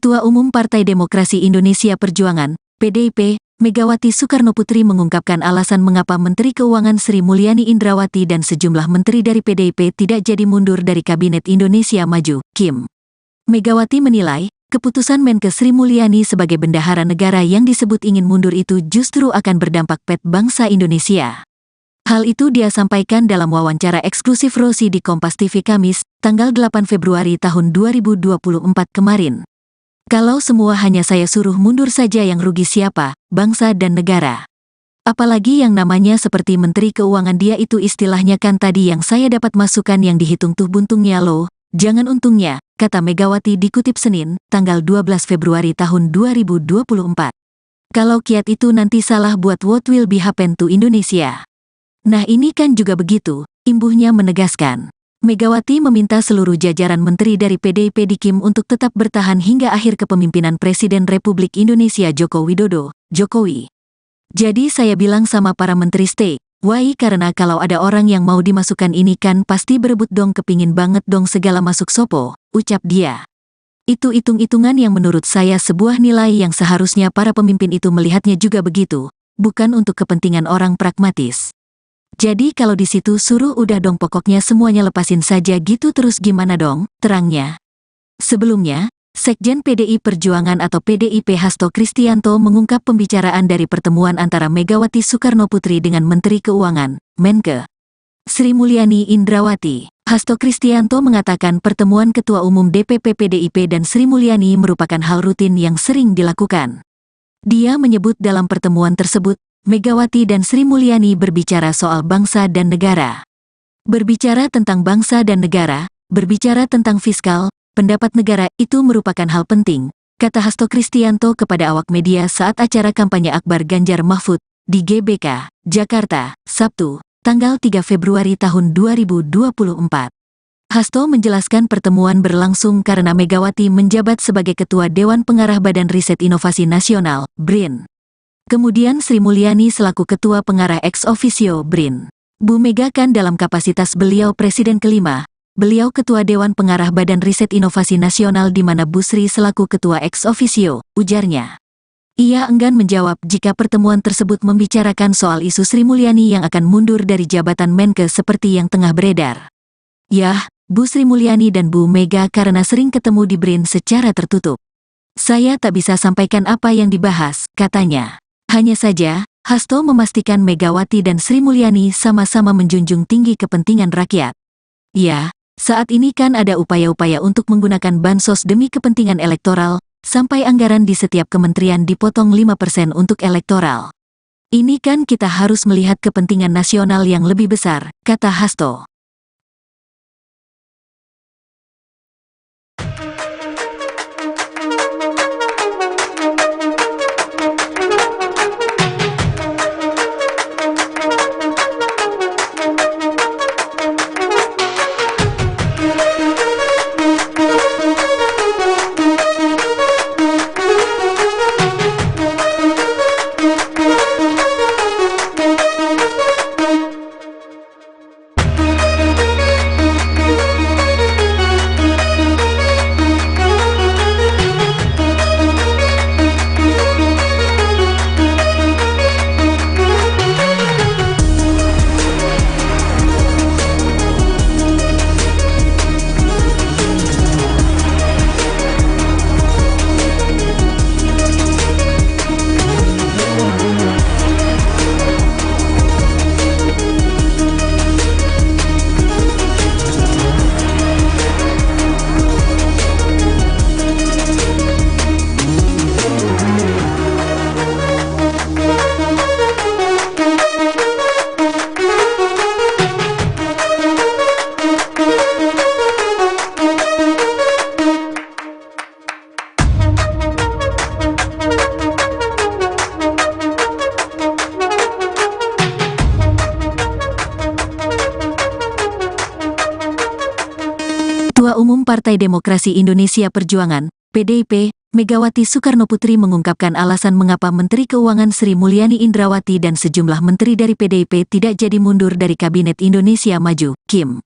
Ketua Umum Partai Demokrasi Indonesia Perjuangan, PDIP, Megawati Soekarnoputri mengungkapkan alasan mengapa Menteri Keuangan Sri Mulyani Indrawati dan sejumlah menteri dari PDIP tidak jadi mundur dari Kabinet Indonesia Maju, KIM. Megawati menilai, keputusan Menkes Sri Mulyani sebagai bendahara negara yang disebut ingin mundur itu justru akan berdampak pet bangsa Indonesia. Hal itu dia sampaikan dalam wawancara eksklusif Rosi di Kompas TV Kamis, tanggal 8 Februari tahun 2024 kemarin. Kalau semua hanya saya suruh mundur saja yang rugi siapa, bangsa dan negara. Apalagi yang namanya seperti Menteri Keuangan dia itu istilahnya kan tadi yang saya dapat masukan yang dihitung tuh buntungnya loh, jangan untungnya, kata Megawati dikutip Senin, tanggal 12 Februari tahun 2024. Kalau kiat itu nanti salah buat what will be happen to Indonesia. Nah ini kan juga begitu, imbuhnya menegaskan. Megawati meminta seluruh jajaran menteri dari PDIP di KIM untuk tetap bertahan hingga akhir kepemimpinan Presiden Republik Indonesia Joko Widodo, Jokowi. Jadi saya bilang sama para menteri stay, why karena kalau ada orang yang mau dimasukkan ini kan pasti berebut dong kepingin banget dong segala masuk sopo, ucap dia. Itu hitung-hitungan yang menurut saya sebuah nilai yang seharusnya para pemimpin itu melihatnya juga begitu, bukan untuk kepentingan orang pragmatis. Jadi kalau di situ suruh udah dong pokoknya semuanya lepasin saja gitu terus gimana dong, terangnya. Sebelumnya, Sekjen PDI Perjuangan atau PDIP Hasto Kristianto mengungkap pembicaraan dari pertemuan antara Megawati Soekarnoputri dengan Menteri Keuangan, Menke, Sri Mulyani Indrawati. Hasto Kristianto mengatakan pertemuan Ketua Umum DPP PDIP dan Sri Mulyani merupakan hal rutin yang sering dilakukan. Dia menyebut dalam pertemuan tersebut, Megawati dan Sri Mulyani berbicara soal bangsa dan negara. Berbicara tentang bangsa dan negara, berbicara tentang fiskal, pendapat negara itu merupakan hal penting, kata Hasto Kristianto kepada awak media saat acara kampanye Akbar Ganjar Mahfud di GBK, Jakarta, Sabtu, tanggal 3 Februari tahun 2024. Hasto menjelaskan pertemuan berlangsung karena Megawati menjabat sebagai Ketua Dewan Pengarah Badan Riset Inovasi Nasional, BRIN. Kemudian Sri Mulyani selaku Ketua Pengarah ex officio BRIN. Bu Mega kan dalam kapasitas beliau Presiden kelima, beliau Ketua Dewan Pengarah Badan Riset Inovasi Nasional di mana Bu Sri selaku Ketua ex officio, ujarnya. Ia enggan menjawab jika pertemuan tersebut membicarakan soal isu Sri Mulyani yang akan mundur dari jabatan Menkes seperti yang tengah beredar. Yah, Bu Sri Mulyani dan Bu Mega karena sering ketemu di BRIN secara tertutup. Saya tak bisa sampaikan apa yang dibahas, katanya. Hanya saja, Hasto memastikan Megawati dan Sri Mulyani sama-sama menjunjung tinggi kepentingan rakyat. Ya, saat ini kan ada upaya-upaya untuk menggunakan bansos demi kepentingan elektoral, sampai anggaran di setiap kementerian dipotong 5% untuk elektoral. Ini kan kita harus melihat kepentingan nasional yang lebih besar, kata Hasto. Partai Demokrasi Indonesia Perjuangan, PDIP, Megawati Soekarnoputri mengungkapkan alasan mengapa Menteri Keuangan Sri Mulyani Indrawati dan sejumlah menteri dari PDIP tidak jadi mundur dari Kabinet Indonesia Maju, KIM.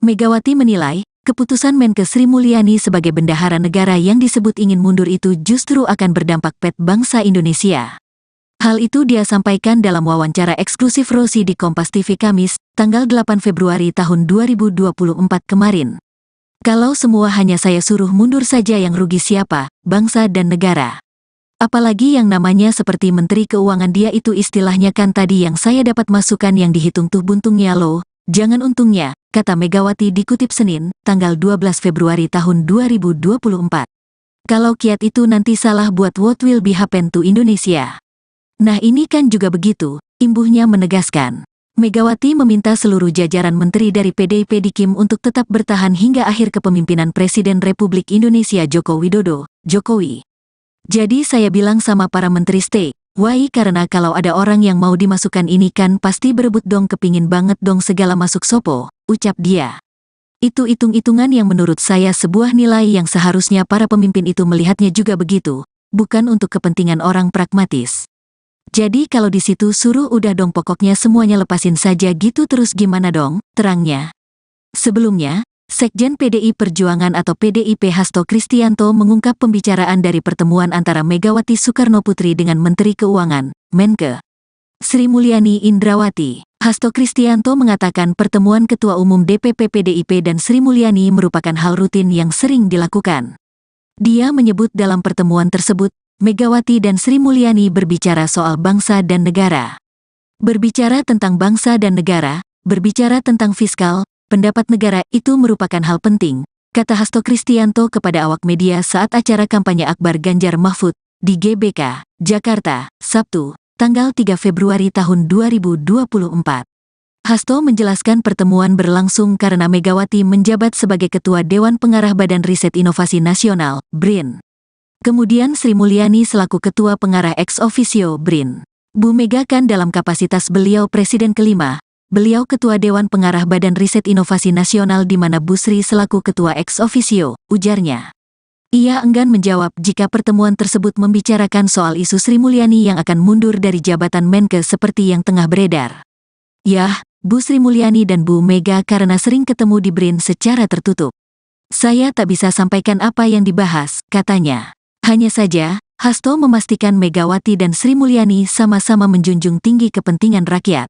Megawati menilai, keputusan Menkes Sri Mulyani sebagai bendahara negara yang disebut ingin mundur itu justru akan berdampak pada bangsa Indonesia. Hal itu dia sampaikan dalam wawancara eksklusif Rosi di Kompas TV Kamis, tanggal 8 Februari tahun 2024 kemarin. Kalau semua hanya saya suruh mundur saja yang rugi siapa, bangsa dan negara. Apalagi yang namanya seperti Menteri Keuangan dia itu istilahnya kan tadi yang saya dapat masukan yang dihitung tuh buntungnya loh, jangan untungnya, kata Megawati dikutip Senin, tanggal 12 Februari tahun 2024. Kalau kiat itu nanti salah buat what will be happen to Indonesia. Nah ini kan juga begitu, imbuhnya menegaskan. Megawati meminta seluruh jajaran menteri dari PDIP di KIM untuk tetap bertahan hingga akhir kepemimpinan Presiden Republik Indonesia Joko Widodo, Jokowi. Jadi saya bilang sama para menteri stay, why karena kalau ada orang yang mau dimasukkan ini kan pasti berebut dong kepingin banget dong segala masuk sopo, ucap dia. Itu hitung-hitungan yang menurut saya sebuah nilai yang seharusnya para pemimpin itu melihatnya juga begitu, bukan untuk kepentingan orang pragmatis. Jadi kalau di situ suruh udah dong pokoknya semuanya lepasin saja gitu terus gimana dong, terangnya. Sebelumnya, Sekjen PDI Perjuangan atau PDIP Hasto Kristianto mengungkap pembicaraan dari pertemuan antara Megawati Soekarnoputri dengan Menteri Keuangan, Menkes Sri Mulyani Indrawati. Hasto Kristianto mengatakan pertemuan Ketua Umum DPP PDIP dan Sri Mulyani merupakan hal rutin yang sering dilakukan. Dia menyebut dalam pertemuan tersebut, Megawati dan Sri Mulyani berbicara soal bangsa dan negara. Berbicara tentang bangsa dan negara, berbicara tentang fiskal, pendapat negara itu merupakan hal penting, kata Hasto Kristianto kepada awak media saat acara kampanye Akbar Ganjar Mahfud di GBK, Jakarta, Sabtu, tanggal 3 Februari tahun 2024. Hasto menjelaskan pertemuan berlangsung karena Megawati menjabat sebagai Ketua Dewan Pengarah Badan Riset Inovasi Nasional, BRIN. Kemudian Sri Mulyani selaku Ketua Pengarah ex officio BRIN. Bu Mega kan dalam kapasitas beliau Presiden kelima, beliau Ketua Dewan Pengarah Badan Riset Inovasi Nasional di mana Bu Sri selaku Ketua ex officio, ujarnya. Ia enggan menjawab jika pertemuan tersebut membicarakan soal isu Sri Mulyani yang akan mundur dari jabatan Menkes seperti yang tengah beredar. Yah, Bu Sri Mulyani dan Bu Mega karena sering ketemu di BRIN secara tertutup. Saya tak bisa sampaikan apa yang dibahas, katanya. Hanya saja, Hasto memastikan Megawati dan Sri Mulyani sama-sama menjunjung tinggi kepentingan rakyat.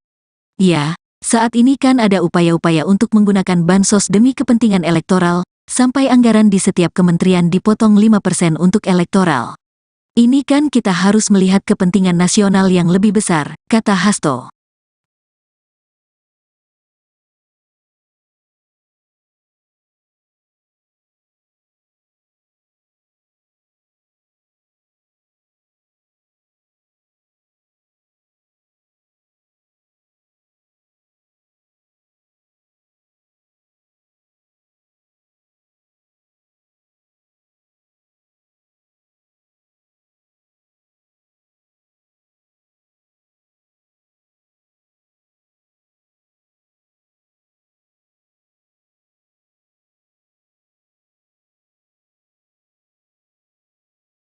Ya, saat ini kan ada upaya-upaya untuk menggunakan bansos demi kepentingan elektoral, sampai anggaran di setiap kementerian dipotong 5% untuk elektoral. Ini kan kita harus melihat kepentingan nasional yang lebih besar, kata Hasto.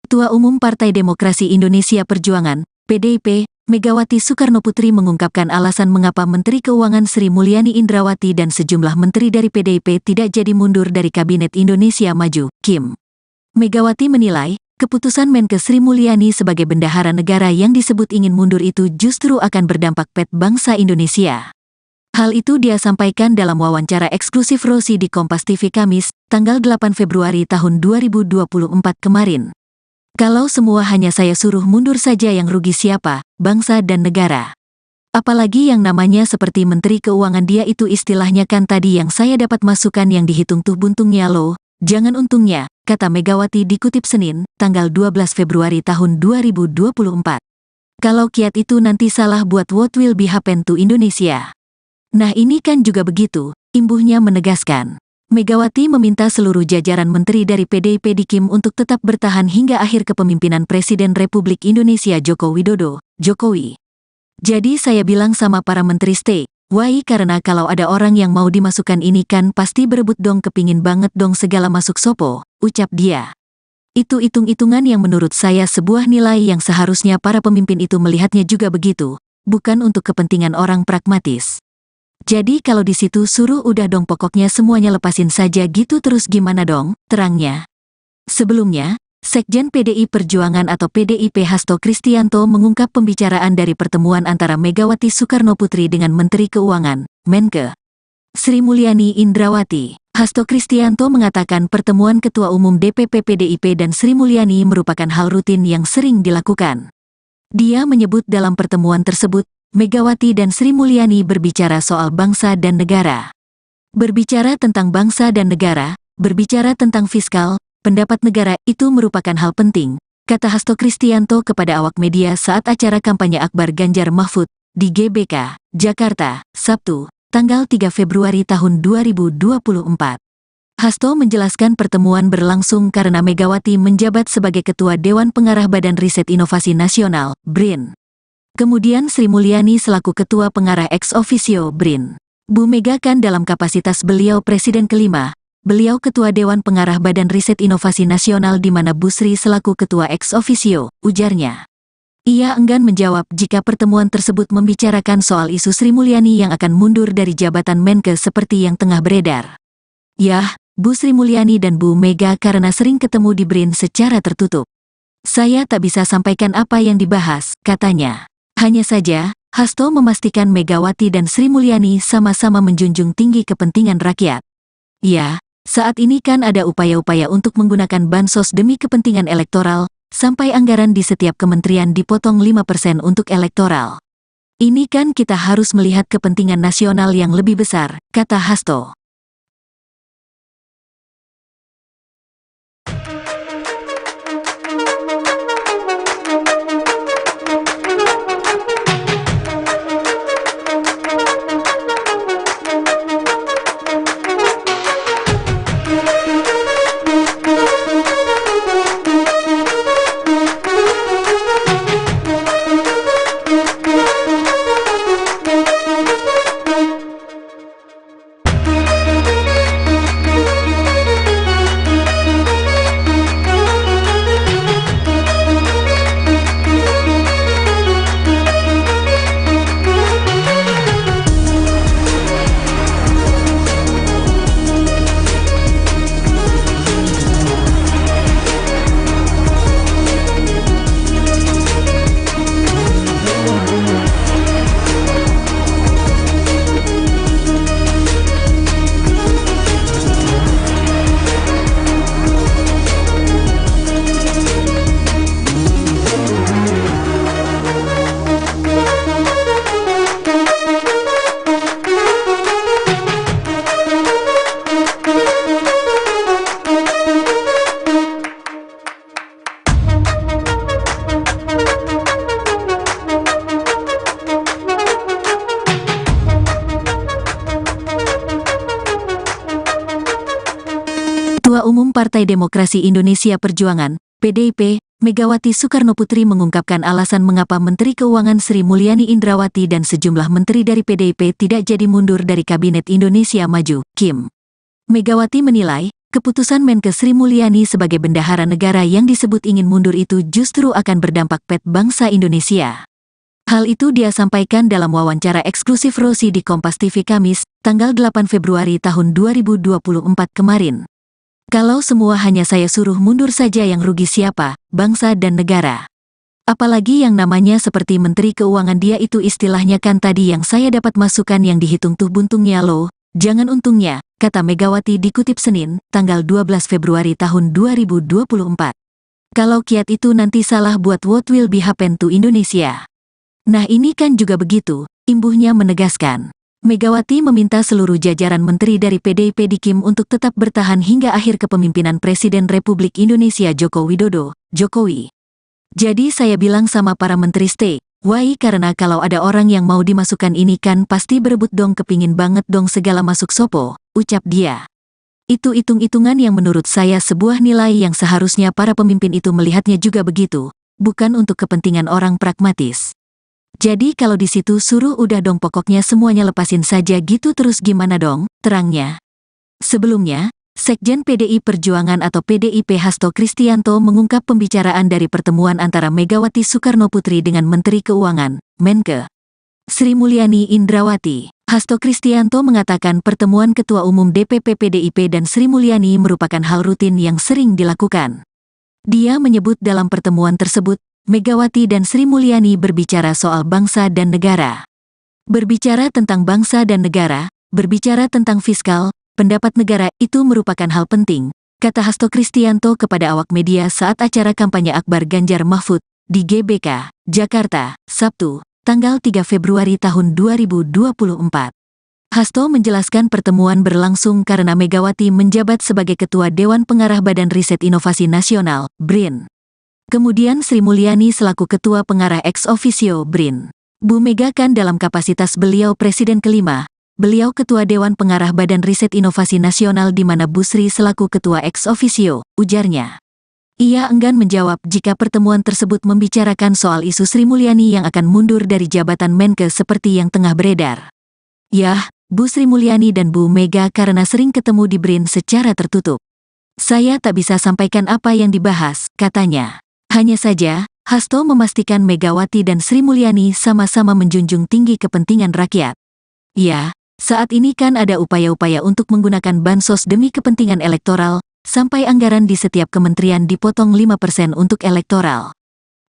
Ketua Umum Partai Demokrasi Indonesia Perjuangan, PDIP, Megawati Soekarnoputri mengungkapkan alasan mengapa Menteri Keuangan Sri Mulyani Indrawati dan sejumlah menteri dari PDIP tidak jadi mundur dari Kabinet Indonesia Maju, KIM. Megawati menilai, keputusan Menkes Sri Mulyani sebagai bendahara negara yang disebut ingin mundur itu justru akan berdampak pada bangsa Indonesia. Hal itu dia sampaikan dalam wawancara eksklusif Rosi di Kompas TV Kamis, tanggal 8 Februari tahun 2024 kemarin. Kalau semua hanya saya suruh mundur saja yang rugi siapa, bangsa dan negara. Apalagi yang namanya seperti Menteri Keuangan dia itu istilahnya kan tadi yang saya dapat masukan yang dihitung tuh buntungnya loh, jangan untungnya, kata Megawati dikutip Senin, tanggal 12 Februari tahun 2024. Kalau kiat itu nanti salah buat what will be happen to Indonesia. Nah ini kan juga begitu, imbuhnya menegaskan. Megawati meminta seluruh jajaran menteri dari PDIP di KIM untuk tetap bertahan hingga akhir kepemimpinan Presiden Republik Indonesia Joko Widodo, Jokowi. Jadi saya bilang sama para menteri stay, Why karena kalau ada orang yang mau dimasukkan ini kan pasti berebut dong kepingin banget dong segala masuk sopo, ucap dia. Itu hitung-hitungan yang menurut saya sebuah nilai yang seharusnya para pemimpin itu melihatnya juga begitu, bukan untuk kepentingan orang pragmatis. Jadi kalau di situ suruh udah dong pokoknya semuanya lepasin saja gitu terus gimana dong, terangnya. Sebelumnya, Sekjen PDI Perjuangan atau PDIP Hasto Kristianto mengungkap pembicaraan dari pertemuan antara Megawati Soekarnoputri dengan Menteri Keuangan, Menkeu, Sri Mulyani Indrawati. Hasto Kristianto mengatakan pertemuan Ketua Umum DPP PDIP dan Sri Mulyani merupakan hal rutin yang sering dilakukan. Dia menyebut dalam pertemuan tersebut, Megawati dan Sri Mulyani berbicara soal bangsa dan negara. Berbicara tentang bangsa dan negara, berbicara tentang fiskal, pendapat negara itu merupakan hal penting, kata Hasto Kristianto kepada awak media saat acara kampanye Akbar Ganjar Mahfud di GBK, Jakarta, Sabtu, tanggal 3 Februari tahun 2024. Hasto menjelaskan pertemuan berlangsung karena Megawati menjabat sebagai Ketua Dewan Pengarah Badan Riset Inovasi Nasional, BRIN. Kemudian Sri Mulyani selaku Ketua Pengarah ex officio BRIN. Bu Mega kan dalam kapasitas beliau Presiden kelima, beliau Ketua Dewan Pengarah Badan Riset Inovasi Nasional di mana Bu Sri selaku Ketua ex officio, ujarnya. Ia enggan menjawab jika pertemuan tersebut membicarakan soal isu Sri Mulyani yang akan mundur dari jabatan Menkeu seperti yang tengah beredar. Yah, Bu Sri Mulyani dan Bu Mega karena sering ketemu di BRIN secara tertutup. Saya tak bisa sampaikan apa yang dibahas, katanya. Hanya saja, Hasto memastikan Megawati dan Sri Mulyani sama-sama menjunjung tinggi kepentingan rakyat. Ya, saat ini kan ada upaya-upaya untuk menggunakan bansos demi kepentingan elektoral, sampai anggaran di setiap kementerian dipotong 5% untuk elektoral. Ini kan kita harus melihat kepentingan nasional yang lebih besar, kata Hasto. Ketua Umum Partai Demokrasi Indonesia Perjuangan, PDIP, Megawati Soekarnoputri mengungkapkan alasan mengapa Menteri Keuangan Sri Mulyani Indrawati dan sejumlah menteri dari PDIP tidak jadi mundur dari Kabinet Indonesia Maju, KIM. Megawati menilai, keputusan Menkeu Sri Mulyani sebagai bendahara negara yang disebut ingin mundur itu justru akan berdampak pada bangsa Indonesia. Hal itu dia sampaikan dalam wawancara eksklusif Rosi di Kompas TV Kamis, tanggal 8 Februari tahun 2024 kemarin. Kalau semua hanya saya suruh mundur saja yang rugi siapa, bangsa dan negara. Apalagi yang namanya seperti Menteri Keuangan dia itu istilahnya kan tadi yang saya dapat masukan yang dihitung tuh buntungnya loh, jangan untungnya, kata Megawati dikutip Senin, tanggal 12 Februari tahun 2024. Kalau kiat itu nanti salah buat what will be happen to Indonesia. Nah ini kan juga begitu, imbuhnya menegaskan. Megawati meminta seluruh jajaran menteri dari PDIP di KIM untuk tetap bertahan hingga akhir kepemimpinan Presiden Republik Indonesia Joko Widodo, Jokowi. Jadi saya bilang sama para menteri stay, why karena kalau ada orang yang mau dimasukkan ini kan pasti berebut dong kepingin banget dong segala masuk sopo, ucap dia. Itu hitung-hitungan yang menurut saya sebuah nilai yang seharusnya para pemimpin itu melihatnya juga begitu, bukan untuk kepentingan orang pragmatis. Jadi kalau di situ suruh udah dong pokoknya semuanya lepasin saja gitu terus gimana dong, terangnya. Sebelumnya, Sekjen PDI Perjuangan atau PDIP Hasto Kristianto mengungkap pembicaraan dari pertemuan antara Megawati Soekarnoputri dengan Menteri Keuangan, Menke, Sri Mulyani Indrawati. Hasto Kristianto mengatakan pertemuan Ketua Umum DPP PDIP dan Sri Mulyani merupakan hal rutin yang sering dilakukan. Dia menyebut dalam pertemuan tersebut, Megawati dan Sri Mulyani berbicara soal bangsa dan negara. Berbicara tentang bangsa dan negara, berbicara tentang fiskal, pendapat negara itu merupakan hal penting, kata Hasto Kristianto kepada awak media saat acara kampanye Akbar Ganjar Mahfud di GBK, Jakarta, Sabtu, tanggal 3 Februari tahun 2024. Hasto menjelaskan pertemuan berlangsung karena Megawati menjabat sebagai Ketua Dewan Pengarah Badan Riset Inovasi Nasional, BRIN. Kemudian Sri Mulyani selaku Ketua Pengarah ex officio BRIN. Bu Mega kan dalam kapasitas beliau Presiden kelima, beliau Ketua Dewan Pengarah Badan Riset Inovasi Nasional di mana Bu Sri selaku Ketua ex officio, ujarnya. Ia enggan menjawab jika pertemuan tersebut membicarakan soal isu Sri Mulyani yang akan mundur dari jabatan Menke seperti yang tengah beredar. Yah, Bu Sri Mulyani dan Bu Mega karena sering ketemu di BRIN secara tertutup. Saya tak bisa sampaikan apa yang dibahas, katanya. Hanya saja, Hasto memastikan Megawati dan Sri Mulyani sama-sama menjunjung tinggi kepentingan rakyat. Ya, saat ini kan ada upaya-upaya untuk menggunakan bansos demi kepentingan elektoral, sampai anggaran di setiap kementerian dipotong 5% untuk elektoral.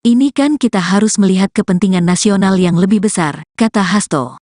Ini kan kita harus melihat kepentingan nasional yang lebih besar, kata Hasto.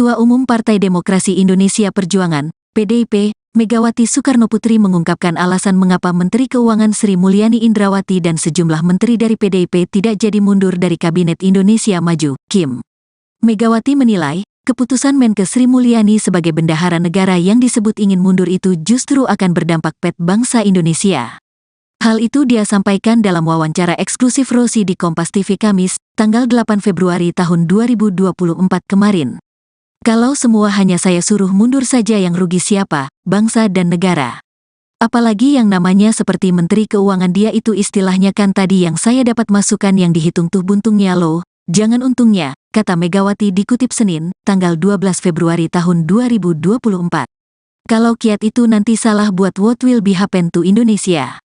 Ketua Umum Partai Demokrasi Indonesia Perjuangan, PDIP, Megawati Soekarnoputri mengungkapkan alasan mengapa Menteri Keuangan Sri Mulyani Indrawati dan sejumlah menteri dari PDIP tidak jadi mundur dari Kabinet Indonesia Maju, KIM. Megawati menilai, keputusan Menke Sri Mulyani sebagai bendahara negara yang disebut ingin mundur itu justru akan berdampak pada bangsa Indonesia. Hal itu dia sampaikan dalam wawancara eksklusif Rosi di Kompas TV Kamis, tanggal 8 Februari tahun 2024 kemarin. Kalau semua hanya saya suruh mundur saja yang rugi siapa, bangsa dan negara. Apalagi yang namanya seperti Menteri Keuangan dia itu istilahnya kan tadi yang saya dapat masukan yang dihitung tuh buntungnya loh, jangan untungnya, kata Megawati dikutip Senin, tanggal 12 Februari tahun 2024. Kalau kiat itu nanti salah buat what will be happen to Indonesia.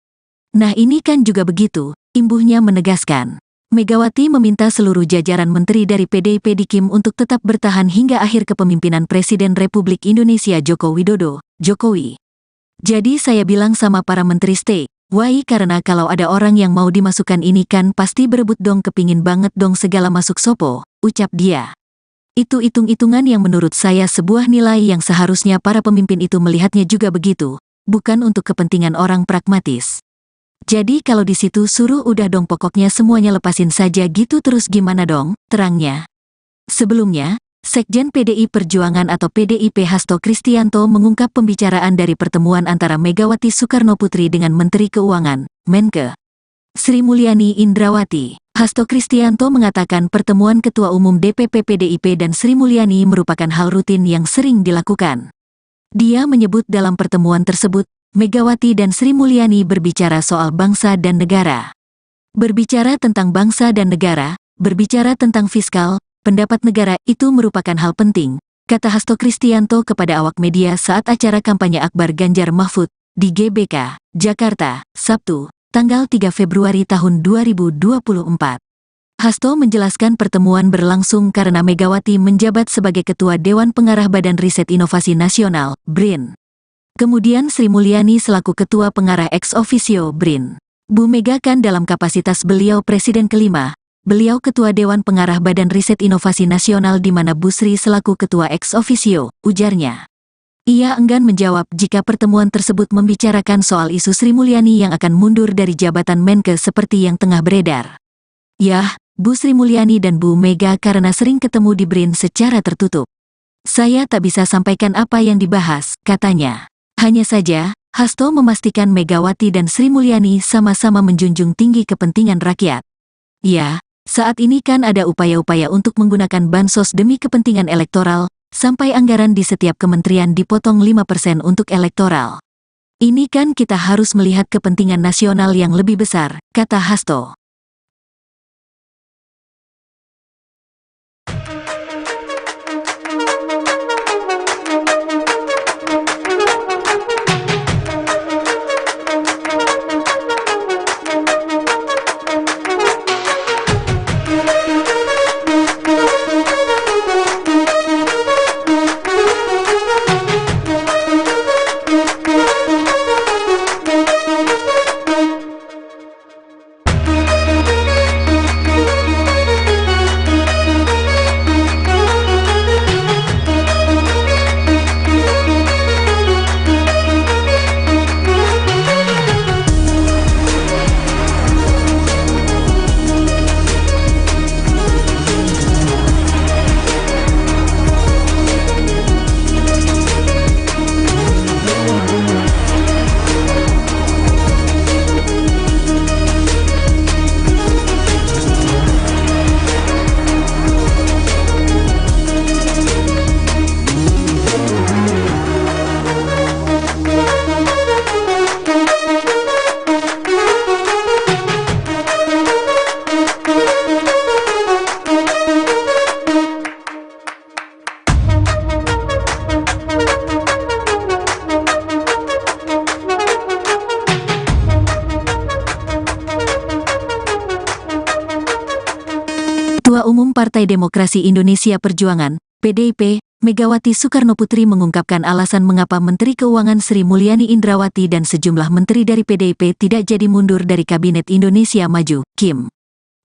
Nah ini kan juga begitu, imbuhnya menegaskan. Megawati meminta seluruh jajaran menteri dari PDIP di KIM untuk tetap bertahan hingga akhir kepemimpinan Presiden Republik Indonesia Joko Widodo, Jokowi. Jadi saya bilang sama para menteri stay, why karena kalau ada orang yang mau dimasukkan ini kan pasti berebut dong kepingin banget dong segala masuk sopo, ucap dia. Itu hitung-hitungan yang menurut saya sebuah nilai yang seharusnya para pemimpin itu melihatnya juga begitu, bukan untuk kepentingan orang pragmatis. Jadi kalau di situ suruh udah dong pokoknya semuanya lepasin saja gitu terus gimana dong, terangnya. Sebelumnya, Sekjen PDI Perjuangan atau PDIP Hasto Kristianto mengungkap pembicaraan dari pertemuan antara Megawati Soekarnoputri dengan Menteri Keuangan, Menke, Sri Mulyani Indrawati. Hasto Kristianto mengatakan pertemuan Ketua Umum DPP PDIP dan Sri Mulyani merupakan hal rutin yang sering dilakukan. Dia menyebut dalam pertemuan tersebut, Megawati dan Sri Mulyani berbicara soal bangsa dan negara. Berbicara tentang bangsa dan negara, berbicara tentang fiskal, pendapat negara itu merupakan hal penting, kata Hasto Kristianto kepada awak media saat acara kampanye Akbar Ganjar Mahfud di GBK, Jakarta, Sabtu, tanggal 3 Februari tahun 2024. Hasto menjelaskan pertemuan berlangsung karena Megawati menjabat sebagai Ketua Dewan Pengarah Badan Riset Inovasi Nasional, BRIN. Kemudian Sri Mulyani selaku Ketua Pengarah ex officio BRIN. Bu Mega kan dalam kapasitas beliau Presiden kelima, beliau Ketua Dewan Pengarah Badan Riset Inovasi Nasional di mana Bu Sri selaku Ketua ex officio, ujarnya. Ia enggan menjawab jika pertemuan tersebut membicarakan soal isu Sri Mulyani yang akan mundur dari jabatan Menke seperti yang tengah beredar. Yah, Bu Sri Mulyani dan Bu Mega karena sering ketemu di BRIN secara tertutup. Saya tak bisa sampaikan apa yang dibahas, katanya. Hanya saja, Hasto memastikan Megawati dan Sri Mulyani sama-sama menjunjung tinggi kepentingan rakyat. Ya, saat ini kan ada upaya-upaya untuk menggunakan bansos demi kepentingan elektoral, sampai anggaran di setiap kementerian dipotong 5% untuk elektoral. Ini kan kita harus melihat kepentingan nasional yang lebih besar, kata Hasto. Ketua Umum Partai Demokrasi Indonesia Perjuangan, PDIP, Megawati Soekarnoputri mengungkapkan alasan mengapa Menteri Keuangan Sri Mulyani Indrawati dan sejumlah menteri dari PDIP tidak jadi mundur dari Kabinet Indonesia Maju, KIM.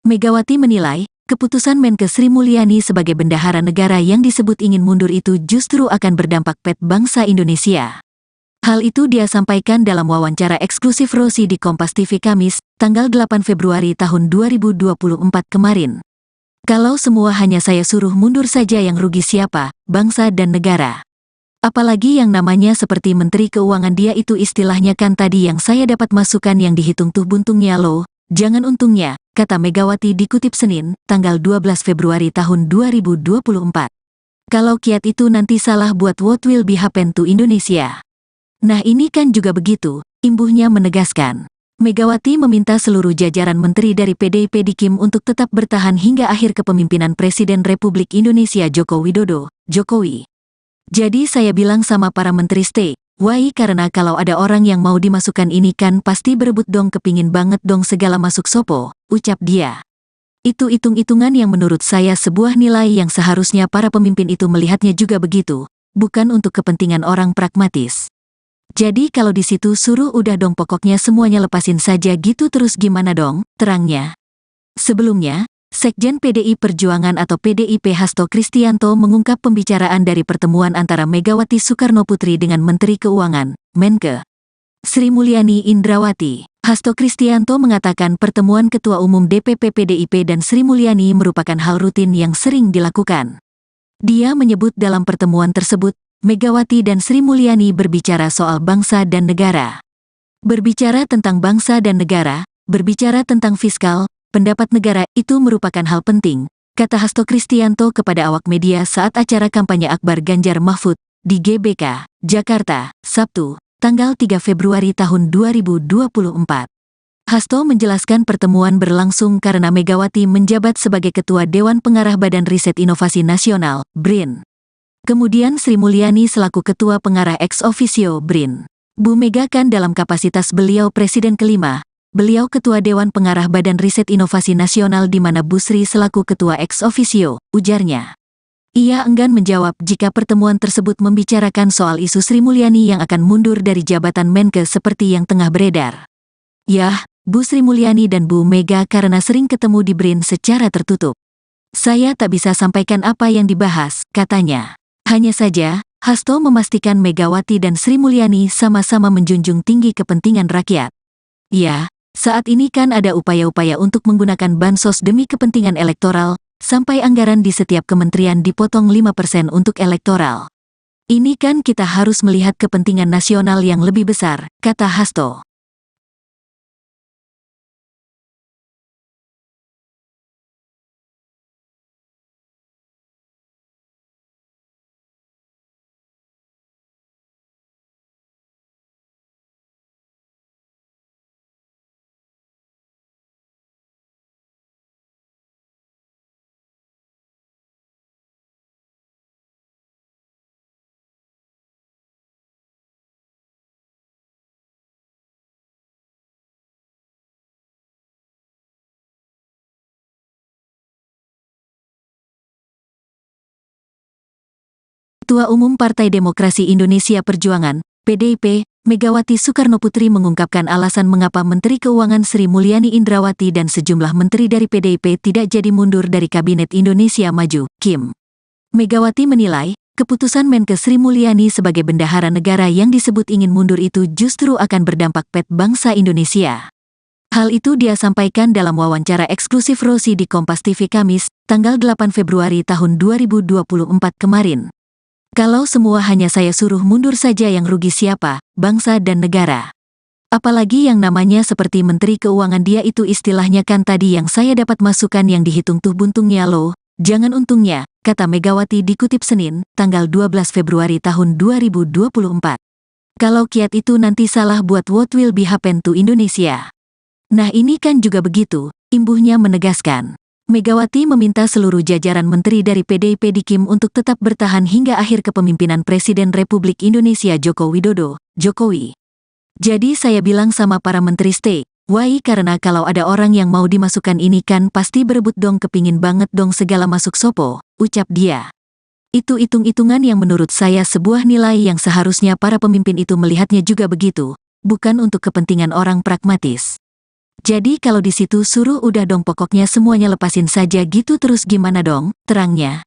Megawati menilai, keputusan Menke Sri Mulyani sebagai bendahara negara yang disebut ingin mundur itu justru akan berdampak pada bangsa Indonesia. Hal itu dia sampaikan dalam wawancara eksklusif Rosi di Kompas TV Kamis, tanggal 8 Februari tahun 2024 kemarin. Kalau semua hanya saya suruh mundur saja yang rugi siapa, bangsa dan negara. Apalagi yang namanya seperti Menteri Keuangan dia itu istilahnya kan tadi yang saya dapat masukan yang dihitung tuh buntungnya loh, jangan untungnya, kata Megawati dikutip Senin, tanggal 12 Februari tahun 2024. Kalau kiat itu nanti salah buat what will be happen to Indonesia. Nah ini kan juga begitu, imbuhnya menegaskan. Megawati meminta seluruh jajaran menteri dari PDIP di KIM untuk tetap bertahan hingga akhir kepemimpinan Presiden Republik Indonesia Joko Widodo, Jokowi. Jadi saya bilang sama para menteri stay, why karena kalau ada orang yang mau dimasukkan ini kan pasti berebut dong kepingin banget dong segala masuk sopo, ucap dia. Itu hitung-hitungan yang menurut saya sebuah nilai yang seharusnya para pemimpin itu melihatnya juga begitu, bukan untuk kepentingan orang pragmatis. Jadi kalau di situ suruh udah dong pokoknya semuanya lepasin saja gitu terus gimana dong, terangnya. Sebelumnya, Sekjen PDI Perjuangan atau PDIP Hasto Kristianto mengungkap pembicaraan dari pertemuan antara Megawati Soekarnoputri dengan Menteri Keuangan, Menke Sri Mulyani Indrawati. Hasto Kristianto mengatakan pertemuan Ketua Umum DPP PDIP dan Sri Mulyani merupakan hal rutin yang sering dilakukan. Dia menyebut dalam pertemuan tersebut, Megawati dan Sri Mulyani berbicara soal bangsa dan negara. Berbicara tentang bangsa dan negara, berbicara tentang fiskal, pendapat negara itu merupakan hal penting, kata Hasto Kristianto kepada awak media saat acara kampanye Akbar Ganjar Mahfud di GBK, Jakarta, Sabtu, tanggal 3 Februari tahun 2024. Hasto menjelaskan pertemuan berlangsung karena Megawati menjabat sebagai Ketua Dewan Pengarah Badan Riset Inovasi Nasional, BRIN. Kemudian Sri Mulyani selaku Ketua Pengarah ex officio BRIN. Bu Mega kan dalam kapasitas beliau Presiden kelima, beliau Ketua Dewan Pengarah Badan Riset Inovasi Nasional di mana Bu Sri selaku Ketua ex officio, ujarnya. Ia enggan menjawab jika pertemuan tersebut membicarakan soal isu Sri Mulyani yang akan mundur dari jabatan Menke seperti yang tengah beredar. Yah, Bu Sri Mulyani dan Bu Mega karena sering ketemu di BRIN secara tertutup. Saya tak bisa sampaikan apa yang dibahas, katanya. Hanya saja, Hasto memastikan Megawati dan Sri Mulyani sama-sama menjunjung tinggi kepentingan rakyat. Ya, saat ini kan ada upaya-upaya untuk menggunakan bansos demi kepentingan elektoral, sampai anggaran di setiap kementerian dipotong 5% untuk elektoral. Ini kan kita harus melihat kepentingan nasional yang lebih besar, kata Hasto. Ketua Umum Partai Demokrasi Indonesia Perjuangan, PDIP, Megawati Soekarnoputri mengungkapkan alasan mengapa Menteri Keuangan Sri Mulyani Indrawati dan sejumlah menteri dari PDIP tidak jadi mundur dari Kabinet Indonesia Maju, KIM. Megawati menilai, keputusan Menkes Sri Mulyani sebagai bendahara negara yang disebut ingin mundur itu justru akan berdampak pada bangsa Indonesia. Hal itu dia sampaikan dalam wawancara eksklusif Rosi di Kompas TV Kamis, tanggal 8 Februari tahun 2024 kemarin. Kalau semua hanya saya suruh mundur saja yang rugi siapa, bangsa dan negara. Apalagi yang namanya seperti Menteri Keuangan dia itu istilahnya kan tadi yang saya dapat masukan yang dihitung tuh buntungnya loh, jangan untungnya, kata Megawati dikutip Senin, tanggal 12 Februari tahun 2024. Kalau kiat itu nanti salah buat what will be happen to Indonesia. Nah ini kan juga begitu, imbuhnya menegaskan. Megawati meminta seluruh jajaran menteri dari PDIP di KIM untuk tetap bertahan hingga akhir kepemimpinan Presiden Republik Indonesia Joko Widodo, Jokowi. Jadi saya bilang sama para menteri stay, why karena kalau ada orang yang mau dimasukkan ini kan pasti berebut dong kepingin banget dong segala masuk sopo, ucap dia. Itu hitung-hitungan yang menurut saya sebuah nilai yang seharusnya para pemimpin itu melihatnya juga begitu, bukan untuk kepentingan orang pragmatis. Jadi kalau di situ suruh udah dong pokoknya semuanya lepasin saja gitu terus gimana dong, terangnya.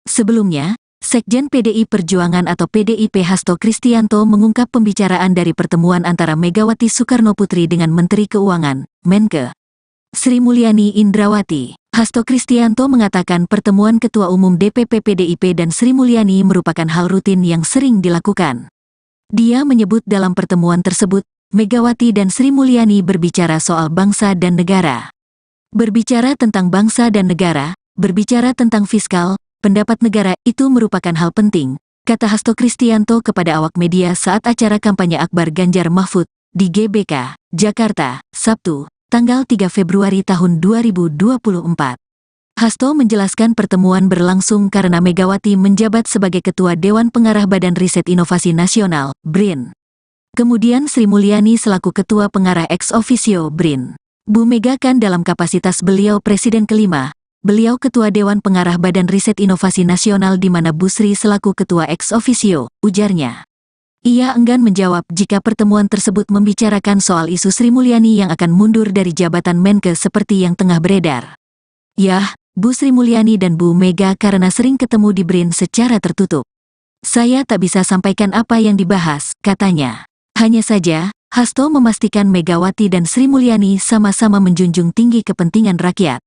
Sebelumnya, Sekjen PDI Perjuangan atau PDIP Hasto Kristianto mengungkap pembicaraan dari pertemuan antara Megawati Soekarnoputri dengan Menteri Keuangan, Menke, Sri Mulyani Indrawati. Hasto Kristianto mengatakan pertemuan Ketua Umum DPP PDIP dan Sri Mulyani merupakan hal rutin yang sering dilakukan. Dia menyebut dalam pertemuan tersebut, Megawati dan Sri Mulyani berbicara soal bangsa dan negara. Berbicara tentang bangsa dan negara, berbicara tentang fiskal, pendapat negara itu merupakan hal penting, kata Hasto Kristianto kepada awak media saat acara kampanye Akbar Ganjar Mahfud di GBK, Jakarta, Sabtu, tanggal 3 Februari tahun 2024. Hasto menjelaskan pertemuan berlangsung karena Megawati menjabat sebagai Ketua Dewan Pengarah Badan Riset Inovasi Nasional, BRIN. Kemudian Sri Mulyani selaku Ketua Pengarah ex officio BRIN. Bu Mega kan dalam kapasitas beliau Presiden kelima, beliau Ketua Dewan Pengarah Badan Riset Inovasi Nasional di mana Bu Sri selaku Ketua ex officio, ujarnya. Ia enggan menjawab jika pertemuan tersebut membicarakan soal isu Sri Mulyani yang akan mundur dari jabatan Menke seperti yang tengah beredar. Yah, Bu Sri Mulyani dan Bu Mega karena sering ketemu di BRIN secara tertutup. Saya tak bisa sampaikan apa yang dibahas, katanya. Hanya saja, Hasto memastikan Megawati dan Sri Mulyani sama-sama menjunjung tinggi kepentingan rakyat.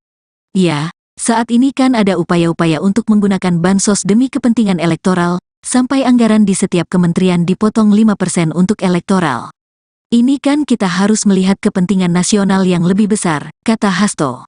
Ya, saat ini kan ada upaya-upaya untuk menggunakan bansos demi kepentingan elektoral, sampai anggaran di setiap kementerian dipotong 5% untuk elektoral. Ini kan kita harus melihat kepentingan nasional yang lebih besar, kata Hasto.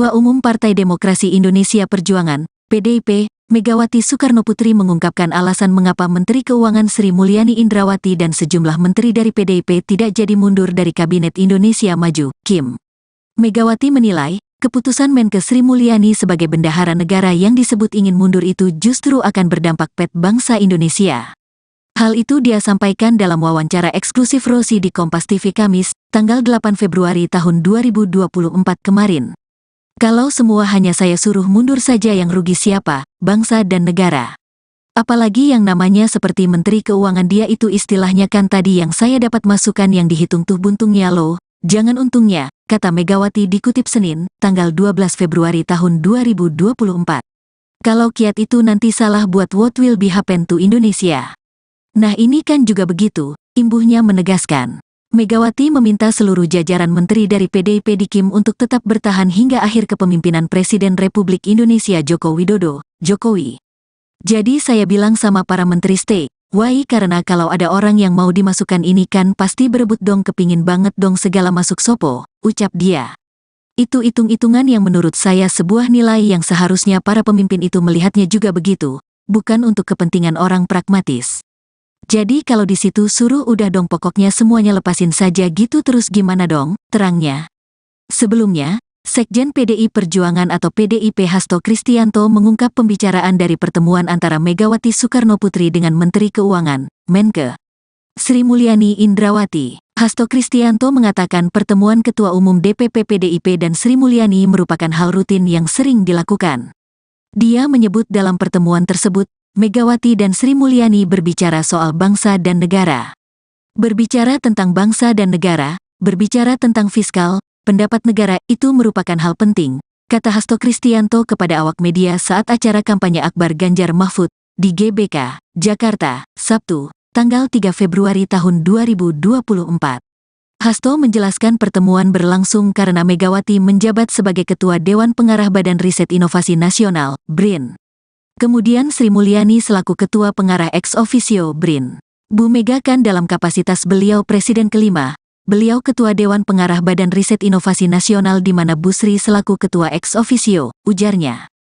Ketua Umum Partai Demokrasi Indonesia Perjuangan, PDIP, Megawati Soekarnoputri mengungkapkan alasan mengapa Menteri Keuangan Sri Mulyani Indrawati dan sejumlah menteri dari PDIP tidak jadi mundur dari Kabinet Indonesia Maju, KIM. Megawati menilai, keputusan Menkes Sri Mulyani sebagai bendahara negara yang disebut ingin mundur itu justru akan berdampak pada bangsa Indonesia. Hal itu dia sampaikan dalam wawancara eksklusif Rosi di Kompas TV Kamis, tanggal 8 Februari tahun 2024 kemarin. Kalau semua hanya saya suruh mundur saja yang rugi siapa, bangsa dan negara. Apalagi yang namanya seperti Menteri Keuangan dia itu istilahnya kan tadi yang saya dapat masukan yang dihitung tuh buntungnya loh, jangan untungnya, kata Megawati dikutip Senin, tanggal 12 Februari tahun 2024. Kalau kiat itu nanti salah buat what will be happen to Indonesia. Nah ini kan juga begitu, imbuhnya menegaskan. Megawati meminta seluruh jajaran menteri dari PDIP di KIM untuk tetap bertahan hingga akhir kepemimpinan Presiden Republik Indonesia Joko Widodo, Jokowi. Jadi saya bilang sama para menteri stay, why karena kalau ada orang yang mau dimasukkan ini kan pasti berebut dong kepingin banget dong segala masuk sopo, ucap dia. Itu hitung-hitungan yang menurut saya sebuah nilai yang seharusnya para pemimpin itu melihatnya juga begitu, bukan untuk kepentingan orang pragmatis. Jadi kalau di situ suruh udah dong pokoknya semuanya lepasin saja gitu terus gimana dong, terangnya. Sebelumnya, Sekjen PDI Perjuangan atau PDIP Hasto Kristianto mengungkap pembicaraan dari pertemuan antara Megawati Soekarnoputri dengan Menteri Keuangan, Menkes Sri Mulyani Indrawati. Hasto Kristianto mengatakan pertemuan Ketua Umum DPP PDIP dan Sri Mulyani merupakan hal rutin yang sering dilakukan. Dia menyebut dalam pertemuan tersebut, Megawati dan Sri Mulyani berbicara soal bangsa dan negara. Berbicara tentang bangsa dan negara, berbicara tentang fiskal, pendapat negara itu merupakan hal penting, kata Hasto Kristianto kepada awak media saat acara kampanye Akbar Ganjar Mahfud di GBK, Jakarta, Sabtu, tanggal 3 Februari tahun 2024. Hasto menjelaskan pertemuan berlangsung karena Megawati menjabat sebagai Ketua Dewan Pengarah Badan Riset Inovasi Nasional, BRIN. Kemudian Sri Mulyani selaku Ketua Pengarah ex officio BRIN. Bu Mega kan dalam kapasitas beliau Presiden kelima, beliau Ketua Dewan Pengarah Badan Riset Inovasi Nasional di mana Bu Sri selaku Ketua ex officio, ujarnya.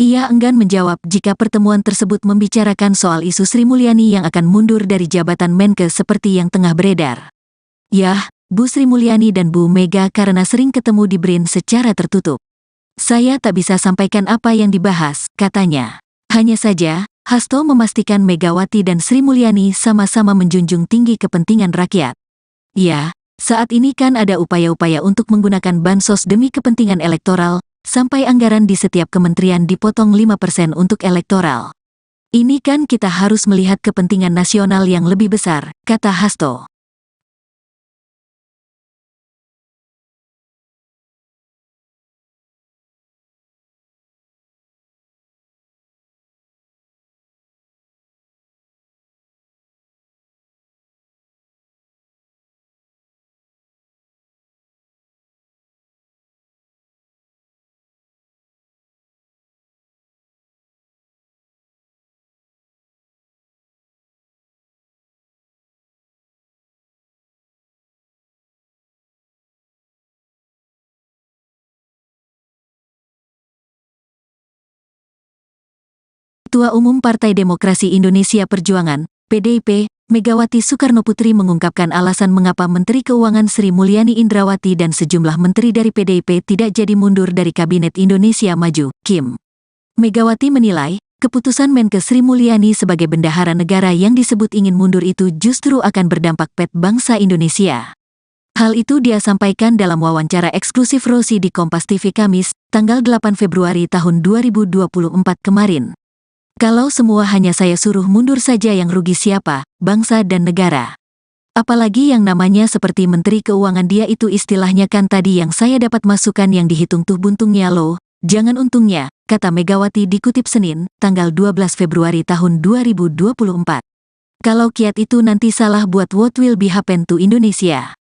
Ia enggan menjawab jika pertemuan tersebut membicarakan soal isu Sri Mulyani yang akan mundur dari jabatan Menkes seperti yang tengah beredar. Yah, Bu Sri Mulyani dan Bu Mega karena sering ketemu di BRIN secara tertutup. Saya tak bisa sampaikan apa yang dibahas, katanya. Hanya saja, Hasto memastikan Megawati dan Sri Mulyani sama-sama menjunjung tinggi kepentingan rakyat. Ya, saat ini kan ada upaya-upaya untuk menggunakan bansos demi kepentingan elektoral, sampai anggaran di setiap kementerian dipotong 5% untuk elektoral. Ini kan kita harus melihat kepentingan nasional yang lebih besar, kata Hasto. Ketua Umum Partai Demokrasi Indonesia Perjuangan, PDIP, Megawati Soekarnoputri mengungkapkan alasan mengapa Menteri Keuangan Sri Mulyani Indrawati dan sejumlah menteri dari PDIP tidak jadi mundur dari Kabinet Indonesia Maju, KIM. Megawati menilai, keputusan Menkes Sri Mulyani sebagai bendahara negara yang disebut ingin mundur itu justru akan berdampak pada bangsa Indonesia. Hal itu dia sampaikan dalam wawancara eksklusif Rosi di Kompas TV Kamis, tanggal 8 Februari tahun 2024 kemarin. Kalau semua hanya saya suruh mundur saja yang rugi siapa, bangsa dan negara. Apalagi yang namanya seperti Menteri Keuangan dia itu istilahnya kan tadi yang saya dapat masukan yang dihitung tuh buntungnya loh, jangan untungnya, kata Megawati dikutip Senin, tanggal 12 Februari tahun 2024. Kalau kiat itu nanti salah buat what will be happen to Indonesia.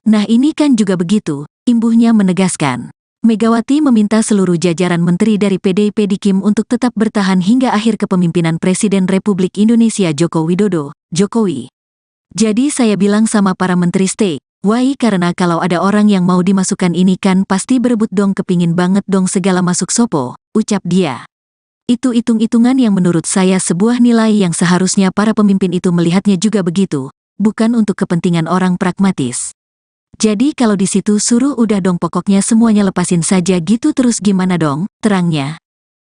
Nah ini kan juga begitu, imbuhnya menegaskan. Megawati meminta seluruh jajaran menteri dari PDIP di KIM untuk tetap bertahan hingga akhir kepemimpinan Presiden Republik Indonesia Joko Widodo, Jokowi. Jadi saya bilang sama para menteri stay, Why karena kalau ada orang yang mau dimasukkan ini kan pasti berebut dong kepingin banget dong segala masuk sopo, ucap dia. Itu hitung-hitungan yang menurut saya sebuah nilai yang seharusnya para pemimpin itu melihatnya juga begitu, bukan untuk kepentingan orang pragmatis. Jadi kalau di situ suruh udah dong pokoknya semuanya lepasin saja gitu terus gimana dong, terangnya.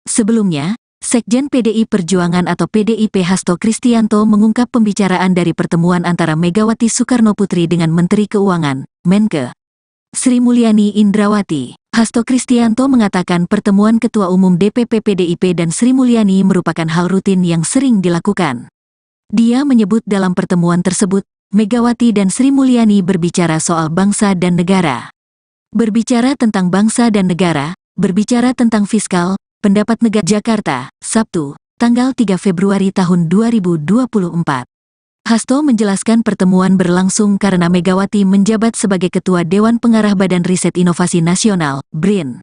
Sebelumnya, Sekjen PDI Perjuangan atau PDIP Hasto Kristianto mengungkap pembicaraan dari pertemuan antara Megawati Soekarnoputri dengan Menteri Keuangan, Menke, Sri Mulyani Indrawati. Hasto Kristianto mengatakan pertemuan Ketua Umum DPP PDIP dan Sri Mulyani merupakan hal rutin yang sering dilakukan. Dia menyebut dalam pertemuan tersebut, Megawati dan Sri Mulyani berbicara soal bangsa dan negara. Berbicara tentang bangsa dan negara, berbicara tentang fiskal, pendapat negara Jakarta, Sabtu, tanggal 3 Februari tahun 2024. Hasto menjelaskan pertemuan berlangsung karena Megawati menjabat sebagai Ketua Dewan Pengarah Badan Riset Inovasi Nasional, BRIN.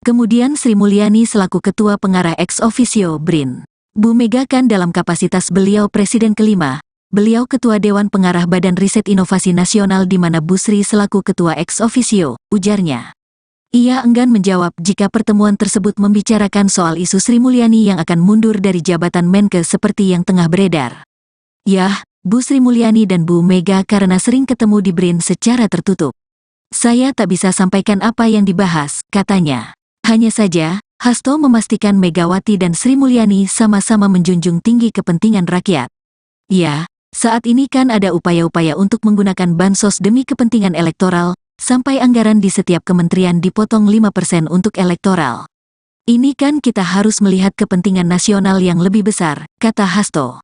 Kemudian Sri Mulyani selaku Ketua Pengarah ex officio BRIN. Bu Mega kan dalam kapasitas beliau Presiden kelima, beliau Ketua Dewan Pengarah Badan Riset Inovasi Nasional di mana Bu Sri selaku Ketua ex officio, ujarnya. Ia enggan menjawab jika pertemuan tersebut membicarakan soal isu Sri Mulyani yang akan mundur dari jabatan Menke seperti yang tengah beredar. Yah, Bu Sri Mulyani dan Bu Mega karena sering ketemu di BRIN secara tertutup. Saya tak bisa sampaikan apa yang dibahas, katanya. Hanya saja, Hasto memastikan Megawati dan Sri Mulyani sama-sama menjunjung tinggi kepentingan rakyat. Ya, saat ini kan ada upaya-upaya untuk menggunakan bansos demi kepentingan elektoral, sampai anggaran di setiap kementerian dipotong 5% untuk elektoral. Ini kan kita harus melihat kepentingan nasional yang lebih besar, kata Hasto.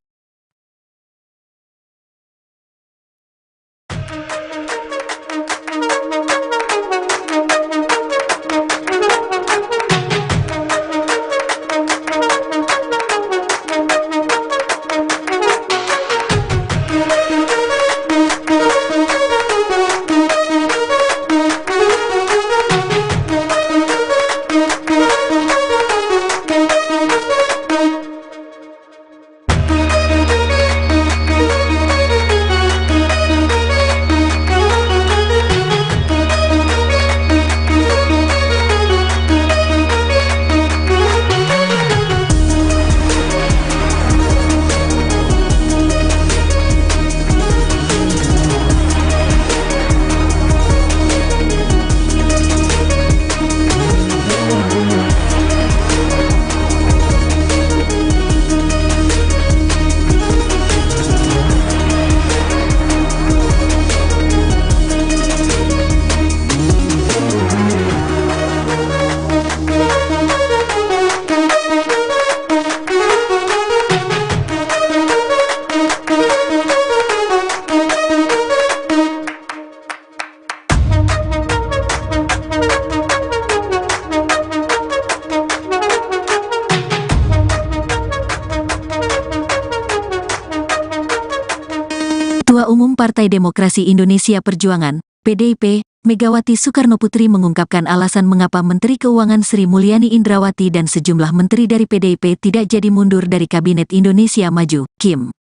Ketua Umum Partai Demokrasi Indonesia Perjuangan, PDIP, Megawati Soekarnoputri mengungkapkan alasan mengapa Menteri Keuangan Sri Mulyani Indrawati dan sejumlah menteri dari PDIP tidak jadi mundur dari Kabinet Indonesia Maju, KIM.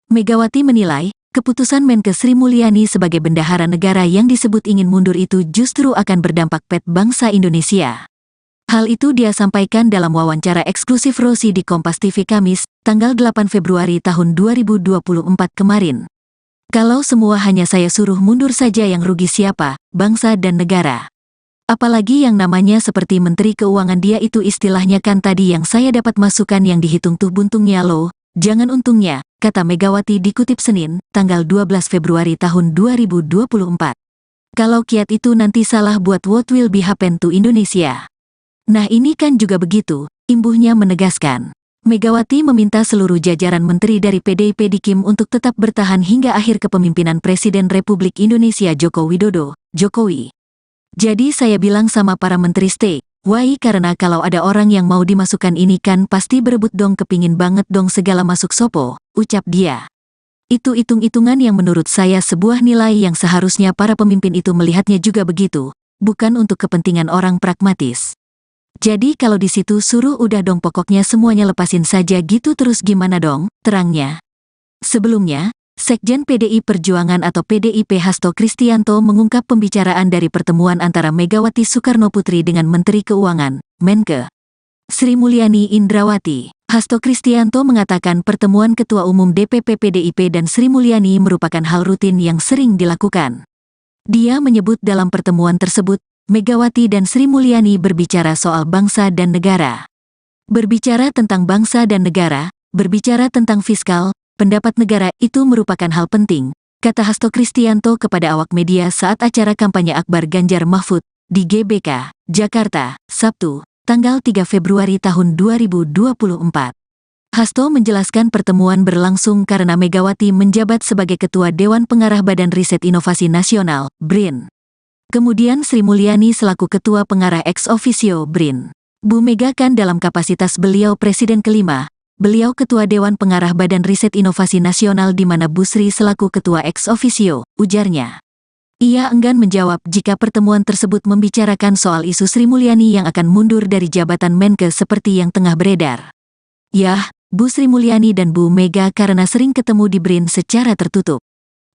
Megawati menilai, keputusan Menke Sri Mulyani sebagai bendahara negara yang disebut ingin mundur itu justru akan berdampak pada bangsa Indonesia. Hal itu dia sampaikan dalam wawancara eksklusif Rosi di Kompas TV Kamis, tanggal 8 Februari tahun 2024 kemarin. Kalau semua hanya saya suruh mundur saja yang rugi siapa, bangsa dan negara. Apalagi yang namanya seperti Menteri Keuangan dia itu istilahnya kan tadi yang saya dapat masukan yang dihitung tuh buntungnya loh, jangan untungnya, kata Megawati dikutip Senin, tanggal 12 Februari tahun 2024. Kalau kiat itu nanti salah buat what will be happen to Indonesia. Nah ini kan juga begitu, imbuhnya menegaskan. Megawati meminta seluruh jajaran menteri dari PDIP di KIM untuk tetap bertahan hingga akhir kepemimpinan Presiden Republik Indonesia Joko Widodo, Jokowi. Jadi saya bilang sama para menteri stay, why karena kalau ada orang yang mau dimasukkan ini kan pasti berebut dong kepingin banget dong segala masuk sopo, ucap dia. Itu hitung-hitungan yang menurut saya sebuah nilai yang seharusnya para pemimpin itu melihatnya juga begitu, bukan untuk kepentingan orang pragmatis. Jadi kalau di situ suruh udah dong pokoknya semuanya lepasin saja gitu terus gimana dong, terangnya. Sebelumnya, Sekjen PDI Perjuangan atau PDIP Hasto Kristianto mengungkap pembicaraan dari pertemuan antara Megawati Soekarnoputri dengan Menteri Keuangan, Menke, Sri Mulyani Indrawati. Hasto Kristianto mengatakan pertemuan Ketua Umum DPP PDIP dan Sri Mulyani merupakan hal rutin yang sering dilakukan. Dia menyebut dalam pertemuan tersebut, Megawati dan Sri Mulyani berbicara soal bangsa dan negara. Berbicara tentang bangsa dan negara, berbicara tentang fiskal, pendapat negara itu merupakan hal penting, kata Hasto Kristianto kepada awak media saat acara kampanye Akbar Ganjar Mahfud di GBK, Jakarta, Sabtu, tanggal 3 Februari tahun 2024. Hasto menjelaskan pertemuan berlangsung karena Megawati menjabat sebagai Ketua Dewan Pengarah Badan Riset Inovasi Nasional, BRIN. Kemudian Sri Mulyani selaku Ketua Pengarah ex officio BRIN. Bu Mega kan dalam kapasitas beliau Presiden kelima, beliau Ketua Dewan Pengarah Badan Riset Inovasi Nasional di mana Bu Sri selaku Ketua ex officio, ujarnya. Ia enggan menjawab jika pertemuan tersebut membicarakan soal isu Sri Mulyani yang akan mundur dari jabatan Menke seperti yang tengah beredar. Yah, Bu Sri Mulyani dan Bu Mega karena sering ketemu di BRIN secara tertutup.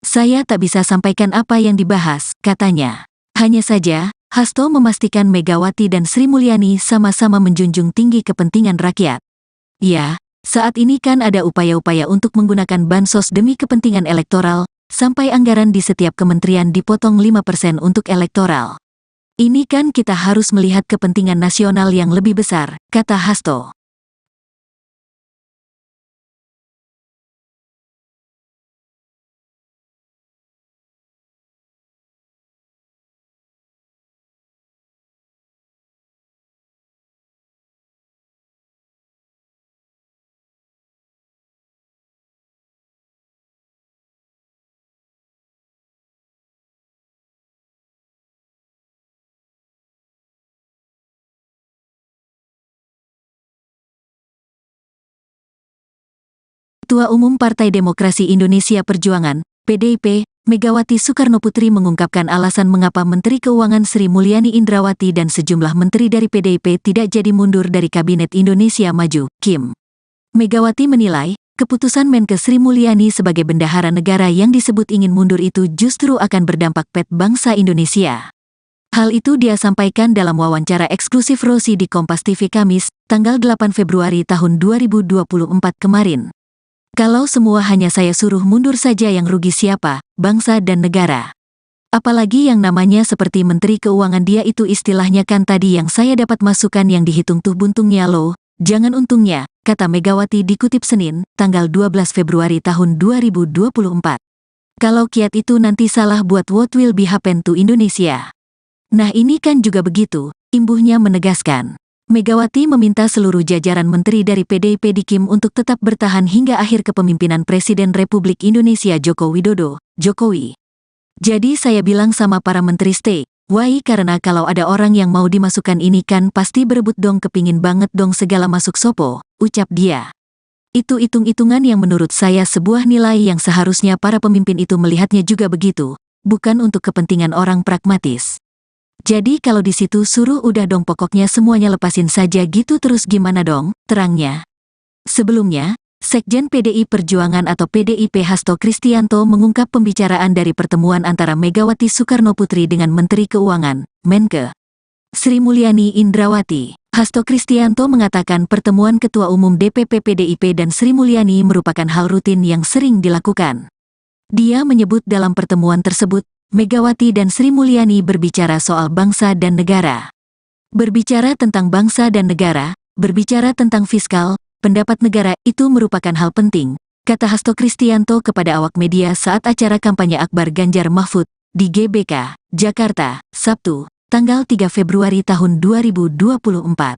Saya tak bisa sampaikan apa yang dibahas, katanya. Hanya saja, Hasto memastikan Megawati dan Sri Mulyani sama-sama menjunjung tinggi kepentingan rakyat. Ya, saat ini kan ada upaya-upaya untuk menggunakan bansos demi kepentingan elektoral, sampai anggaran di setiap kementerian dipotong 5% untuk elektoral. Ini kan kita harus melihat kepentingan nasional yang lebih besar, kata Hasto. Ketua Umum Partai Demokrasi Indonesia Perjuangan, PDIP, Megawati Soekarnoputri mengungkapkan alasan mengapa Menteri Keuangan Sri Mulyani Indrawati dan sejumlah menteri dari PDIP tidak jadi mundur dari Kabinet Indonesia Maju, KIM. Megawati menilai, keputusan Menke Sri Mulyani sebagai bendahara negara yang disebut ingin mundur itu justru akan berdampak pada bangsa Indonesia. Hal itu dia sampaikan dalam wawancara eksklusif Rosi di Kompas TV Kamis, tanggal 8 Februari tahun 2024 kemarin. Kalau semua hanya saya suruh mundur saja yang rugi siapa, bangsa dan negara. Apalagi yang namanya seperti Menteri Keuangan dia itu istilahnya kan tadi yang saya dapat masukan yang dihitung tuh buntungnya loh, jangan untungnya, kata Megawati dikutip Senin, tanggal 12 Februari tahun 2024. Kalau kiat itu nanti salah buat what will be happen to Indonesia. Nah ini kan juga begitu, imbuhnya menegaskan. Megawati meminta seluruh jajaran menteri dari PDIP di KIM untuk tetap bertahan hingga akhir kepemimpinan Presiden Republik Indonesia Joko Widodo, Jokowi. Jadi saya bilang sama para menteri stay, why karena kalau ada orang yang mau dimasukkan ini kan pasti berebut dong kepingin banget dong segala masuk sopo, ucap dia. Itu hitung-hitungan yang menurut saya sebuah nilai yang seharusnya para pemimpin itu melihatnya juga begitu, bukan untuk kepentingan orang pragmatis. Jadi kalau di situ suruh udah dong pokoknya semuanya lepasin saja gitu terus gimana dong, terangnya. Sebelumnya, Sekjen PDI Perjuangan atau PDIP Hasto Kristianto mengungkap pembicaraan dari pertemuan antara Megawati Soekarnoputri dengan Menteri Keuangan, Menke, Sri Mulyani Indrawati. Hasto Kristianto mengatakan pertemuan Ketua Umum DPP PDIP dan Sri Mulyani merupakan hal rutin yang sering dilakukan. Dia menyebut dalam pertemuan tersebut, Megawati dan Sri Mulyani berbicara soal bangsa dan negara. Berbicara tentang bangsa dan negara, berbicara tentang fiskal, pendapat negara itu merupakan hal penting, kata Hasto Kristianto kepada awak media saat acara kampanye Akbar Ganjar Mahfud di GBK, Jakarta, Sabtu, tanggal 3 Februari tahun 2024.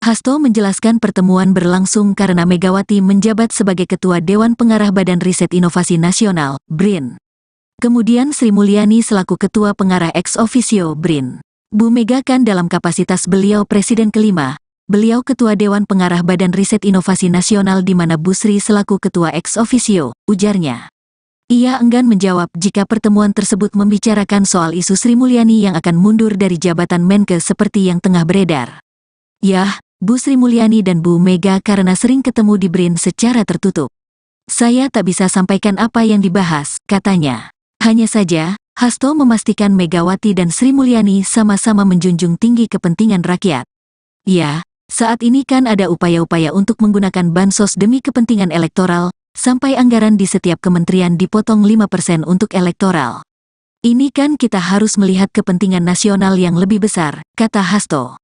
Hasto menjelaskan pertemuan berlangsung karena Megawati menjabat sebagai Ketua Dewan Pengarah Badan Riset Inovasi Nasional, BRIN. Kemudian Sri Mulyani selaku Ketua Pengarah ex officio BRIN. Bu Mega kan dalam kapasitas beliau Presiden kelima, beliau Ketua Dewan Pengarah Badan Riset Inovasi Nasional di mana Bu Sri selaku Ketua ex officio, ujarnya. Ia enggan menjawab jika pertemuan tersebut membicarakan soal isu Sri Mulyani yang akan mundur dari jabatan Menke seperti yang tengah beredar. Yah, Bu Sri Mulyani dan Bu Mega karena sering ketemu di BRIN secara tertutup. Saya tak bisa sampaikan apa yang dibahas, katanya. Hanya saja, Hasto memastikan Megawati dan Sri Mulyani sama-sama menjunjung tinggi kepentingan rakyat. Ya, saat ini kan ada upaya-upaya untuk menggunakan bansos demi kepentingan elektoral, sampai anggaran di setiap kementerian dipotong 5% untuk elektoral. Ini kan kita harus melihat kepentingan nasional yang lebih besar, kata Hasto.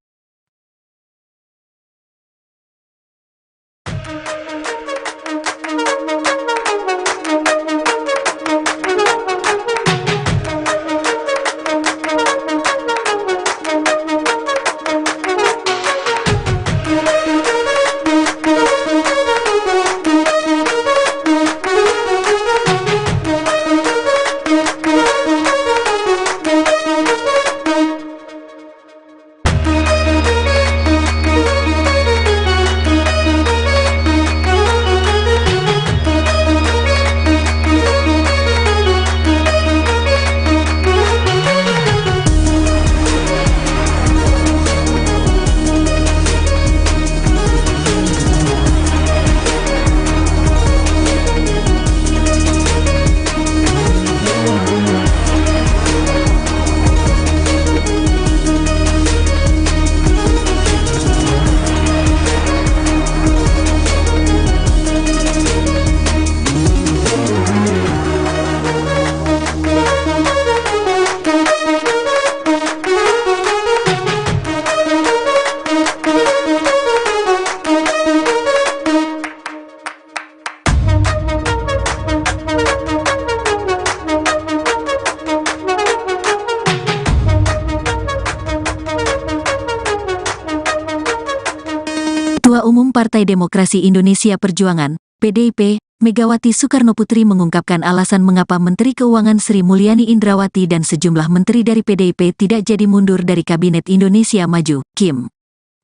Ketua Umum Partai Demokrasi Indonesia Perjuangan, PDIP, Megawati Soekarnoputri mengungkapkan alasan mengapa Menteri Keuangan Sri Mulyani Indrawati dan sejumlah menteri dari PDIP tidak jadi mundur dari Kabinet Indonesia Maju, KIM.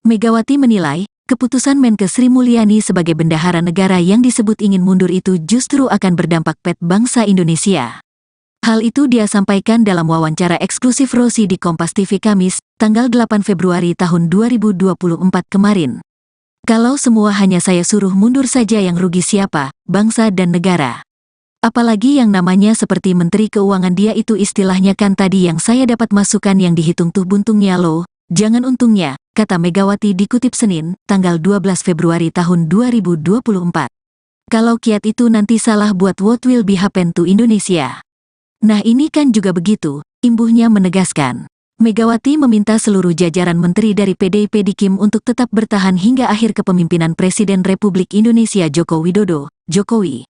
Megawati menilai, keputusan Menkes Sri Mulyani sebagai bendahara negara yang disebut ingin mundur itu justru akan berdampak pada bangsa Indonesia. Hal itu dia sampaikan dalam wawancara eksklusif Rosi di Kompas TV Kamis, tanggal 8 Februari tahun 2024 kemarin. Kalau semua hanya saya suruh mundur saja yang rugi siapa, bangsa dan negara. Apalagi yang namanya seperti Menteri Keuangan dia itu istilahnya kan tadi yang saya dapat masukan yang dihitung tuh buntungnya loh, jangan untungnya, kata Megawati dikutip Senin, tanggal 12 Februari tahun 2024. Kalau kiat itu nanti salah buat what will be happen to Indonesia. Nah ini kan juga begitu, imbuhnya menegaskan. Megawati meminta seluruh jajaran menteri dari PDIP di KIM untuk tetap bertahan hingga akhir kepemimpinan Presiden Republik Indonesia Joko Widodo, Jokowi.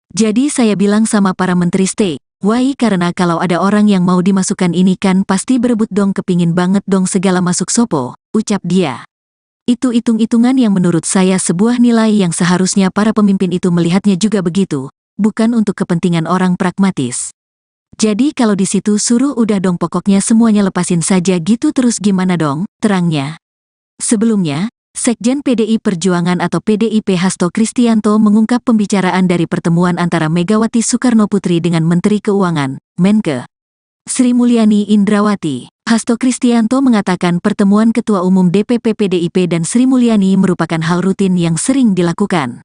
Jadi saya bilang sama para menteri stay, why karena kalau ada orang yang mau dimasukkan ini kan pasti berebut dong kepingin banget dong segala masuk sopo, ucap dia. Itu hitung-hitungan yang menurut saya sebuah nilai yang seharusnya para pemimpin itu melihatnya juga begitu, bukan untuk kepentingan orang pragmatis. Jadi kalau di situ suruh udah dong pokoknya semuanya lepasin saja gitu terus gimana dong, terangnya. Sebelumnya, Sekjen PDI Perjuangan atau PDIP Hasto Kristianto mengungkap pembicaraan dari pertemuan antara Megawati Soekarnoputri dengan Menteri Keuangan, Menke, Sri Mulyani Indrawati. Hasto Kristianto mengatakan pertemuan Ketua Umum DPP PDIP dan Sri Mulyani merupakan hal rutin yang sering dilakukan.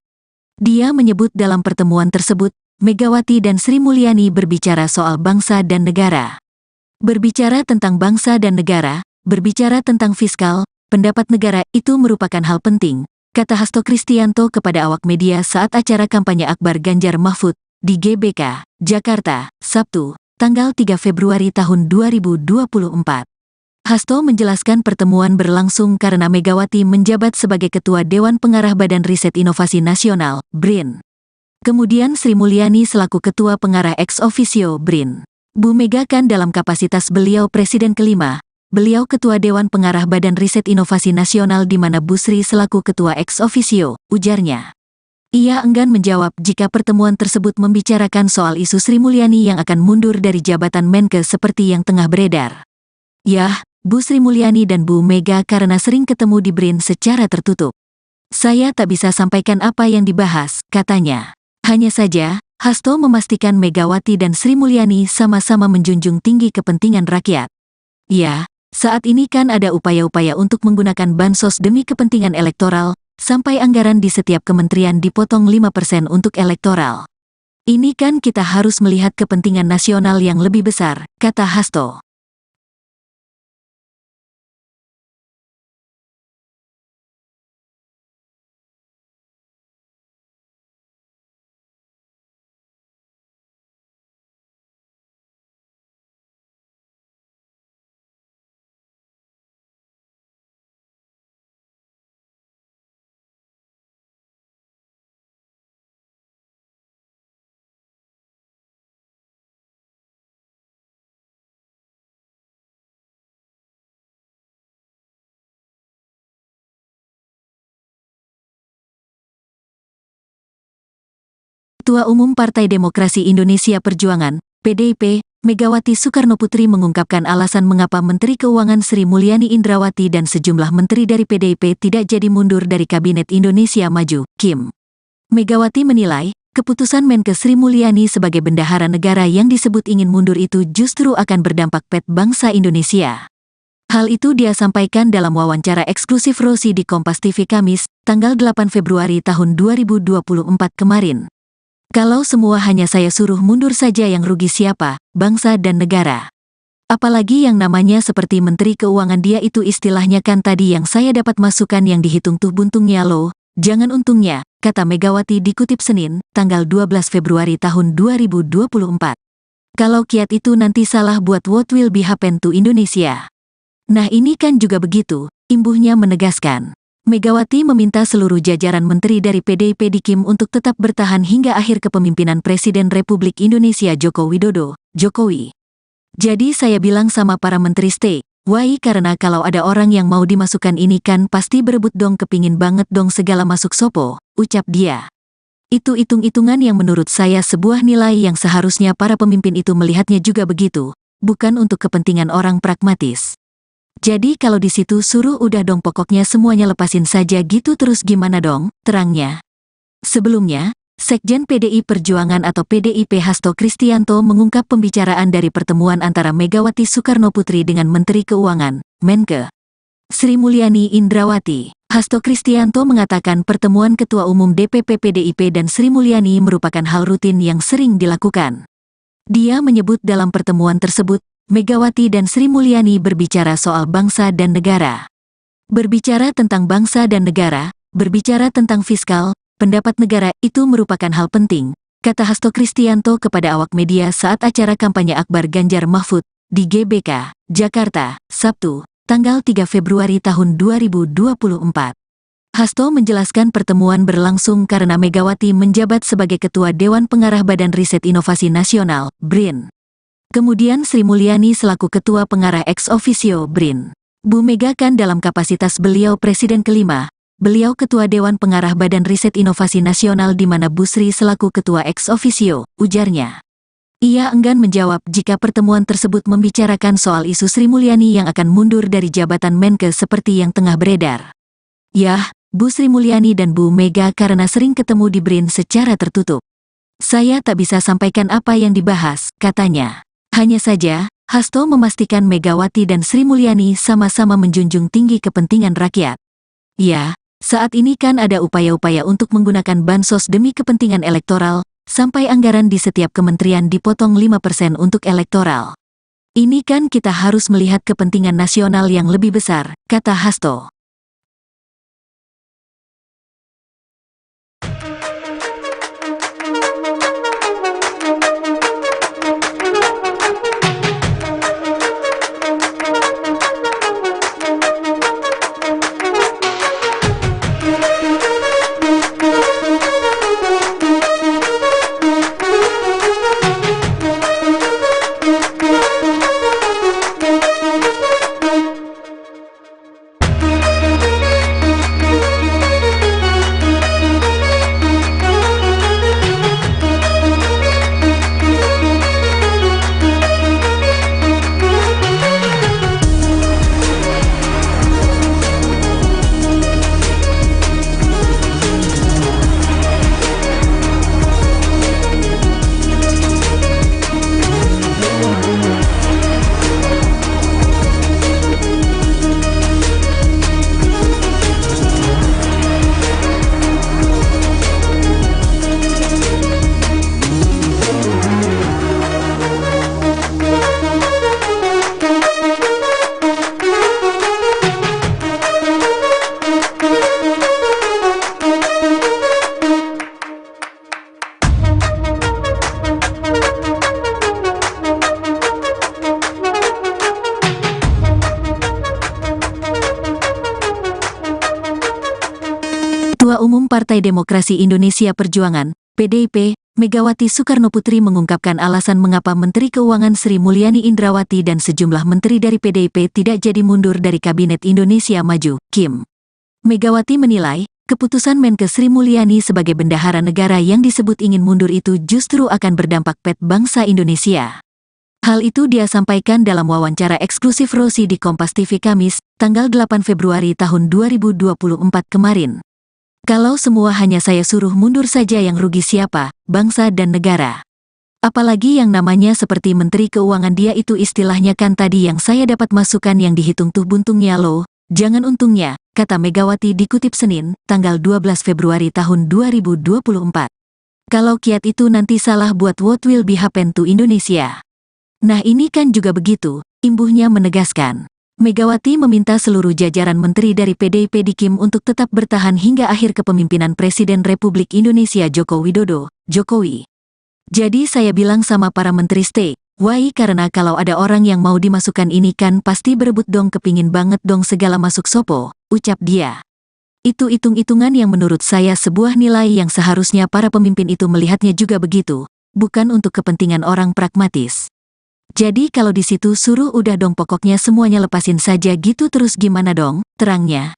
Dia menyebut dalam pertemuan tersebut, Megawati dan Sri Mulyani berbicara soal bangsa dan negara. Berbicara tentang bangsa dan negara, berbicara tentang fiskal, pendapat negara itu merupakan hal penting, kata Hasto Kristianto kepada awak media saat acara kampanye Akbar Ganjar Mahfud di GBK, Jakarta, Sabtu, tanggal 3 Februari tahun 2024. Hasto menjelaskan pertemuan berlangsung karena Megawati menjabat sebagai Ketua Dewan Pengarah Badan Riset Inovasi Nasional, BRIN. Kemudian Sri Mulyani selaku Ketua Pengarah ex officio BRIN. Bu Mega kan dalam kapasitas beliau Presiden kelima, beliau Ketua Dewan Pengarah Badan Riset Inovasi Nasional di mana Bu Sri selaku Ketua ex officio, ujarnya. Ia enggan menjawab jika pertemuan tersebut membicarakan soal isu Sri Mulyani yang akan mundur dari jabatan Menkes seperti yang tengah beredar. Yah, Bu Sri Mulyani dan Bu Mega karena sering ketemu di BRIN secara tertutup. Saya tak bisa sampaikan apa yang dibahas, katanya. Hanya saja, Hasto memastikan Megawati dan Sri Mulyani sama-sama menjunjung tinggi kepentingan rakyat. Ya, saat ini kan ada upaya-upaya untuk menggunakan bansos demi kepentingan elektoral, sampai anggaran di setiap kementerian dipotong 5% untuk elektoral. Ini kan kita harus melihat kepentingan nasional yang lebih besar, kata Hasto. Ketua Umum Partai Demokrasi Indonesia Perjuangan, PDIP, Megawati Soekarnoputri mengungkapkan alasan mengapa Menteri Keuangan Sri Mulyani Indrawati dan sejumlah menteri dari PDIP tidak jadi mundur dari Kabinet Indonesia Maju, KIM. Megawati menilai, keputusan Menkes Sri Mulyani sebagai bendahara negara yang disebut ingin mundur itu justru akan berdampak pada bangsa Indonesia. Hal itu dia sampaikan dalam wawancara eksklusif Rosi di Kompas TV Kamis, tanggal 8 Februari tahun 2024 kemarin. Kalau semua hanya saya suruh mundur saja yang rugi siapa, bangsa dan negara. Apalagi yang namanya seperti Menteri Keuangan dia itu istilahnya kan tadi yang saya dapat masukan yang dihitung tuh buntungnya loh, jangan untungnya, kata Megawati dikutip Senin, tanggal 12 Februari tahun 2024. Kalau kiat itu nanti salah buat what will be happen to Indonesia. Nah ini kan juga begitu, imbuhnya menegaskan. Megawati meminta seluruh jajaran menteri dari PDIP di KIM untuk tetap bertahan hingga akhir kepemimpinan Presiden Republik Indonesia Joko Widodo, Jokowi. Jadi saya bilang sama para menteri stay, why karena kalau ada orang yang mau dimasukkan ini kan pasti berebut dong kepingin banget dong segala masuk sopo, ucap dia. Itu hitung-hitungan yang menurut saya sebuah nilai yang seharusnya para pemimpin itu melihatnya juga begitu, bukan untuk kepentingan orang pragmatis. Jadi kalau di situ suruh udah dong pokoknya semuanya lepasin saja gitu terus gimana dong, terangnya. Sebelumnya, Sekjen PDI Perjuangan atau PDIP Hasto Kristianto mengungkap pembicaraan dari pertemuan antara Megawati Soekarnoputri dengan Menteri Keuangan, Menke Sri Mulyani Indrawati. Hasto Kristianto mengatakan pertemuan Ketua Umum DPP PDIP dan Sri Mulyani merupakan hal rutin yang sering dilakukan. Dia menyebut dalam pertemuan tersebut, Megawati dan Sri Mulyani berbicara soal bangsa dan negara. Berbicara tentang bangsa dan negara, berbicara tentang fiskal, pendapat negara itu merupakan hal penting, kata Hasto Kristianto kepada awak media saat acara kampanye Akbar Ganjar Mahfud di GBK, Jakarta, Sabtu, tanggal 3 Februari tahun 2024. Hasto menjelaskan pertemuan berlangsung karena Megawati menjabat sebagai Ketua Dewan Pengarah Badan Riset Inovasi Nasional, BRIN. Kemudian Sri Mulyani selaku Ketua Pengarah ex officio BRIN. Bu Mega kan dalam kapasitas beliau Presiden kelima, beliau Ketua Dewan Pengarah Badan Riset Inovasi Nasional di mana Bu Sri selaku Ketua ex officio, ujarnya. Ia enggan menjawab jika pertemuan tersebut membicarakan soal isu Sri Mulyani yang akan mundur dari jabatan Menkes seperti yang tengah beredar. Yah, Bu Sri Mulyani dan Bu Mega karena sering ketemu di BRIN secara tertutup. Saya tak bisa sampaikan apa yang dibahas, katanya. Hanya saja, Hasto memastikan Megawati dan Sri Mulyani sama-sama menjunjung tinggi kepentingan rakyat. Ya, saat ini kan ada upaya-upaya untuk menggunakan bansos demi kepentingan elektoral, sampai anggaran di setiap kementerian dipotong 5% untuk elektoral. Ini kan kita harus melihat kepentingan nasional yang lebih besar, kata Hasto. Ketua Umum Partai Demokrasi Indonesia Perjuangan, PDIP, Megawati Soekarnoputri mengungkapkan alasan mengapa Menteri Keuangan Sri Mulyani Indrawati dan sejumlah menteri dari PDIP tidak jadi mundur dari Kabinet Indonesia Maju, KIM. Megawati menilai, keputusan Menkes Sri Mulyani sebagai bendahara negara yang disebut ingin mundur itu justru akan berdampak pada bangsa Indonesia. Hal itu dia sampaikan dalam wawancara eksklusif Rosi di Kompas TV Kamis, tanggal 8 Februari tahun 2024 kemarin. Kalau semua hanya saya suruh mundur saja yang rugi siapa, bangsa dan negara. Apalagi yang namanya seperti Menteri Keuangan dia itu istilahnya kan tadi yang saya dapat masukan yang dihitung tuh buntungnya loh, jangan untungnya, kata Megawati dikutip Senin, tanggal 12 Februari tahun 2024. Kalau kiat itu nanti salah buat what will be happen to Indonesia. Nah ini kan juga begitu, imbuhnya menegaskan. Megawati meminta seluruh jajaran menteri dari PDIP di KIM untuk tetap bertahan hingga akhir kepemimpinan Presiden Republik Indonesia Joko Widodo, Jokowi. Jadi saya bilang sama para menteri stay, why karena kalau ada orang yang mau dimasukkan ini kan pasti berebut dong kepingin banget dong segala masuk sopo, ucap dia. Itu hitung-hitungan yang menurut saya sebuah nilai yang seharusnya para pemimpin itu melihatnya juga begitu, bukan untuk kepentingan orang pragmatis. Jadi kalau di situ suruh udah dong pokoknya semuanya lepasin saja gitu terus gimana dong, terangnya.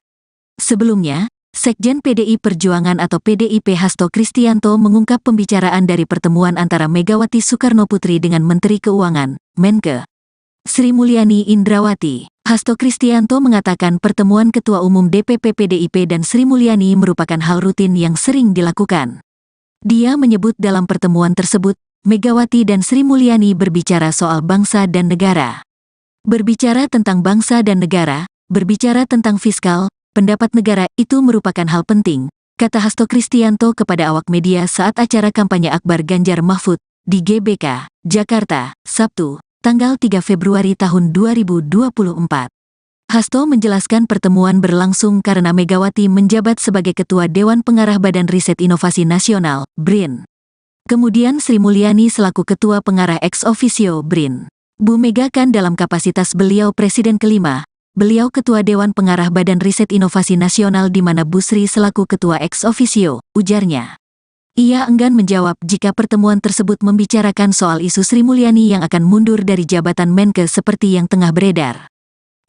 Sebelumnya, Sekjen PDI Perjuangan atau PDIP Hasto Kristianto mengungkap pembicaraan dari pertemuan antara Megawati Soekarnoputri dengan Menteri Keuangan, Menkes Sri Mulyani Indrawati. Hasto Kristianto mengatakan pertemuan Ketua Umum DPP PDIP dan Sri Mulyani merupakan hal rutin yang sering dilakukan. Dia menyebut dalam pertemuan tersebut, Megawati dan Sri Mulyani berbicara soal bangsa dan negara. Berbicara tentang bangsa dan negara, berbicara tentang fiskal, pendapat negara itu merupakan hal penting, kata Hasto Kristianto kepada awak media saat acara kampanye Akbar Ganjar Mahfud di GBK, Jakarta, Sabtu, tanggal 3 Februari tahun 2024. Hasto menjelaskan pertemuan berlangsung karena Megawati menjabat sebagai Ketua Dewan Pengarah Badan Riset Inovasi Nasional, BRIN. Kemudian Sri Mulyani selaku Ketua Pengarah ex officio BRIN. Bu Mega kan dalam kapasitas beliau Presiden kelima, beliau Ketua Dewan Pengarah Badan Riset Inovasi Nasional di mana Bu Sri selaku Ketua ex officio, ujarnya. Ia enggan menjawab jika pertemuan tersebut membicarakan soal isu Sri Mulyani yang akan mundur dari jabatan Menkes seperti yang tengah beredar.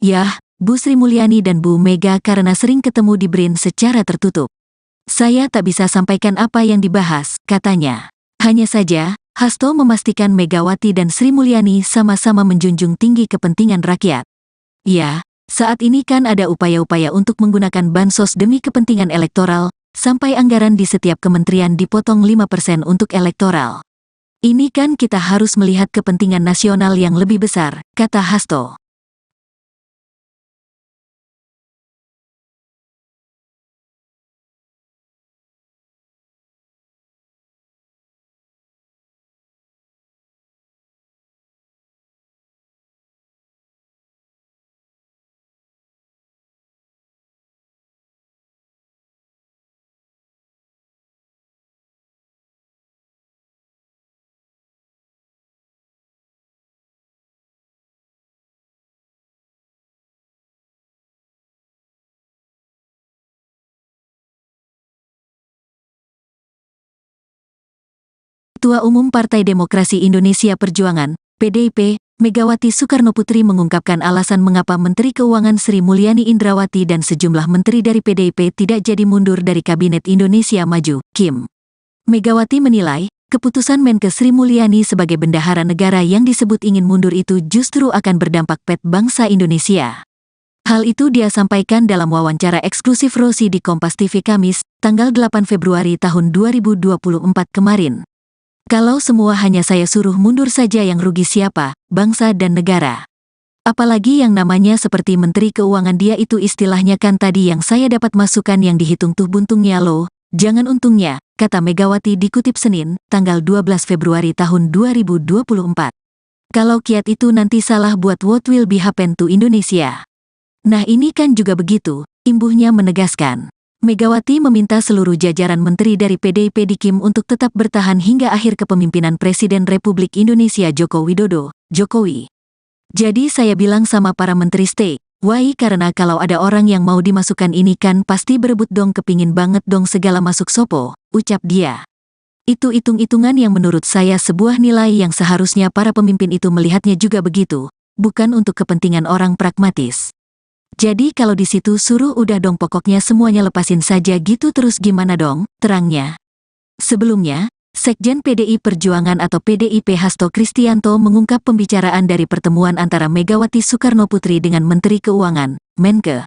Yah, Bu Sri Mulyani dan Bu Mega karena sering ketemu di BRIN secara tertutup. Saya tak bisa sampaikan apa yang dibahas, katanya. Hanya saja, Hasto memastikan Megawati dan Sri Mulyani sama-sama menjunjung tinggi kepentingan rakyat. Ya, saat ini kan ada upaya-upaya untuk menggunakan bansos demi kepentingan elektoral, sampai anggaran di setiap kementerian dipotong 5% untuk elektoral. Ini kan kita harus melihat kepentingan nasional yang lebih besar, kata Hasto. Ketua Umum Partai Demokrasi Indonesia Perjuangan, PDIP, Megawati Soekarnoputri mengungkapkan alasan mengapa Menteri Keuangan Sri Mulyani Indrawati dan sejumlah menteri dari PDIP tidak jadi mundur dari Kabinet Indonesia Maju, KIM. Megawati menilai, keputusan Menkes Sri Mulyani sebagai bendahara negara yang disebut ingin mundur itu justru akan berdampak pada bangsa Indonesia. Hal itu dia sampaikan dalam wawancara eksklusif Rosi di Kompas TV Kamis, tanggal 8 Februari tahun 2024 kemarin. Kalau semua hanya saya suruh mundur saja yang rugi siapa, bangsa dan negara. Apalagi yang namanya seperti Menteri Keuangan dia itu istilahnya kan tadi yang saya dapat masukan yang dihitung tuh buntungnya loh, jangan untungnya, kata Megawati dikutip Senin, tanggal 12 Februari tahun 2024. Kalau kiat itu nanti salah buat what will be happen to Indonesia. Nah ini kan juga begitu, imbuhnya menegaskan. Megawati meminta seluruh jajaran menteri dari PDIP di KIM untuk tetap bertahan hingga akhir kepemimpinan Presiden Republik Indonesia Joko Widodo, Jokowi. Jadi saya bilang sama para menteri stay, Why karena kalau ada orang yang mau dimasukkan ini kan pasti berebut dong, kepingin banget dong segala masuk sopo, ucap dia. Itu hitung-hitungan yang menurut saya sebuah nilai yang seharusnya para pemimpin itu melihatnya juga begitu, bukan untuk kepentingan orang pragmatis. Jadi kalau di situ suruh udah dong pokoknya semuanya lepasin saja gitu, terus gimana dong, terangnya. Sebelumnya, Sekjen PDI Perjuangan atau PDIP Hasto Kristianto mengungkap pembicaraan dari pertemuan antara Megawati Soekarnoputri dengan Menteri Keuangan, Menke,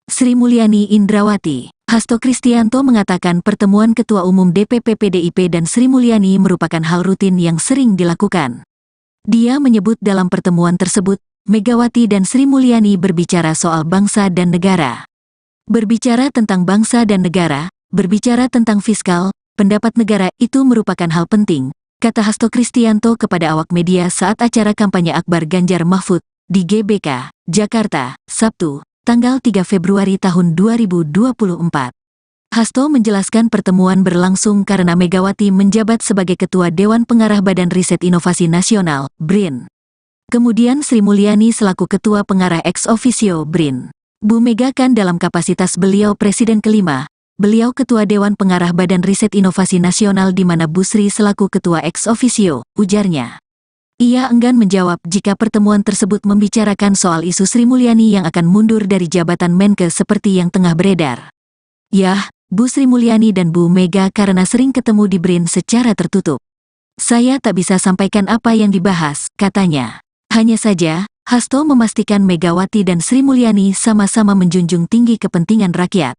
Sri Mulyani Indrawati. Hasto Kristianto mengatakan pertemuan Ketua Umum DPP PDIP dan Sri Mulyani merupakan hal rutin yang sering dilakukan. Dia menyebut dalam pertemuan tersebut, Megawati dan Sri Mulyani berbicara soal bangsa dan negara. Berbicara tentang bangsa dan negara, berbicara tentang fiskal, pendapat negara itu merupakan hal penting, kata Hasto Kristianto kepada awak media saat acara kampanye Akbar Ganjar Mahfud di GBK, Jakarta, Sabtu, tanggal 3 Februari tahun 2024. Hasto menjelaskan pertemuan berlangsung karena Megawati menjabat sebagai Ketua Dewan Pengarah Badan Riset Inovasi Nasional, BRIN. Kemudian Sri Mulyani selaku Ketua Pengarah ex officio BRIN. Bu Mega kan dalam kapasitas beliau Presiden kelima, beliau Ketua Dewan Pengarah Badan Riset Inovasi Nasional di mana Bu Sri selaku Ketua ex officio, ujarnya. Ia enggan menjawab jika pertemuan tersebut membicarakan soal isu Sri Mulyani yang akan mundur dari jabatan Menke seperti yang tengah beredar. Yah, Bu Sri Mulyani dan Bu Mega karena sering ketemu di BRIN secara tertutup. Saya tak bisa sampaikan apa yang dibahas, katanya. Hanya saja, Hasto memastikan Megawati dan Sri Mulyani sama-sama menjunjung tinggi kepentingan rakyat.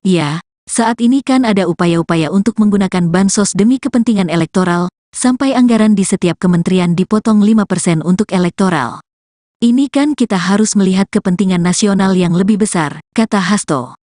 Ya, saat ini kan ada upaya-upaya untuk menggunakan bansos demi kepentingan elektoral, sampai anggaran di setiap kementerian dipotong 5% untuk elektoral. Ini kan kita harus melihat kepentingan nasional yang lebih besar, kata Hasto.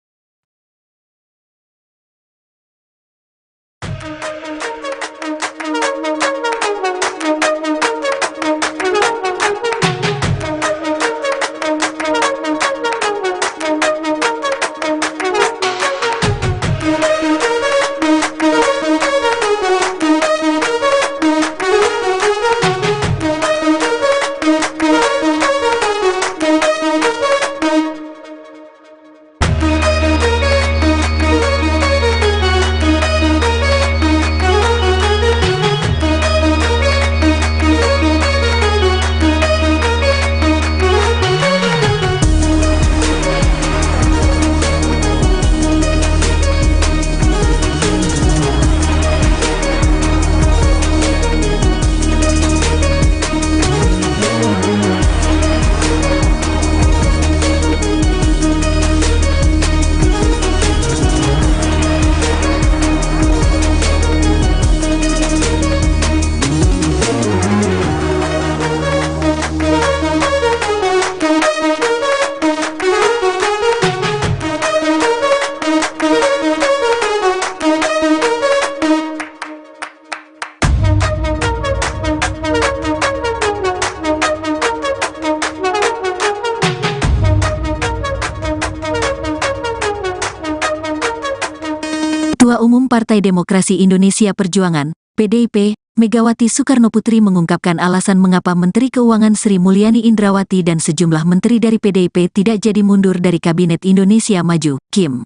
Ketua Umum Partai Demokrasi Indonesia Perjuangan, PDIP, Megawati Soekarnoputri mengungkapkan alasan mengapa Menteri Keuangan Sri Mulyani Indrawati dan sejumlah menteri dari PDIP tidak jadi mundur dari Kabinet Indonesia Maju, KIM.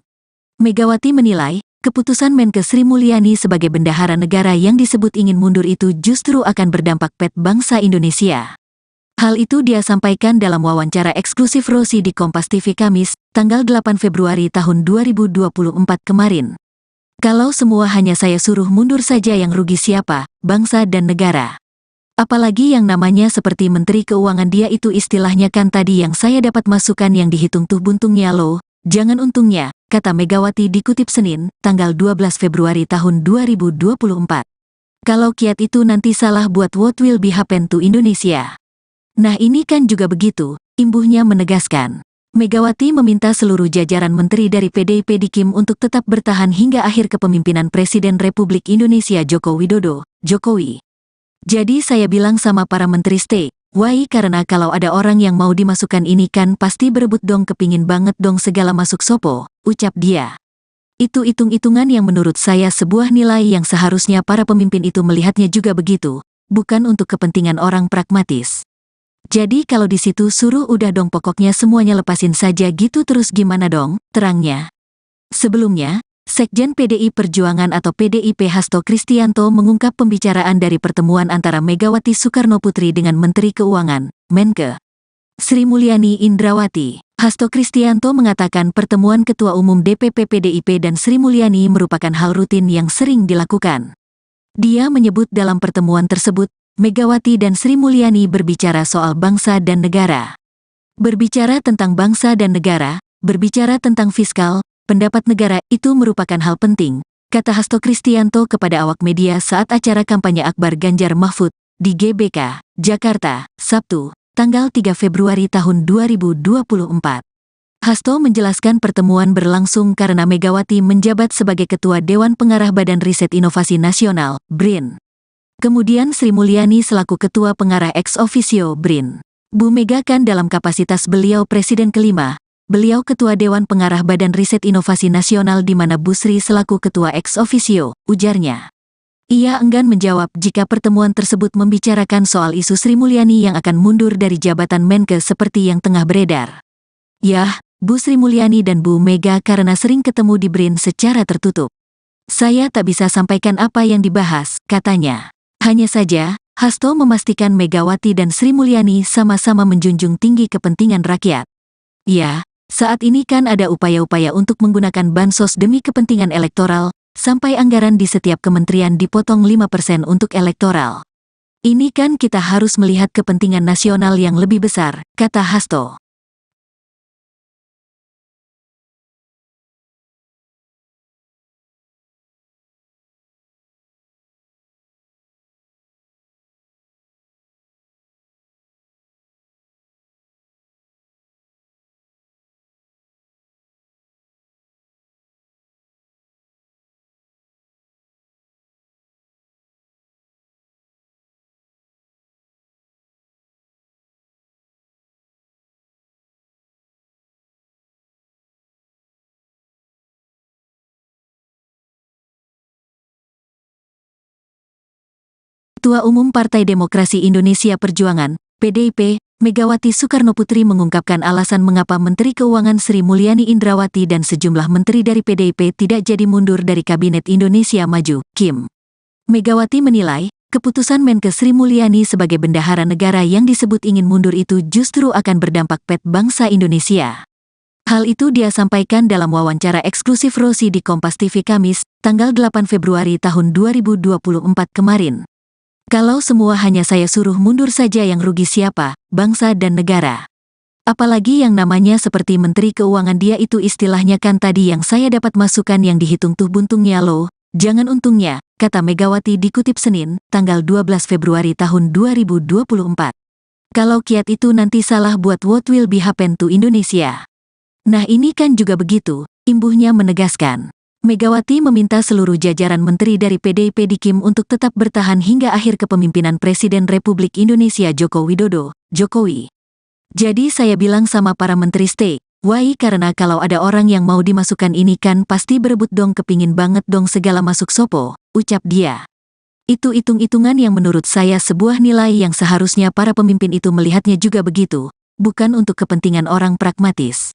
Megawati menilai, keputusan Menke Sri Mulyani sebagai bendahara negara yang disebut ingin mundur itu justru akan berdampak pada bangsa Indonesia. Hal itu dia sampaikan dalam wawancara eksklusif Rosi di Kompas TV Kamis, tanggal 8 Februari tahun 2024 kemarin. Kalau semua hanya saya suruh mundur saja yang rugi siapa, bangsa dan negara. Apalagi yang namanya seperti Menteri Keuangan dia itu istilahnya kan tadi yang saya dapat masukan yang dihitung tuh buntungnya loh, jangan untungnya, kata Megawati dikutip Senin, tanggal 12 Februari tahun 2024. Kalau kiat itu nanti salah buat what will be happen to Indonesia. Nah ini kan juga begitu, imbuhnya menegaskan. Megawati meminta seluruh jajaran menteri dari PDIP di KIM untuk tetap bertahan hingga akhir kepemimpinan Presiden Republik Indonesia Joko Widodo, Jokowi. Jadi saya bilang sama para menteri stay, why karena kalau ada orang yang mau dimasukkan ini kan pasti berebut dong kepingin banget dong segala masuk sopo, ucap dia. Itu hitung-hitungan yang menurut saya sebuah nilai yang seharusnya para pemimpin itu melihatnya juga begitu, bukan untuk kepentingan orang pragmatis. Jadi kalau di situ suruh udah dong pokoknya semuanya lepasin saja gitu terus gimana dong, terangnya. Sebelumnya, Sekjen PDI Perjuangan atau PDIP Hasto Kristianto mengungkap pembicaraan dari pertemuan antara Megawati Soekarnoputri dengan Menteri Keuangan, Menke, Sri Mulyani Indrawati. Hasto Kristianto mengatakan pertemuan Ketua Umum DPP PDIP dan Sri Mulyani merupakan hal rutin yang sering dilakukan. Dia menyebut dalam pertemuan tersebut, Megawati dan Sri Mulyani berbicara soal bangsa dan negara. Berbicara tentang bangsa dan negara, berbicara tentang fiskal, pendapat negara itu merupakan hal penting, kata Hasto Kristianto kepada awak media saat acara kampanye Akbar Ganjar Mahfud di GBK, Jakarta, Sabtu, tanggal 3 Februari tahun 2024. Hasto menjelaskan pertemuan berlangsung karena Megawati menjabat sebagai Ketua Dewan Pengarah Badan Riset Inovasi Nasional, BRIN. Kemudian Sri Mulyani selaku Ketua Pengarah ex officio BRIN. Bu Mega kan dalam kapasitas beliau Presiden kelima, beliau Ketua Dewan Pengarah Badan Riset Inovasi Nasional di mana Bu Sri selaku Ketua ex officio, ujarnya. Ia enggan menjawab jika pertemuan tersebut membicarakan soal isu Sri Mulyani yang akan mundur dari jabatan Menke seperti yang tengah beredar. Yah, Bu Sri Mulyani dan Bu Mega karena sering ketemu di BRIN secara tertutup. Saya tak bisa sampaikan apa yang dibahas, katanya. Hanya saja, Hasto memastikan Megawati dan Sri Mulyani sama-sama menjunjung tinggi kepentingan rakyat. Ya, saat ini kan ada upaya-upaya untuk menggunakan bansos demi kepentingan elektoral, sampai anggaran di setiap kementerian dipotong 5% untuk elektoral. Ini kan kita harus melihat kepentingan nasional yang lebih besar, kata Hasto. Ketua Umum Partai Demokrasi Indonesia Perjuangan, PDIP, Megawati Soekarnoputri mengungkapkan alasan mengapa Menteri Keuangan Sri Mulyani Indrawati dan sejumlah menteri dari PDIP tidak jadi mundur dari Kabinet Indonesia Maju, KIM. Megawati menilai, keputusan Menke Sri Mulyani sebagai bendahara negara yang disebut ingin mundur itu justru akan berdampak pet bangsa Indonesia. Hal itu dia sampaikan dalam wawancara eksklusif Rosi di Kompas TV Kamis, tanggal 8 Februari tahun 2024 kemarin. Kalau semua hanya saya suruh mundur saja yang rugi siapa, bangsa dan negara. Apalagi yang namanya seperti Menteri Keuangan dia itu istilahnya kan tadi yang saya dapat masukan yang dihitung tuh buntungnya loh, jangan untungnya, kata Megawati dikutip Senin, tanggal 12 Februari tahun 2024. Kalau kiat itu nanti salah buat what will be happen to Indonesia. Nah ini kan juga begitu, imbuhnya menegaskan. Megawati meminta seluruh jajaran menteri dari PDIP di KIM untuk tetap bertahan hingga akhir kepemimpinan Presiden Republik Indonesia Joko Widodo, Jokowi. Jadi saya bilang sama para menteri stay, why karena kalau ada orang yang mau dimasukkan ini kan pasti berebut dong kepingin banget dong segala masuk sopo, ucap dia. Itu hitung-hitungan yang menurut saya sebuah nilai yang seharusnya para pemimpin itu melihatnya juga begitu, bukan untuk kepentingan orang pragmatis.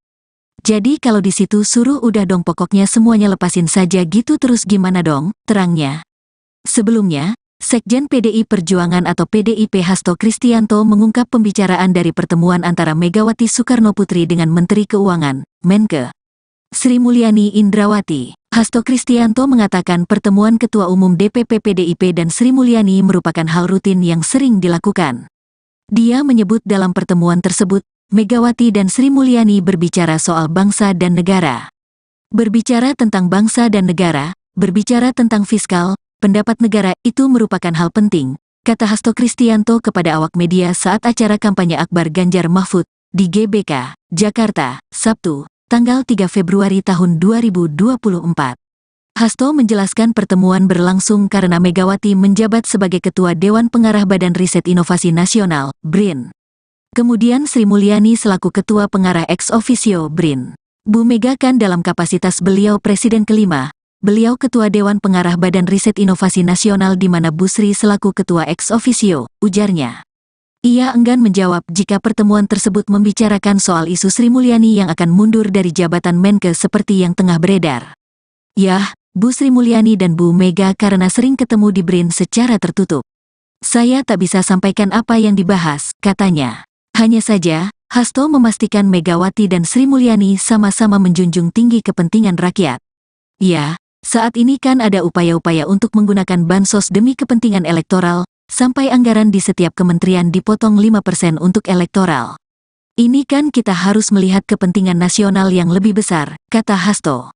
Jadi kalau di situ suruh udah dong pokoknya semuanya lepasin saja gitu terus gimana dong, terangnya. Sebelumnya, Sekjen PDI Perjuangan atau PDIP Hasto Kristianto mengungkap pembicaraan dari pertemuan antara Megawati Soekarnoputri dengan Menteri Keuangan, Menke, Sri Mulyani Indrawati. Hasto Kristianto mengatakan pertemuan Ketua Umum DPP PDIP dan Sri Mulyani merupakan hal rutin yang sering dilakukan. Dia menyebut dalam pertemuan tersebut, Megawati dan Sri Mulyani berbicara soal bangsa dan negara. Berbicara tentang bangsa dan negara, berbicara tentang fiskal, pendapat negara itu merupakan hal penting, kata Hasto Kristianto kepada awak media saat acara kampanye Akbar Ganjar Mahfud di GBK, Jakarta, Sabtu, tanggal 3 Februari tahun 2024. Hasto menjelaskan pertemuan berlangsung karena Megawati menjabat sebagai Ketua Dewan Pengarah Badan Riset Inovasi Nasional, BRIN. Kemudian Sri Mulyani selaku Ketua Pengarah ex officio BRIN. Bu Mega kan dalam kapasitas beliau Presiden kelima, beliau Ketua Dewan Pengarah Badan Riset Inovasi Nasional di mana Bu Sri selaku Ketua ex officio, ujarnya. Ia enggan menjawab jika pertemuan tersebut membicarakan soal isu Sri Mulyani yang akan mundur dari jabatan Menke seperti yang tengah beredar. Yah, Bu Sri Mulyani dan Bu Mega karena sering ketemu di BRIN secara tertutup. Saya tak bisa sampaikan apa yang dibahas, katanya. Hanya saja, Hasto memastikan Megawati dan Sri Mulyani sama-sama menjunjung tinggi kepentingan rakyat. Ya, saat ini kan ada upaya-upaya untuk menggunakan bansos demi kepentingan elektoral, sampai anggaran di setiap kementerian dipotong 5% untuk elektoral. Ini kan kita harus melihat kepentingan nasional yang lebih besar, kata Hasto.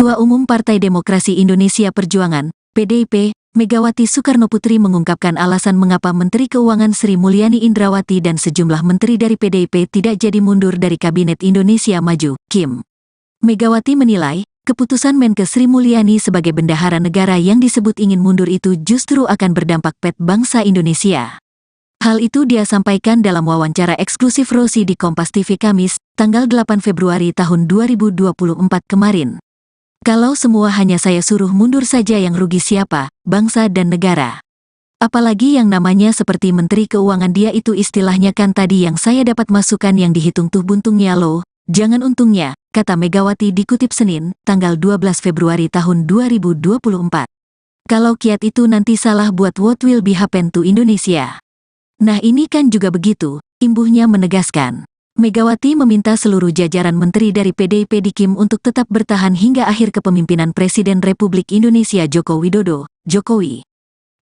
Ketua Umum Partai Demokrasi Indonesia Perjuangan, PDIP, Megawati Soekarnoputri mengungkapkan alasan mengapa Menteri Keuangan Sri Mulyani Indrawati dan sejumlah menteri dari PDIP tidak jadi mundur dari Kabinet Indonesia Maju, KIM. Megawati menilai, keputusan Menke Sri Mulyani sebagai bendahara negara yang disebut ingin mundur itu justru akan berdampak pada bangsa Indonesia. Hal itu dia sampaikan dalam wawancara eksklusif Rosi di Kompas TV Kamis, tanggal 8 Februari tahun 2024 kemarin. Kalau semua hanya saya suruh mundur saja yang rugi siapa, bangsa dan negara. Apalagi yang namanya seperti Menteri Keuangan dia itu istilahnya kan tadi yang saya dapat masukan yang dihitung tuh buntungnya loh, jangan untungnya, kata Megawati dikutip Senin, tanggal 12 Februari tahun 2024. Kalau kiat itu nanti salah buat what will be happen to Indonesia. Nah ini kan juga begitu, imbuhnya menegaskan. Megawati meminta seluruh jajaran menteri dari PDIP di KIM untuk tetap bertahan hingga akhir kepemimpinan Presiden Republik Indonesia Joko Widodo, Jokowi.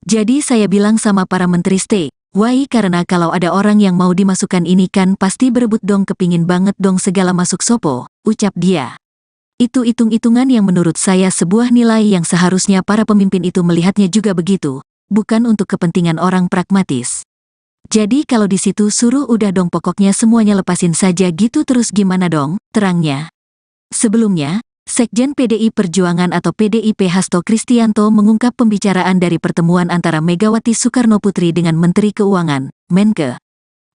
Jadi saya bilang sama para menteri stay, why karena kalau ada orang yang mau dimasukkan ini kan pasti berebut dong kepingin banget dong segala masuk sopo, ucap dia. Itu hitung-hitungan yang menurut saya sebuah nilai yang seharusnya para pemimpin itu melihatnya juga begitu, bukan untuk kepentingan orang pragmatis. Jadi kalau di situ suruh udah dong pokoknya semuanya lepasin saja gitu terus gimana dong, terangnya. Sebelumnya, Sekjen PDI Perjuangan atau PDIP Hasto Kristianto mengungkap pembicaraan dari pertemuan antara Megawati Soekarnoputri dengan Menteri Keuangan, Menke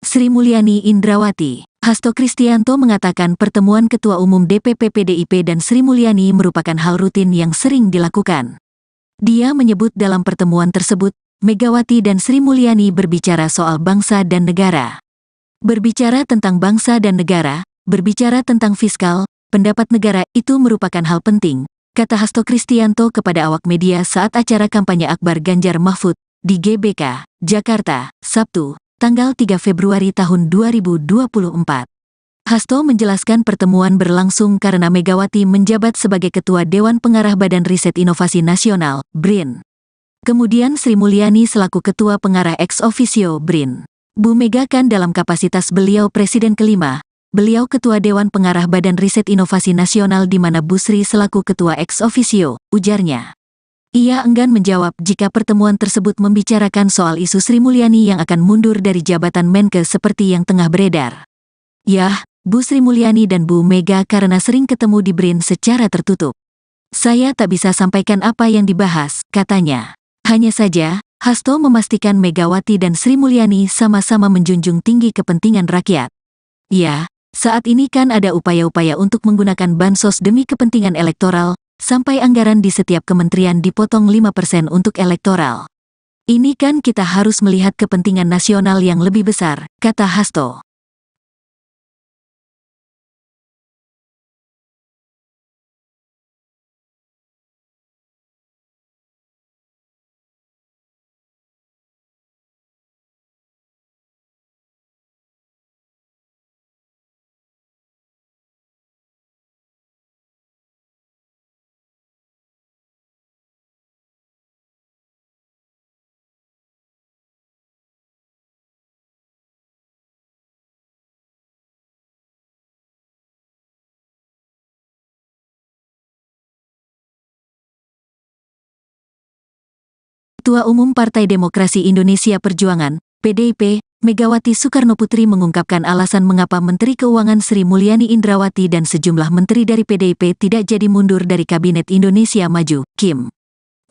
Sri Mulyani Indrawati. Hasto Kristianto mengatakan pertemuan Ketua Umum DPP PDIP dan Sri Mulyani merupakan hal rutin yang sering dilakukan. Dia menyebut dalam pertemuan tersebut, Megawati dan Sri Mulyani berbicara soal bangsa dan negara. Berbicara tentang bangsa dan negara, berbicara tentang fiskal, pendapat negara itu merupakan hal penting, kata Hasto Kristianto kepada awak media saat acara kampanye Akbar Ganjar Mahfud di GBK, Jakarta, Sabtu, tanggal 3 Februari tahun 2024. Hasto menjelaskan pertemuan berlangsung karena Megawati menjabat sebagai Ketua Dewan Pengarah Badan Riset Inovasi Nasional, BRIN. Kemudian Sri Mulyani selaku Ketua Pengarah ex officio BRIN. Bu Mega kan dalam kapasitas beliau Presiden kelima, beliau Ketua Dewan Pengarah Badan Riset Inovasi Nasional di mana Bu Sri selaku Ketua ex officio, ujarnya. Ia enggan menjawab jika pertemuan tersebut membicarakan soal isu Sri Mulyani yang akan mundur dari jabatan Menke seperti yang tengah beredar. Yah, Bu Sri Mulyani dan Bu Mega karena sering ketemu di BRIN secara tertutup. Saya tak bisa sampaikan apa yang dibahas, katanya. Hanya saja, Hasto memastikan Megawati dan Sri Mulyani sama-sama menjunjung tinggi kepentingan rakyat. Ya, saat ini kan ada upaya-upaya untuk menggunakan bansos demi kepentingan elektoral, sampai anggaran di setiap kementerian dipotong 5% untuk elektoral. Ini kan kita harus melihat kepentingan nasional yang lebih besar, kata Hasto. Ketua Umum Partai Demokrasi Indonesia Perjuangan, PDIP, Megawati Soekarnoputri mengungkapkan alasan mengapa Menteri Keuangan Sri Mulyani Indrawati dan sejumlah menteri dari PDIP tidak jadi mundur dari Kabinet Indonesia Maju, KIM.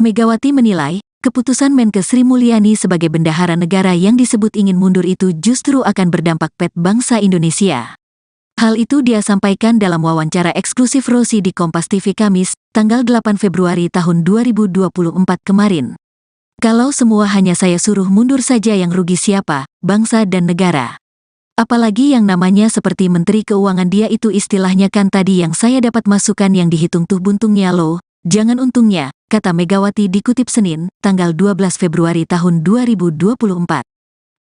Megawati menilai, keputusan Menkes Sri Mulyani sebagai bendahara negara yang disebut ingin mundur itu justru akan berdampak pada bangsa Indonesia. Hal itu dia sampaikan dalam wawancara eksklusif Rosi di Kompas TV Kamis, tanggal 8 Februari tahun 2024 kemarin. Kalau semua hanya saya suruh mundur saja yang rugi siapa, bangsa dan negara. Apalagi yang namanya seperti Menteri Keuangan dia itu istilahnya kan tadi yang saya dapat masukan yang dihitung tuh buntungnya loh, jangan untungnya, kata Megawati dikutip Senin, tanggal 12 Februari tahun 2024.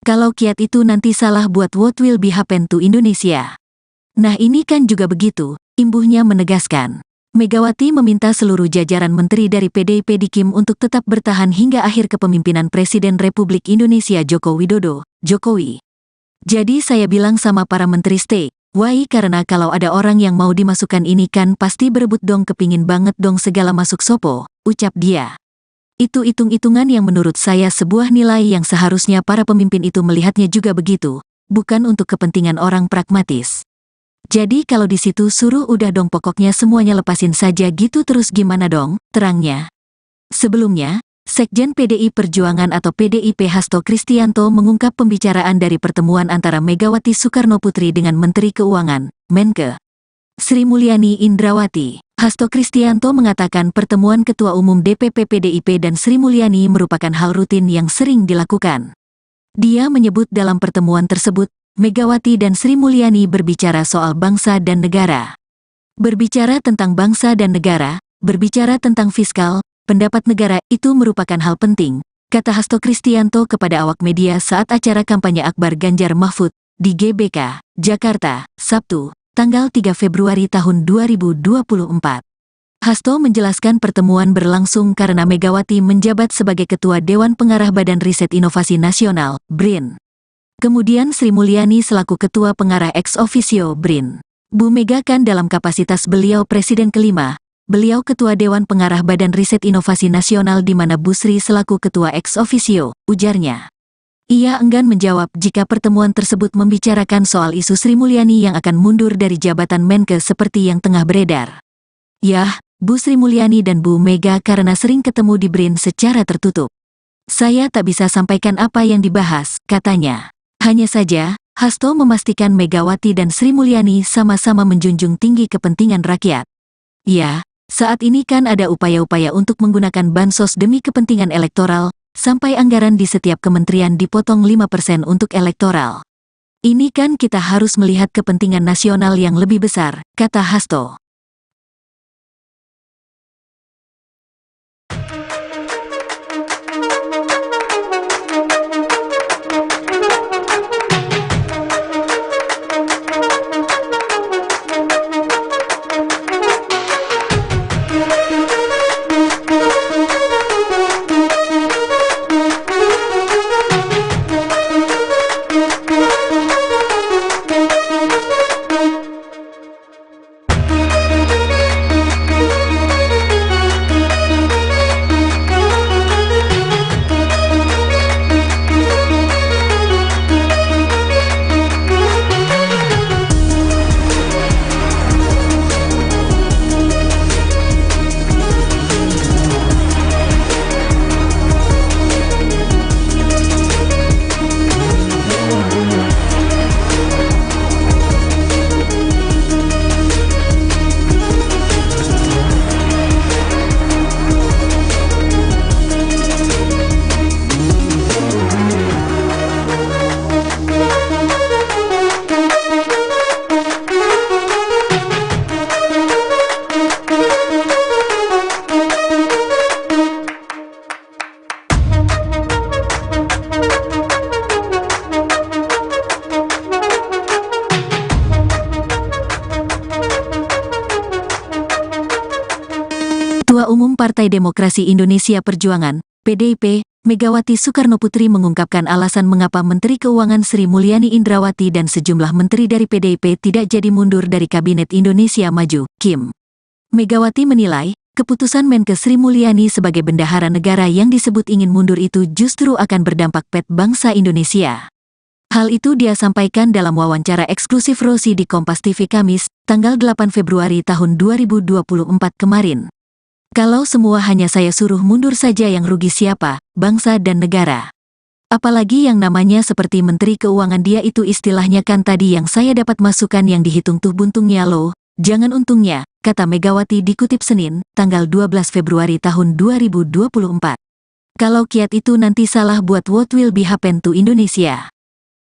Kalau kiat itu nanti salah buat what will be happen to Indonesia. Nah ini kan juga begitu, imbuhnya menegaskan. Megawati meminta seluruh jajaran menteri dari PDIP di KIM untuk tetap bertahan hingga akhir kepemimpinan Presiden Republik Indonesia Joko Widodo, Jokowi. Jadi saya bilang sama para menteri stay, why karena kalau ada orang yang mau dimasukkan ini kan pasti berebut dong kepingin banget dong segala masuk sopo, ucap dia. Itu hitung-hitungan yang menurut saya sebuah nilai yang seharusnya para pemimpin itu melihatnya juga begitu, bukan untuk kepentingan orang pragmatis. Jadi kalau di situ suruh udah dong pokoknya semuanya lepasin saja gitu terus gimana dong, terangnya. Sebelumnya, Sekjen PDI Perjuangan atau PDIP Hasto Kristianto mengungkap pembicaraan dari pertemuan antara Megawati Soekarnoputri dengan Menteri Keuangan, Menke, Sri Mulyani Indrawati. Hasto Kristianto mengatakan pertemuan Ketua Umum DPP PDIP dan Sri Mulyani merupakan hal rutin yang sering dilakukan. Dia menyebut dalam pertemuan tersebut, Megawati dan Sri Mulyani berbicara soal bangsa dan negara. Berbicara tentang bangsa dan negara, berbicara tentang fiskal, pendapat negara itu merupakan hal penting, kata Hasto Kristianto kepada awak media saat acara kampanye Akbar Ganjar Mahfud di GBK, Jakarta, Sabtu, tanggal 3 Februari tahun 2024. Hasto menjelaskan pertemuan berlangsung karena Megawati menjabat sebagai Ketua Dewan Pengarah Badan Riset Inovasi Nasional, BRIN. Kemudian Sri Mulyani selaku Ketua Pengarah ex officio BRIN. Bu Mega kan dalam kapasitas beliau Presiden kelima, beliau Ketua Dewan Pengarah Badan Riset Inovasi Nasional di mana Bu Sri selaku Ketua ex officio, ujarnya. Ia enggan menjawab jika pertemuan tersebut membicarakan soal isu Sri Mulyani yang akan mundur dari jabatan Menke seperti yang tengah beredar. Yah, Bu Sri Mulyani dan Bu Mega karena sering ketemu di BRIN secara tertutup. Saya tak bisa sampaikan apa yang dibahas, katanya. Hanya saja, Hasto memastikan Megawati dan Sri Mulyani sama-sama menjunjung tinggi kepentingan rakyat. Ya, saat ini kan ada upaya-upaya untuk menggunakan bansos demi kepentingan elektoral, sampai anggaran di setiap kementerian dipotong 5% untuk elektoral. Ini kan kita harus melihat kepentingan nasional yang lebih besar, kata Hasto. Ketua Umum Partai Demokrasi Indonesia Perjuangan, PDIP, Megawati Soekarnoputri mengungkapkan alasan mengapa Menteri Keuangan Sri Mulyani Indrawati dan sejumlah menteri dari PDIP tidak jadi mundur dari Kabinet Indonesia Maju, KIM. Megawati menilai, keputusan Menkes Sri Mulyani sebagai bendahara negara yang disebut ingin mundur itu justru akan berdampak pada bangsa Indonesia. Hal itu dia sampaikan dalam wawancara eksklusif Rosi di Kompas TV Kamis, tanggal 8 Februari tahun 2024 kemarin. Kalau semua hanya saya suruh mundur saja yang rugi siapa, bangsa dan negara. Apalagi yang namanya seperti Menteri Keuangan dia itu istilahnya kan tadi yang saya dapat masukan yang dihitung tuh buntungnya loh, jangan untungnya, kata Megawati dikutip Senin, tanggal 12 Februari tahun 2024. Kalau kiat itu nanti salah buat what will be happen to Indonesia.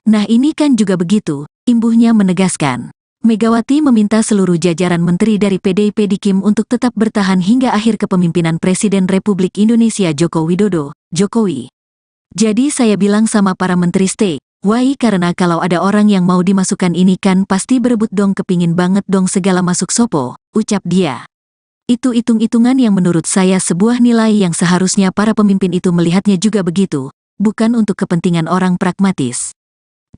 Nah ini kan juga begitu, imbuhnya menegaskan. Megawati meminta seluruh jajaran menteri dari PDIP di KIM untuk tetap bertahan hingga akhir kepemimpinan Presiden Republik Indonesia Joko Widodo, Jokowi. Jadi saya bilang sama para menteri stay, why karena kalau ada orang yang mau dimasukkan ini kan pasti berebut dong kepingin banget dong segala masuk sopo, ucap dia. Itu hitung-hitungan yang menurut saya sebuah nilai yang seharusnya para pemimpin itu melihatnya juga begitu, bukan untuk kepentingan orang pragmatis.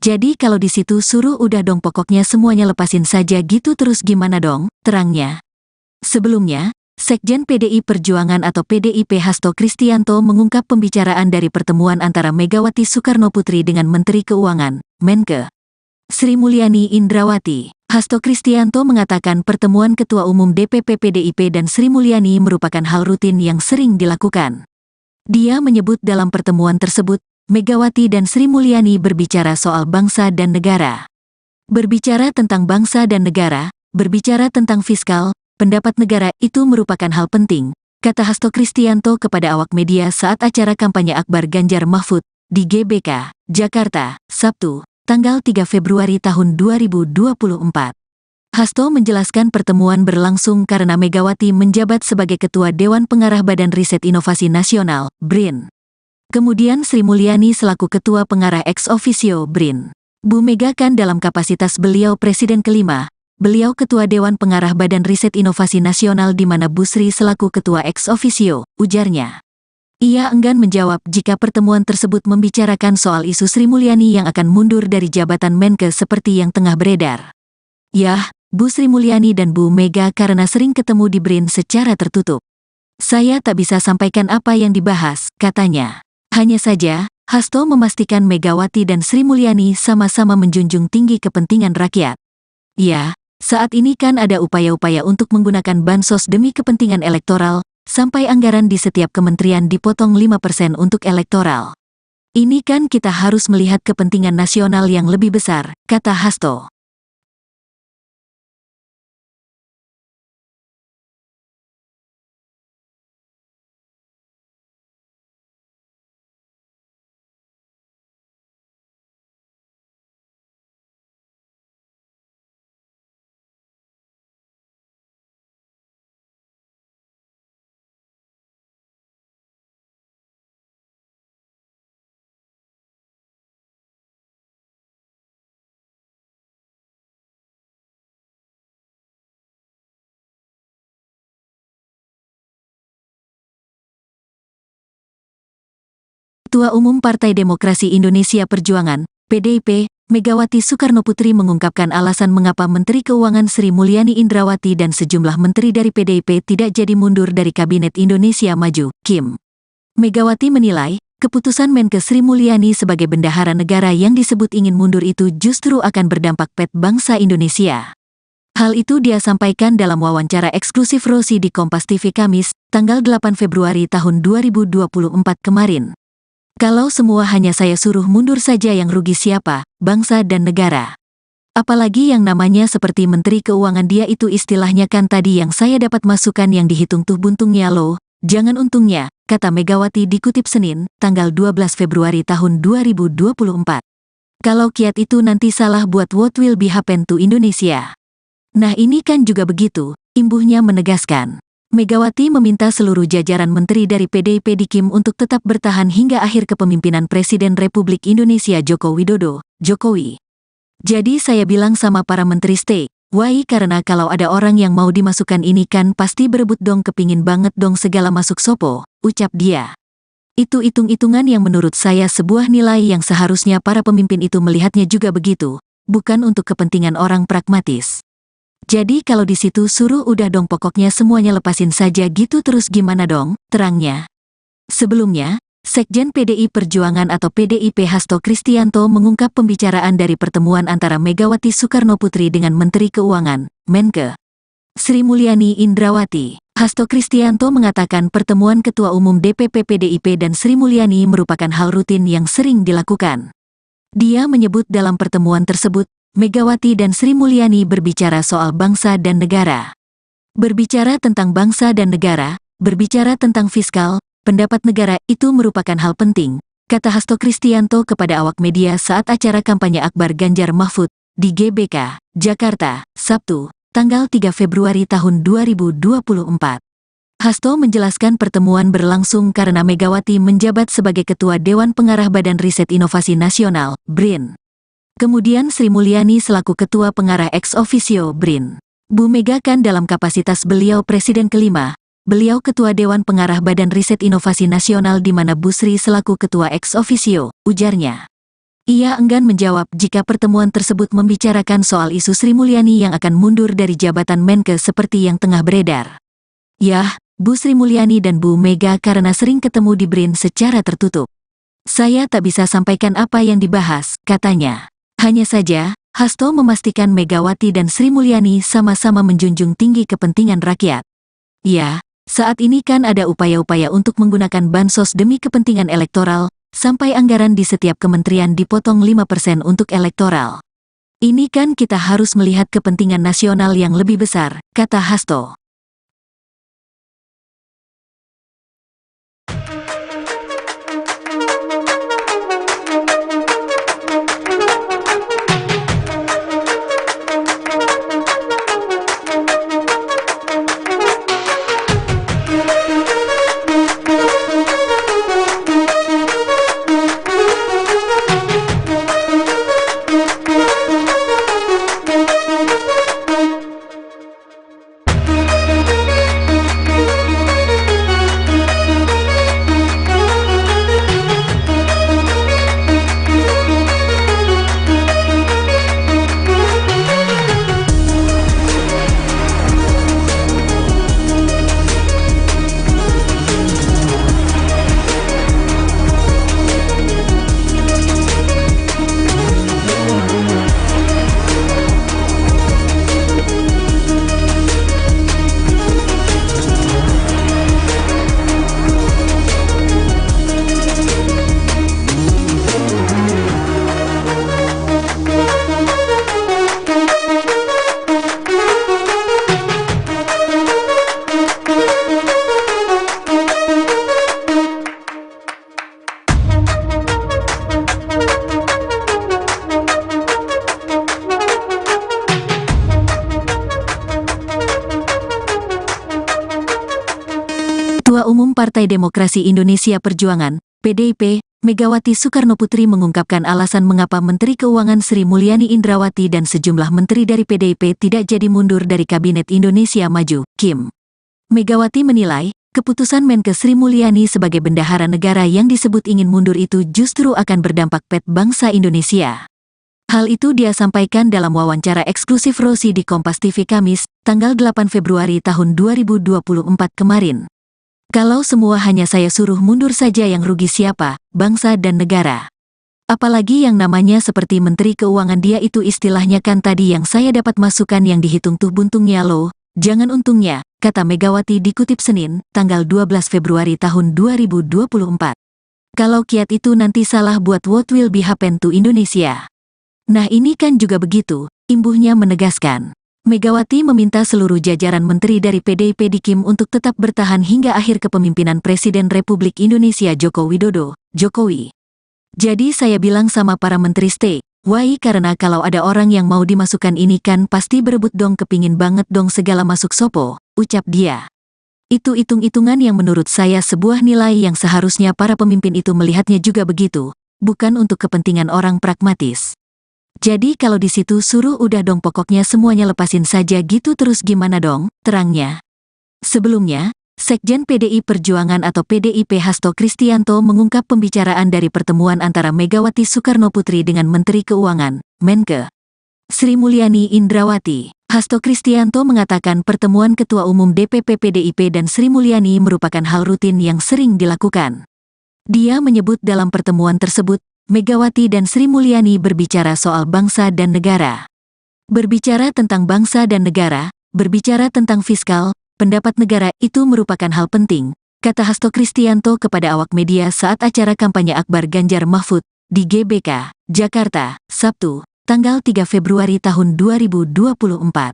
Jadi kalau di situ suruh udah dong pokoknya semuanya lepasin saja gitu terus gimana dong, terangnya. Sebelumnya, Sekjen PDI Perjuangan atau PDIP Hasto Kristianto mengungkap pembicaraan dari pertemuan antara Megawati Soekarnoputri dengan Menteri Keuangan, Menkes Sri Mulyani Indrawati. Hasto Kristianto mengatakan pertemuan Ketua Umum DPP PDIP dan Sri Mulyani merupakan hal rutin yang sering dilakukan. Dia menyebut dalam pertemuan tersebut, Megawati dan Sri Mulyani berbicara soal bangsa dan negara. Berbicara tentang bangsa dan negara, berbicara tentang fiskal, pendapat negara itu merupakan hal penting, kata Hasto Kristianto kepada awak media saat acara kampanye Akbar Ganjar Mahfud di GBK, Jakarta, Sabtu, tanggal 3 Februari tahun 2024. Hasto menjelaskan pertemuan berlangsung karena Megawati menjabat sebagai Ketua Dewan Pengarah Badan Riset Inovasi Nasional, BRIN. Kemudian Sri Mulyani selaku Ketua Pengarah ex officio BRIN. Bu Mega kan dalam kapasitas beliau Presiden kelima, beliau Ketua Dewan Pengarah Badan Riset Inovasi Nasional di mana Bu Sri selaku Ketua ex officio, ujarnya. Ia enggan menjawab jika pertemuan tersebut membicarakan soal isu Sri Mulyani yang akan mundur dari jabatan Menkes seperti yang tengah beredar. Yah, Bu Sri Mulyani dan Bu Mega karena sering ketemu di BRIN secara tertutup. Saya tak bisa sampaikan apa yang dibahas, katanya. Hanya saja, Hasto memastikan Megawati dan Sri Mulyani sama-sama menjunjung tinggi kepentingan rakyat. Ya, saat ini kan ada upaya-upaya untuk menggunakan bansos demi kepentingan elektoral, sampai anggaran di setiap kementerian dipotong 5% untuk elektoral. Ini kan kita harus melihat kepentingan nasional yang lebih besar, kata Hasto. Ketua Umum Partai Demokrasi Indonesia Perjuangan, PDIP, Megawati Soekarnoputri mengungkapkan alasan mengapa Menteri Keuangan Sri Mulyani Indrawati dan sejumlah menteri dari PDIP tidak jadi mundur dari Kabinet Indonesia Maju, KIM. Megawati menilai, keputusan Menkes Sri Mulyani sebagai bendahara negara yang disebut ingin mundur itu justru akan berdampak pada bangsa Indonesia. Hal itu dia sampaikan dalam wawancara eksklusif Rosi di Kompas TV Kamis, tanggal 8 Februari tahun 2024 kemarin. Kalau semua hanya saya suruh mundur saja yang rugi siapa, bangsa dan negara. Apalagi yang namanya seperti Menteri Keuangan dia itu istilahnya kan tadi yang saya dapat masukan yang dihitung tuh buntungnya loh, jangan untungnya, kata Megawati dikutip Senin, tanggal 12 Februari tahun 2024. Kalau kiat itu nanti salah buat what will be happen to Indonesia. Nah ini kan juga begitu, imbuhnya menegaskan. Megawati meminta seluruh jajaran menteri dari PDIP di KIM untuk tetap bertahan hingga akhir kepemimpinan Presiden Republik Indonesia Joko Widodo, Jokowi. Jadi saya bilang sama para menteri stay, Why karena kalau ada orang yang mau dimasukkan ini kan pasti berebut dong, kepingin banget dong segala masuk sopo, ucap dia. Itu hitung-hitungan yang menurut saya sebuah nilai yang seharusnya para pemimpin itu melihatnya juga begitu, bukan untuk kepentingan orang pragmatis. Jadi kalau di situ suruh udah dong pokoknya semuanya lepasin saja gitu, terus gimana dong, terangnya. Sebelumnya, Sekjen PDI Perjuangan atau PDIP Hasto Kristianto mengungkap pembicaraan dari pertemuan antara Megawati Soekarnoputri dengan Menteri Keuangan, Menke, Sri Mulyani Indrawati. Hasto Kristianto mengatakan pertemuan Ketua Umum DPP PDIP dan Sri Mulyani merupakan hal rutin yang sering dilakukan. Dia menyebut dalam pertemuan tersebut, Megawati dan Sri Mulyani berbicara soal bangsa dan negara. Berbicara tentang bangsa dan negara, berbicara tentang fiskal, pendapat negara itu merupakan hal penting, kata Hasto Kristianto kepada awak media saat acara kampanye Akbar Ganjar Mahfud di GBK, Jakarta, Sabtu, tanggal 3 Februari tahun 2024. Hasto menjelaskan pertemuan berlangsung karena Megawati menjabat sebagai Ketua Dewan Pengarah Badan Riset Inovasi Nasional, BRIN. Kemudian Sri Mulyani selaku Ketua Pengarah ex officio BRIN. Bu Mega kan dalam kapasitas beliau Presiden kelima, beliau Ketua Dewan Pengarah Badan Riset Inovasi Nasional di mana Bu Sri selaku Ketua ex officio, ujarnya. Ia enggan menjawab jika pertemuan tersebut membicarakan soal isu Sri Mulyani yang akan mundur dari jabatan Menke seperti yang tengah beredar. Yah, Bu Sri Mulyani dan Bu Mega karena sering ketemu di BRIN secara tertutup. Saya tak bisa sampaikan apa yang dibahas, katanya. Hanya saja, Hasto memastikan Megawati dan Sri Mulyani sama-sama menjunjung tinggi kepentingan rakyat. Ya, saat ini kan ada upaya-upaya untuk menggunakan bansos demi kepentingan elektoral, sampai anggaran di setiap kementerian dipotong 5% untuk elektoral. Ini kan kita harus melihat kepentingan nasional yang lebih besar, kata Hasto. Ketua Umum Partai Demokrasi Indonesia Perjuangan, PDIP, Megawati Soekarnoputri mengungkapkan alasan mengapa Menteri Keuangan Sri Mulyani Indrawati dan sejumlah menteri dari PDIP tidak jadi mundur dari Kabinet Indonesia Maju, KIM. Megawati menilai, keputusan Menke Sri Mulyani sebagai bendahara negara yang disebut ingin mundur itu justru akan berdampak pada bangsa Indonesia. Hal itu dia sampaikan dalam wawancara eksklusif Rosi di Kompas TV Kamis, tanggal 8 Februari tahun 2024 kemarin. Kalau semua hanya saya suruh mundur saja yang rugi siapa, bangsa dan negara. Apalagi yang namanya seperti Menteri Keuangan dia itu istilahnya kan tadi yang saya dapat masukan yang dihitung tuh buntungnya loh, jangan untungnya, kata Megawati dikutip Senin, tanggal 12 Februari tahun 2024. Kalau kiat itu nanti salah buat what will be happen to Indonesia. Nah ini kan juga begitu, imbuhnya menegaskan. Megawati meminta seluruh jajaran menteri dari PDIP di KIM untuk tetap bertahan hingga akhir kepemimpinan Presiden Republik Indonesia Joko Widodo, Jokowi. Jadi saya bilang sama para menteri stay, why karena kalau ada orang yang mau dimasukkan ini kan pasti berebut dong, kepingin banget dong segala masuk sopo, ucap dia. Itu hitung-hitungan yang menurut saya sebuah nilai yang seharusnya para pemimpin itu melihatnya juga begitu, bukan untuk kepentingan orang pragmatis. Jadi kalau di situ suruh udah dong pokoknya semuanya lepasin saja gitu terus gimana dong, terangnya. Sebelumnya, Sekjen PDI Perjuangan atau PDIP Hasto Kristianto mengungkap pembicaraan dari pertemuan antara Megawati Soekarnoputri dengan Menteri Keuangan, Menke, Sri Mulyani Indrawati. Hasto Kristianto mengatakan pertemuan Ketua Umum DPP PDIP dan Sri Mulyani merupakan hal rutin yang sering dilakukan. Dia menyebut dalam pertemuan tersebut, Megawati dan Sri Mulyani berbicara soal bangsa dan negara. Berbicara tentang bangsa dan negara, berbicara tentang fiskal, pendapat negara itu merupakan hal penting, kata Hasto Kristianto kepada awak media saat acara kampanye Akbar Ganjar Mahfud di GBK, Jakarta, Sabtu, tanggal 3 Februari tahun 2024.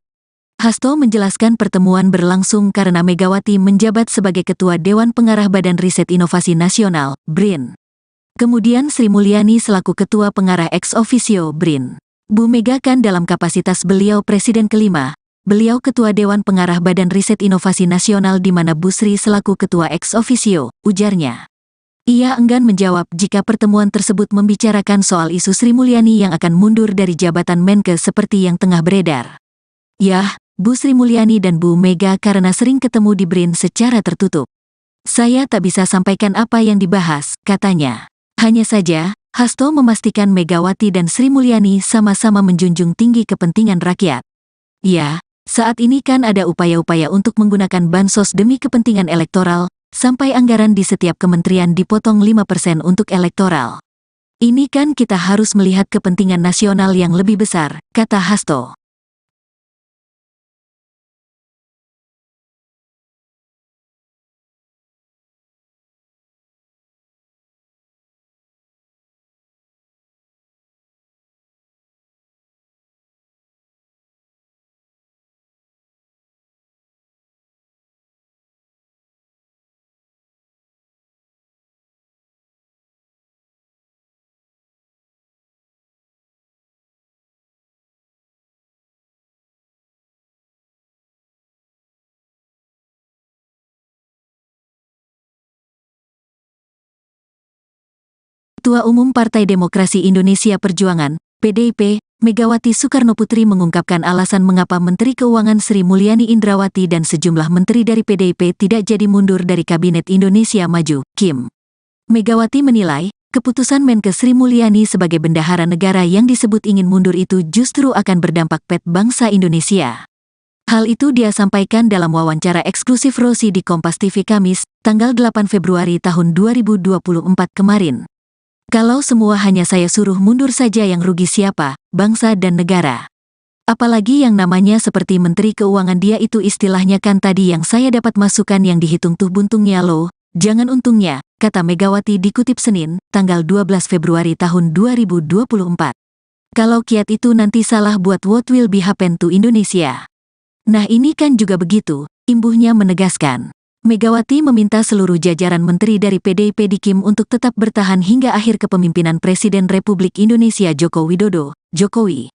Hasto menjelaskan pertemuan berlangsung karena Megawati menjabat sebagai Ketua Dewan Pengarah Badan Riset Inovasi Nasional, BRIN. Kemudian Sri Mulyani selaku Ketua Pengarah ex officio BRIN. Bu Mega kan dalam kapasitas beliau Presiden kelima, beliau Ketua Dewan Pengarah Badan Riset Inovasi Nasional di mana Bu Sri selaku Ketua ex officio, ujarnya. Ia enggan menjawab jika pertemuan tersebut membicarakan soal isu Sri Mulyani yang akan mundur dari jabatan Menke seperti yang tengah beredar. Yah, Bu Sri Mulyani dan Bu Mega karena sering ketemu di BRIN secara tertutup. Saya tak bisa sampaikan apa yang dibahas, katanya. Hanya saja, Hasto memastikan Megawati dan Sri Mulyani sama-sama menjunjung tinggi kepentingan rakyat. Ya, saat ini kan ada upaya-upaya untuk menggunakan bansos demi kepentingan elektoral, sampai anggaran di setiap kementerian dipotong 5% untuk elektoral. Ini kan kita harus melihat kepentingan nasional yang lebih besar, kata Hasto. Ketua Umum Partai Demokrasi Indonesia Perjuangan, PDIP, Megawati Soekarnoputri mengungkapkan alasan mengapa Menteri Keuangan Sri Mulyani Indrawati dan sejumlah menteri dari PDIP tidak jadi mundur dari Kabinet Indonesia Maju, KIM. Megawati menilai, keputusan Menke Sri Mulyani sebagai bendahara negara yang disebut ingin mundur itu justru akan berdampak pet bangsa Indonesia. Hal itu dia sampaikan dalam wawancara eksklusif Rosi di Kompas TV Kamis, tanggal 8 Februari tahun 2024 kemarin. Kalau semua hanya saya suruh mundur saja yang rugi siapa, bangsa dan negara. Apalagi yang namanya seperti Menteri Keuangan dia itu istilahnya kan tadi yang saya dapat masukan yang dihitung tuh buntungnya loh, jangan untungnya, kata Megawati dikutip Senin, tanggal 12 Februari tahun 2024. Kalau kiat itu nanti salah buat what will be happen to Indonesia. Nah ini kan juga begitu, imbuhnya menegaskan. Megawati meminta seluruh jajaran menteri dari PDIP di KIM untuk tetap bertahan hingga akhir kepemimpinan Presiden Republik Indonesia Joko Widodo, Jokowi.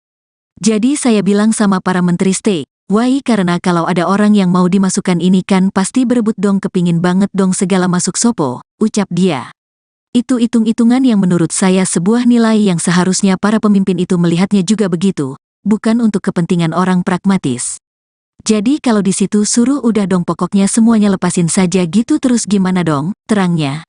Jadi saya bilang sama para menteri stay, why karena kalau ada orang yang mau dimasukkan ini kan pasti berebut dong kepingin banget dong segala masuk sopo, ucap dia. Itu hitung-hitungan yang menurut saya sebuah nilai yang seharusnya para pemimpin itu melihatnya juga begitu, bukan untuk kepentingan orang pragmatis. Jadi kalau di situ suruh udah dong pokoknya semuanya lepasin saja gitu terus gimana dong, terangnya.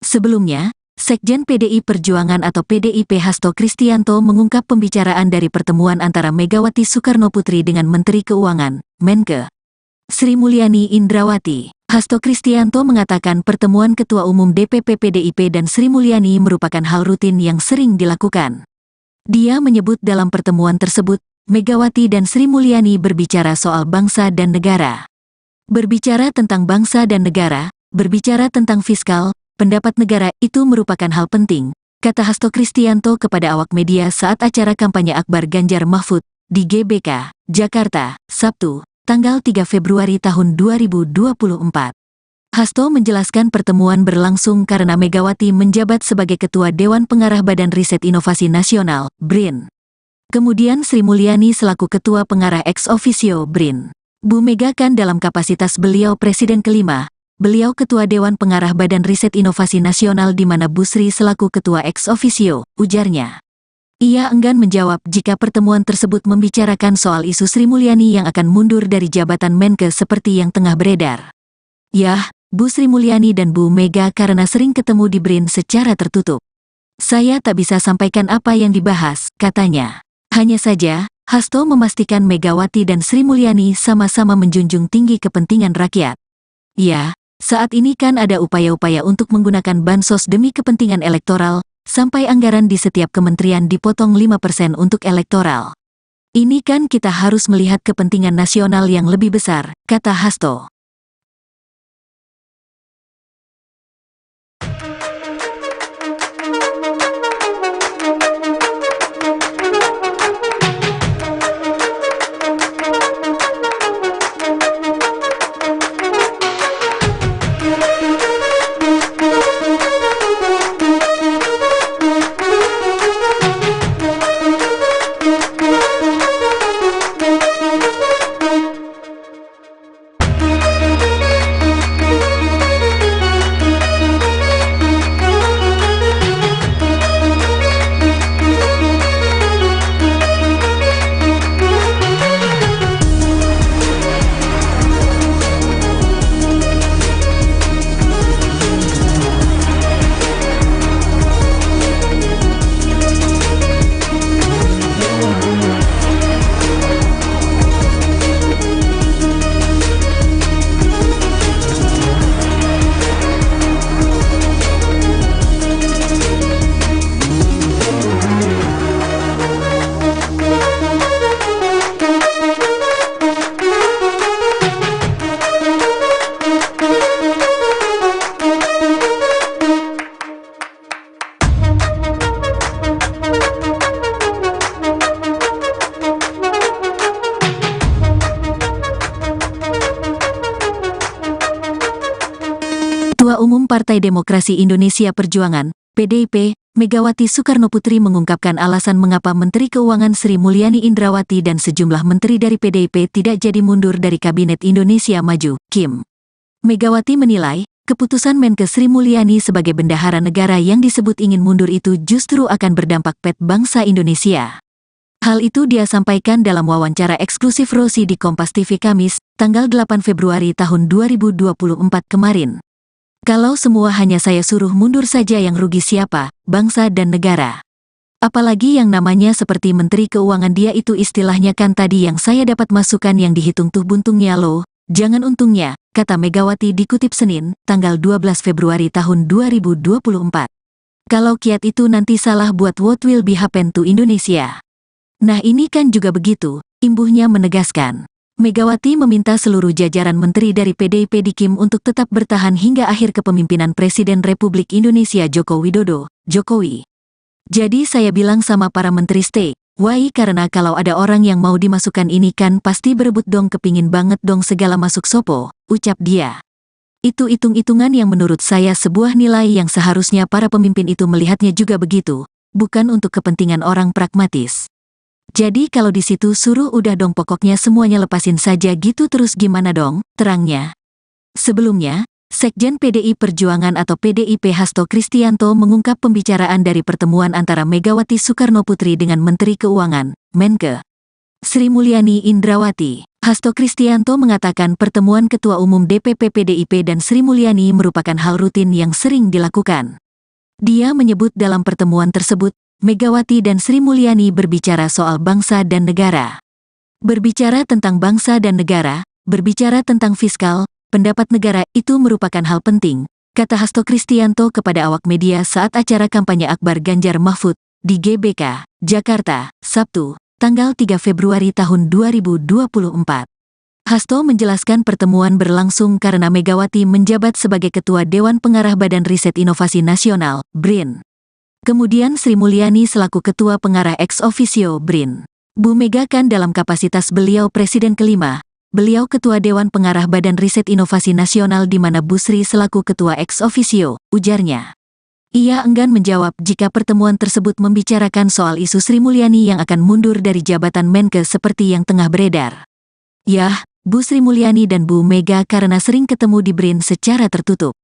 Sebelumnya, Sekjen PDI Perjuangan atau PDIP Hasto Kristianto mengungkap pembicaraan dari pertemuan antara Megawati Soekarnoputri dengan Menteri Keuangan, Menke, Sri Mulyani Indrawati. Hasto Kristianto mengatakan pertemuan Ketua Umum DPP PDIP dan Sri Mulyani merupakan hal rutin yang sering dilakukan. Dia menyebut dalam pertemuan tersebut, Megawati dan Sri Mulyani berbicara soal bangsa dan negara. Berbicara tentang bangsa dan negara, berbicara tentang fiskal, pendapat negara itu merupakan hal penting, kata Hasto Kristianto kepada awak media saat acara kampanye Akbar Ganjar Mahfud di GBK, Jakarta, Sabtu, tanggal 3 Februari tahun 2024. Hasto menjelaskan pertemuan berlangsung karena Megawati menjabat sebagai Ketua Dewan Pengarah Badan Riset Inovasi Nasional, BRIN. Kemudian Sri Mulyani selaku Ketua Pengarah ex officio BRIN. Bu Mega kan dalam kapasitas beliau Presiden kelima, beliau Ketua Dewan Pengarah Badan Riset Inovasi Nasional di mana Bu Sri selaku Ketua ex officio, ujarnya. Ia enggan menjawab jika pertemuan tersebut membicarakan soal isu Sri Mulyani yang akan mundur dari jabatan Menke seperti yang tengah beredar. Yah, Bu Sri Mulyani dan Bu Mega karena sering ketemu di BRIN secara tertutup. Saya tak bisa sampaikan apa yang dibahas, katanya. Hanya saja, Hasto memastikan Megawati dan Sri Mulyani sama-sama menjunjung tinggi kepentingan rakyat. Ya, saat ini kan ada upaya-upaya untuk menggunakan bansos demi kepentingan elektoral, sampai anggaran di setiap kementerian dipotong 5% untuk elektoral. Ini kan kita harus melihat kepentingan nasional yang lebih besar, kata Hasto. Ketua Umum Partai Demokrasi Indonesia Perjuangan, PDIP, Megawati Soekarnoputri mengungkapkan alasan mengapa Menteri Keuangan Sri Mulyani Indrawati dan sejumlah menteri dari PDIP tidak jadi mundur dari Kabinet Indonesia Maju, KIM. Megawati menilai, keputusan Menke Sri Mulyani sebagai bendahara negara yang disebut ingin mundur itu justru akan berdampak pada bangsa Indonesia. Hal itu dia sampaikan dalam wawancara eksklusif Rosi di Kompas TV Kamis, tanggal 8 Februari tahun 2024 kemarin. Kalau semua hanya saya suruh mundur saja yang rugi siapa, bangsa dan negara. Apalagi yang namanya seperti Menteri Keuangan dia itu istilahnya kan tadi yang saya dapat masukan yang dihitung tuh buntungnya loh, jangan untungnya, kata Megawati dikutip Senin, tanggal 12 Februari tahun 2024. Kalau kiat itu nanti salah buat what will be happen to Indonesia. Nah ini kan juga begitu, imbuhnya menegaskan. Megawati meminta seluruh jajaran menteri dari PDIP di KIM untuk tetap bertahan hingga akhir kepemimpinan Presiden Republik Indonesia Joko Widodo, Jokowi. Jadi saya bilang sama para menteri stay, why karena kalau ada orang yang mau dimasukkan ini kan pasti berebut dong kepingin banget dong segala masuk sopo, ucap dia. Itu hitung-hitungan yang menurut saya sebuah nilai yang seharusnya para pemimpin itu melihatnya juga begitu, bukan untuk kepentingan orang pragmatis. Jadi kalau di situ suruh udah dong pokoknya semuanya lepasin saja gitu terus gimana dong, terangnya. Sebelumnya, Sekjen PDI Perjuangan atau PDIP Hasto Kristianto mengungkap pembicaraan dari pertemuan antara Megawati Soekarnoputri dengan Menteri Keuangan, Menke Sri Mulyani Indrawati. Hasto Kristianto mengatakan pertemuan Ketua Umum DPP PDIP dan Sri Mulyani merupakan hal rutin yang sering dilakukan. Dia menyebut dalam pertemuan tersebut, Megawati dan Sri Mulyani berbicara soal bangsa dan negara. Berbicara tentang bangsa dan negara, berbicara tentang fiskal, pendapat negara itu merupakan hal penting, kata Hasto Kristianto kepada awak media saat acara kampanye Akbar Ganjar Mahfud di GBK, Jakarta, Sabtu, tanggal 3 Februari tahun 2024. Hasto menjelaskan pertemuan berlangsung karena Megawati menjabat sebagai Ketua Dewan Pengarah Badan Riset Inovasi Nasional, BRIN. Kemudian Sri Mulyani selaku Ketua Pengarah ex officio BRIN. Bu Mega kan dalam kapasitas beliau Presiden kelima, beliau Ketua Dewan Pengarah Badan Riset Inovasi Nasional di mana Bu Sri selaku Ketua ex officio, ujarnya. Ia enggan menjawab jika pertemuan tersebut membicarakan soal isu Sri Mulyani yang akan mundur dari jabatan Menke seperti yang tengah beredar. Yah, Bu Sri Mulyani dan Bu Mega karena sering ketemu di BRIN secara tertutup.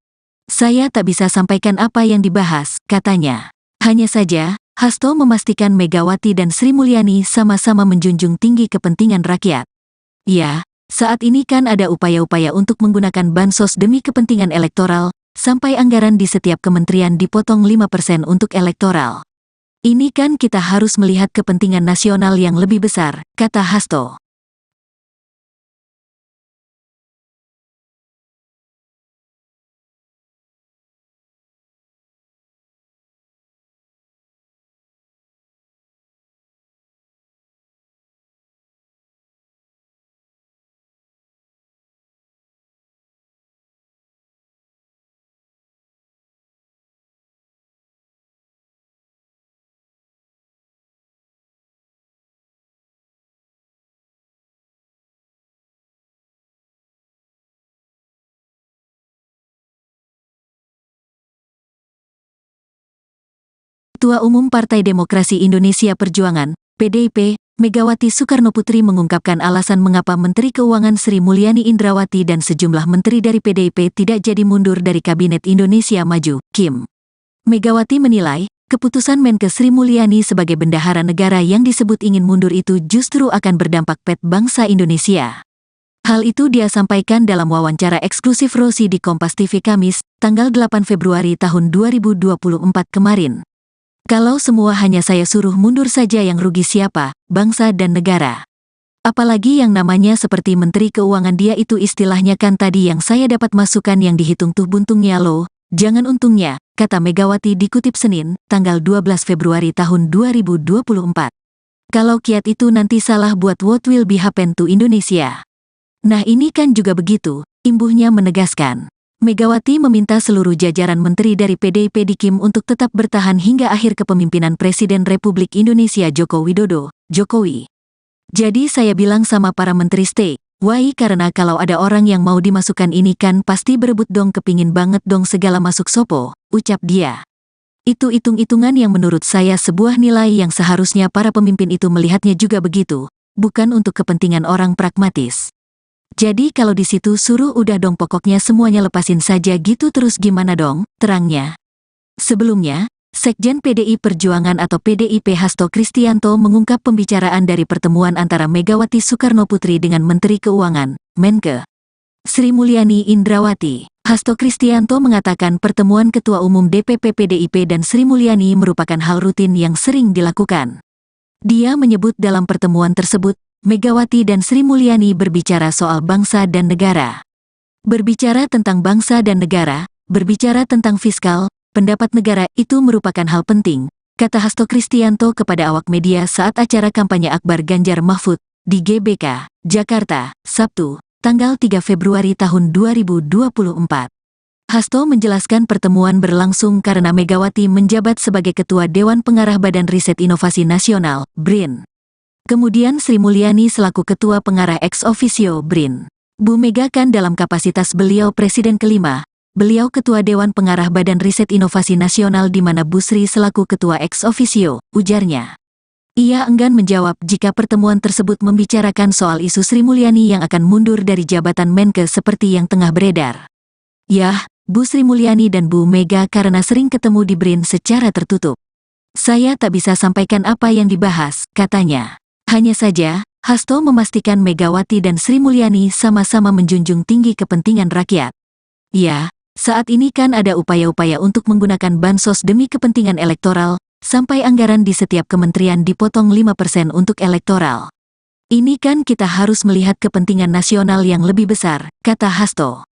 Saya tak bisa sampaikan apa yang dibahas, katanya. Hanya saja, Hasto memastikan Megawati dan Sri Mulyani sama-sama menjunjung tinggi kepentingan rakyat. Ya, saat ini kan ada upaya-upaya untuk menggunakan bansos demi kepentingan elektoral, sampai anggaran di setiap kementerian dipotong 5% untuk elektoral. Ini kan kita harus melihat kepentingan nasional yang lebih besar, kata Hasto. Ketua Umum Partai Demokrasi Indonesia Perjuangan, PDIP, Megawati Soekarnoputri mengungkapkan alasan mengapa Menteri Keuangan Sri Mulyani Indrawati dan sejumlah menteri dari PDIP tidak jadi mundur dari Kabinet Indonesia Maju, KIM. Megawati menilai, keputusan Menkes Sri Mulyani sebagai bendahara negara yang disebut ingin mundur itu justru akan berdampak pada bangsa Indonesia. Hal itu dia sampaikan dalam wawancara eksklusif Rosi di Kompas TV Kamis, tanggal 8 Februari tahun 2024 kemarin. Kalau semua hanya saya suruh mundur saja yang rugi siapa, bangsa dan negara. Apalagi yang namanya seperti Menteri Keuangan dia itu istilahnya kan tadi yang saya dapat masukan yang dihitung tuh buntungnya loh, jangan untungnya, kata Megawati dikutip Senin, tanggal 12 Februari tahun 2024. Kalau kiat itu nanti salah buat what will be happen to Indonesia. Nah ini kan juga begitu, imbuhnya menegaskan. Megawati meminta seluruh jajaran menteri dari PDIP di KIM untuk tetap bertahan hingga akhir kepemimpinan Presiden Republik Indonesia Joko Widodo, Jokowi. Jadi saya bilang sama para menteri stay, why karena kalau ada orang yang mau dimasukkan ini kan pasti berebut dong kepingin banget dong segala masuk sopo, ucap dia. Itu hitung-hitungan yang menurut saya sebuah nilai yang seharusnya para pemimpin itu melihatnya juga begitu, bukan untuk kepentingan orang pragmatis. Jadi kalau di situ suruh udah dong pokoknya semuanya lepasin saja gitu terus gimana dong, terangnya. Sebelumnya, Sekjen PDI Perjuangan atau PDIP Hasto Kristianto mengungkap pembicaraan dari pertemuan antara Megawati Soekarnoputri dengan Menteri Keuangan, Menke Sri Mulyani Indrawati. Hasto Kristianto mengatakan pertemuan Ketua Umum DPP PDIP dan Sri Mulyani merupakan hal rutin yang sering dilakukan. Dia menyebut dalam pertemuan tersebut, Megawati dan Sri Mulyani berbicara soal bangsa dan negara. Berbicara tentang bangsa dan negara, berbicara tentang fiskal, pendapat negara itu merupakan hal penting, kata Hasto Kristianto kepada awak media saat acara kampanye Akbar Ganjar Mahfud di GBK, Jakarta, Sabtu, tanggal 3 Februari tahun 2024. Hasto menjelaskan pertemuan berlangsung karena Megawati menjabat sebagai Ketua Dewan Pengarah Badan Riset Inovasi Nasional, BRIN. Kemudian Sri Mulyani selaku Ketua Pengarah ex officio BRIN. Bu Mega kan dalam kapasitas beliau Presiden kelima, beliau Ketua Dewan Pengarah Badan Riset Inovasi Nasional di mana Bu Sri selaku Ketua ex officio, ujarnya. Ia enggan menjawab jika pertemuan tersebut membicarakan soal isu Sri Mulyani yang akan mundur dari jabatan Menkes seperti yang tengah beredar. Yah, Bu Sri Mulyani dan Bu Mega karena sering ketemu di BRIN secara tertutup. Saya tak bisa sampaikan apa yang dibahas, katanya. Hanya saja, Hasto memastikan Megawati dan Sri Mulyani sama-sama menjunjung tinggi kepentingan rakyat. Ya, saat ini kan ada upaya-upaya untuk menggunakan bansos demi kepentingan elektoral, sampai anggaran di setiap kementerian dipotong 5% untuk elektoral. Ini kan kita harus melihat kepentingan nasional yang lebih besar, kata Hasto.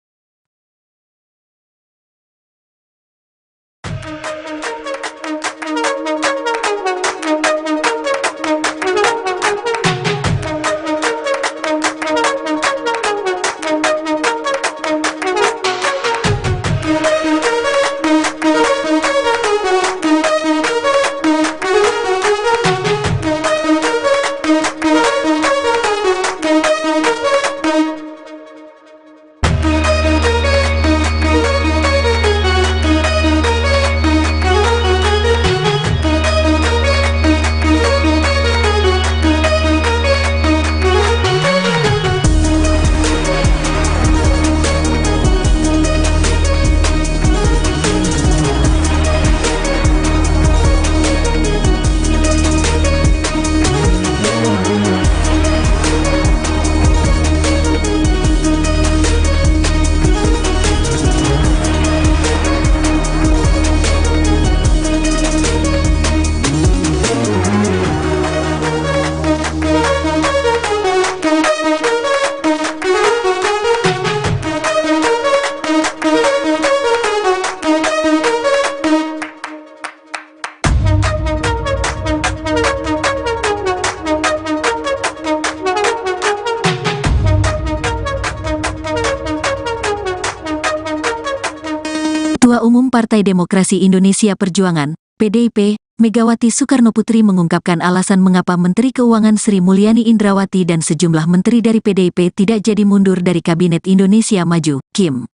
Ketua Umum Partai Demokrasi Indonesia Perjuangan, PDIP, Megawati Soekarnoputri mengungkapkan alasan mengapa Menteri Keuangan Sri Mulyani Indrawati dan sejumlah menteri dari PDIP tidak jadi mundur dari Kabinet Indonesia Maju, KIM.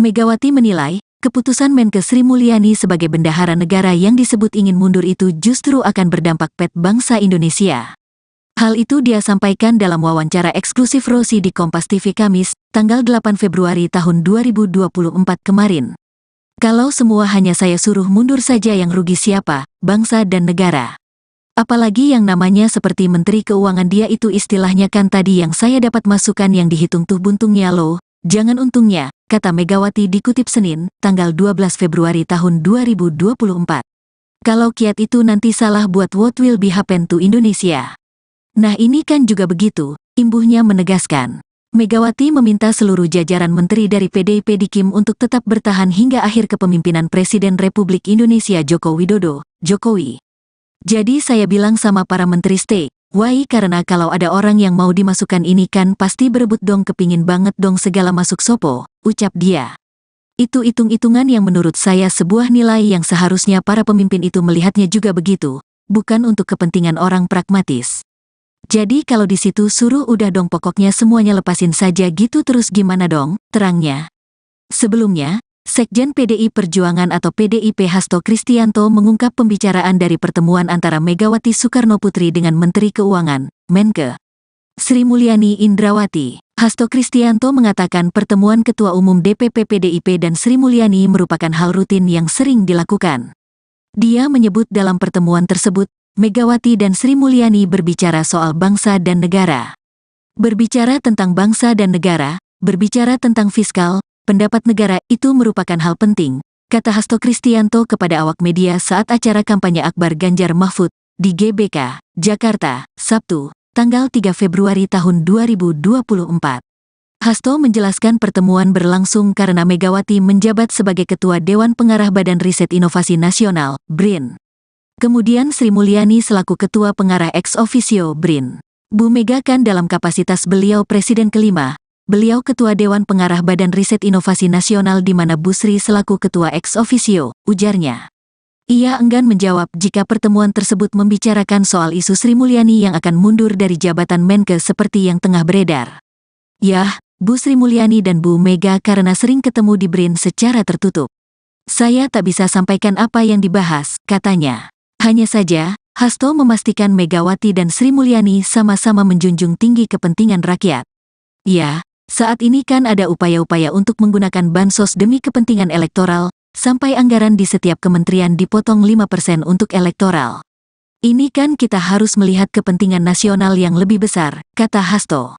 Megawati menilai, keputusan Menkes Sri Mulyani sebagai bendahara negara yang disebut ingin mundur itu justru akan berdampak pet bangsa Indonesia. Hal itu dia sampaikan dalam wawancara eksklusif Rosi di Kompas TV Kamis, tanggal 8 Februari tahun 2024 kemarin. Kalau semua hanya saya suruh mundur saja yang rugi siapa, bangsa dan negara. Apalagi yang namanya seperti Menteri Keuangan dia itu istilahnya kan tadi yang saya dapat masukan yang dihitung tuh buntungnya loh, jangan untungnya, kata Megawati dikutip Senin, tanggal 12 Februari tahun 2024. Kalau kiat itu nanti salah buat what will be happen to Indonesia. Nah ini kan juga begitu, imbuhnya menegaskan. Megawati meminta seluruh jajaran menteri dari PDIP di KIM untuk tetap bertahan hingga akhir kepemimpinan Presiden Republik Indonesia Joko Widodo, Jokowi. Jadi saya bilang sama para menteri stay, why karena kalau ada orang yang mau dimasukkan ini kan pasti berebut dong kepingin banget dong segala masuk sopo, ucap dia. Itu hitung-hitungan yang menurut saya sebuah nilai yang seharusnya para pemimpin itu melihatnya juga begitu, bukan untuk kepentingan orang pragmatis. Jadi kalau di situ suruh udah dong pokoknya semuanya lepasin saja gitu terus gimana dong, terangnya. Sebelumnya, Sekjen PDI Perjuangan atau PDIP Hasto Kristianto mengungkap pembicaraan dari pertemuan antara Megawati Soekarnoputri dengan Menteri Keuangan, Menkes Sri Mulyani Indrawati. Hasto Kristianto mengatakan pertemuan Ketua Umum DPP PDIP dan Sri Mulyani merupakan hal rutin yang sering dilakukan. Dia menyebut dalam pertemuan tersebut, Megawati dan Sri Mulyani berbicara soal bangsa dan negara. Berbicara tentang bangsa dan negara, berbicara tentang fiskal, pendapat negara itu merupakan hal penting, kata Hasto Kristianto kepada awak media saat acara kampanye Akbar Ganjar Mahfud di GBK, Jakarta, Sabtu, tanggal 3 Februari tahun 2024. Hasto menjelaskan pertemuan berlangsung karena Megawati menjabat sebagai Ketua Dewan Pengarah Badan Riset Inovasi Nasional, BRIN. Kemudian Sri Mulyani selaku Ketua Pengarah ex officio BRIN. Bu Mega kan dalam kapasitas beliau Presiden kelima, beliau Ketua Dewan Pengarah Badan Riset Inovasi Nasional di mana Bu Sri selaku Ketua ex officio, ujarnya. Ia enggan menjawab jika pertemuan tersebut membicarakan soal isu Sri Mulyani yang akan mundur dari jabatan Menkes seperti yang tengah beredar. Yah, Bu Sri Mulyani dan Bu Mega karena sering ketemu di BRIN secara tertutup. Saya tak bisa sampaikan apa yang dibahas, katanya. Hanya saja, Hasto memastikan Megawati dan Sri Mulyani sama-sama menjunjung tinggi kepentingan rakyat. Ya, saat ini kan ada upaya-upaya untuk menggunakan bansos demi kepentingan elektoral, sampai anggaran di setiap kementerian dipotong 5% untuk elektoral. Ini kan kita harus melihat kepentingan nasional yang lebih besar, kata Hasto.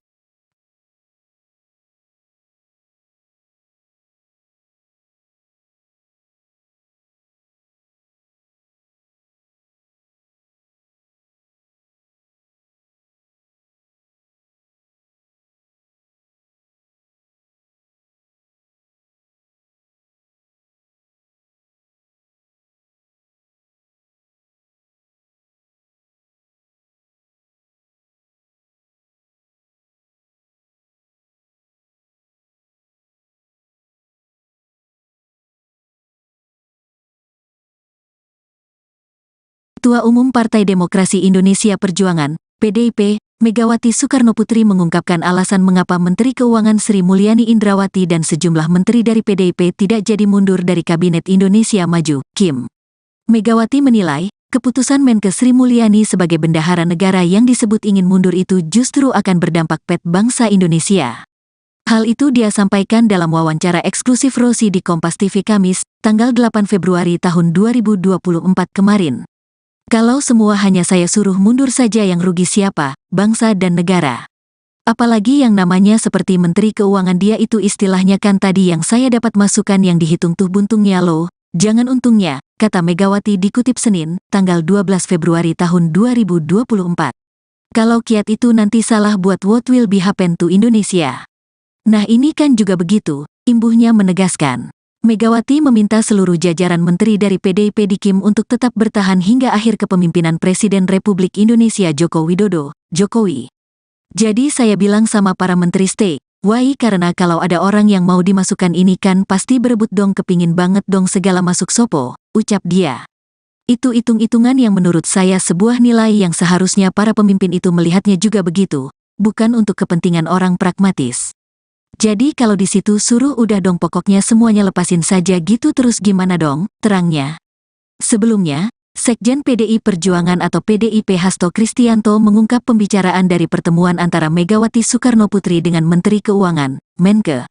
Ketua Umum Partai Demokrasi Indonesia Perjuangan, PDIP, Megawati Soekarnoputri mengungkapkan alasan mengapa Menteri Keuangan Sri Mulyani Indrawati dan sejumlah menteri dari PDIP tidak jadi mundur dari Kabinet Indonesia Maju, KIM. Megawati menilai, keputusan Menkes Sri Mulyani sebagai bendahara negara yang disebut ingin mundur itu justru akan berdampak pet bangsa Indonesia. Hal itu dia sampaikan dalam wawancara eksklusif Rosi di Kompas TV Kamis, tanggal 8 Februari tahun 2024 kemarin. Kalau semua hanya saya suruh mundur saja yang rugi siapa, bangsa dan negara. Apalagi yang namanya seperti Menteri Keuangan dia itu istilahnya kan tadi yang saya dapat masukan yang dihitung tuh buntungnya loh, jangan untungnya, kata Megawati dikutip Senin, tanggal 12 Februari tahun 2024. Kalau kiat itu nanti salah buat what will be happen to Indonesia. Nah ini kan juga begitu, imbuhnya menegaskan. Megawati meminta seluruh jajaran menteri dari PDIP di KIM untuk tetap bertahan hingga akhir kepemimpinan Presiden Republik Indonesia Joko Widodo, Jokowi. Jadi saya bilang sama para menteri stay, Why karena kalau ada orang yang mau dimasukkan ini kan pasti berebut dong, kepingin banget dong segala masuk sopo, ucap dia. Itu hitung-hitungan yang menurut saya sebuah nilai yang seharusnya para pemimpin itu melihatnya juga begitu, bukan untuk kepentingan orang pragmatis. Jadi kalau di situ suruh udah dong pokoknya semuanya lepasin saja gitu, terus gimana dong, terangnya. Sebelumnya, Sekjen PDI Perjuangan atau PDIP Hasto Kristianto mengungkap pembicaraan dari pertemuan antara Megawati Soekarnoputri dengan Menteri Keuangan, Menke,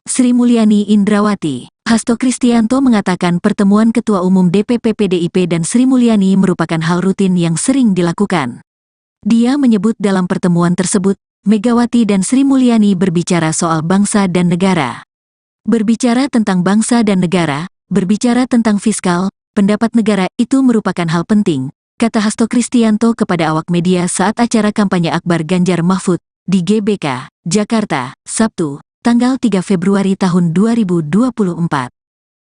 Sri Mulyani Indrawati. Hasto Kristianto mengatakan pertemuan Ketua Umum DPP PDIP dan Sri Mulyani merupakan hal rutin yang sering dilakukan. Dia menyebut dalam pertemuan tersebut, Megawati dan Sri Mulyani berbicara soal bangsa dan negara. Berbicara tentang bangsa dan negara, berbicara tentang fiskal, pendapat negara itu merupakan hal penting, kata Hasto Kristianto kepada awak media saat acara kampanye Akbar Ganjar Mahfud di GBK, Jakarta, Sabtu, tanggal 3 Februari tahun 2024.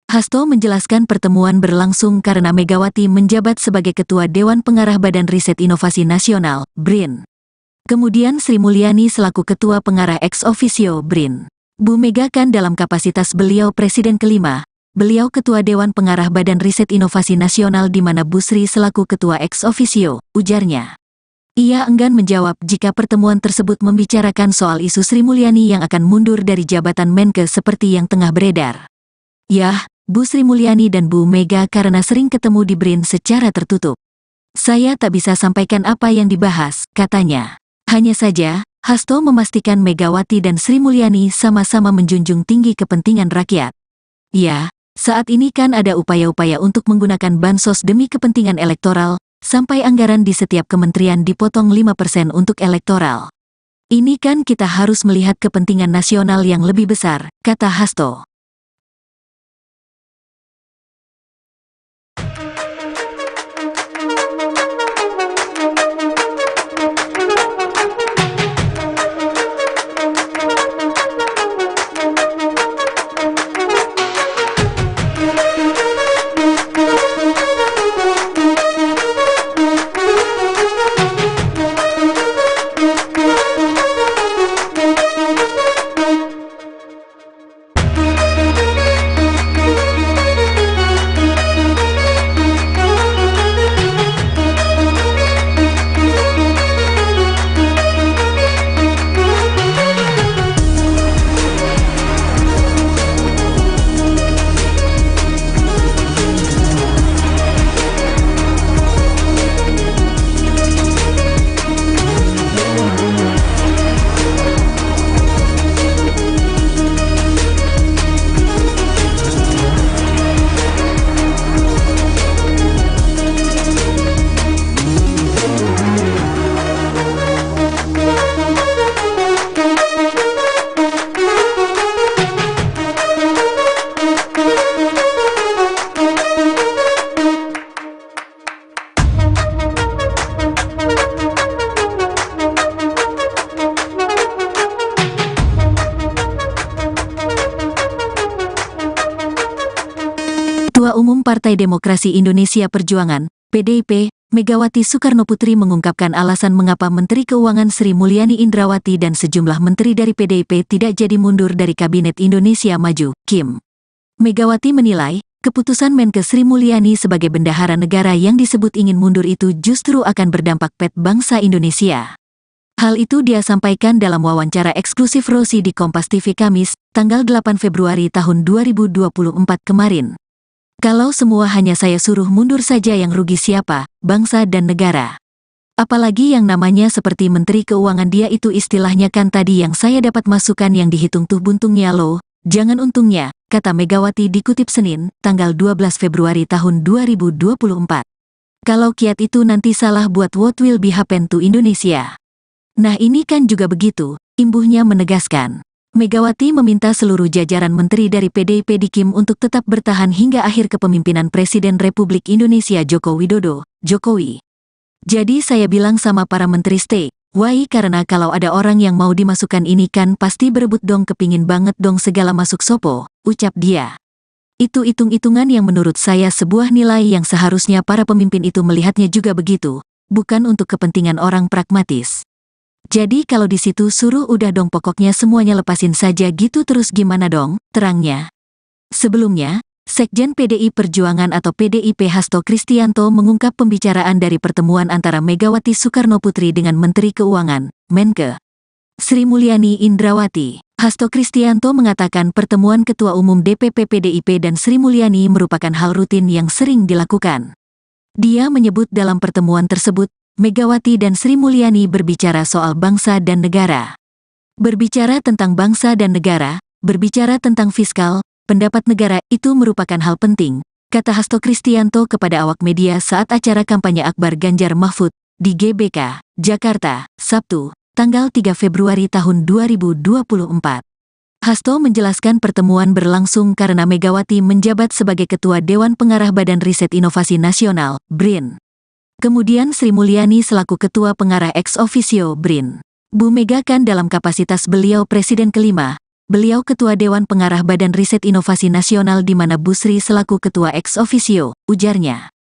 Hasto menjelaskan pertemuan berlangsung karena Megawati menjabat sebagai Ketua Dewan Pengarah Badan Riset Inovasi Nasional, BRIN. Kemudian Sri Mulyani selaku Ketua Pengarah ex officio BRIN. Bu Mega kan dalam kapasitas beliau Presiden kelima, beliau Ketua Dewan Pengarah Badan Riset Inovasi Nasional di mana Bu Sri selaku Ketua ex officio, ujarnya. Ia enggan menjawab jika pertemuan tersebut membicarakan soal isu Sri Mulyani yang akan mundur dari jabatan Menke seperti yang tengah beredar. Yah, Bu Sri Mulyani dan Bu Mega karena sering ketemu di BRIN secara tertutup. Saya tak bisa sampaikan apa yang dibahas, katanya. Hanya saja, Hasto memastikan Megawati dan Sri Mulyani sama-sama menjunjung tinggi kepentingan rakyat. Ya, saat ini kan ada upaya-upaya untuk menggunakan bansos demi kepentingan elektoral, sampai anggaran di setiap kementerian dipotong 5% untuk elektoral. Ini kan kita harus melihat kepentingan nasional yang lebih besar, kata Hasto. Ketua Umum Partai Demokrasi Indonesia Perjuangan, PDIP, Megawati Soekarnoputri mengungkapkan alasan mengapa Menteri Keuangan Sri Mulyani Indrawati dan sejumlah menteri dari PDIP tidak jadi mundur dari Kabinet Indonesia Maju, KIM. Megawati menilai, keputusan Menke Sri Mulyani sebagai bendahara negara yang disebut ingin mundur itu justru akan berdampak pada bangsa Indonesia. Hal itu dia sampaikan dalam wawancara eksklusif Rosi di Kompas TV Kamis, tanggal 8 Februari tahun 2024 kemarin. Kalau semua hanya saya suruh mundur saja yang rugi siapa, bangsa dan negara. Apalagi yang namanya seperti Menteri Keuangan dia itu istilahnya kan tadi yang saya dapat masukan yang dihitung tuh buntungnya loh, jangan untungnya, kata Megawati dikutip Senin, tanggal 12 Februari tahun 2024. Kalau kiat itu nanti salah buat what will be happen to Indonesia. Nah ini kan juga begitu, imbuhnya menegaskan. Megawati meminta seluruh jajaran menteri dari PDIP di KIM untuk tetap bertahan hingga akhir kepemimpinan Presiden Republik Indonesia Joko Widodo, Jokowi. Jadi saya bilang sama para menteri stay, why karena kalau ada orang yang mau dimasukkan ini kan pasti berebut dong kepingin banget dong segala masuk sopo, ucap dia. Itu hitung-hitungan yang menurut saya sebuah nilai yang seharusnya para pemimpin itu melihatnya juga begitu, bukan untuk kepentingan orang pragmatis. Jadi kalau di situ suruh udah dong pokoknya semuanya lepasin saja gitu terus gimana dong, terangnya. Sebelumnya, Sekjen PDI Perjuangan atau PDIP Hasto Kristianto mengungkap pembicaraan dari pertemuan antara Megawati Soekarnoputri dengan Menteri Keuangan, Menkeu, Sri Mulyani Indrawati. Hasto Kristianto mengatakan pertemuan Ketua Umum DPP PDIP dan Sri Mulyani merupakan hal rutin yang sering dilakukan. Dia menyebut dalam pertemuan tersebut, Megawati dan Sri Mulyani berbicara soal bangsa dan negara. Berbicara tentang bangsa dan negara, berbicara tentang fiskal, pendapat negara itu merupakan hal penting, kata Hasto Kristianto kepada awak media saat acara kampanye Akbar Ganjar Mahfud di GBK, Jakarta, Sabtu, tanggal 3 Februari tahun 2024. Hasto menjelaskan pertemuan berlangsung karena Megawati menjabat sebagai Ketua Dewan Pengarah Badan Riset Inovasi Nasional, BRIN. Kemudian Sri Mulyani selaku Ketua Pengarah ex officio BRIN. Bu Mega kan dalam kapasitas beliau Presiden kelima, beliau Ketua Dewan Pengarah Badan Riset Inovasi Nasional di mana Bu Sri selaku Ketua ex officio, ujarnya.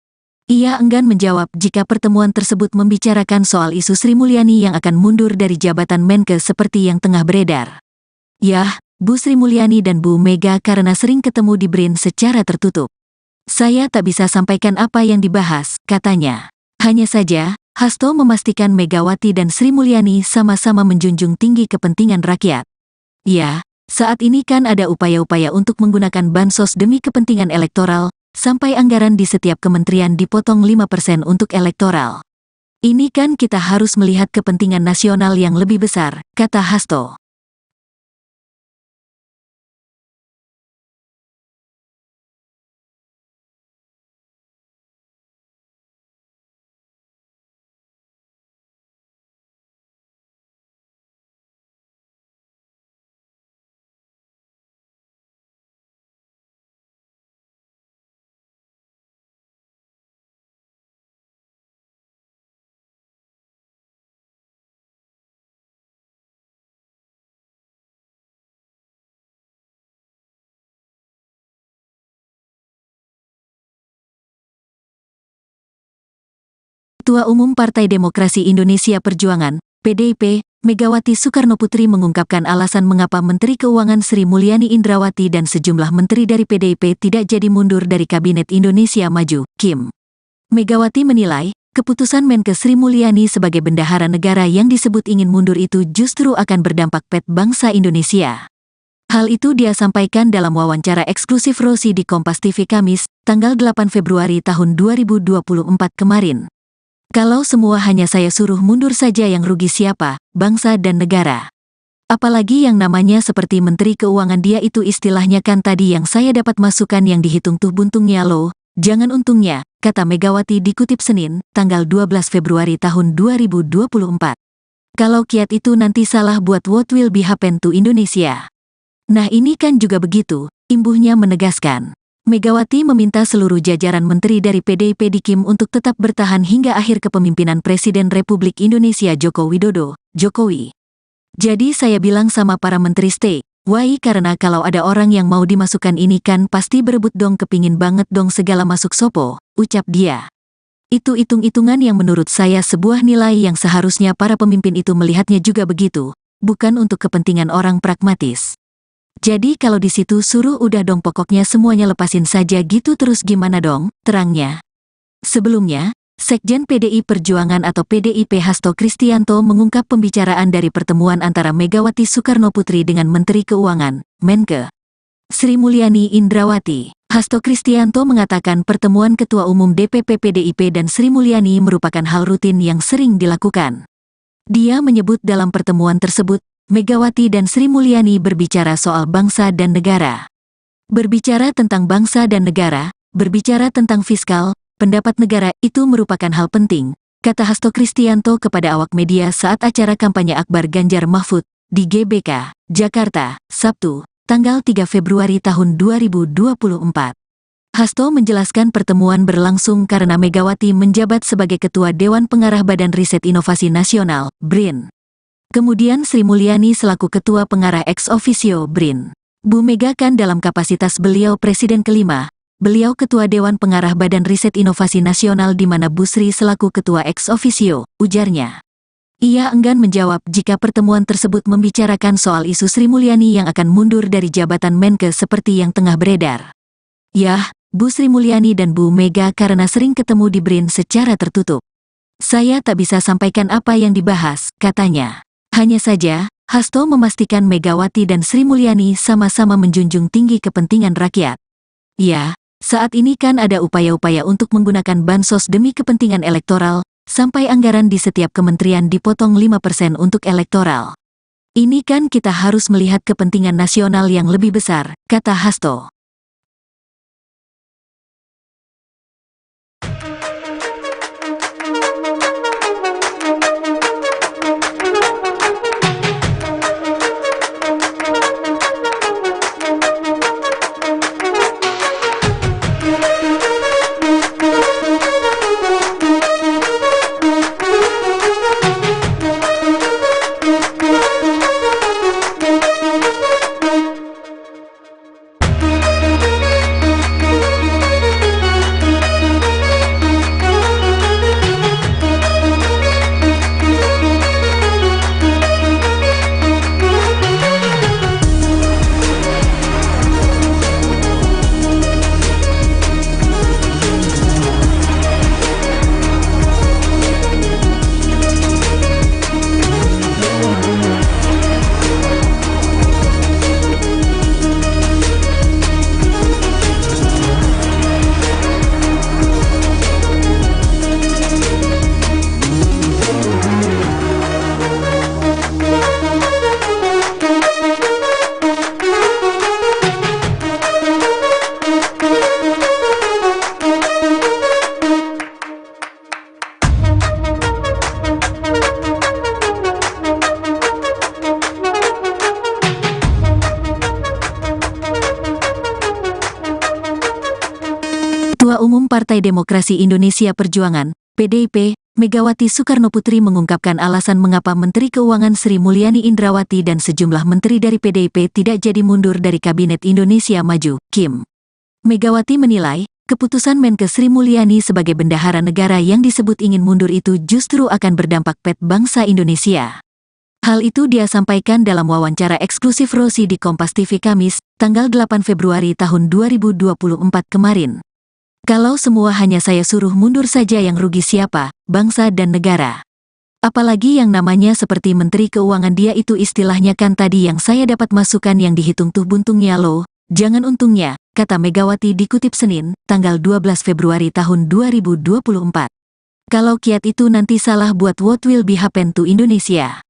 Ia enggan menjawab jika pertemuan tersebut membicarakan soal isu Sri Mulyani yang akan mundur dari jabatan Menkeu seperti yang tengah beredar. Yah, Bu Sri Mulyani dan Bu Mega karena sering ketemu di BRIN secara tertutup. Saya tak bisa sampaikan apa yang dibahas, katanya. Hanya saja, Hasto memastikan Megawati dan Sri Mulyani sama-sama menjunjung tinggi kepentingan rakyat. Ya, saat ini kan ada upaya-upaya untuk menggunakan bansos demi kepentingan elektoral, sampai anggaran di setiap kementerian dipotong 5% untuk elektoral. Ini kan kita harus melihat kepentingan nasional yang lebih besar, kata Hasto. Ketua Umum Partai Demokrasi Indonesia Perjuangan, PDIP, Megawati Soekarnoputri mengungkapkan alasan mengapa Menteri Keuangan Sri Mulyani Indrawati dan sejumlah menteri dari PDIP tidak jadi mundur dari Kabinet Indonesia Maju, KIM. Megawati menilai, keputusan Menkeu Sri Mulyani sebagai bendahara negara yang disebut ingin mundur itu justru akan berdampak pada bangsa Indonesia. Hal itu dia sampaikan dalam wawancara eksklusif Rosi di Kompas TV Kamis, tanggal 8 Februari tahun 2024 kemarin. Kalau semua hanya saya suruh mundur saja yang rugi siapa, bangsa dan negara. Apalagi yang namanya seperti Menteri Keuangan dia itu istilahnya kan tadi yang saya dapat masukan yang dihitung tuh buntungnya loh, jangan untungnya, kata Megawati dikutip Senin, tanggal 12 Februari tahun 2024. Kalau kiat itu nanti salah buat what will be happen to Indonesia. Nah ini kan juga begitu, imbuhnya menegaskan. Megawati meminta seluruh jajaran menteri dari PDIP di KIM untuk tetap bertahan hingga akhir kepemimpinan Presiden Republik Indonesia Joko Widodo, Jokowi. Jadi saya bilang sama para menteri stay, why karena kalau ada orang yang mau dimasukkan ini kan pasti berebut dong kepingin banget dong segala masuk sopo, ucap dia. Itu hitung-hitungan yang menurut saya sebuah nilai yang seharusnya para pemimpin itu melihatnya juga begitu, bukan untuk kepentingan orang pragmatis. Jadi kalau di situ suruh udah dong pokoknya semuanya lepasin saja gitu terus gimana dong, terangnya. Sebelumnya, Sekjen PDI Perjuangan atau PDIP Hasto Kristianto mengungkap pembicaraan dari pertemuan antara Megawati Soekarnoputri dengan Menteri Keuangan, Menkeu, Sri Mulyani Indrawati. Hasto Kristianto mengatakan pertemuan Ketua Umum DPP PDIP dan Sri Mulyani merupakan hal rutin yang sering dilakukan. Dia menyebut dalam pertemuan tersebut, Megawati dan Sri Mulyani berbicara soal bangsa dan negara. Berbicara tentang bangsa dan negara, berbicara tentang fiskal, pendapat negara itu merupakan hal penting, kata Hasto Kristianto kepada awak media saat acara kampanye Akbar Ganjar Mahfud di GBK, Jakarta, Sabtu, tanggal 3 Februari tahun 2024. Hasto menjelaskan pertemuan berlangsung karena Megawati menjabat sebagai Ketua Dewan Pengarah Badan Riset Inovasi Nasional, BRIN. Kemudian Sri Mulyani selaku Ketua Pengarah ex officio BRIN. Bu Mega kan dalam kapasitas beliau Presiden kelima, beliau Ketua Dewan Pengarah Badan Riset Inovasi Nasional di mana Bu Sri selaku Ketua ex officio, ujarnya. Ia enggan menjawab jika pertemuan tersebut membicarakan soal isu Sri Mulyani yang akan mundur dari jabatan Menke seperti yang tengah beredar. Yah, Bu Sri Mulyani dan Bu Mega karena sering ketemu di BRIN secara tertutup. Saya tak bisa sampaikan apa yang dibahas, katanya. Hanya saja, Hasto memastikan Megawati dan Sri Mulyani sama-sama menjunjung tinggi kepentingan rakyat. Ya, saat ini kan ada upaya-upaya untuk menggunakan bansos demi kepentingan elektoral, sampai anggaran di setiap kementerian dipotong 5% untuk elektoral. Ini kan kita harus melihat kepentingan nasional yang lebih besar, kata Hasto. Ketua Umum Partai Demokrasi Indonesia Perjuangan, PDIP, Megawati Soekarnoputri mengungkapkan alasan mengapa Menteri Keuangan Sri Mulyani Indrawati dan sejumlah menteri dari PDIP tidak jadi mundur dari Kabinet Indonesia Maju, KIM. Megawati menilai, keputusan Menke Sri Mulyani sebagai bendahara negara yang disebut ingin mundur itu justru akan berdampak pada bangsa Indonesia. Hal itu dia sampaikan dalam wawancara eksklusif Rosi di Kompas TV Kamis, tanggal 8 Februari tahun 2024 kemarin. Kalau semua hanya saya suruh mundur saja yang rugi siapa, bangsa dan negara. Apalagi yang namanya seperti Menteri Keuangan dia itu istilahnya kan tadi yang saya dapat masukan yang dihitung tuh buntungnya loh, jangan untungnya, kata Megawati dikutip Senin, tanggal 12 Februari tahun 2024. Kalau kiat itu nanti salah buat what will be happen to Indonesia.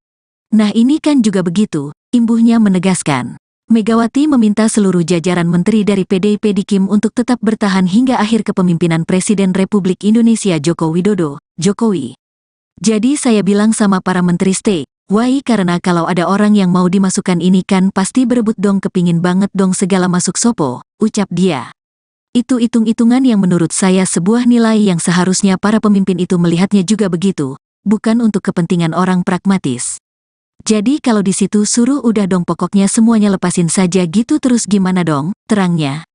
Nah ini kan juga begitu, imbuhnya menegaskan. Megawati meminta seluruh jajaran menteri dari PDIP di KIM untuk tetap bertahan hingga akhir kepemimpinan Presiden Republik Indonesia Joko Widodo, Jokowi. Jadi saya bilang sama para menteri stay, why karena kalau ada orang yang mau dimasukkan ini kan pasti berebut dong kepingin banget dong segala masuk sopo, ucap dia. Itu hitung-hitungan yang menurut saya sebuah nilai yang seharusnya para pemimpin itu melihatnya juga begitu, bukan untuk kepentingan orang pragmatis. Jadi kalau di situ suruh udah dong pokoknya semuanya lepasin saja gitu terus gimana dong, terangnya.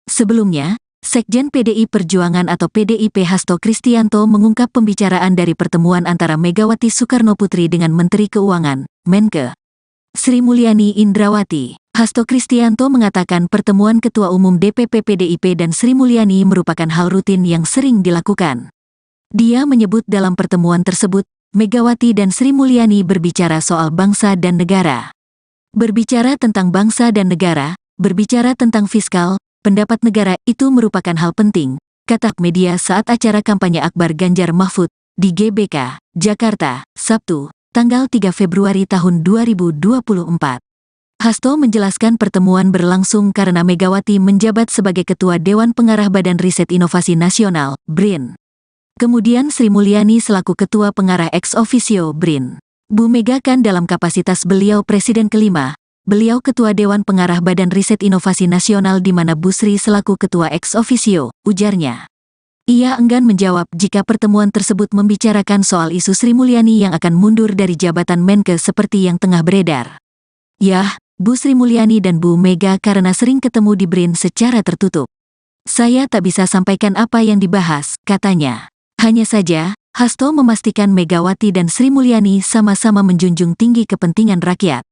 Sebelumnya, Sekjen PDI Perjuangan atau PDIP Hasto Kristianto mengungkap pembicaraan dari pertemuan antara Megawati Soekarnoputri dengan Menteri Keuangan, Menke Sri Mulyani Indrawati. Hasto Kristianto mengatakan pertemuan Ketua Umum DPP PDIP dan Sri Mulyani merupakan hal rutin yang sering dilakukan. Dia menyebut dalam pertemuan tersebut, Megawati dan Sri Mulyani berbicara soal bangsa dan negara. Berbicara tentang bangsa dan negara, berbicara tentang fiskal, pendapat negara itu merupakan hal penting, kata media saat acara kampanye Akbar Ganjar Mahfud di GBK, Jakarta, Sabtu, tanggal 3 Februari tahun 2024. Hasto menjelaskan pertemuan berlangsung karena Megawati menjabat sebagai Ketua Dewan Pengarah Badan Riset Inovasi Nasional, BRIN. Kemudian Sri Mulyani selaku Ketua Pengarah ex officio BRIN. Bu Mega kan dalam kapasitas beliau Presiden kelima, beliau Ketua Dewan Pengarah Badan Riset Inovasi Nasional di mana Bu Sri selaku Ketua ex officio, ujarnya. Ia enggan menjawab jika pertemuan tersebut membicarakan soal isu Sri Mulyani yang akan mundur dari jabatan Menke seperti yang tengah beredar. Yah, Bu Sri Mulyani dan Bu Mega karena sering ketemu di BRIN secara tertutup. Saya tak bisa sampaikan apa yang dibahas, katanya. Hanya saja, Hasto memastikan Megawati dan Sri Mulyani sama-sama menjunjung tinggi kepentingan rakyat.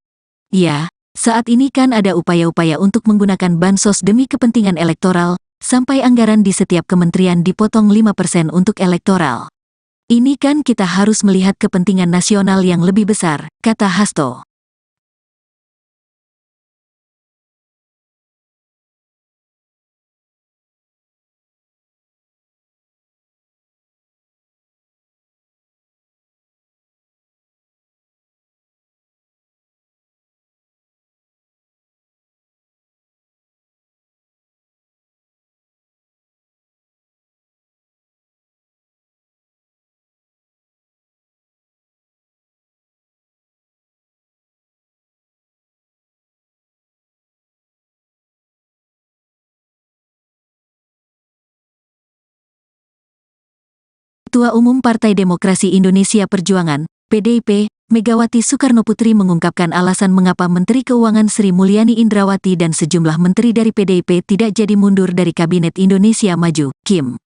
Ya, saat ini kan ada upaya-upaya untuk menggunakan bansos demi kepentingan elektoral, sampai anggaran di setiap kementerian dipotong 5% untuk elektoral. Ini kan kita harus melihat kepentingan nasional yang lebih besar, kata Hasto. Ketua Umum Partai Demokrasi Indonesia Perjuangan, PDIP, Megawati Soekarnoputri mengungkapkan alasan mengapa Menteri Keuangan Sri Mulyani Indrawati dan sejumlah menteri dari PDIP tidak jadi mundur dari Kabinet Indonesia Maju, KIM.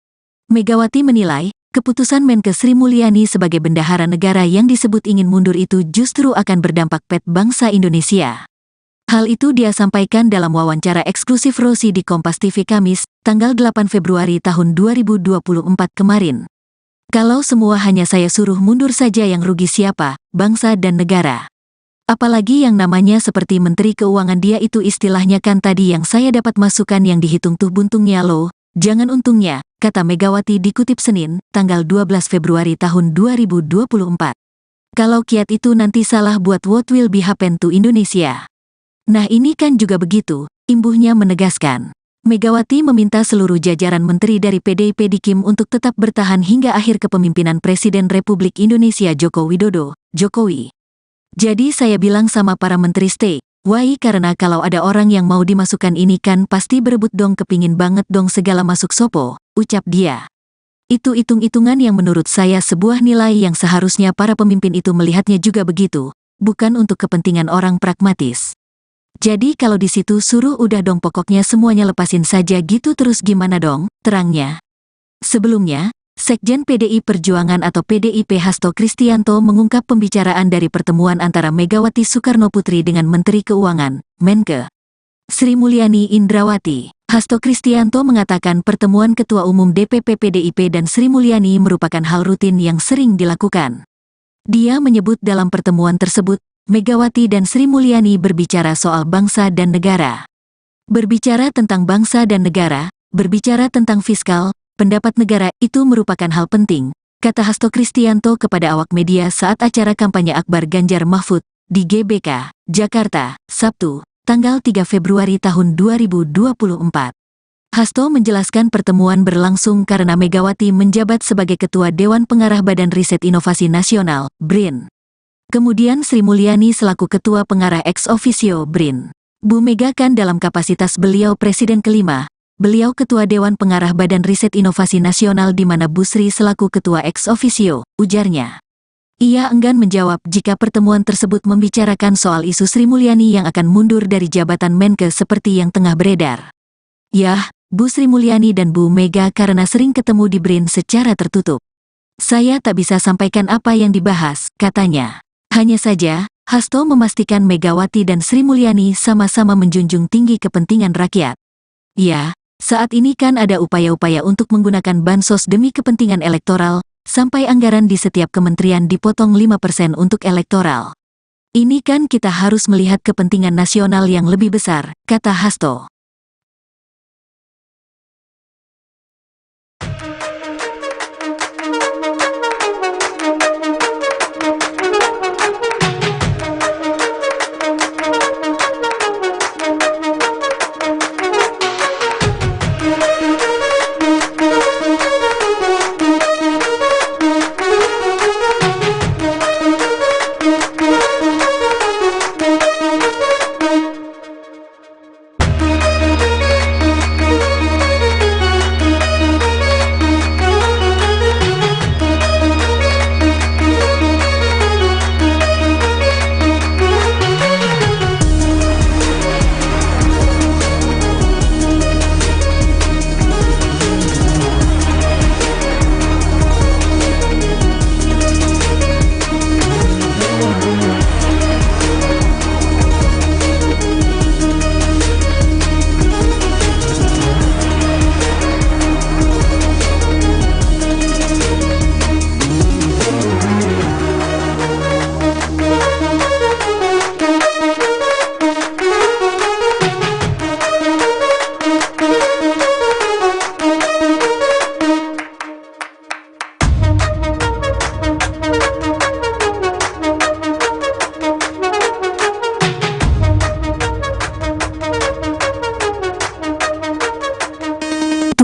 Megawati menilai, keputusan Menkes Sri Mulyani sebagai bendahara negara yang disebut ingin mundur itu justru akan berdampak pada bangsa Indonesia. Hal itu dia sampaikan dalam wawancara eksklusif Rosi di Kompas TV Kamis, tanggal 8 Februari tahun 2024 kemarin. Kalau semua hanya saya suruh mundur saja yang rugi siapa, bangsa dan negara. Apalagi yang namanya seperti Menteri Keuangan dia itu istilahnya kan tadi yang saya dapat masukan yang dihitung tuh buntungnya loh, jangan untungnya, kata Megawati dikutip Senin, tanggal 12 Februari tahun 2024. Kalau kiat itu nanti salah buat what will be happen to Indonesia. Nah ini kan juga begitu, imbuhnya menegaskan. Megawati meminta seluruh jajaran menteri dari PDIP di KIM untuk tetap bertahan hingga akhir kepemimpinan Presiden Republik Indonesia Joko Widodo, Jokowi. Jadi saya bilang sama para menteri stay, why karena kalau ada orang yang mau dimasukkan ini kan pasti berebut dong kepingin banget dong segala masuk sopo, ucap dia. Itu hitung-hitungan yang menurut saya sebuah nilai yang seharusnya para pemimpin itu melihatnya juga begitu, bukan untuk kepentingan orang pragmatis. Jadi kalau di situ suruh udah dong pokoknya semuanya lepasin saja gitu terus gimana dong, terangnya. Sebelumnya, Sekjen PDI Perjuangan atau PDIP Hasto Kristianto mengungkap pembicaraan dari pertemuan antara Megawati Soekarnoputri dengan Menteri Keuangan, Menke, Sri Mulyani Indrawati. Hasto Kristianto mengatakan pertemuan Ketua Umum DPP PDIP dan Sri Mulyani merupakan hal rutin yang sering dilakukan. Dia menyebut dalam pertemuan tersebut, Megawati dan Sri Mulyani berbicara soal bangsa dan negara. Berbicara tentang bangsa dan negara, berbicara tentang fiskal, pendapat negara itu merupakan hal penting, kata Hasto Kristianto kepada awak media saat acara kampanye Akbar Ganjar Mahfud di GBK, Jakarta, Sabtu, tanggal 3 Februari tahun 2024. Hasto menjelaskan pertemuan berlangsung karena Megawati menjabat sebagai Ketua Dewan Pengarah Badan Riset Inovasi Nasional, BRIN. Kemudian Sri Mulyani selaku Ketua Pengarah ex officio BRIN. Bu Mega kan dalam kapasitas beliau Presiden kelima, beliau Ketua Dewan Pengarah Badan Riset Inovasi Nasional di mana Bu Sri selaku Ketua ex officio, ujarnya. Ia enggan menjawab jika pertemuan tersebut membicarakan soal isu Sri Mulyani yang akan mundur dari jabatan Menke seperti yang tengah beredar. Yah, Bu Sri Mulyani dan Bu Mega karena sering ketemu di BRIN secara tertutup. Saya tak bisa sampaikan apa yang dibahas, katanya. Hanya saja, Hasto memastikan Megawati dan Sri Mulyani sama-sama menjunjung tinggi kepentingan rakyat. Ya, saat ini kan ada upaya-upaya untuk menggunakan bansos demi kepentingan elektoral, sampai anggaran di setiap kementerian dipotong 5% untuk elektoral. Ini kan kita harus melihat kepentingan nasional yang lebih besar, kata Hasto.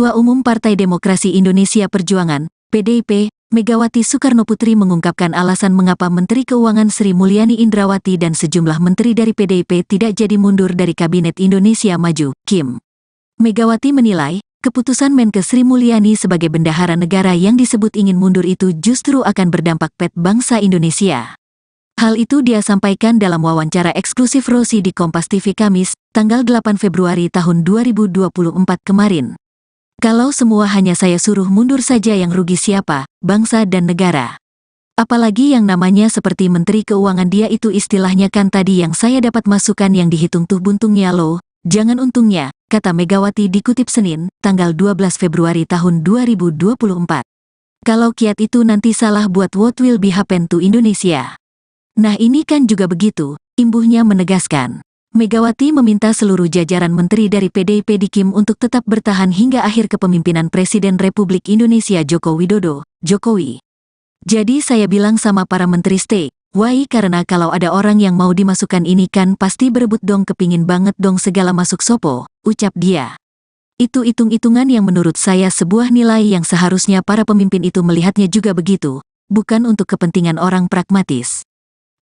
Ketua Umum Partai Demokrasi Indonesia Perjuangan, PDIP, Megawati Soekarnoputri mengungkapkan alasan mengapa Menteri Keuangan Sri Mulyani Indrawati dan sejumlah menteri dari PDIP tidak jadi mundur dari Kabinet Indonesia Maju, KIM. Megawati menilai, keputusan Menkes Sri Mulyani sebagai bendahara negara yang disebut ingin mundur itu justru akan berdampak pada bangsa Indonesia. Hal itu dia sampaikan dalam wawancara eksklusif Rosi di Kompas TV Kamis, tanggal 8 Februari tahun 2024 kemarin. Kalau semua hanya saya suruh mundur saja yang rugi siapa, bangsa dan negara. Apalagi yang namanya seperti Menteri Keuangan dia itu istilahnya kan tadi yang saya dapat masukan yang dihitung tuh buntungnya loh, jangan untungnya, kata Megawati dikutip Senin, tanggal 12 Februari tahun 2024. Kalau kiat itu nanti salah buat what will be happen to Indonesia. Nah ini kan juga begitu, imbuhnya menegaskan. Megawati meminta seluruh jajaran menteri dari PDIP di KIM untuk tetap bertahan hingga akhir kepemimpinan Presiden Republik Indonesia Joko Widodo, Jokowi. Jadi saya bilang sama para menteri stay, why karena kalau ada orang yang mau dimasukkan ini kan pasti berebut dong kepingin banget dong segala masuk sopo, ucap dia. Itu hitung-hitungan yang menurut saya sebuah nilai yang seharusnya para pemimpin itu melihatnya juga begitu, bukan untuk kepentingan orang pragmatis.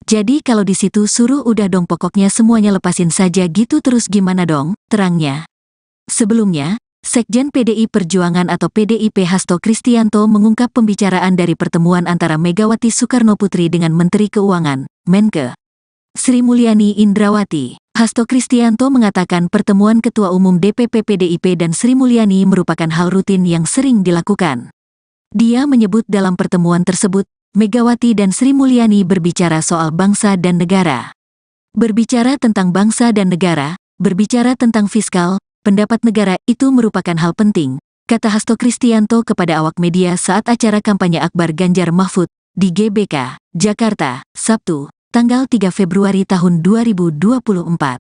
Jadi kalau di situ suruh udah dong pokoknya semuanya lepasin saja gitu terus gimana dong, terangnya. Sebelumnya, Sekjen PDI Perjuangan atau PDIP Hasto Kristianto mengungkap pembicaraan dari pertemuan antara Megawati Soekarnoputri dengan Menteri Keuangan, Menkes Sri Mulyani Indrawati. Hasto Kristianto mengatakan pertemuan Ketua Umum DPP PDIP dan Sri Mulyani merupakan hal rutin yang sering dilakukan. Dia menyebut dalam pertemuan tersebut, Megawati dan Sri Mulyani berbicara soal bangsa dan negara. Berbicara tentang bangsa dan negara, berbicara tentang fiskal, pendapat negara itu merupakan hal penting, kata Hasto Kristianto kepada awak media saat acara kampanye Akbar Ganjar Mahfud di GBK, Jakarta, Sabtu, tanggal 3 Februari tahun 2024.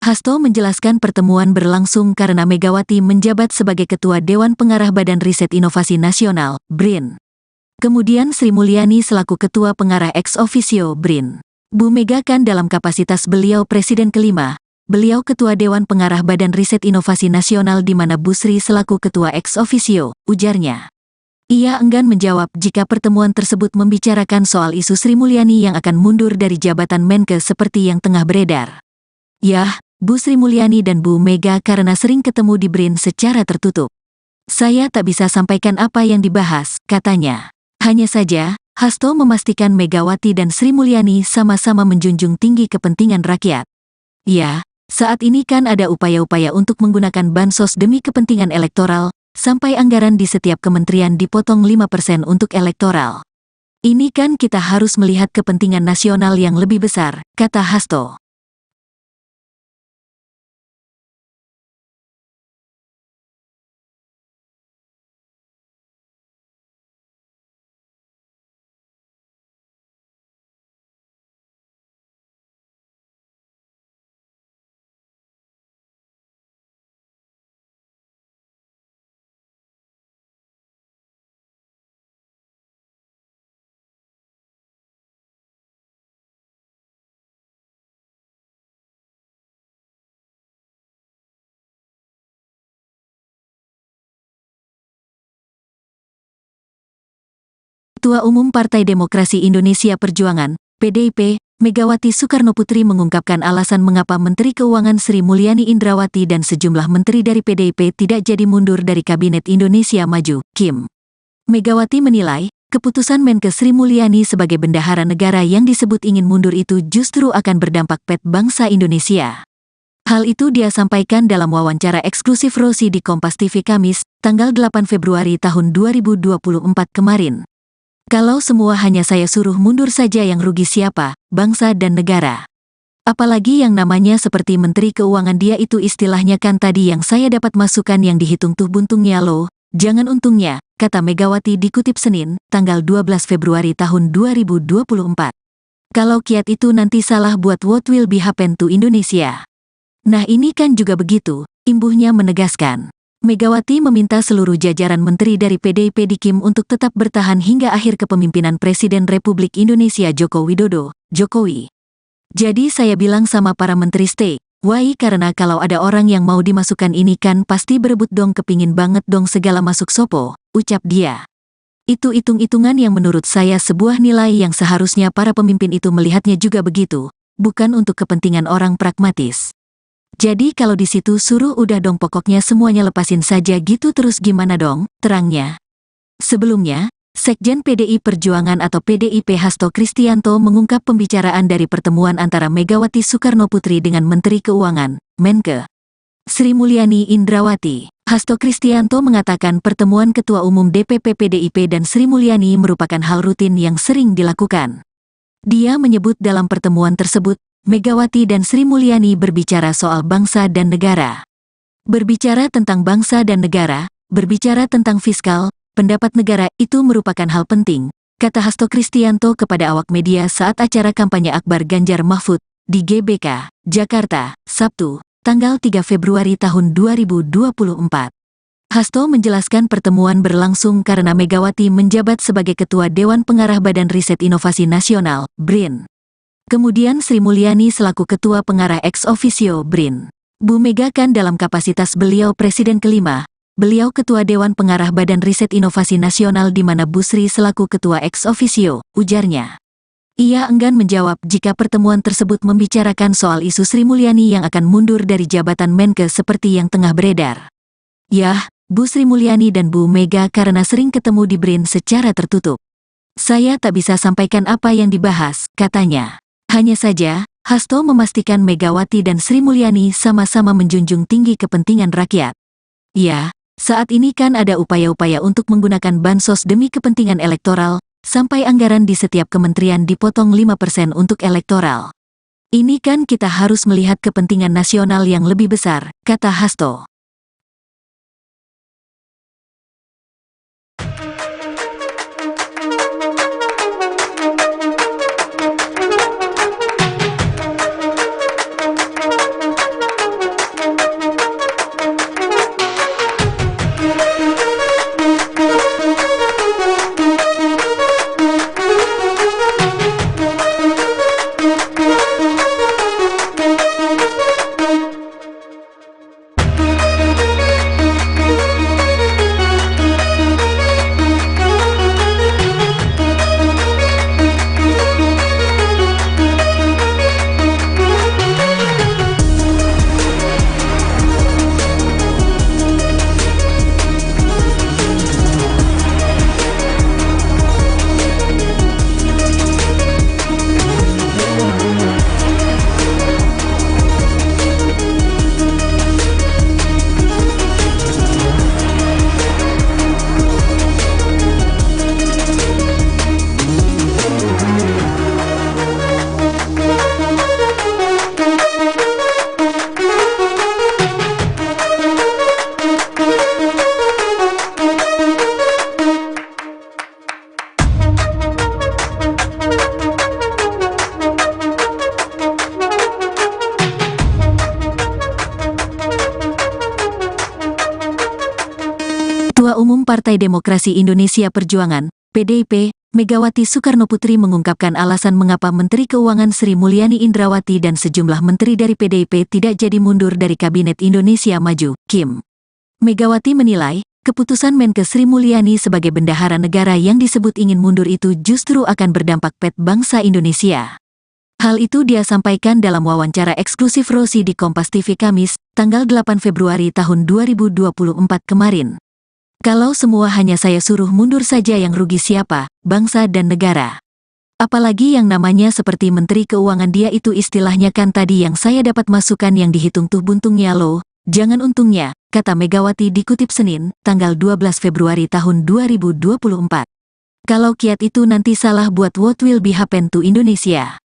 Hasto menjelaskan pertemuan berlangsung karena Megawati menjabat sebagai Ketua Dewan Pengarah Badan Riset Inovasi Nasional, BRIN. Kemudian Sri Mulyani selaku Ketua Pengarah ex officio BRIN. Bu Mega kan dalam kapasitas beliau Presiden kelima, beliau Ketua Dewan Pengarah Badan Riset Inovasi Nasional di mana Bu Sri selaku Ketua ex officio, ujarnya. Ia enggan menjawab jika pertemuan tersebut membicarakan soal isu Sri Mulyani yang akan mundur dari jabatan Menkes seperti yang tengah beredar. Yah, Bu Sri Mulyani dan Bu Mega karena sering ketemu di BRIN secara tertutup. Saya tak bisa sampaikan apa yang dibahas, katanya. Hanya saja, Hasto memastikan Megawati dan Sri Mulyani sama-sama menjunjung tinggi kepentingan rakyat. Ya, saat ini kan ada upaya-upaya untuk menggunakan bansos demi kepentingan elektoral, sampai anggaran di setiap kementerian dipotong 5% untuk elektoral. Ini kan kita harus melihat kepentingan nasional yang lebih besar, kata Hasto. Ketua Umum Partai Demokrasi Indonesia Perjuangan, PDIP, Megawati Soekarnoputri mengungkapkan alasan mengapa Menteri Keuangan Sri Mulyani Indrawati dan sejumlah menteri dari PDIP tidak jadi mundur dari Kabinet Indonesia Maju, KIM. Megawati menilai, keputusan Menkes Sri Mulyani sebagai bendahara negara yang disebut ingin mundur itu justru akan berdampak pada bangsa Indonesia. Hal itu dia sampaikan dalam wawancara eksklusif Rosi di Kompas TV Kamis, tanggal 8 Februari tahun 2024 kemarin. Kalau semua hanya saya suruh mundur saja yang rugi siapa, bangsa dan negara. Apalagi yang namanya seperti Menteri Keuangan dia itu istilahnya kan tadi yang saya dapat masukan yang dihitung tuh buntungnya loh, jangan untungnya, kata Megawati dikutip Senin, tanggal 12 Februari tahun 2024. Kalau kiat itu nanti salah buat what will be happen to Indonesia. Nah ini kan juga begitu, imbuhnya menegaskan. Megawati meminta seluruh jajaran menteri dari PDIP di KIM untuk tetap bertahan hingga akhir kepemimpinan Presiden Republik Indonesia Joko Widodo, Jokowi. Jadi saya bilang sama para menteri stay, Why karena kalau ada orang yang mau dimasukkan ini kan pasti berebut dong kepingin banget dong segala masuk sopo, ucap dia. Itu hitung-hitungan yang menurut saya sebuah nilai yang seharusnya para pemimpin itu melihatnya juga begitu, bukan untuk kepentingan orang pragmatis. Jadi kalau di situ suruh udah dong pokoknya semuanya lepasin saja gitu terus gimana dong, terangnya. Sebelumnya, Sekjen PDI Perjuangan atau PDIP Hasto Kristianto mengungkap pembicaraan dari pertemuan antara Megawati Soekarnoputri dengan Menteri Keuangan, Menke, Sri Mulyani Indrawati. Hasto Kristianto mengatakan pertemuan Ketua Umum DPP PDIP dan Sri Mulyani merupakan hal rutin yang sering dilakukan. Dia menyebut dalam pertemuan tersebut, Megawati dan Sri Mulyani berbicara soal bangsa dan negara. Berbicara tentang bangsa dan negara, berbicara tentang fiskal, pendapat negara itu merupakan hal penting, kata Hasto Kristianto kepada awak media saat acara kampanye Akbar Ganjar Mahfud di GBK, Jakarta, Sabtu, tanggal 3 Februari tahun 2024. Hasto menjelaskan pertemuan berlangsung karena Megawati menjabat sebagai Ketua Dewan Pengarah Badan Riset Inovasi Nasional, BRIN. Kemudian Sri Mulyani selaku Ketua Pengarah ex officio BRIN. Bu Mega kan dalam kapasitas beliau Presiden kelima, beliau Ketua Dewan Pengarah Badan Riset Inovasi Nasional di mana Bu Sri selaku Ketua ex officio, ujarnya. Ia enggan menjawab jika pertemuan tersebut membicarakan soal isu Sri Mulyani yang akan mundur dari jabatan Menke seperti yang tengah beredar. Yah, Bu Sri Mulyani dan Bu Mega karena sering ketemu di BRIN secara tertutup. Saya tak bisa sampaikan apa yang dibahas, katanya. Hanya saja, Hasto memastikan Megawati dan Sri Mulyani sama-sama menjunjung tinggi kepentingan rakyat. Ya, saat ini kan ada upaya-upaya untuk menggunakan bansos demi kepentingan elektoral, sampai anggaran di setiap kementerian dipotong 5% untuk elektoral. Ini kan kita harus melihat kepentingan nasional yang lebih besar, kata Hasto. Ketua Umum Partai Demokrasi Indonesia Perjuangan, PDIP, Megawati Soekarnoputri mengungkapkan alasan mengapa Menteri Keuangan Sri Mulyani Indrawati dan sejumlah menteri dari PDIP tidak jadi mundur dari Kabinet Indonesia Maju, KIM. Megawati menilai, keputusan Menke Sri Mulyani sebagai bendahara negara yang disebut ingin mundur itu justru akan berdampak pada bangsa Indonesia. Hal itu dia sampaikan dalam wawancara eksklusif Rosi di Kompas TV Kamis, tanggal 8 Februari tahun 2024 kemarin. Kalau semua hanya saya suruh mundur saja yang rugi siapa, bangsa dan negara. Apalagi yang namanya seperti Menteri Keuangan dia itu istilahnya kan tadi yang saya dapat masukan yang dihitung tuh buntungnya loh, jangan untungnya, kata Megawati dikutip Senin, tanggal 12 Februari tahun 2024. Kalau kiat itu nanti salah buat what will be happen to Indonesia.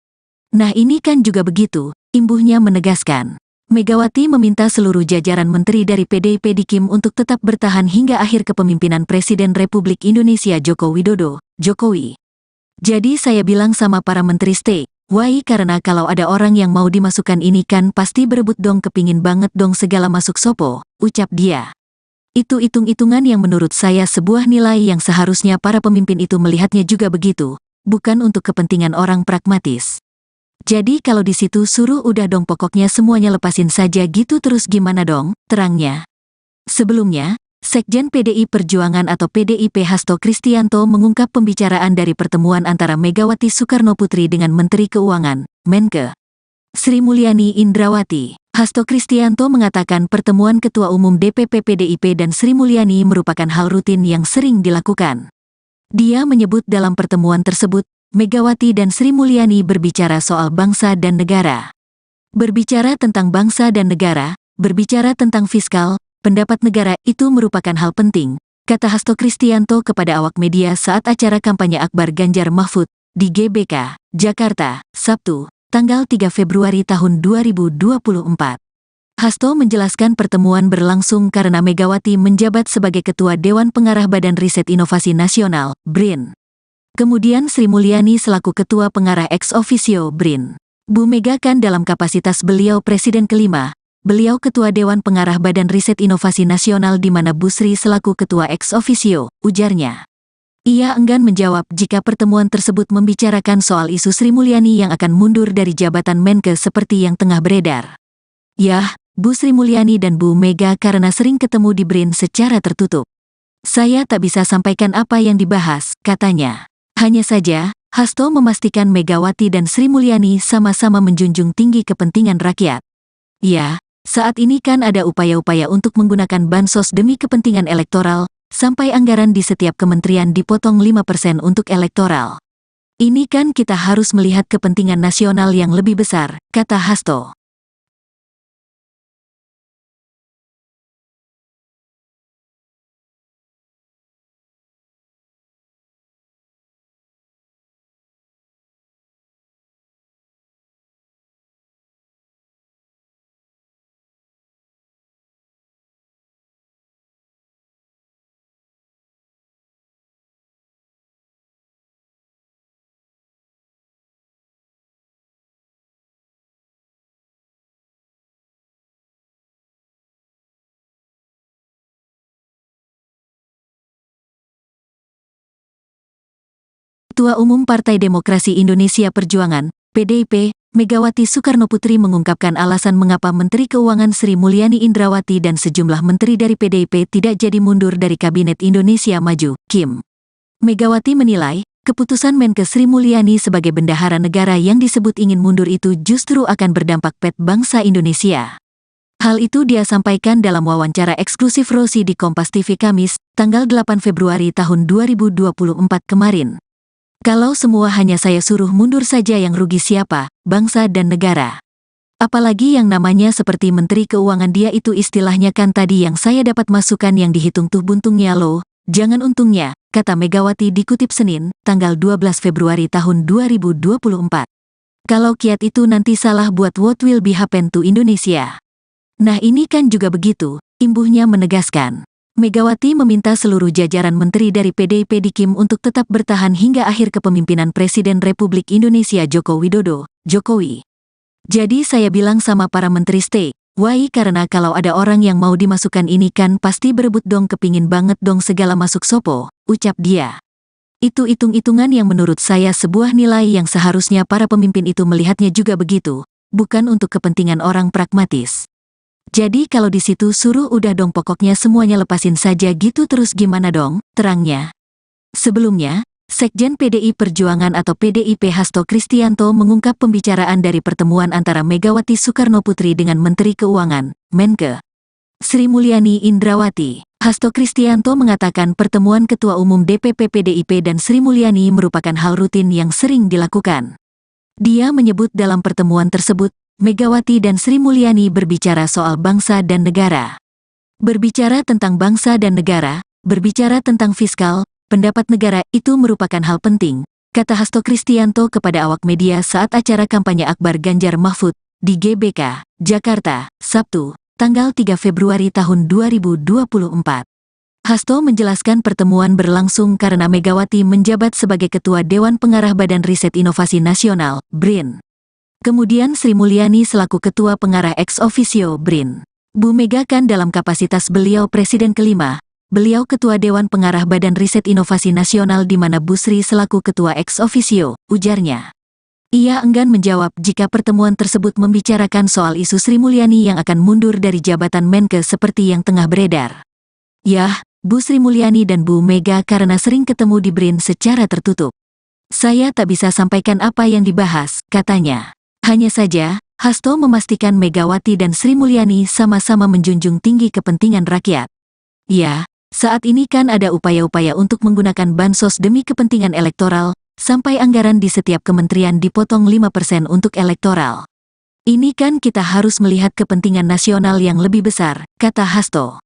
Nah ini kan juga begitu, imbuhnya menegaskan. Megawati meminta seluruh jajaran menteri dari PDIP di KIM untuk tetap bertahan hingga akhir kepemimpinan Presiden Republik Indonesia Joko Widodo, Jokowi. Jadi saya bilang sama para menteri stay, why karena kalau ada orang yang mau dimasukkan ini kan pasti berebut dong kepingin banget dong segala masuk sopo, ucap dia. Itu hitung-hitungan yang menurut saya sebuah nilai yang seharusnya para pemimpin itu melihatnya juga begitu, bukan untuk kepentingan orang pragmatis. Jadi kalau di situ suruh udah dong pokoknya semuanya lepasin saja gitu terus gimana dong, terangnya. Sebelumnya, Sekjen PDI Perjuangan atau PDIP Hasto Kristianto mengungkap pembicaraan dari pertemuan antara Megawati Soekarnoputri dengan Menteri Keuangan, Menke, Sri Mulyani Indrawati. Hasto Kristianto mengatakan pertemuan Ketua Umum DPP PDIP dan Sri Mulyani merupakan hal rutin yang sering dilakukan. Dia menyebut dalam pertemuan tersebut, Megawati dan Sri Mulyani berbicara soal bangsa dan negara. Berbicara tentang bangsa dan negara, berbicara tentang fiskal, pendapat negara itu merupakan hal penting, kata Hasto Kristianto kepada awak media saat acara kampanye Akbar Ganjar Mahfud di GBK, Jakarta, Sabtu, tanggal 3 Februari tahun 2024. Hasto menjelaskan pertemuan berlangsung karena Megawati menjabat sebagai Ketua Dewan Pengarah Badan Riset Inovasi Nasional, BRIN. Kemudian Sri Mulyani selaku Ketua Pengarah ex officio BRIN. Bu Mega kan dalam kapasitas beliau Presiden kelima, beliau Ketua Dewan Pengarah Badan Riset Inovasi Nasional di mana Bu Sri selaku Ketua ex officio, ujarnya. Ia enggan menjawab jika pertemuan tersebut membicarakan soal isu Sri Mulyani yang akan mundur dari jabatan Menke seperti yang tengah beredar. Yah, Bu Sri Mulyani dan Bu Mega karena sering ketemu di BRIN secara tertutup. Saya tak bisa sampaikan apa yang dibahas, katanya. Hanya saja, Hasto memastikan Megawati dan Sri Mulyani sama-sama menjunjung tinggi kepentingan rakyat. Ya, saat ini kan ada upaya-upaya untuk menggunakan bansos demi kepentingan elektoral, sampai anggaran di setiap kementerian dipotong 5% untuk elektoral. Ini kan kita harus melihat kepentingan nasional yang lebih besar, kata Hasto. Ketua Umum Partai Demokrasi Indonesia Perjuangan, PDIP, Megawati Soekarnoputri mengungkapkan alasan mengapa Menteri Keuangan Sri Mulyani Indrawati dan sejumlah menteri dari PDIP tidak jadi mundur dari Kabinet Indonesia Maju, KIM. Megawati menilai, keputusan Menke Sri Mulyani sebagai bendahara negara yang disebut ingin mundur itu justru akan berdampak pet bangsa Indonesia. Hal itu dia sampaikan dalam wawancara eksklusif Rosi di Kompas TV Kamis, tanggal 8 Februari tahun 2024 kemarin. Kalau semua hanya saya suruh mundur saja yang rugi siapa, bangsa dan negara. Apalagi yang namanya seperti Menteri Keuangan dia itu istilahnya kan tadi yang saya dapat masukan yang dihitung tuh buntungnya loh, jangan untungnya, kata Megawati dikutip Senin, tanggal 12 Februari tahun 2024. Kalau kiat itu nanti salah buat what will be happen to Indonesia. Nah ini kan juga begitu, imbuhnya menegaskan. Megawati meminta seluruh jajaran menteri dari PDIP di KIM untuk tetap bertahan hingga akhir kepemimpinan Presiden Republik Indonesia Joko Widodo, Jokowi. Jadi saya bilang sama para menteri stay, why karena kalau ada orang yang mau dimasukkan ini kan pasti berebut dong kepingin banget dong segala masuk sopo, ucap dia. Itu hitung-hitungan yang menurut saya sebuah nilai yang seharusnya para pemimpin itu melihatnya juga begitu, bukan untuk kepentingan orang pragmatis. Jadi kalau di situ suruh udah dong pokoknya semuanya lepasin saja gitu terus gimana dong, terangnya. Sebelumnya, Sekjen PDI Perjuangan atau PDIP Hasto Kristianto mengungkap pembicaraan dari pertemuan antara Megawati Soekarnoputri dengan Menteri Keuangan, Menke, Sri Mulyani Indrawati. Hasto Kristianto mengatakan pertemuan Ketua Umum DPP PDIP dan Sri Mulyani merupakan hal rutin yang sering dilakukan. Dia menyebut dalam pertemuan tersebut, Megawati dan Sri Mulyani berbicara soal bangsa dan negara. Berbicara tentang bangsa dan negara, berbicara tentang fiskal, pendapat negara itu merupakan hal penting, kata Hasto Kristianto kepada awak media saat acara kampanye Akbar Ganjar Mahfud di GBK, Jakarta, Sabtu, tanggal 3 Februari tahun 2024. Hasto menjelaskan pertemuan berlangsung karena Megawati menjabat sebagai Ketua Dewan Pengarah Badan Riset Inovasi Nasional, BRIN. Kemudian Sri Mulyani selaku Ketua Pengarah ex officio BRIN. Bu Mega kan dalam kapasitas beliau Presiden kelima, beliau Ketua Dewan Pengarah Badan Riset Inovasi Nasional di mana Bu Sri selaku Ketua ex officio, ujarnya. Ia enggan menjawab jika pertemuan tersebut membicarakan soal isu Sri Mulyani yang akan mundur dari jabatan Menke seperti yang tengah beredar. Yah, Bu Sri Mulyani dan Bu Mega karena sering ketemu di BRIN secara tertutup. Saya tak bisa sampaikan apa yang dibahas, katanya. Hanya saja, Hasto memastikan Megawati dan Sri Mulyani sama-sama menjunjung tinggi kepentingan rakyat. Ya, saat ini kan ada upaya-upaya untuk menggunakan bansos demi kepentingan elektoral, sampai anggaran di setiap kementerian dipotong 5% untuk elektoral. Ini kan kita harus melihat kepentingan nasional yang lebih besar, kata Hasto.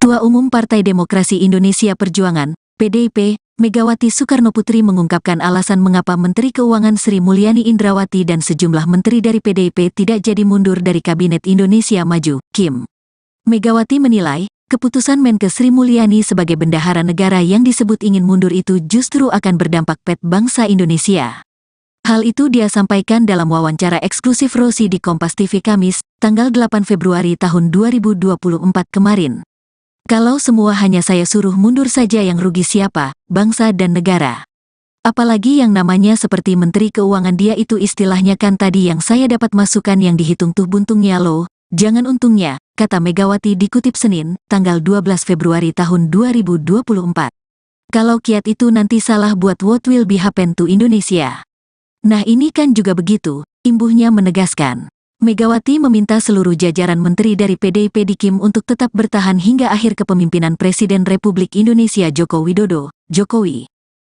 Ketua Umum Partai Demokrasi Indonesia Perjuangan, PDIP, Megawati Soekarnoputri mengungkapkan alasan mengapa Menteri Keuangan Sri Mulyani Indrawati dan sejumlah menteri dari PDIP tidak jadi mundur dari Kabinet Indonesia Maju, KIM. Megawati menilai, keputusan Menke Sri Mulyani sebagai bendahara negara yang disebut ingin mundur itu justru akan berdampak pada bangsa Indonesia. Hal itu dia sampaikan dalam wawancara eksklusif Rosi di Kompas TV Kamis, tanggal 8 Februari tahun 2024 kemarin. Kalau semua hanya saya suruh mundur saja yang rugi siapa, bangsa dan negara. Apalagi yang namanya seperti Menteri Keuangan dia itu istilahnya kan tadi yang saya dapat masukan yang dihitung tuh buntungnya loh, jangan untungnya, kata Megawati dikutip Senin, tanggal 12 Februari tahun 2024. Kalau kiat itu nanti salah buat what will be happen to Indonesia. Nah ini kan juga begitu, imbuhnya menegaskan. Megawati meminta seluruh jajaran menteri dari PDIP di KIM untuk tetap bertahan hingga akhir kepemimpinan Presiden Republik Indonesia Joko Widodo, Jokowi.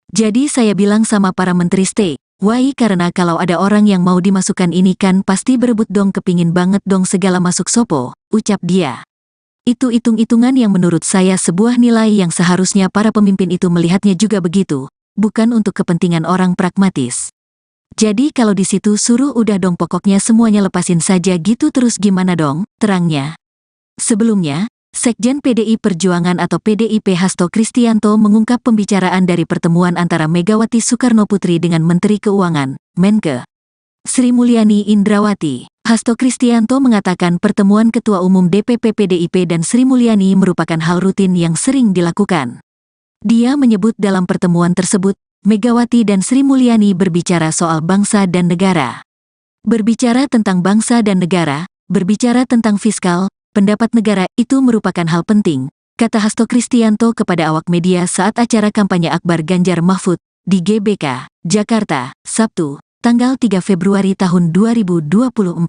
Jadi saya bilang sama para menteri stay, why karena kalau ada orang yang mau dimasukkan ini kan pasti berebut dong kepingin banget dong segala masuk sopo, ucap dia. Itu hitung-hitungan yang menurut saya sebuah nilai yang seharusnya para pemimpin itu melihatnya juga begitu, bukan untuk kepentingan orang pragmatis. Jadi kalau di situ suruh udah dong pokoknya semuanya lepasin saja gitu terus gimana dong, terangnya. Sebelumnya, Sekjen PDI Perjuangan atau PDIP Hasto Kristianto mengungkap pembicaraan dari pertemuan antara Megawati Soekarnoputri dengan Menteri Keuangan, Menke Sri Mulyani Indrawati. Hasto Kristianto mengatakan pertemuan Ketua Umum DPP PDIP dan Sri Mulyani merupakan hal rutin yang sering dilakukan. Dia menyebut dalam pertemuan tersebut, Megawati dan Sri Mulyani berbicara soal bangsa dan negara. Berbicara tentang bangsa dan negara, berbicara tentang fiskal, pendapat negara itu merupakan hal penting, kata Hasto Kristianto kepada awak media saat acara kampanye Akbar Ganjar Mahfud di GBK, Jakarta, Sabtu, tanggal 3 Februari tahun 2024.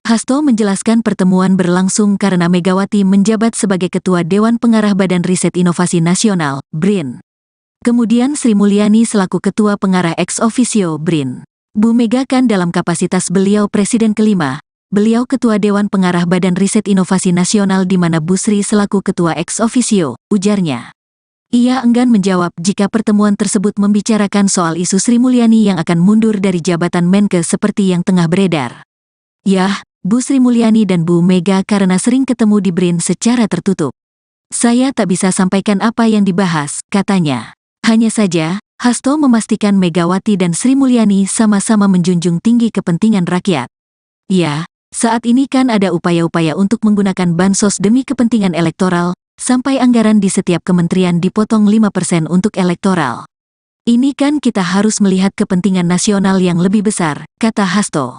Hasto menjelaskan pertemuan berlangsung karena Megawati menjabat sebagai Ketua Dewan Pengarah Badan Riset Inovasi Nasional, BRIN. Kemudian Sri Mulyani selaku Ketua Pengarah ex officio BRIN. Bu Mega kan dalam kapasitas beliau Presiden kelima, beliau Ketua Dewan Pengarah Badan Riset Inovasi Nasional di mana Bu Sri selaku Ketua ex officio, ujarnya. Ia enggan menjawab jika pertemuan tersebut membicarakan soal isu Sri Mulyani yang akan mundur dari jabatan Menke seperti yang tengah beredar. Yah, Bu Sri Mulyani dan Bu Mega karena sering ketemu di BRIN secara tertutup. Saya tak bisa sampaikan apa yang dibahas, katanya. Hanya saja, Hasto memastikan Megawati dan Sri Mulyani sama-sama menjunjung tinggi kepentingan rakyat. Ya, saat ini kan ada upaya-upaya untuk menggunakan bansos demi kepentingan elektoral, sampai anggaran di setiap kementerian dipotong 5% untuk elektoral. Ini kan kita harus melihat kepentingan nasional yang lebih besar, kata Hasto.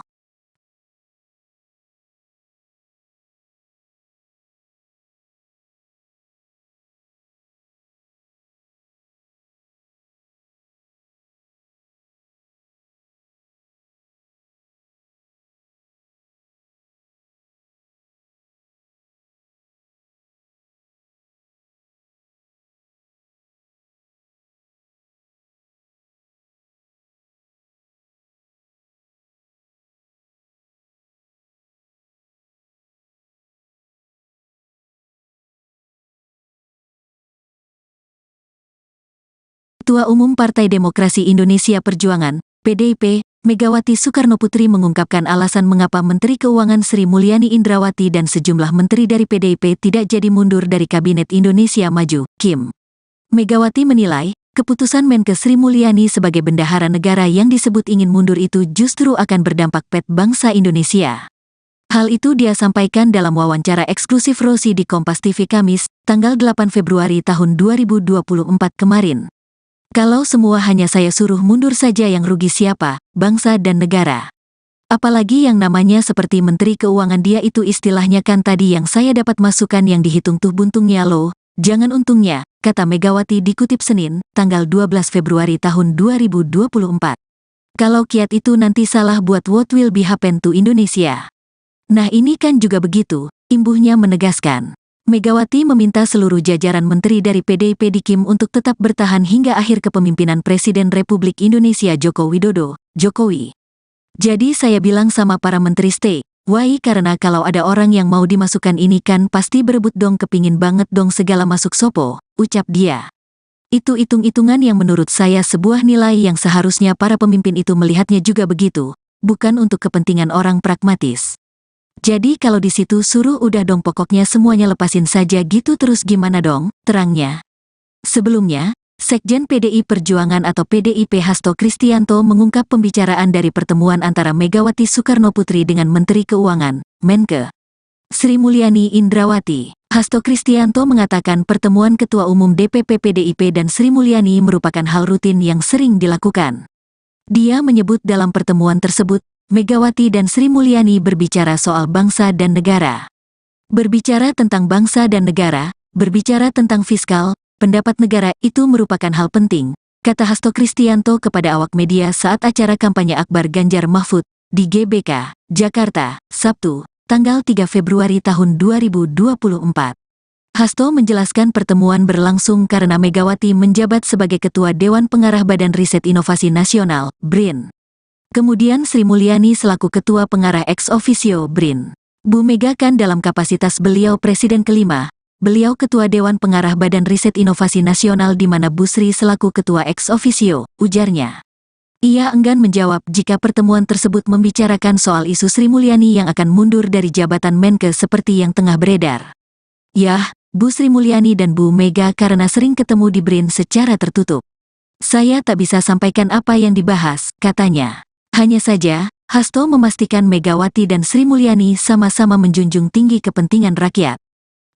Ketua Umum Partai Demokrasi Indonesia Perjuangan, PDIP, Megawati Soekarnoputri mengungkapkan alasan mengapa Menteri Keuangan Sri Mulyani Indrawati dan sejumlah menteri dari PDIP tidak jadi mundur dari Kabinet Indonesia Maju, KIM. Megawati menilai, keputusan Menkes Sri Mulyani sebagai bendahara negara yang disebut ingin mundur itu justru akan berdampak pada bangsa Indonesia. Hal itu dia sampaikan dalam wawancara eksklusif Rosi di Kompas TV Kamis, tanggal 8 Februari tahun 2024 kemarin. Kalau semua hanya saya suruh mundur saja yang rugi siapa, bangsa dan negara. Apalagi yang namanya seperti Menteri Keuangan dia itu istilahnya kan tadi yang saya dapat masukan yang dihitung tuh buntungnya loh, jangan untungnya, kata Megawati dikutip Senin, tanggal 12 Februari tahun 2024. Kalau kiat itu nanti salah buat what will be happen to Indonesia. Nah ini kan juga begitu, imbuhnya menegaskan. Megawati meminta seluruh jajaran menteri dari PDIP di KIM untuk tetap bertahan hingga akhir kepemimpinan Presiden Republik Indonesia Joko Widodo, Jokowi. Jadi saya bilang sama para menteri stay, why karena kalau ada orang yang mau dimasukkan ini kan pasti berebut dong kepingin banget dong segala masuk sopo, ucap dia. Itu hitung-hitungan yang menurut saya sebuah nilai yang seharusnya para pemimpin itu melihatnya juga begitu, bukan untuk kepentingan orang pragmatis. Jadi kalau di situ suruh udah dong pokoknya semuanya lepasin saja gitu terus gimana dong, terangnya. Sebelumnya, Sekjen PDI Perjuangan atau PDIP Hasto Kristianto mengungkap pembicaraan dari pertemuan antara Megawati Soekarnoputri dengan Menteri Keuangan, Menke Sri Mulyani Indrawati. Hasto Kristianto mengatakan pertemuan Ketua Umum DPP PDIP dan Sri Mulyani merupakan hal rutin yang sering dilakukan. Dia menyebut dalam pertemuan tersebut, Megawati dan Sri Mulyani berbicara soal bangsa dan negara. Berbicara tentang bangsa dan negara, berbicara tentang fiskal, pendapat negara itu merupakan hal penting, kata Hasto Kristianto kepada awak media saat acara kampanye Akbar Ganjar Mahfud di GBK, Jakarta, Sabtu, tanggal 3 Februari tahun 2024. Hasto menjelaskan pertemuan berlangsung karena Megawati menjabat sebagai Ketua Dewan Pengarah Badan Riset Inovasi Nasional, BRIN. Kemudian Sri Mulyani selaku Ketua Pengarah ex officio BRIN. Bu Mega kan dalam kapasitas beliau Presiden kelima, beliau Ketua Dewan Pengarah Badan Riset Inovasi Nasional di mana Bu Sri selaku Ketua ex officio, ujarnya. Ia enggan menjawab jika pertemuan tersebut membicarakan soal isu Sri Mulyani yang akan mundur dari jabatan Menkes seperti yang tengah beredar. Yah, Bu Sri Mulyani dan Bu Mega karena sering ketemu di BRIN secara tertutup. Saya tak bisa sampaikan apa yang dibahas, katanya. Hanya saja, Hasto memastikan Megawati dan Sri Mulyani sama-sama menjunjung tinggi kepentingan rakyat.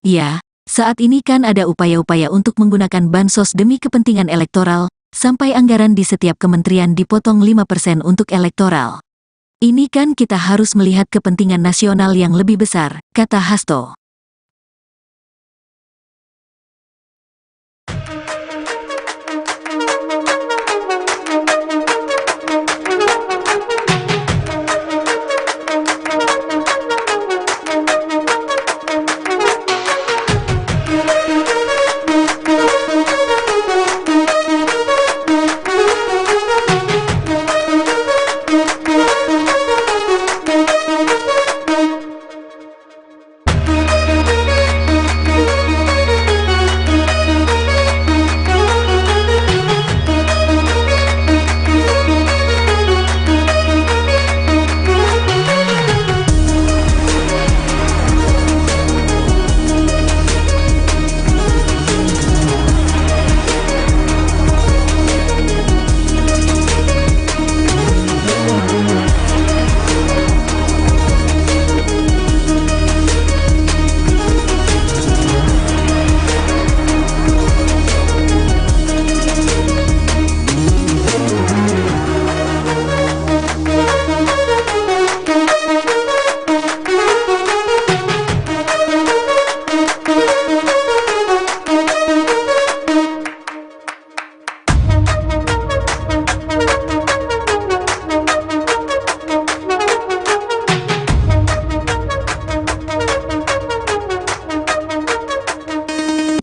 Ya, saat ini kan ada upaya-upaya untuk menggunakan bansos demi kepentingan elektoral, sampai anggaran di setiap kementerian dipotong 5% untuk elektoral. Ini kan kita harus melihat kepentingan nasional yang lebih besar, kata Hasto.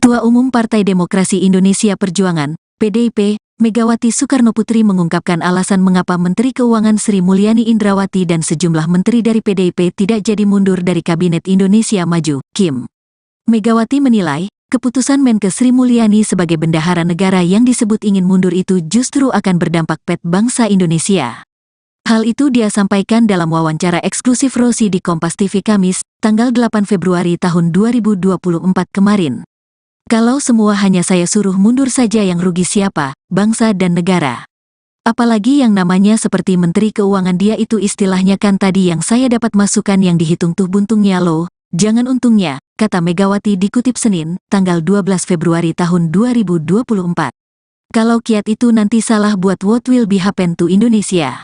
Ketua Umum Partai Demokrasi Indonesia Perjuangan, PDIP, Megawati Soekarnoputri mengungkapkan alasan mengapa Menteri Keuangan Sri Mulyani Indrawati dan sejumlah menteri dari PDIP tidak jadi mundur dari Kabinet Indonesia Maju, KIM. Megawati menilai, keputusan Menkes Sri Mulyani sebagai bendahara negara yang disebut ingin mundur itu justru akan berdampak pada bangsa Indonesia. Hal itu dia sampaikan dalam wawancara eksklusif Rosi di Kompas TV Kamis, tanggal 8 Februari tahun 2024 kemarin. Kalau semua hanya saya suruh mundur saja yang rugi siapa, bangsa dan negara. Apalagi yang namanya seperti Menteri Keuangan dia itu istilahnya kan tadi yang saya dapat masukan yang dihitung tuh buntungnya loh, jangan untungnya, kata Megawati dikutip Senin, tanggal 12 Februari tahun 2024. Kalau kiat itu nanti salah buat what will be happen to Indonesia.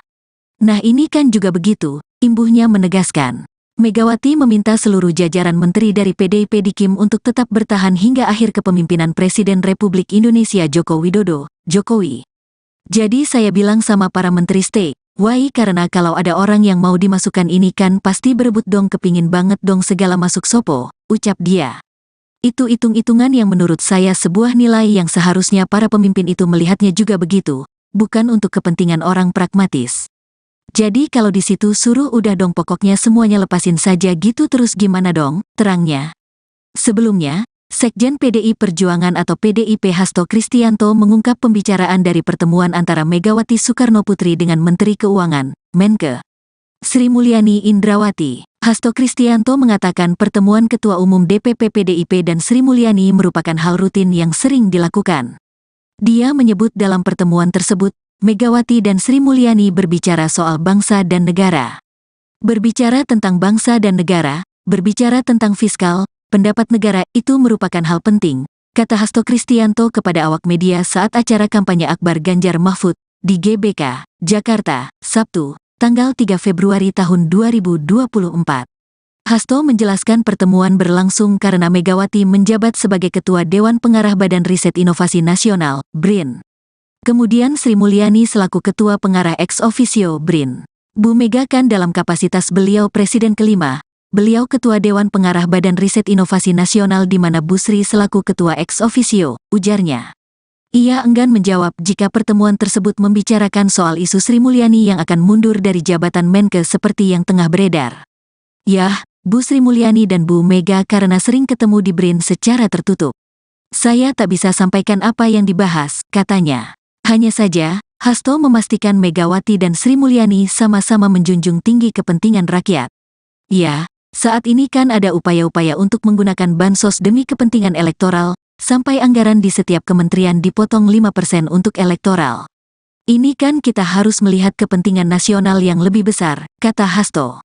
Nah ini kan juga begitu, imbuhnya menegaskan. Megawati meminta seluruh jajaran menteri dari PDIP di KIM untuk tetap bertahan hingga akhir kepemimpinan Presiden Republik Indonesia Joko Widodo, Jokowi. Jadi saya bilang sama para menteri stay, why karena kalau ada orang yang mau dimasukkan ini kan pasti berebut dong kepingin banget dong segala masuk sopo, ucap dia. Itu hitung-hitungan yang menurut saya sebuah nilai yang seharusnya para pemimpin itu melihatnya juga begitu, bukan untuk kepentingan orang pragmatis. Jadi kalau di situ suruh udah dong pokoknya semuanya lepasin saja gitu terus gimana dong, terangnya. Sebelumnya, Sekjen PDI Perjuangan atau PDIP Hasto Kristianto mengungkap pembicaraan dari pertemuan antara Megawati Soekarnoputri dengan Menteri Keuangan, Menkes Sri Mulyani Indrawati. Hasto Kristianto mengatakan pertemuan Ketua Umum DPP PDIP dan Sri Mulyani merupakan hal rutin yang sering dilakukan. Dia menyebut dalam pertemuan tersebut, Megawati dan Sri Mulyani berbicara soal bangsa dan negara. Berbicara tentang bangsa dan negara, berbicara tentang fiskal, pendapat negara itu merupakan hal penting, kata Hasto Kristianto kepada awak media saat acara kampanye Akbar Ganjar Mahfud di GBK, Jakarta, Sabtu, tanggal 3 Februari tahun 2024. Hasto menjelaskan pertemuan berlangsung karena Megawati menjabat sebagai Ketua Dewan Pengarah Badan Riset Inovasi Nasional, BRIN. Kemudian Sri Mulyani selaku Ketua Pengarah ex officio BRIN. Bu Mega kan dalam kapasitas beliau Presiden kelima, beliau Ketua Dewan Pengarah Badan Riset Inovasi Nasional di mana Bu Sri selaku Ketua ex officio, ujarnya. Ia enggan menjawab jika pertemuan tersebut membicarakan soal isu Sri Mulyani yang akan mundur dari jabatan Menkes seperti yang tengah beredar. Yah, Bu Sri Mulyani dan Bu Mega karena sering ketemu di BRIN secara tertutup. Saya tak bisa sampaikan apa yang dibahas, katanya. Hanya saja, Hasto memastikan Megawati dan Sri Mulyani sama-sama menjunjung tinggi kepentingan rakyat. Ya, saat ini kan ada upaya-upaya untuk menggunakan bansos demi kepentingan elektoral, sampai anggaran di setiap kementerian dipotong 5% untuk elektoral. Ini kan kita harus melihat kepentingan nasional yang lebih besar, kata Hasto.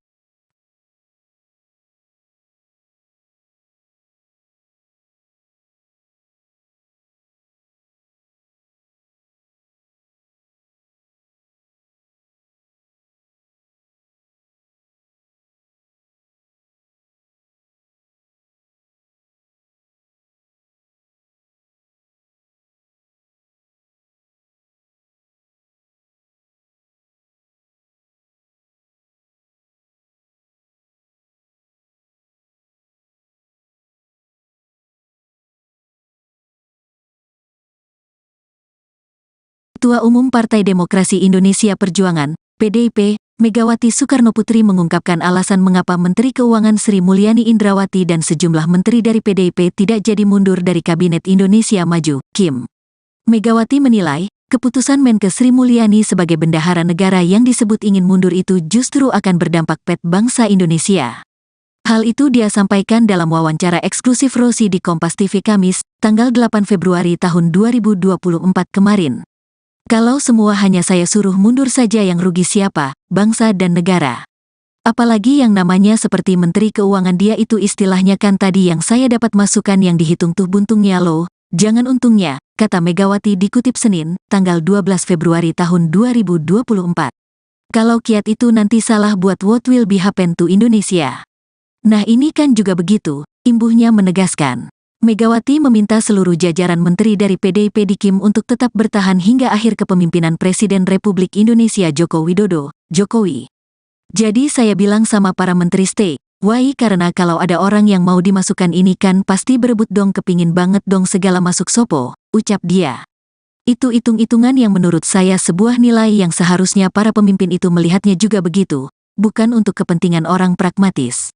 Ketua Umum Partai Demokrasi Indonesia Perjuangan, PDIP, Megawati Soekarnoputri mengungkapkan alasan mengapa Menteri Keuangan Sri Mulyani Indrawati dan sejumlah menteri dari PDIP tidak jadi mundur dari Kabinet Indonesia Maju, KIM. Megawati menilai, keputusan Menkes Sri Mulyani sebagai bendahara negara yang disebut ingin mundur itu justru akan berdampak pada bangsa Indonesia. Hal itu dia sampaikan dalam wawancara eksklusif Rosi di Kompas TV Kamis, tanggal 8 Februari tahun 2024 kemarin. Kalau semua hanya saya suruh mundur saja yang rugi siapa, bangsa dan negara. Apalagi yang namanya seperti Menteri Keuangan dia itu istilahnya kan tadi yang saya dapat masukan yang dihitung tuh buntungnya loh, jangan untungnya, kata Megawati dikutip Senin, tanggal 12 Februari tahun 2024. Kalau kiat itu nanti salah buat what will be happen to Indonesia. Nah ini kan juga begitu, imbuhnya menegaskan. Megawati meminta seluruh jajaran menteri dari PDIP di KIM untuk tetap bertahan hingga akhir kepemimpinan Presiden Republik Indonesia Joko Widodo, Jokowi. Jadi saya bilang sama para menteri stay, Why karena kalau ada orang yang mau dimasukkan ini kan pasti berebut dong, kepingin banget dong segala masuk sopo, ucap dia. Itu hitung-hitungan yang menurut saya sebuah nilai yang seharusnya para pemimpin itu melihatnya juga begitu, bukan untuk kepentingan orang pragmatis.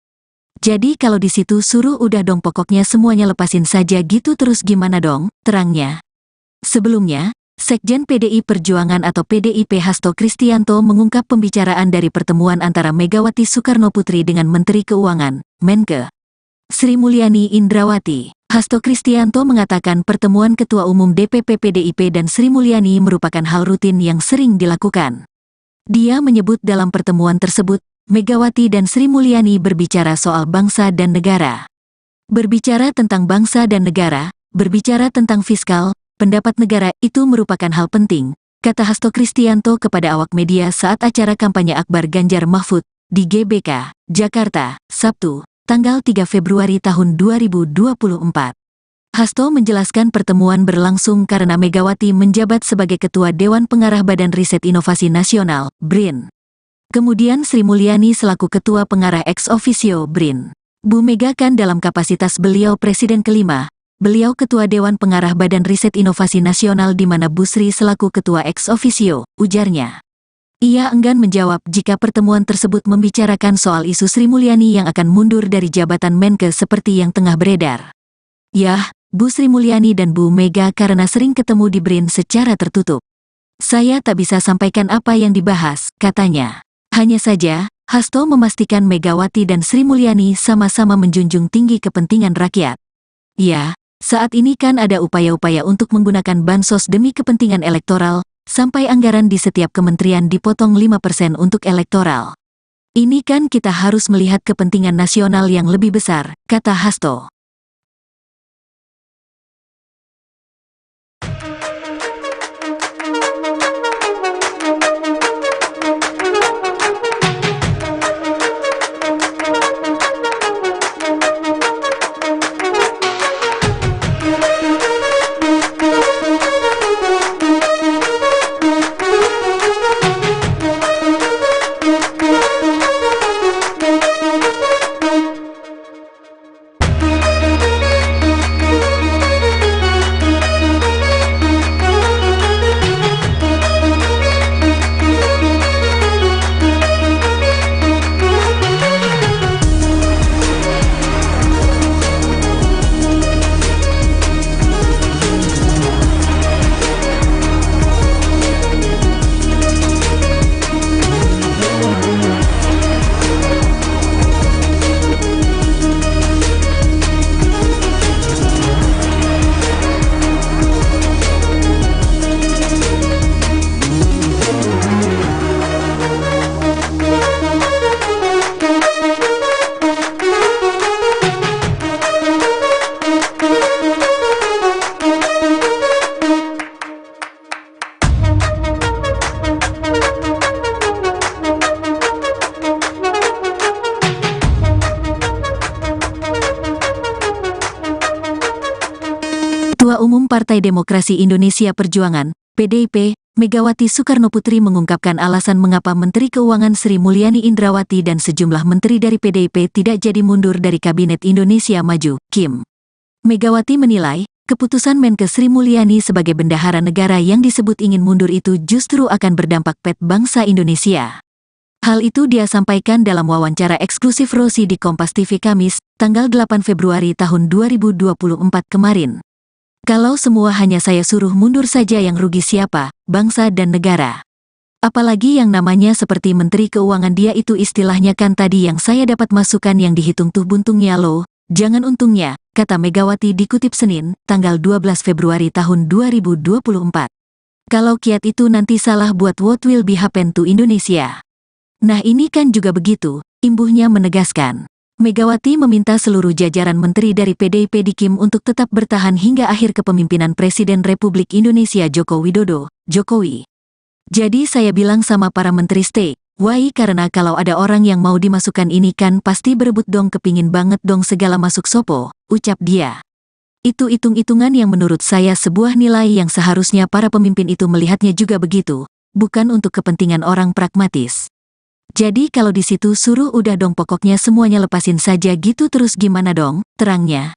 Jadi kalau di situ suruh udah dong pokoknya semuanya lepasin saja gitu, terus gimana dong, terangnya. Sebelumnya, Sekjen PDI Perjuangan atau PDIP Hasto Kristianto mengungkap pembicaraan dari pertemuan antara Megawati Soekarnoputri dengan Menteri Keuangan, Menke, Sri Mulyani Indrawati. Hasto Kristianto mengatakan pertemuan Ketua Umum DPP PDIP dan Sri Mulyani merupakan hal rutin yang sering dilakukan. Dia menyebut dalam pertemuan tersebut, Megawati dan Sri Mulyani berbicara soal bangsa dan negara. Berbicara tentang bangsa dan negara, berbicara tentang fiskal, pendapat negara itu merupakan hal penting, kata Hasto Kristianto kepada awak media saat acara kampanye Akbar Ganjar Mahfud di GBK, Jakarta, Sabtu, tanggal 3 Februari tahun 2024. Hasto menjelaskan pertemuan berlangsung karena Megawati menjabat sebagai Ketua Dewan Pengarah Badan Riset Inovasi Nasional, BRIN. Kemudian Sri Mulyani selaku Ketua Pengarah ex officio BRIN. Bu Mega kan dalam kapasitas beliau Presiden kelima, beliau Ketua Dewan Pengarah Badan Riset Inovasi Nasional di mana Bu Sri selaku Ketua ex officio, ujarnya. Ia enggan menjawab jika pertemuan tersebut membicarakan soal isu Sri Mulyani yang akan mundur dari jabatan Menke seperti yang tengah beredar. Yah, Bu Sri Mulyani dan Bu Mega karena sering ketemu di BRIN secara tertutup. Saya tak bisa sampaikan apa yang dibahas, katanya. Hanya saja, Hasto memastikan Megawati dan Sri Mulyani sama-sama menjunjung tinggi kepentingan rakyat. Ya, saat ini kan ada upaya-upaya untuk menggunakan bansos demi kepentingan elektoral, sampai anggaran di setiap kementerian dipotong 5% untuk elektoral. Ini kan kita harus melihat kepentingan nasional yang lebih besar, kata Hasto. Ketua Umum Partai Demokrasi Indonesia Perjuangan, PDIP, Megawati Soekarnoputri mengungkapkan alasan mengapa Menteri Keuangan Sri Mulyani Indrawati dan sejumlah menteri dari PDIP tidak jadi mundur dari Kabinet Indonesia Maju, KIM. Megawati menilai, keputusan Menke Sri Mulyani sebagai bendahara negara yang disebut ingin mundur itu justru akan berdampak pada bangsa Indonesia. Hal itu dia sampaikan dalam wawancara eksklusif Rosi di Kompas TV Kamis, tanggal 8 Februari tahun 2024 kemarin. Kalau semua hanya saya suruh mundur saja yang rugi siapa, bangsa dan negara. Apalagi yang namanya seperti Menteri Keuangan dia itu istilahnya kan tadi yang saya dapat masukan yang dihitung tuh buntungnya loh, jangan untungnya, kata Megawati dikutip Senin, tanggal 12 Februari tahun 2024. Kalau kiat itu nanti salah buat what will be happen to Indonesia. Nah ini kan juga begitu, imbuhnya menegaskan. Megawati meminta seluruh jajaran menteri dari PDIP di KIM untuk tetap bertahan hingga akhir kepemimpinan Presiden Republik Indonesia Joko Widodo, Jokowi. Jadi saya bilang sama para menteri stay, why karena kalau ada orang yang mau dimasukkan ini kan pasti berebut dong kepingin banget dong segala masuk sopo, ucap dia. Itu hitung-hitungan yang menurut saya sebuah nilai yang seharusnya para pemimpin itu melihatnya juga begitu, bukan untuk kepentingan orang pragmatis. Jadi kalau di situ suruh udah dong pokoknya semuanya lepasin saja gitu terus gimana dong, terangnya.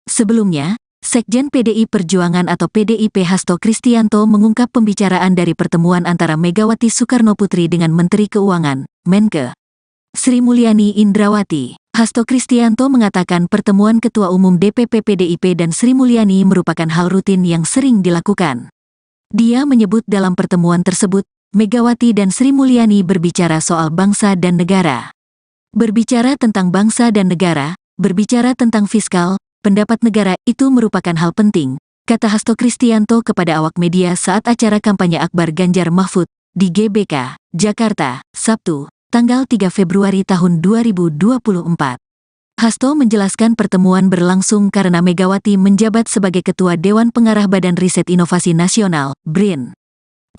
Sebelumnya, Sekjen PDI Perjuangan atau PDIP Hasto Kristianto mengungkap pembicaraan dari pertemuan antara Megawati Soekarnoputri dengan Menteri Keuangan, Menke, Sri Mulyani Indrawati. Hasto Kristianto mengatakan pertemuan Ketua Umum DPP PDIP dan Sri Mulyani merupakan hal rutin yang sering dilakukan. Dia menyebut dalam pertemuan tersebut, Megawati dan Sri Mulyani berbicara soal bangsa dan negara. Berbicara tentang bangsa dan negara, berbicara tentang fiskal, pendapat negara itu merupakan hal penting, kata Hasto Kristianto kepada awak media saat acara kampanye Akbar Ganjar Mahfud di GBK, Jakarta, Sabtu, tanggal 3 Februari tahun 2024. Hasto menjelaskan pertemuan berlangsung karena Megawati menjabat sebagai Ketua Dewan Pengarah Badan Riset Inovasi Nasional, BRIN.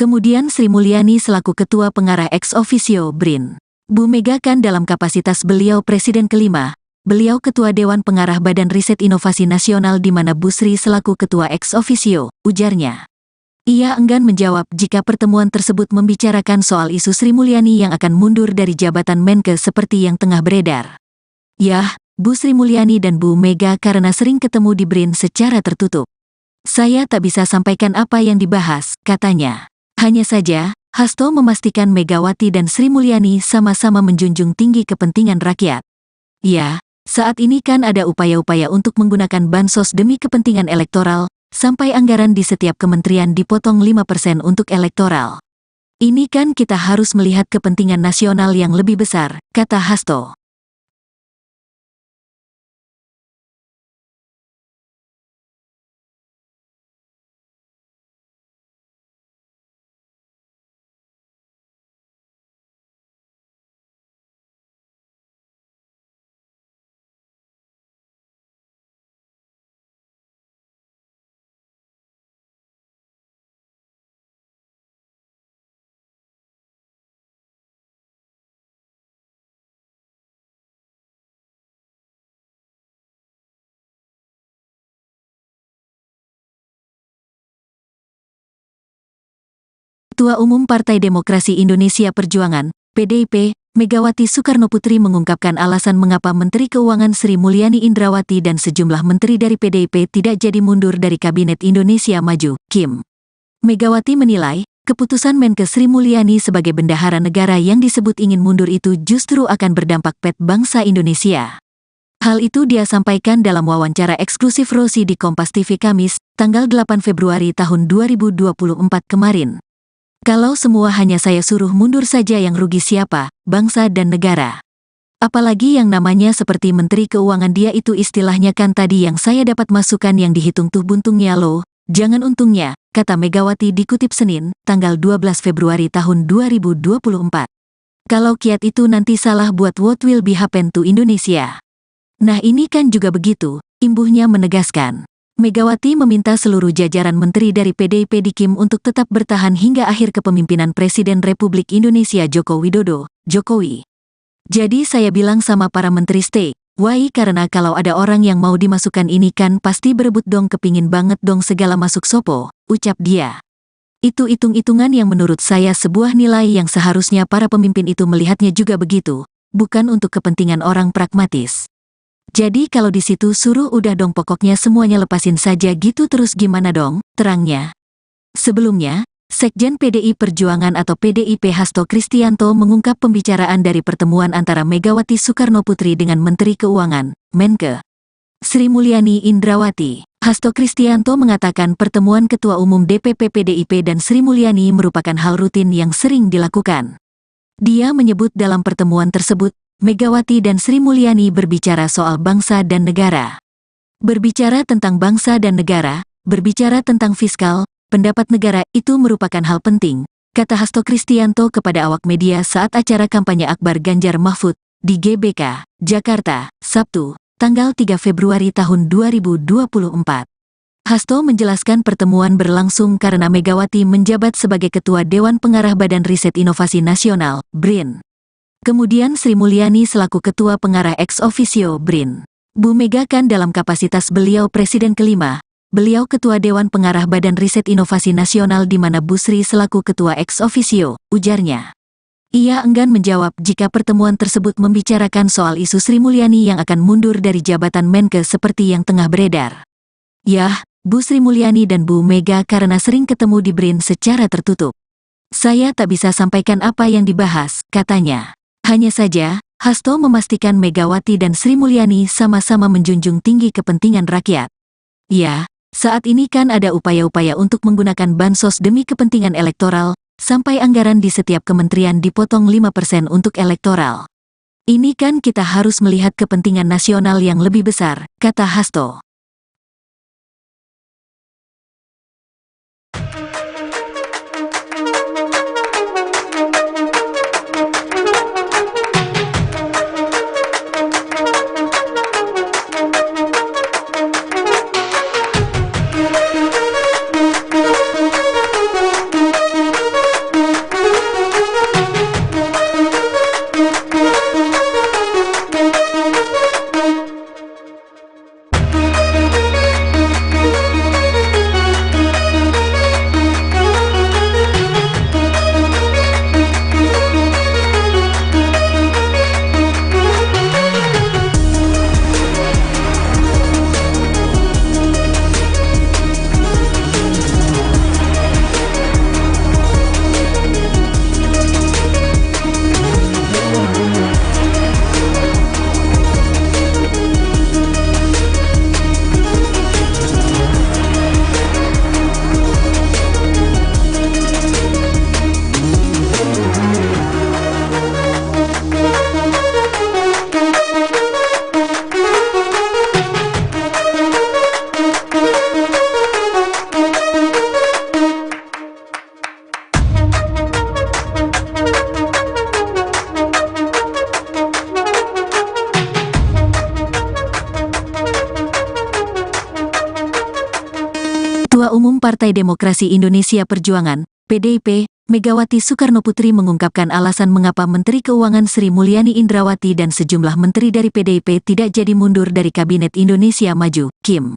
Kemudian Sri Mulyani selaku Ketua Pengarah ex officio BRIN. Bu Mega kan dalam kapasitas beliau Presiden kelima, beliau Ketua Dewan Pengarah Badan Riset Inovasi Nasional di mana Bu Sri selaku Ketua ex officio, ujarnya. Ia enggan menjawab jika pertemuan tersebut membicarakan soal isu Sri Mulyani yang akan mundur dari jabatan Menke seperti yang tengah beredar. Yah, Bu Sri Mulyani dan Bu Mega karena sering ketemu di BRIN secara tertutup. Saya tak bisa sampaikan apa yang dibahas, katanya. Hanya saja, Hasto memastikan Megawati dan Sri Mulyani sama-sama menjunjung tinggi kepentingan rakyat. Ya, saat ini kan ada upaya-upaya untuk menggunakan bansos demi kepentingan elektoral, sampai anggaran di setiap kementerian dipotong 5% untuk elektoral. Ini kan kita harus melihat kepentingan nasional yang lebih besar, kata Hasto. Ketua Umum Partai Demokrasi Indonesia Perjuangan, PDIP, Megawati Soekarnoputri mengungkapkan alasan mengapa Menteri Keuangan Sri Mulyani Indrawati dan sejumlah menteri dari PDIP tidak jadi mundur dari Kabinet Indonesia Maju, KIM. Megawati menilai, keputusan Menke Sri Mulyani sebagai bendahara negara yang disebut ingin mundur itu justru akan berdampak pada bangsa Indonesia. Hal itu dia sampaikan dalam wawancara eksklusif Rosi di Kompas TV Kamis, tanggal 8 Februari tahun 2024 kemarin. Kalau semua hanya saya suruh mundur saja yang rugi siapa, bangsa dan negara. Apalagi yang namanya seperti Menteri Keuangan dia itu istilahnya kan tadi yang saya dapat masukan yang dihitung tuh buntungnya loh, jangan untungnya, kata Megawati dikutip Senin, tanggal 12 Februari tahun 2024. Kalau kiat itu nanti salah buat what will be happen to Indonesia. Nah ini kan juga begitu, imbuhnya menegaskan. Megawati meminta seluruh jajaran menteri dari PDIP di KIM untuk tetap bertahan hingga akhir kepemimpinan Presiden Republik Indonesia Joko Widodo, Jokowi. Jadi saya bilang sama para menteri stay, why karena kalau ada orang yang mau dimasukkan ini kan pasti berebut dong kepingin banget dong segala masuk sopo, ucap dia. Itu hitung-hitungan yang menurut saya sebuah nilai yang seharusnya para pemimpin itu melihatnya juga begitu, bukan untuk kepentingan orang pragmatis. Jadi kalau di situ suruh udah dong pokoknya semuanya lepasin saja gitu terus gimana dong, terangnya. Sebelumnya, Sekjen PDI Perjuangan atau PDIP Hasto Kristianto mengungkap pembicaraan dari pertemuan antara Megawati Soekarnoputri dengan Menteri Keuangan, Menke, Sri Mulyani Indrawati. Hasto Kristianto mengatakan pertemuan Ketua Umum DPP PDIP dan Sri Mulyani merupakan hal rutin yang sering dilakukan. Dia menyebut dalam pertemuan tersebut, Megawati dan Sri Mulyani berbicara soal bangsa dan negara. Berbicara tentang bangsa dan negara, berbicara tentang fiskal, pendapat negara itu merupakan hal penting, kata Hasto Kristianto kepada awak media saat acara kampanye Akbar Ganjar Mahfud di GBK, Jakarta, Sabtu, tanggal 3 Februari tahun 2024. Hasto menjelaskan pertemuan berlangsung karena Megawati menjabat sebagai Ketua Dewan Pengarah Badan Riset Inovasi Nasional, BRIN. Kemudian Sri Mulyani selaku Ketua Pengarah ex officio BRIN. Bu Mega kan dalam kapasitas beliau Presiden kelima, beliau Ketua Dewan Pengarah Badan Riset Inovasi Nasional di mana Bu Sri selaku Ketua ex officio, ujarnya. Ia enggan menjawab jika pertemuan tersebut membicarakan soal isu Sri Mulyani yang akan mundur dari jabatan Menke seperti yang tengah beredar. Yah, Bu Sri Mulyani dan Bu Mega karena sering ketemu di BRIN secara tertutup. Saya tak bisa sampaikan apa yang dibahas, katanya. Hanya saja, Hasto memastikan Megawati dan Sri Mulyani sama-sama menjunjung tinggi kepentingan rakyat. Ya, saat ini kan ada upaya-upaya untuk menggunakan bansos demi kepentingan elektoral, sampai anggaran di setiap kementerian dipotong 5% untuk elektoral. Ini kan kita harus melihat kepentingan nasional yang lebih besar, kata Hasto. Ketua Umum Partai Demokrasi Indonesia Perjuangan, PDIP, Megawati Soekarnoputri mengungkapkan alasan mengapa Menteri Keuangan Sri Mulyani Indrawati dan sejumlah menteri dari PDIP tidak jadi mundur dari Kabinet Indonesia Maju, KIM.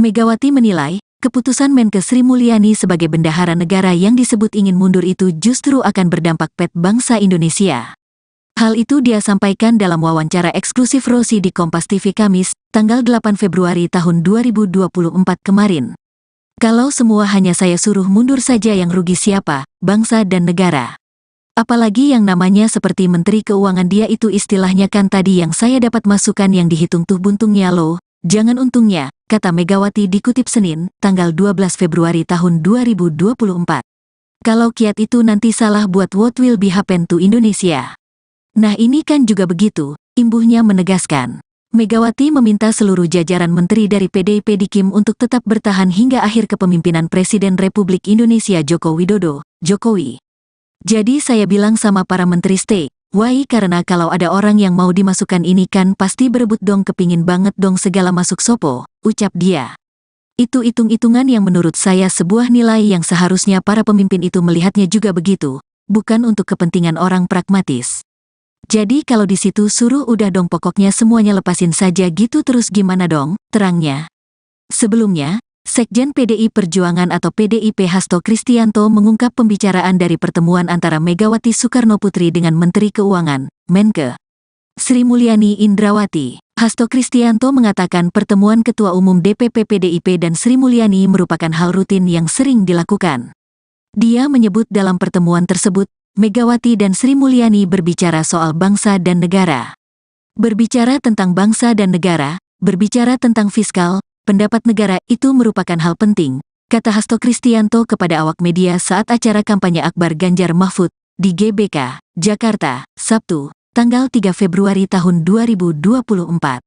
Megawati menilai, keputusan Menke Sri Mulyani sebagai bendahara negara yang disebut ingin mundur itu justru akan berdampak pada bangsa Indonesia. Hal itu dia sampaikan dalam wawancara eksklusif Rosi di Kompas TV Kamis, tanggal 8 Februari tahun 2024 kemarin. Kalau semua hanya saya suruh mundur saja yang rugi siapa, bangsa dan negara. Apalagi yang namanya seperti Menteri Keuangan dia itu istilahnya kan tadi yang saya dapat masukan yang dihitung tuh buntungnya loh, jangan untungnya, kata Megawati dikutip Senin, tanggal 12 Februari tahun 2024. Kalau kiat itu nanti salah buat what will be happen to Indonesia. Nah ini kan juga begitu, imbuhnya menegaskan. Megawati meminta seluruh jajaran menteri dari PDIP di KIM untuk tetap bertahan hingga akhir kepemimpinan Presiden Republik Indonesia Joko Widodo, Jokowi. Jadi saya bilang sama para menteri stay, why karena kalau ada orang yang mau dimasukkan ini kan pasti berebut dong kepingin banget dong segala masuk sopo, ucap dia. Itu hitung-hitungan yang menurut saya sebuah nilai yang seharusnya para pemimpin itu melihatnya juga begitu, bukan untuk kepentingan orang pragmatis. Jadi kalau di situ suruh udah dong pokoknya semuanya lepasin saja gitu terus gimana dong, terangnya. Sebelumnya, Sekjen PDI Perjuangan atau PDIP Hasto Kristianto mengungkap pembicaraan dari pertemuan antara Megawati Soekarnoputri dengan Menteri Keuangan, Menke Sri Mulyani Indrawati. Hasto Kristianto mengatakan pertemuan Ketua Umum DPP PDIP dan Sri Mulyani merupakan hal rutin yang sering dilakukan. Dia menyebut dalam pertemuan tersebut, Megawati dan Sri Mulyani berbicara soal bangsa dan negara. Berbicara tentang bangsa dan negara, berbicara tentang fiskal, pendapat negara itu merupakan hal penting, kata Hasto Kristianto kepada awak media saat acara kampanye Akbar Ganjar Mahfud di GBK, Jakarta, Sabtu, tanggal 3 Februari tahun 2024.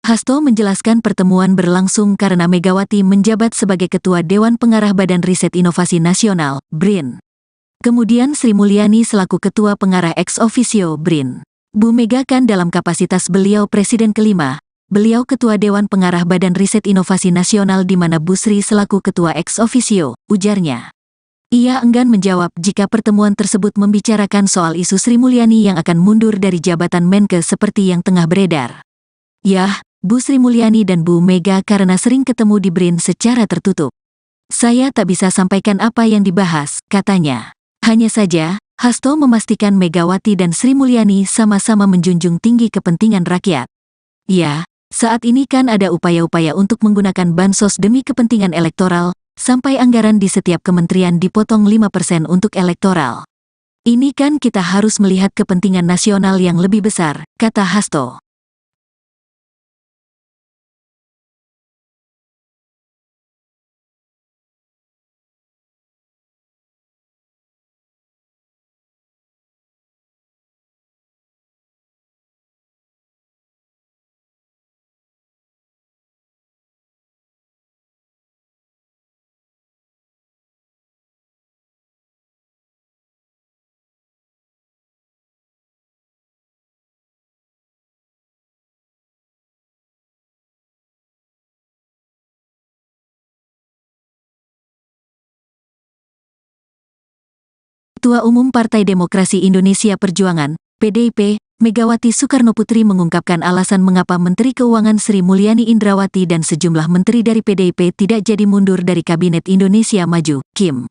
Hasto menjelaskan pertemuan berlangsung karena Megawati menjabat sebagai Ketua Dewan Pengarah Badan Riset Inovasi Nasional, BRIN. Kemudian Sri Mulyani selaku Ketua Pengarah ex officio BRIN. Bu Mega kan dalam kapasitas beliau Presiden kelima, beliau Ketua Dewan Pengarah Badan Riset Inovasi Nasional di mana Bu Sri selaku Ketua ex officio, ujarnya. Ia enggan menjawab jika pertemuan tersebut membicarakan soal isu Sri Mulyani yang akan mundur dari jabatan Menke seperti yang tengah beredar. Yah, Bu Sri Mulyani dan Bu Mega karena sering ketemu di BRIN secara tertutup. Saya tak bisa sampaikan apa yang dibahas, katanya. Hanya saja, Hasto memastikan Megawati dan Sri Mulyani sama-sama menjunjung tinggi kepentingan rakyat. Ya, saat ini kan ada upaya-upaya untuk menggunakan bansos demi kepentingan elektoral, sampai anggaran di setiap kementerian dipotong 5% untuk elektoral. Ini kan kita harus melihat kepentingan nasional yang lebih besar, kata Hasto. Ketua Umum Partai Demokrasi Indonesia Perjuangan, PDIP, Megawati Soekarnoputri mengungkapkan alasan mengapa Menteri Keuangan Sri Mulyani Indrawati dan sejumlah menteri dari PDIP tidak jadi mundur dari Kabinet Indonesia Maju, KIM.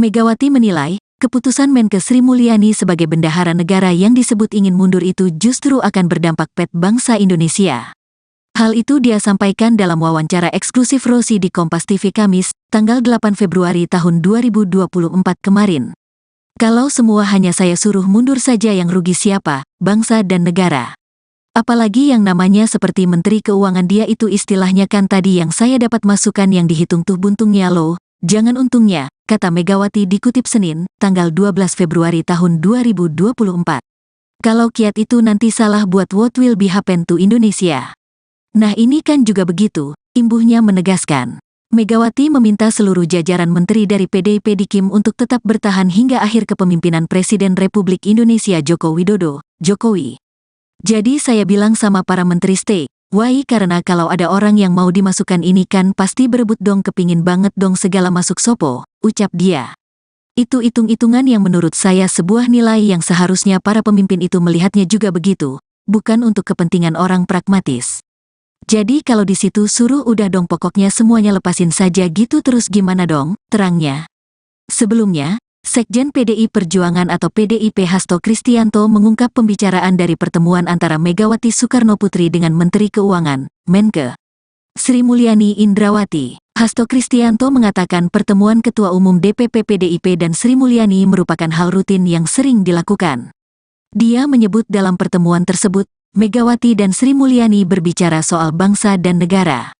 Megawati menilai, keputusan Menkes Sri Mulyani sebagai bendahara negara yang disebut ingin mundur itu justru akan berdampak pada bangsa Indonesia. Hal itu dia sampaikan dalam wawancara eksklusif Rosi di Kompas TV Kamis, tanggal 8 Februari tahun 2024 kemarin. Kalau semua hanya saya suruh mundur saja yang rugi siapa, bangsa dan negara. Apalagi yang namanya seperti Menteri Keuangan dia itu istilahnya kan tadi yang saya dapat masukan yang dihitung tuh buntungnya loh, jangan untungnya, kata Megawati dikutip Senin, tanggal 12 Februari tahun 2024. Kalau kiat itu nanti salah buat what will be happen to Indonesia. Nah ini kan juga begitu, imbuhnya menegaskan. Megawati meminta seluruh jajaran menteri dari PDIP di KIM untuk tetap bertahan hingga akhir kepemimpinan Presiden Republik Indonesia Joko Widodo, Jokowi. Jadi saya bilang sama para menteri stay, why karena kalau ada orang yang mau dimasukkan ini kan pasti berebut dong kepingin banget dong segala masuk sopo, ucap dia. Itu hitung-hitungan yang menurut saya sebuah nilai yang seharusnya para pemimpin itu melihatnya juga begitu, bukan untuk kepentingan orang pragmatis. Jadi kalau di situ suruh udah dong pokoknya semuanya lepasin saja gitu terus gimana dong, terangnya. Sebelumnya, Sekjen PDI Perjuangan atau PDIP Hasto Kristianto mengungkap pembicaraan dari pertemuan antara Megawati Soekarnoputri dengan Menteri Keuangan, Menke Sri Mulyani Indrawati. Hasto Kristianto mengatakan pertemuan Ketua Umum DPP PDIP dan Sri Mulyani merupakan hal rutin yang sering dilakukan. Dia menyebut dalam pertemuan tersebut, Megawati dan Sri Mulyani berbicara soal bangsa dan negara.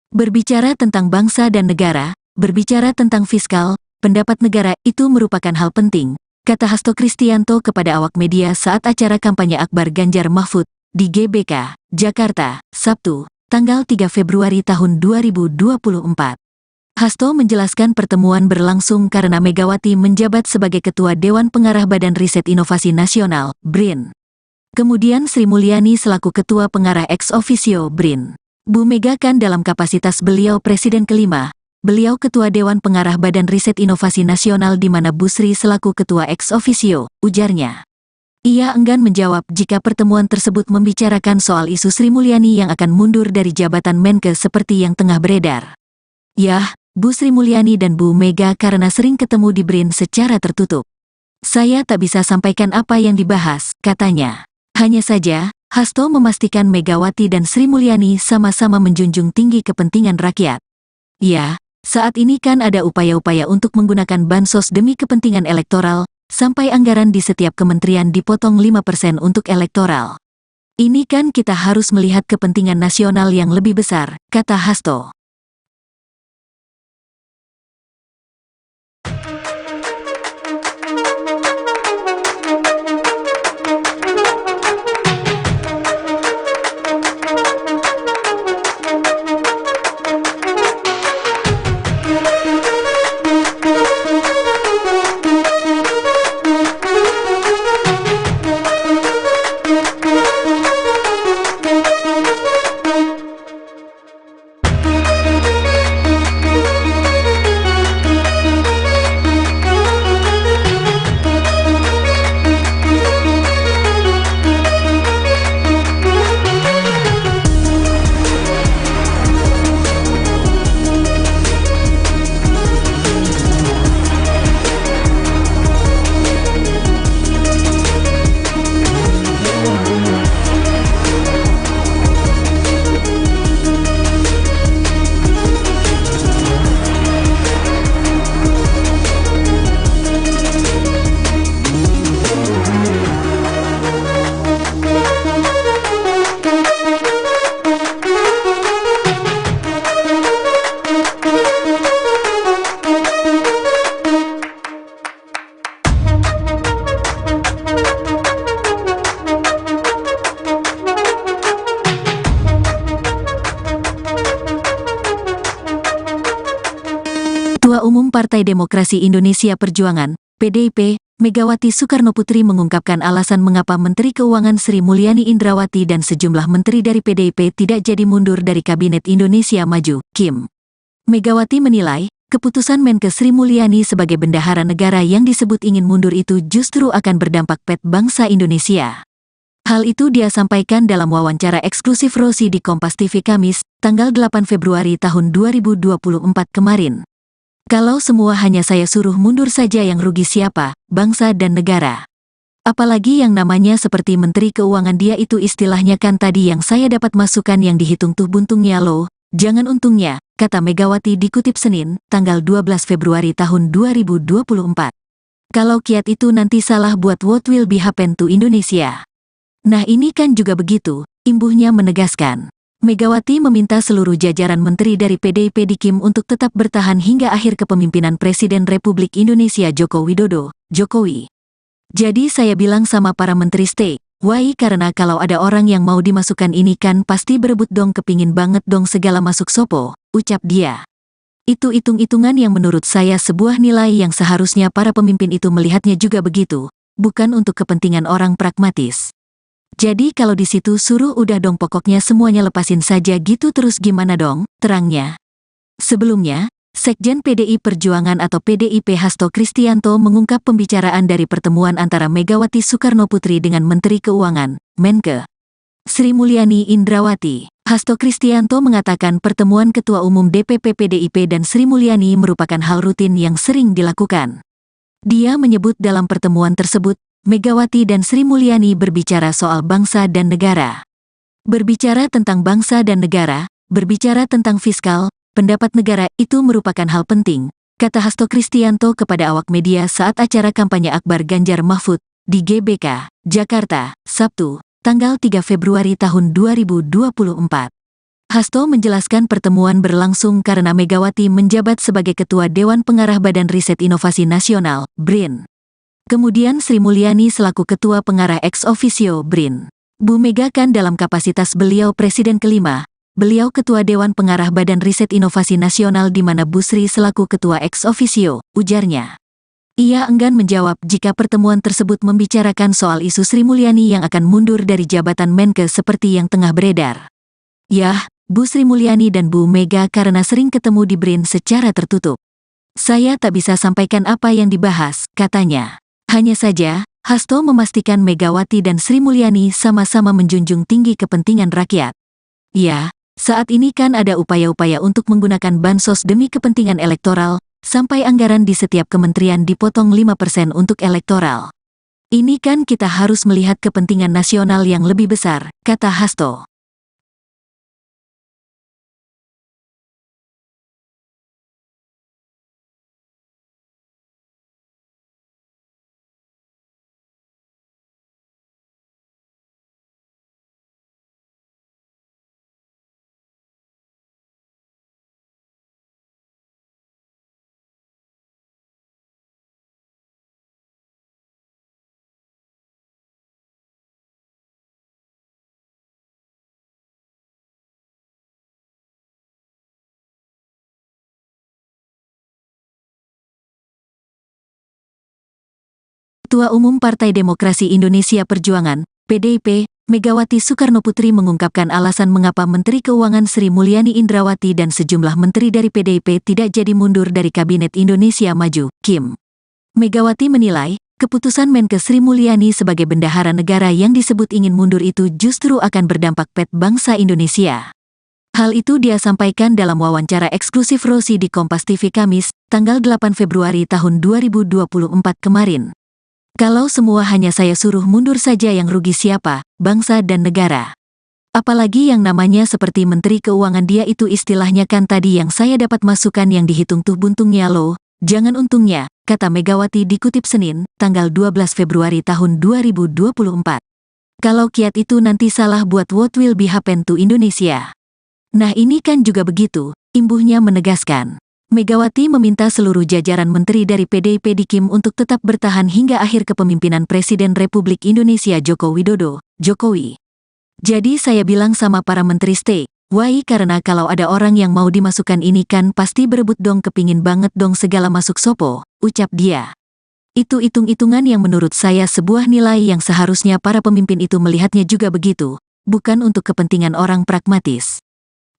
Berbicara tentang bangsa dan negara, berbicara tentang fiskal, pendapat negara itu merupakan hal penting, kata Hasto Kristianto kepada awak media saat acara kampanye Akbar Ganjar Mahfud di GBK, Jakarta, Sabtu, tanggal 3 Februari tahun 2024. Hasto menjelaskan pertemuan berlangsung karena Megawati menjabat sebagai Ketua Dewan Pengarah Badan Riset Inovasi Nasional, BRIN. Kemudian Sri Mulyani selaku Ketua Pengarah ex officio BRIN. Bu Mega kan dalam kapasitas beliau Presiden kelima, beliau Ketua Dewan Pengarah Badan Riset Inovasi Nasional di mana Bu Sri selaku Ketua ex officio, ujarnya. Ia enggan menjawab jika pertemuan tersebut membicarakan soal isu Sri Mulyani yang akan mundur dari jabatan Menke seperti yang tengah beredar. Yah, Bu Sri Mulyani dan Bu Mega karena sering ketemu di BRIN secara tertutup. Saya tak bisa sampaikan apa yang dibahas, katanya. Hanya saja, Hasto memastikan Megawati dan Sri Mulyani sama-sama menjunjung tinggi kepentingan rakyat. Ya, saat ini kan ada upaya-upaya untuk menggunakan bansos demi kepentingan elektoral, sampai anggaran di setiap kementerian dipotong 5% untuk elektoral. Ini kan kita harus melihat kepentingan nasional yang lebih besar, kata Hasto. Ketua Umum Partai Demokrasi Indonesia Perjuangan, PDIP, Megawati Soekarnoputri mengungkapkan alasan mengapa Menteri Keuangan Sri Mulyani Indrawati dan sejumlah menteri dari PDIP tidak jadi mundur dari Kabinet Indonesia Maju, KIM. Megawati menilai, keputusan Menkes Sri Mulyani sebagai bendahara negara yang disebut ingin mundur itu justru akan berdampak pada bangsa Indonesia. Hal itu dia sampaikan dalam wawancara eksklusif Rosi di Kompas TV Kamis, tanggal 8 Februari tahun 2024 kemarin. Kalau semua hanya saya suruh mundur saja yang rugi siapa, bangsa dan negara. Apalagi yang namanya seperti Menteri Keuangan dia itu istilahnya kan tadi yang saya dapat masukan yang dihitung tuh buntungnya loh, jangan untungnya, kata Megawati dikutip Senin, tanggal 12 Februari tahun 2024. Kalau kiat itu nanti salah buat what will be happen to Indonesia. Nah ini kan juga begitu, imbuhnya menegaskan. Megawati meminta seluruh jajaran menteri dari PDIP di KIM untuk tetap bertahan hingga akhir kepemimpinan Presiden Republik Indonesia Joko Widodo, Jokowi. Jadi saya bilang sama para menteri stay, why karena kalau ada orang yang mau dimasukkan ini kan pasti berebut dong kepingin banget dong segala masuk sopo, ucap dia. Itu hitung-hitungan yang menurut saya sebuah nilai yang seharusnya para pemimpin itu melihatnya juga begitu, bukan untuk kepentingan orang pragmatis. Jadi kalau di situ suruh udah dong pokoknya semuanya lepasin saja gitu terus gimana dong, terangnya. Sebelumnya, Sekjen PDI Perjuangan atau PDIP Hasto Kristianto mengungkap pembicaraan dari pertemuan antara Megawati Soekarnoputri dengan Menteri Keuangan, Menkes Sri Mulyani Indrawati. Hasto Kristianto mengatakan pertemuan Ketua Umum DPP PDIP dan Sri Mulyani merupakan hal rutin yang sering dilakukan. Dia menyebut dalam pertemuan tersebut, Megawati dan Sri Mulyani berbicara soal bangsa dan negara. Berbicara tentang bangsa dan negara, berbicara tentang fiskal, pendapat negara itu merupakan hal penting, kata Hasto Kristianto kepada awak media saat acara kampanye Akbar Ganjar Mahfud di GBK, Jakarta, Sabtu, tanggal 3 Februari tahun 2024. Hasto menjelaskan pertemuan berlangsung karena Megawati menjabat sebagai Ketua Dewan Pengarah Badan Riset Inovasi Nasional, BRIN. Kemudian Sri Mulyani selaku Ketua Pengarah ex officio BRIN. Bu Mega kan dalam kapasitas beliau Presiden kelima, beliau Ketua Dewan Pengarah Badan Riset Inovasi Nasional di mana Bu Sri selaku Ketua ex officio, ujarnya. Ia enggan menjawab jika pertemuan tersebut membicarakan soal isu Sri Mulyani yang akan mundur dari jabatan Menkes seperti yang tengah beredar. Yah, Bu Sri Mulyani dan Bu Mega karena sering ketemu di BRIN secara tertutup. Saya tak bisa sampaikan apa yang dibahas, katanya. Hanya saja, Hasto memastikan Megawati dan Sri Mulyani sama-sama menjunjung tinggi kepentingan rakyat. Ya, saat ini kan ada upaya-upaya untuk menggunakan bansos demi kepentingan elektoral, sampai anggaran di setiap kementerian dipotong 5% untuk elektoral. Ini kan kita harus melihat kepentingan nasional yang lebih besar, kata Hasto. Ketua Umum Partai Demokrasi Indonesia Perjuangan, PDIP, Megawati Soekarnoputri mengungkapkan alasan mengapa Menteri Keuangan Sri Mulyani Indrawati dan sejumlah menteri dari PDIP tidak jadi mundur dari Kabinet Indonesia Maju, KIM. Megawati menilai, keputusan Menkes Sri Mulyani sebagai bendahara negara yang disebut ingin mundur itu justru akan berdampak pada bangsa Indonesia. Hal itu dia sampaikan dalam wawancara eksklusif Rosi di Kompas TV Kamis, tanggal 8 Februari tahun 2024 kemarin. Kalau semua hanya saya suruh mundur saja yang rugi siapa, bangsa dan negara. Apalagi yang namanya seperti Menteri Keuangan dia itu istilahnya kan tadi yang saya dapat masukan yang dihitung tuh buntungnya loh, jangan untungnya, kata Megawati dikutip Senin, tanggal 12 Februari tahun 2024. Kalau kiat itu nanti salah buat what will be happen to Indonesia. Nah ini kan juga begitu, imbuhnya menegaskan. Megawati meminta seluruh jajaran menteri dari PDIP di KIM untuk tetap bertahan hingga akhir kepemimpinan Presiden Republik Indonesia Joko Widodo, Jokowi. Jadi saya bilang sama para menteri stay, Why karena kalau ada orang yang mau dimasukkan ini kan pasti berebut dong, kepingin banget dong segala masuk sopo, ucap dia. Itu hitung-hitungan yang menurut saya sebuah nilai yang seharusnya para pemimpin itu melihatnya juga begitu, bukan untuk kepentingan orang pragmatis.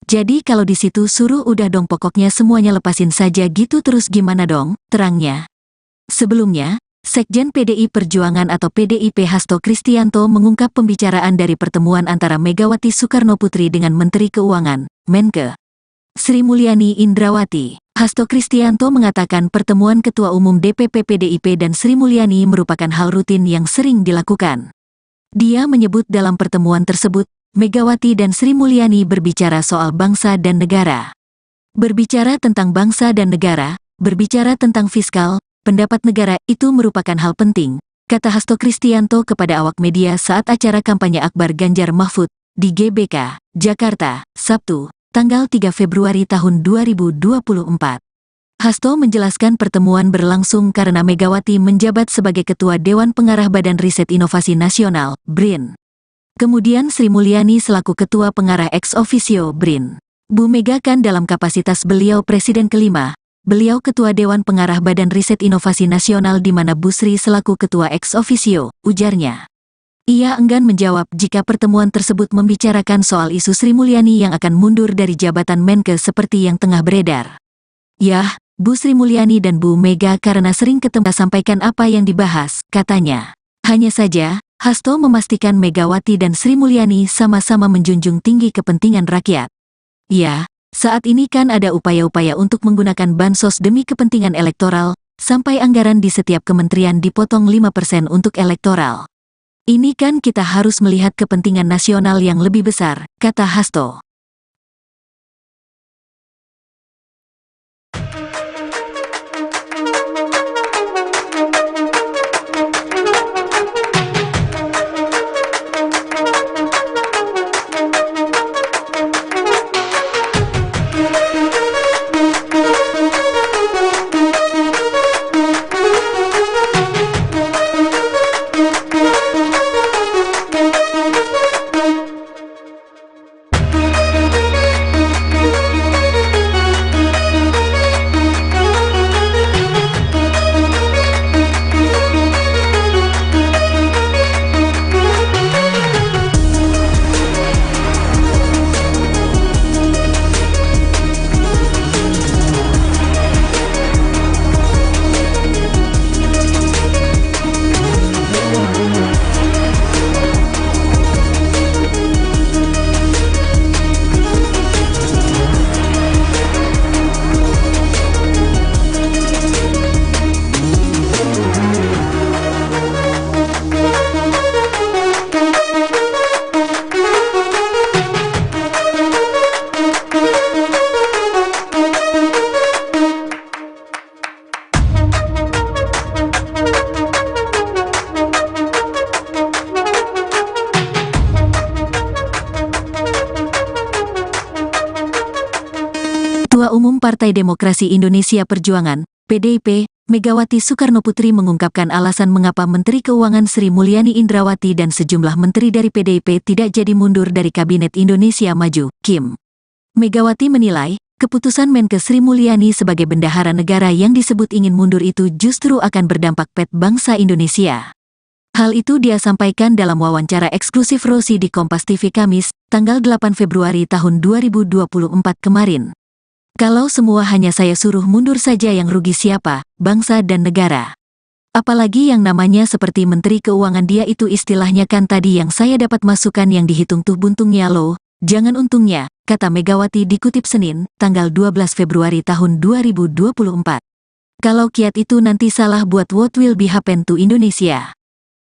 Jadi kalau di situ suruh udah dong pokoknya semuanya lepasin saja gitu, terus gimana dong, terangnya. Sebelumnya, Sekjen PDI Perjuangan atau PDIP Hasto Kristianto mengungkap pembicaraan dari pertemuan antara Megawati Soekarnoputri dengan Menteri Keuangan, Menke, Sri Mulyani Indrawati. Hasto Kristianto mengatakan pertemuan Ketua Umum DPP PDIP dan Sri Mulyani merupakan hal rutin yang sering dilakukan. Dia menyebut dalam pertemuan tersebut, Megawati dan Sri Mulyani berbicara soal bangsa dan negara. Berbicara tentang bangsa dan negara, berbicara tentang fiskal, pendapat negara itu merupakan hal penting, kata Hasto Kristianto kepada awak media saat acara kampanye Akbar Ganjar Mahfud di GBK, Jakarta, Sabtu, tanggal 3 Februari tahun 2024. Hasto menjelaskan pertemuan berlangsung karena Megawati menjabat sebagai Ketua Dewan Pengarah Badan Riset Inovasi Nasional, BRIN. Kemudian Sri Mulyani selaku Ketua Pengarah ex officio BRIN. Bu Mega kan dalam kapasitas beliau Presiden kelima, beliau Ketua Dewan Pengarah Badan Riset Inovasi Nasional di mana Bu Sri selaku Ketua ex officio, ujarnya. Ia enggan menjawab jika pertemuan tersebut membicarakan soal isu Sri Mulyani yang akan mundur dari jabatan Menke seperti yang tengah beredar. Yah, Bu Sri Mulyani dan Bu Mega karena sering ketemu sampaikan apa yang dibahas, katanya. Hanya saja, Hasto memastikan Megawati dan Sri Mulyani sama-sama menjunjung tinggi kepentingan rakyat. Ya, saat ini kan ada upaya-upaya untuk menggunakan bansos demi kepentingan elektoral, sampai anggaran di setiap kementerian dipotong 5% untuk elektoral. Ini kan kita harus melihat kepentingan nasional yang lebih besar, kata Hasto. Ketua Umum Partai Demokrasi Indonesia Perjuangan, PDIP, Megawati Soekarnoputri mengungkapkan alasan mengapa Menteri Keuangan Sri Mulyani Indrawati dan sejumlah menteri dari PDIP tidak jadi mundur dari Kabinet Indonesia Maju, KIM. Megawati menilai, keputusan Menke Sri Mulyani sebagai bendahara negara yang disebut ingin mundur itu justru akan berdampak pada bangsa Indonesia. Hal itu dia sampaikan dalam wawancara eksklusif Rosi di Kompas TV Kamis, tanggal 8 Februari tahun 2024 kemarin. Kalau semua hanya saya suruh mundur saja yang rugi siapa, bangsa dan negara. Apalagi yang namanya seperti Menteri Keuangan dia itu istilahnya kan tadi yang saya dapat masukan yang dihitung tuh buntungnya loh, jangan untungnya, kata Megawati dikutip Senin, tanggal 12 Februari tahun 2024. Kalau kiat itu nanti salah buat what will be happen to Indonesia.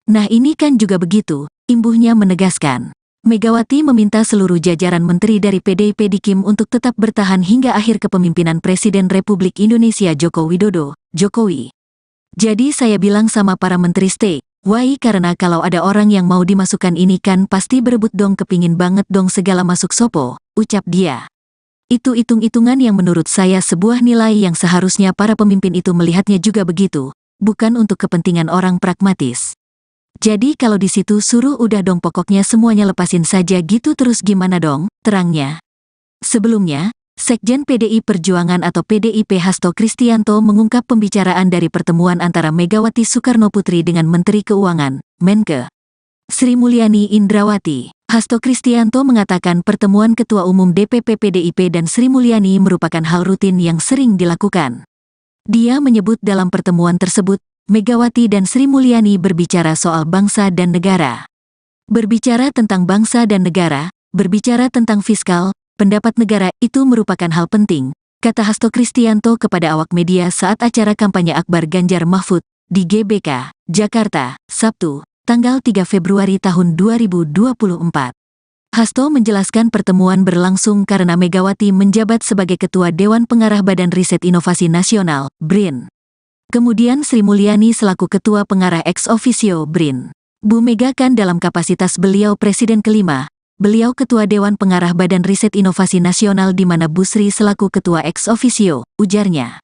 Nah ini kan juga begitu, imbuhnya menegaskan. Megawati meminta seluruh jajaran menteri dari PDIP di KIM untuk tetap bertahan hingga akhir kepemimpinan Presiden Republik Indonesia Joko Widodo, Jokowi. Jadi saya bilang sama para menteri stay, why karena kalau ada orang yang mau dimasukkan ini kan pasti berebut dong, kepingin banget dong segala masuk sopo, ucap dia. Itu hitung-hitungan yang menurut saya sebuah nilai yang seharusnya para pemimpin itu melihatnya juga begitu, bukan untuk kepentingan orang pragmatis. Jadi kalau di situ suruh udah dong pokoknya semuanya lepasin saja gitu, terus gimana dong, terangnya. Sebelumnya, Sekjen PDI Perjuangan atau PDIP Hasto Kristianto mengungkap pembicaraan dari pertemuan antara Megawati Soekarnoputri dengan Menteri Keuangan, Menke, Sri Mulyani Indrawati. Hasto Kristianto mengatakan pertemuan Ketua Umum DPP PDIP dan Sri Mulyani merupakan hal rutin yang sering dilakukan. Dia menyebut dalam pertemuan tersebut, Megawati dan Sri Mulyani berbicara soal bangsa dan negara. Berbicara tentang bangsa dan negara, berbicara tentang fiskal, pendapat negara itu merupakan hal penting, kata Hasto Kristianto kepada awak media saat acara kampanye Akbar Ganjar Mahfud di GBK, Jakarta, Sabtu, tanggal 3 Februari tahun 2024. Hasto menjelaskan pertemuan berlangsung karena Megawati menjabat sebagai Ketua Dewan Pengarah Badan Riset Inovasi Nasional, BRIN. Kemudian Sri Mulyani selaku Ketua Pengarah ex officio BRIN. Bu Mega kan dalam kapasitas beliau Presiden kelima, beliau Ketua Dewan Pengarah Badan Riset Inovasi Nasional di mana Bu Sri selaku Ketua ex officio, ujarnya.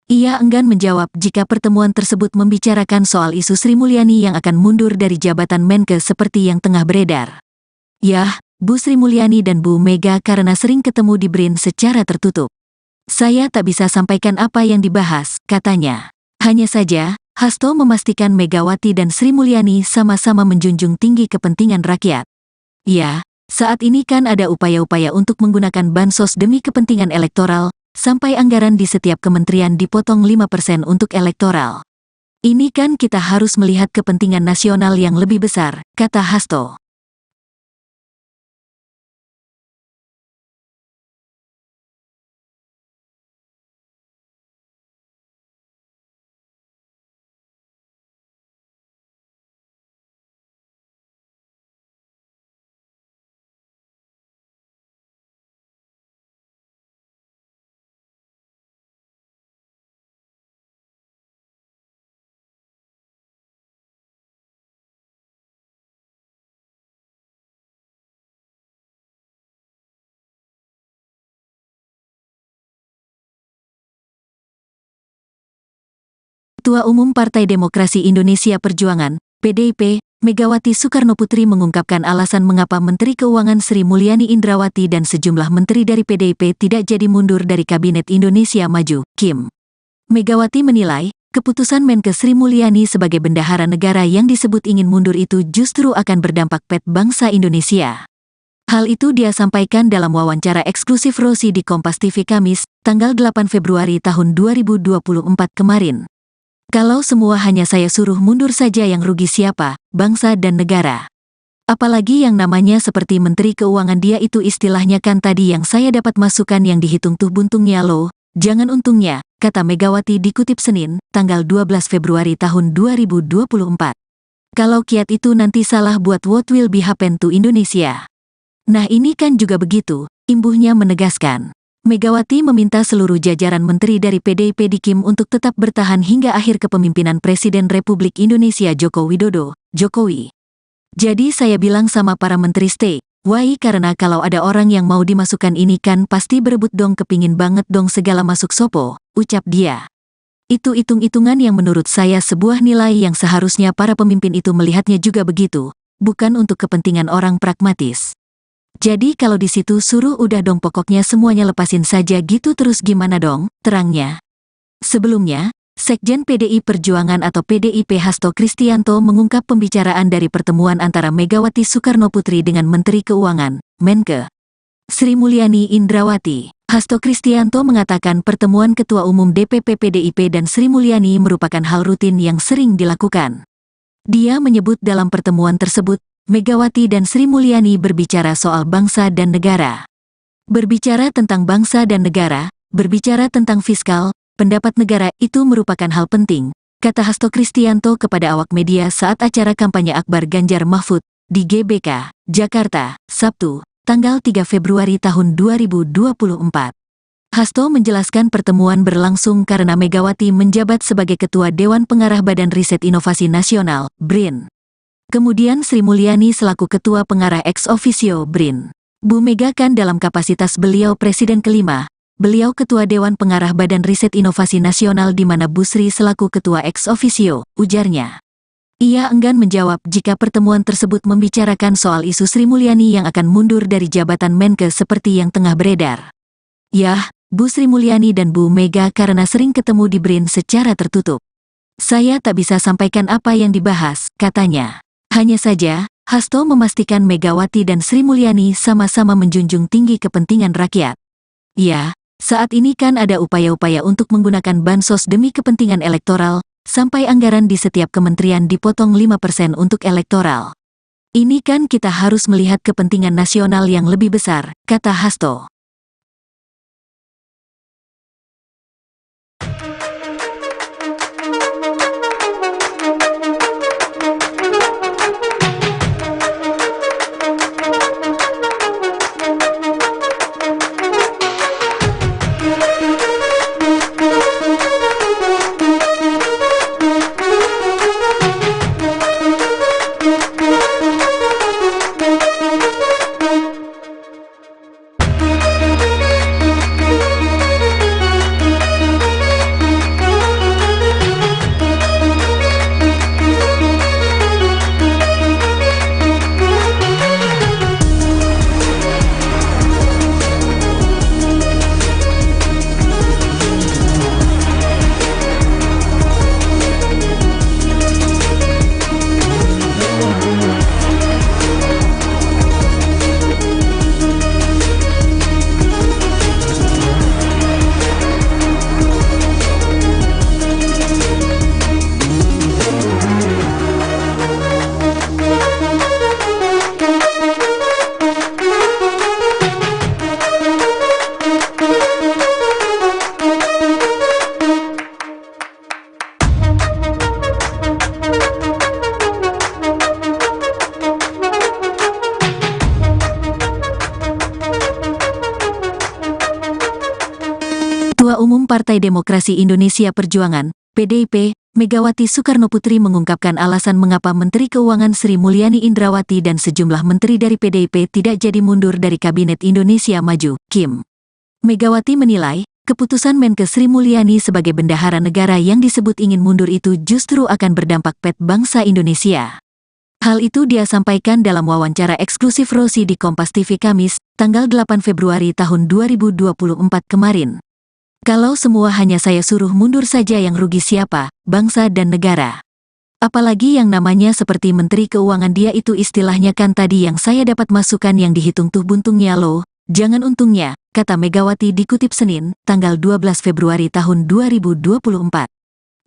Ia enggan menjawab jika pertemuan tersebut membicarakan soal isu Sri Mulyani yang akan mundur dari jabatan Menke seperti yang tengah beredar. Yah, Bu Sri Mulyani dan Bu Mega karena sering ketemu di BRIN secara tertutup. Saya tak bisa sampaikan apa yang dibahas, katanya. Hanya saja, Hasto memastikan Megawati dan Sri Mulyani sama-sama menjunjung tinggi kepentingan rakyat. Ya, saat ini kan ada upaya-upaya untuk menggunakan bansos demi kepentingan elektoral, sampai anggaran di setiap kementerian dipotong 5% untuk elektoral. Ini kan kita harus melihat kepentingan nasional yang lebih besar, kata Hasto. Ketua Umum Partai Demokrasi Indonesia Perjuangan, PDIP, Megawati Soekarnoputri mengungkapkan alasan mengapa Menteri Keuangan Sri Mulyani Indrawati dan sejumlah menteri dari PDIP tidak jadi mundur dari Kabinet Indonesia Maju, KIM. Megawati menilai, keputusan Menke Sri Mulyani sebagai bendahara negara yang disebut ingin mundur itu justru akan berdampak pada bangsa Indonesia. Hal itu dia sampaikan dalam wawancara eksklusif Rosi di Kompas TV Kamis, tanggal 8 Februari tahun 2024 kemarin. Kalau semua hanya saya suruh mundur saja yang rugi siapa, bangsa dan negara. Apalagi yang namanya seperti Menteri Keuangan dia itu istilahnya kan tadi yang saya dapat masukan yang dihitung tuh buntungnya loh, jangan untungnya, kata Megawati dikutip Senin, tanggal 12 Februari tahun 2024. Kalau kiat itu nanti salah buat what will be happen to Indonesia. Nah ini kan juga begitu, imbuhnya menegaskan. Megawati meminta seluruh jajaran menteri dari PDIP di KIM untuk tetap bertahan hingga akhir kepemimpinan Presiden Republik Indonesia Joko Widodo, Jokowi. Jadi saya bilang sama para menteri stay, why karena kalau ada orang yang mau dimasukkan ini kan pasti berebut dong kepingin banget dong segala masuk sopo, ucap dia. Itu hitung-hitungan yang menurut saya sebuah nilai yang seharusnya para pemimpin itu melihatnya juga begitu, bukan untuk kepentingan orang pragmatis. Jadi kalau di situ suruh udah dong pokoknya semuanya lepasin saja gitu terus gimana dong, terangnya. Sebelumnya, Sekjen PDI Perjuangan atau PDIP Hasto Kristianto mengungkap pembicaraan dari pertemuan antara Megawati Soekarnoputri dengan Menteri Keuangan, Menke, Sri Mulyani Indrawati. Hasto Kristianto mengatakan pertemuan Ketua Umum DPP PDIP dan Sri Mulyani merupakan hal rutin yang sering dilakukan. Dia menyebut dalam pertemuan tersebut, Megawati dan Sri Mulyani berbicara soal bangsa dan negara. Berbicara tentang bangsa dan negara, berbicara tentang fiskal, pendapat negara itu merupakan hal penting, kata Hasto Kristianto kepada awak media saat acara kampanye Akbar Ganjar Mahfud di GBK, Jakarta, Sabtu, tanggal 3 Februari tahun 2024. Hasto menjelaskan pertemuan berlangsung karena Megawati menjabat sebagai Ketua Dewan Pengarah Badan Riset Inovasi Nasional, BRIN. Kemudian Sri Mulyani selaku Ketua Pengarah ex officio BRIN. Bu Mega kan dalam kapasitas beliau Presiden kelima, beliau Ketua Dewan Pengarah Badan Riset Inovasi Nasional di mana Bu Sri selaku Ketua ex officio, ujarnya. Ia enggan menjawab jika pertemuan tersebut membicarakan soal isu Sri Mulyani yang akan mundur dari jabatan Menke seperti yang tengah beredar. Yah, Bu Sri Mulyani dan Bu Mega karena sering ketemu di BRIN secara tertutup. Saya tak bisa sampaikan apa yang dibahas, katanya. Hanya saja, Hasto memastikan Megawati dan Sri Mulyani sama-sama menjunjung tinggi kepentingan rakyat. Ya, saat ini kan ada upaya-upaya untuk menggunakan bansos demi kepentingan elektoral, sampai anggaran di setiap kementerian dipotong 5% untuk elektoral. Ini kan kita harus melihat kepentingan nasional yang lebih besar, kata Hasto. Ketua Umum Partai Demokrasi Indonesia Perjuangan, PDIP, Megawati Soekarnoputri mengungkapkan alasan mengapa Menteri Keuangan Sri Mulyani Indrawati dan sejumlah menteri dari PDIP tidak jadi mundur dari Kabinet Indonesia Maju, KIM. Megawati menilai, keputusan Menke Sri Mulyani sebagai bendahara negara yang disebut ingin mundur itu justru akan berdampak pada bangsa Indonesia. Hal itu dia sampaikan dalam wawancara eksklusif Rosi di Kompas TV Kamis, tanggal 8 Februari tahun 2024 kemarin. Kalau semua hanya saya suruh mundur saja yang rugi siapa, bangsa dan negara. Apalagi yang namanya seperti Menteri Keuangan dia itu istilahnya kan tadi yang saya dapat masukan yang dihitung tuh buntungnya loh, jangan untungnya, kata Megawati dikutip Senin, tanggal 12 Februari tahun 2024.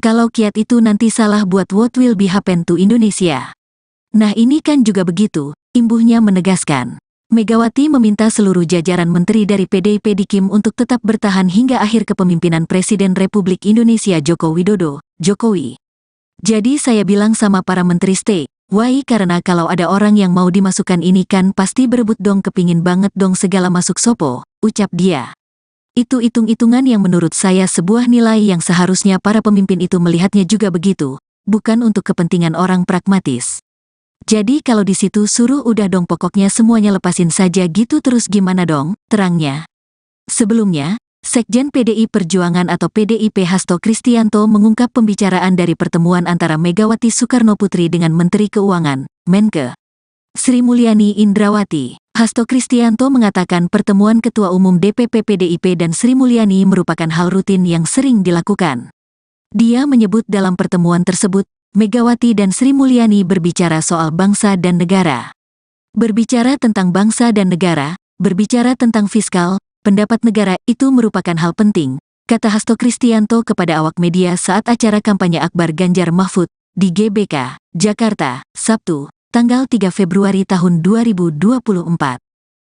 Kalau kiat itu nanti salah buat what will be happen to Indonesia. Nah ini kan juga begitu, imbuhnya menegaskan. Megawati meminta seluruh jajaran menteri dari PDIP di KIM untuk tetap bertahan hingga akhir kepemimpinan Presiden Republik Indonesia Joko Widodo, Jokowi. Jadi saya bilang sama para menteri stay, why karena kalau ada orang yang mau dimasukkan ini kan pasti berebut dong kepingin banget dong segala masuk sopo, ucap dia. Itu hitung-hitungan yang menurut saya sebuah nilai yang seharusnya para pemimpin itu melihatnya juga begitu, bukan untuk kepentingan orang pragmatis. Jadi kalau di situ suruh udah dong pokoknya semuanya lepasin saja gitu terus gimana dong, terangnya. Sebelumnya, Sekjen PDI Perjuangan atau PDIP Hasto Kristianto mengungkap pembicaraan dari pertemuan antara Megawati Soekarnoputri dengan Menteri Keuangan, Menke Sri Mulyani Indrawati. Hasto Kristianto mengatakan pertemuan Ketua Umum DPP PDIP dan Sri Mulyani merupakan hal rutin yang sering dilakukan. Dia menyebut dalam pertemuan tersebut, Megawati dan Sri Mulyani berbicara soal bangsa dan negara. Berbicara tentang bangsa dan negara, berbicara tentang fiskal, pendapat negara itu merupakan hal penting, kata Hasto Kristianto kepada awak media saat acara kampanye Akbar Ganjar Mahfud di GBK, Jakarta, Sabtu, tanggal 3 Februari tahun 2024.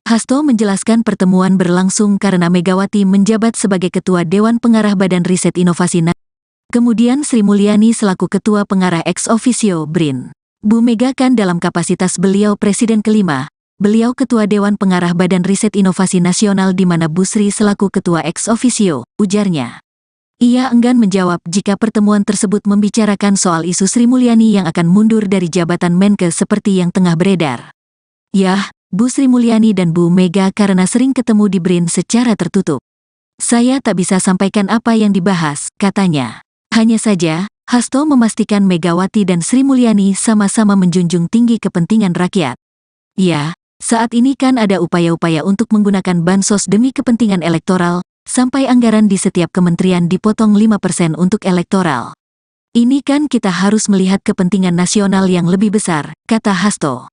Hasto menjelaskan pertemuan berlangsung karena Megawati menjabat sebagai Ketua Dewan Pengarah Badan Riset Inovasi Nasional. Kemudian Sri Mulyani selaku Ketua Pengarah ex officio BRIN. Bu Mega kan dalam kapasitas beliau Presiden kelima, beliau Ketua Dewan Pengarah Badan Riset Inovasi Nasional di mana Bu Sri selaku Ketua ex officio, ujarnya. Ia enggan menjawab jika pertemuan tersebut membicarakan soal isu Sri Mulyani yang akan mundur dari jabatan Menke seperti yang tengah beredar. Yah, Bu Sri Mulyani dan Bu Mega karena sering ketemu di BRIN secara tertutup. Saya tak bisa sampaikan apa yang dibahas, katanya. Hanya saja, Hasto memastikan Megawati dan Sri Mulyani sama-sama menjunjung tinggi kepentingan rakyat. Ya, saat ini kan ada upaya-upaya untuk menggunakan bansos demi kepentingan elektoral, sampai anggaran di setiap kementerian dipotong 5% untuk elektoral. Ini kan kita harus melihat kepentingan nasional yang lebih besar, kata Hasto.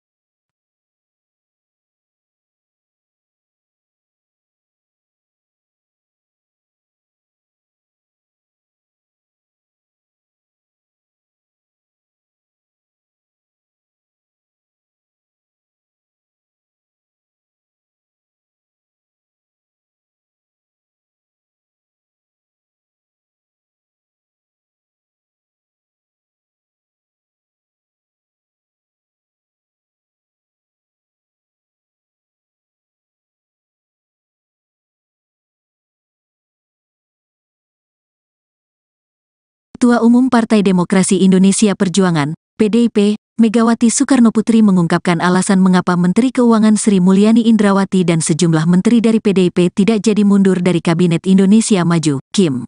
Ketua Umum Partai Demokrasi Indonesia Perjuangan, PDIP, Megawati Soekarnoputri mengungkapkan alasan mengapa Menteri Keuangan Sri Mulyani Indrawati dan sejumlah menteri dari PDIP tidak jadi mundur dari Kabinet Indonesia Maju, KIM.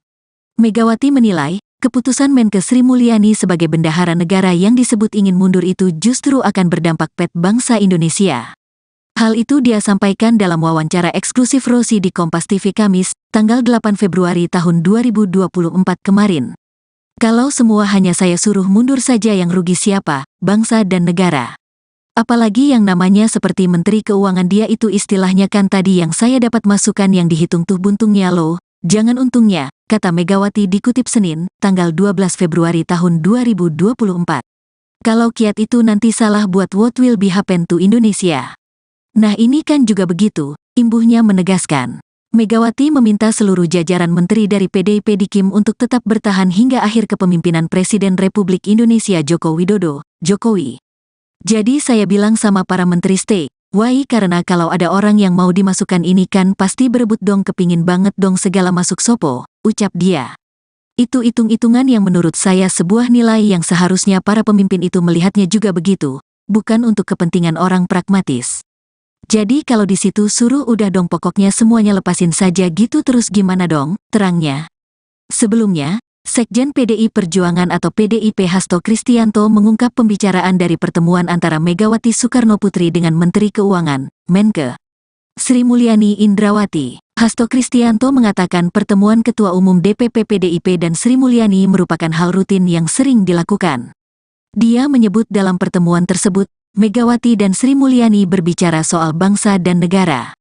Megawati menilai, keputusan Menkes Sri Mulyani sebagai bendahara negara yang disebut ingin mundur itu justru akan berdampak pet bangsa Indonesia. Hal itu dia sampaikan dalam wawancara eksklusif Rosi di Kompas TV Kamis, tanggal 8 Februari tahun 2024 kemarin. Kalau semua hanya saya suruh mundur saja yang rugi siapa, bangsa dan negara. Apalagi yang namanya seperti Menteri Keuangan dia itu istilahnya kan tadi yang saya dapat masukan yang dihitung tuh buntungnya loh, jangan untungnya, kata Megawati dikutip Senin, tanggal 12 Februari tahun 2024. Kalau kiat itu nanti salah buat what will be happen to Indonesia. Nah ini kan juga begitu, imbuhnya menegaskan. Megawati meminta seluruh jajaran menteri dari PDIP di KIM untuk tetap bertahan hingga akhir kepemimpinan Presiden Republik Indonesia Joko Widodo, Jokowi. Jadi saya bilang sama para menteri stay, why karena kalau ada orang yang mau dimasukkan ini kan pasti berebut dong kepingin banget dong segala masuk sopo, ucap dia. Itu hitung-hitungan yang menurut saya sebuah nilai yang seharusnya para pemimpin itu melihatnya juga begitu, bukan untuk kepentingan orang pragmatis. Jadi kalau di situ suruh udah dong pokoknya semuanya lepasin saja gitu terus gimana dong, terangnya. Sebelumnya, Sekjen PDI Perjuangan atau PDIP Hasto Kristianto mengungkap pembicaraan dari pertemuan antara Megawati Soekarnoputri dengan Menteri Keuangan, Menke Sri Mulyani Indrawati. Hasto Kristianto mengatakan pertemuan Ketua Umum DPP PDIP dan Sri Mulyani merupakan hal rutin yang sering dilakukan. Dia menyebut dalam pertemuan tersebut, Megawati dan Sri Mulyani berbicara soal bangsa dan negara.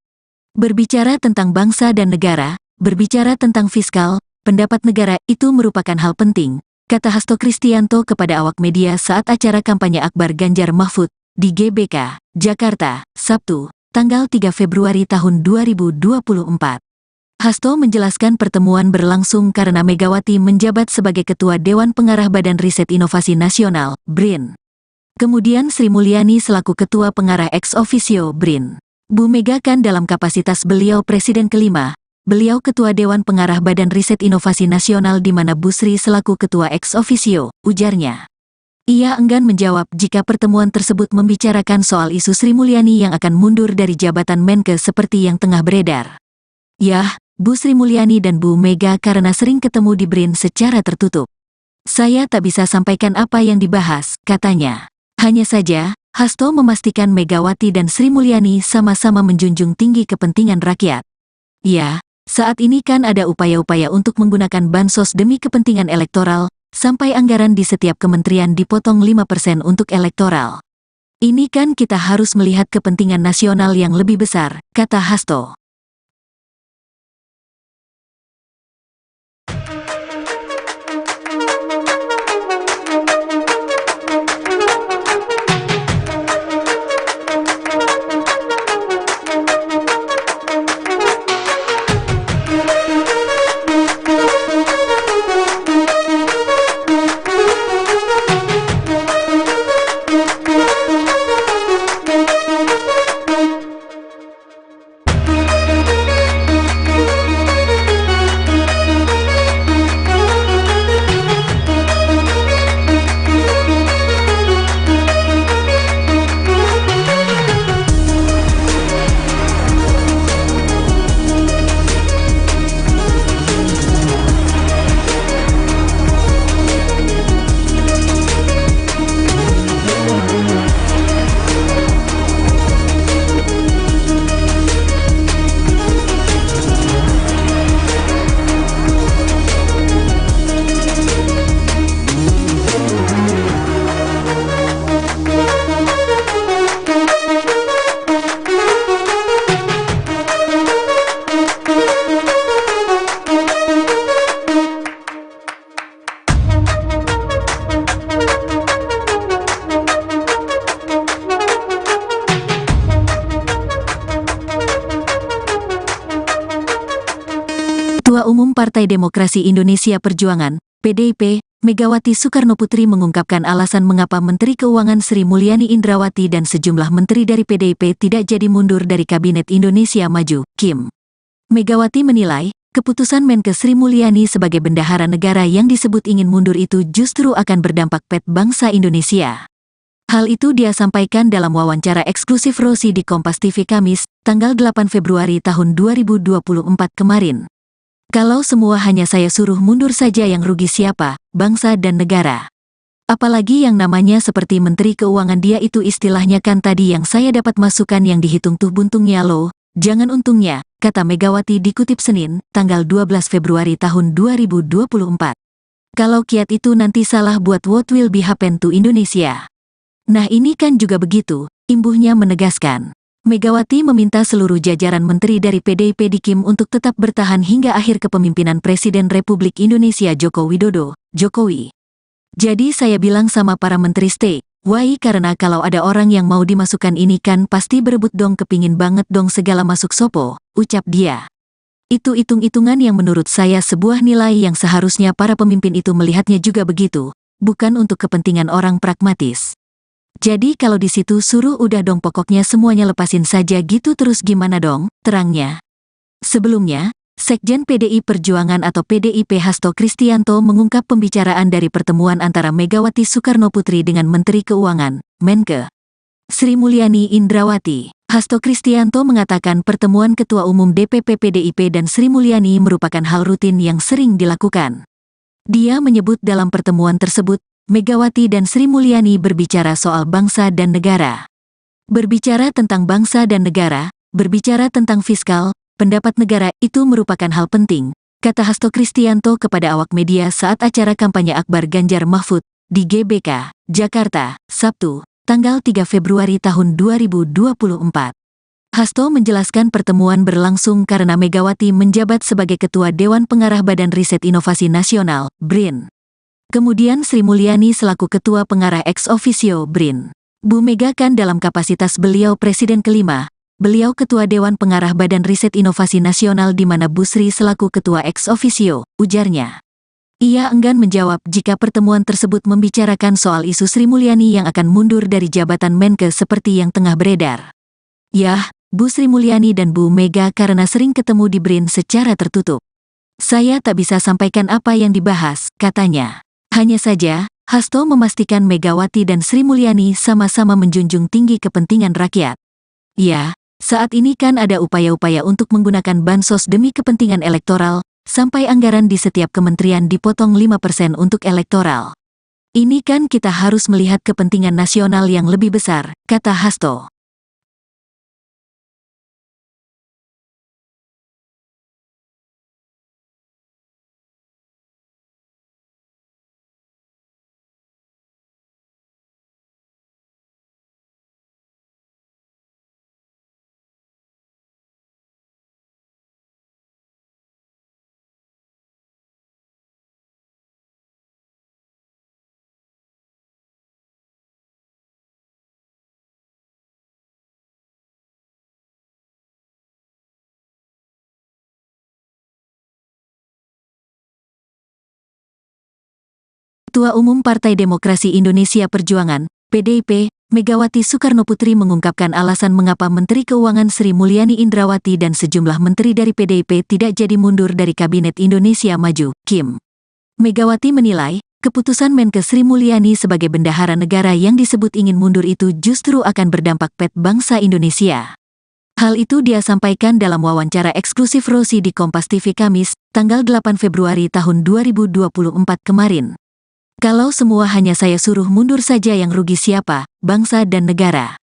Berbicara tentang bangsa dan negara, berbicara tentang fiskal, pendapat negara itu merupakan hal penting, kata Hasto Kristianto kepada awak media saat acara kampanye Akbar Ganjar Mahfud di GBK, Jakarta, Sabtu, tanggal 3 Februari tahun 2024. Hasto menjelaskan pertemuan berlangsung karena Megawati menjabat sebagai Ketua Dewan Pengarah Badan Riset Inovasi Nasional, BRIN. Kemudian Sri Mulyani selaku Ketua Pengarah ex officio BRIN. Bu Mega kan dalam kapasitas beliau Presiden kelima, beliau Ketua Dewan Pengarah Badan Riset Inovasi Nasional di mana Bu Sri selaku Ketua ex officio, ujarnya. Ia enggan menjawab jika pertemuan tersebut membicarakan soal isu Sri Mulyani yang akan mundur dari jabatan Menke seperti yang tengah beredar. Yah, Bu Sri Mulyani dan Bu Mega karena sering ketemu di BRIN secara tertutup. Saya tak bisa sampaikan apa yang dibahas, katanya. Hanya saja, Hasto memastikan Megawati dan Sri Mulyani sama-sama menjunjung tinggi kepentingan rakyat. Ya, saat ini kan ada upaya-upaya untuk menggunakan bansos demi kepentingan elektoral, sampai anggaran di setiap kementerian dipotong 5% untuk elektoral. Ini kan kita harus melihat kepentingan nasional yang lebih besar, kata Hasto. Partai Demokrasi Indonesia Perjuangan, PDIP, Megawati Soekarnoputri mengungkapkan alasan mengapa Menteri Keuangan Sri Mulyani Indrawati dan sejumlah menteri dari PDIP tidak jadi mundur dari Kabinet Indonesia Maju, KIM. Megawati menilai, keputusan Menkes Sri Mulyani sebagai bendahara negara yang disebut ingin mundur itu justru akan berdampak pada bangsa Indonesia. Hal itu dia sampaikan dalam wawancara eksklusif Rosi di Kompas TV Kamis, tanggal 8 Februari tahun 2024 kemarin. Kalau semua hanya saya suruh mundur saja yang rugi siapa, bangsa dan negara. Apalagi yang namanya seperti Menteri Keuangan dia itu istilahnya kan tadi yang saya dapat masukan yang dihitung tuh buntungnya loh, jangan untungnya, kata Megawati dikutip Senin, tanggal 12 Februari tahun 2024. Kalau kiat itu nanti salah buat what will be happen to Indonesia. Nah ini kan juga begitu, imbuhnya menegaskan. Megawati meminta seluruh jajaran menteri dari PDIP di KIM untuk tetap bertahan hingga akhir kepemimpinan Presiden Republik Indonesia Joko Widodo, Jokowi. Jadi saya bilang sama para menteri stay, why karena kalau ada orang yang mau dimasukkan ini kan pasti berebut dong kepingin banget dong segala masuk sopo, ucap dia. Itu hitung-hitungan yang menurut saya sebuah nilai yang seharusnya para pemimpin itu melihatnya juga begitu, bukan untuk kepentingan orang pragmatis. Jadi kalau di situ suruh udah dong pokoknya semuanya lepasin saja gitu terus gimana dong, terangnya. Sebelumnya, Sekjen PDI Perjuangan atau PDIP Hasto Kristianto mengungkap pembicaraan dari pertemuan antara Megawati Soekarnoputri dengan Menteri Keuangan, Menkes Sri Mulyani Indrawati. Hasto Kristianto mengatakan pertemuan Ketua Umum DPP PDIP dan Sri Mulyani merupakan hal rutin yang sering dilakukan. Dia menyebut dalam pertemuan tersebut, Megawati dan Sri Mulyani berbicara soal bangsa dan negara. Berbicara tentang bangsa dan negara, berbicara tentang fiskal, pendapat negara itu merupakan hal penting, kata Hasto Kristianto kepada awak media saat acara kampanye Akbar Ganjar Mahfud di GBK, Jakarta, Sabtu, tanggal 3 Februari tahun 2024. Hasto menjelaskan pertemuan berlangsung karena Megawati menjabat sebagai Ketua Dewan Pengarah Badan Riset Inovasi Nasional, BRIN. Kemudian Sri Mulyani selaku Ketua Pengarah ex officio BRIN. Bu Mega kan dalam kapasitas beliau Presiden kelima, beliau Ketua Dewan Pengarah Badan Riset Inovasi Nasional di mana Bu Sri selaku Ketua ex officio, ujarnya. Ia enggan menjawab jika pertemuan tersebut membicarakan soal isu Sri Mulyani yang akan mundur dari jabatan Menkes seperti yang tengah beredar. Yah, Bu Sri Mulyani dan Bu Mega karena sering ketemu di BRIN secara tertutup. Saya tak bisa sampaikan apa yang dibahas, katanya. Hanya saja, Hasto memastikan Megawati dan Sri Mulyani sama-sama menjunjung tinggi kepentingan rakyat. Ya, saat ini kan ada upaya-upaya untuk menggunakan bansos demi kepentingan elektoral, sampai anggaran di setiap kementerian dipotong 5% untuk elektoral. Ini kan kita harus melihat kepentingan nasional yang lebih besar, kata Hasto. Ketua Umum Partai Demokrasi Indonesia Perjuangan, PDIP, Megawati Soekarnoputri mengungkapkan alasan mengapa Menteri Keuangan Sri Mulyani Indrawati dan sejumlah menteri dari PDIP tidak jadi mundur dari Kabinet Indonesia Maju, KIM. Megawati menilai, keputusan Menkes Sri Mulyani sebagai bendahara negara yang disebut ingin mundur itu justru akan berdampak pada bangsa Indonesia. Hal itu dia sampaikan dalam wawancara eksklusif Rosi di Kompas TV Kamis, tanggal 8 Februari tahun 2024 kemarin. Kalau semua hanya saya suruh mundur saja yang rugi siapa, bangsa dan negara.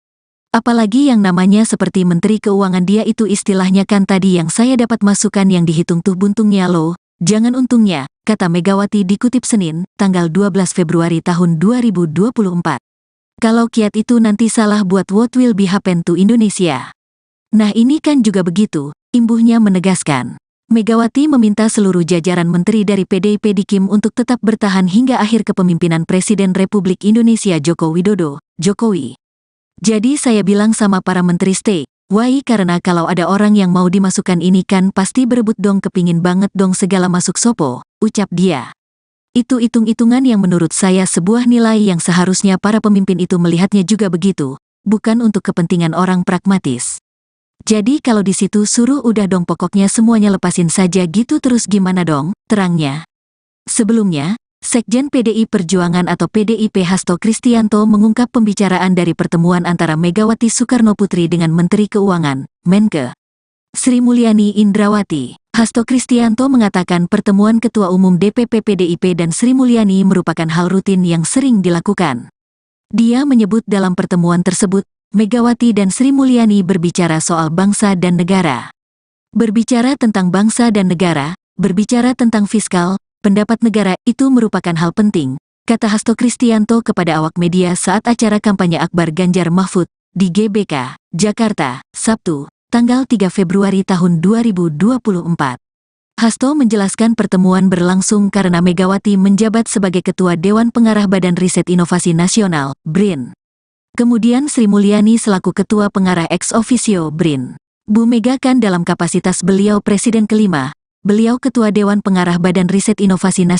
Apalagi yang namanya seperti Menteri Keuangan dia itu istilahnya kan tadi yang saya dapat masukan yang dihitung tuh buntungnya loh, jangan untungnya, kata Megawati dikutip Senin, tanggal 12 Februari tahun 2024. Kalau kiat itu nanti salah buat what will be happen to Indonesia. Nah ini kan juga begitu, imbuhnya menegaskan. Megawati meminta seluruh jajaran menteri dari PDIP di KIM untuk tetap bertahan hingga akhir kepemimpinan Presiden Republik Indonesia Joko Widodo, Jokowi. Jadi saya bilang sama para menteri stay, Why karena kalau ada orang yang mau dimasukkan ini kan pasti berebut dong kepingin banget dong segala masuk sopo, ucap dia. Itu hitung-hitungan yang menurut saya sebuah nilai yang seharusnya para pemimpin itu melihatnya juga begitu, bukan untuk kepentingan orang pragmatis. Jadi kalau di situ suruh udah dong pokoknya semuanya lepasin saja gitu terus gimana dong, terangnya. Sebelumnya, Sekjen PDI Perjuangan atau PDIP Hasto Kristianto mengungkap pembicaraan dari pertemuan antara Megawati Soekarnoputri dengan Menteri Keuangan, Menke, Sri Mulyani Indrawati. Hasto Kristianto mengatakan pertemuan Ketua Umum DPP PDIP dan Sri Mulyani merupakan hal rutin yang sering dilakukan. Dia menyebut dalam pertemuan tersebut, Megawati dan Sri Mulyani berbicara soal bangsa dan negara. Berbicara tentang bangsa dan negara, berbicara tentang fiskal, pendapat negara itu merupakan hal penting, kata Hasto Kristianto kepada awak media saat acara kampanye Akbar Ganjar Mahfud di GBK, Jakarta, Sabtu, tanggal 3 Februari tahun 2024. Hasto menjelaskan pertemuan berlangsung karena Megawati menjabat sebagai Ketua Dewan Pengarah Badan Riset Inovasi Nasional, BRIN. Kemudian Sri Mulyani selaku Ketua Pengarah ex officio BRIN. Bu Mega kan dalam kapasitas beliau Presiden kelima, beliau Ketua Dewan Pengarah Badan Riset Inovasi Nasional.